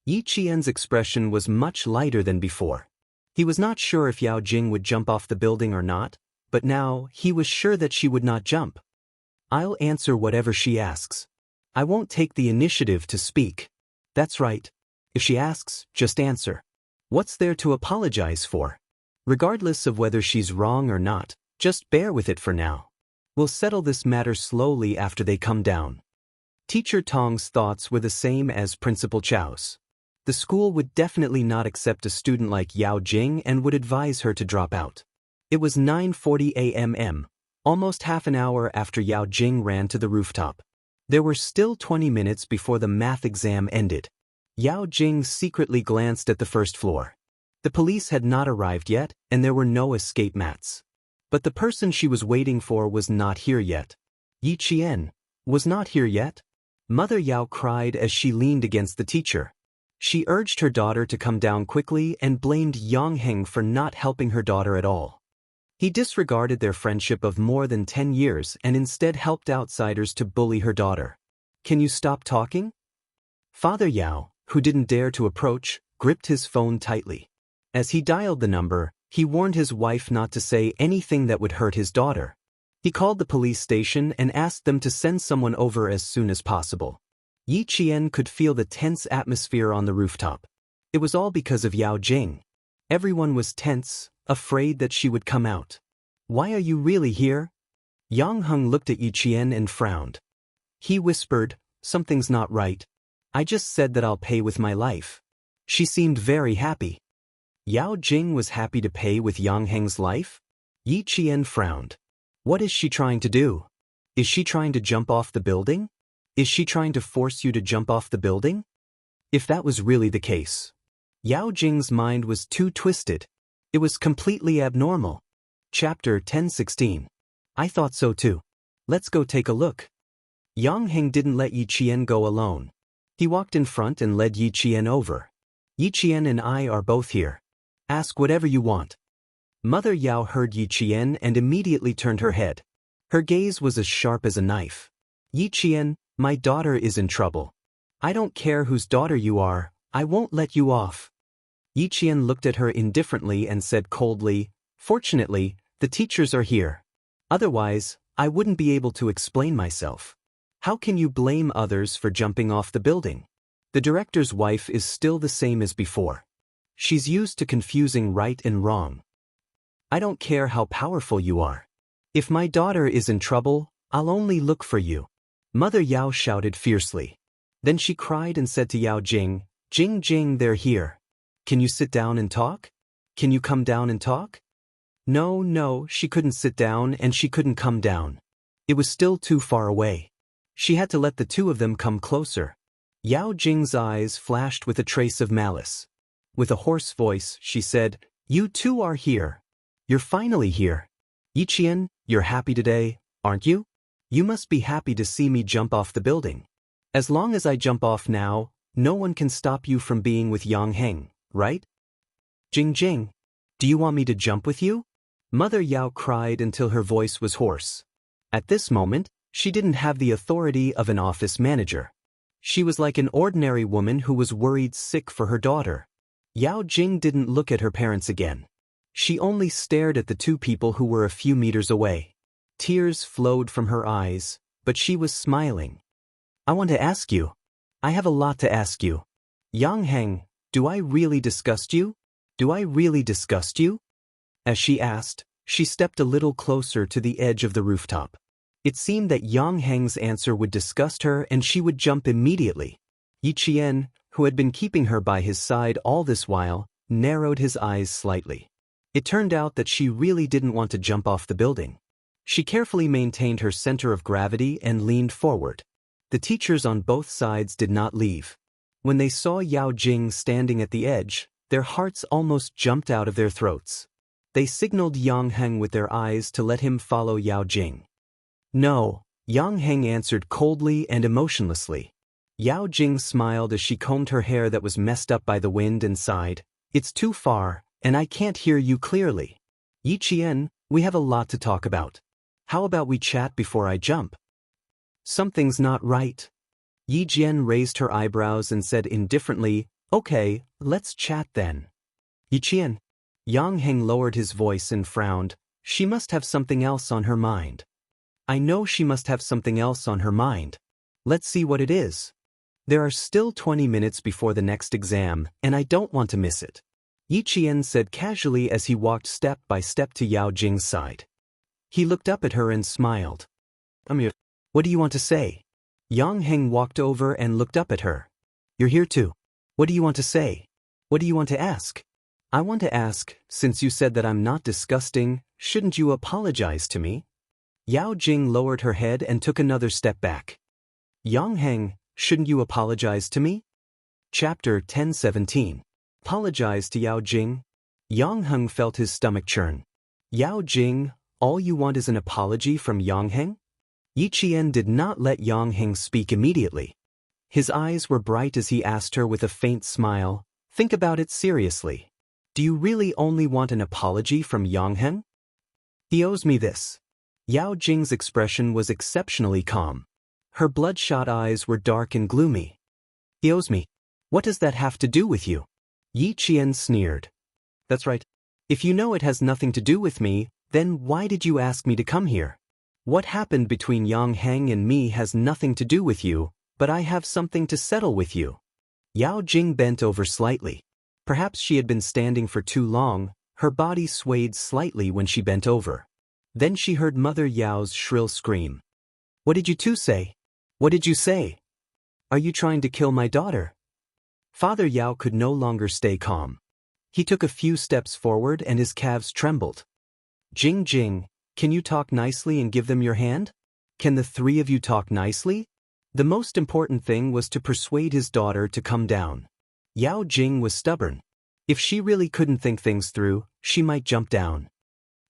Yi Qian's expression was much lighter than before. He was not sure if Yao Jing would jump off the building or not, but now he was sure that she would not jump. "I'll answer whatever she asks. I won't take the initiative to speak." "That's right. If she asks, just answer. What's there to apologize for? Regardless of whether she's wrong or not, just bear with it for now. We'll settle this matter slowly after they come down." Teacher Tong's thoughts were the same as Principal Chow's. The school would definitely not accept a student like Yao Jing and would advise her to drop out. It was 9:40 a.m., almost half an hour after Yao Jing ran to the rooftop. There were still 20 minutes before the math exam ended. Yao Jing secretly glanced at the first floor. The police had not arrived yet, and there were no escape mats. But the person she was waiting for was not here yet. Yi Qian was not here yet. Mother Yao cried as she leaned against the teacher. She urged her daughter to come down quickly and blamed Yang Heng for not helping her daughter at all. He disregarded their friendship of more than 10 years and instead helped outsiders to bully her daughter. "Can you stop talking?" Father Yao, who didn't dare to approach, gripped his phone tightly. As he dialed the number, he warned his wife not to say anything that would hurt his daughter. He called the police station and asked them to send someone over as soon as possible. Yi Qian could feel the tense atmosphere on the rooftop. It was all because of Yao Jing. Everyone was tense, afraid that she would come out. "Why are you really here?" Yang Heng looked at Yi Qian and frowned. He whispered, "Something's not right. I just said that I'll pay with my life." She seemed very happy. Yao Jing was happy to pay with Yang Heng's life? Yi Qian frowned. What is she trying to do? Is she trying to jump off the building? Is she trying to force you to jump off the building? If that was really the case. Yao Jing's mind was too twisted. It was completely abnormal. Chapter 10:16. I thought so too. Let's go take a look. Yang Heng didn't let Yi Qian go alone. He walked in front and led Yi Qian over. "Yi Qian and I are both here. Ask whatever you want." Mother Yao heard Yi Qian and immediately turned her head. Her gaze was as sharp as a knife. "Yi Qian, my daughter is in trouble. I don't care whose daughter you are, I won't let you off." Yi Qian looked at her indifferently and said coldly, "Fortunately, the teachers are here. Otherwise, I wouldn't be able to explain myself." How can you blame others for jumping off the building? The director's wife is still the same as before. She's used to confusing right and wrong. I don't care how powerful you are. If my daughter is in trouble, I'll only look for you. Mother Yao shouted fiercely. Then she cried and said to Yao Jing, Jing Jing, they're here. Can you sit down and talk? Can you come down and talk? No, she couldn't sit down and she couldn't come down. It was still too far away. She had to let the two of them come closer. Yao Jing's eyes flashed with a trace of malice. With a hoarse voice, she said, You two are here. You're finally here. Yiqian, you're happy today, aren't you? You must be happy to see me jump off the building. As long as I jump off now, no one can stop you from being with Yang Heng, right? Jing Jing, do you want me to jump with you? Mother Yao cried until her voice was hoarse. At this moment, she didn't have the authority of an office manager. She was like an ordinary woman who was worried sick for her daughter. Yao Jing didn't look at her parents again. She only stared at the two people who were a few meters away. Tears flowed from her eyes, but she was smiling. I want to ask you. I have a lot to ask you. Yang Heng, do I really disgust you? Do I really disgust you? As she asked, she stepped a little closer to the edge of the rooftop. It seemed that Yang Heng's answer would disgust her and she would jump immediately. Yiqian, who had been keeping her by his side all this while, narrowed his eyes slightly. It turned out that she really didn't want to jump off the building. She carefully maintained her center of gravity and leaned forward. The teachers on both sides did not leave. When they saw Yao Jing standing at the edge, their hearts almost jumped out of their throats. They signaled Yang Heng with their eyes to let him follow Yao Jing. No, Yang Heng answered coldly and emotionlessly. Yao Jing smiled as she combed her hair that was messed up by the wind and sighed, It's too far, and I can't hear you clearly. Yiqian, we have a lot to talk about. How about we chat before I jump? Something's not right. Yiqian raised her eyebrows and said indifferently, Okay, let's chat then. Yiqian. Yang Heng lowered his voice and frowned. She must have something else on her mind. I know she must have something else on her mind. Let's see what it is. There are still 20 minutes before the next exam, and I don't want to miss it. Yiqian said casually as he walked step by step to Yao Jing's side. He looked up at her and smiled. What do you want to say? Yang Heng walked over and looked up at her. You're here too. What do you want to say? What do you want to ask? I want to ask, since you said that I'm not disgusting, shouldn't you apologize to me? Yao Jing lowered her head and took another step back. Yang Heng, shouldn't you apologize to me? Chapter 1017. Apologize to Yao Jing? Yang Heng felt his stomach churn. Yao Jing, all you want is an apology from Yang Heng? Yiqian did not let Yang Heng speak immediately. His eyes were bright as he asked her with a faint smile, Think about it seriously. Do you really only want an apology from Yang Heng? He owes me this. Yao Jing's expression was exceptionally calm. Her bloodshot eyes were dark and gloomy. He owes me. What does that have to do with you? Yiqian sneered. That's right. If you know it has nothing to do with me, then why did you ask me to come here? What happened between Yang Heng and me has nothing to do with you, but I have something to settle with you. Yao Jing bent over slightly. Perhaps she had been standing for too long, her body swayed slightly when she bent over. Then she heard Mother Yao's shrill scream. What did you two say? What did you say? Are you trying to kill my daughter? Father Yao could no longer stay calm. He took a few steps forward and his calves trembled. Jing Jing, can you talk nicely and give them your hand? Can the three of you talk nicely? The most important thing was to persuade his daughter to come down. Yao Jing was stubborn. If she really couldn't think things through, she might jump down.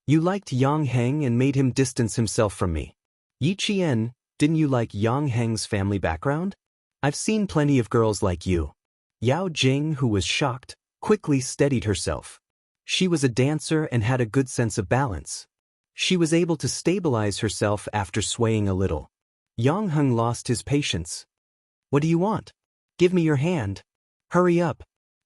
You liked Yang Heng and made him distance himself from me. Yiqian, didn't you like Yang Heng's family background? I've seen plenty of girls like you. Yao Jing, who was shocked, quickly steadied herself. She was a dancer and had a good sense of balance. She was able to stabilize herself after swaying a little. Yang Heng lost his patience. What do you want? Give me your hand. Hurry up.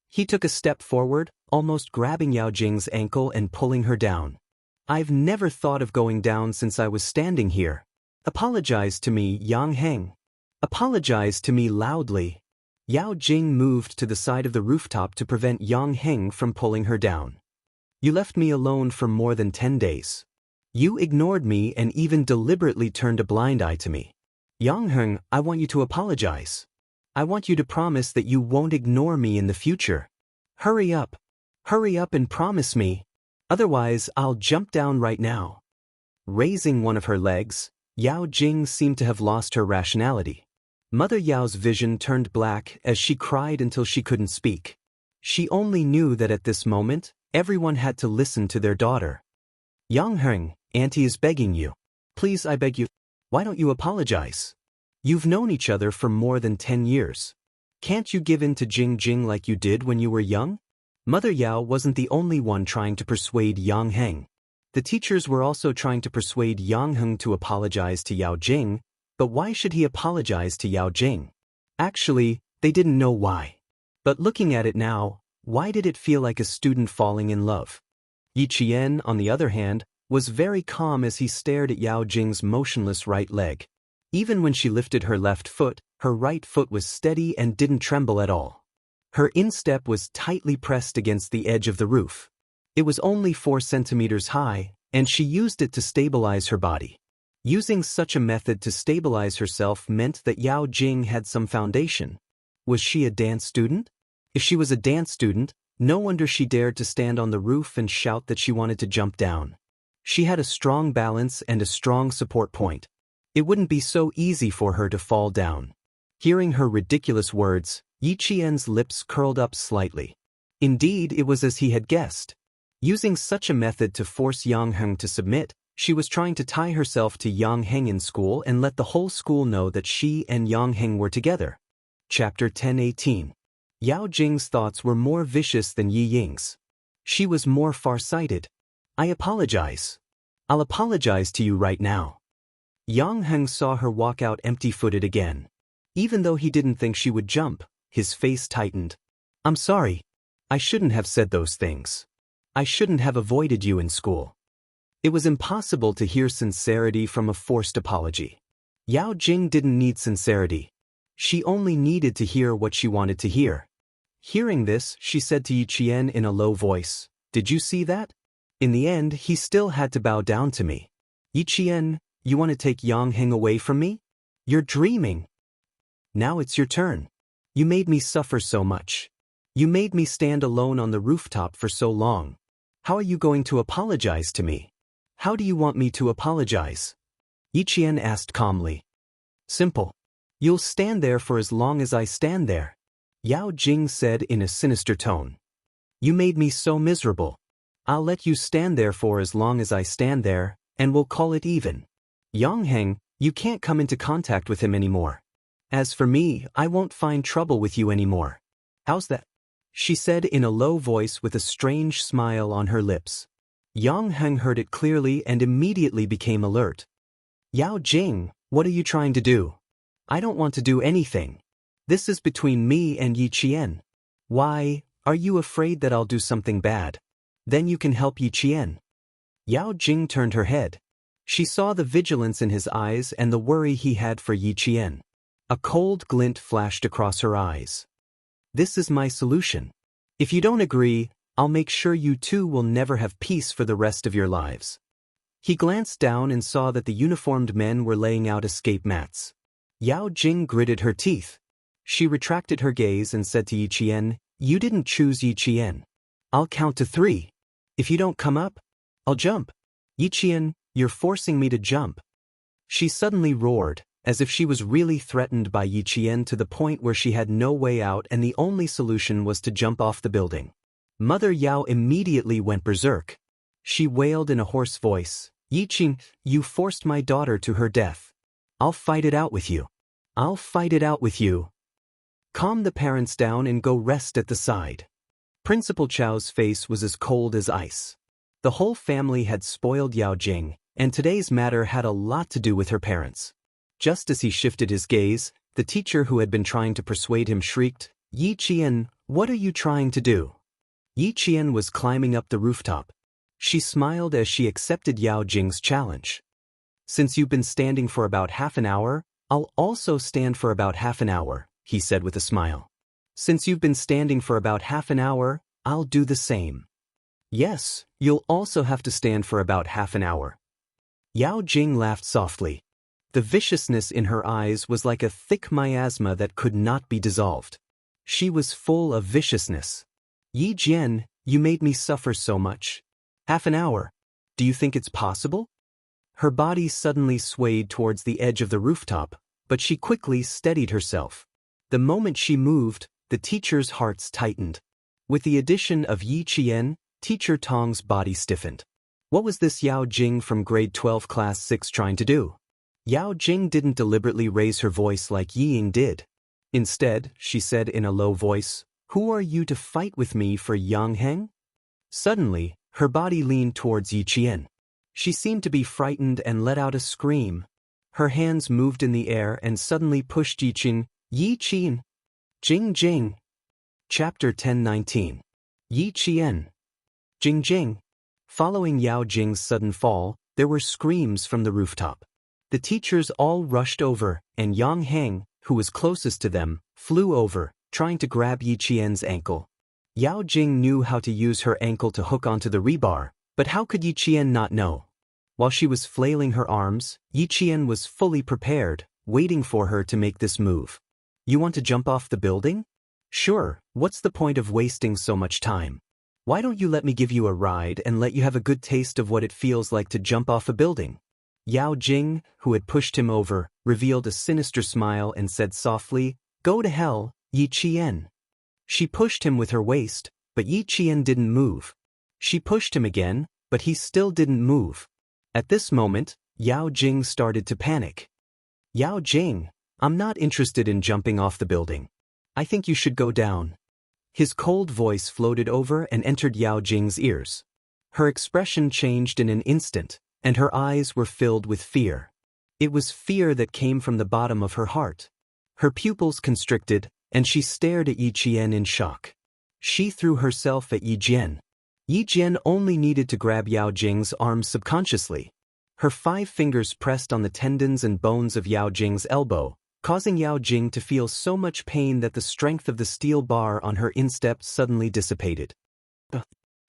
He took a step forward, almost grabbing Yao Jing's ankle and pulling her down. I've never thought of going down since I was standing here. Apologize to me, Yang Heng. Apologize to me loudly. Yao Jing moved to the side of the rooftop to prevent Yang Heng from pulling her down. You left me alone for more than 10 days. You ignored me and even deliberately turned a blind eye to me. Yang Heng, I want you to apologize. I want you to promise that you won't ignore me in the future. Hurry up. Hurry up and promise me. Otherwise, I'll jump down right now. Raising one of her legs, Yao Jing seemed to have lost her rationality. Mother Yao's vision turned black as she cried until she couldn't speak. She only knew that at this moment, everyone had to listen to their daughter. Yang Heng, Auntie is begging you. Please, I beg you. Why don't you apologize? You've known each other for more than 10 years. Can't you give in to Jing Jing like you did when you were young? Mother Yao wasn't the only one trying to persuade Yang Heng. The teachers were also trying to persuade Yang Heng to apologize to Yao Jing, but why should he apologize to Yao Jing? Actually, they didn't know why. But looking at it now, why did it feel like a student falling in love? Yi Qian, on the other hand, was very calm as he stared at Yao Jing's motionless right leg. Even when she lifted her left foot, her right foot was steady and didn't tremble at all. Her instep was tightly pressed against the edge of the roof. It was only 4 centimeters high, and she used it to stabilize her body. Using such a method to stabilize herself meant that Yao Jing had some foundation. Was she a dance student? If she was a dance student, no wonder she dared to stand on the roof and shout that she wanted to jump down. She had a strong balance and a strong support point. It wouldn't be so easy for her to fall down. Hearing her ridiculous words, Yi Qian's lips curled up slightly. Indeed, it was as he had guessed. Using such a method to force Yang Heng to submit, she was trying to tie herself to Yang Heng in school and let the whole school know that she and Yang Heng were together. Chapter 10:18. Yao Jing's thoughts were more vicious than Yi Ying's. She was more far-sighted. I apologize. I'll apologize to you right now. Yang Heng saw her walk out empty-footed again. Even though he didn't think she would jump, his face tightened. I'm sorry. I shouldn't have said those things. I shouldn't have avoided you in school. It was impossible to hear sincerity from a forced apology. Yao Jing didn't need sincerity. She only needed to hear what she wanted to hear. Hearing this, she said to Yi Qian in a low voice, Did you see that? In the end, he still had to bow down to me. Yi Qian, you want to take Yang Heng away from me? You're dreaming. Now it's your turn. You made me suffer so much. You made me stand alone on the rooftop for so long. How are you going to apologize to me? How do you want me to apologize? Yi Qian asked calmly. Simple. You'll stand there for as long as I stand there. Yao Jing said in a sinister tone. You made me so miserable. I'll let you stand there for as long as I stand there, and we'll call it even. Yang Heng, you can't come into contact with him anymore. As for me, I won't find trouble with you anymore. How's that? She said in a low voice with a strange smile on her lips. Yang Heng heard it clearly and immediately became alert. Yao Jing, what are you trying to do? I don't want to do anything. This is between me and Yi Qian. Why, are you afraid that I'll do something bad? Then you can help Yi Qian. Yao Jing turned her head. She saw the vigilance in his eyes and the worry he had for Yi Qian. A cold glint flashed across her eyes. This is my solution. If you don't agree, I'll make sure you two will never have peace for the rest of your lives. He glanced down and saw that the uniformed men were laying out escape mats. Yao Jing gritted her teeth. She retracted her gaze and said to Yi Qian, You didn't choose Yi Qian. I'll count to 3. If you don't come up, I'll jump. Yi Qian, you're forcing me to jump. She suddenly roared, as if she was really threatened by Yi Qian to the point where she had no way out and the only solution was to jump off the building. Mother Yao immediately went berserk. She wailed in a hoarse voice, Yi Qian, you forced my daughter to her death. I'll fight it out with you. I'll fight it out with you. Calm the parents down and go rest at the side. Principal Chao's face was as cold as ice. The whole family had spoiled Yao Jing, and today's matter had a lot to do with her parents. Just as he shifted his gaze, the teacher who had been trying to persuade him shrieked, Yi Qian, what are you trying to do? Yi Qian was climbing up the rooftop. She smiled as she accepted Yao Jing's challenge. Since you've been standing for about half an hour, I'll also stand for about half an hour, he said with a smile. Since you've been standing for about half an hour, I'll do the same. Yes, you'll also have to stand for about half an hour. Yao Jing laughed softly. The viciousness in her eyes was like a thick miasma that could not be dissolved. She was full of viciousness. Yi Jian, you made me suffer so much. Half an hour. Do you think it's possible? Her body suddenly swayed towards the edge of the rooftop, but she quickly steadied herself. The moment she moved, the teacher's hearts tightened. With the addition of Yi Qian, Teacher Tong's body stiffened. What was this Yao Jing from grade 12 class 6 trying to do? Yao Jing didn't deliberately raise her voice like Yi Ying did. Instead, she said in a low voice, "Who are you to fight with me for Yang Heng?" Suddenly, her body leaned towards Yi Qian. She seemed to be frightened and let out a scream. Her hands moved in the air and suddenly pushed Yi Qian. Yi Qian. Jing Jing. Chapter 10:19. Yi Qian. Jing Jing. Following Yao Jing's sudden fall, there were screams from the rooftop. The teachers all rushed over, and Yang Heng, who was closest to them, flew over, trying to grab Yi Qian's ankle. Yao Jing knew how to use her ankle to hook onto the rebar, but how could Yi Qian not know? While she was flailing her arms, Yi Qian was fully prepared, waiting for her to make this move. You want to jump off the building? Sure, what's the point of wasting so much time? Why don't you let me give you a ride and let you have a good taste of what it feels like to jump off a building? Yao Jing, who had pushed him over, revealed a sinister smile and said softly, "Go to hell, Yi Qian." She pushed him with her waist, but Yi Qian didn't move. She pushed him again, but he still didn't move. At this moment, Yao Jing started to panic. Yao Jing, I'm not interested in jumping off the building. I think you should go down. His cold voice floated over and entered Yao Jing's ears. Her expression changed in an instant, and her eyes were filled with fear. It was fear that came from the bottom of her heart. Her pupils constricted, and she stared at Yi Qian in shock. She threw herself at Yi Jian. Yi Jian only needed to grab Yao Jing's arms subconsciously. Her 5 fingers pressed on the tendons and bones of Yao Jing's elbow, causing Yao Jing to feel so much pain that the strength of the steel bar on her instep suddenly dissipated.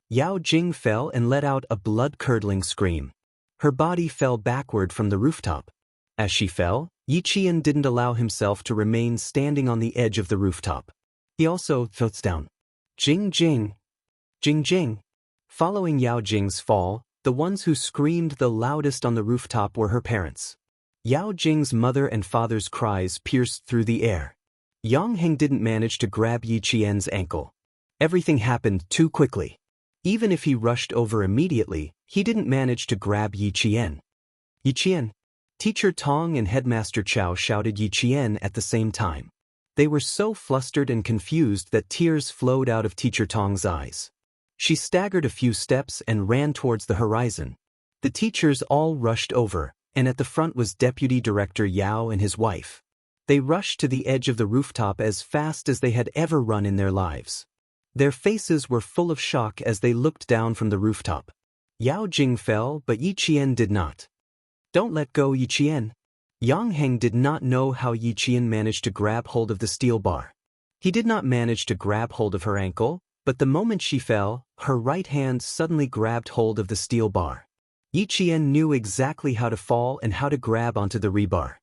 Yao Jing fell and let out a blood-curdling scream. Her body fell backward from the rooftop. As she fell, Yi Qian didn't allow himself to remain standing on the edge of the rooftop. He also fell down. Jing Jing. Jing Jing. Following Yao Jing's fall, the ones who screamed the loudest on the rooftop were her parents. Yao Jing's mother and father's cries pierced through the air. Yang Heng didn't manage to grab Yi Qian's ankle. Everything happened too quickly. Even if he rushed over immediately, he didn't manage to grab Yi Qian. Yi Qian. Teacher Tong and Headmaster Chow shouted Yi Qian at the same time. They were so flustered and confused that tears flowed out of Teacher Tong's eyes. She staggered a few steps and ran towards the horizon. The teachers all rushed over, and at the front was Deputy Director Yao and his wife. They rushed to the edge of the rooftop as fast as they had ever run in their lives. Their faces were full of shock as they looked down from the rooftop. Yao Jing fell, but Yi Qian did not. Don't let go, Yi Qian. Yang Heng did not know how Yi Qian managed to grab hold of the steel bar. He did not manage to grab hold of her ankle, but the moment she fell, her right hand suddenly grabbed hold of the steel bar. Yi Qian knew exactly how to fall and how to grab onto the rebar.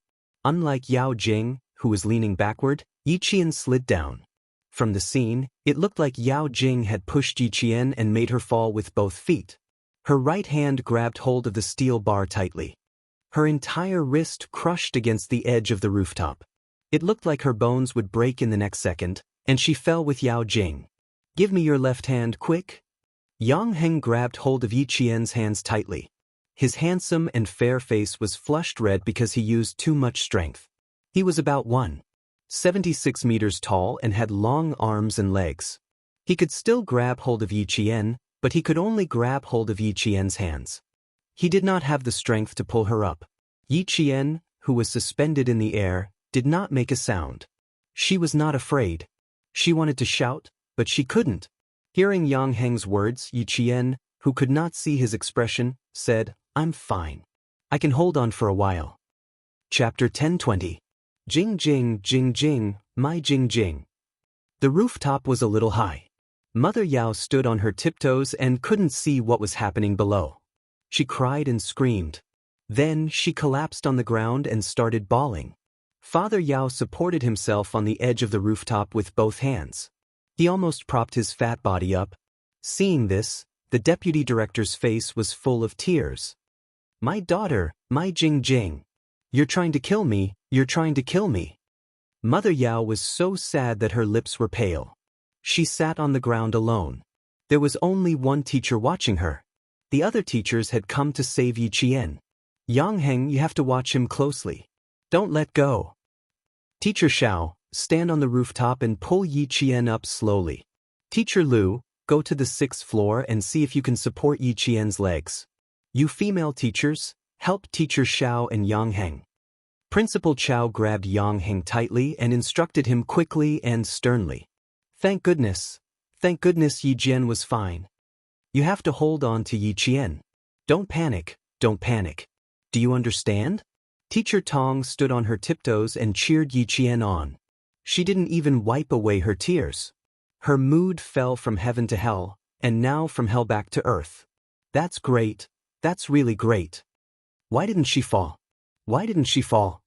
Unlike Yao Jing, who was leaning backward, Yi Qian slid down. From the scene, it looked like Yao Jing had pushed Yi Qian and made her fall with both feet. Her right hand grabbed hold of the steel bar tightly. Her entire wrist crushed against the edge of the rooftop. It looked like her bones would break in the next second, and she fell with Yao Jing. Give me your left hand, quick. Yang Heng grabbed hold of Yi Qian's hands tightly. His handsome and fair face was flushed red because he used too much strength. He was about 1.76 meters tall and had long arms and legs. He could still grab hold of Yi Qian, but he could only grab hold of Yi Qian's hands. He did not have the strength to pull her up. Yi Qian, who was suspended in the air, did not make a sound. She was not afraid. She wanted to shout, but she couldn't. Hearing Yang Heng's words, Yi Qian, who could not see his expression, said, "I'm fine. I can hold on for a while. Chapter 10:20. Jing jing jing jing, my jing jing. The rooftop was a little high. Mother Yao stood on her tiptoes and couldn't see what was happening below. She cried and screamed. Then she collapsed on the ground and started bawling. Father Yao supported himself on the edge of the rooftop with both hands. He almost propped his fat body up. Seeing this, the deputy director's face was full of tears. My daughter, my Jing Jing. You're trying to kill me, you're trying to kill me. Mother Yao was so sad that her lips were pale. She sat on the ground alone. There was only one teacher watching her. The other teachers had come to save Yi Qian. Yang Heng, you have to watch him closely. Don't let go. Teacher Xiao, stand on the rooftop and pull Yi Qian up slowly. Teacher Lu, go to the 6th floor and see if you can support Yi Qian's legs. You female teachers, help Teacher Xiao and Yang Heng. Principal Qiao grabbed Yang Heng tightly and instructed him quickly and sternly. Thank goodness Yi Jian was fine. You have to hold on to Yi Qian. Don't panic, don't panic. Do you understand? Teacher Tong stood on her tiptoes and cheered Yi Qian on. She didn't even wipe away her tears. Her mood fell from heaven to hell, and now from hell back to earth. That's great, that's really great. Why didn't she fall? Why didn't she fall?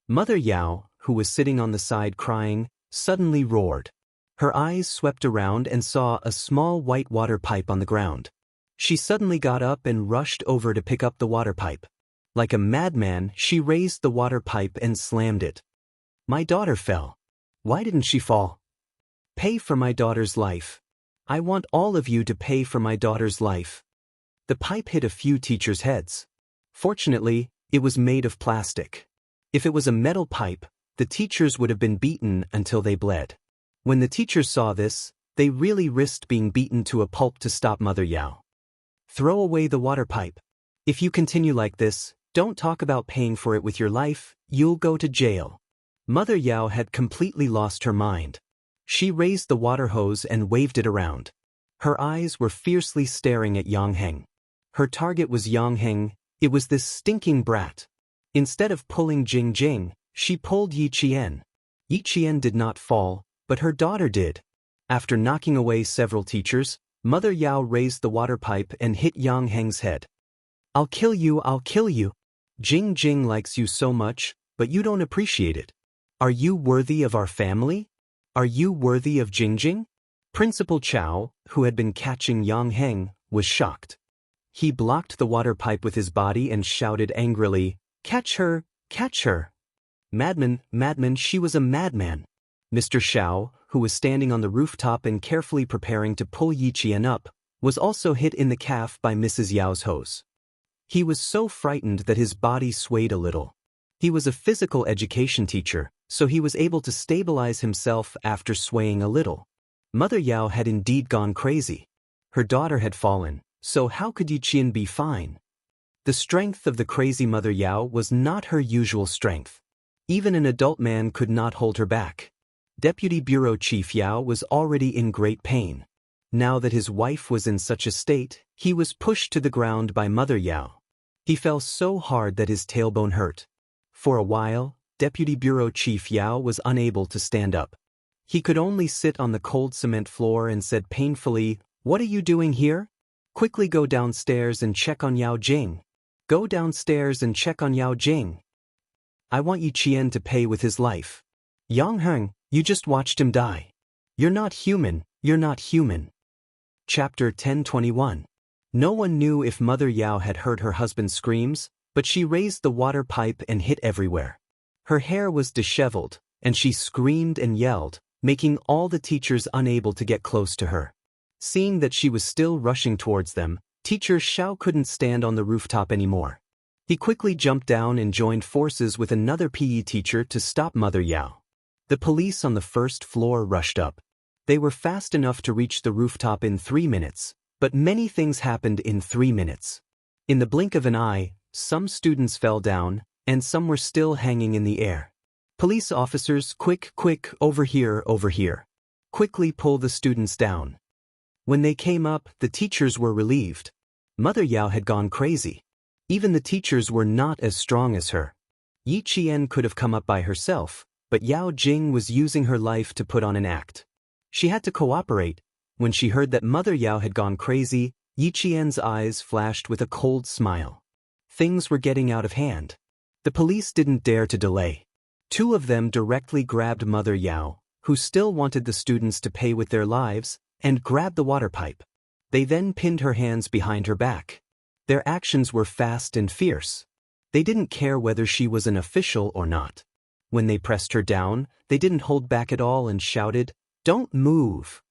Mother Yao, who was sitting on the side crying, suddenly roared. Her eyes swept around and saw a small white water pipe on the ground. She suddenly got up and rushed over to pick up the water pipe. Like a madman, she raised the water pipe and slammed it. My daughter fell. Why didn't she fall? Pay for my daughter's life. I want all of you to pay for my daughter's life. The pipe hit a few teachers' heads. Fortunately, it was made of plastic. If it was a metal pipe, the teachers would have been beaten until they bled. When the teachers saw this, they really risked being beaten to a pulp to stop Mother Yao. Throw away the water pipe. If you continue like this, don't talk about paying for it with your life, you'll go to jail. Mother Yao had completely lost her mind. She raised the water hose and waved it around. Her eyes were fiercely staring at Yang Heng. Her target was Yang Heng. It was this stinking brat. Instead of pulling Jing Jing, she pulled Yi Qian. Yi Qian did not fall, but her daughter did. After knocking away several teachers, Mother Yao raised the water pipe and hit Yang Heng's head. I'll kill you, I'll kill you. Jing Jing likes you so much, but you don't appreciate it. Are you worthy of our family? Are you worthy of Jing Jing? Principal Qiao, who had been catching Yang Heng, was shocked. He blocked the water pipe with his body and shouted angrily, Catch her, catch her. Madman, madman, she was a madman. Mr. Xiao, who was standing on the rooftop and carefully preparing to pull Yi Qian up, was also hit in the calf by Mrs. Yao's hose. He was so frightened that his body swayed a little. He was a physical education teacher, so he was able to stabilize himself after swaying a little. Mother Yao had indeed gone crazy. Her daughter had fallen, so how could Yi Qian be fine? The strength of the crazy Mother Yao was not her usual strength. Even an adult man could not hold her back. Deputy Bureau Chief Yao was already in great pain. Now that his wife was in such a state, he was pushed to the ground by Mother Yao. He fell so hard that his tailbone hurt. For a while, Deputy Bureau Chief Yao was unable to stand up. He could only sit on the cold cement floor and said painfully, What are you doing here? Quickly go downstairs and check on Yao Jing. Go downstairs and check on Yao Jing. I want Yi Qian to pay with his life. Yang Heng, you just watched him die. You're not human, you're not human. Chapter 10:21. No one knew if Mother Yao had heard her husband's screams, but she raised the water pipe and hit everywhere. Her hair was disheveled, and she screamed and yelled, making all the teachers unable to get close to her. Seeing that she was still rushing towards them, Teacher Xiao couldn't stand on the rooftop anymore. He quickly jumped down and joined forces with another PE teacher to stop Mother Yao. The police on the 1st floor rushed up. They were fast enough to reach the rooftop in 3 minutes, but many things happened in 3 minutes. In the blink of an eye, some students fell down, and some were still hanging in the air. Police officers, quick, quick, over here, over here. Quickly pull the students down. When they came up, the teachers were relieved. Mother Yao had gone crazy. Even the teachers were not as strong as her. Yi Qian could have come up by herself, but Yao Jing was using her life to put on an act. She had to cooperate. When she heard that Mother Yao had gone crazy, Yi Qian's eyes flashed with a cold smile. Things were getting out of hand. The police didn't dare to delay. Two of them directly grabbed Mother Yao, who still wanted the students to pay with their lives, and grabbed the water pipe. They then pinned her hands behind her back. Their actions were fast and fierce. They didn't care whether she was an official or not. When they pressed her down, they didn't hold back at all and shouted, "Don't move!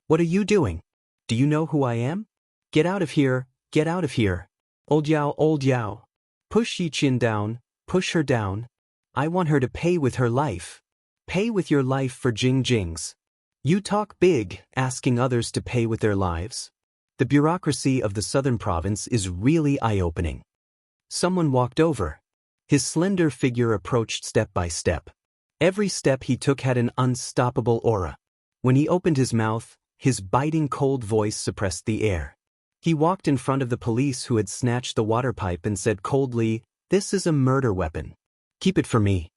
What are you doing? Do you know who I am? Get out of here, get out of here! Old Yao! Push Yi Qian down, push her down. I want her to pay with her life. Pay with your life for Jing's. You talk big, asking others to pay with their lives. The bureaucracy of the southern province is really eye-opening." Someone walked over. His slender figure approached step by step. Every step he took had an unstoppable aura. When he opened his mouth, his biting cold voice suppressed the air. He walked in front of the police who had snatched the water pipe and said coldly, "This is a murder weapon. Keep it for me."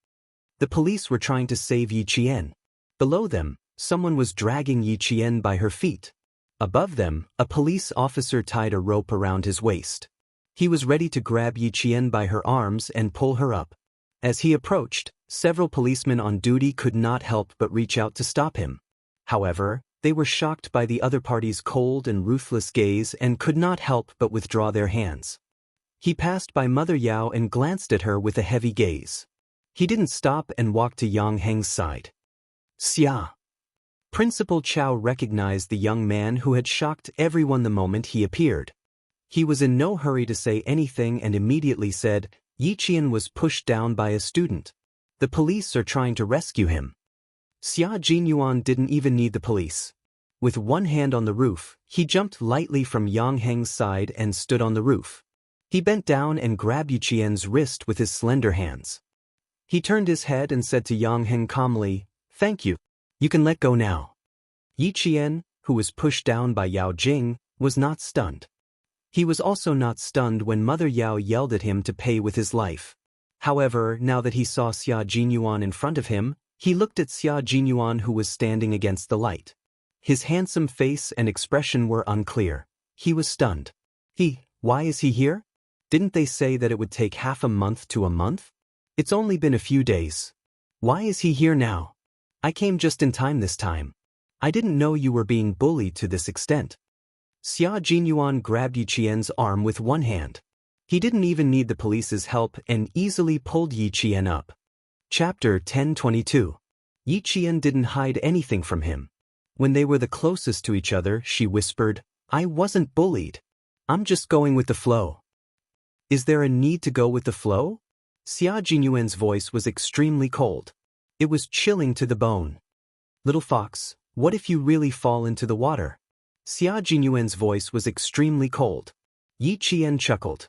The police were trying to save Yi Qian. Below them, someone was dragging Yi Qian by her feet. Above them, a police officer tied a rope around his waist. He was ready to grab Yi Qian by her arms and pull her up. As he approached, several policemen on duty could not help but reach out to stop him. However, they were shocked by the other party's cold and ruthless gaze and could not help but withdraw their hands. He passed by Mother Yao and glanced at her with a heavy gaze. He didn't stop and walked to Yang Heng's side. "Xia." Principal Chow recognized the young man who had shocked everyone the moment he appeared. He was in no hurry to say anything and immediately said, "Yi Qian was pushed down by a student. The police are trying to rescue him." Xia Jinyuan didn't even need the police. With one hand on the roof, he jumped lightly from Yang Heng's side and stood on the roof. He bent down and grabbed Yi Qian's wrist with his slender hands. He turned his head and said to Yang Heng calmly, "Thank you. You can let go now." Yi Qian, who was pushed down by Yao Jing, was not stunned. He was also not stunned when Mother Yao yelled at him to pay with his life. However, now that he saw Xia Jinyuan in front of him, he looked at Xia Jinyuan who was standing against the light. His handsome face and expression were unclear. He was stunned. Why is he here? Didn't they say that it would take half a month to a month? It's only been a few days. Why is he here now? I came just in time this time. I didn't know you were being bullied to this extent. Xia Jinyuan grabbed Yi Qian's arm with one hand. He didn't even need the police's help and easily pulled Yi Qian up. Chapter 1022. Yi Qian didn't hide anything from him. When they were the closest to each other, she whispered, "I wasn't bullied. I'm just going with the flow." "Is there a need to go with the flow?" Xia Jinyuan's voice was extremely cold. It was chilling to the bone. "Little fox, what if you really fall into the water?" Xia Jinyuan's voice was extremely cold. Yi Qian chuckled.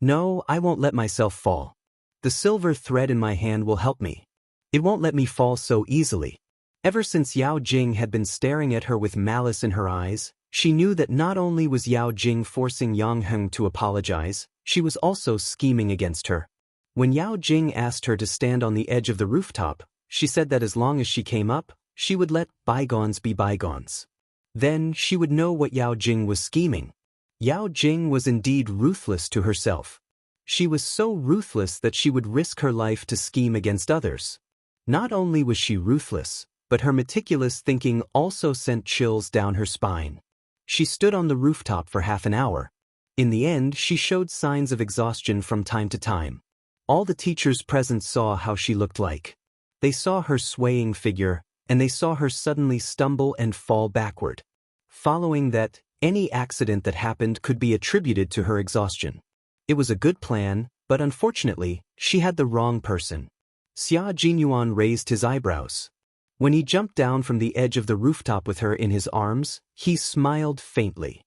"No, I won't let myself fall. The silver thread in my hand will help me. It won't let me fall so easily." Ever since Yao Jing had been staring at her with malice in her eyes, she knew that not only was Yao Jing forcing Yang Heng to apologize, she was also scheming against her. When Yao Jing asked her to stand on the edge of the rooftop, she said that as long as she came up, she would let bygones be bygones. Then she would know what Yao Jing was scheming. Yao Jing was indeed ruthless to herself. She was so ruthless that she would risk her life to scheme against others. Not only was she ruthless, but her meticulous thinking also sent chills down her spine. She stood on the rooftop for half an hour. In the end, she showed signs of exhaustion from time to time. All the teachers present saw how she looked like. They saw her swaying figure, and they saw her suddenly stumble and fall backward. Following that, any accident that happened could be attributed to her exhaustion. It was a good plan, but unfortunately, she had the wrong person. Xia Jinyuan raised his eyebrows. When he jumped down from the edge of the rooftop with her in his arms, he smiled faintly.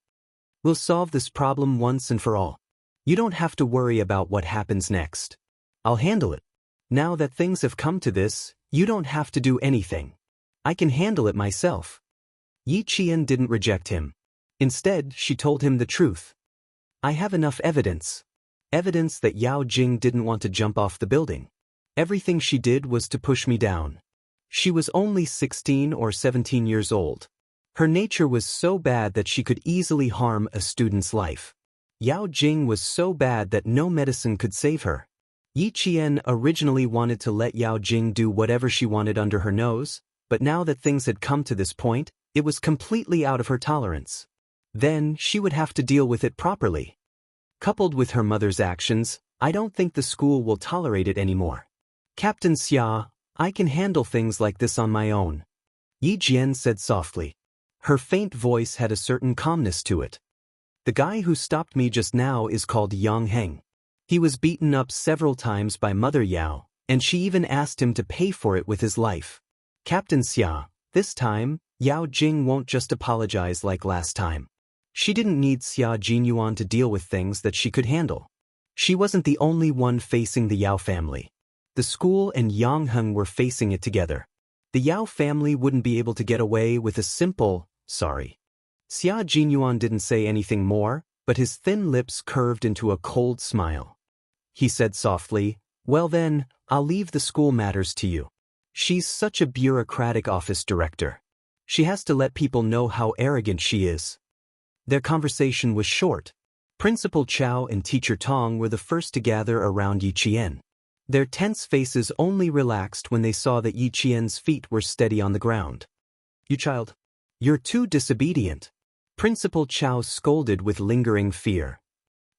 "We'll solve this problem once and for all. You don't have to worry about what happens next. I'll handle it. Now that things have come to this, you don't have to do anything. I can handle it myself." Yi Qian didn't reject him. Instead, she told him the truth. "I have enough evidence. evidence that Yao Jing didn't want to jump off the building. Everything she did was to push me down. She was only 16 or 17 years old. Her nature was so bad that she could easily harm a student's life. Yao Jing was so bad that no medicine could save her. Yi Qian originally wanted to let Yao Jing do whatever she wanted under her nose, but now that things had come to this point, it was completely out of her tolerance. Then, she would have to deal with it properly. Coupled with her mother's actions, I don't think the school will tolerate it anymore. Captain Xia, I can handle things like this on my own. Yi Jian said softly. Her faint voice had a certain calmness to it. The guy who stopped me just now is called Yang Heng. He was beaten up several times by Mother Yao, and she even asked him to pay for it with his life. Captain Xia, this time, Yao Jing won't just apologize like last time. She didn't need Xia Jinyuan to deal with things that she could handle. She wasn't the only one facing the Yao family. The school and Yang Heng were facing it together. The Yao family wouldn't be able to get away with a simple, sorry. Xia Jinyuan didn't say anything more, but his thin lips curved into a cold smile. He said softly, well then, I'll leave the school matters to you. She's such a bureaucratic office director. She has to let people know how arrogant she is. Their conversation was short. Principal Chao and Teacher Tong were the first to gather around Yi Qian. Their tense faces only relaxed when they saw that Yi Qian's feet were steady on the ground. You child. You're too disobedient. Principal Chao scolded with lingering fear.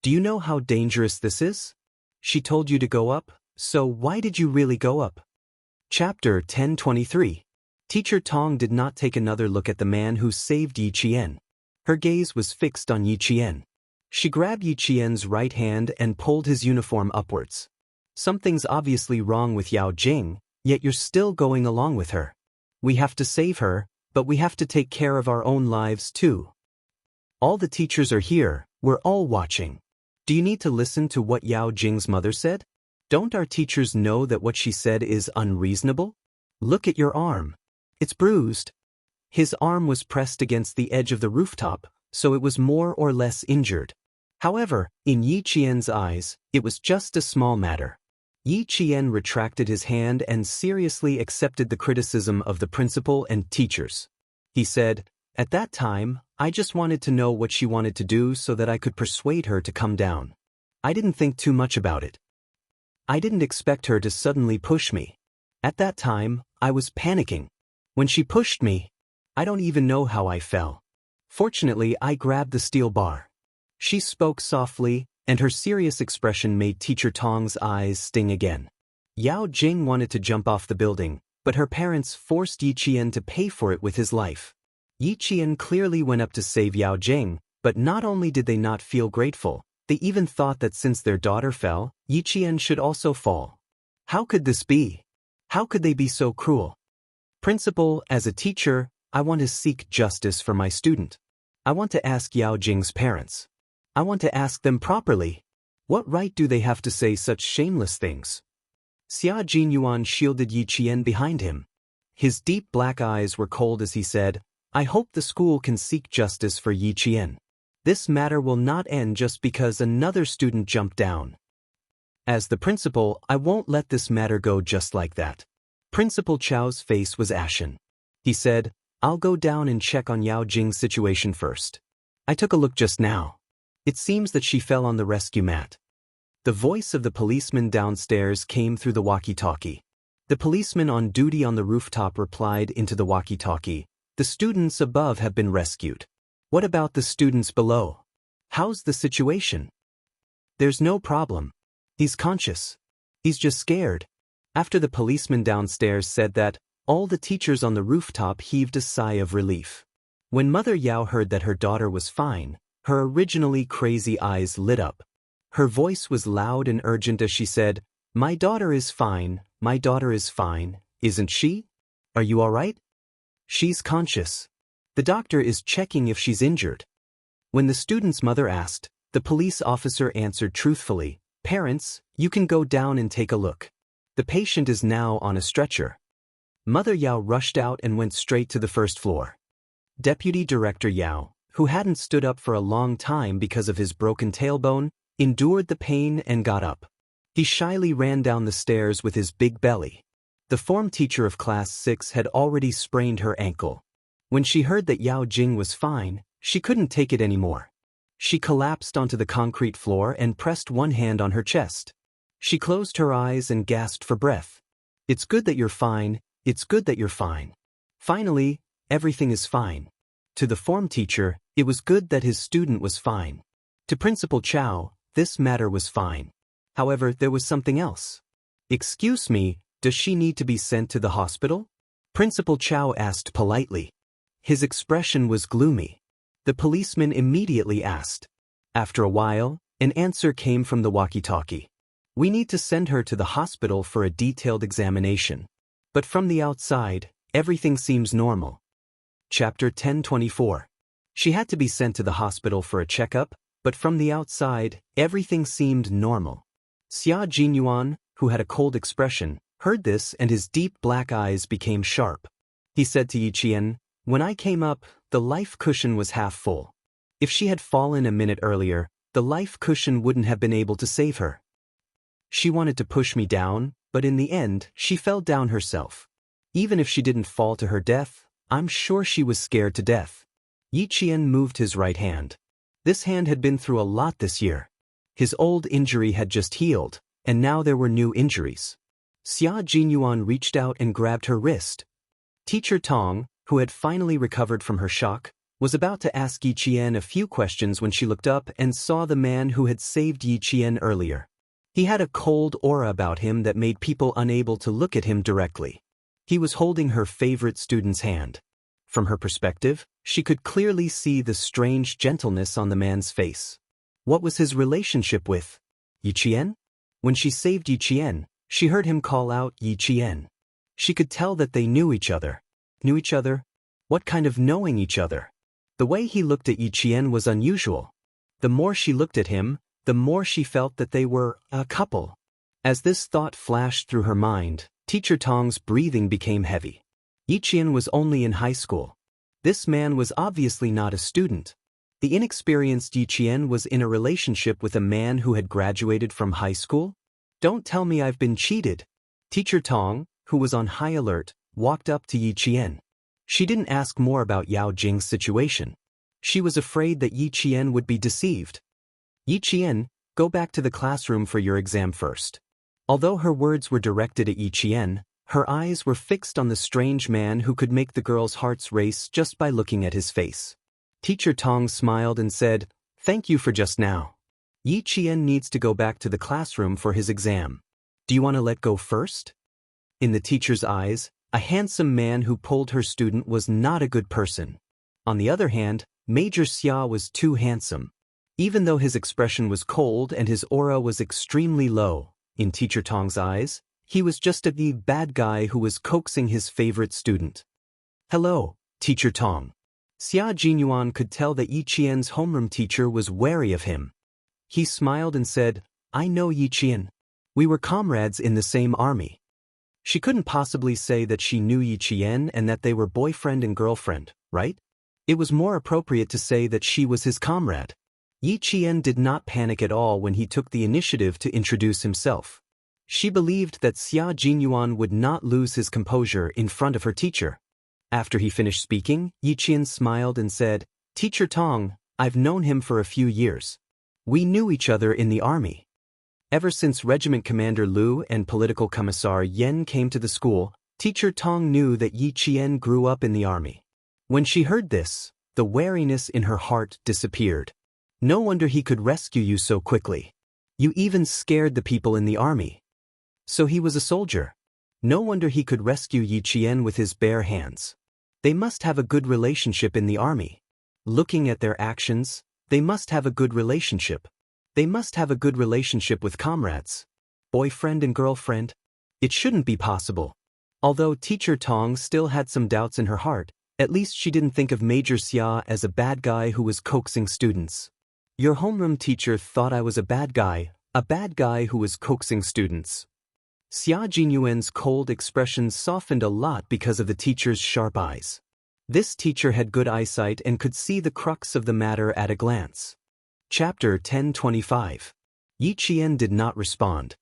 Do you know how dangerous this is? She told you to go up, so why did you really go up? Chapter 1023. Teacher Tong did not take another look at the man who saved Yi Qian. Her gaze was fixed on Yi Qian. She grabbed Yi Qian's right hand and pulled his uniform upwards. Something's obviously wrong with Yao Jing, yet you're still going along with her. We have to save her, but we have to take care of our own lives too. All the teachers are here, we're all watching. Do you need to listen to what Yao Jing's mother said? Don't our teachers know that what she said is unreasonable? Look at your arm. It's bruised. His arm was pressed against the edge of the rooftop, so it was more or less injured. However, in Yi Qian's eyes, it was just a small matter. Yi Qian retracted his hand and seriously accepted the criticism of the principal and teachers. He said, at that time, I just wanted to know what she wanted to do so that I could persuade her to come down. I didn't think too much about it. I didn't expect her to suddenly push me. At that time, I was panicking. When she pushed me, I don't even know how I fell. Fortunately, I grabbed the steel bar. She spoke softly, and her serious expression made Teacher Tong's eyes sting again. Yao Jing wanted to jump off the building, but her parents forced Yi Qian to pay for it with his life. Yi Qian clearly went up to save Yao Jing, but not only did they not feel grateful, they even thought that since their daughter fell, Yi Qian should also fall. How could this be? How could they be so cruel? Principal, as a teacher, I want to seek justice for my student. I want to ask Yao Jing's parents. I want to ask them properly. What right do they have to say such shameless things? Xia Jinyuan shielded Yi Qian behind him. His deep black eyes were cold as he said, I hope the school can seek justice for Yi Qian. This matter will not end just because another student jumped down. As the principal, I won't let this matter go just like that. Principal Chao's face was ashen. He said, I'll go down and check on Yao Jing's situation first. I took a look just now. It seems that she fell on the rescue mat. The voice of the policeman downstairs came through the walkie-talkie. The policeman on duty on the rooftop replied into the walkie-talkie, the students above have been rescued. What about the students below? How's the situation? There's no problem. He's conscious. He's just scared. After the policeman downstairs said that, all the teachers on the rooftop heaved a sigh of relief. When Mother Yao heard that her daughter was fine, her originally crazy eyes lit up. Her voice was loud and urgent as she said, my daughter is fine, isn't she? Are you all right? She's conscious. The doctor is checking if she's injured. When the student's mother asked, the police officer answered truthfully, parents, you can go down and take a look. The patient is now on a stretcher. Mother Yao rushed out and went straight to the first floor. Deputy Director Yao, who hadn't stood up for a long time because of his broken tailbone, endured the pain and got up. He shyly ran down the stairs with his big belly. The form teacher of class 6 had already sprained her ankle. When she heard that Yao Jing was fine, she couldn't take it anymore. She collapsed onto the concrete floor and pressed one hand on her chest. She closed her eyes and gasped for breath. It's good that you're fine, it's good that you're fine. Finally, everything is fine. To the form teacher, it was good that his student was fine. To Principal Chow, this matter was fine. However, there was something else. Excuse me, does she need to be sent to the hospital? Principal Chow asked politely. His expression was gloomy. The policeman immediately asked. After a while, an answer came from the walkie-talkie. We need to send her to the hospital for a detailed examination. But from the outside, everything seems normal. Chapter 1024. She had to be sent to the hospital for a checkup, but from the outside, everything seemed normal. Xia Jinyuan, who had a cold expression, heard this and his deep black eyes became sharp. He said to Yiqian, "When I came up, the life cushion was half full. If she had fallen a minute earlier, the life cushion wouldn't have been able to save her. She wanted to push me down, but in the end, she fell down herself. Even if she didn't fall to her death, I'm sure she was scared to death." Yiqian moved his right hand. This hand had been through a lot this year. His old injury had just healed, and now there were new injuries. Xia Jinyuan reached out and grabbed her wrist. Teacher Tong, who had finally recovered from her shock, was about to ask Yiqian a few questions when she looked up and saw the man who had saved Yiqian earlier. He had a cold aura about him that made people unable to look at him directly. He was holding her favorite student's hand. From her perspective, she could clearly see the strange gentleness on the man's face. What was his relationship with Yiqian? When she saved Yiqian, she heard him call out Yiqian. She could tell that they knew each other. Knew each other? What kind of knowing each other? The way he looked at Yiqian was unusual. The more she looked at him, the more she felt that they were a couple. As this thought flashed through her mind, Teacher Tong's breathing became heavy. Yiqian was only in high school. This man was obviously not a student. The inexperienced Yiqian was in a relationship with a man who had graduated from high school? Don't tell me I've been cheated. Teacher Tong, who was on high alert, walked up to Yiqian. She didn't ask more about Yao Jing's situation. She was afraid that Yiqian would be deceived. Yiqian, go back to the classroom for your exam first. Although her words were directed at Yiqian, her eyes were fixed on the strange man who could make the girls' hearts race just by looking at his face. Teacher Tong smiled and said, "Thank you for just now. Yiqian needs to go back to the classroom for his exam. Do you want to let go first?" In the teacher's eyes, a handsome man who pulled her student was not a good person. On the other hand, Major Xia was too handsome. Even though his expression was cold and his aura was extremely low, in Teacher Tong's eyes, he was just a bad guy who was coaxing his favorite student. "Hello, Teacher Tong." Xia Jinyuan could tell that Yiqian's homeroom teacher was wary of him. He smiled and said, "I know Yiqian. We were comrades in the same army." She couldn't possibly say that she knew Yiqian and that they were boyfriend and girlfriend, right? It was more appropriate to say that she was his comrade. Yiqian did not panic at all when he took the initiative to introduce himself. She believed that Xia Jinyuan would not lose his composure in front of her teacher. After he finished speaking, Yiqian smiled and said, "Teacher Tong, I've known him for a few years. We knew each other in the army. Ever since Regiment Commander Lu and Political Commissar Yen came to the school, Teacher Tong knew that Yiqian grew up in the army." When she heard this, the wariness in her heart disappeared. No wonder he could rescue you so quickly. You even scared the people in the army. So he was a soldier. No wonder he could rescue Yiqian with his bare hands. They must have a good relationship in the army. Looking at their actions, they must have a good relationship. They must have a good relationship with comrades. Boyfriend and girlfriend? It shouldn't be possible. Although Teacher Tong still had some doubts in her heart, at least she didn't think of Major Xia as a bad guy who was coaxing students. Your homeroom teacher thought I was a bad guy who was coaxing students. Xia Jinyuan's cold expression softened a lot because of the teacher's sharp eyes. This teacher had good eyesight and could see the crux of the matter at a glance. Chapter 1025. Yi Qian did not respond.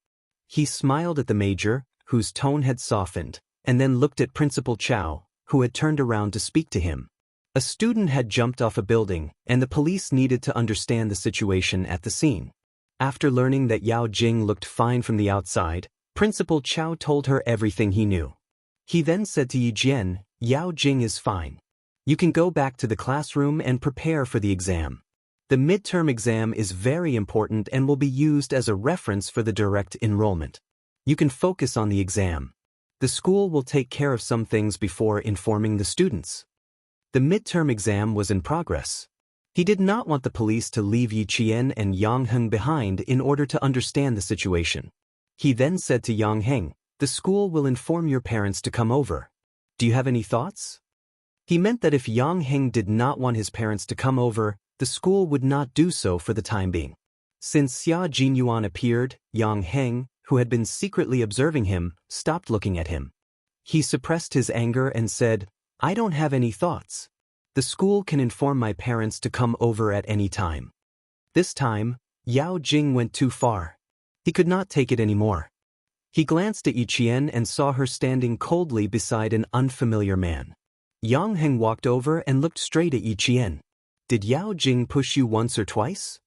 He smiled at the major, whose tone had softened, and then looked at Principal Chow, who had turned around to speak to him. A student had jumped off a building, and the police needed to understand the situation at the scene. After learning that Yao Jing looked fine from the outside, Principal Chow told her everything he knew. He then said to Yi Jian, "Yao Jing is fine. You can go back to the classroom and prepare for the exam. The midterm exam is very important and will be used as a reference for the direct enrollment. You can focus on the exam. The school will take care of some things before informing the students." The midterm exam was in progress. He did not want the police to leave Yi Qian and Yang Heng behind in order to understand the situation. He then said to Yang Heng, "The school will inform your parents to come over. Do you have any thoughts?" He meant that if Yang Heng did not want his parents to come over, the school would not do so for the time being. Since Xia Jinyuan appeared, Yang Heng, who had been secretly observing him, stopped looking at him. He suppressed his anger and said, "I don't have any thoughts. The school can inform my parents to come over at any time." This time, Yao Jing went too far. He could not take it anymore. He glanced at Yi Qian and saw her standing coldly beside an unfamiliar man. Yang Heng walked over and looked straight at Yi Qian. "Did Yao Jing push you once or twice?"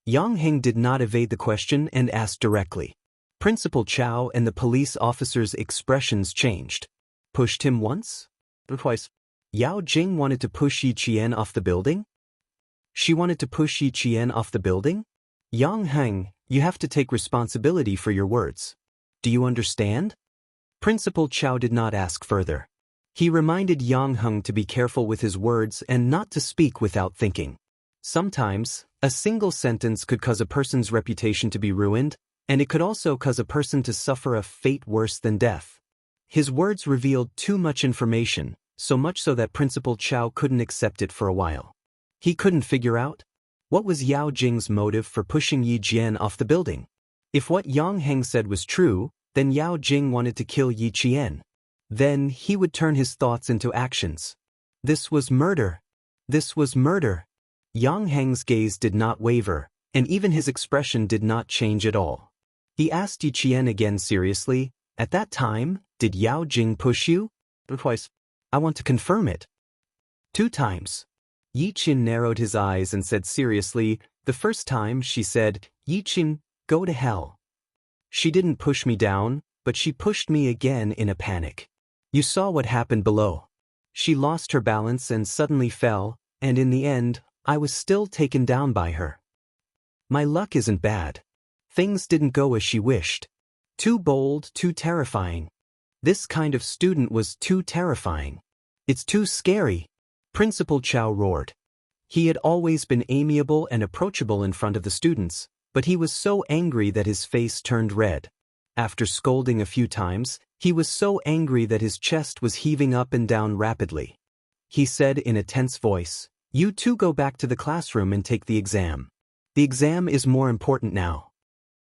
Yang Heng did not evade the question and asked directly. Principal Chow and the police officer's expressions changed. "Pushed him once? Or twice?" Yao Jing wanted to push Yi Qian off the building? She wanted to push Yi Qian off the building? Yang Heng, you have to take responsibility for your words. Do you understand? Principal Chow did not ask further. He reminded Yang Heng to be careful with his words and not to speak without thinking. Sometimes, a single sentence could cause a person's reputation to be ruined, and it could also cause a person to suffer a fate worse than death. His words revealed too much information, so much so that Principal Chow couldn't accept it for a while. He couldn't figure out what was Yao Jing's motive for pushing Yi Jian off the building. If what Yang Heng said was true, then Yao Jing wanted to kill Yi Qian. Then he would turn his thoughts into actions. This was murder. This was murder. Yang Heng's gaze did not waver, and even his expression did not change at all. He asked Yi Qian again seriously, "At that time, did Yao Jing push you?" "Twice. I want to confirm it." "2 times. Yi Qian narrowed his eyes and said seriously, "The first time," she said, "Yi Qian, go to hell. She didn't push me down, but she pushed me again in a panic. You saw what happened below. She lost her balance and suddenly fell, and in the end, I was still taken down by her. My luck isn't bad. Things didn't go as she wished. Too bold, too terrifying. This kind of student was too terrifying. It's too scary." Principal Chow roared. He had always been amiable and approachable in front of the students, but he was so angry that his face turned red. After scolding a few times, he was so angry that his chest was heaving up and down rapidly. He said in a tense voice, "You two go back to the classroom and take the exam. The exam is more important now."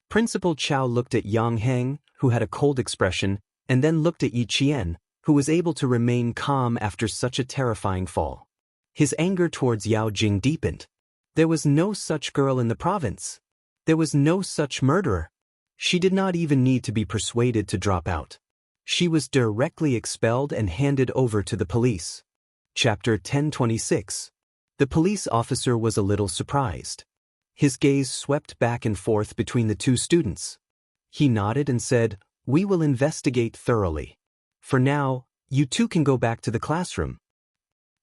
Principal Chow looked at Yang Heng, who had a cold expression, and then looked at Yi Qian, who was able to remain calm after such a terrifying fall. His anger towards Yao Jing deepened. There was no such girl in the province. There was no such murderer. She did not even need to be persuaded to drop out. She was directly expelled and handed over to the police. Chapter 1026. The police officer was a little surprised. His gaze swept back and forth between the 2 students. He nodded and said, "We will investigate thoroughly. For now, you 2 can go back to the classroom.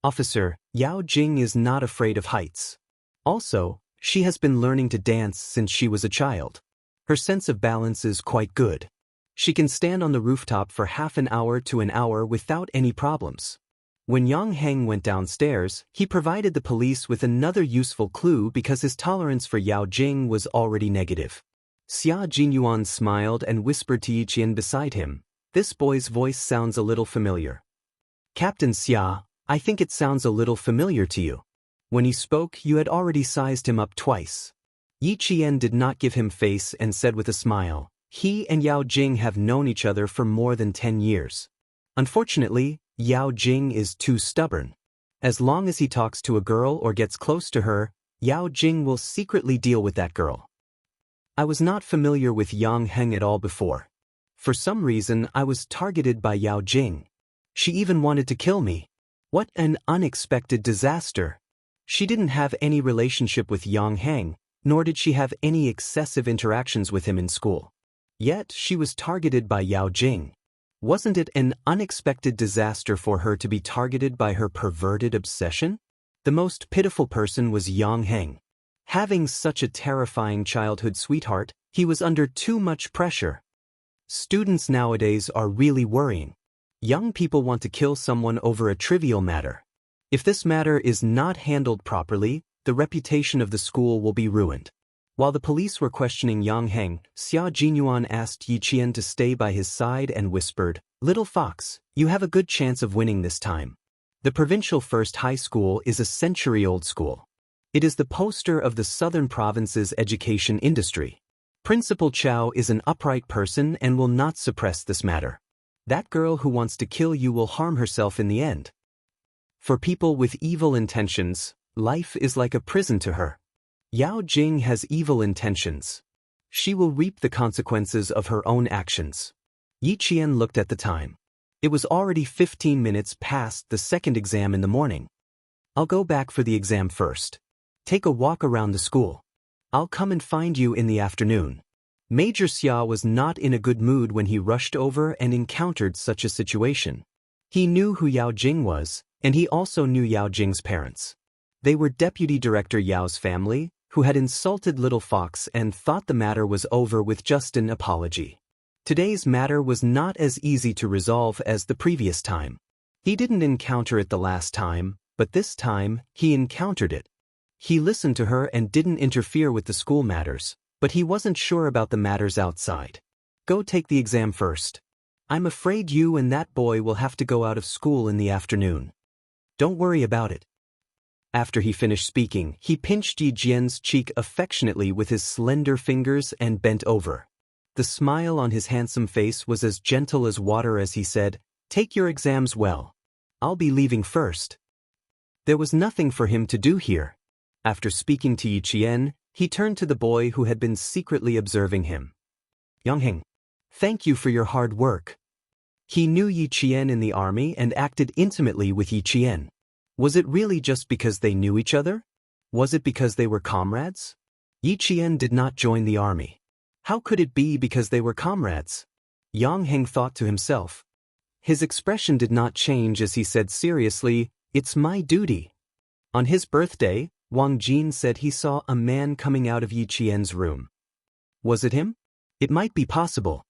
Officer, Yao Jing is not afraid of heights. Also, she has been learning to dance since she was a child. Her sense of balance is quite good. She can stand on the rooftop for half an hour to an hour without any problems." When Yang Heng went downstairs, he provided the police with another useful clue because his tolerance for Yao Jing was already negative. Xia Jinyuan smiled and whispered to Yi Qian beside him, "This boy's voice sounds a little familiar." "Captain Xia, I think it sounds a little familiar to you. When he spoke, you had already sized him up twice." Yi Qian did not give him face and said with a smile, "He and Yao Jing have known each other for more than 10 years. Unfortunately, Yao Jing is too stubborn. As long as he talks to a girl or gets close to her, Yao Jing will secretly deal with that girl." I was not familiar with Yang Heng at all before. For some reason, I was targeted by Yao Jing. She even wanted to kill me. What an unexpected disaster. She didn't have any relationship with Yang Heng, nor did she have any excessive interactions with him in school. Yet, she was targeted by Yao Jing. Wasn't it an unexpected disaster for her to be targeted by her perverted obsession? The most pitiful person was Yang Heng. Having such a terrifying childhood sweetheart, he was under too much pressure. Students nowadays are really worrying. Young people want to kill someone over a trivial matter. If this matter is not handled properly, the reputation of the school will be ruined. While the police were questioning Yang Heng, Xia Jinyuan asked Yi Qian to stay by his side and whispered, "Little fox, you have a good chance of winning this time." The Provincial First High School is a century-old school. It is the poster of the southern province's education industry. Principal Chow is an upright person and will not suppress this matter. That girl who wants to kill you will harm herself in the end. For people with evil intentions, life is like a prison to her. Yao Jing has evil intentions. She will reap the consequences of her own actions. Yi Qian looked at the time. It was already 15 minutes past the second exam in the morning. I'll go back for the exam first. Take a walk around the school. I'll come and find you in the afternoon. Major Xia was not in a good mood when he rushed over and encountered such a situation. He knew who Yao Jing was, and he also knew Yao Jing's parents. They were Deputy Director Yao's family, who had insulted Little Fox and thought the matter was over with just an apology. Today's matter was not as easy to resolve as the previous time. He didn't encounter it the last time, but this time, he encountered it. He listened to her and didn't interfere with the school matters, but he wasn't sure about the matters outside. Go take the exam first. I'm afraid you and that boy will have to go out of school in the afternoon. Don't worry about it. After he finished speaking, he pinched Yi Jian's cheek affectionately with his slender fingers and bent over. The smile on his handsome face was as gentle as water as he said, "Take your exams well. I'll be leaving first." There was nothing for him to do here. After speaking to Yi Qian, he turned to the boy who had been secretly observing him. "Yang Heng, thank you for your hard work." He knew Yi Qian in the army and acted intimately with Yi Qian. Was it really just because they knew each other? Was it because they were comrades? Yi Qian did not join the army. How could it be because they were comrades? Yang Heng thought to himself. His expression did not change as he said seriously, "It's my duty." On his birthday, Wang Jin said he saw a man coming out of Yi Qian's room. Was it him? It might be possible.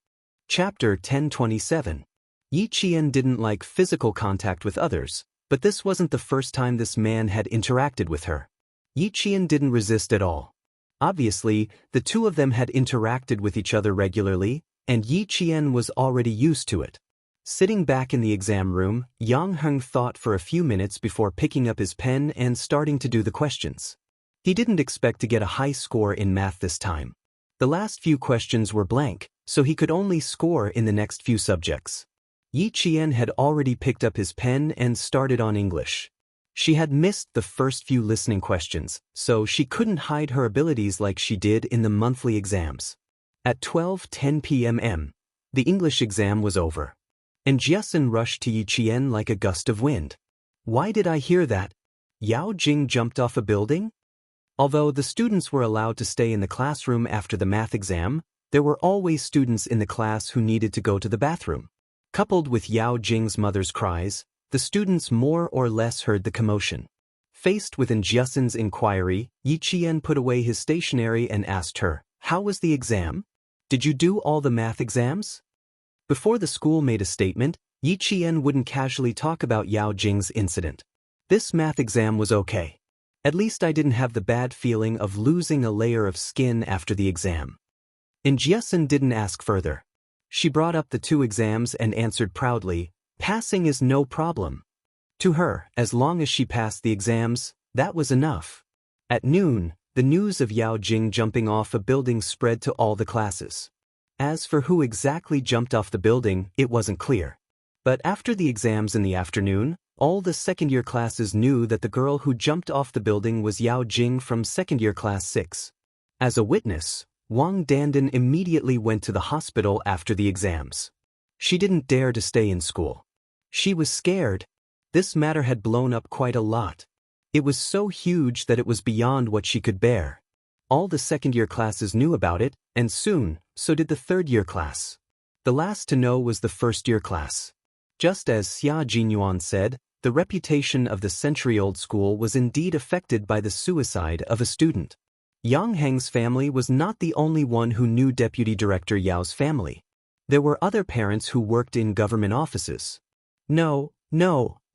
Chapter 1027. Yi Qian didn't like physical contact with others, but this wasn't the first time this man had interacted with her. Yi Qian didn't resist at all. Obviously, the two of them had interacted with each other regularly, and Yi Qian was already used to it. Sitting back in the exam room, Yang Heng thought for a few minutes before picking up his pen and starting to do the questions. He didn't expect to get a high score in math this time. The last few questions were blank, so he could only score in the next few subjects. Yi Qian had already picked up his pen and started on English. She had missed the first few listening questions, so she couldn't hide her abilities like she did in the monthly exams. At 12:10 p.m., the English exam was over. And Jiasun rushed to Yi Qian like a gust of wind. Why did I hear that? Yao Jing jumped off a building? Although the students were allowed to stay in the classroom after the math exam, there were always students in the class who needed to go to the bathroom. Coupled with Yao Jing's mother's cries, the students more or less heard the commotion. Faced with Jiasun's inquiry, Yi Qian put away his stationery and asked her, "How was the exam? Did you do all the math exams?" Before the school made a statement, Yi Qian wouldn't casually talk about Yao Jing's incident. "This math exam was okay. At least I didn't have the bad feeling of losing a layer of skin after the exam." And Jiasun didn't ask further. She brought up the two exams and answered proudly, "Passing is no problem." To her, as long as she passed the exams, that was enough. At noon, the news of Yao Jing jumping off a building spread to all the classes. As for who exactly jumped off the building, it wasn't clear. But after the exams in the afternoon, all the second-year classes knew that the girl who jumped off the building was Yao Jing from second-year class 6. As a witness, Wang Dandan immediately went to the hospital after the exams. She didn't dare to stay in school. She was scared. This matter had blown up quite a lot. It was so huge that it was beyond what she could bear. All the second-year classes knew about it, and soon, so did the third-year class. The last to know was the first-year class. Just as Xia Jinyuan said, the reputation of the century-old school was indeed affected by the suicide of a student. Yang Heng's family was not the only one who knew Deputy Director Yao's family. There were other parents who worked in government offices. No,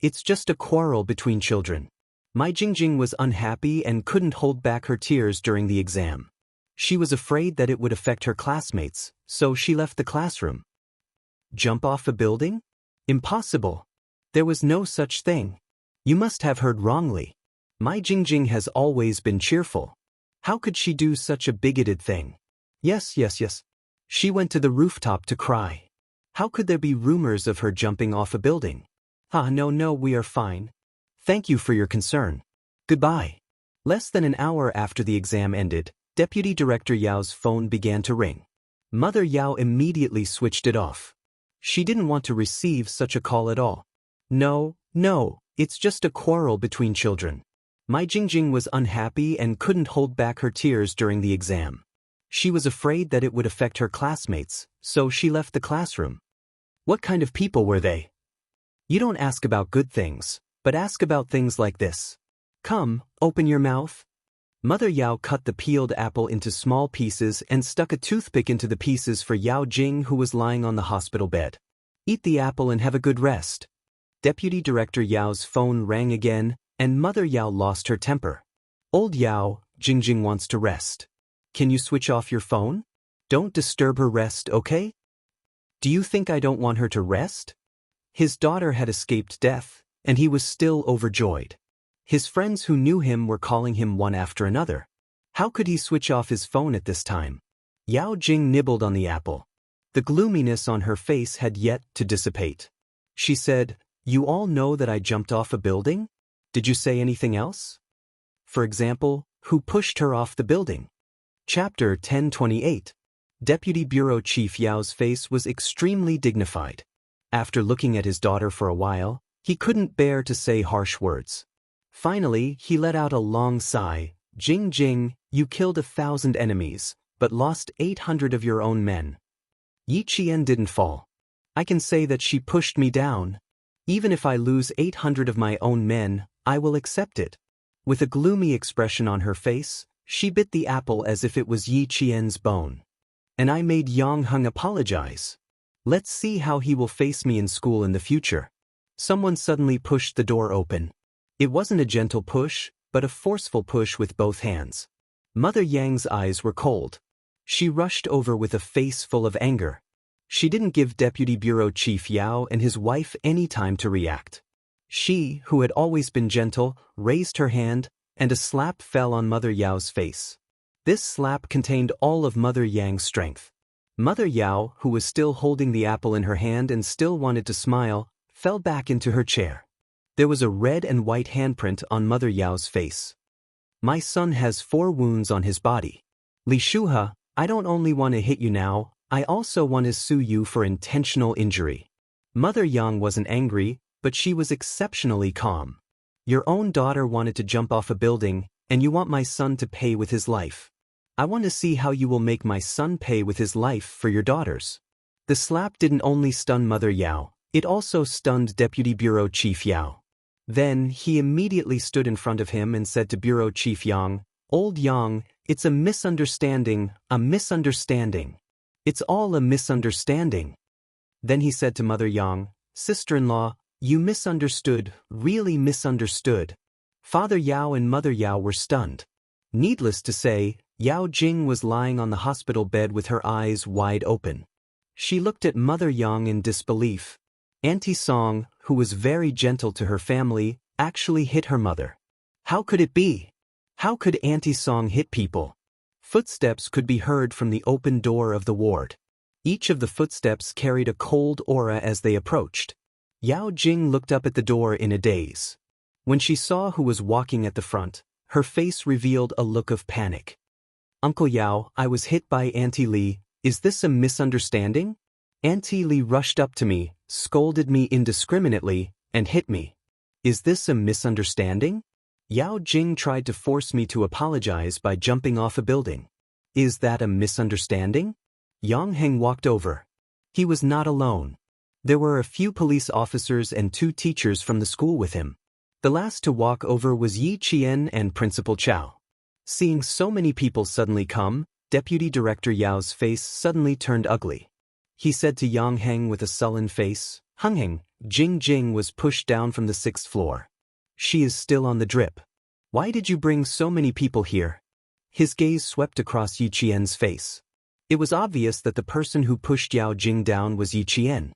it's just a quarrel between children. Mai Jingjing was unhappy and couldn't hold back her tears during the exam. She was afraid that it would affect her classmates, so she left the classroom. Jump off a building? Impossible. There was no such thing. You must have heard wrongly. Mai Jingjing has always been cheerful. How could she do such a bigoted thing? Yes. She went to the rooftop to cry. How could there be rumors of her jumping off a building? No, we are fine. Thank you for your concern. Goodbye. Less than an hour after the exam ended, Deputy Director Yao's phone began to ring. Mother Yao immediately switched it off. She didn't want to receive such a call at all. No, it's just a quarrel between children. Mai Jingjing was unhappy and couldn't hold back her tears during the exam. She was afraid that it would affect her classmates, so she left the classroom. What kind of people were they? You don't ask about good things, but ask about things like this. Come, open your mouth. Mother Yao cut the peeled apple into small pieces and stuck a toothpick into the pieces for Yao Jing, who was lying on the hospital bed. Eat the apple and have a good rest. Deputy Director Yao's phone rang again, and Mother Yao lost her temper. Old Yao, Jingjing wants to rest. Can you switch off your phone? Don't disturb her rest, okay? Do you think I don't want her to rest? His daughter had escaped death, and he was still overjoyed. His friends who knew him were calling him one after another. How could he switch off his phone at this time? Yao Jing nibbled on the apple. The gloominess on her face had yet to dissipate. She said, You all know that I jumped off a building? Did you say anything else? For example, who pushed her off the building? Chapter 1028. Deputy Bureau Chief Yao's face was extremely dignified. After looking at his daughter for a while, he couldn't bear to say harsh words. Finally, he let out a long sigh. Jing, you killed 1,000 enemies, but lost 800 of your own men. Yi Qian didn't fall. I can say that she pushed me down. Even if I lose 800 of my own men, I will accept it. With a gloomy expression on her face, she bit the apple as if it was Yi Qian's bone. And I made Yang Heng apologize. Let's see how he will face me in school in the future. Someone suddenly pushed the door open. It wasn't a gentle push, but a forceful push with both hands. Mother Yang's eyes were cold. She rushed over with a face full of anger. She didn't give Deputy Bureau Chief Yao and his wife any time to react. She, who had always been gentle, raised her hand, and a slap fell on Mother Yao's face. This slap contained all of Mother Yang's strength. Mother Yao, who was still holding the apple in her hand and still wanted to smile, fell back into her chair. There was a red and white handprint on Mother Yao's face. My son has 4 wounds on his body. Li Shuhe, I don't only want to hit you now, I also want to sue you for intentional injury. Mother Yang wasn't angry, but she was exceptionally calm. Your own daughter wanted to jump off a building, and you want my son to pay with his life. I want to see how you will make my son pay with his life for your daughters. The slap didn't only stun Mother Yao, it also stunned Deputy Bureau Chief Yao. Then, he immediately stood in front of him and said to Bureau Chief Yang, Old Yang, it's a misunderstanding, a misunderstanding. It's all a misunderstanding. Then he said to Mother Yang, Sister-in-law, you misunderstood, really misunderstood. Father Yao and Mother Yao were stunned. Needless to say, Yao Jing was lying on the hospital bed with her eyes wide open. She looked at Mother Yang in disbelief. Auntie Song, who was very gentle to her family, actually hit her mother. How could it be? How could Auntie Song hit people? Footsteps could be heard from the open door of the ward. Each of the footsteps carried a cold aura as they approached. Yao Jing looked up at the door in a daze. When she saw who was walking at the front, her face revealed a look of panic. Uncle Yao, I was hit by Auntie Li. Is this a misunderstanding? Auntie Li rushed up to me, scolded me indiscriminately, and hit me. Is this a misunderstanding? Yao Jing tried to force me to apologize by jumping off a building. Is that a misunderstanding? Yang Heng walked over. He was not alone. There were a few police officers and 2 teachers from the school with him. The last to walk over was Yi Qian and Principal Chao. Seeing so many people suddenly come, Deputy Director Yao's face suddenly turned ugly. He said to Yang Heng with a sullen face, Heng Heng, Jing Jing was pushed down from the 6th floor. She is still on the drip. Why did you bring so many people here? His gaze swept across Yi Qian's face. It was obvious that the person who pushed Yao Jing down was Yi Qian.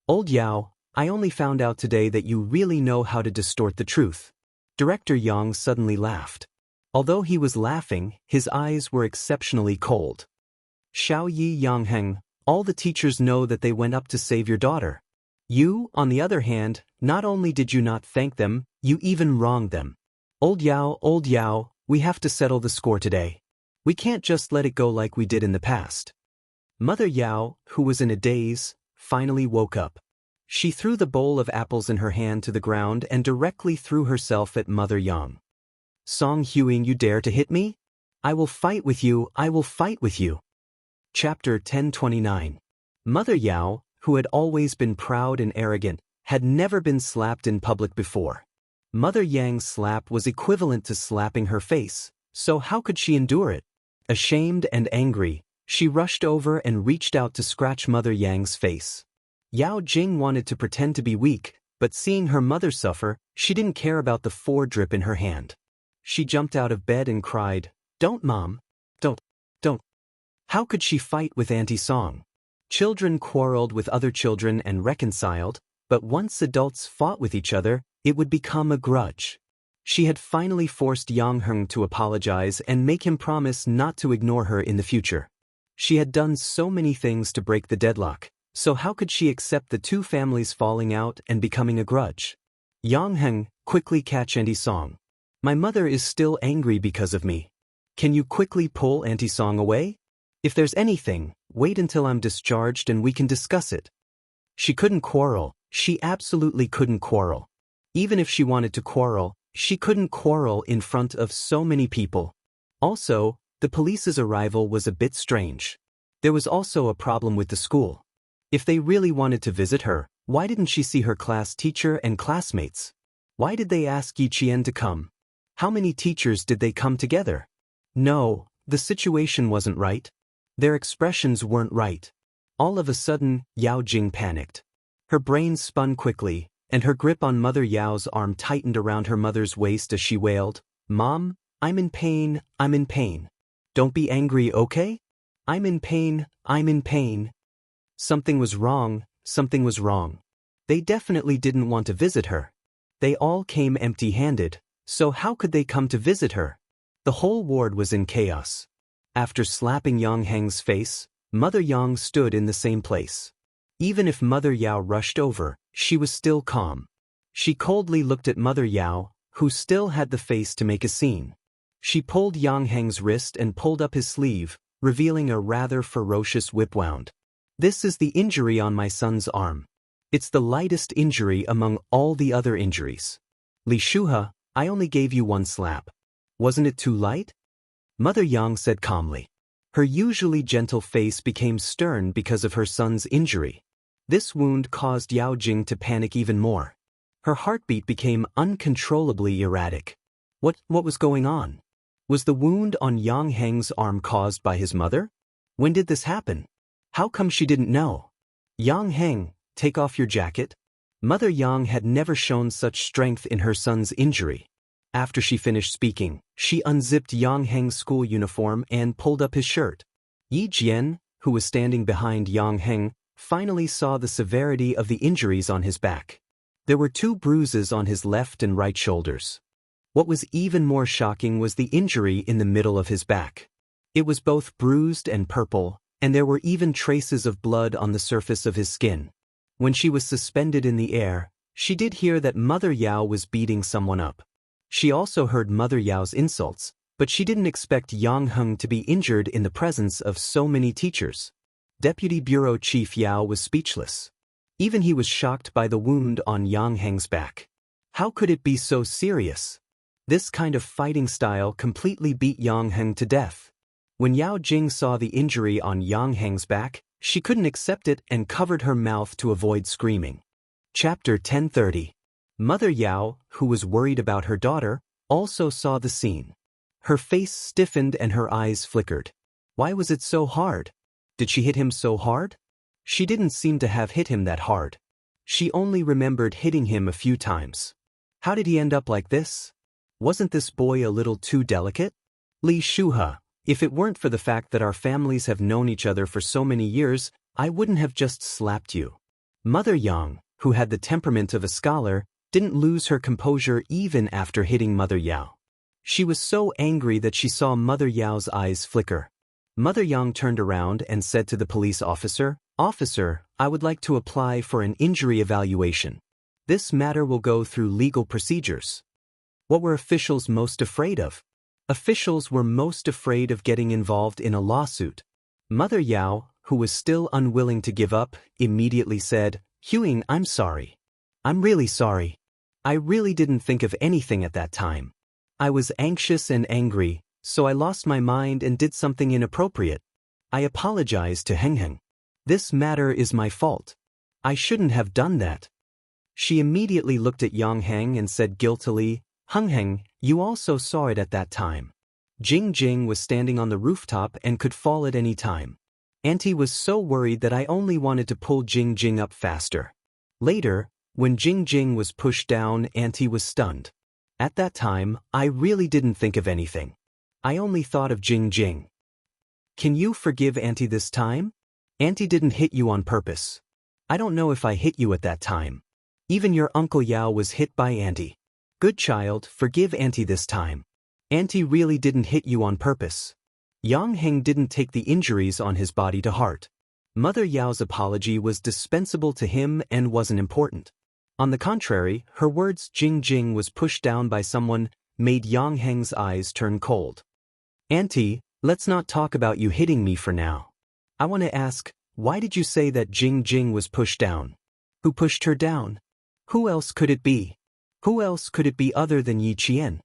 Old Yao, I only found out today that you really know how to distort the truth. Director Yang suddenly laughed. Although he was laughing, his eyes were exceptionally cold. Xiao Yi Yang Heng, all the teachers know that they went up to save your daughter. You, on the other hand, not only did you not thank them, you even wronged them. Old Yao, we have to settle the score today. We can't just let it go like we did in the past. Mother Yao, who was in a daze, finally woke up. She threw the bowl of apples in her hand to the ground and directly threw herself at Mother Yang. Song Huing, you dare to hit me? I will fight with you, I will fight with you. Chapter 1029. Mother Yao, who had always been proud and arrogant, had never been slapped in public before. Mother Yang's slap was equivalent to slapping her face, so how could she endure it? Ashamed and angry, she rushed over and reached out to scratch Mother Yang's face. Yao Jing wanted to pretend to be weak, but seeing her mother suffer, she didn't care about the 4 drip in her hand. She jumped out of bed and cried, Don't, Mom. Don't. How could she fight with Auntie Song? Children quarreled with other children and reconciled, but once adults fought with each other, it would become a grudge. She had finally forced Yang Heng to apologize and make him promise not to ignore her in the future. She had done so many things to break the deadlock, so how could she accept the 2 families falling out and becoming a grudge? Yang Heng, quickly catch Auntie Song. My mother is still angry because of me. Can you quickly pull Auntie Song away? If there's anything, wait until I'm discharged and we can discuss it. She couldn't quarrel, she absolutely couldn't quarrel. Even if she wanted to quarrel, she couldn't quarrel in front of so many people. Also, the police's arrival was a bit strange. There was also a problem with the school. If they really wanted to visit her, why didn't she see her class teacher and classmates? Why did they ask Yi Qian to come? How many teachers did they come together? No, the situation wasn't right. Their expressions weren't right. All of a sudden, Yao Jing panicked. Her brain spun quickly, and her grip on Mother Yao's arm tightened around her mother's waist as she wailed, Mom, I'm in pain, I'm in pain. Don't be angry, okay? I'm in pain, I'm in pain. Something was wrong, something was wrong. They definitely didn't want to visit her. They all came empty-handed, so how could they come to visit her? The whole ward was in chaos. After slapping Yang Heng's face, Mother Yang stood in the same place. Even if Mother Yao rushed over, she was still calm. She coldly looked at Mother Yao, who still had the face to make a scene. She pulled Yang Heng's wrist and pulled up his sleeve, revealing a rather ferocious whip wound. This is the injury on my son's arm. It's the lightest injury among all the other injuries. Li Shuhe, I only gave you 1 slap. Wasn't it too light? Mother Yang said calmly. Her usually gentle face became stern because of her son's injury. This wound caused Yao Jing to panic even more. Her heartbeat became uncontrollably erratic. What was going on? Was the wound on Yang Heng's arm caused by his mother? When did this happen? How come she didn't know? Yang Heng, take off your jacket. Mother Yang had never shown such strength in her son's injury. After she finished speaking, she unzipped Yang Heng's school uniform and pulled up his shirt. Yi Jian, who was standing behind Yang Heng, finally saw the severity of the injuries on his back. There were 2 bruises on his left and right shoulders. What was even more shocking was the injury in the middle of his back. It was both bruised and purple, and there were even traces of blood on the surface of his skin. When she was suspended in the air, she did hear that Mother Yao was beating someone up. She also heard Mother Yao's insults, But she didn't expect Yang Heng to be injured in the presence of so many teachers. Deputy Bureau Chief Yao was speechless. Even he was shocked by the wound on Yang Heng's back. How could it be so serious? This kind of fighting style completely beat Yang Heng to death. When Yao Jing saw the injury on Yang Heng's back, she couldn't accept it and covered her mouth to avoid screaming. Chapter 1030. Mother Yao, who was worried about her daughter, also saw the scene. Her face stiffened and her eyes flickered. Why was it so hard? Did she hit him so hard? She didn't seem to have hit him that hard. She only remembered hitting him a few times. How did he end up like this? Wasn't this boy a little too delicate? Li Shuhe, if it weren't for the fact that our families have known each other for so many years, I wouldn't have just slapped you. Mother Yang, who had the temperament of a scholar, didn't lose her composure even after hitting Mother Yao. She was so angry that she saw Mother Yao's eyes flicker. Mother Yang turned around and said to the police officer, "Officer, I would like to apply for an injury evaluation. This matter will go through legal procedures." What were officials most afraid of? Officials were most afraid of getting involved in a lawsuit. Mother Yao, who was still unwilling to give up, immediately said, "Huing, I'm sorry. I'm really sorry. I really didn't think of anything at that time. I was anxious and angry, so I lost my mind and did something inappropriate. I apologize to Heng Heng. This matter is my fault. I shouldn't have done that." She immediately looked at Yang Heng and said guiltily, "Heng Heng, you also saw it at that time. Jing Jing was standing on the rooftop and could fall at any time. Auntie was so worried that I only wanted to pull Jing Jing up faster. Later, when Jing Jing was pushed down, Auntie was stunned. At that time, I really didn't think of anything. I only thought of Jing Jing. Can you forgive Auntie this time? Auntie didn't hit you on purpose. I don't know if I hit you at that time. Even your Uncle Yao was hit by Auntie. Good child, forgive Auntie this time. Auntie really didn't hit you on purpose." Yang Heng didn't take the injuries on his body to heart. Mother Yao's apology was dispensable to him and wasn't important. On the contrary, her words "Jing Jing was pushed down by someone" made Yang Heng's eyes turn cold. "Auntie, let's not talk about you hitting me for now. I want to ask, why did you say that Jing Jing was pushed down? Who pushed her down? Who else could it be? Who else could it be other than Yi Qian?"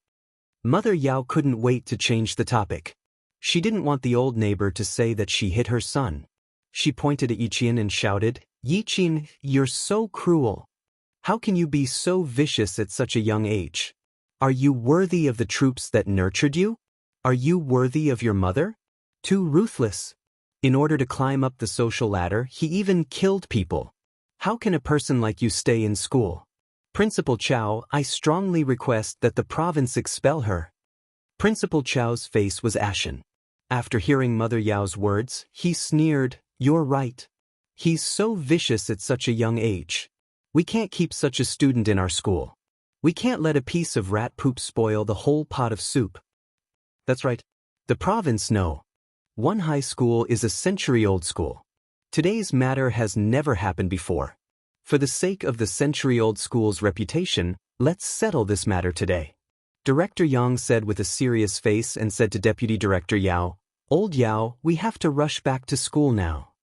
Mother Yao couldn't wait to change the topic. She didn't want the old neighbor to say that she hit her son. She pointed at Yi Qian and shouted, "Yi Qian, you're so cruel. How can you be so vicious at such a young age? Are you worthy of the troops that nurtured you? Are you worthy of your mother? Too ruthless. In order to climb up the social ladder, he even killed people. How can a person like you stay in school? Principal Chow, I strongly request that the province expel her." Principal Chow's face was ashen. After hearing Mother Yao's words, he sneered, "You're right. He's so vicious at such a young age. We can't keep such a student in our school. We can't let a piece of rat poop spoil the whole pot of soup." That's right. The province, no. One high school is a century-old school. Today's matter has never happened before. For the sake of the century-old school's reputation, let's settle this matter today. Director Yang said with a serious face and said to Deputy Director Yao, "Old Yao, we have to rush back to school now.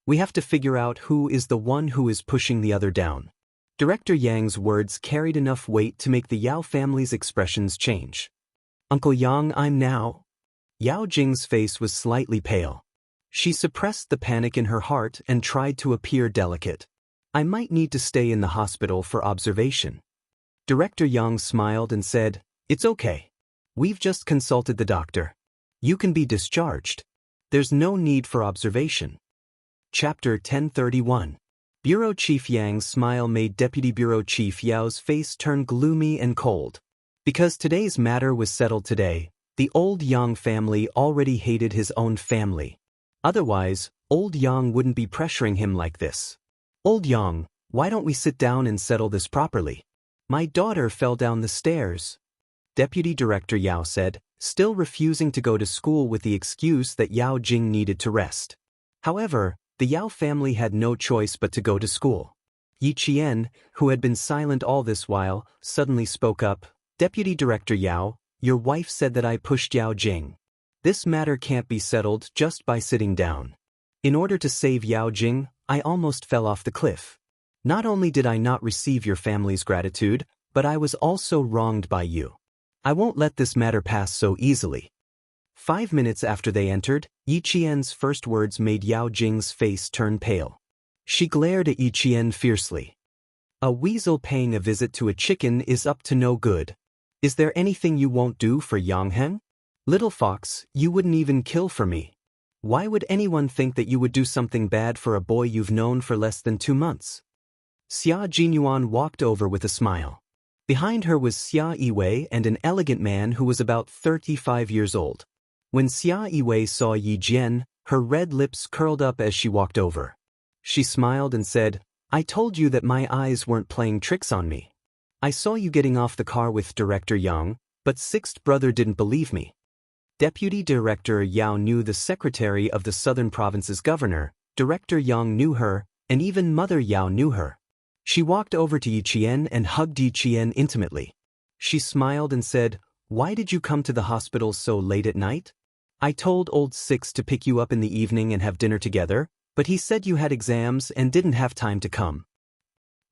We have to figure out who is the one who is pushing the other down." Director Yang's words carried enough weight to make the Yao family's expressions change. "Uncle Yang, I'm now." Yao Jing's face was slightly pale. She suppressed the panic in her heart and tried to appear delicate. "I might need to stay in the hospital for observation." Director Yang smiled and said, "It's okay. We've just consulted the doctor. You can be discharged. There's no need for observation." Chapter 1031. Bureau Chief Yang's smile made Deputy Bureau Chief Yao's face turn gloomy and cold. Because today's matter was settled today, the old Yang family already hated his own family. Otherwise, old Yang wouldn't be pressuring him like this. "Old Yang, why don't we sit down and settle this properly? My daughter fell down the stairs." Deputy Director Yao said, still refusing to go to school with the excuse that Yao Jing needed to rest. However, the Yao family had no choice but to go to school. Yi Qian, who had been silent all this while, suddenly spoke up, "Deputy Director Yao, your wife said that I pushed Yao Jing. This matter can't be settled just by sitting down. In order to save Yao Jing, I almost fell off the cliff. Not only did I not receive your family's gratitude, but I was also wronged by you. I won't let this matter pass so easily. 5 minutes after they entered, Yi Qian's first words made Yao Jing's face turn pale. She glared at Yi Qian fiercely. A weasel paying a visit to a chicken is up to no good. Is there anything you won't do for Yang Heng? Little fox, you wouldn't even kill for me. Why would anyone think that you would do something bad for a boy you've known for less than 2 months? Xia Jinyuan walked over with a smile. Behind her was Xia Yiwei and an elegant man who was about 35 years old. When Xia Yiwei saw Yi Jian, her red lips curled up as she walked over. She smiled and said, I told you that my eyes weren't playing tricks on me. I saw you getting off the car with Director Yang, but Sixth Brother didn't believe me. Deputy Director Yao knew the secretary of the Southern Province's governor, Director Yang knew her, and even Mother Yao knew her. She walked over to Yi Qian and hugged Yi Qian intimately. She smiled and said, Why did you come to the hospital so late at night? I told old Six to pick you up in the evening and have dinner together, but he said you had exams and didn't have time to come.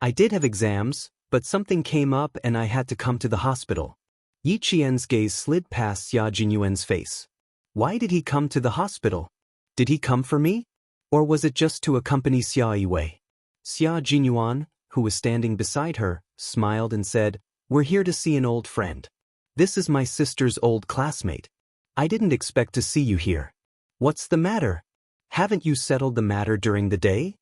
I did have exams, but something came up and I had to come to the hospital. Yi Qian's gaze slid past Xia Jinyuan's face. Why did he come to the hospital? Did he come for me? Or was it just to accompany Xia Yiwei? Xia Jinyuan, who was standing beside her, smiled and said, We're here to see an old friend. This is my sister's old classmate. I didn't expect to see you here. What's the matter? Haven't you settled the matter during the day?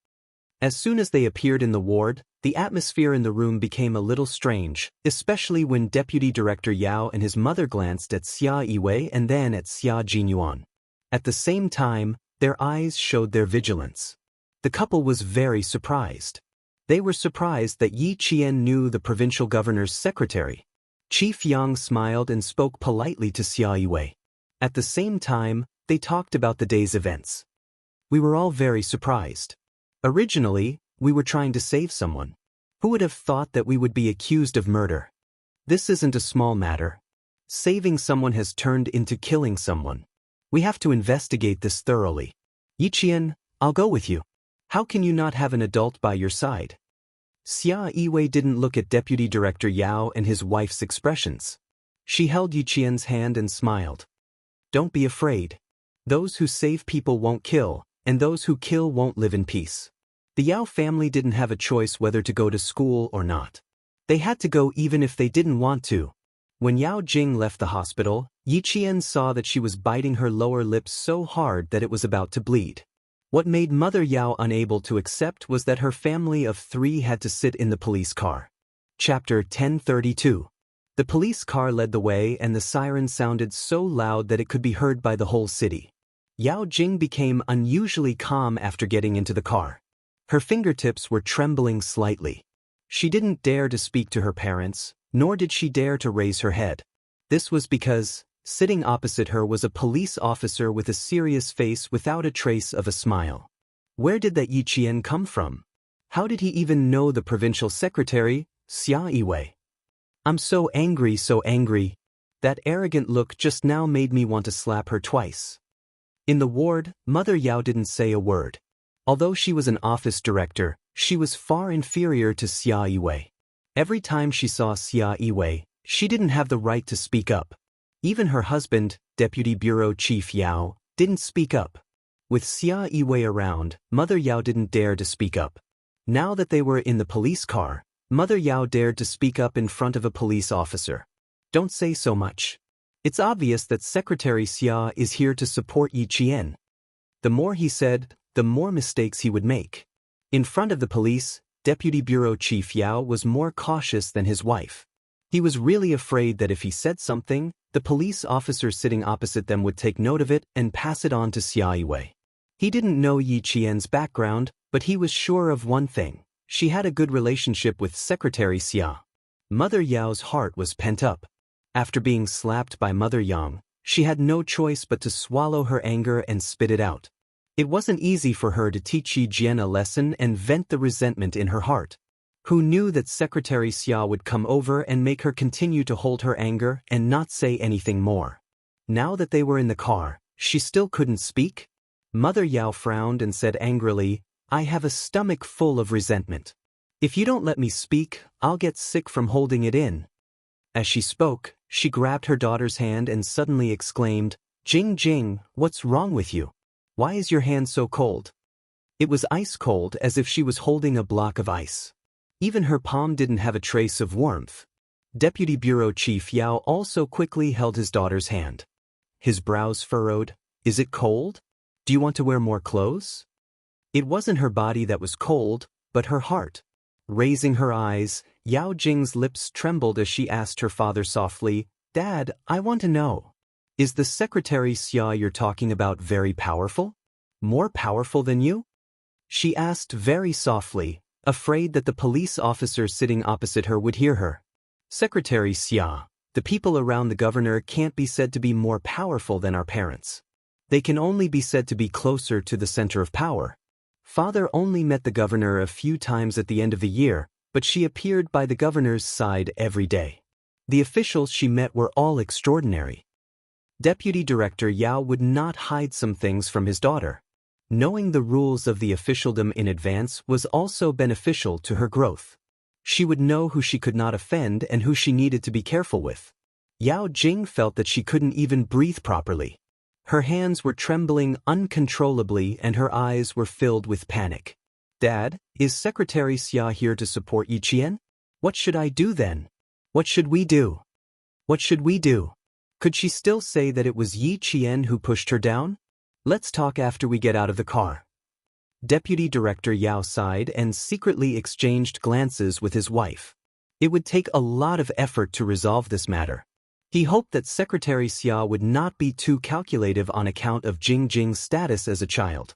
As soon as they appeared in the ward, the atmosphere in the room became a little strange, especially when Deputy Director Yao and his mother glanced at Xia Yiwei and then at Xia Jinyuan. At the same time, their eyes showed their vigilance. The couple was very surprised. They were surprised that Yi Qian knew the provincial governor's secretary. Chief Yang smiled and spoke politely to Xia Yiwei. At the same time, they talked about the day's events. We were all very surprised. Originally, we were trying to save someone. Who would have thought that we would be accused of murder? This isn't a small matter. Saving someone has turned into killing someone. We have to investigate this thoroughly. Yi Qian, I'll go with you. How can you not have an adult by your side? Xia Yiwei didn't look at Deputy Director Yao and his wife's expressions. She held Yi Qian's hand and smiled. Don't be afraid. Those who save people won't kill, and those who kill won't live in peace. The Yao family didn't have a choice whether to go to school or not. They had to go even if they didn't want to. When Yao Jing left the hospital, Yi Qian saw that she was biting her lower lip so hard that it was about to bleed. What made Mother Yao unable to accept was that her family of 3 had to sit in the police car. Chapter 1032. The police car led the way and the siren sounded so loud that it could be heard by the whole city. Yao Jing became unusually calm after getting into the car. Her fingertips were trembling slightly. She didn't dare to speak to her parents, nor did she dare to raise her head. This was because, sitting opposite her was a police officer with a serious face without a trace of a smile. Where did that Yi Qian come from? How did he even know the provincial secretary, Xia Yiwei? I'm so angry, so angry. That arrogant look just now made me want to slap her twice. In the ward, Mother Yao didn't say a word. Although she was an office director, she was far inferior to Xia Yiwei. Every time she saw Xia Yiwei, she didn't have the right to speak up. Even her husband, Deputy Bureau Chief Yao, didn't speak up. With Xia Yiwei around, Mother Yao didn't dare to speak up. Now that they were in the police car, Mother Yao dared to speak up in front of a police officer. Don't say so much. It's obvious that Secretary Xia is here to support Yi Qian. The more he said, the more mistakes he would make. In front of the police, Deputy Bureau Chief Yao was more cautious than his wife. He was really afraid that if he said something, the police officer sitting opposite them would take note of it and pass it on to Xia Yiwei. He didn't know Yi Qian's background, but he was sure of one thing. She had a good relationship with Secretary Xia. Mother Yao's heart was pent up. After being slapped by Mother Yang, she had no choice but to swallow her anger and spit it out. It wasn't easy for her to teach Yi Jian a lesson and vent the resentment in her heart. who knew that Secretary Xia would come over and make her continue to hold her anger and not say anything more. Now that they were in the car, she still couldn't speak? Mother Yao frowned and said angrily, "I have a stomach full of resentment. If you don't let me speak, I'll get sick from holding it in." As she spoke, she grabbed her daughter's hand and suddenly exclaimed, "Jing Jing, what's wrong with you? Why is your hand so cold?" It was ice cold, as if she was holding a block of ice. Even her palm didn't have a trace of warmth. Deputy Bureau Chief Yao also quickly held his daughter's hand. His brows furrowed. "Is it cold? Do you want to wear more clothes?" It wasn't her body that was cold, but her heart. Raising her eyes, Yao Jing's lips trembled as she asked her father softly, "Dad, I want to know. Is the Secretary Xia you're talking about very powerful? More powerful than you?" She asked very softly, afraid that the police officer sitting opposite her would hear her. "Secretary Xia, the people around the governor can't be said to be more powerful than our parents. They can only be said to be closer to the center of power. Father only met the governor a few times at the end of the year, but she appeared by the governor's side every day. The officials she met were all extraordinary." Deputy Director Yao would not hide some things from his daughter. Knowing the rules of the officialdom in advance was also beneficial to her growth. She would know who she could not offend and who she needed to be careful with. Yao Jing felt that she couldn't even breathe properly. Her hands were trembling uncontrollably and her eyes were filled with panic. "Dad, is Secretary Xia here to support Yi Qian? What should I do then? What should we do? What should we do?" Could she still say that it was Yi Qian who pushed her down? "Let's talk after we get out of the car." Deputy Director Yao sighed and secretly exchanged glances with his wife. It would take a lot of effort to resolve this matter. He hoped that Secretary Xia would not be too calculative on account of Jing Jing's status as a child.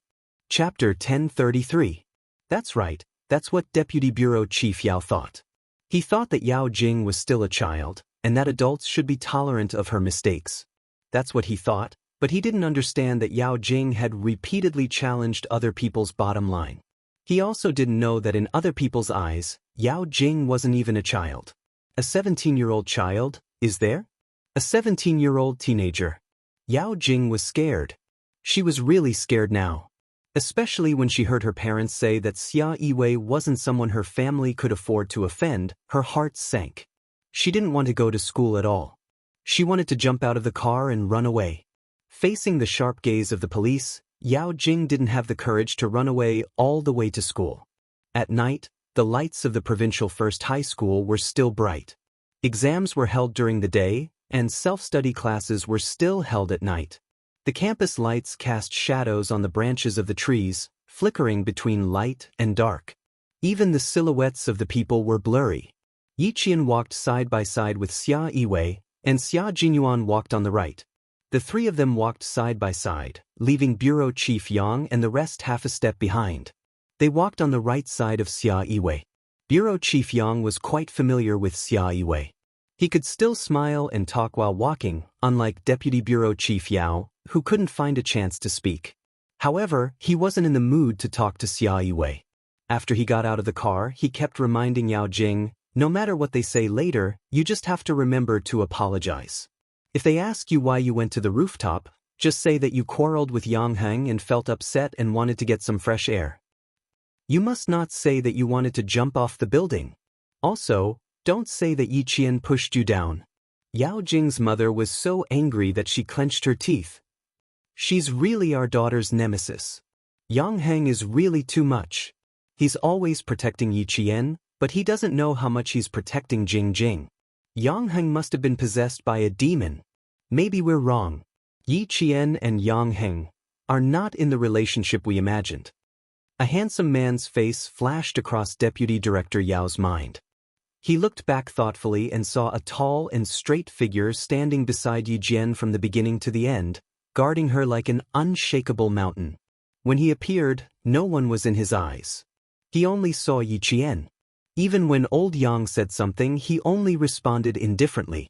Chapter 1033. That's right, that's what Deputy Bureau Chief Yao thought. He thought that Yao Jing was still a child, and that adults should be tolerant of her mistakes. That's what he thought, but he didn't understand that Yao Jing had repeatedly challenged other people's bottom line. He also didn't know that in other people's eyes, Yao Jing wasn't even a child. A 17-year-old child, is there? A 17-year-old teenager. Yao Jing was scared. She was really scared now. Especially when she heard her parents say that Xia Yiwei wasn't someone her family could afford to offend, her heart sank. She didn't want to go to school at all. She wanted to jump out of the car and run away. Facing the sharp gaze of the police, Yao Jing didn't have the courage to run away all the way to school. At night, the lights of the provincial first high school were still bright. Exams were held during the day, and self-study classes were still held at night. The campus lights cast shadows on the branches of the trees, flickering between light and dark. Even the silhouettes of the people were blurry. Yi Qian walked side by side with Xia Yiwei, and Xia Jinyuan walked on the right. The three of them walked side by side, leaving Bureau Chief Yang and the rest half a step behind. They walked on the right side of Xia Yiwei. Bureau Chief Yang was quite familiar with Xia Yiwei. He could still smile and talk while walking, unlike Deputy Bureau Chief Yao, who couldn't find a chance to speak. However, he wasn't in the mood to talk to Xia Yiwei. After he got out of the car, he kept reminding Yao Jing, "No matter what they say later, you just have to remember to apologize. If they ask you why you went to the rooftop, just say that you quarreled with Yang Heng and felt upset and wanted to get some fresh air. You must not say that you wanted to jump off the building. Also, don't say that Yi Qian pushed you down." Yao Jing's mother was so angry that she clenched her teeth. "She's really our daughter's nemesis. Yang Heng is really too much. He's always protecting Yi Qian, but he doesn't know how much he's protecting Jing Jing. Yang Heng must have been possessed by a demon. Maybe we're wrong. Yi Qian and Yang Heng are not in the relationship we imagined." A handsome man's face flashed across Deputy Director Yao's mind. He looked back thoughtfully and saw a tall and straight figure standing beside Yi Jian from the beginning to the end, guarding her like an unshakable mountain. When he appeared, no one was in his eyes. He only saw Yi Qian. Even when old Yang said something, he only responded indifferently.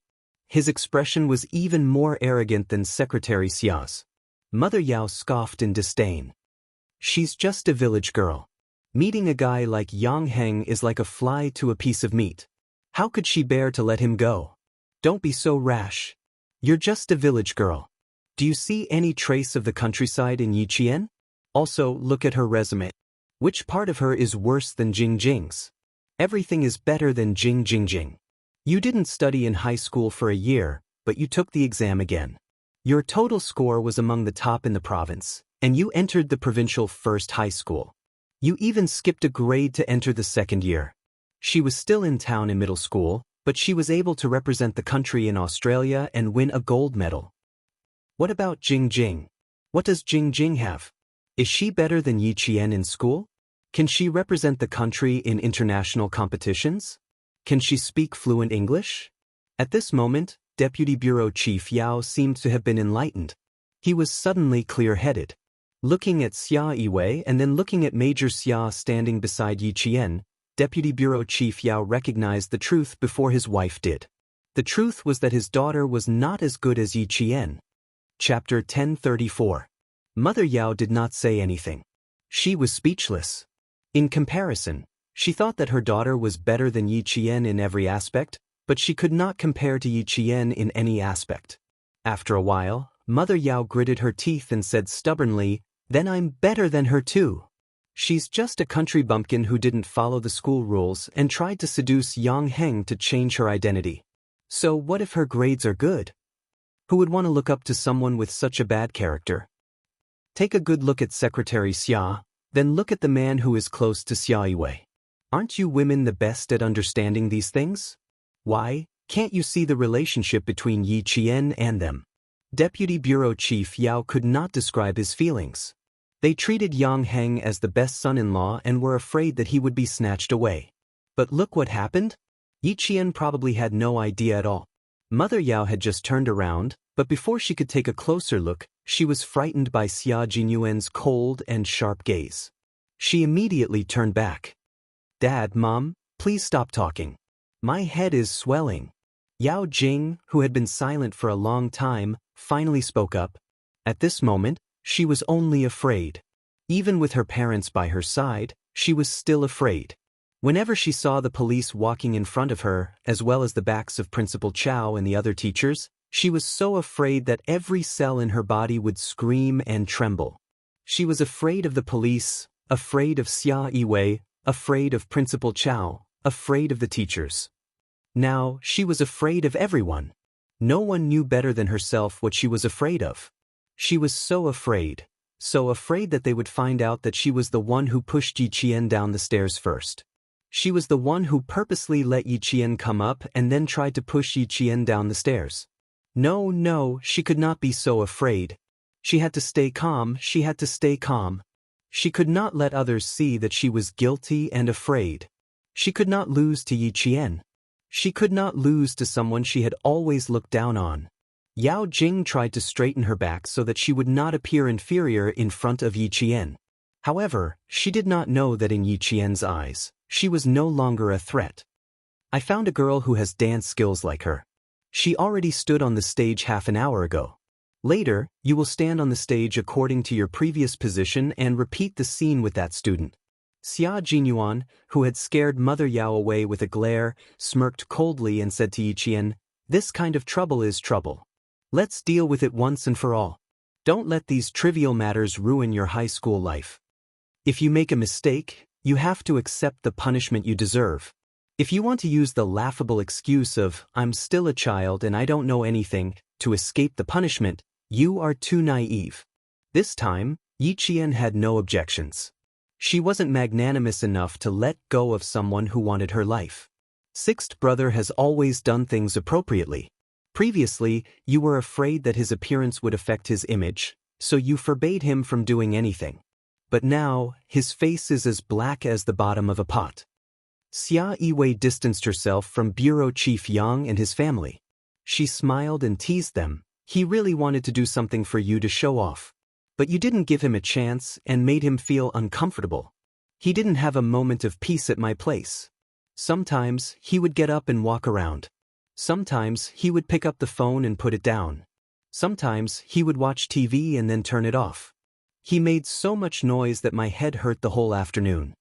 His expression was even more arrogant than Secretary Xia's. Mother Yao scoffed in disdain. "She's just a village girl. Meeting a guy like Yang Heng is like a fly to a piece of meat. How could she bear to let him go? Don't be so rash. You're just a village girl. Do you see any trace of the countryside in Yiqian? Also, look at her resume. Which part of her is worse than Jing Jing's? Everything is better than Jing Jing. You didn't study in high school for a year, but you took the exam again. Your total score was among the top in the province, and you entered the provincial first high school. You even skipped a grade to enter the second year. She was still in town in middle school, but she was able to represent the country in Australia and win a gold medal. What about Jing Jing? What does Jing Jing have? Is she better than Yi Qian in school? Can she represent the country in international competitions? Can she speak fluent English? At this moment, Deputy Bureau Chief Yao seemed to have been enlightened. He was suddenly clear-headed. Looking at Xia Yiwei and then looking at Major Xia standing beside Yi Qian, Deputy Bureau Chief Yao recognized the truth before his wife did. The truth was that his daughter was not as good as Yi Qian. Chapter 1034. Mother Yao did not say anything. She was speechless. In comparison, she thought that her daughter was better than Yi Qian in every aspect, but she could not compare to Yi Qian in any aspect. After a while, Mother Yao gritted her teeth and said stubbornly, "Then I'm better than her too. She's just a country bumpkin who didn't follow the school rules and tried to seduce Yang Heng to change her identity. So what if her grades are good? Who would want to look up to someone with such a bad character? Take a good look at Secretary Xia, then look at the man who is close to Xia Yiwei. Aren't you women the best at understanding these things? Why, can't you see the relationship between Yi Qian and them?" Deputy Bureau Chief Yao could not describe his feelings. They treated Yang Heng as the best son-in-law and were afraid that he would be snatched away. But look what happened. Yi Qian probably had no idea at all. Mother Yao had just turned around, but before she could take a closer look, she was frightened by Xia Jinyuan's cold and sharp gaze. She immediately turned back. "Dad, Mom, please stop talking. My head is swelling." Yao Jing, who had been silent for a long time, finally spoke up. At this moment, she was only afraid. Even with her parents by her side, she was still afraid. Whenever she saw the police walking in front of her, as well as the backs of Principal Chow and the other teachers, she was so afraid that every cell in her body would scream and tremble. She was afraid of the police, afraid of Xia Yiwei, afraid of Principal Chow, afraid of the teachers. Now, she was afraid of everyone. No one knew better than herself what she was afraid of. She was so afraid that they would find out that she was the one who pushed Yi Qian down the stairs first. She was the one who purposely let Yi Qian come up and then tried to push Yi Qian down the stairs. No, she could not be so afraid. She had to stay calm, She could not let others see that she was guilty and afraid. She could not lose to Yi Qian. She could not lose to someone she had always looked down on. Yao Jing tried to straighten her back so that she would not appear inferior in front of Yi Qian. However, she did not know that in Yi Qian's eyes, she was no longer a threat. "I found a girl who has dance skills like her. She already stood on the stage half an hour ago. Later, you will stand on the stage according to your previous position and repeat the scene with that student." Xia Jinyuan, who had scared Mother Yao away with a glare, smirked coldly and said to Yi Qian, "This kind of trouble is trouble. Let's deal with it once and for all. Don't let these trivial matters ruin your high school life. If you make a mistake, you have to accept the punishment you deserve. If you want to use the laughable excuse of, 'I'm still a child and I don't know anything,' to escape the punishment, you are too naive." This time, Yi Qian had no objections. She wasn't magnanimous enough to let go of someone who wanted her life. Sixth brother has always done things appropriately. Previously, you were afraid that his appearance would affect his image, so you forbade him from doing anything. But now, his face is as black as the bottom of a pot. Xia Yiwei distanced herself from Bureau Chief Yang and his family. She smiled and teased them. "He really wanted to do something for you to show off. But you didn't give him a chance and made him feel uncomfortable. He didn't have a moment of peace at my place. Sometimes, he would get up and walk around. Sometimes, he would pick up the phone and put it down. Sometimes, he would watch TV and then turn it off. He made so much noise that my head hurt the whole afternoon.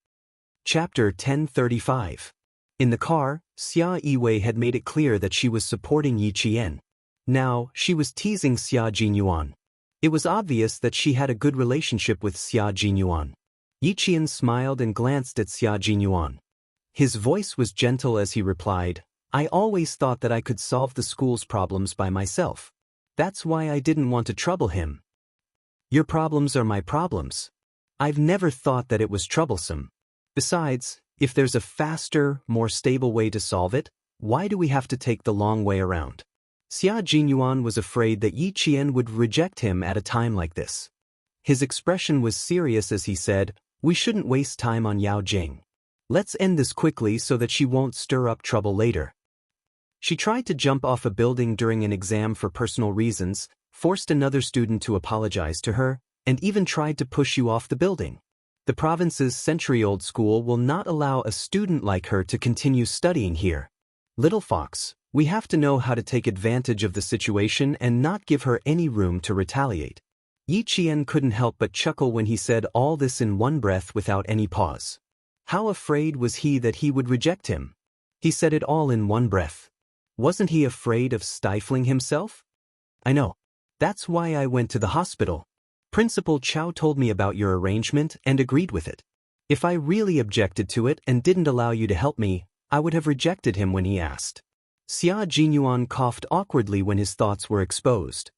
Chapter 1035. In the car, Xia Yiwei had made it clear that she was supporting Yi Qian. Now, she was teasing Xia Jinyuan. It was obvious that she had a good relationship with Xia Jinyuan. Yi Qian smiled and glanced at Xia Jinyuan. His voice was gentle as he replied, "I always thought that I could solve the school's problems by myself. That's why I didn't want to trouble him. Your problems are my problems. I've never thought that it was troublesome. Besides, if there's a faster, more stable way to solve it, why do we have to take the long way around?" Xia Jinyuan was afraid that Yi Qian would reject him at a time like this. His expression was serious as he said, "We shouldn't waste time on Yao Jing. Let's end this quickly so that she won't stir up trouble later." She tried to jump off a building during an exam for personal reasons, forced another student to apologize to her, and even tried to push you off the building. The province's century-old school will not allow a student like her to continue studying here. Little fox, we have to know how to take advantage of the situation and not give her any room to retaliate. Yi Qian couldn't help but chuckle when he said all this in one breath without any pause. How afraid was he that he would reject him? He said it all in one breath. Wasn't he afraid of stifling himself? "I know. That's why I went to the hospital. Principal Chow told me about your arrangement and agreed with it. If I really objected to it and didn't allow you to help me, I would have rejected him when he asked." Xia Jinyuan coughed awkwardly when his thoughts were exposed.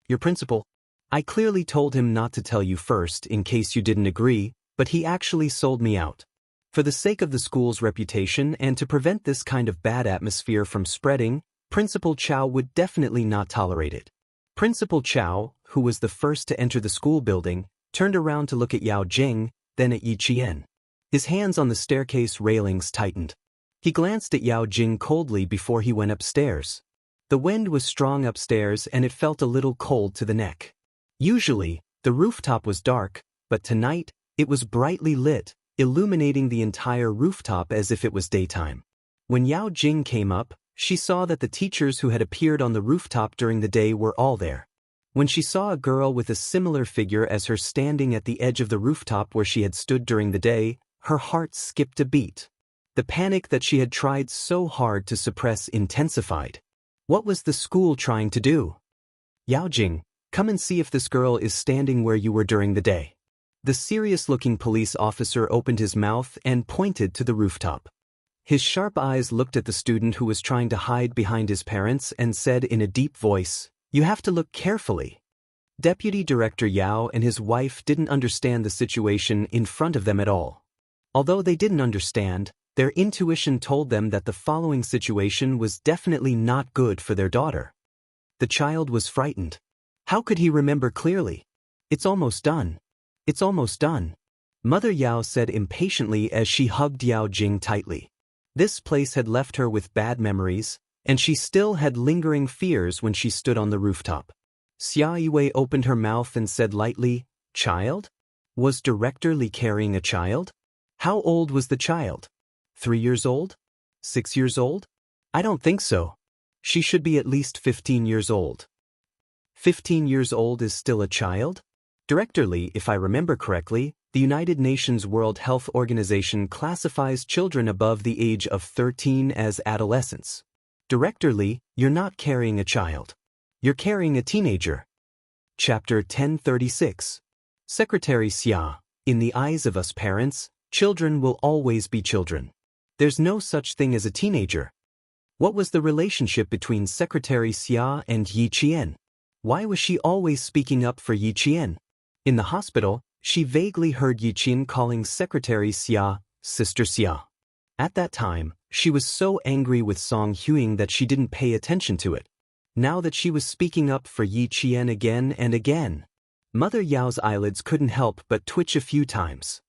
"Your principal? I clearly told him not to tell you first in case you didn't agree, but he actually sold me out. For the sake of the school's reputation and to prevent this kind of bad atmosphere from spreading, Principal Chow would definitely not tolerate it." Principal Chow, who was the first to enter the school building, turned around to look at Yao Jing, then at Yi Qian. His hands on the staircase railings tightened. He glanced at Yao Jing coldly before he went upstairs. The wind was strong upstairs and it felt a little cold to the neck. Usually, the rooftop was dark, but tonight, it was brightly lit, illuminating the entire rooftop as if it was daytime. When Yao Jing came up, she saw that the teachers who had appeared on the rooftop during the day were all there. When she saw a girl with a similar figure as her standing at the edge of the rooftop where she had stood during the day, her heart skipped a beat. The panic that she had tried so hard to suppress intensified. What was the school trying to do? "Yao Jing, come and see if this girl is standing where you were during the day." The serious-looking police officer opened his mouth and pointed to the rooftop. His sharp eyes looked at the student who was trying to hide behind his parents and said in a deep voice, "You have to look carefully." Deputy Director Yao and his wife didn't understand the situation in front of them at all. Although they didn't understand, their intuition told them that the following situation was definitely not good for their daughter. The child was frightened. How could he remember clearly? "It's almost done. It's almost done," Mother Yao said impatiently as she hugged Yao Jing tightly. This place had left her with bad memories, and she still had lingering fears when she stood on the rooftop. Xia Yiwei opened her mouth and said lightly, "Child? Was Director Li carrying a child? How old was the child? 3 years old? 6 years old? I don't think so. She should be at least 15 years old. 15 years old is still a child? Director Li, if I remember correctly, the United Nations World Health Organization classifies children above the age of 13 as adolescents. Director Li, you're not carrying a child. You're carrying a teenager." Chapter 1036. Secretary Xia, in the eyes of us parents, children will always be children. There's no such thing as a teenager. What was the relationship between Secretary Xia and Yi Qian? Why was she always speaking up for Yi Qian? In the hospital, she vaguely heard Yi Qian calling Secretary Xia, Sister Xia. At that time, she was so angry with Song Huing that she didn't pay attention to it. Now that she was speaking up for Yi Qian again and again, Mother Yao's eyelids couldn't help but twitch a few times.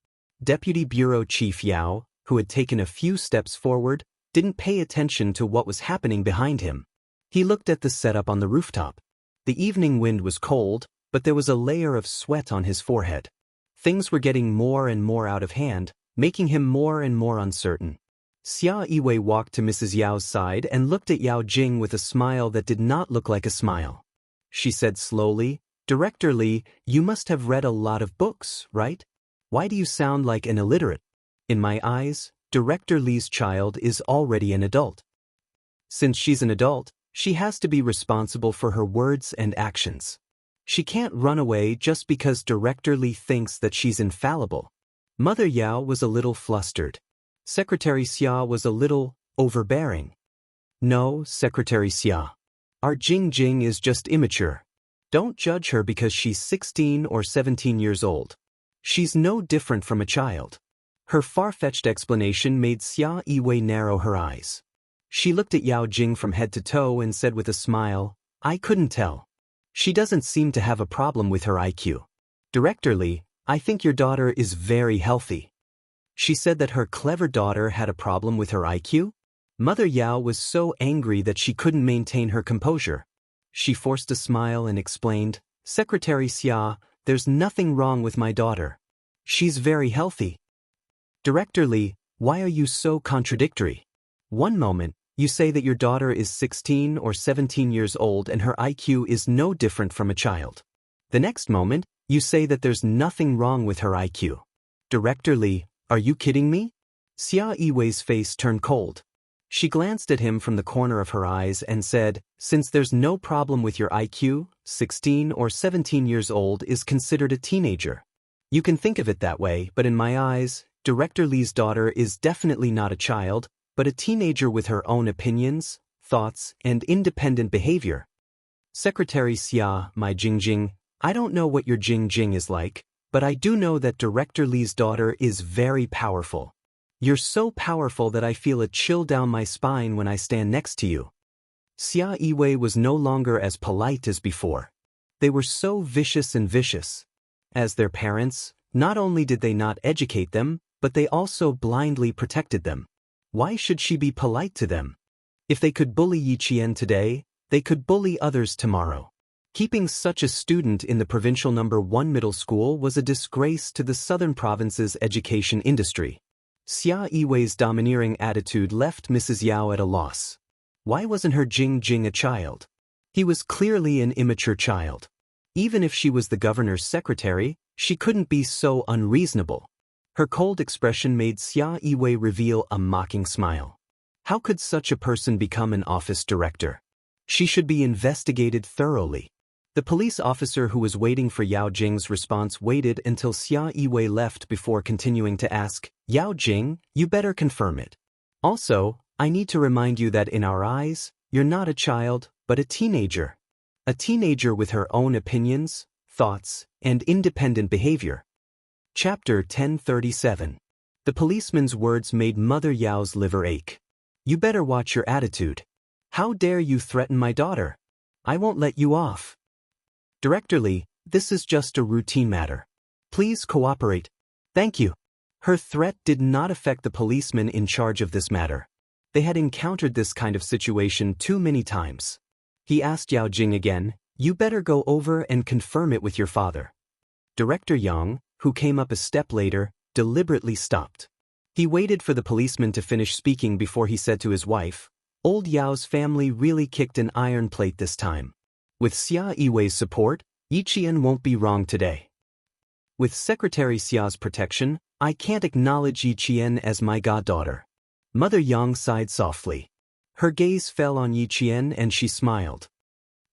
Deputy Bureau Chief Yao, who had taken a few steps forward, didn't pay attention to what was happening behind him. He looked at the setup on the rooftop. The evening wind was cold, but there was a layer of sweat on his forehead. Things were getting more and more out of hand, making him more and more uncertain. Xia Yiwei walked to Mrs. Yao's side and looked at Yao Jing with a smile that did not look like a smile. She said slowly, "Director Li, you must have read a lot of books, right? Why do you sound like an illiterate?" In my eyes, Director Lee's child is already an adult. Since she's an adult, she has to be responsible for her words and actions. She can't run away just because Director Lee thinks that she's infallible. Mother Yao was a little flustered. Secretary Xia was a little overbearing. No, Secretary Xia. Our Jing Jing is just immature. Don't judge her because she's 16 or 17 years old. She's no different from a child. Her far-fetched explanation made Xia Yiwei narrow her eyes. She looked at Yao Jing from head to toe and said with a smile, I couldn't tell. She doesn't seem to have a problem with her IQ. Director Lee, I think your daughter is very healthy. She said that her clever daughter had a problem with her IQ? Mother Yao was so angry that she couldn't maintain her composure. She forced a smile and explained, Secretary Xia, there's nothing wrong with my daughter. She's very healthy. Director Lee, why are you so contradictory? One moment, you say that your daughter is 16 or 17 years old and her IQ is no different from a child. The next moment, you say that there's nothing wrong with her IQ. Director Lee, are you kidding me? Xia Yiwei's face turned cold. She glanced at him from the corner of her eyes and said, since there's no problem with your IQ, 16 or 17 years old is considered a teenager. You can think of it that way, but in my eyes, Director Lee's daughter is definitely not a child, but a teenager with her own opinions, thoughts, and independent behavior. Secretary Xia, my Jingjing, I don't know what your Jingjing is like, but I do know that Director Lee's daughter is very powerful. You're so powerful that I feel a chill down my spine when I stand next to you. Xia Yiwei was no longer as polite as before. They were so vicious and vicious. As their parents, not only did they not educate them, but they also blindly protected them. Why should she be polite to them? If they could bully Yi Qian today, they could bully others tomorrow. Keeping such a student in the provincial No. 1 middle school was a disgrace to the southern province's education industry. Xia Yiwei's domineering attitude left Mrs. Yao at a loss. Why wasn't her Jing Jing a child? He was clearly an immature child. Even if she was the governor's secretary, she couldn't be so unreasonable. Her cold expression made Xia Yiwei reveal a mocking smile. How could such a person become an office director? She should be investigated thoroughly. The police officer who was waiting for Yao Jing's response waited until Xia Yiwei left before continuing to ask, Yao Jing, you better confirm it. Also, I need to remind you that in our eyes, you're not a child, but a teenager. A teenager with her own opinions, thoughts, and independent behavior. Chapter 1037. The policeman's words made Mother Yao's liver ache. You better watch your attitude. How dare you threaten my daughter? I won't let you off. Director Lee, this is just a routine matter. Please cooperate. Thank you. Her threat did not affect the policeman in charge of this matter. They had encountered this kind of situation too many times. He asked Yao Jing again, you better go over and confirm it with your father. Director Yang, who came up a step later, deliberately stopped. He waited for the policeman to finish speaking before he said to his wife, Old Yao's family really kicked an iron plate this time. With Xia Yiwei's support, Yi Qian won't be wrong today. With Secretary Xia's protection, I can't acknowledge Yi Qian as my goddaughter. Mother Yang sighed softly. Her gaze fell on Yi Qian and she smiled.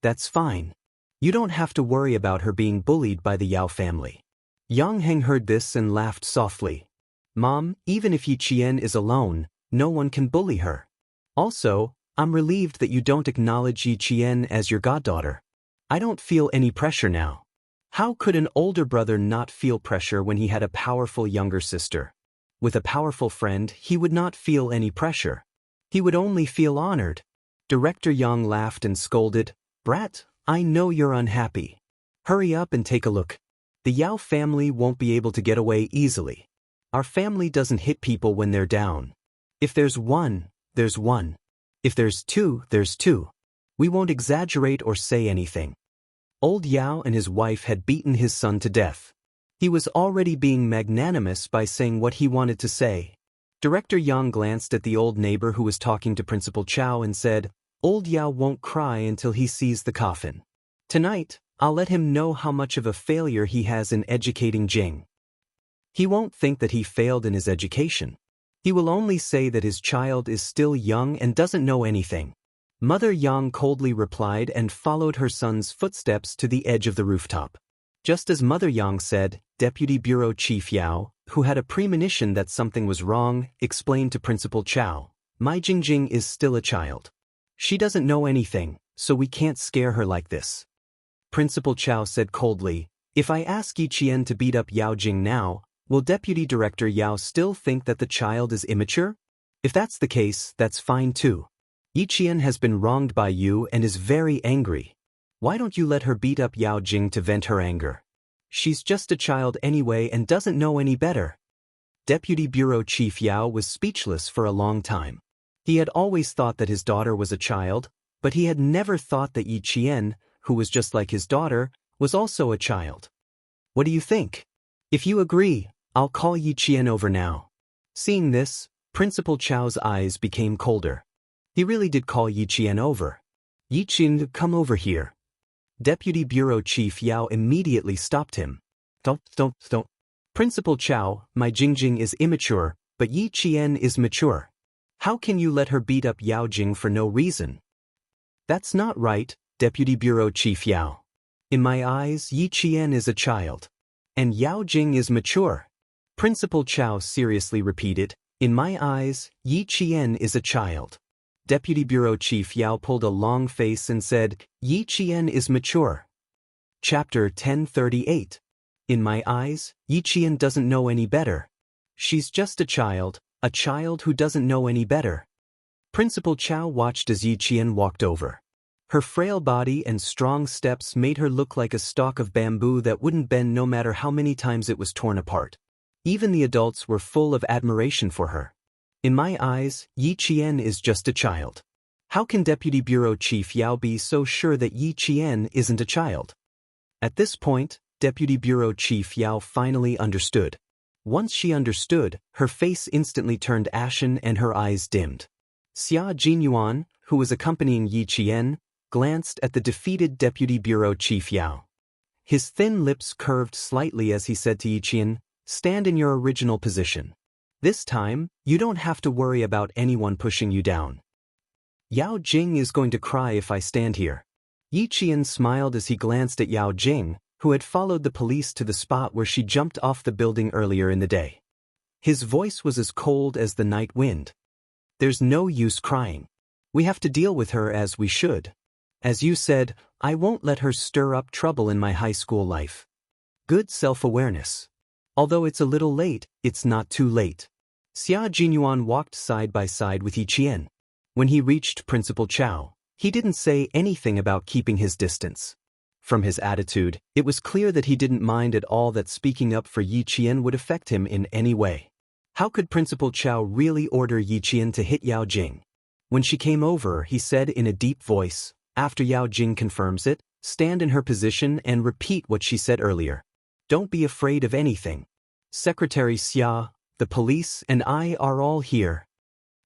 That's fine. You don't have to worry about her being bullied by the Yao family. Yang Heng heard this and laughed softly. Mom, even if Yi Qian is alone, no one can bully her. Also, I'm relieved that you don't acknowledge Yi Qian as your goddaughter. I don't feel any pressure now. How could an older brother not feel pressure when he had a powerful younger sister? With a powerful friend, he would not feel any pressure. He would only feel honored. Director Yang laughed and scolded, Brat, I know you're unhappy. Hurry up and take a look. The Yao family won't be able to get away easily. Our family doesn't hit people when they're down. If there's one, there's one. If there's two, there's two. We won't exaggerate or say anything. Old Yao and his wife had beaten his son to death. He was already being magnanimous by saying what he wanted to say. Director Yang glanced at the old neighbor who was talking to Principal Chow and said, Old Yao won't cry until he sees the coffin. Tonight, I'll let him know how much of a failure he has in educating Jing. He won't think that he failed in his education. He will only say that his child is still young and doesn't know anything. Mother Yang coldly replied and followed her son's footsteps to the edge of the rooftop. Just as Mother Yang said, Deputy Bureau Chief Yao, who had a premonition that something was wrong, explained to Principal Chow, "My Jingjing is still a child. She doesn't know anything, so we can't scare her like this." Principal Chow said coldly, "If I ask Yi Qian to beat up Yao Jing now, will Deputy Director Yao still think that the child is immature? If that's the case, that's fine too. Yi Qian has been wronged by you and is very angry. Why don't you let her beat up Yao Jing to vent her anger? She's just a child anyway and doesn't know any better." Deputy Bureau Chief Yao was speechless for a long time. He had always thought that his daughter was a child, but he had never thought that Yi Qian, who was just like his daughter, was also a child. "What do you think? If you agree, I'll call Yi Qian over now." Seeing this, Principal Chow's eyes became colder. He really did call Yi Qian over. "Yi Qian, come over here." Deputy Bureau Chief Yao immediately stopped him. Don't. Principal Chow, my Jingjing is immature, but Yi Qian is mature. How can you let her beat up Yao Jing for no reason? That's not right, Deputy Bureau Chief Yao. In my eyes, Yi Qian is a child. And Yao Jing is mature. Principal Chow seriously repeated, "In my eyes, Yi Qian is a child." Deputy Bureau Chief Yao pulled a long face and said, "Yi Qian is mature." Chapter 1038. In my eyes, Yi Qian doesn't know any better. She's just a child who doesn't know any better. Principal Chow watched as Yi Qian walked over. Her frail body and strong steps made her look like a stalk of bamboo that wouldn't bend no matter how many times it was torn apart. Even the adults were full of admiration for her. In my eyes, Yi Qian is just a child. How can Deputy Bureau Chief Yao be so sure that Yi Qian isn't a child? At this point, Deputy Bureau Chief Yao finally understood. Once she understood, her face instantly turned ashen and her eyes dimmed. Xia Jinyuan, who was accompanying Yi Qian, glanced at the defeated Deputy Bureau Chief Yao. His thin lips curved slightly as he said to Yi Qian, "Stand in your original position. This time, you don't have to worry about anyone pushing you down. Yao Jing is going to cry if I stand here." Yi Qian smiled as he glanced at Yao Jing, who had followed the police to the spot where she jumped off the building earlier in the day. His voice was as cold as the night wind. "There's no use crying. We have to deal with her as we should. As you said, I won't let her stir up trouble in my high school life. Good self-awareness. Although it's a little late, it's not too late." Xia Jinyuan walked side by side with Yi Qian. When he reached Principal Chow, he didn't say anything about keeping his distance. From his attitude, it was clear that he didn't mind at all that speaking up for Yi Qian would affect him in any way. How could Principal Chow really order Yi Qian to hit Yao Jing? When she came over, he said in a deep voice, "After Yao Jing confirms it, stand in her position and repeat what she said earlier. Don't be afraid of anything. Secretary Xia, the police, and I are all here."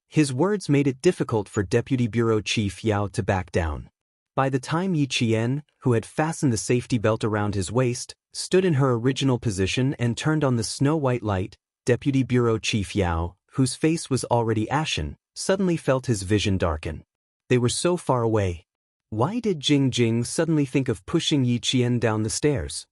His words made it difficult for Deputy Bureau Chief Yao to back down. By the time Yi Qian, who had fastened the safety belt around his waist, stood in her original position and turned on the snow-white light, Deputy Bureau Chief Yao, whose face was already ashen, suddenly felt his vision darken. They were so far away. Why did Jing suddenly think of pushing Yi Qian down the stairs?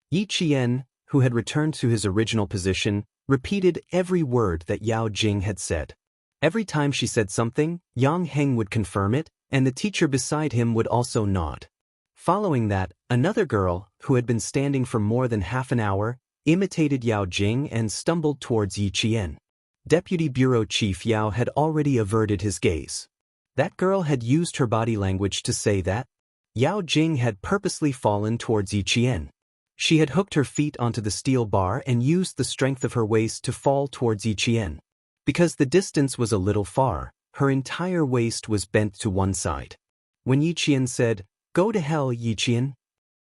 Yi Qian, who had returned to his original position, repeated every word that Yao Jing had said. Every time she said something, Yang Heng would confirm it, and the teacher beside him would also nod. Following that, another girl, who had been standing for more than half an hour, imitated Yao Jing and stumbled towards Yi Qian. Deputy Bureau Chief Yao had already averted his gaze. That girl had used her body language to say that Yao Jing had purposely fallen towards Yi Qian. She had hooked her feet onto the steel bar and used the strength of her waist to fall towards Yi Qian. Because the distance was a little far, her entire waist was bent to one side. When Yi Qian said, "Go to hell, Yi Qian,"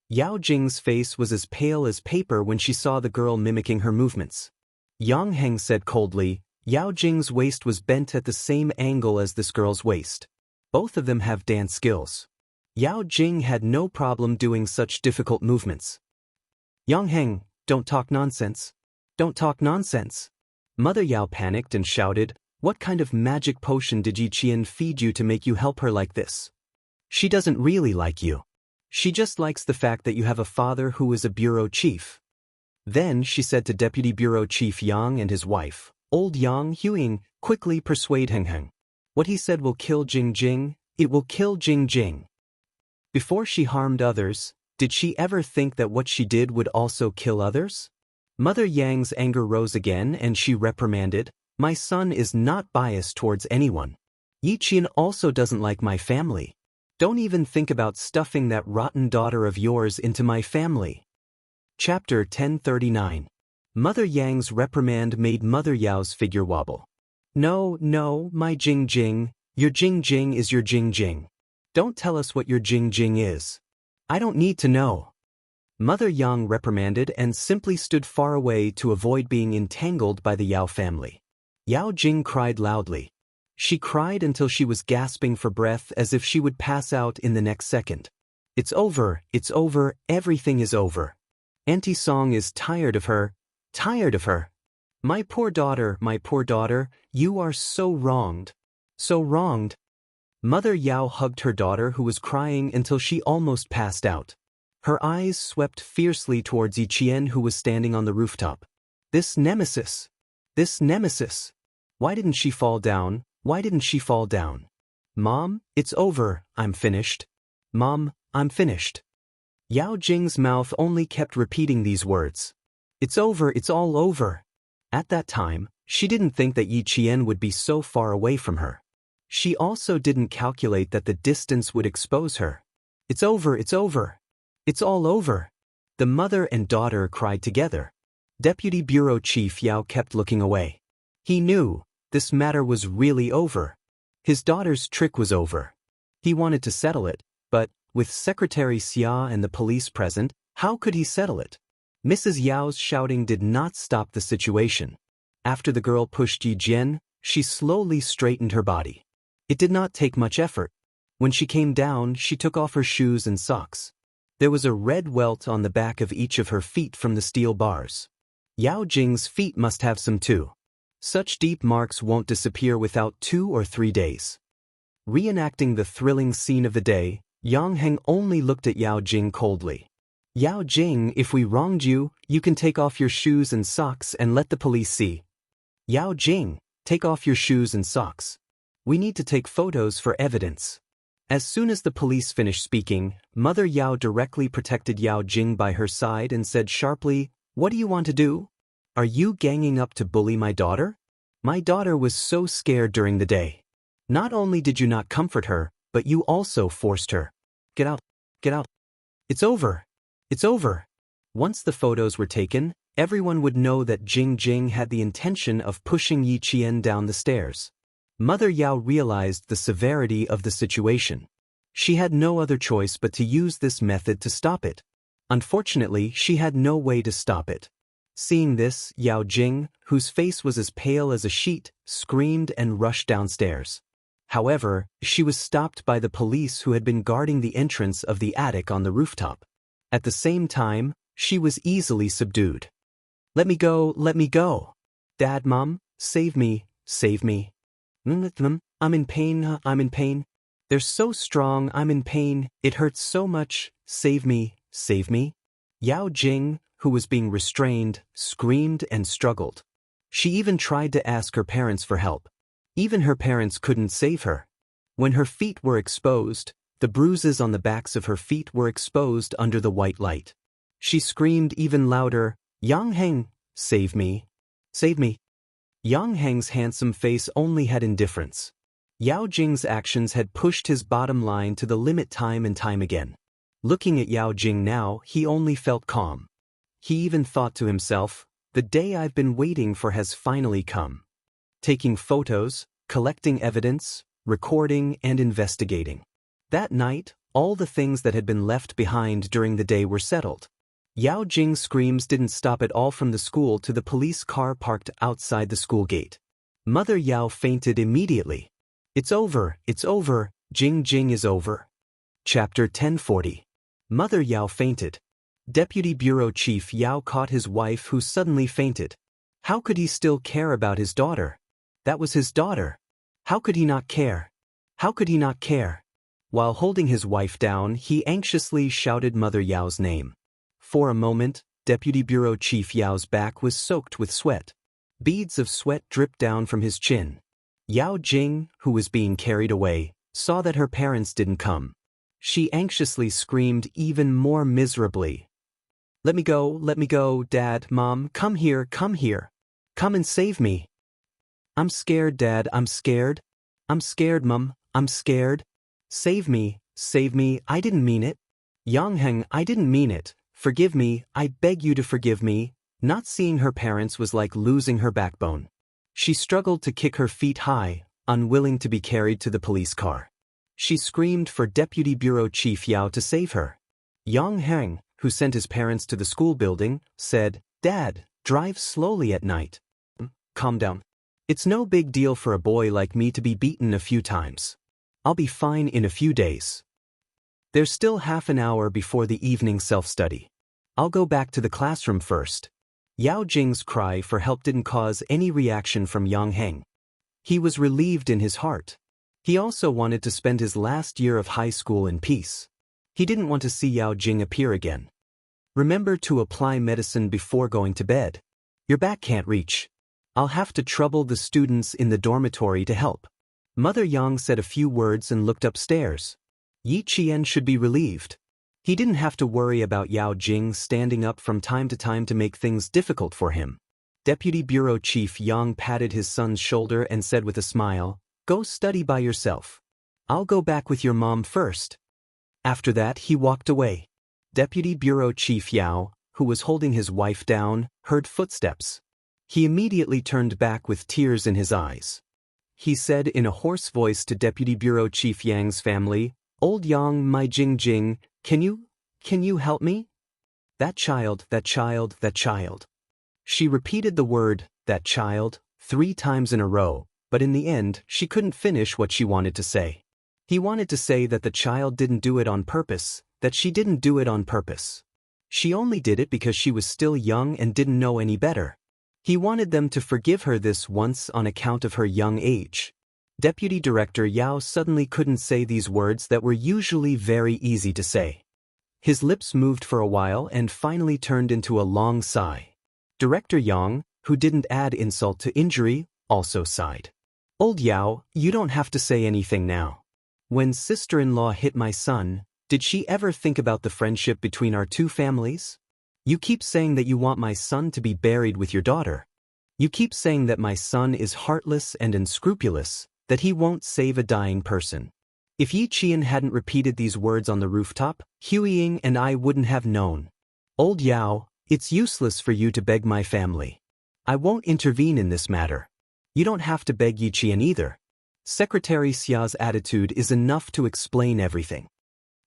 Yao Jing's face was as pale as paper when she saw the girl mimicking her movements. Yang Heng said coldly, "Yao Jing's waist was bent at the same angle as this girl's waist. Both of them have dance skills. Yao Jing had no problem doing such difficult movements." "Yang Heng, don't talk nonsense. Don't talk nonsense. Mother Yao panicked and shouted, "What kind of magic potion did Yi Qian feed you to make you help her like this? She doesn't really like you. She just likes the fact that you have a father who is a bureau chief." Then she said to Deputy Bureau Chief Yang and his wife, Old Yang Huing, "Quickly persuade Heng Heng. What he said will kill Jing Jing, it will kill Jing Jing." Before she harmed others, did she ever think that what she did would also kill others? Mother Yang's anger rose again and she reprimanded, "My son is not biased towards anyone. Yi Qian also doesn't like my family. Don't even think about stuffing that rotten daughter of yours into my family." Chapter 1039. Mother Yang's reprimand made Mother Yao's figure wobble. "No, no, my Jing Jing, your Jing Jing is your Jing Jing. Don't tell us what your Jing Jing is. I don't need to know." Mother Yang reprimanded and simply stood far away to avoid being entangled by the Yao family. Yao Jing cried loudly. She cried until she was gasping for breath as if she would pass out in the next second. It's over, everything is over. Auntie Song is tired of her, tired of her. My poor daughter, you are so wronged. So wronged." Mother Yao hugged her daughter who was crying until she almost passed out. Her eyes swept fiercely towards Yi Qian who was standing on the rooftop. This nemesis. Why didn't she fall down? Why didn't she fall down? Mom, it's over, I'm finished. Mom, I'm finished. Yao Jing's mouth only kept repeating these words. It's over, it's all over. At that time, she didn't think that Yi Qian would be so far away from her. She also didn't calculate that the distance would expose her. It's over, it's over. It's all over. The mother and daughter cried together. Deputy Bureau Chief Yao kept looking away. He knew this matter was really over. His daughter's trick was over. He wanted to settle it, but with Secretary Xia and the police present, how could he settle it? Mrs. Yao's shouting did not stop the situation. After the girl pushed Yi Jian, she slowly straightened her body. It did not take much effort. When she came down, she took off her shoes and socks. There was a red welt on the back of each of her feet from the steel bars. Yao Jing's feet must have some too. Such deep marks won't disappear without 2 or 3 days. Reenacting the thrilling scene of the day, Yang Heng only looked at Yao Jing coldly. Yao Jing, if we wronged you, you can take off your shoes and socks and let the police see. Yao Jing, take off your shoes and socks. We need to take photos for evidence. As soon as the police finished speaking, Mother Yao directly protected Yao Jing by her side and said sharply, "What do you want to do? Are you ganging up to bully my daughter? My daughter was so scared during the day. Not only did you not comfort her, but you also forced her. Get out, get out. It's over, it's over." Once the photos were taken, everyone would know that Jing Jing had the intention of pushing Yi Qian down the stairs. Mother Yao realized the severity of the situation. She had no other choice but to use this method to stop it. Unfortunately, she had no way to stop it. Seeing this, Yao Jing, whose face was as pale as a sheet, screamed and rushed downstairs. However, she was stopped by the police who had been guarding the entrance of the attic on the rooftop. At the same time, she was easily subdued. Let me go. Dad, Mom, save me, save me. I'm in pain. They're so strong, I'm in pain, it hurts so much, save me, save me. Yao Jing, who was being restrained, screamed and struggled. She even tried to ask her parents for help. Even her parents couldn't save her. When her feet were exposed, the bruises on the backs of her feet were exposed under the white light. She screamed even louder, "Yang Heng, save me, save me." Yang Heng's handsome face only had indifference. Yao Jing's actions had pushed his bottom line to the limit time and time again. Looking at Yao Jing now, he only felt calm. He even thought to himself, the day I've been waiting for has finally come. Taking photos, collecting evidence, recording and investigating. That night, all the things that had been left behind during the day were settled. Yao Jing's screams didn't stop at all from the school to the police car parked outside the school gate. Mother Yao fainted immediately. It's over, Jing Jing is over. Chapter 1040. Mother Yao fainted. Deputy Bureau Chief Yao caught his wife who suddenly fainted. How could he still care about his daughter? That was his daughter. How could he not care? How could he not care? While holding his wife down, he anxiously shouted Mother Yao's name. For a moment, Deputy Bureau Chief Yao's back was soaked with sweat. Beads of sweat dripped down from his chin. Yao Jing, who was being carried away, saw that her parents didn't come. She anxiously screamed even more miserably. Let me go, Dad, Mom, come here. Come and save me. I'm scared, Dad, I'm scared. I'm scared, Mom, I'm scared. Save me, I didn't mean it. Yangheng, I didn't mean it. Forgive me, I beg you to forgive me. Not seeing her parents was like losing her backbone. She struggled to kick her feet high, unwilling to be carried to the police car. She screamed for Deputy Bureau Chief Yao to save her. Yang Heng, who sent his parents to the school building, said, Dad, drive slowly at night. Calm down. It's no big deal for a boy like me to be beaten a few times. I'll be fine in a few days. There's still half an hour before the evening self-study. I'll go back to the classroom first. Yao Jing's cry for help didn't cause any reaction from Yang Heng. He was relieved in his heart. He also wanted to spend his last year of high school in peace. He didn't want to see Yao Jing appear again. Remember to apply medicine before going to bed. Your back can't reach. I'll have to trouble the students in the dormitory to help. Mother Yang said a few words and looked upstairs. Yi Qian should be relieved. He didn't have to worry about Yao Jing standing up from time to time to make things difficult for him. Deputy Bureau Chief Yang patted his son's shoulder and said with a smile, Go study by yourself. I'll go back with your mom first. After that, he walked away. Deputy Bureau Chief Yao, who was holding his wife down, heard footsteps. He immediately turned back with tears in his eyes. He said in a hoarse voice to Deputy Bureau Chief Yang's family, Old Yang, my Jing, can you help me? That child. She repeated the word, that child, 3 times in a row, but in the end, she couldn't finish what she wanted to say. He wanted to say that the child didn't do it on purpose, that she didn't do it on purpose. She only did it because she was still young and didn't know any better. He wanted them to forgive her this once on account of her young age. Deputy Director Yao suddenly couldn't say these words that were usually very easy to say. His lips moved for a while and finally turned into a long sigh. Director Yang, who didn't add insult to injury, also sighed. Old Yao, you don't have to say anything now. When sister-in-law hit my son, did she ever think about the friendship between our two families? You keep saying that you want my son to be buried with your daughter. You keep saying that my son is heartless and unscrupulous, that he won't save a dying person. If Yi Qian hadn't repeated these words on the rooftop, Huiying and I wouldn't have known. Old Yao, it's useless for you to beg my family. I won't intervene in this matter. You don't have to beg Yi Qian either. Secretary Xia's attitude is enough to explain everything.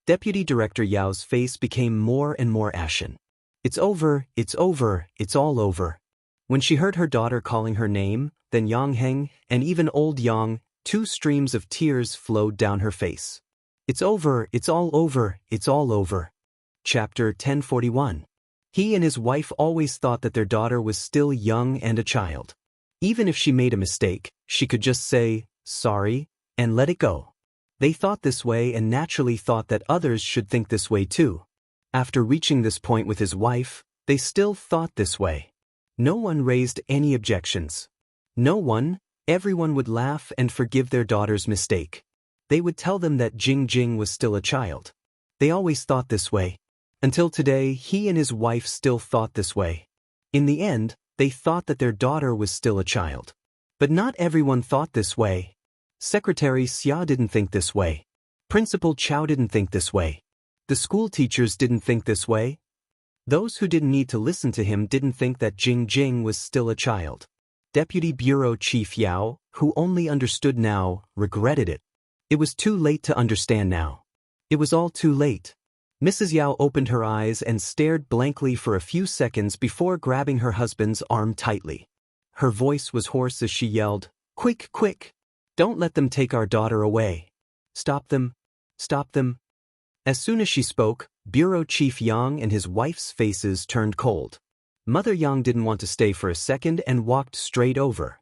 Deputy Director Yao's face became more and more ashen. It's over, it's all over. When she heard her daughter calling her name, then Yang Heng, and even old Yang, 2 streams of tears flowed down her face. It's over, it's all over. Chapter 1041. He and his wife always thought that their daughter was still young and a child. Even if she made a mistake, she could just say, sorry, and let it go. They thought this way and naturally thought that others should think this way too. After reaching this point with his wife, they still thought this way. No one raised any objections. Everyone would laugh and forgive their daughter's mistake. They would tell them that Jing was still a child. They always thought this way. Until today, he and his wife still thought this way. In the end, they thought that their daughter was still a child. But not everyone thought this way. Secretary Xia didn't think this way. Principal Chao didn't think this way. The school teachers didn't think this way. Those who didn't need to listen to him didn't think that Jing was still a child. Deputy Bureau Chief Yao, who only understood now, regretted it. It was too late to understand now. It was all too late. Mrs. Yao opened her eyes and stared blankly for a few seconds before grabbing her husband's arm tightly. Her voice was hoarse as she yelled, Quick! Don't let them take our daughter away. Stop them! As soon as she spoke, Bureau Chief Yang and his wife's faces turned cold. Mother Yang didn't want to stay for a second and walked straight over.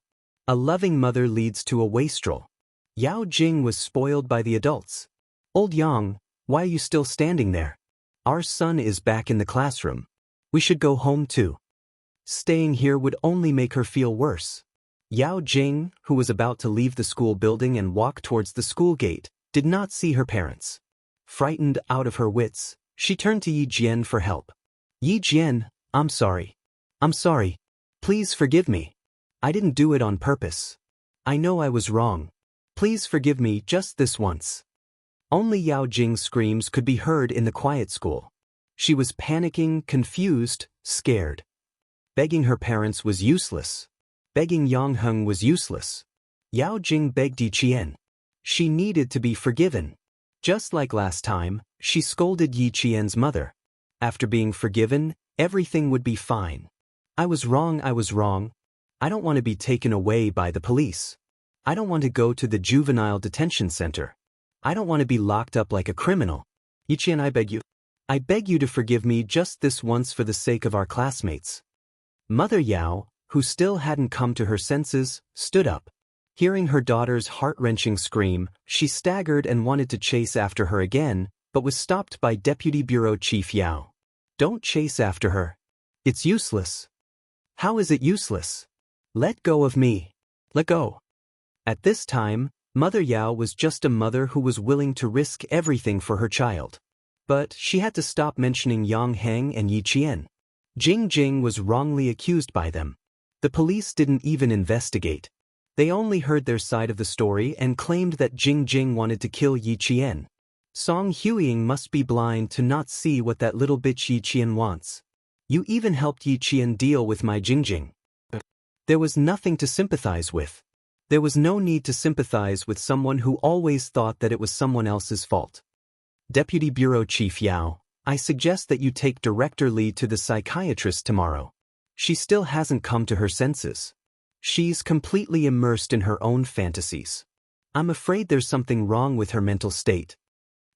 A loving mother leads to a wastrel. Yao Jing was spoiled by the adults. Old Yang, why are you still standing there? Our son is back in the classroom. We should go home too. Staying here would only make her feel worse. Yao Jing, who was about to leave the school building and walk towards the school gate, did not see her parents. Frightened out of her wits, she turned to Yi Jian for help. Yi Jian, I'm sorry. I'm sorry. Please forgive me. I didn't do it on purpose. I know I was wrong. Please forgive me just this once. Only Yao Jing's screams could be heard in the quiet school. She was panicking, confused, scared. Begging her parents was useless. Begging Yang Heng was useless. Yao Jing begged Yi Qian. She needed to be forgiven. Just like last time, she scolded Yi Qian's mother. After being forgiven, everything would be fine. I was wrong. I don't want to be taken away by the police. I don't want to go to the juvenile detention center. I don't want to be locked up like a criminal. Yi Qian, I beg you. I beg you to forgive me just this once for the sake of our classmates. Mother Yao, who still hadn't come to her senses, stood up. Hearing her daughter's heart-wrenching scream, she staggered and wanted to chase after her again, but was stopped by Deputy Bureau Chief Yao. Don't chase after her. It's useless. How is it useless? Let go of me. Let go. At this time, Mother Yao was just a mother who was willing to risk everything for her child. But she had to stop mentioning Yang Heng and Yi Qian. Jing Jing was wrongly accused by them. The police didn't even investigate. They only heard their side of the story and claimed that Jing Jing wanted to kill Yi Qian. Song Huiying must be blind to not see what that little bitch Yi Qian wants. You even helped Yi Qian deal with my Jing Jing. There was nothing to sympathize with. There was no need to sympathize with someone who always thought that it was someone else's fault. Deputy Bureau Chief Yao, I suggest that you take Director Li to the psychiatrist tomorrow. She still hasn't come to her senses. She's completely immersed in her own fantasies. I'm afraid there's something wrong with her mental state.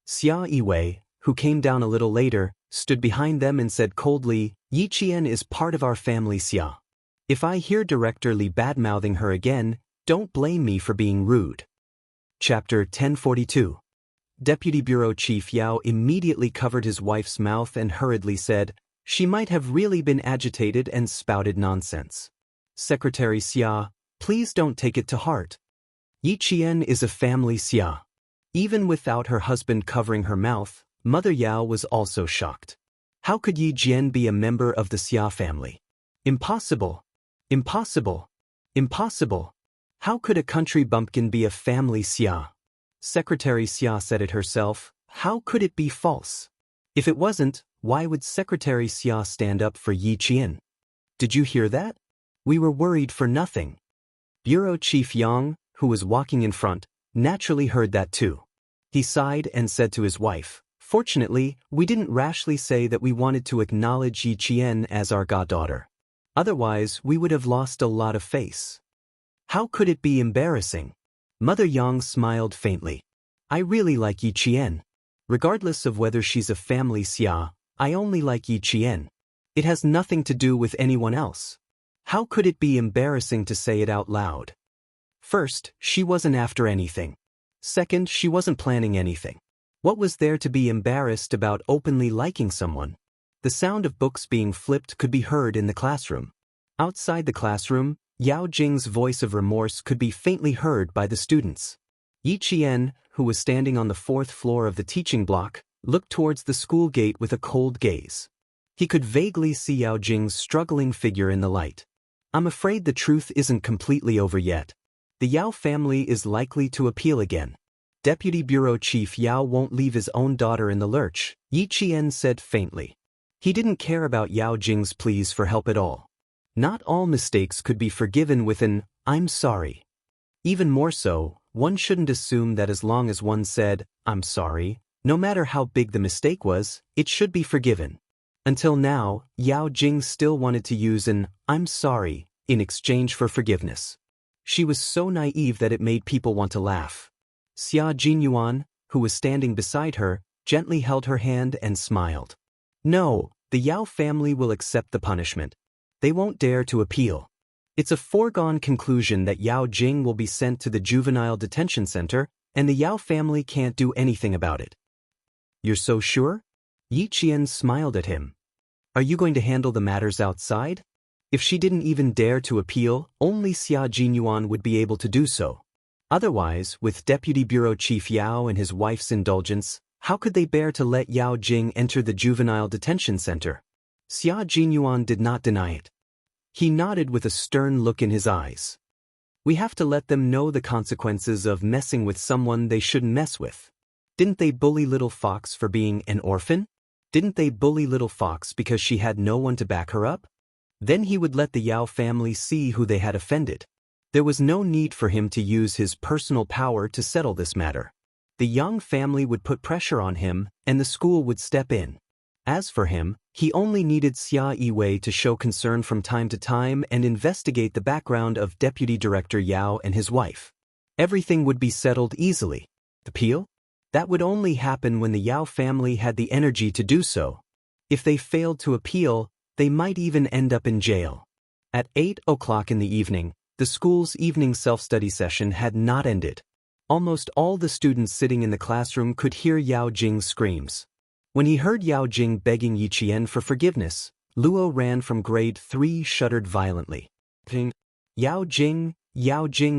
Xia Yiwei, who came down a little later, stood behind them and said coldly, Yi Qian is part of our family, Xia. If I hear Director Li bad-mouthing her again, don't blame me for being rude. Chapter 1042. Deputy Bureau Chief Yao immediately covered his wife's mouth and hurriedly said, she might have really been agitated and spouted nonsense. Secretary Xia, please don't take it to heart. Yi Qian is a family, Xia. Even without her husband covering her mouth, Mother Yao was also shocked. How could Yi Jian be a member of the Xia family? Impossible. Impossible. Impossible. How could a country bumpkin be a family, Xia? Secretary Xia said it herself. How could it be false? If it wasn't, why would Secretary Xia stand up for Yi Qian? Did you hear that? We were worried for nothing. Bureau Chief Yang, who was walking in front, naturally heard that too. He sighed and said to his wife, fortunately, we didn't rashly say that we wanted to acknowledge Yi Qian as our goddaughter. Otherwise, we would have lost a lot of face. How could it be embarrassing? Mother Yang smiled faintly. I really like Yi Qian. Regardless of whether she's a family Xia, I only like Yi Qian. It has nothing to do with anyone else. How could it be embarrassing to say it out loud? First, she wasn't after anything. Second, she wasn't planning anything. What was there to be embarrassed about openly liking someone? The sound of books being flipped could be heard in the classroom. Outside the classroom, Yao Jing's voice of remorse could be faintly heard by the students. Yi Qian, who was standing on the 4th floor of the teaching block, looked towards the school gate with a cold gaze. He could vaguely see Yao Jing's struggling figure in the light. I'm afraid the truth isn't completely over yet. The Yao family is likely to appeal again. Deputy Bureau Chief Yao won't leave his own daughter in the lurch, Yi Qian said faintly. He didn't care about Yao Jing's pleas for help at all. Not all mistakes could be forgiven with an, I'm sorry. Even more so, one shouldn't assume that as long as one said, I'm sorry, no matter how big the mistake was, it should be forgiven. Until now, Yao Jing still wanted to use an, I'm sorry, in exchange for forgiveness. She was so naive that it made people want to laugh. Xia Jinyuan, who was standing beside her, gently held her hand and smiled. No, the Yao family will accept the punishment. They won't dare to appeal. It's a foregone conclusion that Yao Jing will be sent to the juvenile detention center, and the Yao family can't do anything about it. You're so sure? Yi Qian smiled at him. Are you going to handle the matters outside? If she didn't even dare to appeal, only Xia Jinyuan would be able to do so. Otherwise, with Deputy Bureau Chief Yao and his wife's indulgence, how could they bear to let Yao Jing enter the juvenile detention center? Xia Jinyuan did not deny it. He nodded with a stern look in his eyes. We have to let them know the consequences of messing with someone they shouldn't mess with. Didn't they bully Little Fox for being an orphan? Didn't they bully Little Fox because she had no one to back her up? Then he would let the Yao family see who they had offended. There was no need for him to use his personal power to settle this matter. The Yang family would put pressure on him, and the school would step in. As for him, he only needed Xia Yiwei to show concern from time to time and investigate the background of Deputy Director Yao and his wife. Everything would be settled easily. Appeal? That would only happen when the Yao family had the energy to do so. If they failed to appeal, they might even end up in jail. At 8 o'clock in the evening, the school's evening self-study session had not ended. Almost all the students sitting in the classroom could hear Yao Jing's screams. When he heard Yao Jing begging Yi Qian for forgiveness, Luo ran from grade 3 shuddered violently. Yao Jing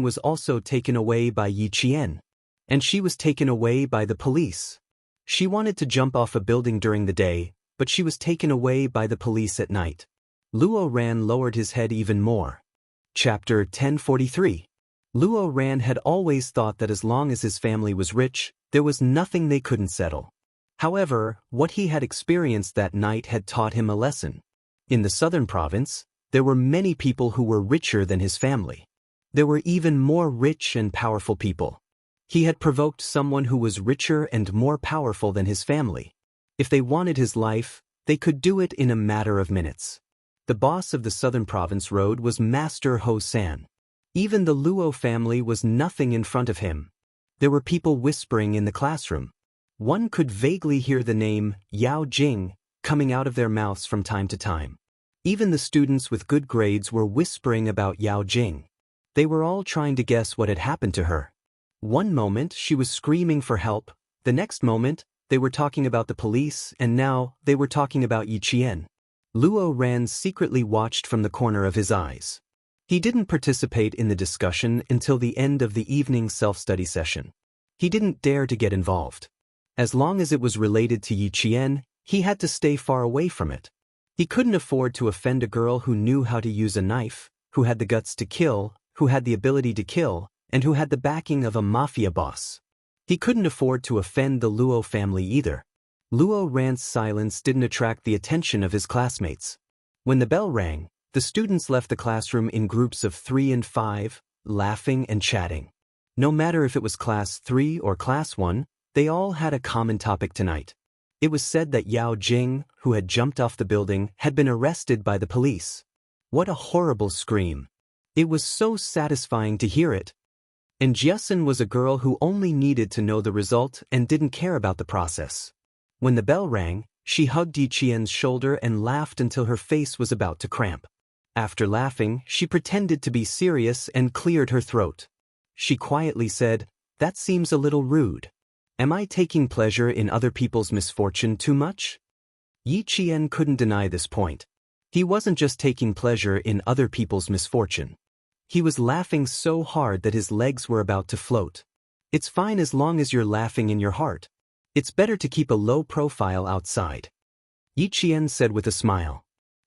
was also taken away by Yi Qian. And she was taken away by the police. She wanted to jump off a building during the day, but she was taken away by the police at night. Luo Ran lowered his head even more. Chapter 1043. Luo Ran had always thought that as long as his family was rich, there was nothing they couldn't settle. However, what he had experienced that night had taught him a lesson. In the southern province, there were many people who were richer than his family. There were even more rich and powerful people. He had provoked someone who was richer and more powerful than his family. If they wanted his life, they could do it in a matter of minutes. The boss of the Southern Province Road was Master Ho San. Even the Luo family was nothing in front of him. There were people whispering in the classroom. One could vaguely hear the name Yao Jing coming out of their mouths from time to time. Even the students with good grades were whispering about Yao Jing. They were all trying to guess what had happened to her. One moment she was screaming for help, the next moment they were talking about the police, and now they were talking about Yi Qian. Luo Ran secretly watched from the corner of his eyes. He didn't participate in the discussion until the end of the evening self-study session. He didn't dare to get involved. As long as it was related to Yi Qian, he had to stay far away from it. He couldn't afford to offend a girl who knew how to use a knife, who had the guts to kill, who had the ability to kill, and who had the backing of a mafia boss. He couldn't afford to offend the Luo family either. Luo Ran's silence didn't attract the attention of his classmates. When the bell rang, the students left the classroom in groups of 3 and 5, laughing and chatting. No matter if it was class 3 or class 1, they all had a common topic tonight. It was said that Yao Jing, who had jumped off the building, had been arrested by the police. What a horrible scream. It was so satisfying to hear it. And Jiasun was a girl who only needed to know the result and didn't care about the process. When the bell rang, she hugged Yi Qian's shoulder and laughed until her face was about to cramp. After laughing, she pretended to be serious and cleared her throat. She quietly said, "That seems a little rude. Am I taking pleasure in other people's misfortune too much?" Yi Qian couldn't deny this point. He wasn't just taking pleasure in other people's misfortune. He was laughing so hard that his legs were about to float. It's fine as long as you're laughing in your heart. It's better to keep a low profile outside. Yi Qian said with a smile.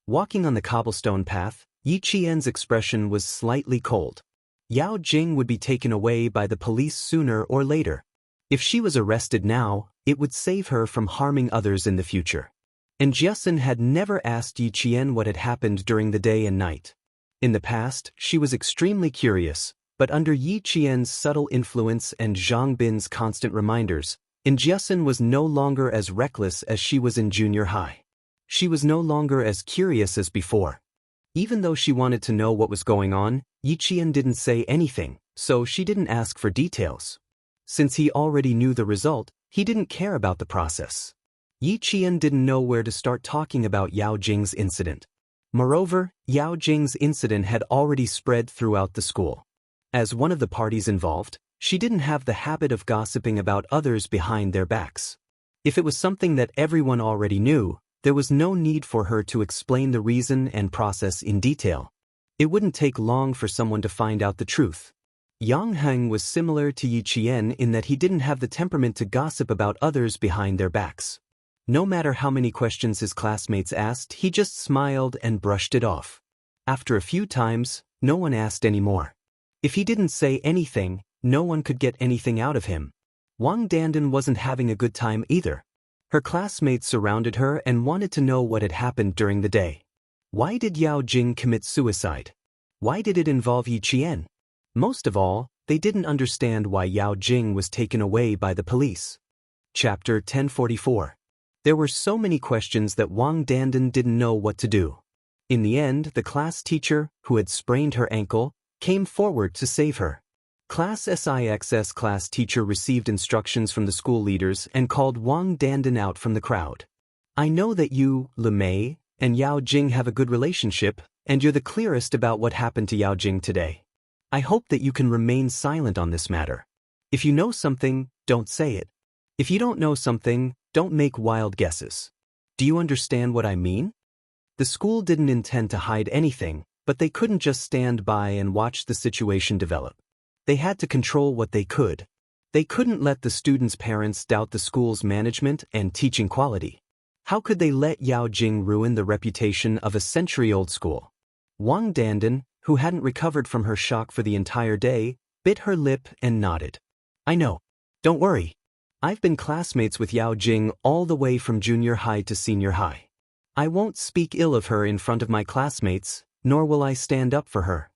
Walking on the cobblestone path, Yi Qian's expression was slightly cold. Yao Jing would be taken away by the police sooner or later. If she was arrested now, it would save her from harming others in the future. And Jiasun had never asked Yi Qian what had happened during the day and night. In the past, she was extremely curious, but under Yi Qian's subtle influence and Zhang Bin's constant reminders, Jiasun was no longer as reckless as she was in junior high. She was no longer as curious as before. Even though she wanted to know what was going on, Yi Qian didn't say anything, so she didn't ask for details. Since he already knew the result, he didn't care about the process. Yi Qian didn't know where to start talking about Yao Jing's incident. Moreover, Yao Jing's incident had already spread throughout the school. As one of the parties involved, she didn't have the habit of gossiping about others behind their backs. If it was something that everyone already knew, there was no need for her to explain the reason and process in detail. It wouldn't take long for someone to find out the truth. Yang Heng was similar to Yi Qian in that he didn't have the temperament to gossip about others behind their backs. No matter how many questions his classmates asked, he just smiled and brushed it off. After a few times, no one asked any more. If he didn't say anything, no one could get anything out of him. Wang Dandan wasn't having a good time either. Her classmates surrounded her and wanted to know what had happened during the day. Why did Yao Jing commit suicide? Why did it involve Yi Qian? Most of all, they didn't understand why Yao Jing was taken away by the police. Chapter 1044. There were so many questions that Wang Dandan didn't know what to do. In the end, the class teacher, who had sprained her ankle, came forward to save her. Class SIX's class teacher received instructions from the school leaders and called Wang Dandan out from the crowd. I know that you, Le Mei, and Yao Jing have a good relationship, and you're the clearest about what happened to Yao Jing today. I hope that you can remain silent on this matter. If you know something, don't say it. If you don't know something, don't make wild guesses. Do you understand what I mean? The school didn't intend to hide anything, but they couldn't just stand by and watch the situation develop. They had to control what they could. They couldn't let the students' parents doubt the school's management and teaching quality. How could they let Yao Jing ruin the reputation of a century-old school? Wang Dandan, who hadn't recovered from her shock for the entire day, bit her lip and nodded. I know. Don't worry. I've been classmates with Yao Jing all the way from junior high to senior high. I won't speak ill of her in front of my classmates, nor will I stand up for her.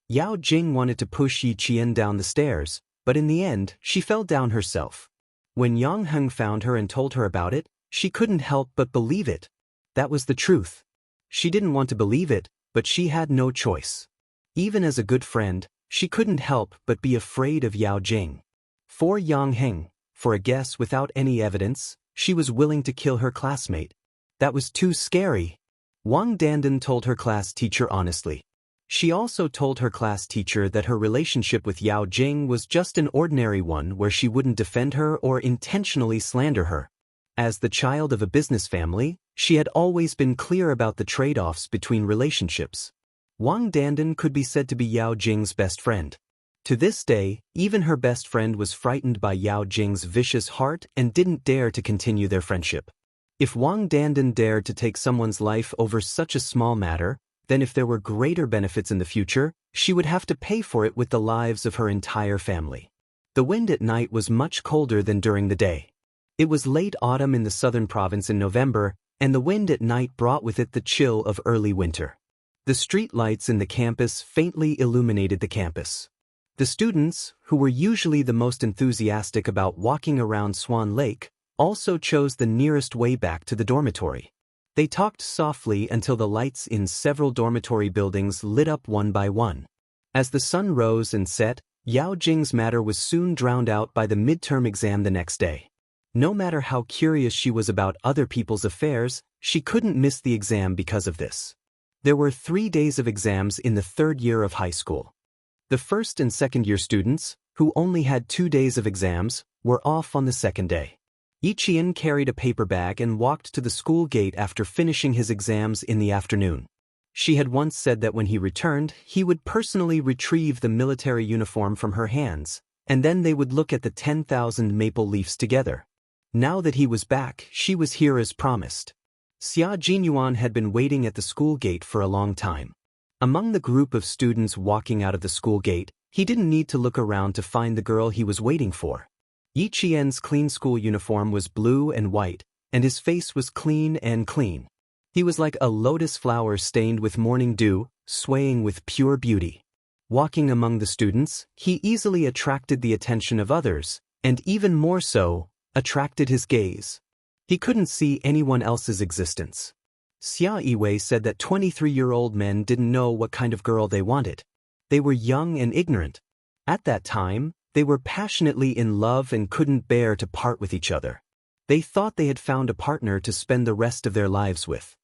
Yao Jing wanted to push Yi Qian down the stairs, but in the end, she fell down herself. When Yang Heng found her and told her about it, she couldn't help but believe it. That was the truth. She didn't want to believe it, but she had no choice. Even as a good friend, she couldn't help but be afraid of Yao Jing. For Yang Heng, for a guess without any evidence, she was willing to kill her classmate. That was too scary. Wang Dandan told her class teacher honestly. She also told her class teacher that her relationship with Yao Jing was just an ordinary one where she wouldn't defend her or intentionally slander her. As the child of a business family, she had always been clear about the trade-offs between relationships. Wang Dandan could be said to be Yao Jing's best friend. To this day, even her best friend was frightened by Yao Jing's vicious heart and didn't dare to continue their friendship. If Wang Dandan dared to take someone's life over such a small matter, then if there were greater benefits in the future, she would have to pay for it with the lives of her entire family. The wind at night was much colder than during the day. It was late autumn in the southern province in November, and the wind at night brought with it the chill of early winter. The street lights in the campus faintly illuminated the campus. The students, who were usually the most enthusiastic about walking around Swan Lake, also chose the nearest way back to the dormitory. They talked softly until the lights in several dormitory buildings lit up one by one. As the sun rose and set, Yao Jing's matter was soon drowned out by the midterm exam the next day. No matter how curious she was about other people's affairs, she couldn't miss the exam because of this. There were 3 days of exams in the third year of high school. The first and second year students, who only had 2 days of exams, were off on the second day. Yi Qian carried a paper bag and walked to the school gate after finishing his exams in the afternoon. She had once said that when he returned, he would personally retrieve the military uniform from her hands, and then they would look at the 10,000 maple leaves together. Now that he was back, she was here as promised. Xia Jinyuan had been waiting at the school gate for a long time. Among the group of students walking out of the school gate, he didn't need to look around to find the girl he was waiting for. Yi Qian's clean school uniform was blue and white, and his face was clean and clean. He was like a lotus flower stained with morning dew, swaying with pure beauty. Walking among the students, he easily attracted the attention of others, and even more so, attracted his gaze. He couldn't see anyone else's existence. Xia Yiwei said that 23-year-old men didn't know what kind of girl they wanted. They were young and ignorant. At that time, they were passionately in love and couldn't bear to part with each other. They thought they had found a partner to spend the rest of their lives with.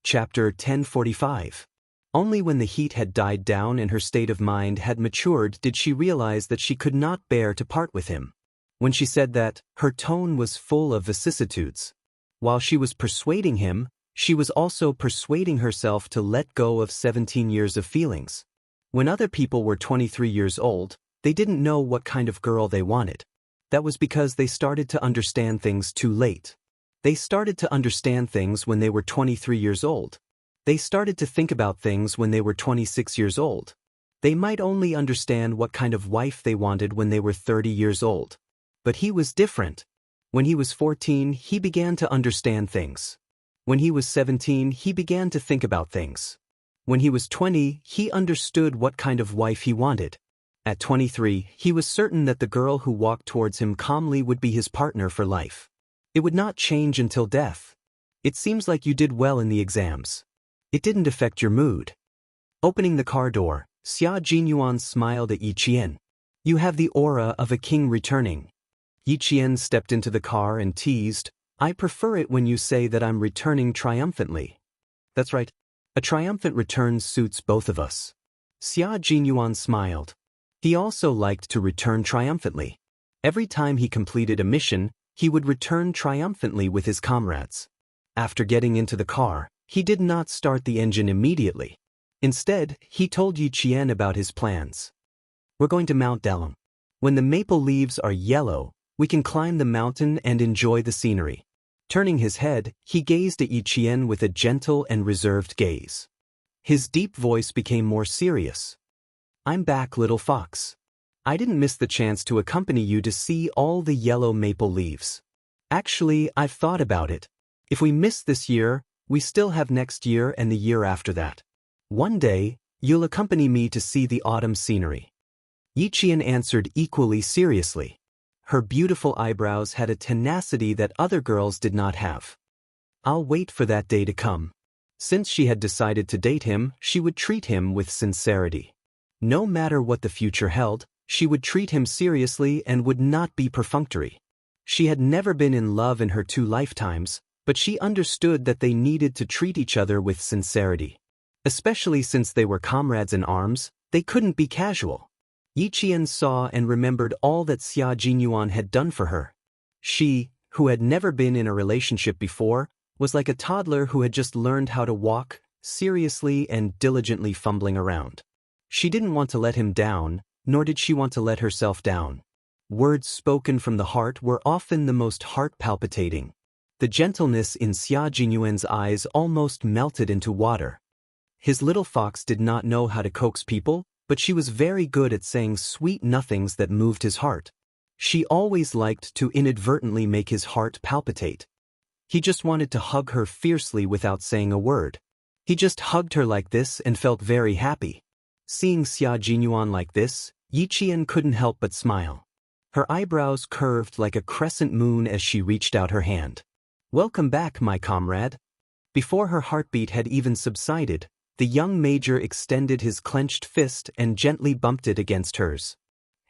Chapter 1045. Only when the heat had died down and her state of mind had matured did she realize that she could not bear to part with him. When she said that, her tone was full of vicissitudes. While she was persuading him, she was also persuading herself to let go of 17 years of feelings. When other people were 23 years old, they didn't know what kind of girl they wanted. That was because they started to understand things too late. They started to understand things when they were 23 years old. They started to think about things when they were 26 years old. They might only understand what kind of wife they wanted when they were 30 years old. But he was different. When he was 14, he began to understand things. When he was 17, he began to think about things. When he was 20, he understood what kind of wife he wanted. At 23, he was certain that the girl who walked towards him calmly would be his partner for life. It would not change until death. It seems like you did well in the exams. It didn't affect your mood. Opening the car door, Xia Jinyuan smiled at Yi Qian. You have the aura of a king returning. Yi Qian stepped into the car and teased, I prefer it when you say that I'm returning triumphantly. That's right. A triumphant return suits both of us. Xia Jinyuan smiled. He also liked to return triumphantly. Every time he completed a mission, he would return triumphantly with his comrades. After getting into the car, he did not start the engine immediately. Instead, he told Yi Qian about his plans. We're going to Mount Delong. When the maple leaves are yellow, we can climb the mountain and enjoy the scenery. Turning his head, he gazed at Yi Qian with a gentle and reserved gaze. His deep voice became more serious. I'm back, little fox. I didn't miss the chance to accompany you to see all the yellow maple leaves. Actually, I've thought about it. If we miss this year, we still have next year and the year after that. One day, you'll accompany me to see the autumn scenery. Yi Qian answered equally seriously. Her beautiful eyebrows had a tenacity that other girls did not have. I'll wait for that day to come. Since she had decided to date him, she would treat him with sincerity. No matter what the future held, she would treat him seriously and would not be perfunctory. She had never been in love in her 2 lifetimes, but she understood that they needed to treat each other with sincerity. Especially since they were comrades in arms, they couldn't be casual. Yi Qian saw and remembered all that Xia Jinyuan had done for her. She, who had never been in a relationship before, was like a toddler who had just learned how to walk, seriously and diligently fumbling around. She didn't want to let him down, nor did she want to let herself down. Words spoken from the heart were often the most heart-palpitating. The gentleness in Xia Jinyuan's eyes almost melted into water. His little fox did not know how to coax people, but she was very good at saying sweet nothings that moved his heart. She always liked to inadvertently make his heart palpitate. He just wanted to hug her fiercely without saying a word. He just hugged her like this and felt very happy. Seeing Xia Jinyuan like this, Yi Qian couldn't help but smile. Her eyebrows curved like a crescent moon as she reached out her hand. Welcome back, my comrade. Before her heartbeat had even subsided, the young major extended his clenched fist and gently bumped it against hers.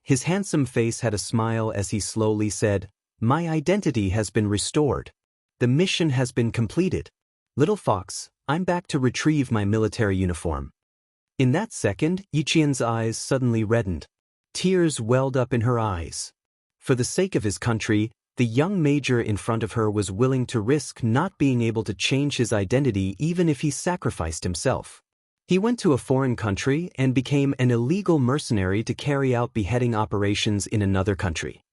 His handsome face had a smile as he slowly said, My identity has been restored. The mission has been completed. Little fox, I'm back to retrieve my military uniform. In that second, Yi Qian's eyes suddenly reddened. Tears welled up in her eyes. For the sake of his country, the young major in front of her was willing to risk not being able to change his identity even if he sacrificed himself. He went to a foreign country and became an illegal mercenary to carry out beheading operations in another country.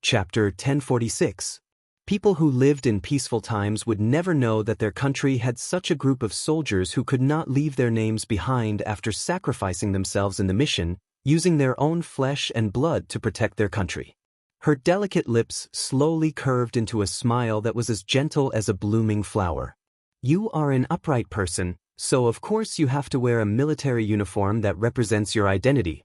Chapter 1046. People who lived in peaceful times would never know that their country had such a group of soldiers who could not leave their names behind after sacrificing themselves in the mission, using their own flesh and blood to protect their country. Her delicate lips slowly curved into a smile that was as gentle as a blooming flower. You are an upright person, so of course you have to wear a military uniform that represents your identity.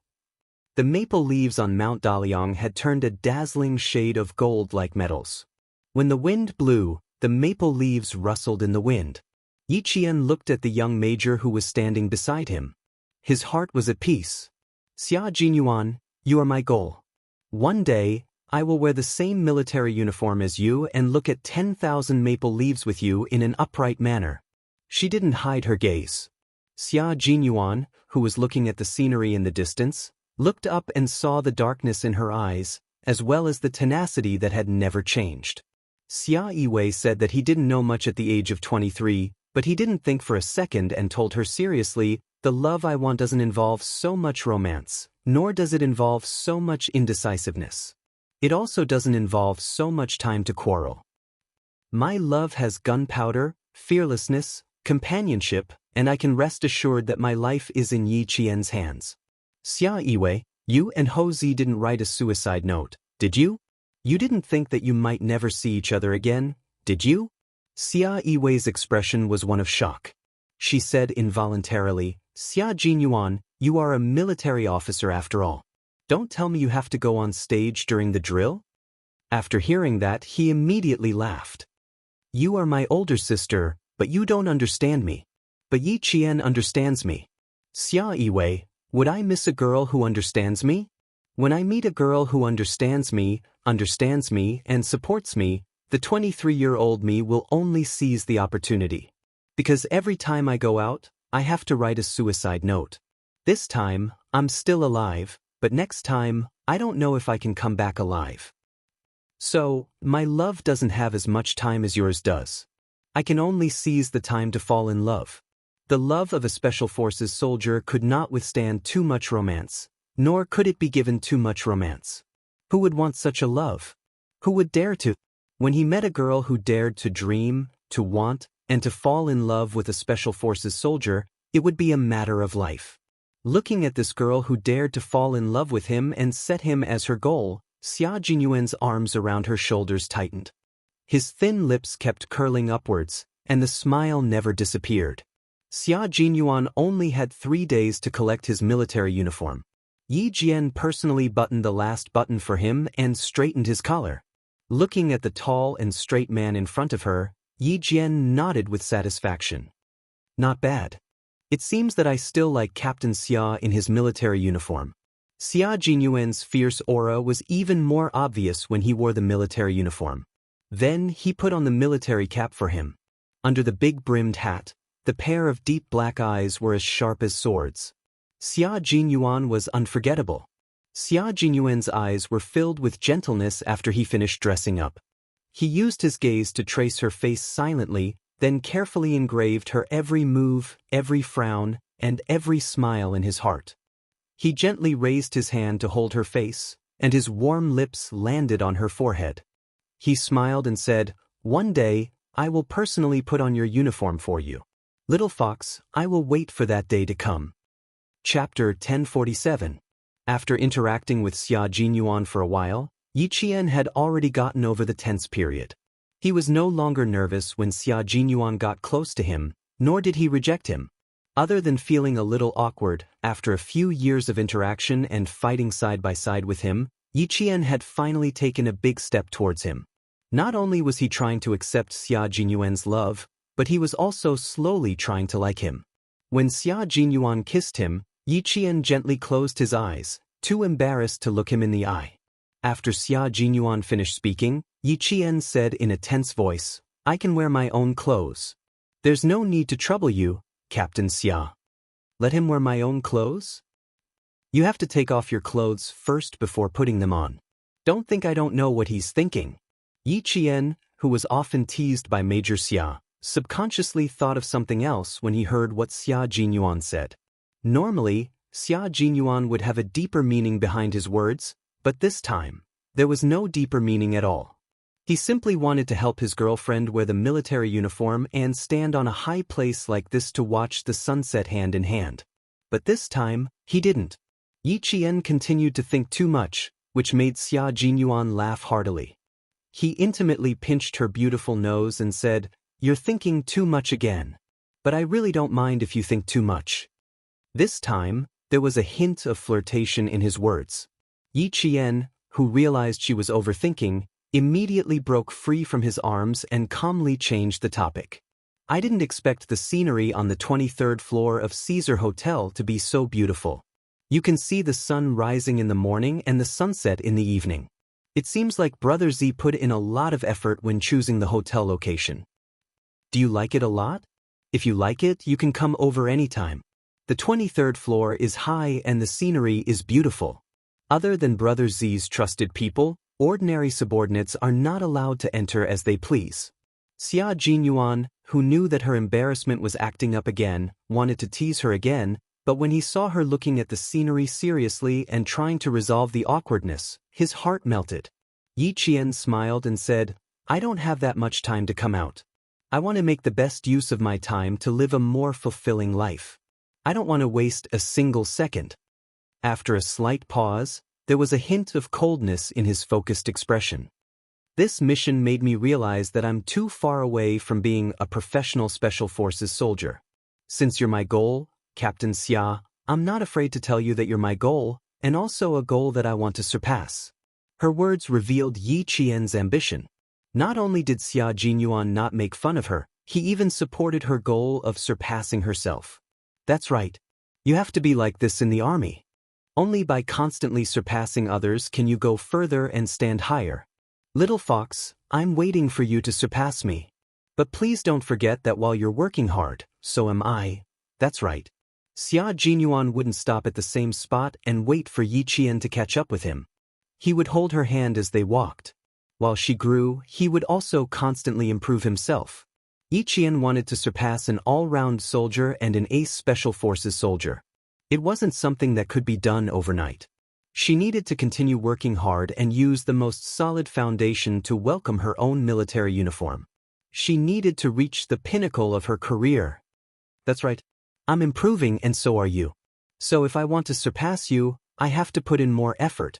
The maple leaves on Mount Daliang had turned a dazzling shade of gold like metals. When the wind blew, the maple leaves rustled in the wind. Yi Qian looked at the young major who was standing beside him. His heart was at peace. Xia Jinyuan, you are my goal. One day, I will wear the same military uniform as you and look at 10,000 maple leaves with you in an upright manner. She didn't hide her gaze. Xia Jinyuan, who was looking at the scenery in the distance, looked up and saw the darkness in her eyes, as well as the tenacity that had never changed. Xia Yiwei said that he didn't know much at the age of 23, but he didn't think for a second and told her seriously, "The love I want doesn't involve so much romance, nor does it involve so much indecisiveness. It also doesn't involve so much time to quarrel. My love has gunpowder, fearlessness, companionship, and I can rest assured that my life is in Yi Qian's hands." Xia Yiwei, you and Ho Zi didn't write a suicide note, did you? You didn't think that you might never see each other again, did you? Xia Yiwei's expression was one of shock. She said involuntarily, "Xia Jinyuan, you are a military officer after all. Don't tell me you have to go on stage during the drill?" After hearing that, he immediately laughed. "You are my older sister, but you don't understand me. But Yi Qian understands me. Xia Yiwei, would I miss a girl who understands me? When I meet a girl who understands me, and supports me, the 23-year-old me will only seize the opportunity. Because every time I go out, I have to write a suicide note. This time, I'm still alive, but next time, I don't know if I can come back alive. So, my love doesn't have as much time as yours does. I can only seize the time to fall in love. The love of a Special Forces soldier could not withstand too much romance, nor could it be given too much romance. Who would want such a love? Who would dare to? When he met a girl who dared to dream, to want, and to fall in love with a Special Forces soldier, it would be a matter of life. Looking at this girl who dared to fall in love with him and set him as her goal, Xia Jinyuan's arms around her shoulders tightened. His thin lips kept curling upwards, and the smile never disappeared. Xia Jinyuan only had 3 days to collect his military uniform. Yi Jian personally buttoned the last button for him and straightened his collar. Looking at the tall and straight man in front of her, Yi Jian nodded with satisfaction. Not bad. It seems that I still like Captain Xia in his military uniform. Xia Jinyuan's fierce aura was even more obvious when he wore the military uniform. Then he put on the military cap for him. Under the big brimmed hat, the pair of deep black eyes were as sharp as swords. Xia Jinyuan was unforgettable. Xia Jinyuan's eyes were filled with gentleness after he finished dressing up. He used his gaze to trace her face silently, then carefully engraved her every move, every frown, and every smile in his heart. He gently raised his hand to hold her face, and his warm lips landed on her forehead. He smiled and said, "One day, I will personally put on your uniform for you. Little fox, I will wait for that day to come." Chapter 1047. After interacting with Xia Jinyuan for a while, Yi Qian had already gotten over the tense period. He was no longer nervous when Xia Jinyuan got close to him, nor did he reject him. Other than feeling a little awkward, after a few years of interaction and fighting side by side with him, Yi Qian had finally taken a big step towards him. Not only was he trying to accept Xia Jinyuan's love, but he was also slowly trying to like him. When Xia Jinyuan kissed him, Yi Qian gently closed his eyes, too embarrassed to look him in the eye. After Xia Jinyuan finished speaking, Yi Qian said in a tense voice, "I can wear my own clothes. There's no need to trouble you, Captain Xia." "Let him wear my own clothes?" "You have to take off your clothes first before putting them on. Don't think I don't know what he's thinking." Yi Qian, who was often teased by Major Xia, subconsciously thought of something else when he heard what Xia Jinyuan said. Normally, Xia Jinyuan would have a deeper meaning behind his words, but this time, there was no deeper meaning at all. He simply wanted to help his girlfriend wear the military uniform and stand on a high place like this to watch the sunset hand in hand. But this time, he didn't. Yi Qian continued to think too much, which made Xia Jinyuan laugh heartily. He intimately pinched her beautiful nose and said, "You're thinking too much again. But I really don't mind if you think too much." This time, there was a hint of flirtation in his words. Yi Qian, who realized she was overthinking, immediately broke free from his arms and calmly changed the topic. "I didn't expect the scenery on the 23rd floor of Caesar Hotel to be so beautiful. You can see the sun rising in the morning and the sunset in the evening. It seems like Brother Z put in a lot of effort when choosing the hotel location. Do you like it a lot?" If you like it, you can come over anytime. The 23rd floor is high and the scenery is beautiful. Other than Brother Z's trusted people, ordinary subordinates are not allowed to enter as they please. Xia Jinyuan, who knew that her embarrassment was acting up again, wanted to tease her again, but when he saw her looking at the scenery seriously and trying to resolve the awkwardness, his heart melted. Yi Qian smiled and said, "I don't have that much time to come out. I want to make the best use of my time to live a more fulfilling life. I don't want to waste a single second." After a slight pause, there was a hint of coldness in his focused expression. "This mission made me realize that I'm too far away from being a professional Special Forces soldier. Since you're my goal, Captain Xia, I'm not afraid to tell you that you're my goal, and also a goal that I want to surpass." Her words revealed Yi Qian's ambition. Not only did Xia Jinyuan not make fun of her, he even supported her goal of surpassing herself. "That's right. You have to be like this in the army. Only by constantly surpassing others can you go further and stand higher. Little fox, I'm waiting for you to surpass me. But please don't forget that while you're working hard, so am I." "That's right." Xia Jinyuan wouldn't stop at the same spot and wait for Yi Qian to catch up with him. He would hold her hand as they walked. While she grew, he would also constantly improve himself. Yi Qian wanted to surpass an all-round soldier and an ace Special Forces soldier. It wasn't something that could be done overnight. She needed to continue working hard and use the most solid foundation to welcome her own military uniform. She needed to reach the pinnacle of her career. "That's right. I'm improving and so are you. So if I want to surpass you, I have to put in more effort."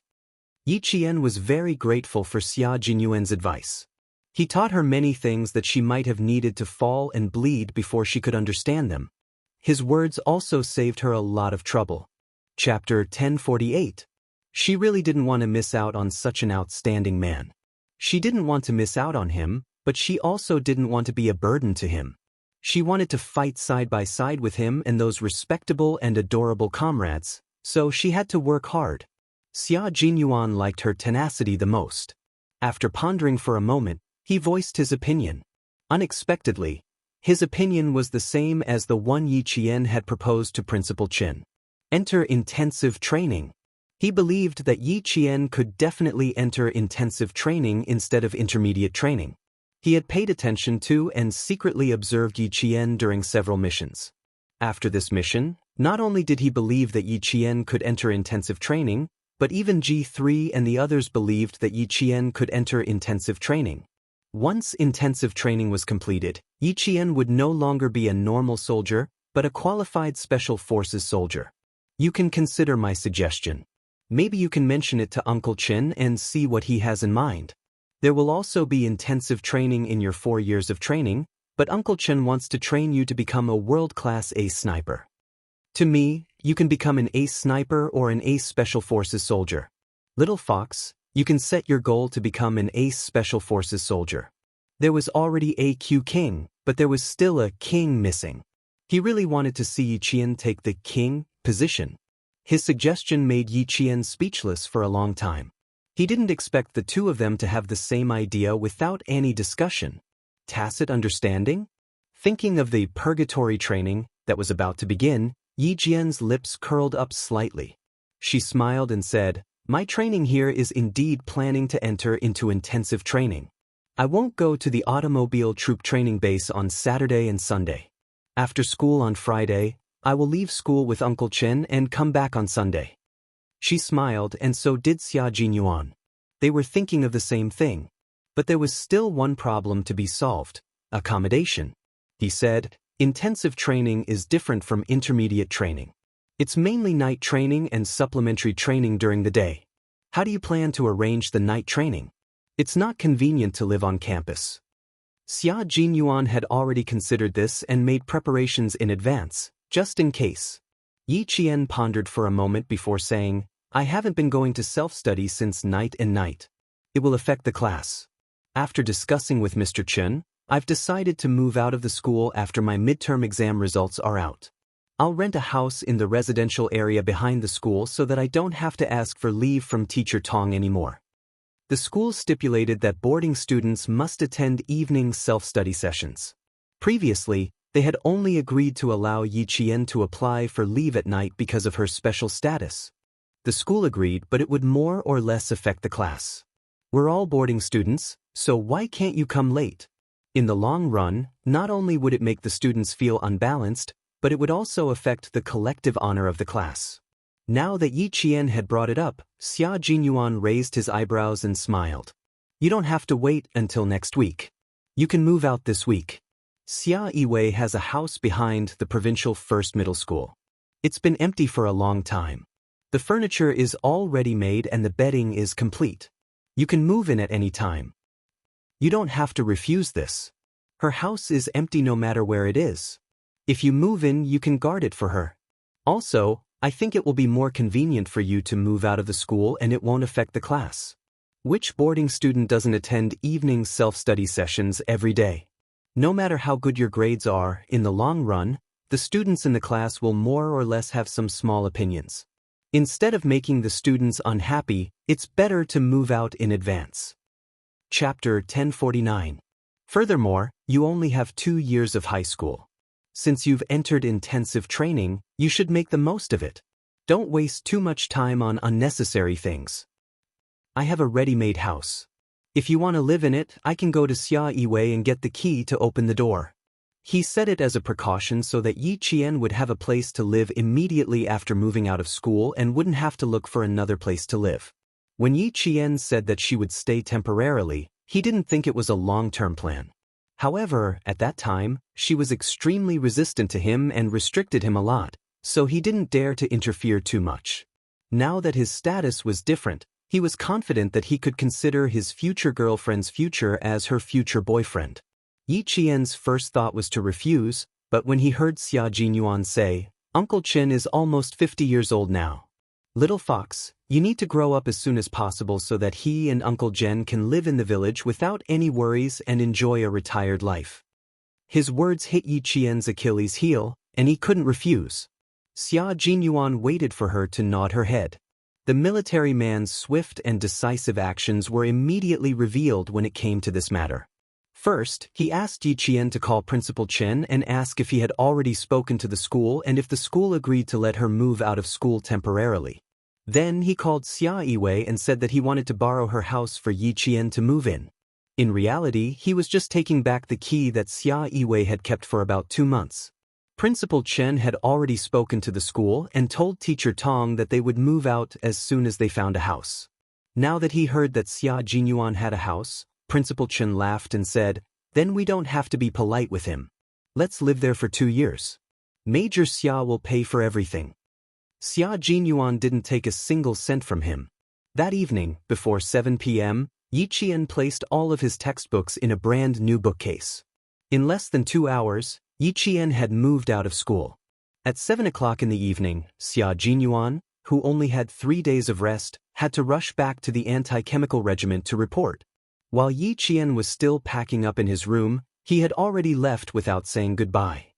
Yi Qian was very grateful for Xia Jinyuan's advice. He taught her many things that she might have needed to fall and bleed before she could understand them. His words also saved her a lot of trouble. Chapter 1048. She really didn't want to miss out on such an outstanding man. She didn't want to miss out on him, but she also didn't want to be a burden to him. She wanted to fight side by side with him and those respectable and adorable comrades, so she had to work hard. Xia Jinyuan liked her tenacity the most. After pondering for a moment, he voiced his opinion. Unexpectedly, his opinion was the same as the one Yi Qian had proposed to Principal Qin. Enter intensive training. He believed that Yi Qian could definitely enter intensive training instead of intermediate training. He had paid attention to and secretly observed Yi Qian during several missions. After this mission, not only did he believe that Yi Qian could enter intensive training, but even G3 and the others believed that Yi Qian could enter intensive training. Once intensive training was completed, Yi Qian would no longer be a normal soldier, but a qualified Special Forces soldier. "You can consider my suggestion. Maybe you can mention it to Uncle Qin and see what he has in mind. There will also be intensive training in your 4 years of training, but Uncle Qin wants to train you to become a world-class ace sniper. To me, you can become an ace sniper or an ace Special Forces soldier. Little fox, you can set your goal to become an ace Special Forces soldier." There was already a Q king, but there was still a king missing. He really wanted to see Yi Qian take the king position. His suggestion made Yi Qian speechless for a long time. He didn't expect the two of them to have the same idea without any discussion. Tacit understanding? Thinking of the purgatory training that was about to begin, Yi Qian's lips curled up slightly. She smiled and said, "My training here is indeed planning to enter into intensive training. I won't go to the automobile troop training base on Saturday and Sunday. After school on Friday, I will leave school with Uncle Qin and come back on Sunday." She smiled and so did Xia Jinyuan. They were thinking of the same thing. But there was still one problem to be solved: accommodation. He said, "Intensive training is different from intermediate training. It's mainly night training and supplementary training during the day. How do you plan to arrange the night training? It's not convenient to live on campus." Xia Jinyuan had already considered this and made preparations in advance, just in case. Yi Qian pondered for a moment before saying, "I haven't been going to self-study since night and night. It will affect the class. After discussing with Mr. Chen, I've decided to move out of the school after my midterm exam results are out. I'll rent a house in the residential area behind the school so that I don't have to ask for leave from Teacher Tong anymore." The school stipulated that boarding students must attend evening self-study sessions. Previously, They had only agreed to allow Yi Qian to apply for leave at night because of her special status. The school agreed, but it would more or less affect the class. We're all boarding students, so why can't you come late? In the long run, not only would it make the students feel unbalanced, but it would also affect the collective honor of the class. Now that Yi Qian had brought it up, Xia Jinyuan raised his eyebrows and smiled. You don't have to wait until next week. You can move out this week. Xia Yiwei has a house behind the provincial first middle school. It's been empty for a long time. The furniture is all ready-made and the bedding is complete. You can move in at any time. You don't have to refuse this. Her house is empty no matter where it is. If you move in, you can guard it for her. Also, I think it will be more convenient for you to move out of the school and it won't affect the class. Which boarding student doesn't attend evening self-study sessions every day? No matter how good your grades are, in the long run, the students in the class will more or less have some small opinions. Instead of making the students unhappy, it's better to move out in advance. Chapter 1049. Furthermore, you only have 2 years of high school. Since you've entered intensive training, you should make the most of it. Don't waste too much time on unnecessary things. I have a ready-made house. If you want to live in it, I can go to Xia Yiwei and get the key to open the door. He said it as a precaution so that Yi Qian would have a place to live immediately after moving out of school and wouldn't have to look for another place to live. When Yi Qian said that she would stay temporarily, he didn't think it was a long-term plan. However, at that time, she was extremely resistant to him and restricted him a lot, so he didn't dare to interfere too much. Now that his status was different, he was confident that he could consider his future girlfriend's future as her future boyfriend. Yi Qian's first thought was to refuse, but when he heard Xia Jinyuan say, Uncle Chen is almost 50 years old now. Little fox, you need to grow up as soon as possible so that he and Uncle Jen can live in the village without any worries and enjoy a retired life. His words hit Yi Qian's Achilles heel, and he couldn't refuse. Xia Jinyuan waited for her to nod her head. The military man's swift and decisive actions were immediately revealed when it came to this matter. First, he asked Yi Qian to call Principal Chen and ask if he had already spoken to the school and if the school agreed to let her move out of school temporarily. Then he called Xia Yiwei and said that he wanted to borrow her house for Yi Qian to move in. In reality, he was just taking back the key that Xia Yiwei had kept for about 2 months. Principal Chen had already spoken to the school and told Teacher Tong that they would move out as soon as they found a house. Now that he heard that Xia Jinyuan had a house, Principal Chen laughed and said, Then we don't have to be polite with him. Let's live there for 2 years. Major Xia will pay for everything. Xia Jinyuan didn't take a single cent from him. That evening, before 7 p.m., Yi Qian placed all of his textbooks in a brand new bookcase. In less than 2 hours, Yi Qian had moved out of school. At 7 o'clock in the evening, Xia Jinyuan, who only had 3 days of rest, had to rush back to the anti-chemical regiment to report. While Yi Qian was still packing up in his room, he had already left without saying goodbye.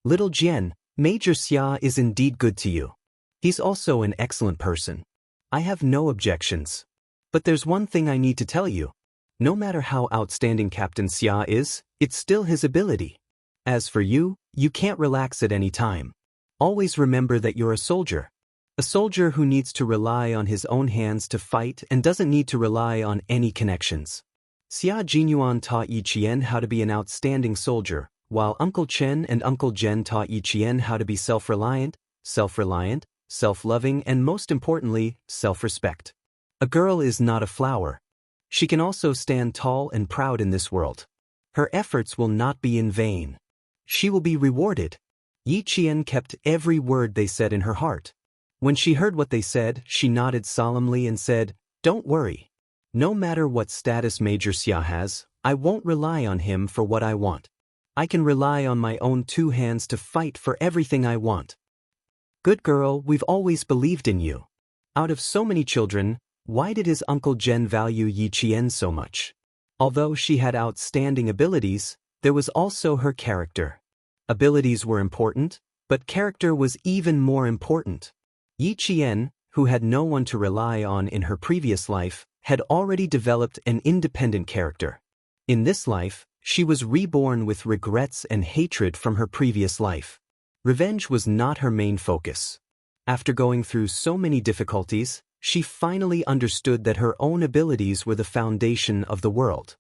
Little Jian, Major Xia is indeed good to you. He's also an excellent person. I have no objections. But there's one thing I need to tell you. No matter how outstanding Captain Xia is, it's still his ability. As for you, you can't relax at any time. Always remember that you're a soldier. A soldier who needs to rely on his own hands to fight and doesn't need to rely on any connections. Xia Jinyuan taught Yi Qian how to be an outstanding soldier, while Uncle Chen and Uncle Jen taught Yi Qian how to be self-reliant, self-loving, and most importantly, self-respect. A girl is not a flower. She can also stand tall and proud in this world. Her efforts will not be in vain. She will be rewarded. Yi Qian kept every word they said in her heart. When she heard what they said, she nodded solemnly and said, Don't worry. No matter what status Major Xia has, I won't rely on him for what I want. I can rely on my own 2 hands to fight for everything I want. Good girl, we've always believed in you. Out of so many children, why did his Uncle Jen value Yi Qian so much? Although she had outstanding abilities, there was also her character. Abilities were important, but character was even more important. Yi Qian, who had no one to rely on in her previous life, had already developed an independent character. In this life, She was reborn with regrets and hatred from her previous life. Revenge was not her main focus. After going through so many difficulties, she finally understood that her own abilities were the foundation of the world.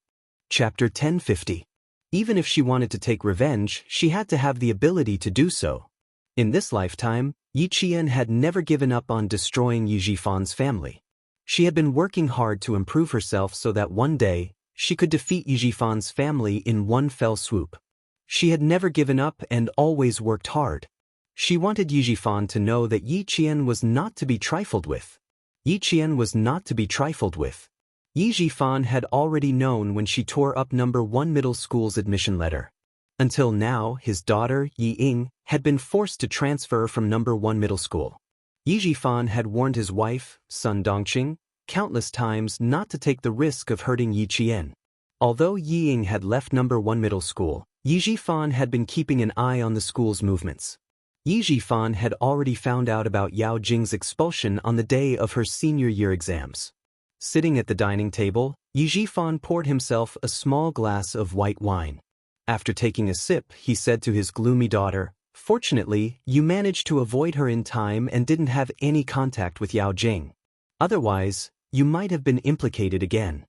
Chapter 1050. Even if she wanted to take revenge, she had to have the ability to do so. In this lifetime, Yi Qian had never given up on destroying Yi Jifan's family. She had been working hard to improve herself so that one day, she could defeat Yi Jifan's family in one fell swoop. She had never given up and always worked hard. She wanted Yi Jifan to know that Yi Qian was not to be trifled with. Yi Qian was not to be trifled with. Yi Jifan had already known when she tore up No. 1 middle school's admission letter. Until now, his daughter, Yi Ying, had been forced to transfer from No. 1 middle school. Yi Jifan had warned his wife, son Dongqing, countless times not to take the risk of hurting Yi Qian. Although Yi Ying had left No. 1 middle school, Yi Jifan had been keeping an eye on the school's movements. Yi Jifan had already found out about Yao Jing's expulsion on the day of her senior year exams. Sitting at the dining table, Yi Jifan poured himself a small glass of white wine. After taking a sip, he said to his gloomy daughter, "Fortunately, you managed to avoid her in time and didn't have any contact with Yao Jing. Otherwise, you might have been implicated again."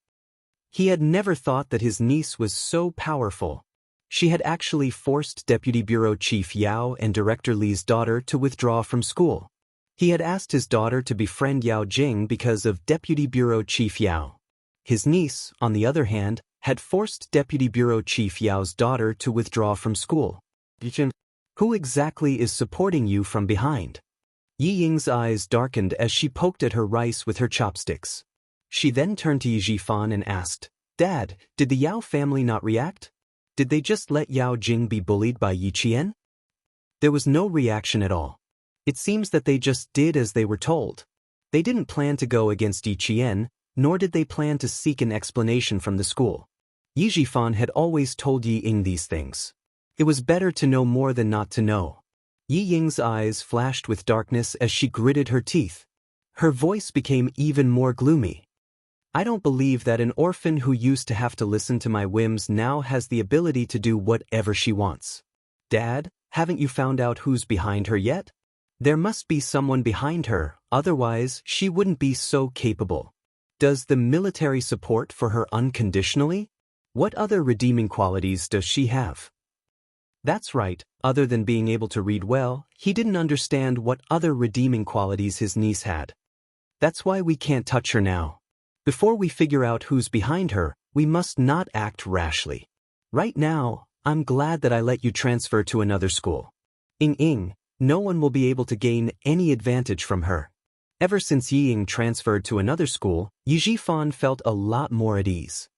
He had never thought that his niece was so powerful. She had actually forced Deputy Bureau Chief Yao and Director Li's daughter to withdraw from school. He had asked his daughter to befriend Yao Jing because of Deputy Bureau Chief Yao. His niece, on the other hand, had forced Deputy Bureau Chief Yao's daughter to withdraw from school. Who exactly is supporting you from behind? Yi Ying's eyes darkened as she poked at her rice with her chopsticks. She then turned to Yi Jifan and asked, "Dad, did the Yao family not react? Did they just let Yao Jing be bullied by Yi Qian?" There was no reaction at all. It seems that they just did as they were told. They didn't plan to go against Yi Qian, nor did they plan to seek an explanation from the school. Yi Jifan had always told Yi Ying these things. It was better to know more than not to know. Yi Ying's eyes flashed with darkness as she gritted her teeth. Her voice became even more gloomy. "I don't believe that an orphan who used to have to listen to my whims now has the ability to do whatever she wants. Dad, haven't you found out who's behind her yet? There must be someone behind her, otherwise she wouldn't be so capable. Does the military support for her unconditionally? What other redeeming qualities does she have?" That's right, other than being able to read well, he didn't understand what other redeeming qualities his niece had. "That's why we can't touch her now. Before we figure out who's behind her, we must not act rashly. Right now, I'm glad that I let you transfer to another school. Ying, no one will be able to gain any advantage from her." Ever since Yi Ying transferred to another school, Yi Jifan felt a lot more at ease.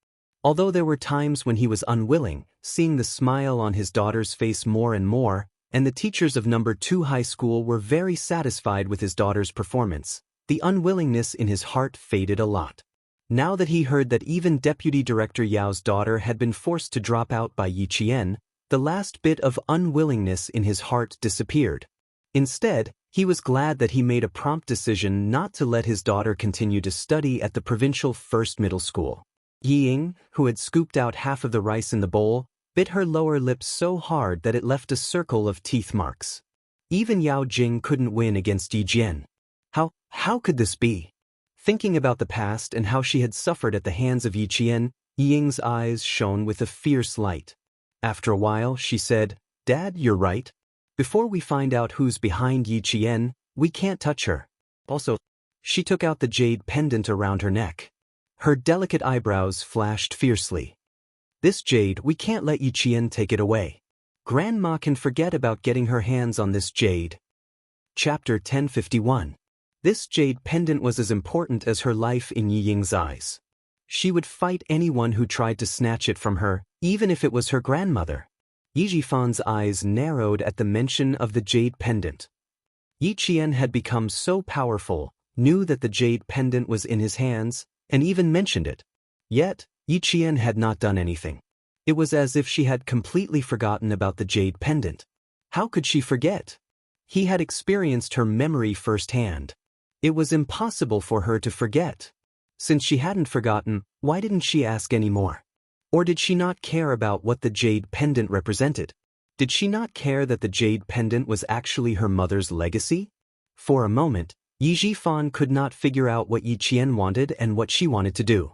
Although there were times when he was unwilling, seeing the smile on his daughter's face more and more, and the teachers of No. 2 high school were very satisfied with his daughter's performance, the unwillingness in his heart faded a lot. Now that he heard that even Deputy Director Yao's daughter had been forced to drop out by Yi Qian, the last bit of unwillingness in his heart disappeared. Instead, he was glad that he made a prompt decision not to let his daughter continue to study at the provincial first middle school. Yi Ying, who had scooped out half of the rice in the bowl, bit her lower lip so hard that it left a circle of teeth marks. Even Yao Jing couldn't win against Yi Jian. How could this be? Thinking about the past and how she had suffered at the hands of Yi Qian, Yi Ying's eyes shone with a fierce light. After a while, she said, "Dad, you're right. Before we find out who's behind Yi Qian, we can't touch her." Also, she took out the jade pendant around her neck. Her delicate eyebrows flashed fiercely. "This jade, we can't let Yi Qian take it away. Grandma can forget about getting her hands on this jade." Chapter 1051. This jade pendant was as important as her life in Yi Ying's eyes. She would fight anyone who tried to snatch it from her, even if it was her grandmother. Yi Jifan's eyes narrowed at the mention of the jade pendant. Yi Qian had become so powerful, knew that the jade pendant was in his hands, and even mentioned it. Yet, Yi Qian had not done anything. It was as if she had completely forgotten about the jade pendant. How could she forget? He had experienced her memory firsthand. It was impossible for her to forget. Since she hadn't forgotten, why didn't she ask any more? Or did she not care about what the jade pendant represented? Did she not care that the jade pendant was actually her mother's legacy? For a moment, Yi Jifan could not figure out what Yi Qian wanted and what she wanted to do.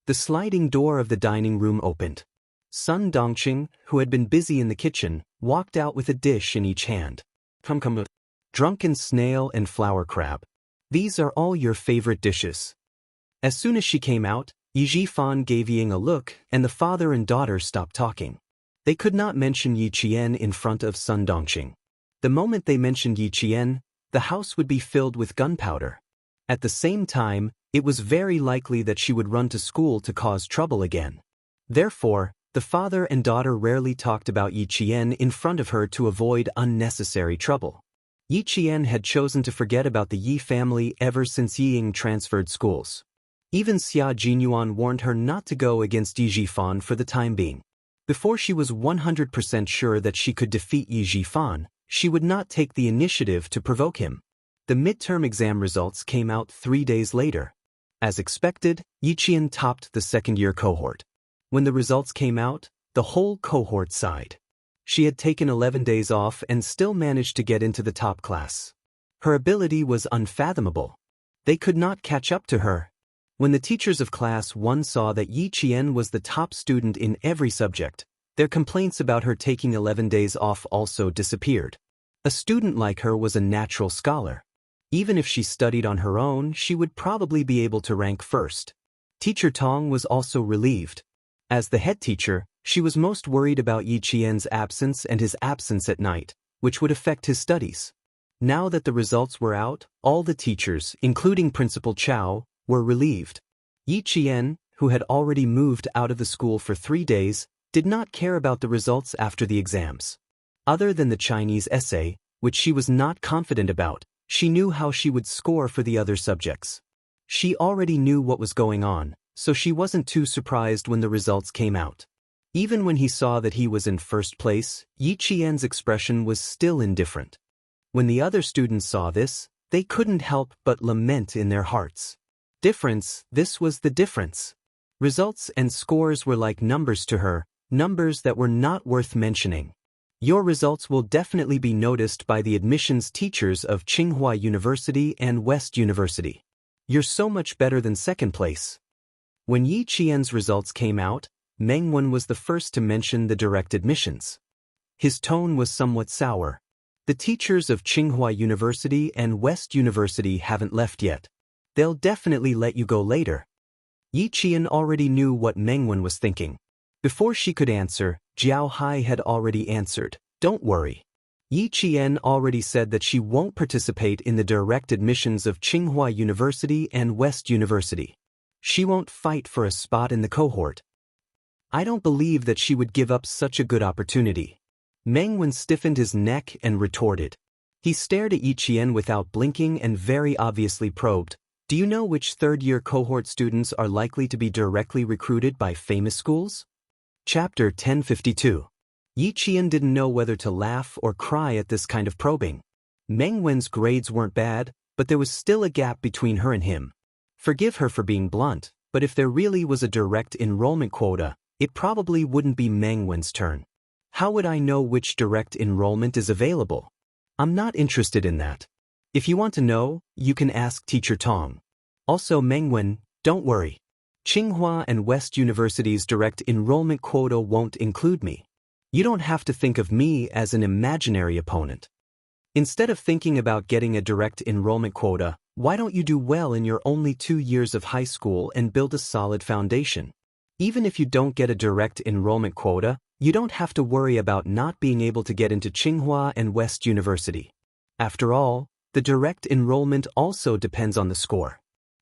The sliding door of the dining room opened. Sun Dongqing, who had been busy in the kitchen, walked out with a dish in each hand. Come. Drunken snail and flower crab. These are all your favorite dishes. As soon as she came out, Yi Jifan gave Ying a look, and the father and daughter stopped talking. They could not mention Yi Qian in front of Sun Dongqing. The moment they mentioned Yi Qian, the house would be filled with gunpowder. At the same time, it was very likely that she would run to school to cause trouble again. Therefore, the father and daughter rarely talked about Yi Qian in front of her to avoid unnecessary trouble. Yi Qian had chosen to forget about the Yi family ever since Yi Ying transferred schools. Even Xia Jinyuan warned her not to go against Yi Jifan for the time being. Before she was 100% sure that she could defeat Yi Jifan, she would not take the initiative to provoke him. The midterm exam results came out 3 days later. As expected, Yi Qian topped the second-year cohort. When the results came out, the whole cohort sighed. She had taken 11 days off and still managed to get into the top class. Her ability was unfathomable. They could not catch up to her. When the teachers of Class 1 saw that Yi Qian was the top student in every subject, their complaints about her taking 11 days off also disappeared. A student like her was a natural scholar. Even if she studied on her own, she would probably be able to rank first. Teacher Tong was also relieved. As the head teacher, she was most worried about Yi Qian's absence and his absence at night, which would affect his studies. Now that the results were out, all the teachers, including Principal Chao, were relieved. Yi Qian, who had already moved out of the school for 3 days, did not care about the results after the exams. Other than the Chinese essay, which she was not confident about, she knew how she would score for the other subjects. She already knew what was going on, so she wasn't too surprised when the results came out. Even when he saw that he was in first place, Yi Qian's expression was still indifferent. When the other students saw this, they couldn't help but lament in their hearts. This was the difference. Results and scores were like numbers to her, numbers that were not worth mentioning. Your results will definitely be noticed by the admissions teachers of Tsinghua University and West University. You're so much better than second place. When Yi Qian's results came out, Meng Wen was the first to mention the direct admissions. His tone was somewhat sour. The teachers of Tsinghua University and West University haven't left yet. They'll definitely let you go later. Yi Qian already knew what Meng Wen was thinking. Before she could answer, Jiao Hai had already answered, "Don't worry." Yi Qian already said that she won't participate in the direct admissions of Tsinghua University and West University. She won't fight for a spot in the cohort. I don't believe that she would give up such a good opportunity. Meng Wen stiffened his neck and retorted. He stared at Yi Qian without blinking and very obviously probed, "Do you know which third-year cohort students are likely to be directly recruited by famous schools?" Chapter 1052. Yi Qian didn't know whether to laugh or cry at this kind of probing. Meng Wen's grades weren't bad, but there was still a gap between her and him. Forgive her for being blunt, but if there really was a direct enrollment quota, it probably wouldn't be Meng Wen's turn. How would I know which direct enrollment is available? I'm not interested in that. If you want to know, you can ask Teacher Tong. Also Meng Wen, don't worry. Tsinghua and West University's direct enrollment quota won't include me. You don't have to think of me as an imaginary opponent. Instead of thinking about getting a direct enrollment quota, why don't you do well in your only 2 years of high school and build a solid foundation? Even if you don't get a direct enrollment quota, you don't have to worry about not being able to get into Tsinghua and West University. After all, the direct enrollment also depends on the score.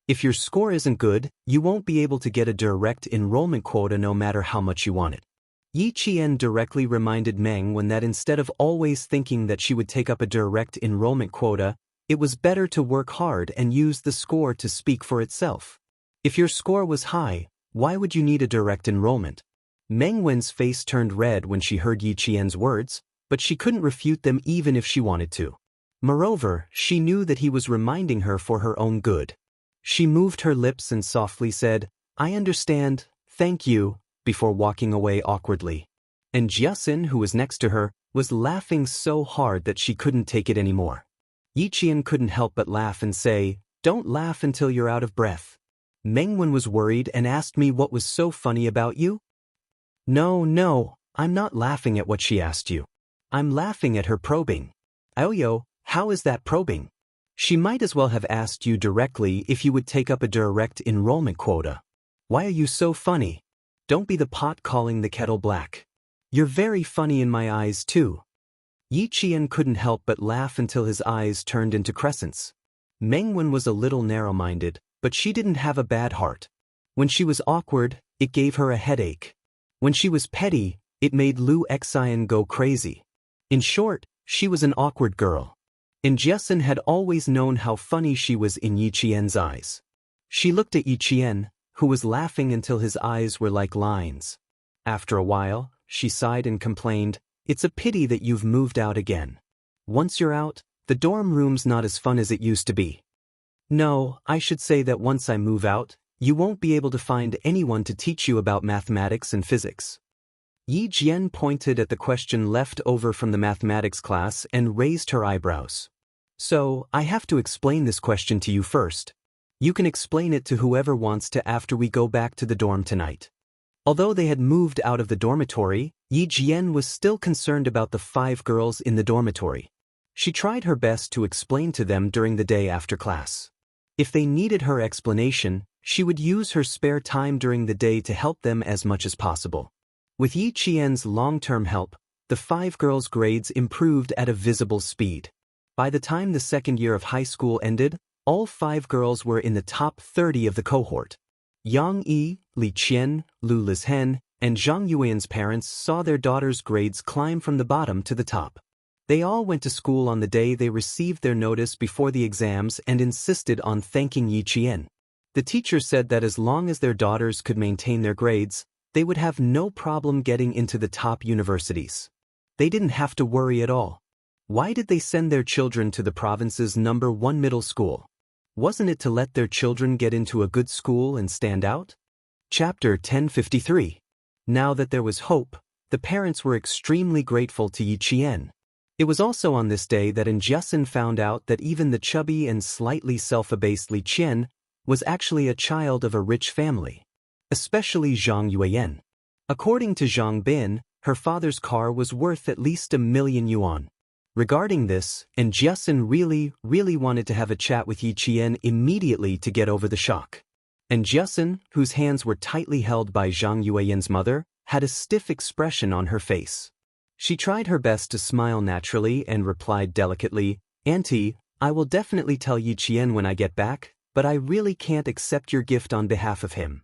If your score isn't good, you won't be able to get a direct enrollment quota no matter how much you want it. Yi Qian directly reminded Meng Wen that instead of always thinking that she would take up a direct enrollment quota, it was better to work hard and use the score to speak for itself. If your score was high, why would you need a direct enrollment? Meng Wen's face turned red when she heard Yi Qian's words, but she couldn't refute them even if she wanted to. Moreover, she knew that he was reminding her for her own good. She moved her lips and softly said, "I understand, thank you, before walking away awkwardly. And Jiasin, who was next to her, was laughing so hard that she couldn't take it anymore. Yiqian couldn't help but laugh and say, "Don't laugh until you're out of breath." Mengwen was worried and asked me what was so funny about you. No, I'm not laughing at what she asked you. I'm laughing at her probing. Aoyo, how is that probing? She might as well have asked you directly if you would take up a direct enrollment quota. Why are you so funny? Don't be the pot calling the kettle black. You're very funny in my eyes too. Yiqian couldn't help but laugh until his eyes turned into crescents. Mengwen was a little narrow-minded, but she didn't have a bad heart. When she was awkward, it gave her a headache. When she was petty, it made Lu Xian go crazy. In short, she was an awkward girl. And Jiasin had always known how funny she was in Yiqian's eyes. She looked at Yiqian, who was laughing until his eyes were like lines. After a while, she sighed and complained, "It's a pity that you've moved out again. Once you're out, the dorm room's not as fun as it used to be." "No, I should say that once I move out, you won't be able to find anyone to teach you about mathematics and physics." Yi Jian pointed at the question left over from the mathematics class and raised her eyebrows. "So, I have to explain this question to you first. You can explain it to whoever wants to after we go back to the dorm tonight." Although they had moved out of the dormitory, Yi Jian was still concerned about the 5 girls in the dormitory. She tried her best to explain to them during the day after class. If they needed her explanation, she would use her spare time during the day to help them as much as possible. With Yi Qian's long-term help, the 5 girls' grades improved at a visible speed. By the time the second year of high school ended, all 5 girls were in the top 30 of the cohort. Yang Yi, Li Qian, Lu Lizhen, and Zhang Yuan's parents saw their daughters' grades climb from the bottom to the top. They all went to school on the day they received their notice before the exams and insisted on thanking Yi Qian. The teacher said that as long as their daughters could maintain their grades, they would have no problem getting into the top universities. They didn't have to worry at all. Why did they send their children to the province's #1 middle school? Wasn't it to let their children get into a good school and stand out? Chapter 1053. Now that there was hope, the parents were extremely grateful to Yi Qian. It was also on this day that Jiasin found out that even the chubby and slightly self-abased Li Qian was actually a child of a rich family. Especially Zhang Yuan. According to Zhang Bin, her father's car was worth at least 1,000,000 yuan. Regarding this, Jiasin really wanted to have a chat with Yi Qian immediately to get over the shock. Jiasin, whose hands were tightly held by Zhang Yuan's mother, had a stiff expression on her face. She tried her best to smile naturally and replied delicately, "Auntie, I will definitely tell Yi Qian when I get back, but I really can't accept your gift on behalf of him.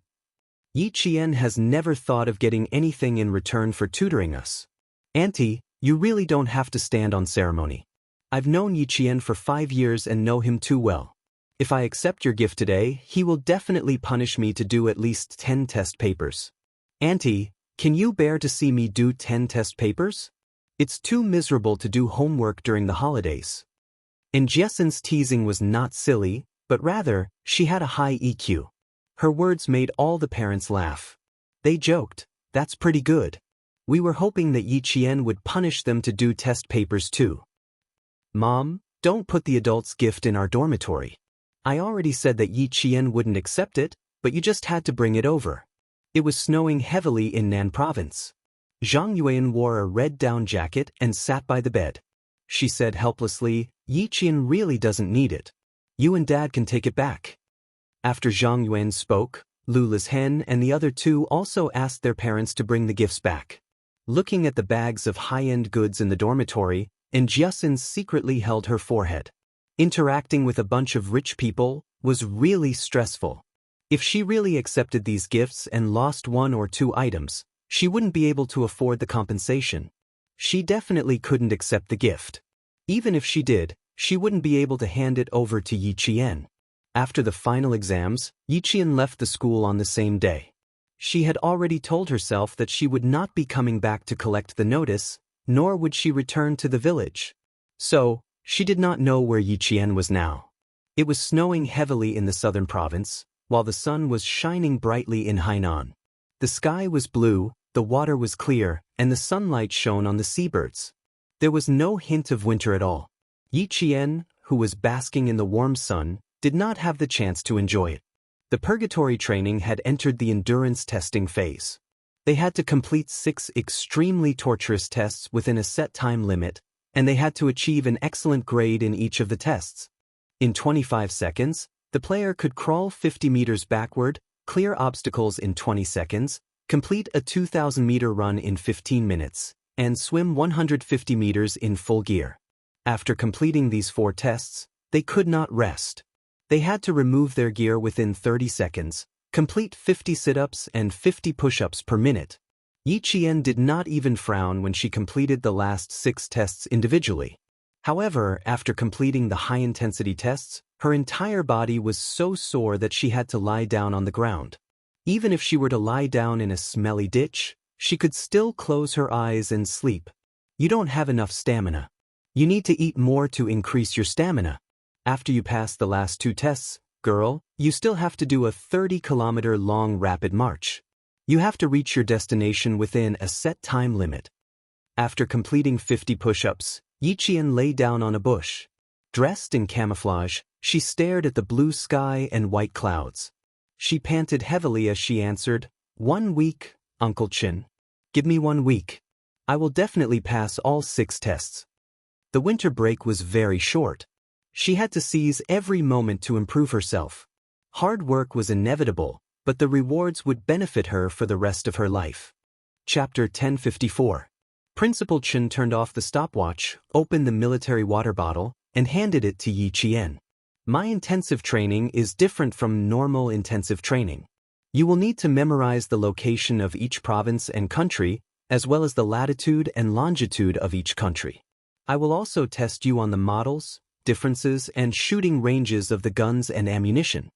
Yi Qian has never thought of getting anything in return for tutoring us. Auntie, you really don't have to stand on ceremony. I've known Yi Qian for 5 years and know him too well. If I accept your gift today, he will definitely punish me to do at least 10 test papers. Auntie, can you bear to see me do 10 test papers? It's too miserable to do homework during the holidays." And Jiasin's teasing was not silly, but rather, she had a high EQ. Her words made all the parents laugh. They joked, "That's pretty good. We were hoping that Yi Qian would punish them to do test papers too." "Mom, don't put the adult's gift in our dormitory. I already said that Yi Qian wouldn't accept it, but you just had to bring it over." It was snowing heavily in Nan province. Zhang Yuan wore a red down jacket and sat by the bed. She said helplessly, "Yi Qian really doesn't need it. You and Dad can take it back." After Zhang Yuan spoke, Lu Lizhen and the other 2 also asked their parents to bring the gifts back. Looking at the bags of high-end goods in the dormitory, Jiasin secretly held her forehead. Interacting with a bunch of rich people was really stressful. If she really accepted these gifts and lost 1 or 2 items, she wouldn't be able to afford the compensation. She definitely couldn't accept the gift. Even if she did, she wouldn't be able to hand it over to Yi Qian. After the final exams, Yi Qian left the school on the same day. She had already told herself that she would not be coming back to collect the notice, nor would she return to the village. So, she did not know where Yi Qian was now. It was snowing heavily in the southern province, while the sun was shining brightly in Hainan. The sky was blue, the water was clear, and the sunlight shone on the seabirds. There was no hint of winter at all. Yi Qian, who was basking in the warm sun, did not have the chance to enjoy it. The purgatory training had entered the endurance testing phase. They had to complete 6 extremely torturous tests within a set time limit, and they had to achieve an excellent grade in each of the tests. In 25 seconds, the player could crawl 50 meters backward, clear obstacles in 20 seconds, complete a 2,000-meter run in 15 minutes, and swim 150 meters in full gear. After completing these 4 tests, they could not rest. They had to remove their gear within 30 seconds, complete 50 sit-ups and 50 push-ups per minute. Yi Qian did not even frown when she completed the last 6 tests individually. However, after completing the high-intensity tests, her entire body was so sore that she had to lie down on the ground. Even if she were to lie down in a smelly ditch, she could still close her eyes and sleep. You don't have enough stamina. You need to eat more to increase your stamina. After you pass the last 2 tests, girl, you still have to do a 30-kilometer long rapid march. You have to reach your destination within a set time limit. After completing 50 push-ups, Yi Qian lay down on a bush. Dressed in camouflage, she stared at the blue sky and white clouds. She panted heavily as she answered, "1 week, Uncle Chin. Give me 1 week. I will definitely pass all 6 tests." The winter break was very short. She had to seize every moment to improve herself. Hard work was inevitable, but the rewards would benefit her for the rest of her life. Chapter 1054. Principal Chen turned off the stopwatch, opened the military water bottle, and handed it to Yi Qian. "My intensive training is different from normal intensive training. You will need to memorize the location of each province and country, as well as the latitude and longitude of each country. I will also test you on the models, differences, and shooting ranges of the guns and ammunition."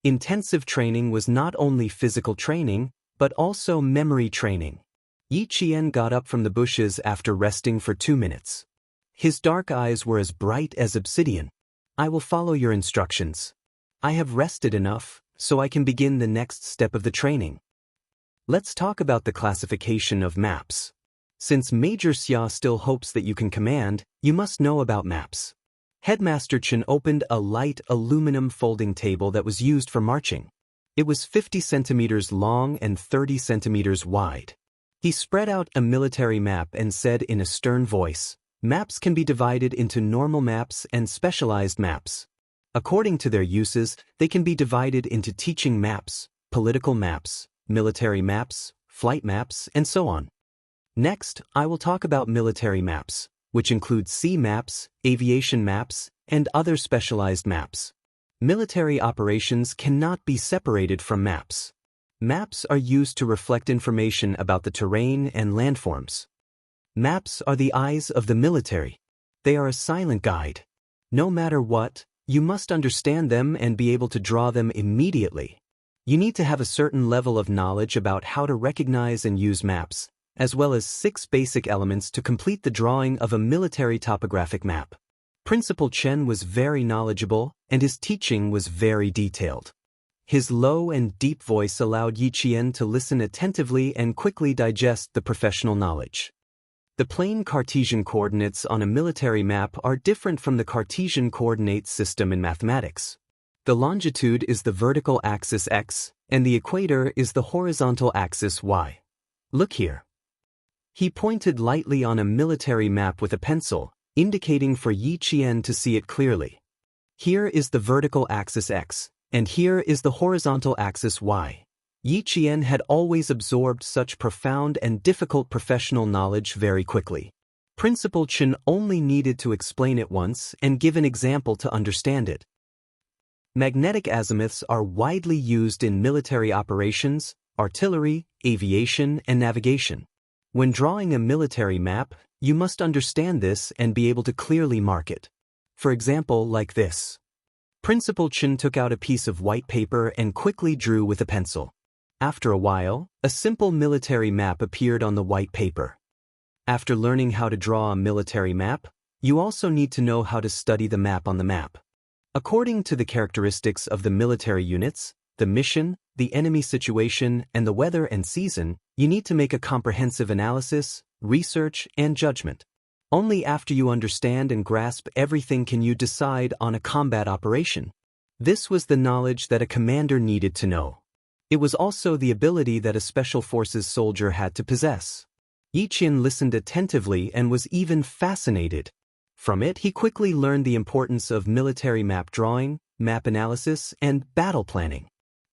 Intensive training was not only physical training, but also memory training. Yi Qian got up from the bushes after resting for 2 minutes. His dark eyes were as bright as obsidian. "I will follow your instructions. I have rested enough, so I can begin the next step of the training. Let's talk about the classification of maps. Since Major Xia still hopes that you can command, you must know about maps." Headmaster Chen opened a light aluminum folding table that was used for marching. It was 50 centimeters long and 30 centimeters wide. He spread out a military map and said in a stern voice, "Maps can be divided into normal maps and specialized maps. According to their uses, they can be divided into teaching maps, political maps, military maps, flight maps, and so on. Next, I will talk about military maps, which include sea maps, aviation maps, and other specialized maps. Military operations cannot be separated from maps. Maps are used to reflect information about the terrain and landforms. Maps are the eyes of the military. They are a silent guide. No matter what, you must understand them and be able to draw them immediately. You need to have a certain level of knowledge about how to recognize and use maps, as well as 6 basic elements to complete the drawing of a military topographic map." Principal Chen was very knowledgeable, and his teaching was very detailed. His low and deep voice allowed Yi Qian to listen attentively and quickly digest the professional knowledge. The plane Cartesian coordinates on a military map are different from the Cartesian coordinate system in mathematics. The longitude is the vertical axis x, and the equator is the horizontal axis y. Look here. He pointed lightly on a military map with a pencil, indicating for Yi Qian to see it clearly. Here is the vertical axis x, and here is the horizontal axis y. Yi Qian had always absorbed such profound and difficult professional knowledge very quickly. Principal Chen only needed to explain it once and give an example to understand it. Magnetic azimuths are widely used in military operations, artillery, aviation, and navigation. When drawing a military map, you must understand this and be able to clearly mark it. For example, like this. Principal Chen took out a piece of white paper and quickly drew with a pencil. After a while, a simple military map appeared on the white paper. After learning how to draw a military map, you also need to know how to study the map on the map. According to the characteristics of the military units, the mission, the enemy situation, and the weather and season, you need to make a comprehensive analysis, research, and judgment. Only after you understand and grasp everything can you decide on a combat operation. This was the knowledge that a commander needed to know. It was also the ability that a special forces soldier had to possess. Yi Qian listened attentively and was even fascinated. From it, he quickly learned the importance of military map drawing, map analysis, and battle planning.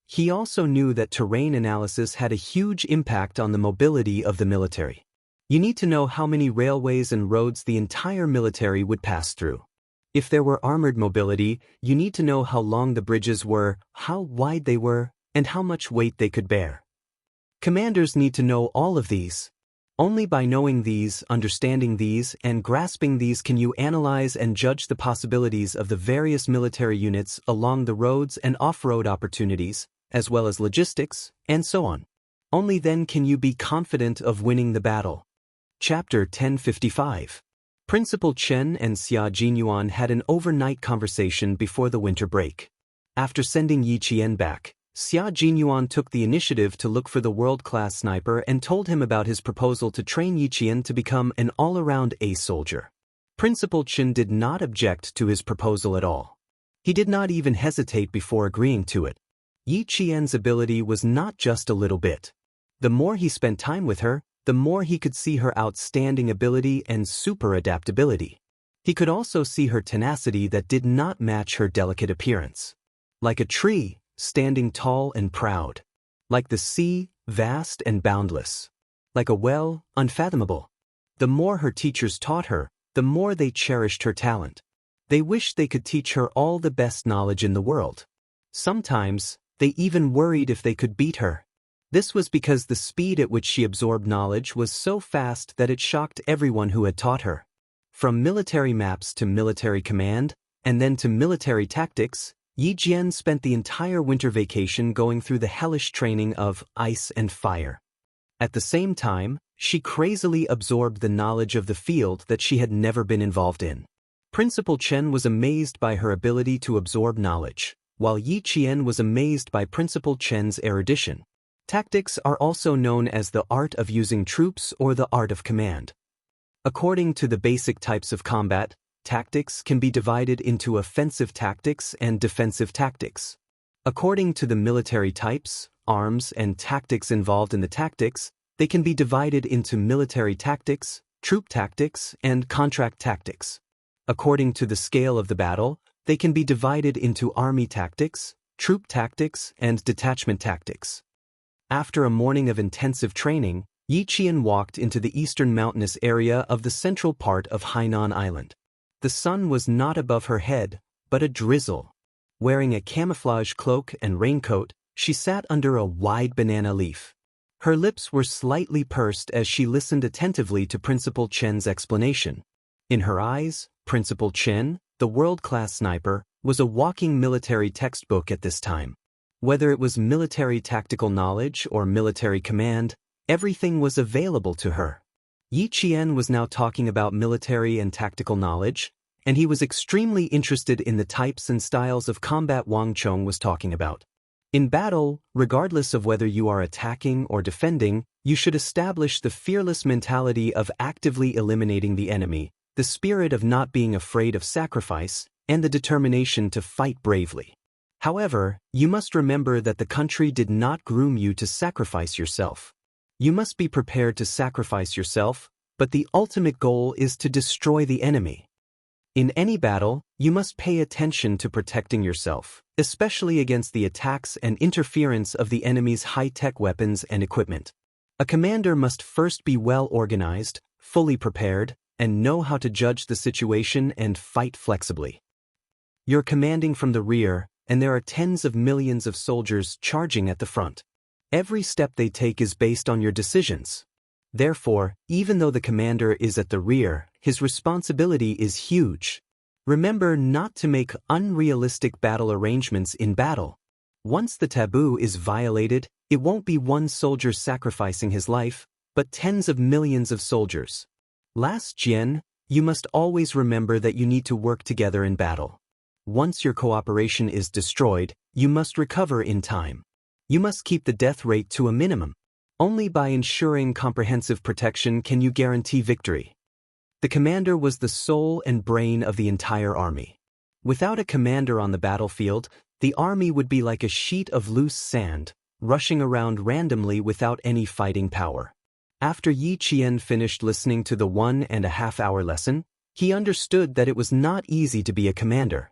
He also knew that terrain analysis had a huge impact on the mobility of the military. You need to know how many railways and roads the entire military would pass through. If there were armored mobility, you need to know how long the bridges were, how wide they were, and how much weight they could bear. Commanders need to know all of these. Only by knowing these, understanding these, and grasping these can you analyze and judge the possibilities of the various military units along the roads and off-road opportunities, as well as logistics, and so on. Only then can you be confident of winning the battle. Chapter 1055. Principal Chen and Xia Jinyuan had an overnight conversation before the winter break. After sending Yi Qian back, Xia Jinyuan took the initiative to look for the world-class sniper and told him about his proposal to train Yi Qian to become an all-around ace soldier. Principal Chen did not object to his proposal at all. He did not even hesitate before agreeing to it. Yi Qian's ability was not just a little bit. The more he spent time with her, the more he could see her outstanding ability and super adaptability. He could also see her tenacity that did not match her delicate appearance. Like a tree, standing tall and proud. Like the sea, vast and boundless. Like a well, unfathomable. The more her teachers taught her, the more they cherished her talent. They wished they could teach her all the best knowledge in the world. Sometimes, they even worried if they could beat her. This was because the speed at which she absorbed knowledge was so fast that it shocked everyone who had taught her. From military maps to military command, and then to military tactics, Yi Qian spent the entire winter vacation going through the hellish training of ice and fire. At the same time, she crazily absorbed the knowledge of the field that she had never been involved in. Principal Chen was amazed by her ability to absorb knowledge, while Yi Qian was amazed by Principal Chen's erudition. Tactics are also known as the art of using troops or the art of command. According to the basic types of combat, tactics can be divided into offensive tactics and defensive tactics. According to the military types, arms, and tactics involved in the tactics, they can be divided into military tactics, troop tactics, and contract tactics. According to the scale of the battle, they can be divided into army tactics, troop tactics, and detachment tactics. After a morning of intensive training, Yi Qian walked into the eastern mountainous area of the central part of Hainan Island. The sun was not above her head, but a drizzle. Wearing a camouflage cloak and raincoat, she sat under a wide banana leaf. Her lips were slightly pursed as she listened attentively to Principal Chen's explanation. In her eyes, Principal Chen, the world-class sniper, was a walking military textbook at this time. Whether it was military tactical knowledge or military command, everything was available to her. Yi Qian was now talking about military and tactical knowledge, and he was extremely interested in the types and styles of combat Wang Chong was talking about. In battle, regardless of whether you are attacking or defending, you should establish the fearless mentality of actively eliminating the enemy, the spirit of not being afraid of sacrifice, and the determination to fight bravely. However, you must remember that the country did not groom you to sacrifice yourself. You must be prepared to sacrifice yourself, but the ultimate goal is to destroy the enemy. In any battle, you must pay attention to protecting yourself, especially against the attacks and interference of the enemy's high-tech weapons and equipment. A commander must first be well organized, fully prepared, and know how to judge the situation and fight flexibly. You're commanding from the rear, and there are tens of millions of soldiers charging at the front. Every step they take is based on your decisions. Therefore, even though the commander is at the rear, his responsibility is huge. Remember not to make unrealistic battle arrangements in battle. Once the taboo is violated, it won't be one soldier sacrificing his life, but tens of millions of soldiers. Last Jian, you must always remember that you need to work together in battle. Once your cooperation is destroyed, you must recover in time. You must keep the death rate to a minimum. Only by ensuring comprehensive protection can you guarantee victory. The commander was the soul and brain of the entire army. Without a commander on the battlefield, the army would be like a sheet of loose sand, rushing around randomly without any fighting power. After Yi Qian finished listening to the 1.5-hour lesson, he understood that it was not easy to be a commander.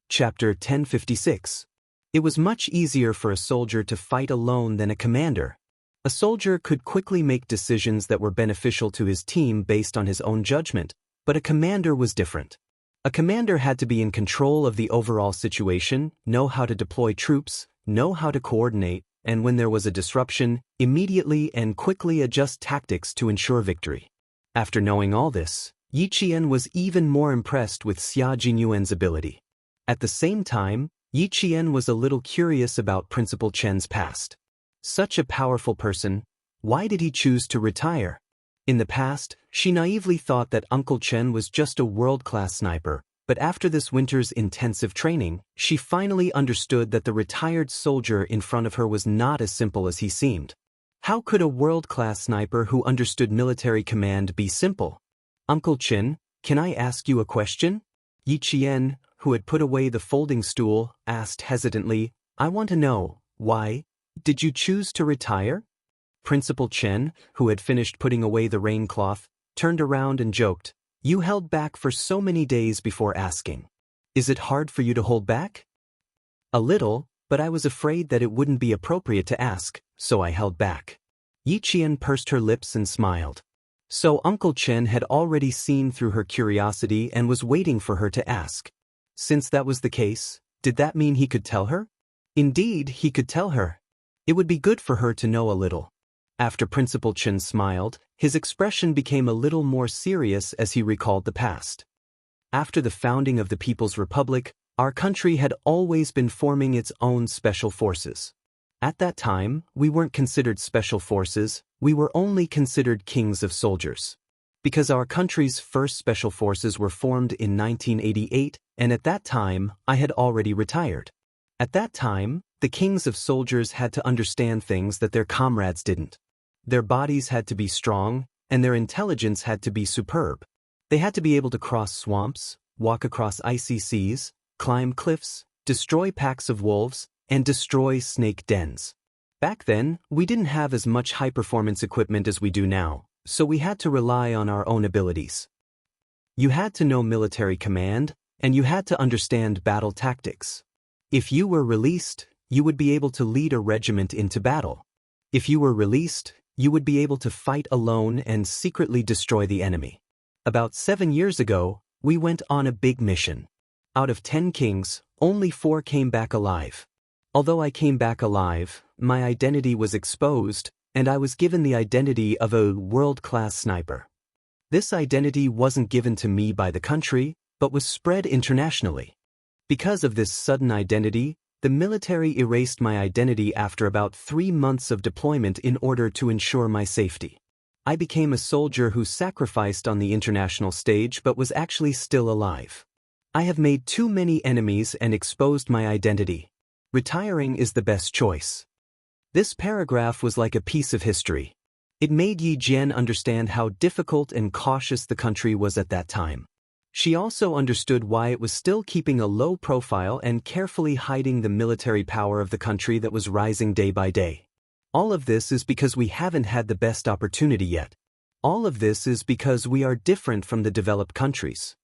Chapter 1056. It was much easier for a soldier to fight alone than a commander. A soldier could quickly make decisions that were beneficial to his team based on his own judgment, but a commander was different. A commander had to be in control of the overall situation, know how to deploy troops, know how to coordinate, and when there was a disruption, immediately and quickly adjust tactics to ensure victory. After knowing all this, Yi Qian was even more impressed with Xia Jinyuan's ability. At the same time, Yi Qian was a little curious about Principal Chen's past. Such a powerful person, why did he choose to retire? In the past, she naively thought that Uncle Chen was just a world-class sniper, but after this winter's intensive training, she finally understood that the retired soldier in front of her was not as simple as he seemed. How could a world-class sniper who understood military command be simple? Uncle Chen, can I ask you a question? Yi Qian, who had put away the folding stool, asked hesitantly, I want to know, why did you choose to retire? Principal Chen, who had finished putting away the rain cloth, turned around and joked, You held back for so many days before asking. Is it hard for you to hold back? A little, but I was afraid that it wouldn't be appropriate to ask, so I held back. Yi Qian pursed her lips and smiled. So Uncle Chen had already seen through her curiosity and was waiting for her to ask. Since that was the case, did that mean he could tell her? Indeed, he could tell her. It would be good for her to know a little. After Principal Chen smiled, his expression became a little more serious as he recalled the past. After the founding of the People's Republic, our country had always been forming its own special forces. At that time, we weren't considered special forces, we were only considered kings of soldiers. Because our country's first special forces were formed in 1988, and at that time, I had already retired. At that time, the kings of soldiers had to understand things that their comrades didn't. Their bodies had to be strong, and their intelligence had to be superb. They had to be able to cross swamps, walk across icy seas, climb cliffs, destroy packs of wolves, and destroy snake dens. Back then, we didn't have as much high-performance equipment as we do now, so we had to rely on our own abilities. You had to know military command, and you had to understand battle tactics. If you were released, you would be able to lead a regiment into battle. If you were released, you would be able to fight alone and secretly destroy the enemy. About 7 years ago, we went on a big mission. Out of 10 kings, only 4 came back alive. Although I came back alive, my identity was exposed, and I was given the identity of a world-class sniper. This identity wasn't given to me by the country, but was spread internationally. Because of this sudden identity, the military erased my identity after about 3 months of deployment in order to ensure my safety. I became a soldier who sacrificed on the international stage but was actually still alive. I have made too many enemies and exposed my identity. Retiring is the best choice. This paragraph was like a piece of history. It made Yi Jian understand how difficult and cautious the country was at that time. She also understood why it was still keeping a low profile and carefully hiding the military power of the country that was rising day by day. All of this is because we haven't had the best opportunity yet. All of this is because we are different from the developed countries.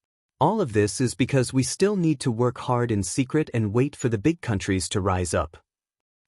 All of this is because we still need to work hard in secret and wait for the big countries to rise up.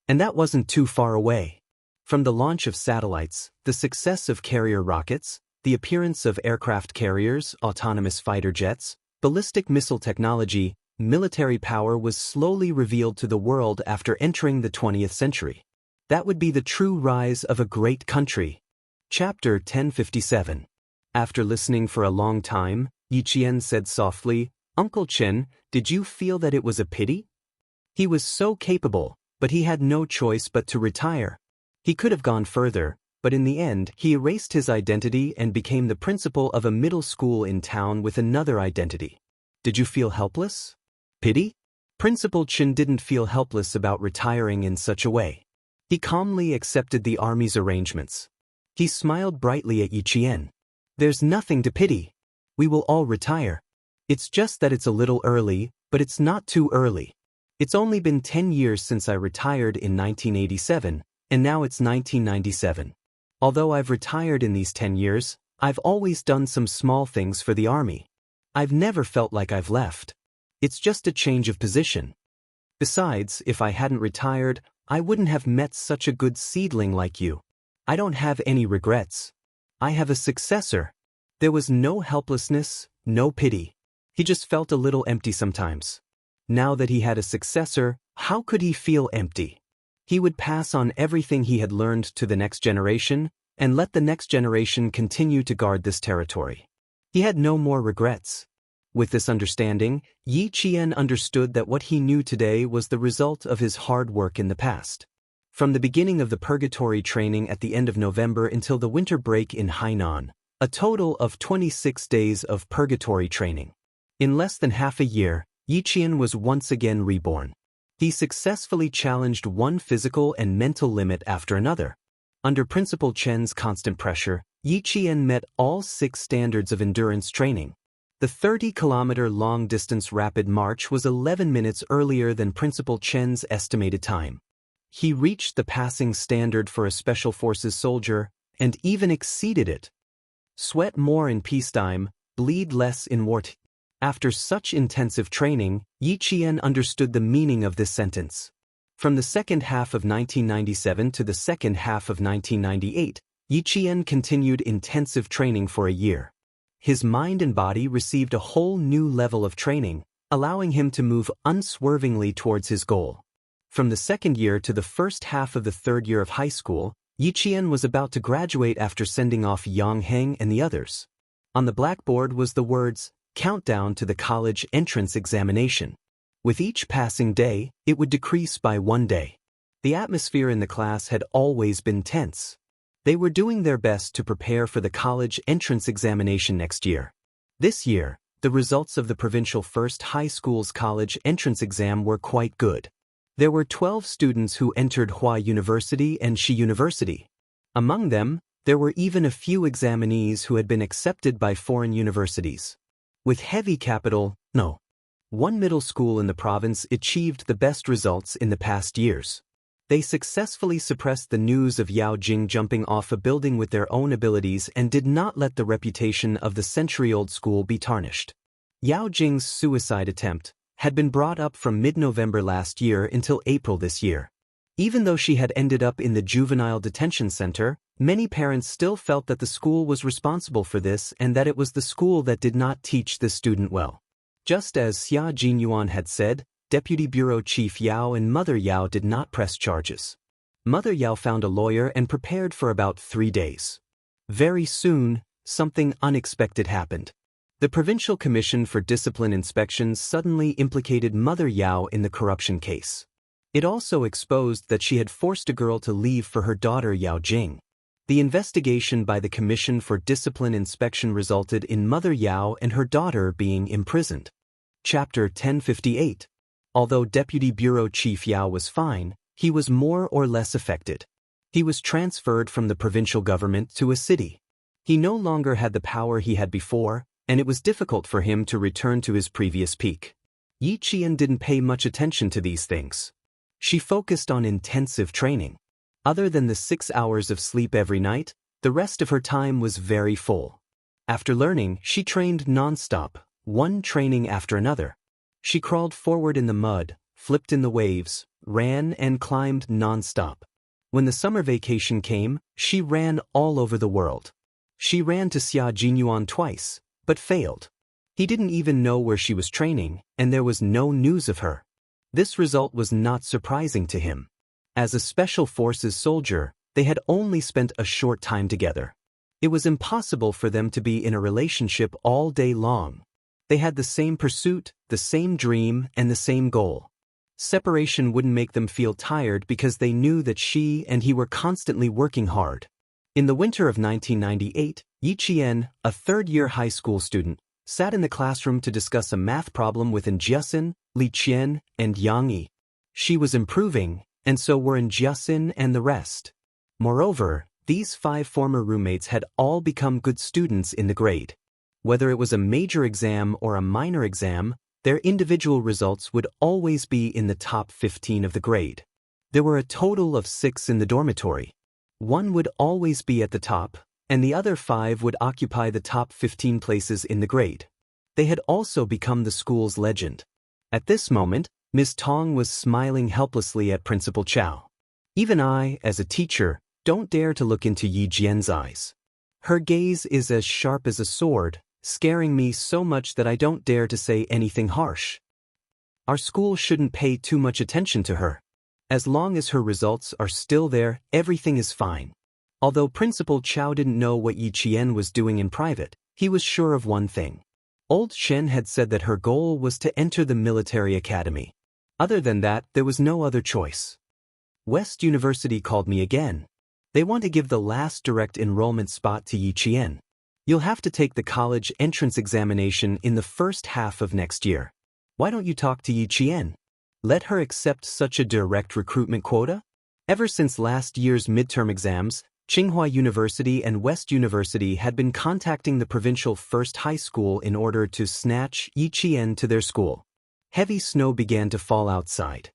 And that wasn't too far away. From the launch of satellites, the success of carrier rockets, the appearance of aircraft carriers, autonomous fighter jets, ballistic missile technology, military power was slowly revealed to the world after entering the 20th century. That would be the true rise of a great country. Chapter 1057. After listening for a long time, Yi Qian said softly, Uncle Chen, did you feel that it was a pity? He was so capable, but he had no choice but to retire. He could have gone further, but in the end, he erased his identity and became the principal of a middle school in town with another identity. Did you feel helpless? Pity? Principal Chen didn't feel helpless about retiring in such a way. He calmly accepted the army's arrangements. He smiled brightly at Yi Qian. There's nothing to pity. We will all retire. It's just that it's a little early, but it's not too early. It's only been 10 years since I retired in 1987, and now it's 1997. Although I've retired in these 10 years, I've always done some small things for the army. I've never felt like I've left. It's just a change of position. Besides, if I hadn't retired, I wouldn't have met such a good seedling like you. I don't have any regrets. I have a successor. There was no helplessness, no pity. He just felt a little empty sometimes. Now that he had a successor, how could he feel empty? He would pass on everything he had learned to the next generation, and let the next generation continue to guard this territory. He had no more regrets. With this understanding, Yi Qian understood that what he knew today was the result of his hard work in the past. From the beginning of the purgatory training at the end of November until the winter break in Hainan, a total of 26 days of purgatory training. In less than half a year, Yi Qian was once again reborn. He successfully challenged one physical and mental limit after another. Under Principal Chen's constant pressure, Yi Qian met all 6 standards of endurance training. The 30-kilometer long-distance rapid march was 11 minutes earlier than Principal Chen's estimated time. He reached the passing standard for a Special Forces soldier, and even exceeded it. Sweat more in peacetime, bleed less in wartime. After such intensive training, Yi Qian understood the meaning of this sentence. From the second half of 1997 to the second half of 1998, Yi Qian continued intensive training for a year. His mind and body received a whole new level of training, allowing him to move unswervingly towards his goal. From the second year to the first half of the third year of high school, Yi Qian was about to graduate after sending off Yang Heng and the others. On the blackboard was the words, "Countdown to the college entrance examination." With each passing day, it would decrease by 1 day. The atmosphere in the class had always been tense. They were doing their best to prepare for the college entrance examination next year. This year, the results of the provincial first high school's college entrance exam were quite good. There were 12 students who entered Hua University and Shi University. Among them, there were even a few examinees who had been accepted by foreign universities. With heavy capital, one middle school in the province achieved the best results in the past years. They successfully suppressed the news of Yao Jing jumping off a building with their own abilities and did not let the reputation of the century-old school be tarnished. Yao Jing's suicide attempt had been brought up from mid-November last year until April this year. Even though she had ended up in the juvenile detention center, many parents still felt that the school was responsible for this and that it was the school that did not teach the student well. Just as Xia Jinyuan had said, Deputy Bureau Chief Yao and Mother Yao did not press charges. Mother Yao found a lawyer and prepared for about 3 days. Very soon, something unexpected happened. The Provincial Commission for Discipline Inspections suddenly implicated Mother Yao in the corruption case. It also exposed that she had forced a girl to leave for her daughter Yao Jing. The investigation by the Commission for Discipline Inspection resulted in Mother Yao and her daughter being imprisoned. Chapter 1058. Although Deputy Bureau Chief Yao was fine, he was more or less affected. He was transferred from the provincial government to a city. He no longer had the power he had before, and it was difficult for him to return to his previous peak. Yi Qian didn't pay much attention to these things. She focused on intensive training. Other than the 6 hours of sleep every night, the rest of her time was very full. After learning, she trained non-stop, one training after another. She crawled forward in the mud, flipped in the waves, ran and climbed non-stop. When the summer vacation came, she ran all over the world. She ran to Xia Jinyuan twice, but failed. He didn't even know where she was training, and there was no news of her. This result was not surprising to him. As a Special Forces soldier, they had only spent a short time together. It was impossible for them to be in a relationship all day long. They had the same pursuit, the same dream, and the same goal. Separation wouldn't make them feel tired because they knew that she and he were constantly working hard. In the winter of 1998, Yi Qian, a third-year high school student, sat in the classroom to discuss a math problem with Jiasin, Li Qian, and Yang Yi. She was improving, and so were Jiasin and the rest. Moreover, these 5 former roommates had all become good students in the grade. Whether it was a major exam or a minor exam, their individual results would always be in the top 15 of the grade. There were a total of 6 in the dormitory. One would always be at the top, and the other 5 would occupy the top 15 places in the grade. They had also become the school's legend. At this moment, Ms. Tong was smiling helplessly at Principal Chow. Even I, as a teacher, don't dare to look into Yi Jian's eyes. Her gaze is as sharp as a sword, scaring me so much that I don't dare to say anything harsh. Our school shouldn't pay too much attention to her. As long as her results are still there, everything is fine. Although Principal Chow didn't know what Yi Qian was doing in private, he was sure of one thing. Old Shen had said that her goal was to enter the military academy. Other than that, there was no other choice. West University called me again. They want to give the last direct enrollment spot to Yi Qian. You'll have to take the college entrance examination in the first half of next year. Why don't you talk to Yi Qian? Let her accept such a direct recruitment quota? Ever since last year's midterm exams, Tsinghua University and West University had been contacting the provincial first high school in order to snatch Yi Qian to their school. Heavy snow began to fall outside.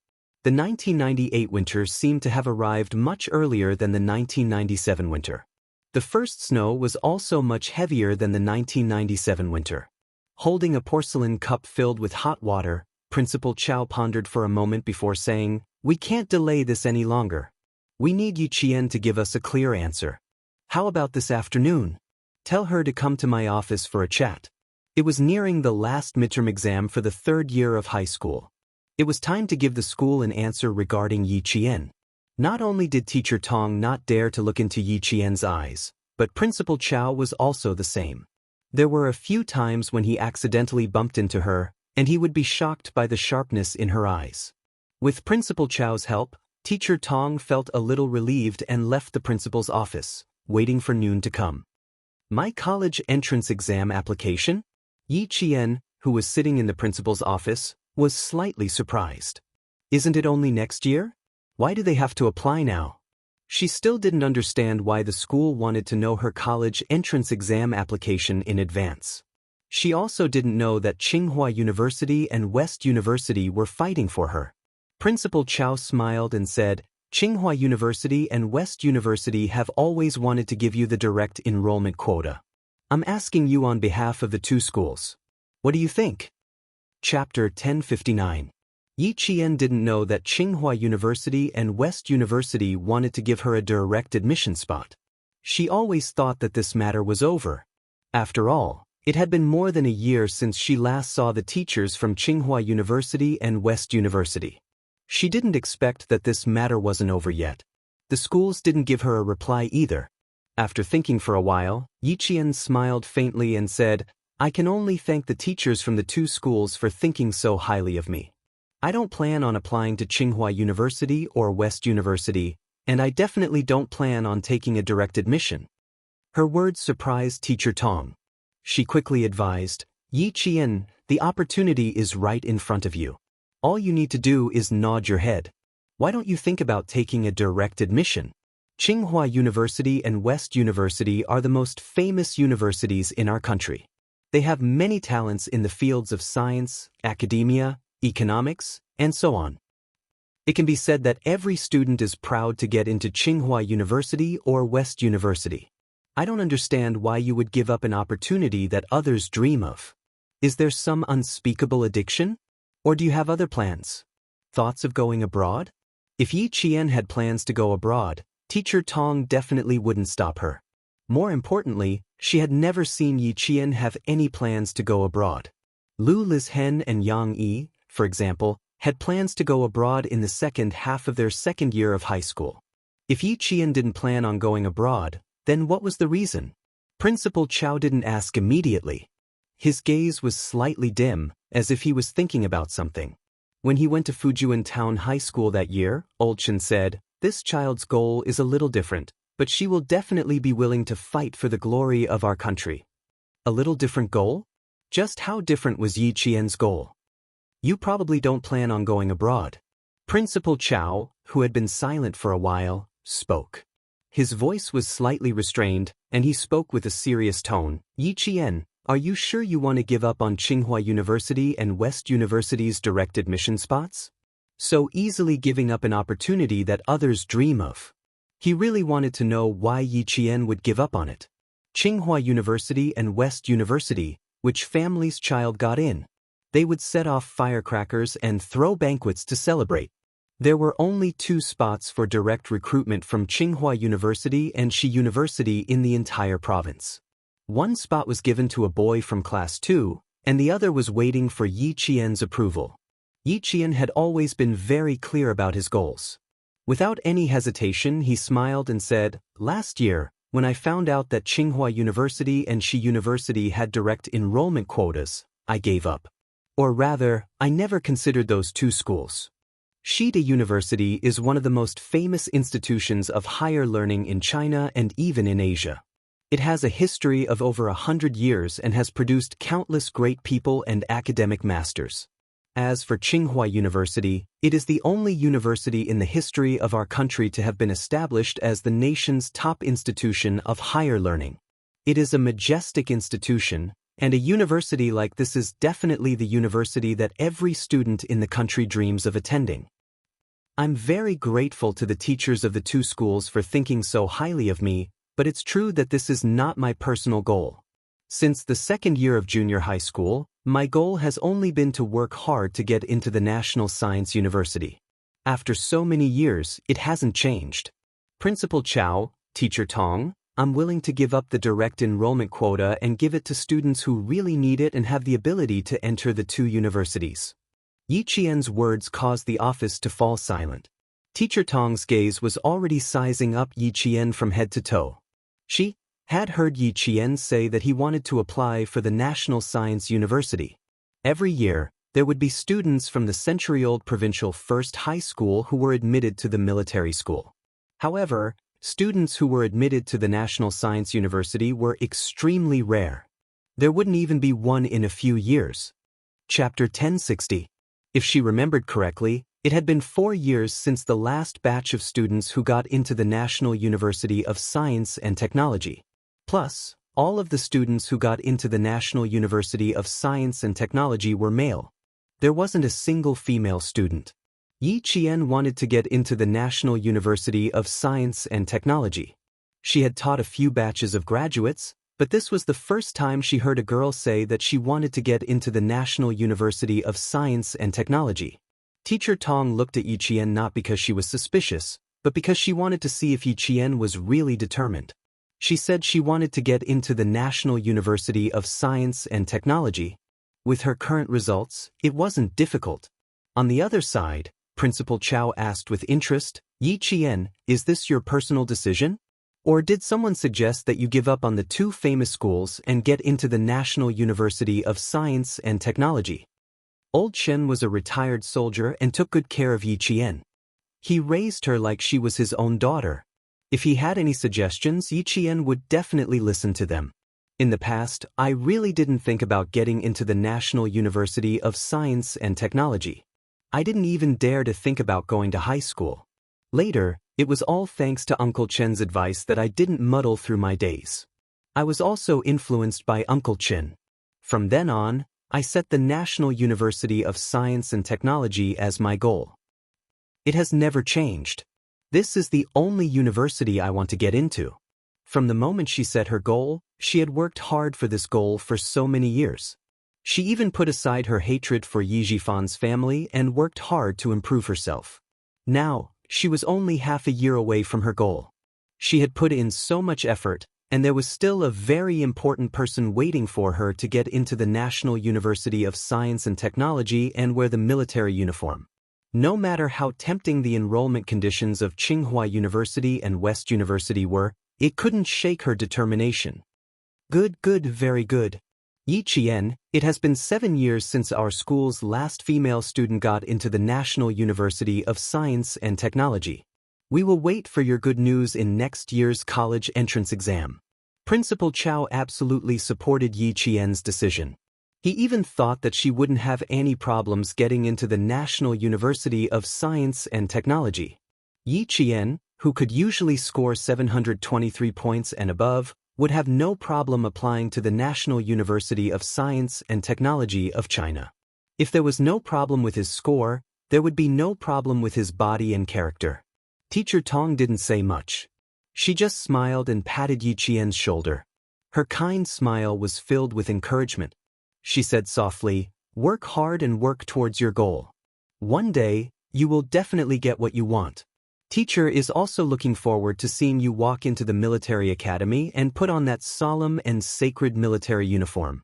The 1998 winter seemed to have arrived much earlier than the 1997 winter. The first snow was also much heavier than the 1997 winter. Holding a porcelain cup filled with hot water, Principal Chow pondered for a moment before saying, "We can't delay this any longer. We need Yi Qian to give us a clear answer. How about this afternoon? Tell her to come to my office for a chat." It was nearing the last midterm exam for the 3rd year of high school. It was time to give the school an answer regarding Yi Qian. Not only did Teacher Tong not dare to look into Yi Qian's eyes, but Principal Chow was also the same. There were a few times when he accidentally bumped into her, and he would be shocked by the sharpness in her eyes. With Principal Chow's help, Teacher Tong felt a little relieved and left the principal's office, waiting for noon to come. My college entrance exam application? Yi Qian, who was sitting in the principal's office, was slightly surprised. Isn't it only next year? Why do they have to apply now? She still didn't understand why the school wanted to know her college entrance exam application in advance. She also didn't know that Tsinghua University and West University were fighting for her. Principal Chow smiled and said, "Tsinghua University and West University have always wanted to give you the direct enrollment quota. I'm asking you on behalf of the 2 schools. What do you think?" Chapter 1059. Yi Qian didn't know that Tsinghua University and West University wanted to give her a direct admission spot. She always thought that this matter was over. After all, it had been more than a year since she last saw the teachers from Tsinghua University and West University. She didn't expect that this matter wasn't over yet. The schools didn't give her a reply either. After thinking for a while, Yi Qian smiled faintly and said, "I can only thank the teachers from the 2 schools for thinking so highly of me. I don't plan on applying to Tsinghua University or West University, and I definitely don't plan on taking a direct admission." Her words surprised Teacher Tong. She quickly advised, "Yi Qian, the opportunity is right in front of you. All you need to do is nod your head. Why don't you think about taking a direct admission? Tsinghua University and West University are the most famous universities in our country. They have many talents in the fields of science, academia, economics, and so on. It can be said that every student is proud to get into Tsinghua University or West University. I don't understand why you would give up an opportunity that others dream of. Is there some unspeakable addiction? Or do you have other plans? Thoughts of going abroad? If Yi Qian had plans to go abroad, Teacher Tong definitely wouldn't stop her. More importantly, she had never seen Yi Qian have any plans to go abroad. Lu Lizhen and Yang Yi, for example, had plans to go abroad in the second half of their 2nd year of high school. If Yi Qian didn't plan on going abroad, then what was the reason? Principal Chow didn't ask immediately. His gaze was slightly dim, as if he was thinking about something. When he went to Fujian Town High School that year, Old Shen said, "This child's goal is a little different, but she will definitely be willing to fight for the glory of our country." A little different goal? Just how different was Yi Qian's goal? "You probably don't plan on going abroad." Principal Chow, who had been silent for a while, spoke. His voice was slightly restrained, and he spoke with a serious tone. Yi Qian, are you sure you want to give up on Tsinghua University and West University's direct admission spots? So easily giving up an opportunity that others dream of. He really wanted to know why Yi Qian would give up on it. Tsinghua University and West University, which family's child got in. They would set off firecrackers and throw banquets to celebrate. There were only 2 spots for direct recruitment from Tsinghua University and Shi University in the entire province. One spot was given to a boy from Class 2, and the other was waiting for Yi Qian's approval. Yi Qian had always been very clear about his goals. Without any hesitation, he smiled and said, "Last year, when I found out that Tsinghua University and Shi University had direct enrollment quotas, I gave up. Or rather, I never considered those 2 schools. Shida University is one of the most famous institutions of higher learning in China and even in Asia. It has a history of over 100 years and has produced countless great people and academic masters. As for Tsinghua University, it is the only university in the history of our country to have been established as the nation's top institution of higher learning. It is a majestic institution, and a university like this is definitely the university that every student in the country dreams of attending. I'm very grateful to the teachers of the 2 schools for thinking so highly of me, but it's true that this is not my personal goal. Since the 2nd year of junior high school, my goal has only been to work hard to get into the National Science University. After so many years, it hasn't changed. Principal Chow, Teacher Tong, I'm willing to give up the direct enrollment quota and give it to students who really need it and have the ability to enter the 2 universities." Yi Qian's words caused the office to fall silent. Teacher Tong's gaze was already sizing up Yi Qian from head to toe. She had heard Yi Qian say that he wanted to apply for the National Science University. Every year, there would be students from the century-old provincial first high school who were admitted to the military school. However, students who were admitted to the National Science University were extremely rare. There wouldn't even be one in a few years. Chapter 1060. If she remembered correctly, it had been 4 years since the last batch of students who got into the National University of Science and Technology. Plus, all of the students who got into the National University of Science and Technology were male. There wasn't a single female student. Yi Qian wanted to get into the National University of Science and Technology. She had taught a few batches of graduates, but this was the first time she heard a girl say that she wanted to get into the National University of Science and Technology. Teacher Tong looked at Yi Qian not because she was suspicious, but because she wanted to see if Yi Qian was really determined. She said she wanted to get into the National University of Science and Technology. With her current results, it wasn't difficult. On the other side, Principal Chow asked with interest, "Yi Qian, is this your personal decision? Or did someone suggest that you give up on the 2 famous schools and get into the National University of Science and Technology?" Old Chen was a retired soldier and took good care of Yi Qian. He raised her like she was his own daughter. If he had any suggestions, Yi Qian would definitely listen to them. In the past, I really didn't think about getting into the National University of Science and Technology. I didn't even dare to think about going to high school. Later, it was all thanks to Uncle Chen's advice that I didn't muddle through my days. I was also influenced by Uncle Chen. From then on, I set the National University of Science and Technology as my goal. It has never changed. This is the only university I want to get into. From the moment she set her goal, she had worked hard for this goal for so many years. She even put aside her hatred for Yi Jifan's family and worked hard to improve herself. Now, she was only half a year away from her goal. She had put in so much effort, and there was still a very important person waiting for her to get into the National University of Science and Technology and wear the military uniform. No matter how tempting the enrollment conditions of Tsinghua University and West University were, it couldn't shake her determination. Good, very good. Yi Qian, it has been 7 years since our school's last female student got into the National University of Science and Technology. We will wait for your good news in next year's college entrance exam. Principal Chow absolutely supported Yi Qian's decision. He even thought that she wouldn't have any problems getting into the National University of Science and Technology. Yi Qian, who could usually score 723 points and above, would have no problem applying to the National University of Science and Technology of China. If there was no problem with his score, there would be no problem with his body and character. Teacher Tong didn't say much. She just smiled and patted Yi Qian's shoulder. Her kind smile was filled with encouragement. She said softly, "Work hard and work towards your goal. One day, you will definitely get what you want. Teacher is also looking forward to seeing you walk into the military academy and put on that solemn and sacred military uniform."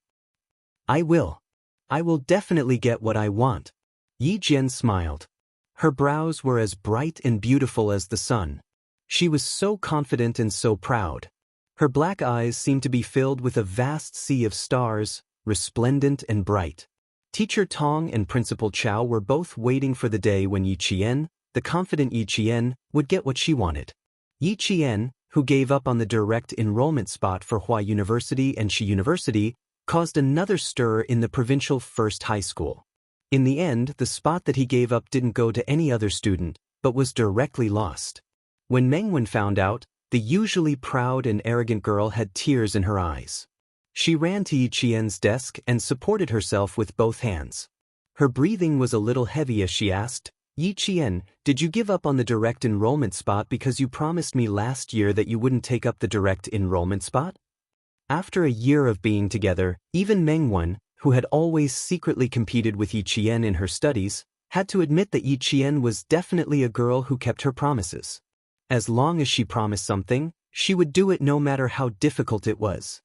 I will definitely get what I want." Yi Jian smiled. Her brows were as bright and beautiful as the sun. She was so confident and so proud. Her black eyes seemed to be filled with a vast sea of stars, resplendent and bright. Teacher Tong and Principal Chow were both waiting for the day when Yi Qian, the confident Yi Qian, would get what she wanted. Yi Qian, who gave up on the direct enrollment spot for Hua University and Shi University, caused another stir in the provincial first high school. In the end, the spot that he gave up didn't go to any other student, but was directly lost. When Mengwen found out, the usually proud and arrogant girl had tears in her eyes. She ran to Yi Qian's desk and supported herself with both hands. Her breathing was a little heavy as she asked, "Yi Qian, did you give up on the direct enrollment spot because you promised me last year that you wouldn't take up the direct enrollment spot?" After a year of being together, even Mengwen, who had always secretly competed with Yi Qian in her studies, had to admit that Yi Qian was definitely a girl who kept her promises. As long as she promised something, she would do it no matter how difficult it was.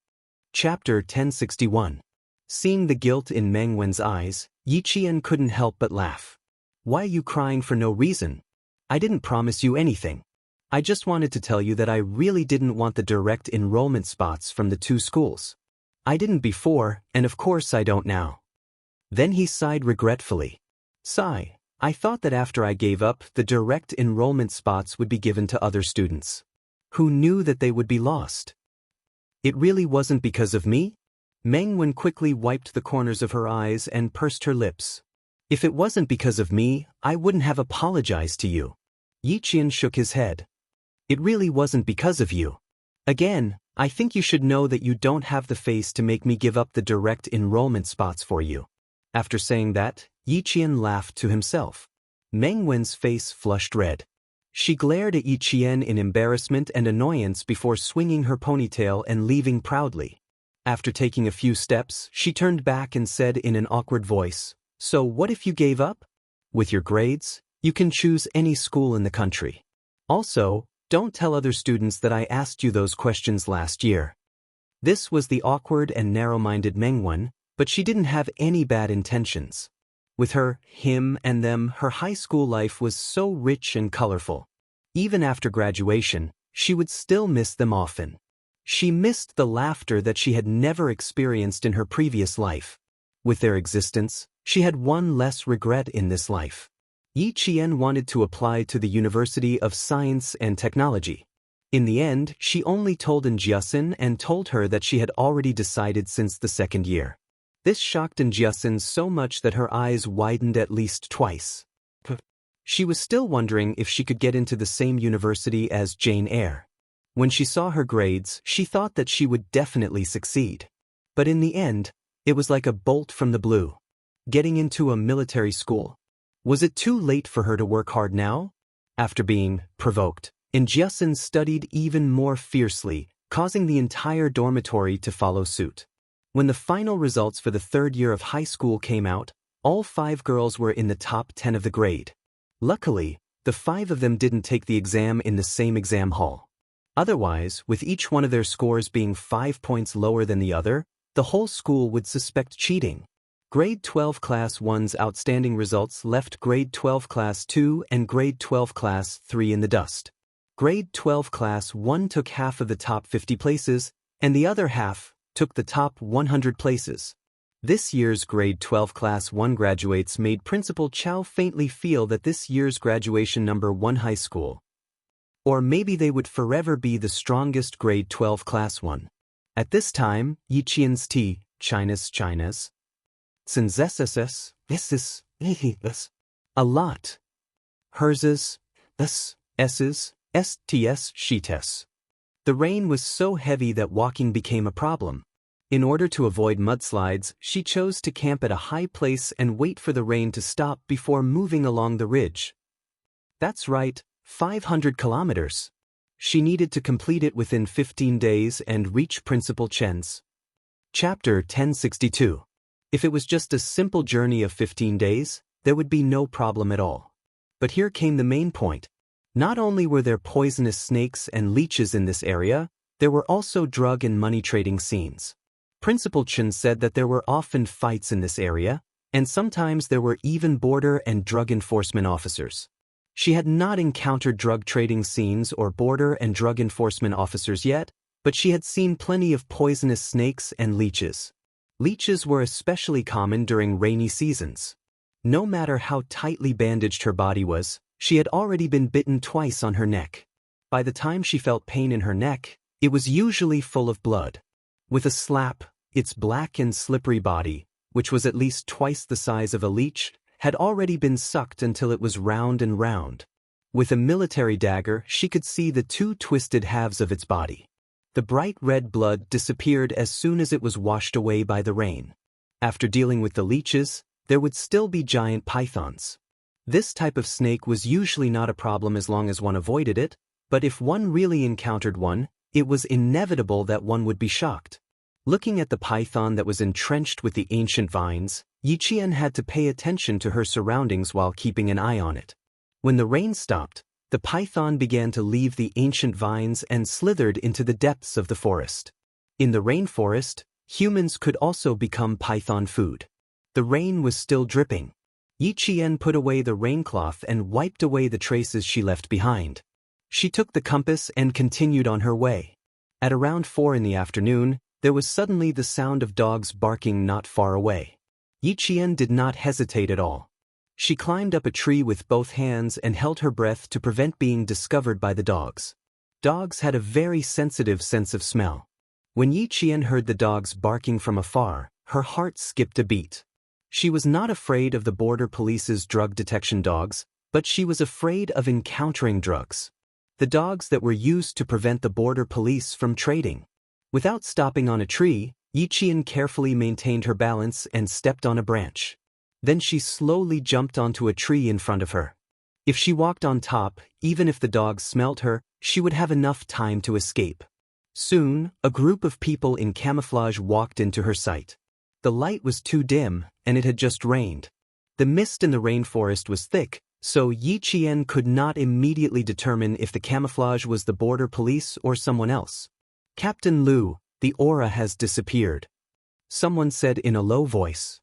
Chapter 1061. Seeing the guilt in Mengwen's eyes, Yi Qian couldn't help but laugh. "Why are you crying for no reason? I didn't promise you anything. I just wanted to tell you that I really didn't want the direct enrollment spots from the two schools. I didn't before, and of course I don't now." Then he sighed regretfully. "Sigh, I thought that after I gave up, the direct enrollment spots would be given to other students. Who knew that they would be lost? It really wasn't because of me?" Mengwen quickly wiped the corners of her eyes and pursed her lips. "If it wasn't because of me, I wouldn't have apologized to you." Yi Qian shook his head. "It really wasn't because of you. Again, I think you should know that you don't have the face to make me give up the direct enrollment spots for you." After saying that, Yi Qian laughed to himself. Mengwen's face flushed red. She glared at Yi Qian in embarrassment and annoyance before swinging her ponytail and leaving proudly. After taking a few steps, she turned back and said in an awkward voice, "So what if you gave up? With your grades, you can choose any school in the country. Also, don't tell other students that I asked you those questions last year." This was the awkward and narrow-minded Mengwen, but she didn't have any bad intentions. With her, him, and them, her high school life was so rich and colorful. Even after graduation, she would still miss them often. She missed the laughter that she had never experienced in her previous life. With their existence, she had one less regret in this life. Yi Qian wanted to apply to the University of Science and Technology. In the end, she only told Jiasin and told her that she had already decided since the second year. This shocked Jiasin so much that her eyes widened at least twice. She was still wondering if she could get into the same university as Jane Eyre. When she saw her grades, she thought that she would definitely succeed. But in the end, it was like a bolt from the blue. Getting into a military school. Was it too late for her to work hard now? After being provoked, Jiasin studied even more fiercely, causing the entire dormitory to follow suit. When the final results for the third year of high school came out, all 5 girls were in the top 10 of the grade. Luckily, the 5 of them didn't take the exam in the same exam hall. Otherwise, with each one of their scores being 5 points lower than the other, the whole school would suspect cheating. Grade 12 Class 1's outstanding results left Grade 12 Class 2 and Grade 12 Class 3 in the dust. Grade 12 Class 1 took half of the top 50 places, and the other half took the top 100 places. This year's Grade 12 Class 1 graduates made Principal Chow faintly feel that this year's graduation number 1 high school, or maybe they would forever be the strongest Grade 12 Class 1. At this time, Yi Qian's China's, Sinzesses, this, a lot. Hers is, this, S's, STS, sheetes. The rain was so heavy that walking became a problem. In order to avoid mudslides, she chose to camp at a high place and wait for the rain to stop before moving along the ridge. That's right, 500 kilometers. She needed to complete it within 15 days and reach Principal Chen's. Chapter 1062. If it was just a simple journey of 15 days, there would be no problem at all. But here came the main point. Not only were there poisonous snakes and leeches in this area, there were also drug and money trading scenes. Principal Chen said that there were often fights in this area, and sometimes there were even border and drug enforcement officers. She had not encountered drug trading scenes or border and drug enforcement officers yet, but she had seen plenty of poisonous snakes and leeches. Leeches were especially common during rainy seasons. No matter how tightly bandaged her body was, she had already been bitten twice on her neck. By the time she felt pain in her neck, it was usually full of blood. With a slap, its black and slippery body, which was at least twice the size of a leech, had already been sucked until it was round and round. With a military dagger, she could see the two twisted halves of its body. The bright red blood disappeared as soon as it was washed away by the rain. After dealing with the leeches, there would still be giant pythons. This type of snake was usually not a problem as long as one avoided it, but if one really encountered one, it was inevitable that one would be shocked. Looking at the python that was entrenched with the ancient vines, Yiqian had to pay attention to her surroundings while keeping an eye on it. When the rain stopped, the python began to leave the ancient vines and slithered into the depths of the forest. In the rainforest, humans could also become python food. The rain was still dripping. Yiqian put away the raincloth and wiped away the traces she left behind. She took the compass and continued on her way. At around 4 in the afternoon, there was suddenly the sound of dogs barking not far away. Yiqian did not hesitate at all. She climbed up a tree with both hands and held her breath to prevent being discovered by the dogs. Dogs had a very sensitive sense of smell. When Yiqian heard the dogs barking from afar, her heart skipped a beat. She was not afraid of the border police's drug detection dogs, but she was afraid of encountering drugs. The dogs that were used to prevent the border police from trading. Without stopping on a tree, Yiqian carefully maintained her balance and stepped on a branch. Then she slowly jumped onto a tree in front of her. If she walked on top, even if the dogs smelt her, she would have enough time to escape. Soon, a group of people in camouflage walked into her sight. The light was too dim, and it had just rained. The mist in the rainforest was thick, so Yiqian could not immediately determine if the camouflage was the border police or someone else. "Captain Liu, the aura has disappeared," someone said in a low voice.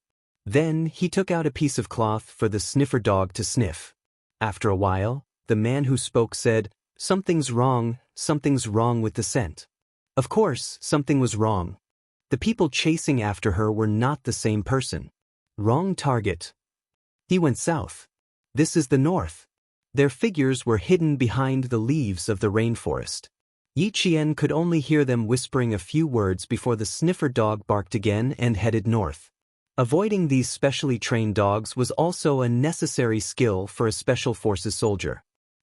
Then he took out a piece of cloth for the sniffer dog to sniff. After a while, the man who spoke said, something's wrong with the scent." Of course, something was wrong. The people chasing after her were not the same person. Wrong target. He went south. This is the north. Their figures were hidden behind the leaves of the rainforest. Yiqian could only hear them whispering a few words before the sniffer dog barked again and headed north. Avoiding these specially trained dogs was also a necessary skill for a special forces soldier.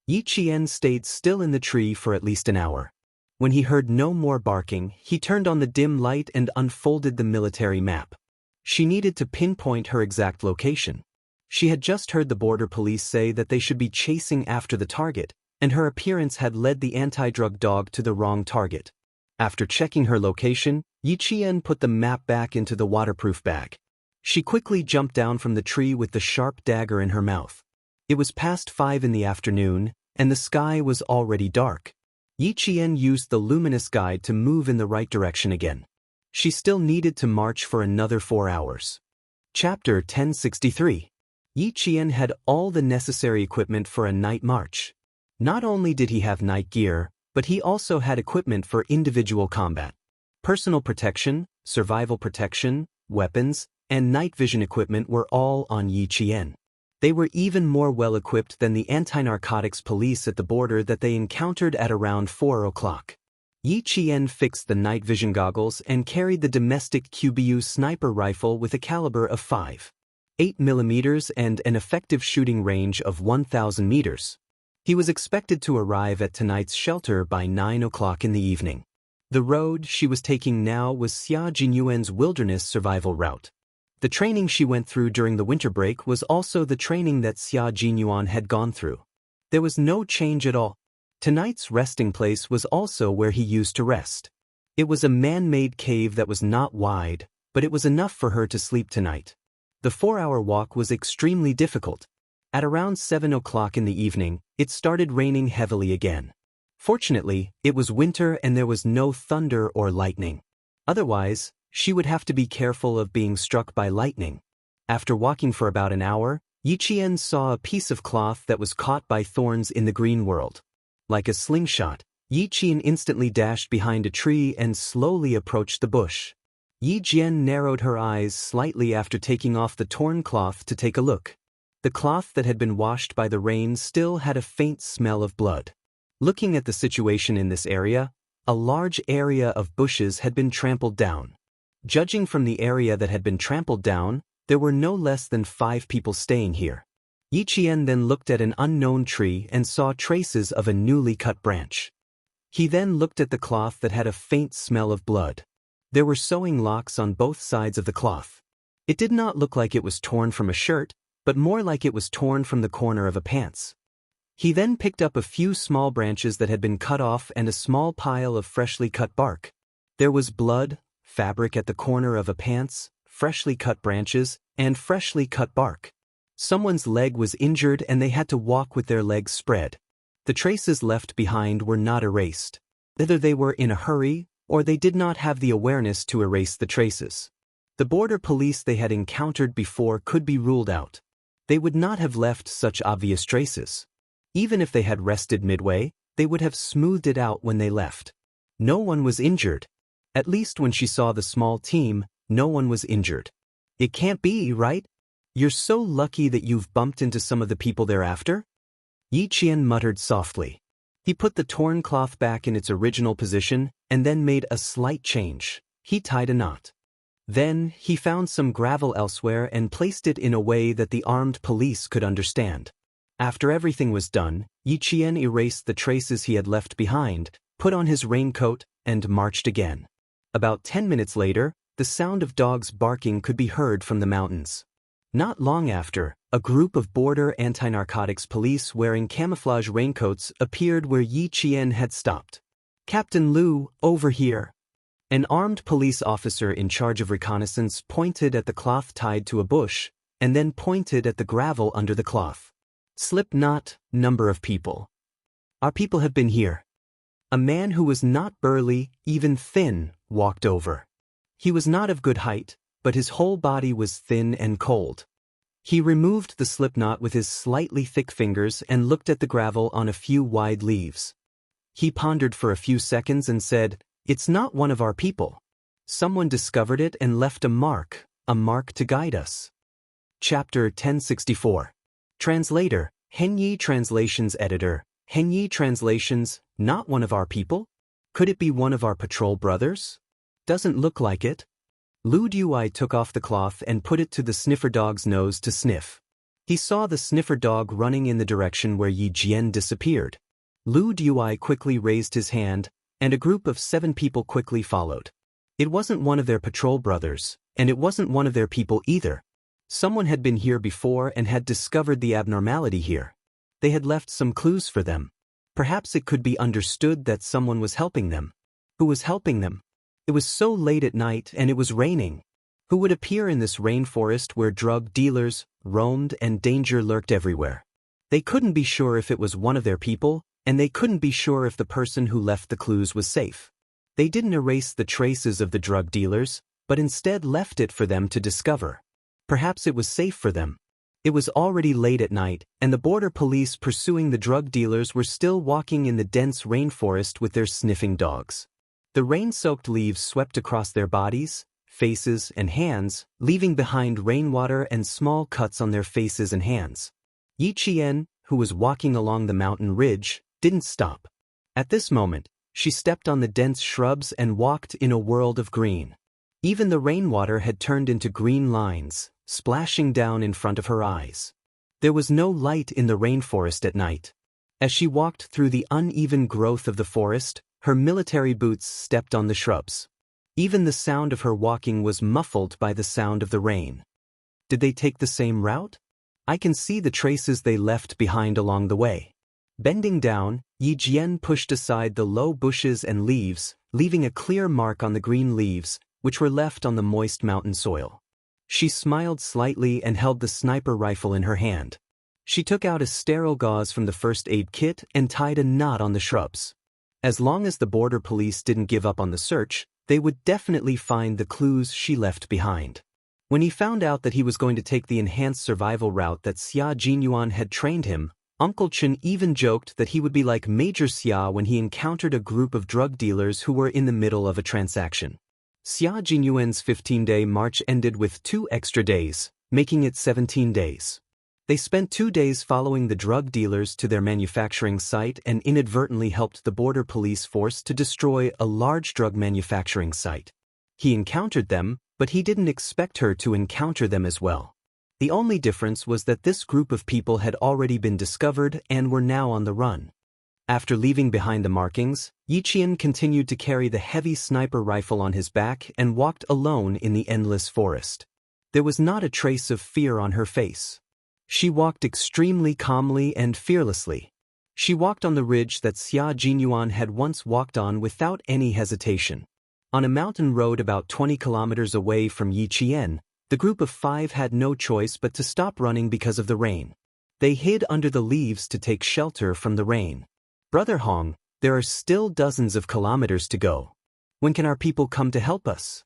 Yiqian stayed still in the tree for at least an hour. When he heard no more barking, he turned on the dim light and unfolded the military map. She needed to pinpoint her exact location. She had just heard the border police say that they should be chasing after the target, and her appearance had led the anti-drug dog to the wrong target. After checking her location, Yiqian put the map back into the waterproof bag. She quickly jumped down from the tree with the sharp dagger in her mouth. It was past 5 in the afternoon, and the sky was already dark. Yiqian used the luminous guide to move in the right direction again. She still needed to march for another 4 hours. Chapter 1063. Yiqian had all the necessary equipment for a night march. Not only did he have night gear, but he also had equipment for individual combat. Personal protection, survival protection, weapons, and night vision equipment were all on Yiqian. They were even more well-equipped than the anti-narcotics police at the border that they encountered at around 4 o'clock. Yiqian fixed the night vision goggles and carried the domestic QBU sniper rifle with a caliber of 5.8 mm and an effective shooting range of 1,000 meters. He was expected to arrive at tonight's shelter by 9 o'clock in the evening. The road she was taking now was Xia Jinyuan's wilderness survival route. The training she went through during the winter break was also the training that Xia Jinyuan had gone through. There was no change at all. Tonight's resting place was also where he used to rest. It was a man-made cave that was not wide, but it was enough for her to sleep tonight. The 4-hour walk was extremely difficult. At around 7 o'clock in the evening, it started raining heavily again. Fortunately, it was winter and there was no thunder or lightning. Otherwise, she would have to be careful of being struck by lightning. After walking for about an hour, Yiqian saw a piece of cloth that was caught by thorns in the green world. Like a slingshot, Yiqian instantly dashed behind a tree and slowly approached the bush. Yiqian narrowed her eyes slightly after taking off the torn cloth to take a look. The cloth that had been washed by the rain still had a faint smell of blood. Looking at the situation in this area, a large area of bushes had been trampled down. Judging from the area that had been trampled down, there were no less than 5 people staying here. Yiqian then looked at an unknown tree and saw traces of a newly cut branch. He then looked at the cloth that had a faint smell of blood. There were sewing locks on both sides of the cloth. It did not look like it was torn from a shirt, but more like it was torn from the corner of a pants. He then picked up a few small branches that had been cut off and a small pile of freshly cut bark. There was blood, fabric at the corner of a pants, freshly cut branches, and freshly cut bark. Someone's leg was injured and they had to walk with their legs spread. The traces left behind were not erased. Either they were in a hurry, or they did not have the awareness to erase the traces. The border police they had encountered before could be ruled out. They would not have left such obvious traces. Even if they had rested midway, they would have smoothed it out when they left. No one was injured. At least when she saw the small team, no one was injured. It can't be, right? You're so lucky that you've bumped into some of the people thereafter? Yiqian muttered softly. He put the torn cloth back in its original position and then made a slight change. He tied a knot. Then, he found some gravel elsewhere and placed it in a way that the armed police could understand. After everything was done, Yiqian erased the traces he had left behind, put on his raincoat, and marched again. About 10 minutes later, the sound of dogs barking could be heard from the mountains. Not long after, a group of border anti-narcotics police wearing camouflage raincoats appeared where Yiqian had stopped. "Captain Liu, over here." An armed police officer in charge of reconnaissance pointed at the cloth tied to a bush, and then pointed at the gravel under the cloth. "Slip knot, number of people. Our people have been here." A man who was not burly, even thin, walked over. He was not of good height, but his whole body was thin and cold. He removed the slip knot with his slightly thick fingers and looked at the gravel on a few wide leaves. He pondered for a few seconds and said, "It's not one of our people. Someone discovered it and left a mark to guide us." Chapter 1064. Translator, Henyi Translations Editor, Henyi Translations, not one of our people? Could it be one of our patrol brothers? Doesn't look like it. Lu Dui took off the cloth and put it to the sniffer dog's nose to sniff. He saw the sniffer dog running in the direction where Yi Jian disappeared. Lu Dui quickly raised his hand, and a group of 7 people quickly followed. It wasn't one of their patrol brothers, and it wasn't one of their people either. Someone had been here before and had discovered the abnormality here. They had left some clues for them. Perhaps it could be understood that someone was helping them. Who was helping them? It was so late at night and it was raining. Who would appear in this rainforest where drug dealers roamed and danger lurked everywhere? They couldn't be sure if it was one of their people, and they couldn't be sure if the person who left the clues was safe. They didn't erase the traces of the drug dealers, but instead left it for them to discover. Perhaps it was safe for them. It was already late at night, and the border police pursuing the drug dealers were still walking in the dense rainforest with their sniffing dogs. The rain-soaked leaves swept across their bodies, faces, and hands, leaving behind rainwater and small cuts on their faces and hands. Yi Qian, who was walking along the mountain ridge, didn't stop. At this moment, she stepped on the dense shrubs and walked in a world of green. Even the rainwater had turned into green lines, splashing down in front of her eyes. There was no light in the rainforest at night. As she walked through the uneven growth of the forest, her military boots stepped on the shrubs. Even the sound of her walking was muffled by the sound of the rain. Did they take the same route? I can see the traces they left behind along the way. Bending down, Yi Jian pushed aside the low bushes and leaves, leaving a clear mark on the green leaves, which were left on the moist mountain soil. She smiled slightly and held the sniper rifle in her hand. She took out a sterile gauze from the first aid kit and tied a knot on the shrubs. As long as the border police didn't give up on the search, they would definitely find the clues she left behind. When he found out that he was going to take the enhanced survival route that Xia Jinyuan had trained him, Uncle Chen even joked that he would be like Major Xia when he encountered a group of drug dealers who were in the middle of a transaction. Xia Jinyuan's 15-day march ended with 2 extra days, making it 17 days. They spent 2 days following the drug dealers to their manufacturing site and inadvertently helped the border police force to destroy a large drug manufacturing site. He encountered them, but he didn't expect her to encounter them as well. The only difference was that this group of people had already been discovered and were now on the run. After leaving behind the markings, Yi Qian continued to carry the heavy sniper rifle on his back and walked alone in the endless forest. There was not a trace of fear on her face. She walked extremely calmly and fearlessly. She walked on the ridge that Xia Jinyuan had once walked on without any hesitation. On a mountain road about 20 kilometers away from Yi Qian, the group of 5 had no choice but to stop running because of the rain. They hid under the leaves to take shelter from the rain. Brother Hong, there are still dozens of kilometers to go. When can our people come to help us?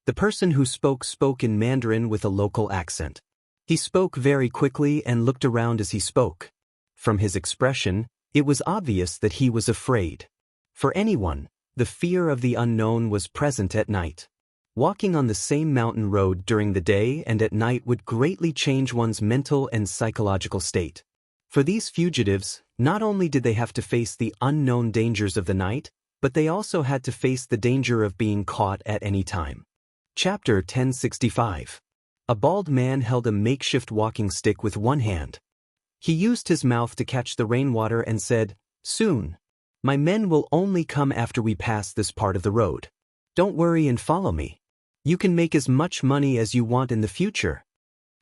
The person who spoke in Mandarin with a local accent. He spoke very quickly and looked around as he spoke. From his expression, it was obvious that he was afraid. For anyone, the fear of the unknown was present at night. Walking on the same mountain road during the day and at night would greatly change one's mental and psychological state. For these fugitives, not only did they have to face the unknown dangers of the night, but they also had to face the danger of being caught at any time. Chapter 1065. A bald man held a makeshift walking stick with one hand. He used his mouth to catch the rainwater and said, "Soon. My men will only come after we pass this part of the road. Don't worry and follow me. You can make as much money as you want in the future."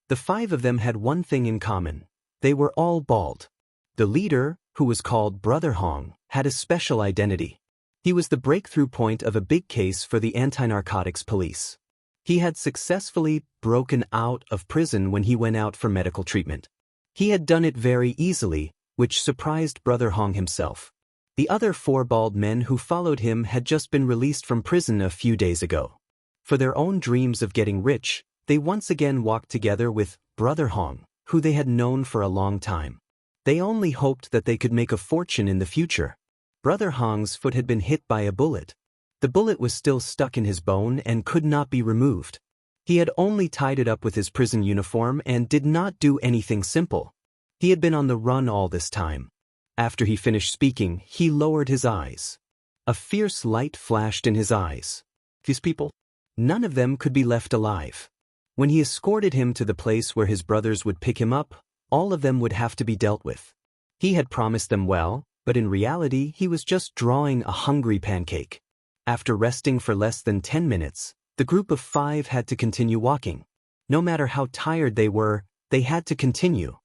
The 5 of them had one thing in common. They were all bald. The leader, who was called Brother Hong, had a special identity. He was the breakthrough point of a big case for the anti-narcotics police. He had successfully broken out of prison when he went out for medical treatment. He had done it very easily, which surprised Brother Hong himself. The other 4 bald men who followed him had just been released from prison a few days ago. For their own dreams of getting rich, they once again walked together with Brother Hong, who they had known for a long time. They only hoped that they could make a fortune in the future. Brother Hong's foot had been hit by a bullet. The bullet was still stuck in his bone and could not be removed. He had only tied it up with his prison uniform and did not do anything simple. He had been on the run all this time. After he finished speaking, he lowered his eyes. A fierce light flashed in his eyes. These people? None of them could be left alive. When he escorted him to the place where his brothers would pick him up, all of them would have to be dealt with. He had promised them well, but in reality he was just drawing a hungry pancake. After resting for less than 10 minutes, the group of 5 had to continue walking. No matter how tired they were, they had to continue.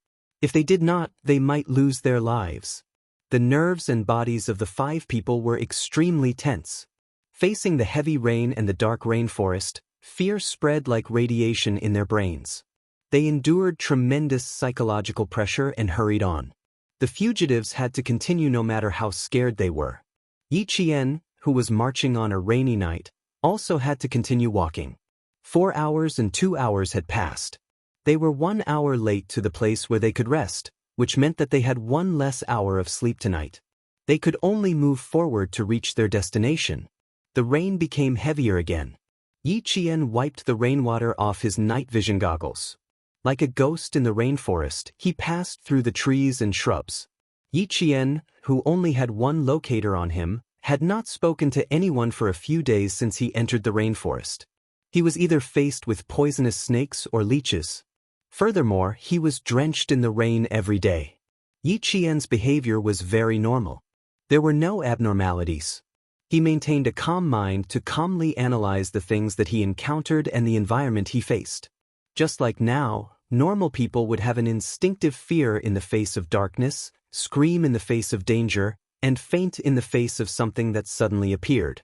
If they did not, they might lose their lives. The nerves and bodies of the 5 people were extremely tense. Facing the heavy rain and the dark rainforest, fear spread like radiation in their brains. They endured tremendous psychological pressure and hurried on. The fugitives had to continue no matter how scared they were. Yi Qian, who was marching on a rainy night, also had to continue walking. 4 hours and 2 hours had passed. They were 1 hour late to the place where they could rest, which meant that they had 1 less hour of sleep tonight. They could only move forward to reach their destination. The rain became heavier again. Yi Qian wiped the rainwater off his night vision goggles. Like a ghost in the rainforest, he passed through the trees and shrubs. Yi Qian, who only had one locator on him, had not spoken to anyone for a few days since he entered the rainforest. He was either faced with poisonous snakes or leeches. Furthermore, he was drenched in the rain every day. Yi Qian's behavior was very normal. There were no abnormalities. He maintained a calm mind to calmly analyze the things that he encountered and the environment he faced. Just like now, normal people would have an instinctive fear in the face of darkness, scream in the face of danger, and faint in the face of something that suddenly appeared.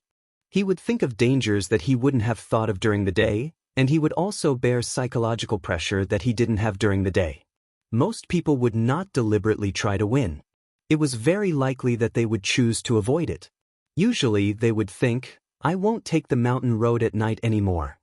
He would think of dangers that he wouldn't have thought of during the day, and he would also bear psychological pressure that he didn't have during the day. Most people would not deliberately try to win. It was very likely that they would choose to avoid it. Usually they would think, I won't take the mountain road at night anymore.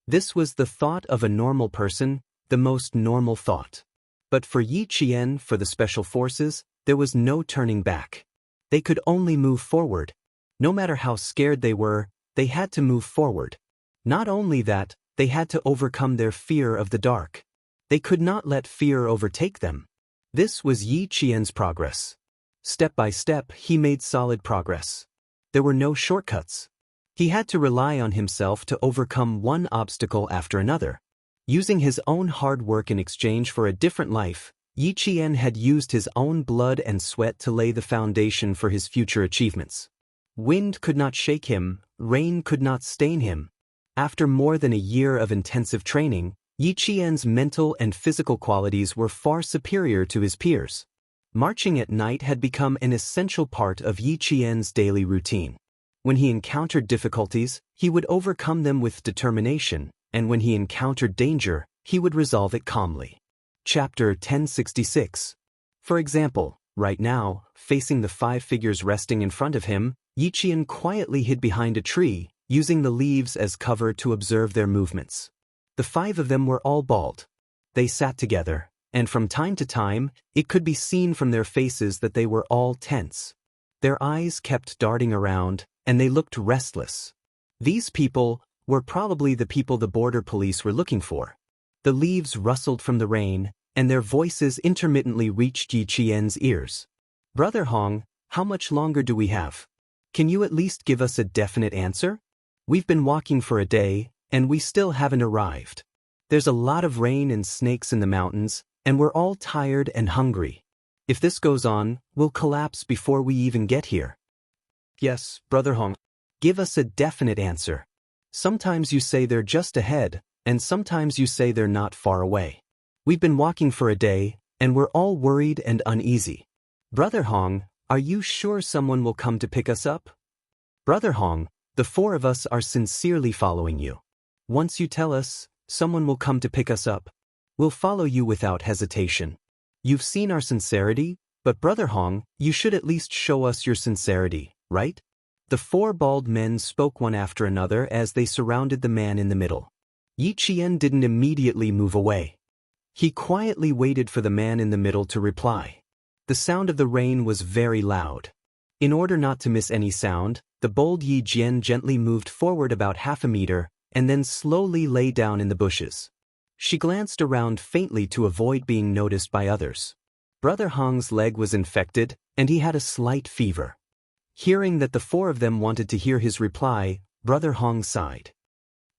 This was the thought of a normal person, the most normal thought. But for Yi Qian, for the Special Forces, there was no turning back. They could only move forward. No matter how scared they were, they had to move forward. Not only that, they had to overcome their fear of the dark. They could not let fear overtake them. This was Yi Qian's progress. Step by step, he made solid progress. There were no shortcuts. He had to rely on himself to overcome one obstacle after another. Using his own hard work in exchange for a different life, Yi Qian had used his own blood and sweat to lay the foundation for his future achievements. Wind could not shake him, rain could not stain him. After more than a year of intensive training, Yi Qian's mental and physical qualities were far superior to his peers. Marching at night had become an essential part of Yi Qian's daily routine. When he encountered difficulties, he would overcome them with determination, and when he encountered danger, he would resolve it calmly. Chapter 1066. For example, right now, facing the 5 figures resting in front of him, Yi Qian quietly hid behind a tree, using the leaves as cover to observe their movements. The 5 of them were all bald. They sat together, and from time to time, it could be seen from their faces that they were all tense. Their eyes kept darting around, and they looked restless. These people were probably the people the border police were looking for. The leaves rustled from the rain, and their voices intermittently reached Yi Qian's ears. Brother Hong, how much longer do we have? Can you at least give us a definite answer? We've been walking for a day, and we still haven't arrived. There's a lot of rain and snakes in the mountains, and we're all tired and hungry. If this goes on, we'll collapse before we even get here. Yes, Brother Hong. Give us a definite answer. Sometimes you say they're just ahead, and sometimes you say they're not far away. We've been walking for a day, and we're all worried and uneasy. Brother Hong, are you sure someone will come to pick us up? Brother Hong, the 4 of us are sincerely following you. Once you tell us, someone will come to pick us up. We'll follow you without hesitation. You've seen our sincerity, but Brother Hong, you should at least show us your sincerity, right? The 4 bald men spoke one after another as they surrounded the man in the middle. Yi Qian didn't immediately move away. He quietly waited for the man in the middle to reply. The sound of the rain was very loud. In order not to miss any sound, the bold Yi Qian gently moved forward about half a meter, and then slowly lay down in the bushes. She glanced around faintly to avoid being noticed by others. Brother Hong's leg was infected, and he had a slight fever. Hearing that the 4 of them wanted to hear his reply, Brother Hong sighed.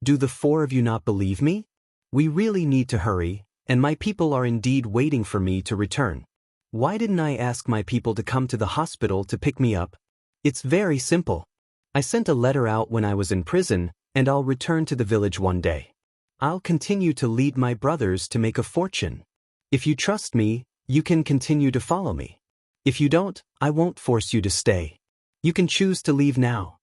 Do the 4 of you not believe me? We really need to hurry, and my people are indeed waiting for me to return. Why didn't I ask my people to come to the hospital to pick me up? It's very simple. I sent a letter out when I was in prison, and I'll return to the village one day. I'll continue to lead my brothers to make a fortune. If you trust me, you can continue to follow me. If you don't, I won't force you to stay. You can choose to leave now.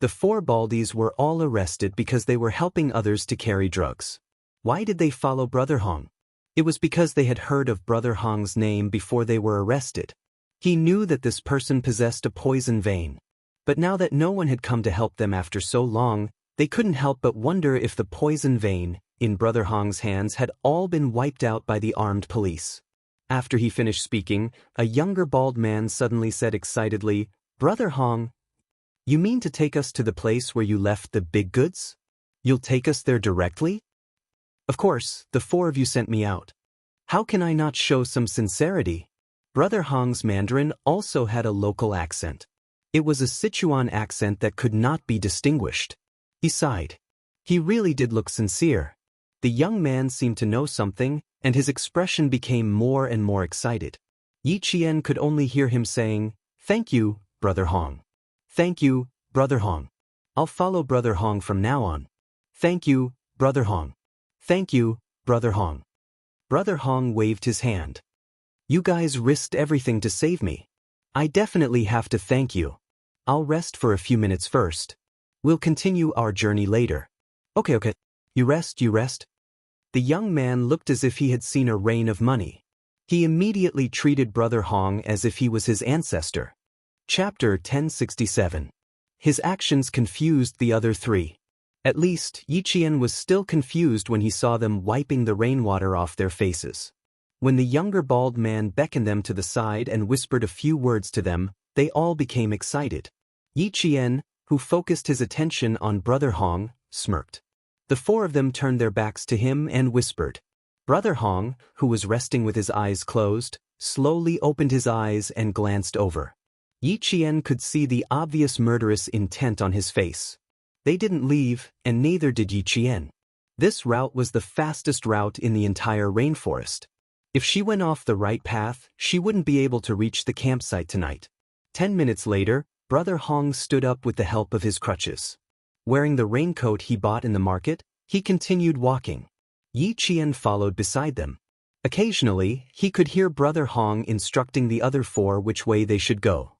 The 4 baldies were all arrested because they were helping others to carry drugs. Why did they follow Brother Hong? It was because they had heard of Brother Hong's name before they were arrested. He knew that this person possessed a poison vein. But now that no one had come to help them after so long, they couldn't help but wonder if the poison vein in Brother Hong's hands had all been wiped out by the armed police. After he finished speaking, a younger bald man suddenly said excitedly, Brother Hong, you mean to take us to the place where you left the big goods? You'll take us there directly? Of course, the 4 of you sent me out. How can I not show some sincerity? Brother Hong's Mandarin also had a local accent. It was a Sichuan accent that could not be distinguished. He sighed. He really did look sincere. The young man seemed to know something, and his expression became more and more excited. Yi Qian could only hear him saying, "Thank you, Brother Hong. Thank you, Brother Hong. I'll follow Brother Hong from now on. Thank you, Brother Hong. Thank you, Brother Hong." Brother Hong waved his hand. "You guys risked everything to save me. I definitely have to thank you. I'll rest for a few minutes first. We'll continue our journey later." Okay. You rest. The young man looked as if he had seen a rain of money. He immediately treated Brother Hong as if he was his ancestor. Chapter 1067. His actions confused the other three. At least, Yi Qian was still confused when he saw them wiping the rainwater off their faces. When the younger bald man beckoned them to the side and whispered a few words to them, they all became excited. Yi Qian, who focused his attention on Brother Hong, smirked. The four of them turned their backs to him and whispered. Brother Hong, who was resting with his eyes closed, slowly opened his eyes and glanced over. Yi Qian could see the obvious murderous intent on his face. They didn't leave, and neither did Yi Qian. This route was the fastest route in the entire rainforest. If she went off the right path, she wouldn't be able to reach the campsite tonight. 10 minutes later, Brother Hong stood up with the help of his crutches. Wearing the raincoat he bought in the market, he continued walking. Yi Qian followed beside them. Occasionally, he could hear Brother Hong instructing the other four which way they should go.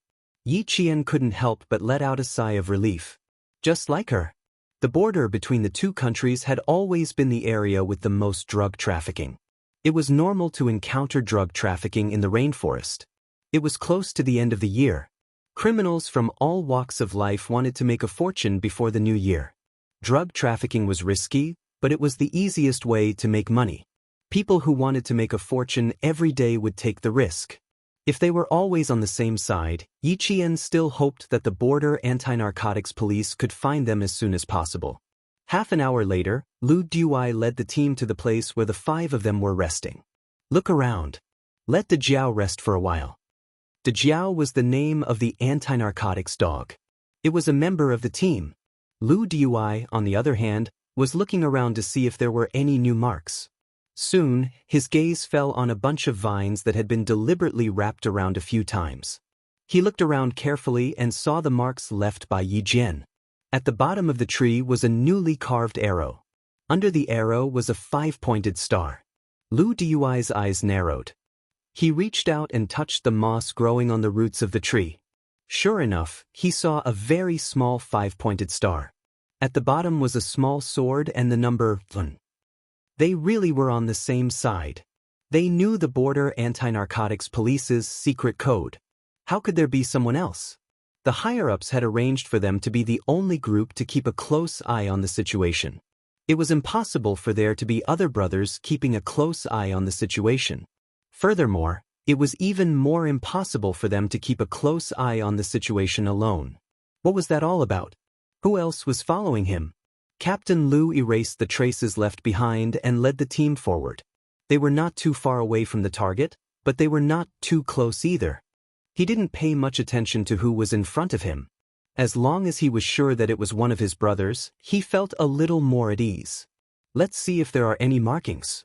Yi Qian couldn't help but let out a sigh of relief. Just like her. The border between the two countries had always been the area with the most drug trafficking. It was normal to encounter drug trafficking in the rainforest. It was close to the end of the year. Criminals from all walks of life wanted to make a fortune before the new year. Drug trafficking was risky, but it was the easiest way to make money. People who wanted to make a fortune every day would take the risk. If they were always on the same side, Yi Qian still hoped that the border anti-narcotics police could find them as soon as possible. Half an hour later, Lu Duai led the team to the place where the five of them were resting. "Look around. Let De Jiao rest for a while." De Jiao was the name of the anti-narcotics dog. It was a member of the team. Lu Duai, on the other hand, was looking around to see if there were any new marks. Soon, his gaze fell on a bunch of vines that had been deliberately wrapped around a few times. He looked around carefully and saw the marks left by Yi Jian. At the bottom of the tree was a newly carved arrow. Under the arrow was a 5-pointed star. Lu Duai's eyes narrowed. He reached out and touched the moss growing on the roots of the tree. Sure enough, he saw a very small 5-pointed star. At the bottom was a small sword and the number 1. They really were on the same side. They knew the border anti-narcotics police's secret code. How could there be someone else? The higher-ups had arranged for them to be the only group to keep a close eye on the situation. It was impossible for there to be other brothers keeping a close eye on the situation. Furthermore, it was even more impossible for them to keep a close eye on the situation alone. What was that all about? Who else was following him? Captain Lu erased the traces left behind and led the team forward. They were not too far away from the target, but they were not too close either. He didn't pay much attention to who was in front of him. As long as he was sure that it was one of his brothers, he felt a little more at ease. Let's see if there are any markings.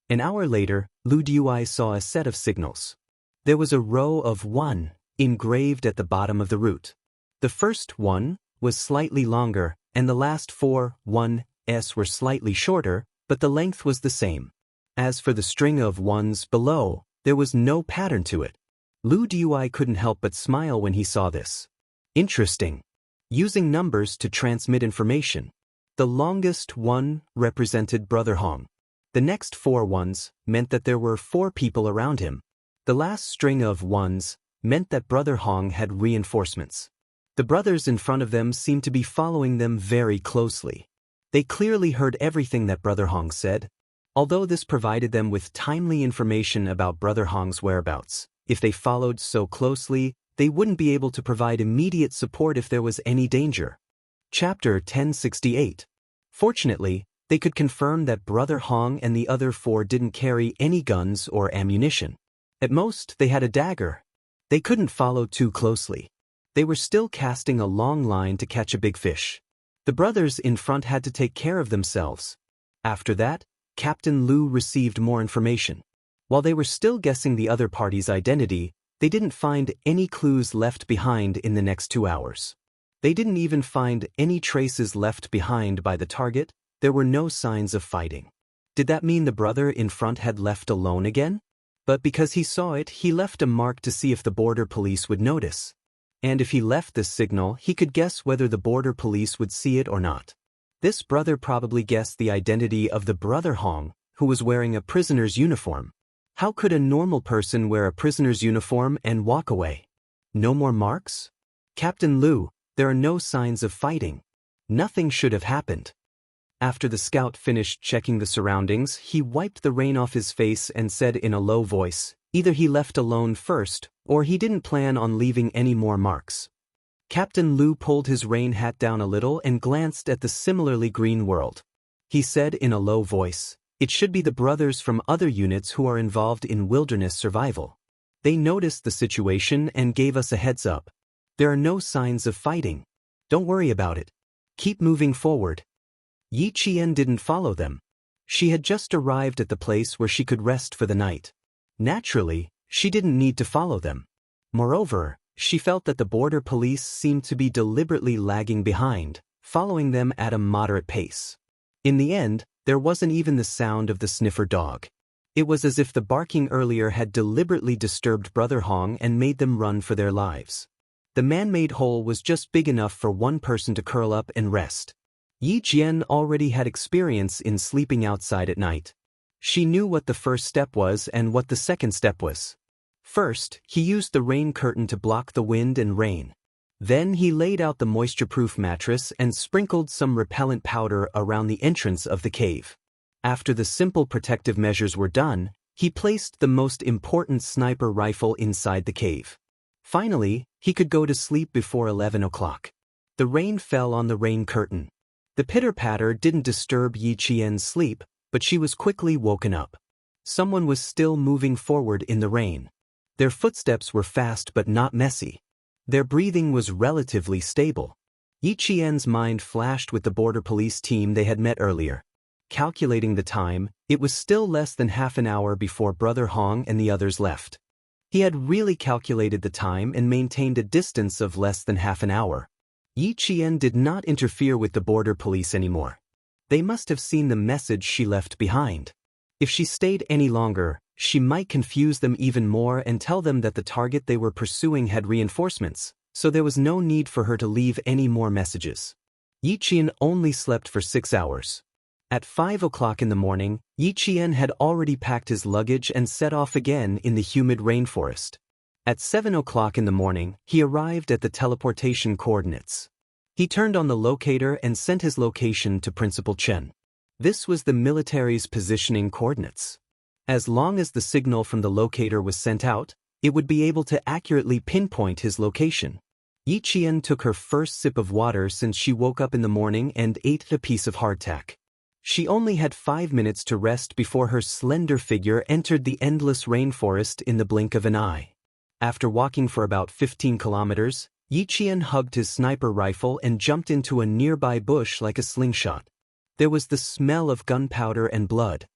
An hour later, Lu Duai saw a set of signals. There was a row of 1 engraved at the bottom of the route. The first 1 was slightly longer, and the last 4 1s were slightly shorter, but the length was the same. As for the string of 1s below, there was no pattern to it. Lu Duai couldn't help but smile when he saw this. Interesting. Using numbers to transmit information. The longest 1 represented Brother Hong. The next 4 1s meant that there were 4 people around him. The last string of 1s meant that Brother Hong had reinforcements. The brothers in front of them seemed to be following them very closely. They clearly heard everything that Brother Hong said. Although this provided them with timely information about Brother Hong's whereabouts, if they followed so closely, they wouldn't be able to provide immediate support if there was any danger. Chapter 1068. Fortunately, they could confirm that Brother Hong and the other 4 didn't carry any guns or ammunition. At most, they had a dagger. They couldn't follow too closely. They were still casting a long line to catch a big fish. The brothers in front had to take care of themselves. After that, Captain Lu received more information. While they were still guessing the other party's identity, they didn't find any clues left behind in the next 2 hours. They didn't even find any traces left behind by the target. There were no signs of fighting. Did that mean the brother in front had left alone again? But because he saw it, he left a mark to see if the border police would notice. And if he left this signal, he could guess whether the border police would see it or not. This brother probably guessed the identity of the brother Hong, who was wearing a prisoner's uniform. How could a normal person wear a prisoner's uniform and walk away? No more marks? Captain Liu, there are no signs of fighting. Nothing should have happened. After the scout finished checking the surroundings, he wiped the rain off his face and said in a low voice, either he left alone first, or he didn't plan on leaving any more marks. Captain Liu pulled his rain hat down a little and glanced at the similarly green world. He said in a low voice, it should be the brothers from other units who are involved in wilderness survival. They noticed the situation and gave us a heads up. There are no signs of fighting. Don't worry about it. Keep moving forward. Yi Qian didn't follow them. She had just arrived at the place where she could rest for the night. Naturally, she didn't need to follow them. Moreover, she felt that the border police seemed to be deliberately lagging behind, following them at a moderate pace. In the end, there wasn't even the sound of the sniffer dog. It was as if the barking earlier had deliberately disturbed Brother Hong and made them run for their lives. The man-made hole was just big enough for one person to curl up and rest. Yi Jian already had experience in sleeping outside at night. She knew what the first step was and what the second step was. First, he used the rain curtain to block the wind and rain. Then he laid out the moisture-proof mattress and sprinkled some repellent powder around the entrance of the cave. After the simple protective measures were done, he placed the most important sniper rifle inside the cave. Finally, he could go to sleep before 11 o'clock. The rain fell on the rain curtain. The pitter-patter didn't disturb Yi Qian's sleep, but she was quickly woken up. Someone was still moving forward in the rain. Their footsteps were fast but not messy. Their breathing was relatively stable. Yi Qian's mind flashed with the border police team they had met earlier. Calculating the time, it was still less than half an hour before Brother Hong and the others left. He had really calculated the time and maintained a distance of less than half an hour. Yi Qian did not interfere with the border police anymore. They must have seen the message she left behind. If she stayed any longer, she might confuse them even more and tell them that the target they were pursuing had reinforcements, so there was no need for her to leave any more messages. Yi Qian only slept for 6 hours. At 5 o'clock in the morning, Yi Qian had already packed his luggage and set off again in the humid rainforest. At 7 o'clock in the morning, he arrived at the teleportation coordinates. He turned on the locator and sent his location to Principal Chen. This was the military's positioning coordinates. As long as the signal from the locator was sent out, it would be able to accurately pinpoint his location. Yi Qian took her first sip of water since she woke up in the morning and ate a piece of hardtack. She only had 5 minutes to rest before her slender figure entered the endless rainforest in the blink of an eye. After walking for about 15 kilometers, Yi Qian hugged his sniper rifle and jumped into a nearby bush like a slingshot. There was the smell of gunpowder and blood.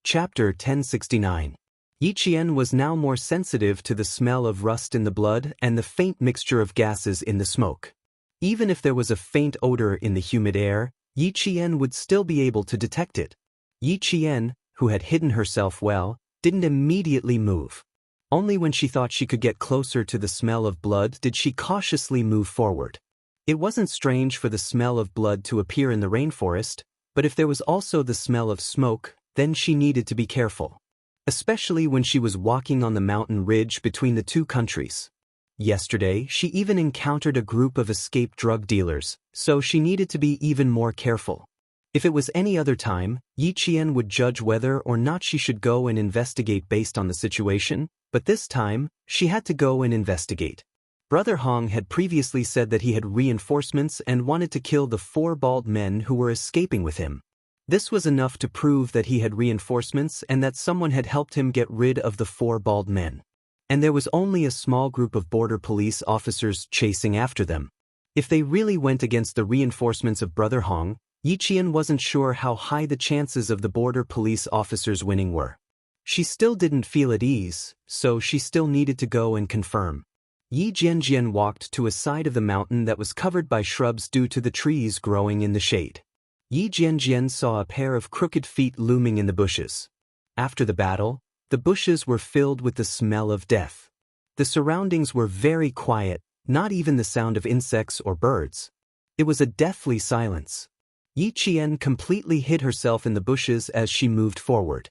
Chapter 1069. Yi Qian was now more sensitive to the smell of rust in the blood and the faint mixture of gases in the smoke. Even if there was a faint odor in the humid air, Yi Qian would still be able to detect it. Yi Qian, who had hidden herself well, didn't immediately move. Only when she thought she could get closer to the smell of blood did she cautiously move forward. It wasn't strange for the smell of blood to appear in the rainforest, but if there was also the smell of smoke, then she needed to be careful. Especially when she was walking on the mountain ridge between the two countries. Yesterday, she even encountered a group of escaped drug dealers, so she needed to be even more careful. If it was any other time, Yi Qian would judge whether or not she should go and investigate based on the situation, but this time, she had to go and investigate. Brother Hong had previously said that he had reinforcements and wanted to kill the 4 bald men who were escaping with him. This was enough to prove that he had reinforcements and that someone had helped him get rid of the 4 bald men. And there was only a small group of border police officers chasing after them. If they really went against the reinforcements of Brother Hong, Yi Qian wasn't sure how high the chances of the border police officers winning were. She still didn't feel at ease, so she still needed to go and confirm. Yi Jianjian walked to a side of the mountain that was covered by shrubs due to the trees growing in the shade. Yi Jianjian saw a pair of crooked feet looming in the bushes. After the battle, the bushes were filled with the smell of death. The surroundings were very quiet, not even the sound of insects or birds. It was a deathly silence. Yi Qian completely hid herself in the bushes as she moved forward.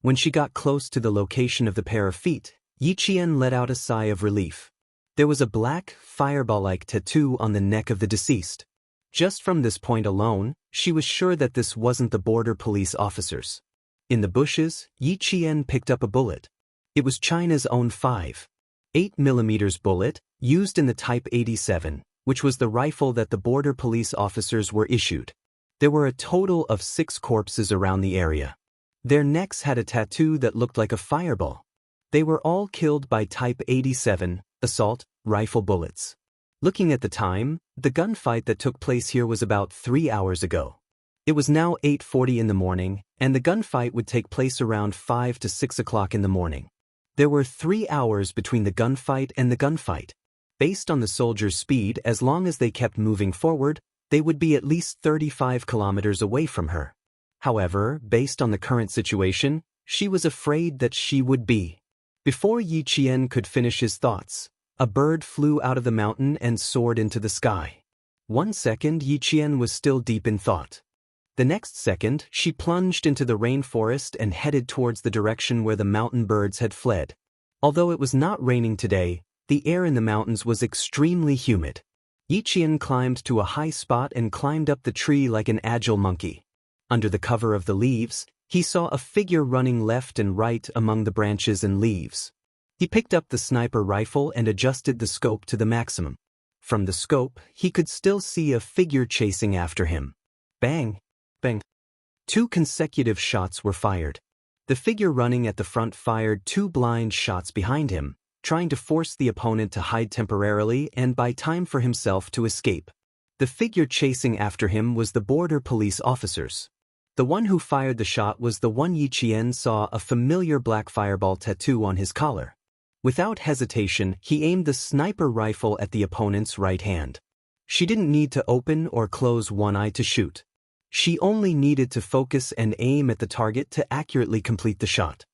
When she got close to the location of the pair of feet, Yi Qian let out a sigh of relief. There was a black, fireball-like tattoo on the neck of the deceased. Just from this point alone, she was sure that this wasn't the border police officers. In the bushes, Yi Qian picked up a bullet. It was China's own 5.8mm bullet, used in the Type 87, which was the rifle that the border police officers were issued. There were a total of 6 corpses around the area. Their necks had a tattoo that looked like a fireball. They were all killed by Type 87 assault rifle bullets. Looking at the time, the gunfight that took place here was about 3 hours ago. It was now 8:40 in the morning, and the gunfight would take place around 5 to 6 o'clock in the morning. There were 3 hours between the gunfight and the gunfight. Based on the soldiers' speed, as long as they kept moving forward, they would be at least 35 kilometers away from her. However, based on the current situation, she was afraid that she would be. Before Yi Qian could finish his thoughts, a bird flew out of the mountain and soared into the sky. 1 second, Yi Qian was still deep in thought. The next second, she plunged into the rainforest and headed towards the direction where the mountain birds had fled. Although it was not raining today, the air in the mountains was extremely humid. Yi Qian climbed to a high spot and climbed up the tree like an agile monkey. Under the cover of the leaves, he saw a figure running left and right among the branches and leaves. He picked up the sniper rifle and adjusted the scope to the maximum. From the scope, he could still see a figure chasing after him. Bang! Bang! 2 consecutive shots were fired. The figure running at the front fired 2 blind shots behind him, trying to force the opponent to hide temporarily and buy time for himself to escape. The figure chasing after him was the border police officers. The one who fired the shot was the one Yi Qian saw a familiar black fireball tattoo on his collar. Without hesitation, he aimed the sniper rifle at the opponent's right hand. She didn't need to open or close one eye to shoot. She only needed to focus and aim at the target to accurately complete the shot.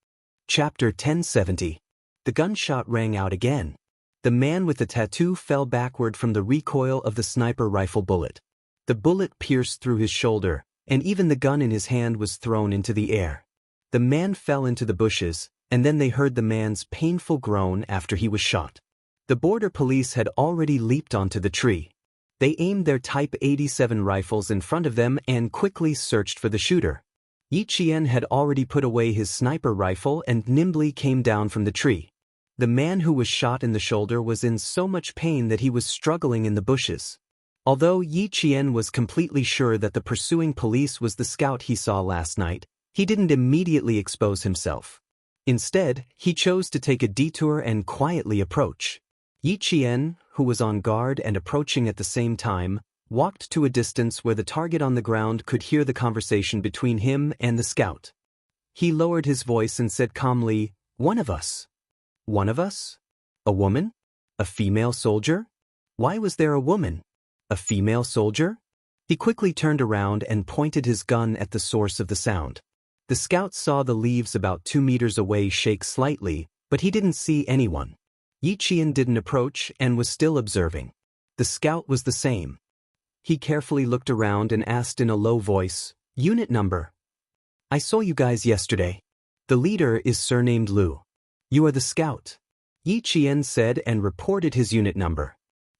Chapter 1070. The gunshot rang out again. The man with the tattoo fell backward from the recoil of the sniper rifle bullet. The bullet pierced through his shoulder, and even the gun in his hand was thrown into the air. The man fell into the bushes, and then they heard the man's painful groan after he was shot. The border police had already leaped onto the tree. They aimed their Type 87 rifles in front of them and quickly searched for the shooter. Yi Qian had already put away his sniper rifle and nimbly came down from the tree. The man who was shot in the shoulder was in so much pain that he was struggling in the bushes. Although Yi Qian was completely sure that the pursuing police was the scout he saw last night, he didn't immediately expose himself. Instead, he chose to take a detour and quietly approach. Yi Qian, who was on guard and approaching at the same time, walked to a distance where the target on the ground could hear the conversation between him and the scout. He lowered his voice and said calmly, "One of us." One of us? A woman? A female soldier? Why was there a woman? A female soldier? He quickly turned around and pointed his gun at the source of the sound. The scout saw the leaves about 2 meters away shake slightly, but he didn't see anyone. Yi Qian didn't approach and was still observing. The scout was the same. He carefully looked around and asked in a low voice, "Unit number?" "I saw you guys yesterday. The leader is surnamed Lu. You are the scout," Yi Qian said and reported his unit number.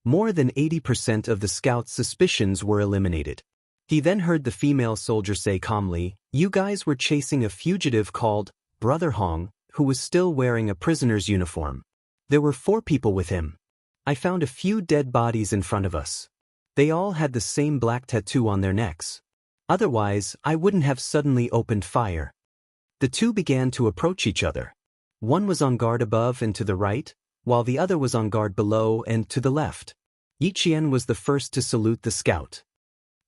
More than 80% of the scout's suspicions were eliminated. He then heard the female soldier say calmly, "You guys were chasing a fugitive called Brother Hong, who was still wearing a prisoner's uniform. There were 4 people with him. I found a few dead bodies in front of us. They all had the same black tattoo on their necks. Otherwise, I wouldn't have suddenly opened fire." The 2 began to approach each other. One was on guard above and to the right, while the other was on guard below and to the left. Yi Qian was the first to salute the scout.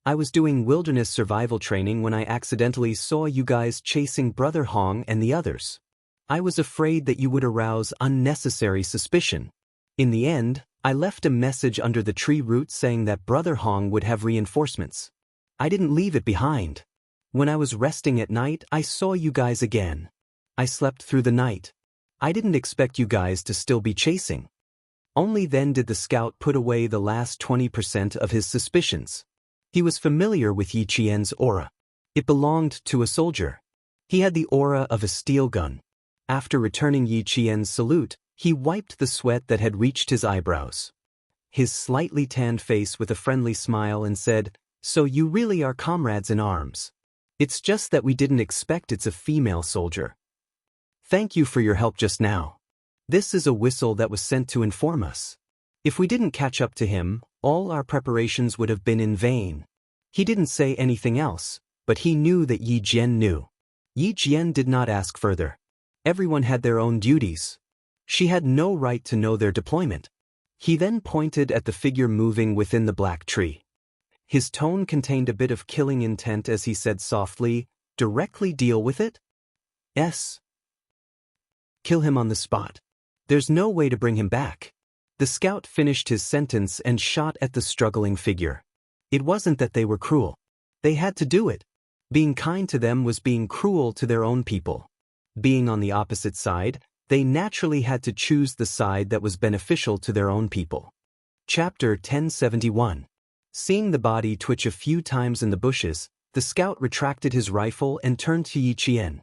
"I was doing wilderness survival training when I accidentally saw you guys chasing Brother Hong and the others. I was afraid that you would arouse unnecessary suspicion. In the end, I left a message under the tree root saying that Brother Hong would have reinforcements. I didn't leave it behind. When I was resting at night, I saw you guys again. I slept through the night. I didn't expect you guys to still be chasing. Only then did the scout put away the last 20% of his suspicions. He was familiar with Yi Qian's aura. It belonged to a soldier. He had the aura of a steel gun. After returning Yi Qian's salute, he wiped the sweat that had reached his eyebrows. His slightly tanned face with a friendly smile and said, "So you really are comrades in arms. It's just that we didn't expect it's a female soldier. Thank you for your help just now. This is a whistle that was sent to inform us. If we didn't catch up to him, all our preparations would have been in vain." He didn't say anything else, but he knew that Yi Jian knew. Yi Jian did not ask further. Everyone had their own duties. She had no right to know their deployment. He then pointed at the figure moving within the black tree. His tone contained a bit of killing intent as he said softly, "Directly deal with it?" "Yes." "Kill him on the spot. There's no way to bring him back." The scout finished his sentence and shot at the struggling figure. It wasn't that they were cruel. They had to do it. Being kind to them was being cruel to their own people. Being on the opposite side, they naturally had to choose the side that was beneficial to their own people. Chapter 1071. Seeing the body twitch a few times in the bushes, the scout retracted his rifle and turned to Yi Qian.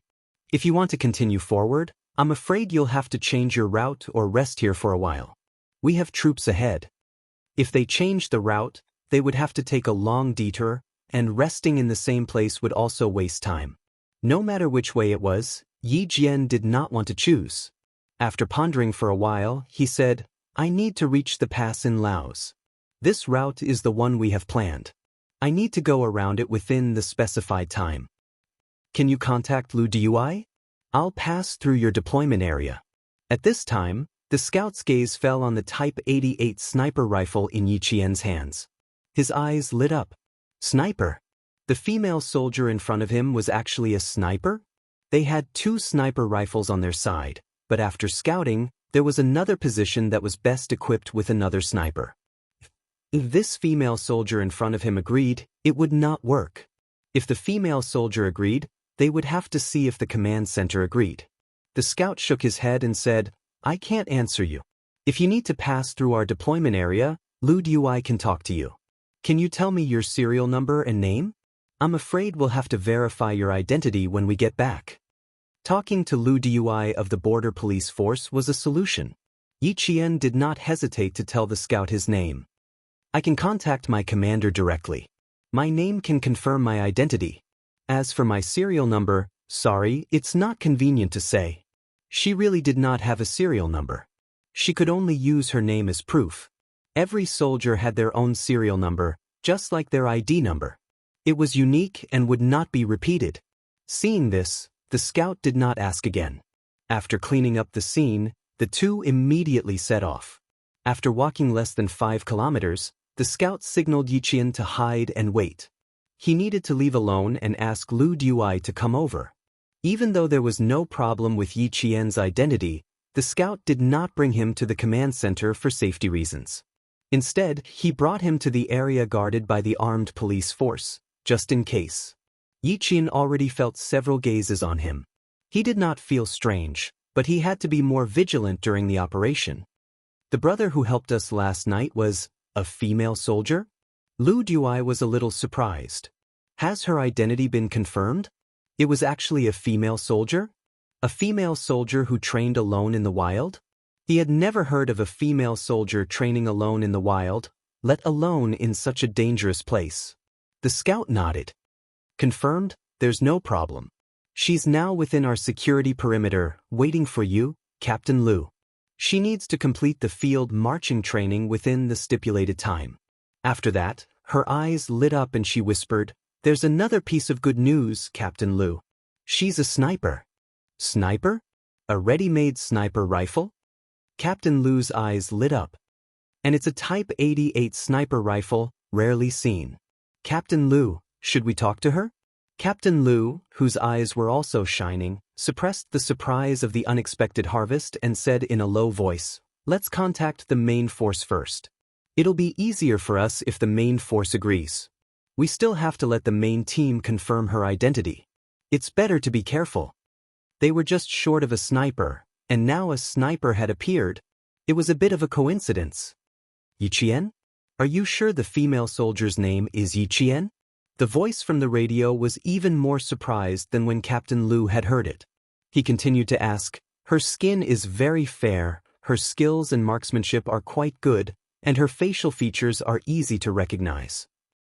"If you want to continue forward, I'm afraid you'll have to change your route or rest here for a while. We have troops ahead." If they changed the route, they would have to take a long detour, and resting in the same place would also waste time. No matter which way it was, Yi Jian did not want to choose. After pondering for a while, he said, "I need to reach the pass in Laos. This route is the one we have planned. I need to go around it within the specified time. Can you contact Lu Dui? I'll pass through your deployment area." At this time, the scout's gaze fell on the Type 88 sniper rifle in Yi Qian's hands. His eyes lit up. Sniper. The female soldier in front of him was actually a sniper? They had 2 sniper rifles on their side, but after scouting, there was another position that was best equipped with another sniper. If this female soldier in front of him agreed, it would not work. If the female soldier agreed, they would have to see if the command center agreed. The scout shook his head and said, "I can't answer you. If you need to pass through our deployment area, Lu Dui can talk to you. Can you tell me your serial number and name? I'm afraid we'll have to verify your identity when we get back." Talking to Lu Dui of the Border Police Force was a solution. Yi Qian did not hesitate to tell the scout his name. "I can contact my commander directly. My name can confirm my identity. As for my serial number, sorry, it's not convenient to say." She really did not have a serial number. She could only use her name as proof. Every soldier had their own serial number, just like their ID number. It was unique and would not be repeated. Seeing this, the scout did not ask again. After cleaning up the scene, the two immediately set off. After walking less than 5 kilometers, the scout signaled Yi Qian to hide and wait. He needed to leave alone and ask Lu Dui to come over. Even though there was no problem with Yi Qian's identity, the scout did not bring him to the command center for safety reasons. Instead, he brought him to the area guarded by the armed police force, just in case. Yi Qian already felt several gazes on him. He did not feel strange, but he had to be more vigilant during the operation. "The brother who helped us last night was a female soldier?" Lu Dui was a little surprised. Has her identity been confirmed? It was actually a female soldier? A female soldier who trained alone in the wild? He had never heard of a female soldier training alone in the wild, let alone in such a dangerous place. The scout nodded. "Confirmed, there's no problem. She's now within our security perimeter, waiting for you, Captain Lu. She needs to complete the field marching training within the stipulated time." After that, her eyes lit up and she whispered, "There's another piece of good news, Captain Lu. She's a sniper." "Sniper? A ready-made sniper rifle?" Captain Lu's eyes lit up. "And it's a Type 88 sniper rifle, rarely seen. Captain Lu, should we talk to her?" Captain Lu, whose eyes were also shining, suppressed the surprise of the unexpected harvest and said in a low voice, "Let's contact the main force first. It'll be easier for us if the main force agrees. We still have to let the main team confirm her identity. It's better to be careful." They were just short of a sniper, and now a sniper had appeared. It was a bit of a coincidence. "Yiqian? Are you sure the female soldier's name is Yiqian?" The voice from the radio was even more surprised than when Captain Lu had heard it. He continued to ask, "Her skin is very fair, her skills and marksmanship are quite good, and her facial features are easy to recognize.